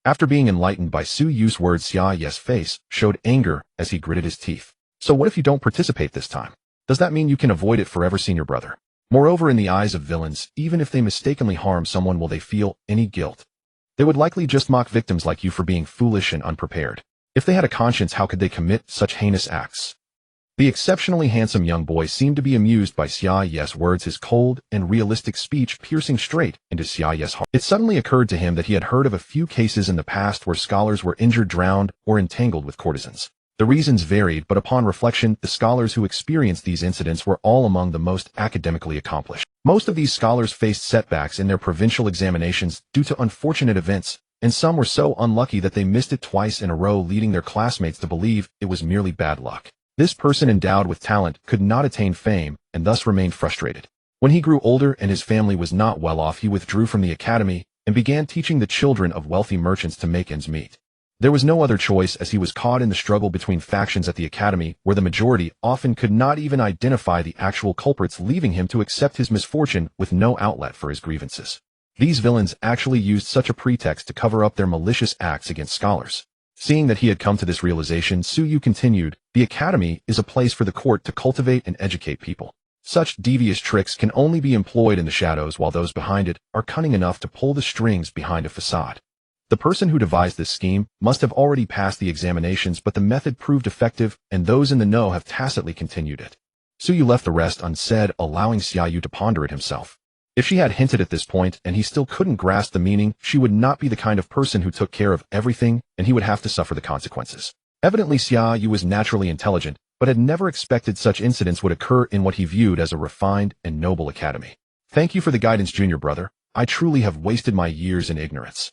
After being enlightened by Suyu's words, Xiaoyu's face showed anger as he gritted his teeth. So what if you don't participate this time? Does that mean you can avoid it forever, senior brother? Moreover, in the eyes of villains, even if they mistakenly harm someone, will they feel any guilt? They would likely just mock victims like you for being foolish and unprepared. If they had a conscience, how could they commit such heinous acts? The exceptionally handsome young boy seemed to be amused by Xiaoyu's words, his cold and realistic speech piercing straight into Xiaoyu's heart. It suddenly occurred to him that he had heard of a few cases in the past where scholars were injured, drowned, or entangled with courtesans. The reasons varied, but upon reflection, the scholars who experienced these incidents were all among the most academically accomplished. Most of these scholars faced setbacks in their provincial examinations due to unfortunate events, and some were so unlucky that they missed it twice in a row, leading their classmates to believe it was merely bad luck. This person, endowed with talent, could not attain fame, and thus remained frustrated. When he grew older and his family was not well off, he withdrew from the academy and began teaching the children of wealthy merchants to make ends meet. There was no other choice, as he was caught in the struggle between factions at the academy, where the majority often could not even identify the actual culprits, leaving him to accept his misfortune with no outlet for his grievances. These villains actually used such a pretext to cover up their malicious acts against scholars. Seeing that he had come to this realization, Suyu continued, the academy is a place for the court to cultivate and educate people. Such devious tricks can only be employed in the shadows, while those behind it are cunning enough to pull the strings behind a facade. The person who devised this scheme must have already passed the examinations, but the method proved effective, and those in the know have tacitly continued it. Suyu left the rest unsaid, allowing Xiaoyu to ponder it himself. If she had hinted at this point and he still couldn't grasp the meaning, she would not be the kind of person who took care of everything, and he would have to suffer the consequences. Evidently Xia Yu was naturally intelligent, but had never expected such incidents would occur in what he viewed as a refined and noble academy. Thank you for the guidance, junior brother. I truly have wasted my years in ignorance.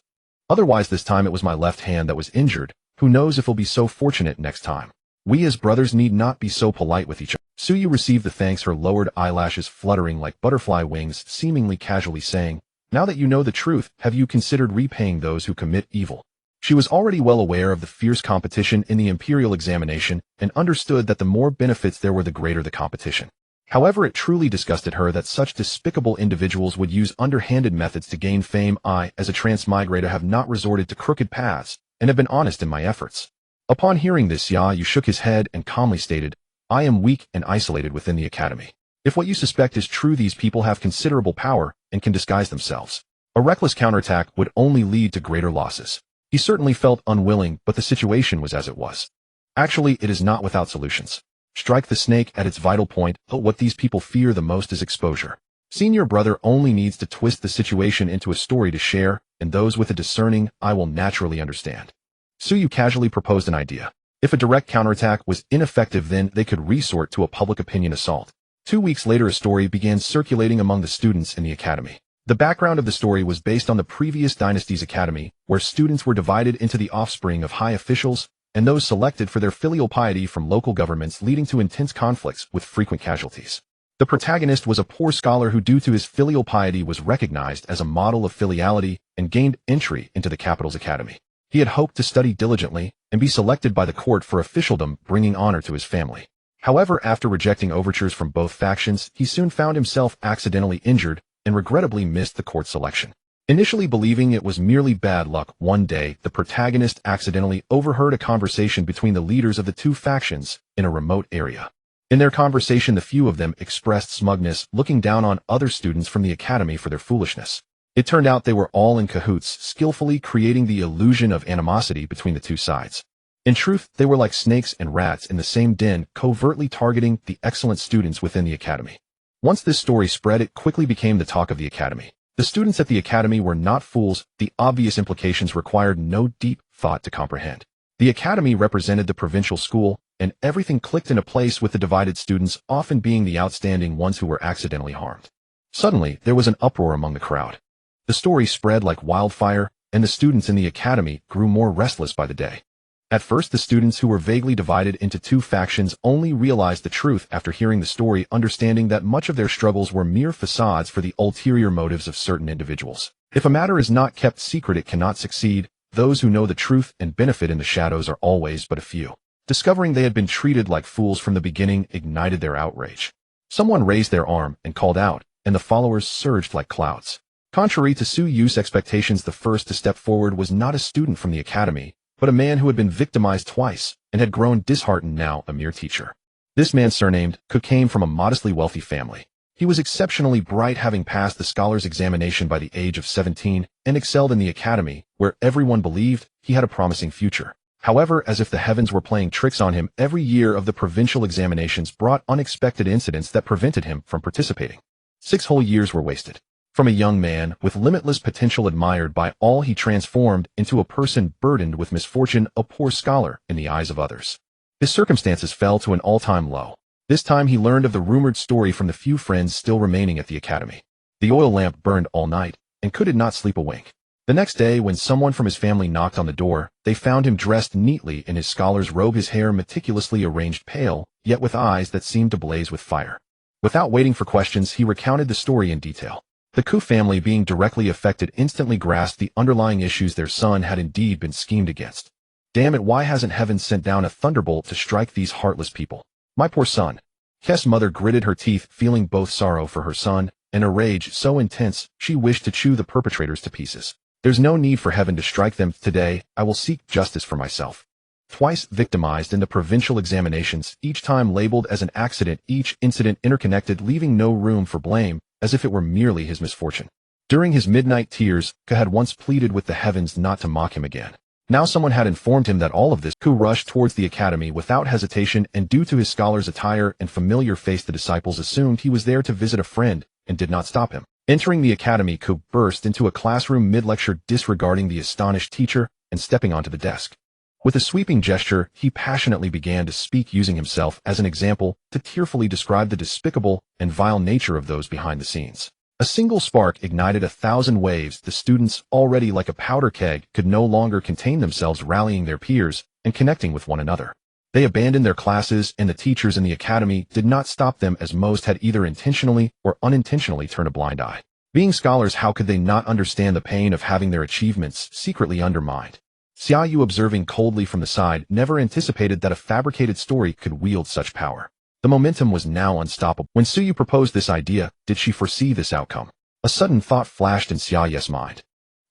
Otherwise this time it was my left hand that was injured. Who knows if he'll be so fortunate next time. We as brothers need not be so polite with each other. Suyu received the thanks, her lowered eyelashes fluttering like butterfly wings, seemingly casually saying, now that you know the truth, have you considered repaying those who commit evil? She was already well aware of the fierce competition in the imperial examination and understood that the more benefits there were, the greater the competition. However, it truly disgusted her that such despicable individuals would use underhanded methods to gain fame. I, as a transmigrator, have not resorted to crooked paths and have been honest in my efforts. Upon hearing this, Xia Yu shook his head and calmly stated, I am weak and isolated within the academy. If what you suspect is true, these people have considerable power and can disguise themselves. A reckless counterattack would only lead to greater losses. He certainly felt unwilling, but the situation was as it was. Actually, it is not without solutions. Strike the snake at its vital point, but what these people fear the most is exposure. Senior brother only needs to twist the situation into a story to share, and those with a discerning eye will naturally understand. Suyu casually proposed an idea. If a direct counterattack was ineffective, then they could resort to a public opinion assault. 2 weeks later, a story began circulating among the students in the academy. The background of the story was based on the previous dynasty's academy, where students were divided into the offspring of high officials and those selected for their filial piety from local governments, leading to intense conflicts with frequent casualties. The protagonist was a poor scholar who, due to his filial piety, was recognized as a model of filiality and gained entry into the capital's academy. He had hoped to study diligently and be selected by the court for officialdom, bringing honor to his family. However, after rejecting overtures from both factions, he soon found himself accidentally injured and regrettably missed the court selection. Initially believing it was merely bad luck, one day the protagonist accidentally overheard a conversation between the leaders of the two factions in a remote area. In their conversation, the few of them expressed smugness, looking down on other students from the academy for their foolishness. It turned out they were all in cahoots, skillfully creating the illusion of animosity between the two sides. In truth, they were like snakes and rats in the same den, covertly targeting the excellent students within the academy. Once this story spread, it quickly became the talk of the academy. The students at the academy were not fools. The obvious implications required no deep thought to comprehend. The academy represented the provincial school, and everything clicked into place, with the divided students often being the outstanding ones who were accidentally harmed. Suddenly, there was an uproar among the crowd. The story spread like wildfire, and the students in the academy grew more restless by the day. At first, the students, who were vaguely divided into two factions, only realized the truth after hearing the story, understanding that much of their struggles were mere facades for the ulterior motives of certain individuals. If a matter is not kept secret, it cannot succeed. Those who know the truth and benefit in the shadows are always but a few. Discovering they had been treated like fools from the beginning ignited their outrage. Someone raised their arm and called out, and the followers surged like clouds. Contrary to Su Yu's expectations, the first to step forward was not a student from the academy, but a man who had been victimized twice and had grown disheartened, now a mere teacher. This man, surnamed Ku, came from a modestly wealthy family. He was exceptionally bright, having passed the scholar's examination by the age of 17 and excelled in the academy, where everyone believed he had a promising future. However, as if the heavens were playing tricks on him, every year of the provincial examinations brought unexpected incidents that prevented him from participating. 6 whole years were wasted. From a young man with limitless potential admired by all, he transformed into a person burdened with misfortune, a poor scholar in the eyes of others. His circumstances fell to an all-time low. This time he learned of the rumored story from the few friends still remaining at the academy. The oil lamp burned all night, and Ku did not sleep a wink. The next day, when someone from his family knocked on the door, they found him dressed neatly in his scholar's robe, his hair meticulously arranged, pale, yet with eyes that seemed to blaze with fire. Without waiting for questions, he recounted the story in detail. The Ku family, being directly affected, instantly grasped the underlying issues. Their son had indeed been schemed against. Damn it, why hasn't heaven sent down a thunderbolt to strike these heartless people? My poor son. K's mother gritted her teeth, feeling both sorrow for her son and a rage so intense she wished to chew the perpetrators to pieces. There's no need for heaven to strike them today. I will seek justice for myself. Twice victimized in the provincial examinations, each time labeled as an accident, each incident interconnected, leaving no room for blame, as if it were merely his misfortune. During his midnight tears, Ku had once pleaded with the heavens not to mock him again. Now someone had informed him that all of this. Ku rushed towards the academy without hesitation, and due to his scholar's attire and familiar face, the disciples assumed he was there to visit a friend and did not stop him. Entering the academy, Ku burst into a classroom mid-lecture, disregarding the astonished teacher and stepping onto the desk. With a sweeping gesture, he passionately began to speak, using himself as an example to tearfully describe the despicable and vile nature of those behind the scenes. A single spark ignited 1,000 waves. The students, already like a powder keg, could no longer contain themselves, rallying their peers and connecting with one another. They abandoned their classes, and the teachers in the academy did not stop them, as most had either intentionally or unintentionally turned a blind eye. Being scholars, how could they not understand the pain of having their achievements secretly undermined? Xiaoyu, observing coldly from the side, never anticipated that a fabricated story could wield such power. The momentum was now unstoppable. When Suyu proposed this idea, did she foresee this outcome? A sudden thought flashed in Xiaoyu's mind.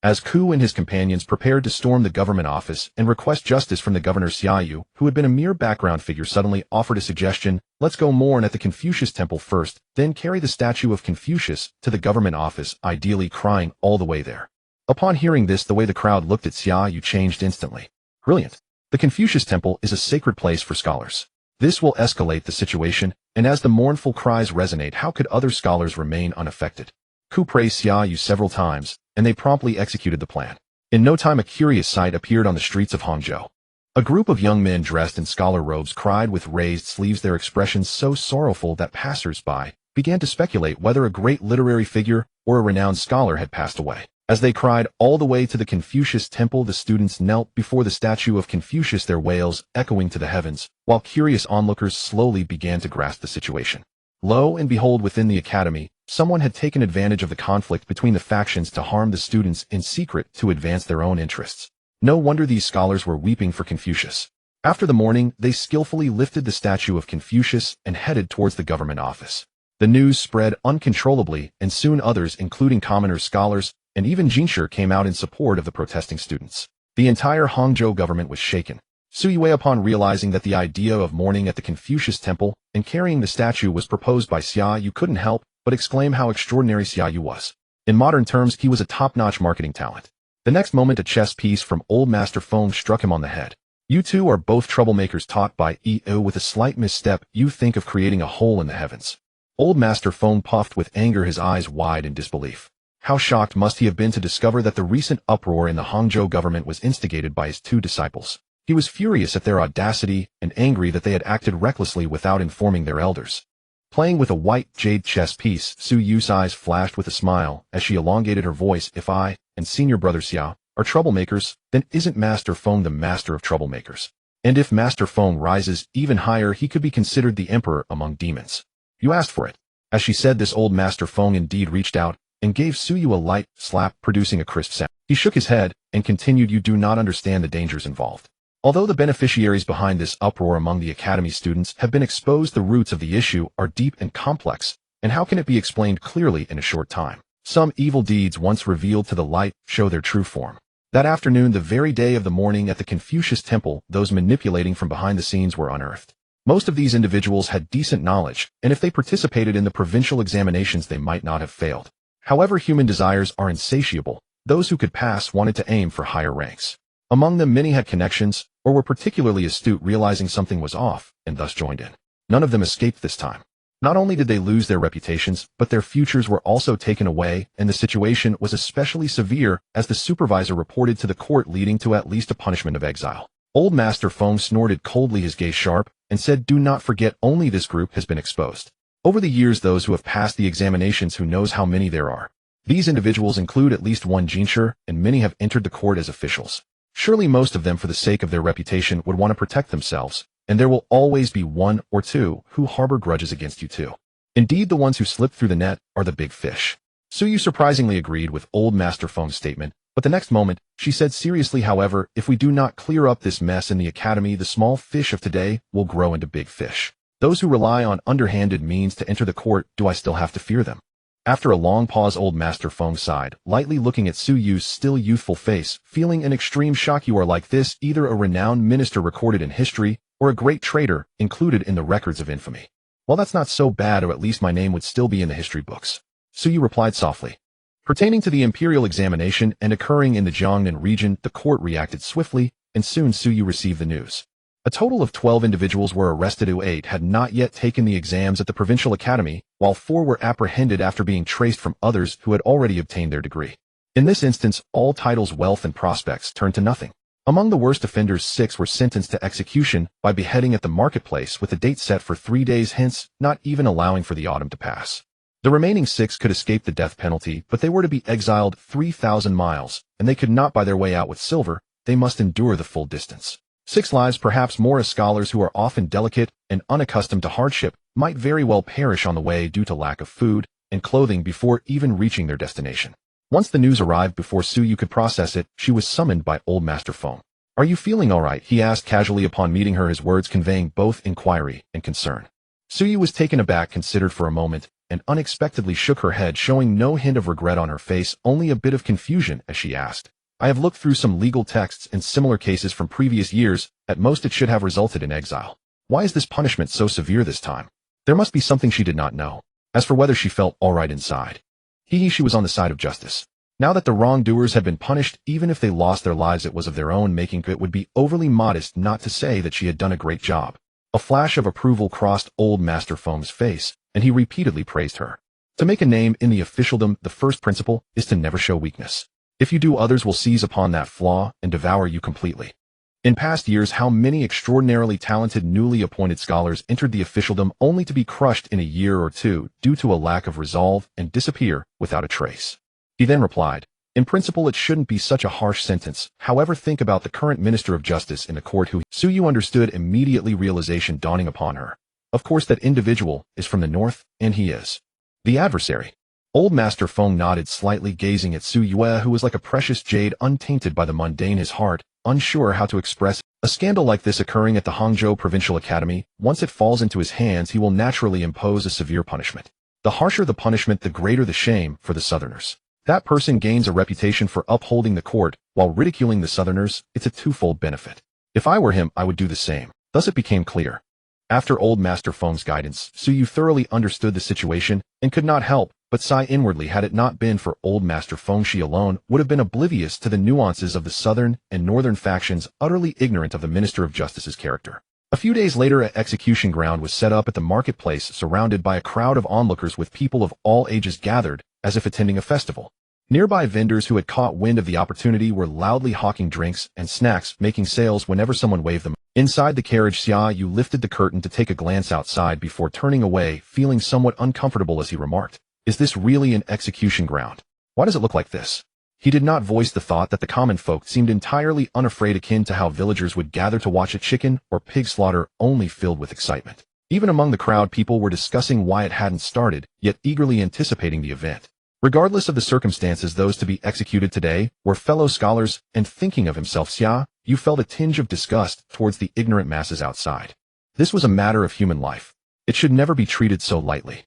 As Ku and his companions prepared to storm the government office and request justice from the governor, Xiaoyu, who had been a mere background figure, suddenly offered a suggestion. Let's go mourn at the Confucius temple first, then carry the statue of Confucius to the government office, ideally crying all the way there. Upon hearing this, the way the crowd looked at Xiaoyu changed instantly. Brilliant. The Confucius temple is a sacred place for scholars. This will escalate the situation, and as the mournful cries resonate, how could other scholars remain unaffected? Ku praised Xiaoyu several times, and they promptly executed the plan. In no time, a curious sight appeared on the streets of Hangzhou. A group of young men dressed in scholar robes cried with raised sleeves, their expressions so sorrowful that passers-by began to speculate whether a great literary figure or a renowned scholar had passed away. As they cried all the way to the Confucius temple, the students knelt before the statue of Confucius, their wails echoing to the heavens, while curious onlookers slowly began to grasp the situation. Lo and behold, within the academy, someone had taken advantage of the conflict between the factions to harm the students in secret to advance their own interests. No wonder these scholars were weeping for Confucius. After the mourning, they skillfully lifted the statue of Confucius and headed towards the government office. The news spread uncontrollably, and soon others, including commoners, scholars, and even Jinshi, came out in support of the protesting students. The entire Hangzhou government was shaken. Suyue, upon realizing that the idea of mourning at the Confucius temple and carrying the statue was proposed by Xiaoyu, couldn't help but exclaim how extraordinary Xiaoyu was. In modern terms, he was a top-notch marketing talent. The next moment, a chess piece from Old Master Feng struck him on the head. You two are both troublemakers taught by E.O. With a slight misstep, you think of creating a hole in the heavens. Old Master Feng puffed with anger, his eyes wide in disbelief. How shocked must he have been to discover that the recent uproar in the Hangzhou government was instigated by his two disciples. He was furious at their audacity and angry that they had acted recklessly without informing their elders. Playing with a white jade chess piece, Su Yu's eyes flashed with a smile as she elongated her voice. If I and senior brother Xiao are troublemakers, then isn't Master Feng the master of troublemakers? And if Master Feng rises even higher, he could be considered the emperor among demons. You asked for it. As she said this, Old Master Feng indeed reached out and gave Suyu a light slap, producing a crisp sound. He shook his head and continued, you do not understand the dangers involved. Although the beneficiaries behind this uproar among the academy students have been exposed, the roots of the issue are deep and complex, and how can it be explained clearly in a short time? Some evil deeds once revealed to the light show their true form. That afternoon, the very day of the mourning at the Confucius temple, those manipulating from behind the scenes were unearthed. Most of these individuals had decent knowledge, and if they participated in the provincial examinations, they might not have failed. However, human desires are insatiable. Those who could pass wanted to aim for higher ranks. Among them, many had connections, or were particularly astute, realizing something was off, and thus joined in. None of them escaped this time. Not only did they lose their reputations, but their futures were also taken away, and the situation was especially severe, as the supervisor reported to the court, leading to at least a punishment of exile. Old Master Feng snorted coldly, his gaze sharp, and said, do not forget, only this group has been exposed. Over the years, those who have passed the examinations, who knows how many there are? These individuals include at least one Jinshi, and many have entered the court as officials. Surely most of them, for the sake of their reputation, would want to protect themselves, and there will always be one or two who harbor grudges against you too. Indeed, the ones who slip through the net are the big fish. Suyu surprisingly agreed with Old Master Feng's statement, but the next moment, she said seriously, however, if we do not clear up this mess in the academy, the small fish of today will grow into big fish. Those who rely on underhanded means to enter the court, do I still have to fear them? After a long pause, Old Master Feng sighed, lightly looking at Su Yu's still youthful face, feeling an extreme shock. You are like this, either a renowned minister recorded in history, or a great traitor included in the records of infamy. Well, that's not so bad, or at least my name would still be in the history books. Su Yu replied softly. Pertaining to the imperial examination and occurring in the Jiangnan region, the court reacted swiftly, and soon Su Yu received the news. A total of 12 individuals were arrested who 8 had not yet taken the exams at the provincial academy, while 4 were apprehended after being traced from others who had already obtained their degree. In this instance, all titles, wealth, and prospects turned to nothing. Among the worst offenders, 6 were sentenced to execution by beheading at the marketplace with a date set for 3 days hence, not even allowing for the autumn to pass. The remaining 6 could escape the death penalty, but they were to be exiled 3,000 miles, and they could not buy their way out with silver. They must endure the full distance. 6 lives, perhaps more, as scholars who are often delicate and unaccustomed to hardship might very well perish on the way due to lack of food and clothing before even reaching their destination. Once the news arrived, before Suyu could process it, she was summoned by Old Master Feng. "Are you feeling all right?" he asked casually upon meeting her, his words conveying both inquiry and concern. Suyu was taken aback, considered for a moment, and unexpectedly shook her head, showing no hint of regret on her face, only a bit of confusion as she asked, "I have looked through some legal texts in similar cases from previous years. At most it should have resulted in exile. Why is this punishment so severe this time?" There must be something she did not know. As for whether she felt all right inside, she was on the side of justice. Now that the wrongdoers had been punished, even if they lost their lives, it was of their own making. It would be overly modest not to say that she had done a great job. A flash of approval crossed Old Master Feng's face, and he repeatedly praised her. To make a name in the officialdom, the first principle is to never show weakness. If you do, others will seize upon that flaw and devour you completely. In past years, how many extraordinarily talented newly appointed scholars entered the officialdom only to be crushed in a year or two due to a lack of resolve and disappear without a trace. He then replied, "In principle it shouldn't be such a harsh sentence. However, think about the current Minister of Justice in the court who..." Suyu understood immediately, realization dawning upon her. Of course that individual is from the north, and he is the adversary. Old Master Feng nodded slightly, gazing at Suyu, who was like a precious jade untainted by the mundane. His heart, unsure how to express a scandal like this occurring at the Hangzhou Provincial Academy. Once it falls into his hands, he will naturally impose a severe punishment. The harsher the punishment, the greater the shame for the Southerners. That person gains a reputation for upholding the court while ridiculing the Southerners. It's a twofold benefit. If I were him, I would do the same. Thus it became clear. After Old Master Feng's guidance, Suyu thoroughly understood the situation and could not help but sigh inwardly. Had it not been for Old Master Feng, she alone would have been oblivious to the nuances of the southern and northern factions, utterly ignorant of the Minister of Justice's character. A few days later, an execution ground was set up at the marketplace, surrounded by a crowd of onlookers with people of all ages gathered, as if attending a festival. Nearby vendors who had caught wind of the opportunity were loudly hawking drinks and snacks, making sales whenever someone waved them. Inside the carriage, Xiaoyu lifted the curtain to take a glance outside before turning away, feeling somewhat uncomfortable as he remarked, "Is this really an execution ground? Why does it look like this?" He did not voice the thought that the common folk seemed entirely unafraid, akin to how villagers would gather to watch a chicken or pig slaughter, only filled with excitement. Even among the crowd, people were discussing why it hadn't started, yet eagerly anticipating the event. Regardless of the circumstances, those to be executed today were fellow scholars, and thinking of himself, Xiaoyu felt a tinge of disgust towards the ignorant masses outside. This was a matter of human life. It should never be treated so lightly.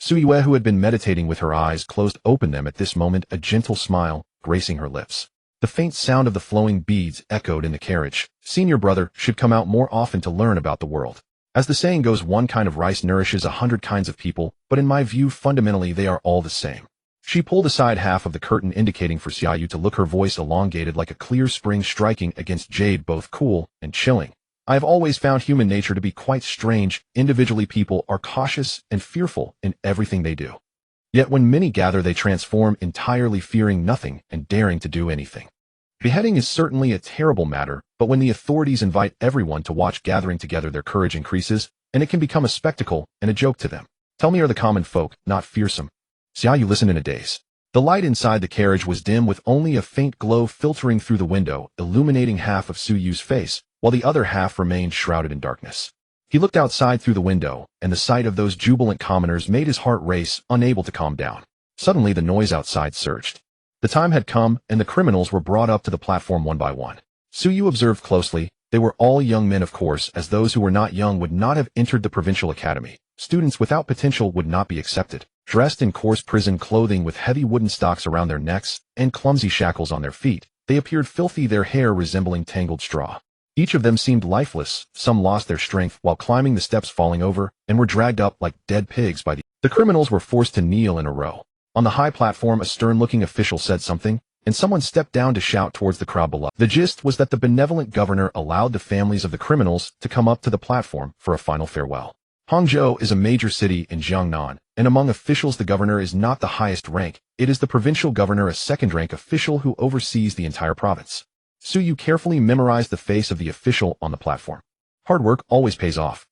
Suyu, who had been meditating with her eyes closed, opened them at this moment, a gentle smile gracing her lips. The faint sound of the flowing beads echoed in the carriage. "Senior brother should come out more often to learn about the world. As the saying goes, one kind of rice nourishes 100 kinds of people, but in my view, fundamentally they are all the same." She pulled aside half of the curtain, indicating for Xiaoyu to look, her voice elongated like a clear spring striking against jade, both cool and chilling. "I have always found human nature to be quite strange. Individually, people are cautious and fearful in everything they do. Yet when many gather, they transform entirely, fearing nothing and daring to do anything. Beheading is certainly a terrible matter, but when the authorities invite everyone to watch gathering together, their courage increases, and it can become a spectacle and a joke to them. Tell me, are the common folk not fearsome?" Xiaoyu listened in a daze. The light inside the carriage was dim, with only a faint glow filtering through the window, illuminating half of Suyu's face, while the other half remained shrouded in darkness. He looked outside through the window, and the sight of those jubilant commoners made his heart race, unable to calm down. Suddenly the noise outside surged. The time had come, and the criminals were brought up to the platform one by one. Suyu observed closely. They were all young men, of course, as those who were not young would not have entered the provincial academy. Students without potential would not be accepted. Dressed in coarse prison clothing with heavy wooden stocks around their necks and clumsy shackles on their feet, they appeared filthy, their hair resembling tangled straw. Each of them seemed lifeless. Some lost their strength while climbing the steps, falling over, and were dragged up like dead pigs by the criminals were forced to kneel in a row. On the high platform, a stern-looking official said something, and someone stepped down to shout towards the crowd below. The gist was that the benevolent governor allowed the families of the criminals to come up to the platform for a final farewell. Hangzhou is a major city in Jiangnan, and among officials the governor is not the highest rank, it is the provincial governor, a second-rank official who oversees the entire province. Su Yu carefully memorized the face of the official on the platform. Hard work always pays off.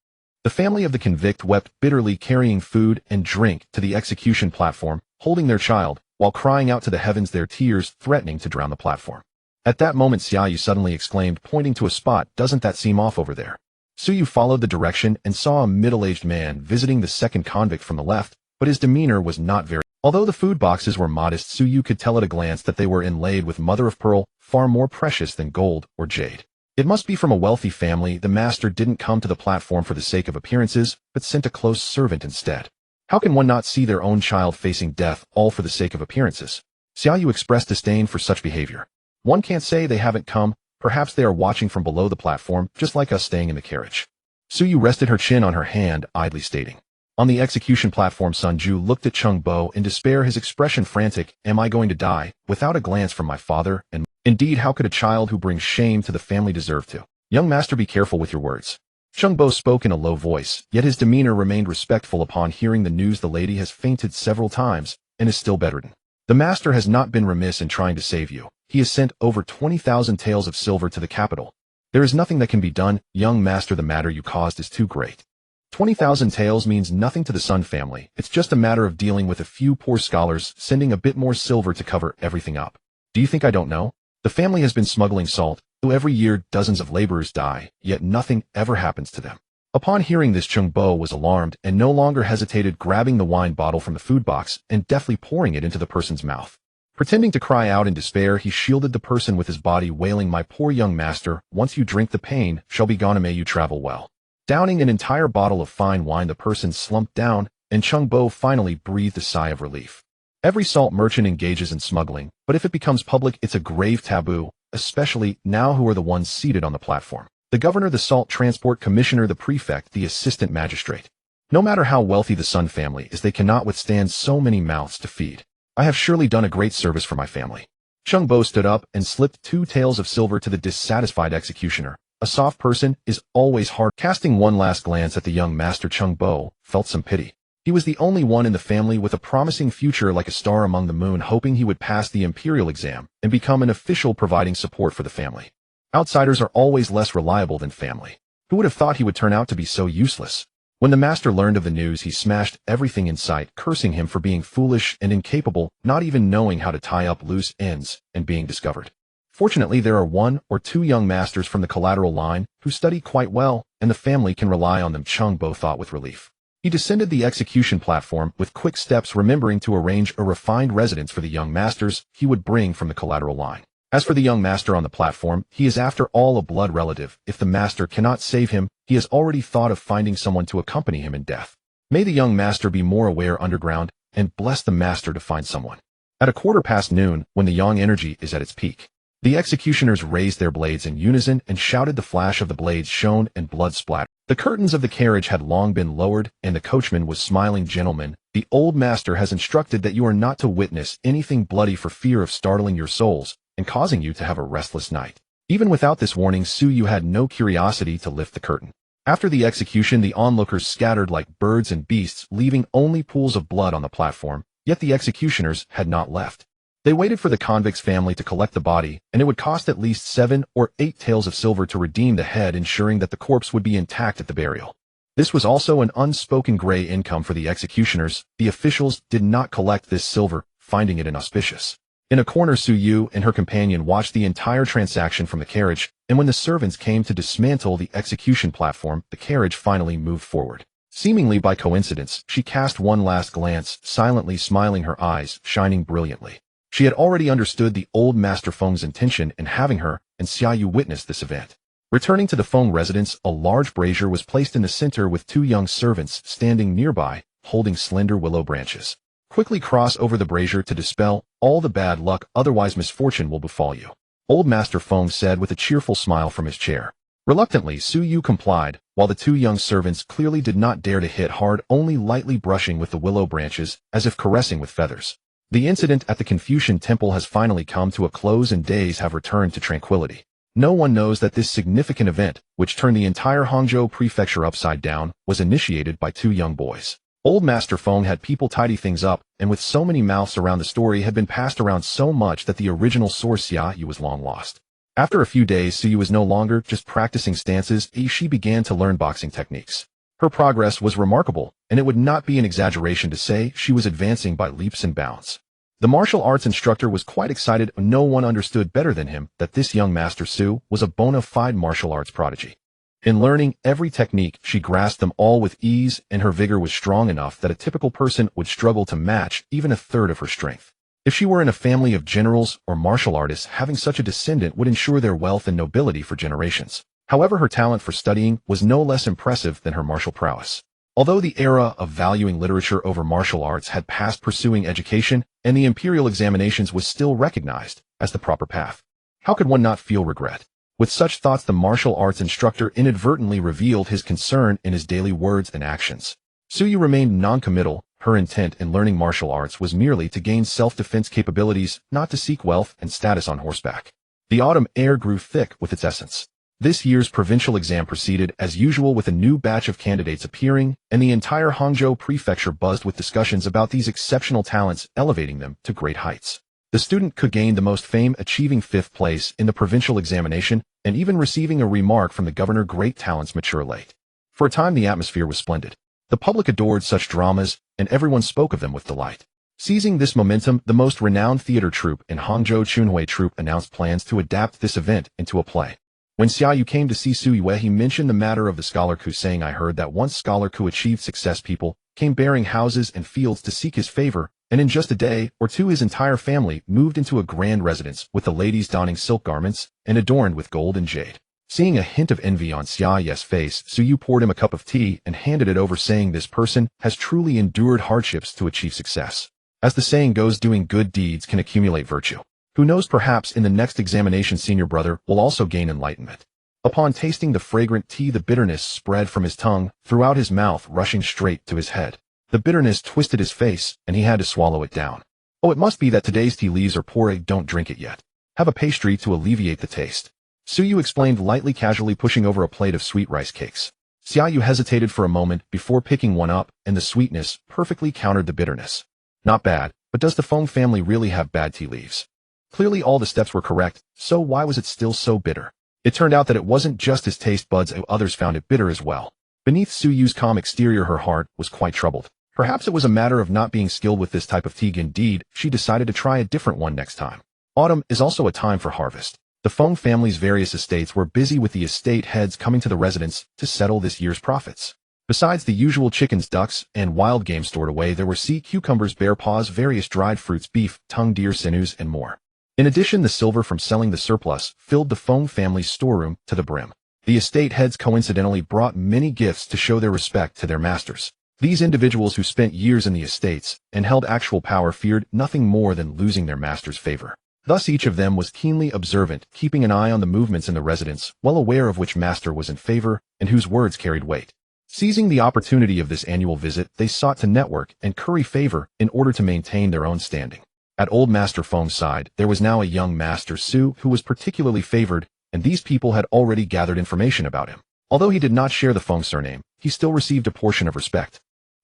The family of the convict wept bitterly, carrying food and drink to the execution platform, holding their child, while crying out to the heavens, their tears threatening to drown the platform. At that moment Xiaoyu suddenly exclaimed, pointing to a spot, "Doesn't that seem off over there?" Su Yu followed the direction and saw a middle-aged man visiting the second convict from the left, but his demeanor was not very. Although the food boxes were modest, Su Yu could tell at a glance that they were inlaid with mother-of-pearl, far more precious than gold or jade. It must be from a wealthy family. The master didn't come to the platform for the sake of appearances, but sent a close servant instead. How can one not see their own child facing death, all for the sake of appearances? Xiaoyu expressed disdain for such behavior. One can't say they haven't come, perhaps they are watching from below the platform, just like us staying in the carriage. Su Yu rested her chin on her hand, idly stating. On the execution platform, Sun Ju looked at Cheng Bo in despair, his expression frantic. Am I going to die? Without a glance from my father and indeed, how could a child who brings shame to the family deserve to? Young master, be careful with your words. Cheng Bo spoke in a low voice, yet his demeanor remained respectful. Upon hearing the news, the lady has fainted several times and is still bedridden. The master has not been remiss in trying to save you. He has sent over 20,000 taels of silver to the capital. There is nothing that can be done, young master. The matter you caused is too great. 20,000 taels means nothing to the Sun family. It's just a matter of dealing with a few poor scholars, sending a bit more silver to cover everything up. Do you think I don't know? The family has been smuggling salt, though every year dozens of laborers die, yet nothing ever happens to them. Upon hearing this, Cheng Bo was alarmed and no longer hesitated, grabbing the wine bottle from the food box and deftly pouring it into the person's mouth. Pretending to cry out in despair, he shielded the person with his body, wailing, My poor young master, once you drink the pain shall be gone, and may you travel well. Downing an entire bottle of fine wine, the person slumped down, and Cheng Bo finally breathed a sigh of relief. Every salt merchant engages in smuggling, but if it becomes public, it's a grave taboo, especially now. Who are the ones seated on the platform? The governor, the salt transport commissioner, the prefect, the assistant magistrate. No matter how wealthy the Sun family is, they cannot withstand so many mouths to feed. I have surely done a great service for my family. Cheng Bo stood up and slipped 2 taels of silver to the dissatisfied executioner. A soft person is always hard. Casting one last glance at the young master, Cheng Bo felt some pity. He was the only one in the family with a promising future, like a star among the moon, hoping he would pass the imperial exam and become an official, providing support for the family. Outsiders are always less reliable than family. Who would have thought he would turn out to be so useless? When the master learned of the news, he smashed everything in sight, cursing him for being foolish and incapable, not even knowing how to tie up loose ends, and being discovered. Fortunately, there are 1 or 2 young masters from the collateral line who study quite well, and the family can rely on them, Cheng Bo thought with relief. He descended the execution platform with quick steps, remembering to arrange a refined residence for the young masters he would bring from the collateral line. As for the young master on the platform, he is after all a blood relative. If the master cannot save him, he has already thought of finding someone to accompany him in death. May the young master be more aware underground, and bless the master to find someone. At noon, when the yang energy is at its peak, the executioners raised their blades in unison and shouted. The flash of the blades shone and blood splattered. The curtains of the carriage had long been lowered, and the coachman was smiling. Gentlemen, the old master has instructed that you are not to witness anything bloody for fear of startling your souls and causing you to have a restless night. Even without this warning, Su Yu had no curiosity to lift the curtain. After the execution, the onlookers scattered like birds and beasts, leaving only pools of blood on the platform, yet the executioners had not left. They waited for the convict's family to collect the body, and it would cost at least 7 or 8 taels of silver to redeem the head, ensuring that the corpse would be intact at the burial. This was also an unspoken gray income for the executioners. The officials did not collect this silver, finding it inauspicious. In a corner, Su Yu and her companion watched the entire transaction from the carriage, and when the servants came to dismantle the execution platform, the carriage finally moved forward. Seemingly by coincidence, she cast one last glance, silently smiling, her eyes shining brilliantly. She had already understood the old Master Feng's intention in having her, and Xiaoyu witnessed this event. Returning to the Feng residence, a large brazier was placed in the center with 2 young servants standing nearby, holding slender willow branches. Quickly cross over the brazier to dispel all the bad luck, otherwise misfortune will befall you, Old Master Feng said with a cheerful smile from his chair. Reluctantly, Su Yu complied, while the 2 young servants clearly did not dare to hit hard, only lightly brushing with the willow branches, as if caressing with feathers. The incident at the Confucian Temple has finally come to a close and days have returned to tranquility. No one knows that this significant event, which turned the entire Hangzhou prefecture upside down, was initiated by two young boys. Old Master Feng had people tidy things up, and with so many mouths around the story had been passed around so much that the original source Xia Yu was long lost. After a few days, Su Yu was no longer just practicing stances, she began to learn boxing techniques. Her progress was remarkable, and it would not be an exaggeration to say she was advancing by leaps and bounds. The martial arts instructor was quite excited. No one understood better than him that this young Master Su was a bona fide martial arts prodigy. In learning every technique, she grasped them all with ease, and her vigor was strong enough that a typical person would struggle to match even a third of her strength. If she were in a family of generals or martial artists, having such a descendant would ensure their wealth and nobility for generations. However, her talent for studying was no less impressive than her martial prowess. Although the era of valuing literature over martial arts had passed, pursuing education and the imperial examinations was still recognized as the proper path. How could one not feel regret? With such thoughts, the martial arts instructor inadvertently revealed his concern in his daily words and actions. Su Yu remained non-committal. Her intent in learning martial arts was merely to gain self-defense capabilities, not to seek wealth and status on horseback. The autumn air grew thick with its essence. This year's provincial exam proceeded as usual with a new batch of candidates appearing, and the entire Hangzhou prefecture buzzed with discussions about these exceptional talents, elevating them to great heights. The student could gain the most fame, achieving 5th place in the provincial examination, and even receiving a remark from the governor, "Great talents mature late." For a time the atmosphere was splendid. The public adored such dramas, and everyone spoke of them with delight. Seizing this momentum, the most renowned theater troupe in Hangzhou, Chunhui Troupe, announced plans to adapt this event into a play. When Xia Yu came to see Su Yue, he mentioned the matter of the scholar Ku, saying, "I heard that once scholar Ku achieved success, people came bearing houses and fields to seek his favor, and in just a day or two his entire family moved into a grand residence, with the ladies donning silk garments and adorned with gold and jade." Seeing a hint of envy on Xia Yu's face, Su Yu poured him a cup of tea and handed it over, saying, "This person has truly endured hardships to achieve success. As the saying goes, doing good deeds can accumulate virtue. Who knows, perhaps in the next examination senior brother will also gain enlightenment." Upon tasting the fragrant tea, the bitterness spread from his tongue, throughout his mouth, rushing straight to his head. The bitterness twisted his face, and he had to swallow it down. "Oh, it must be that today's tea leaves are poor. Don't drink it yet. Have a pastry to alleviate the taste," Su Yu explained lightly, casually pushing over a plate of sweet rice cakes. Xia Yu hesitated for a moment before picking one up, and the sweetness perfectly countered the bitterness. "Not bad, but does the Feng family really have bad tea leaves?" Clearly all the steps were correct, so why was it still so bitter? It turned out that it wasn't just his taste buds, others found it bitter as well. Beneath Su Yu's calm exterior, her heart was quite troubled. Perhaps it was a matter of not being skilled with this type of tea. Indeed, she decided to try a different one next time. Autumn is also a time for harvest. The Feng family's various estates were busy, with the estate heads coming to the residence to settle this year's profits. Besides the usual chickens, ducks, and wild game stored away, there were sea cucumbers, bear paws, various dried fruits, beef, tongue, deer sinews, and more. In addition, the silver from selling the surplus filled the Feng family's storeroom to the brim. The estate heads coincidentally brought many gifts to show their respect to their masters. These individuals, who spent years in the estates and held actual power, feared nothing more than losing their master's favor. Thus each of them was keenly observant, keeping an eye on the movements in the residence, well aware of which master was in favor and whose words carried weight. Seizing the opportunity of this annual visit, they sought to network and curry favor in order to maintain their own standing. At old Master Feng's side, there was now a young Master Su who was particularly favored, and these people had already gathered information about him. Although he did not share the Feng surname, he still received a portion of respect.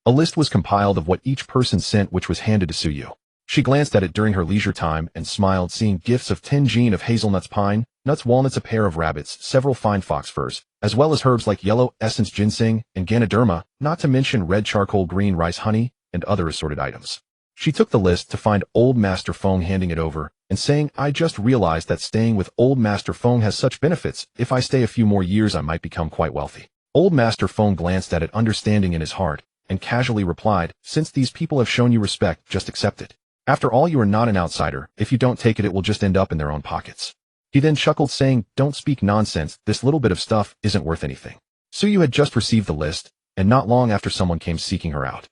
A list was compiled of what each person sent, which was handed to Su Yu. She glanced at it during her leisure time and smiled, seeing gifts of 10 jean of hazelnuts, pine nuts, walnuts, a pair of rabbits, several fine fox furs, as well as herbs like yellow essence, ginseng, and ganoderma, not to mention red charcoal, green rice, honey, and other assorted items. She took the list to find old Master Feng, handing it over and saying, "I just realized that staying with old Master Feng has such benefits. If I stay a few more years, I might become quite wealthy." Old Master Feng glanced at it, understanding in his heart, and casually replied, "Since these people have shown you respect, just accept it. After all, you are not an outsider. If you don't take it, it will just end up in their own pockets." He then chuckled, saying, "Don't speak nonsense. This little bit of stuff isn't worth anything." Su Yu had just received the list, and not long after someone came seeking her out.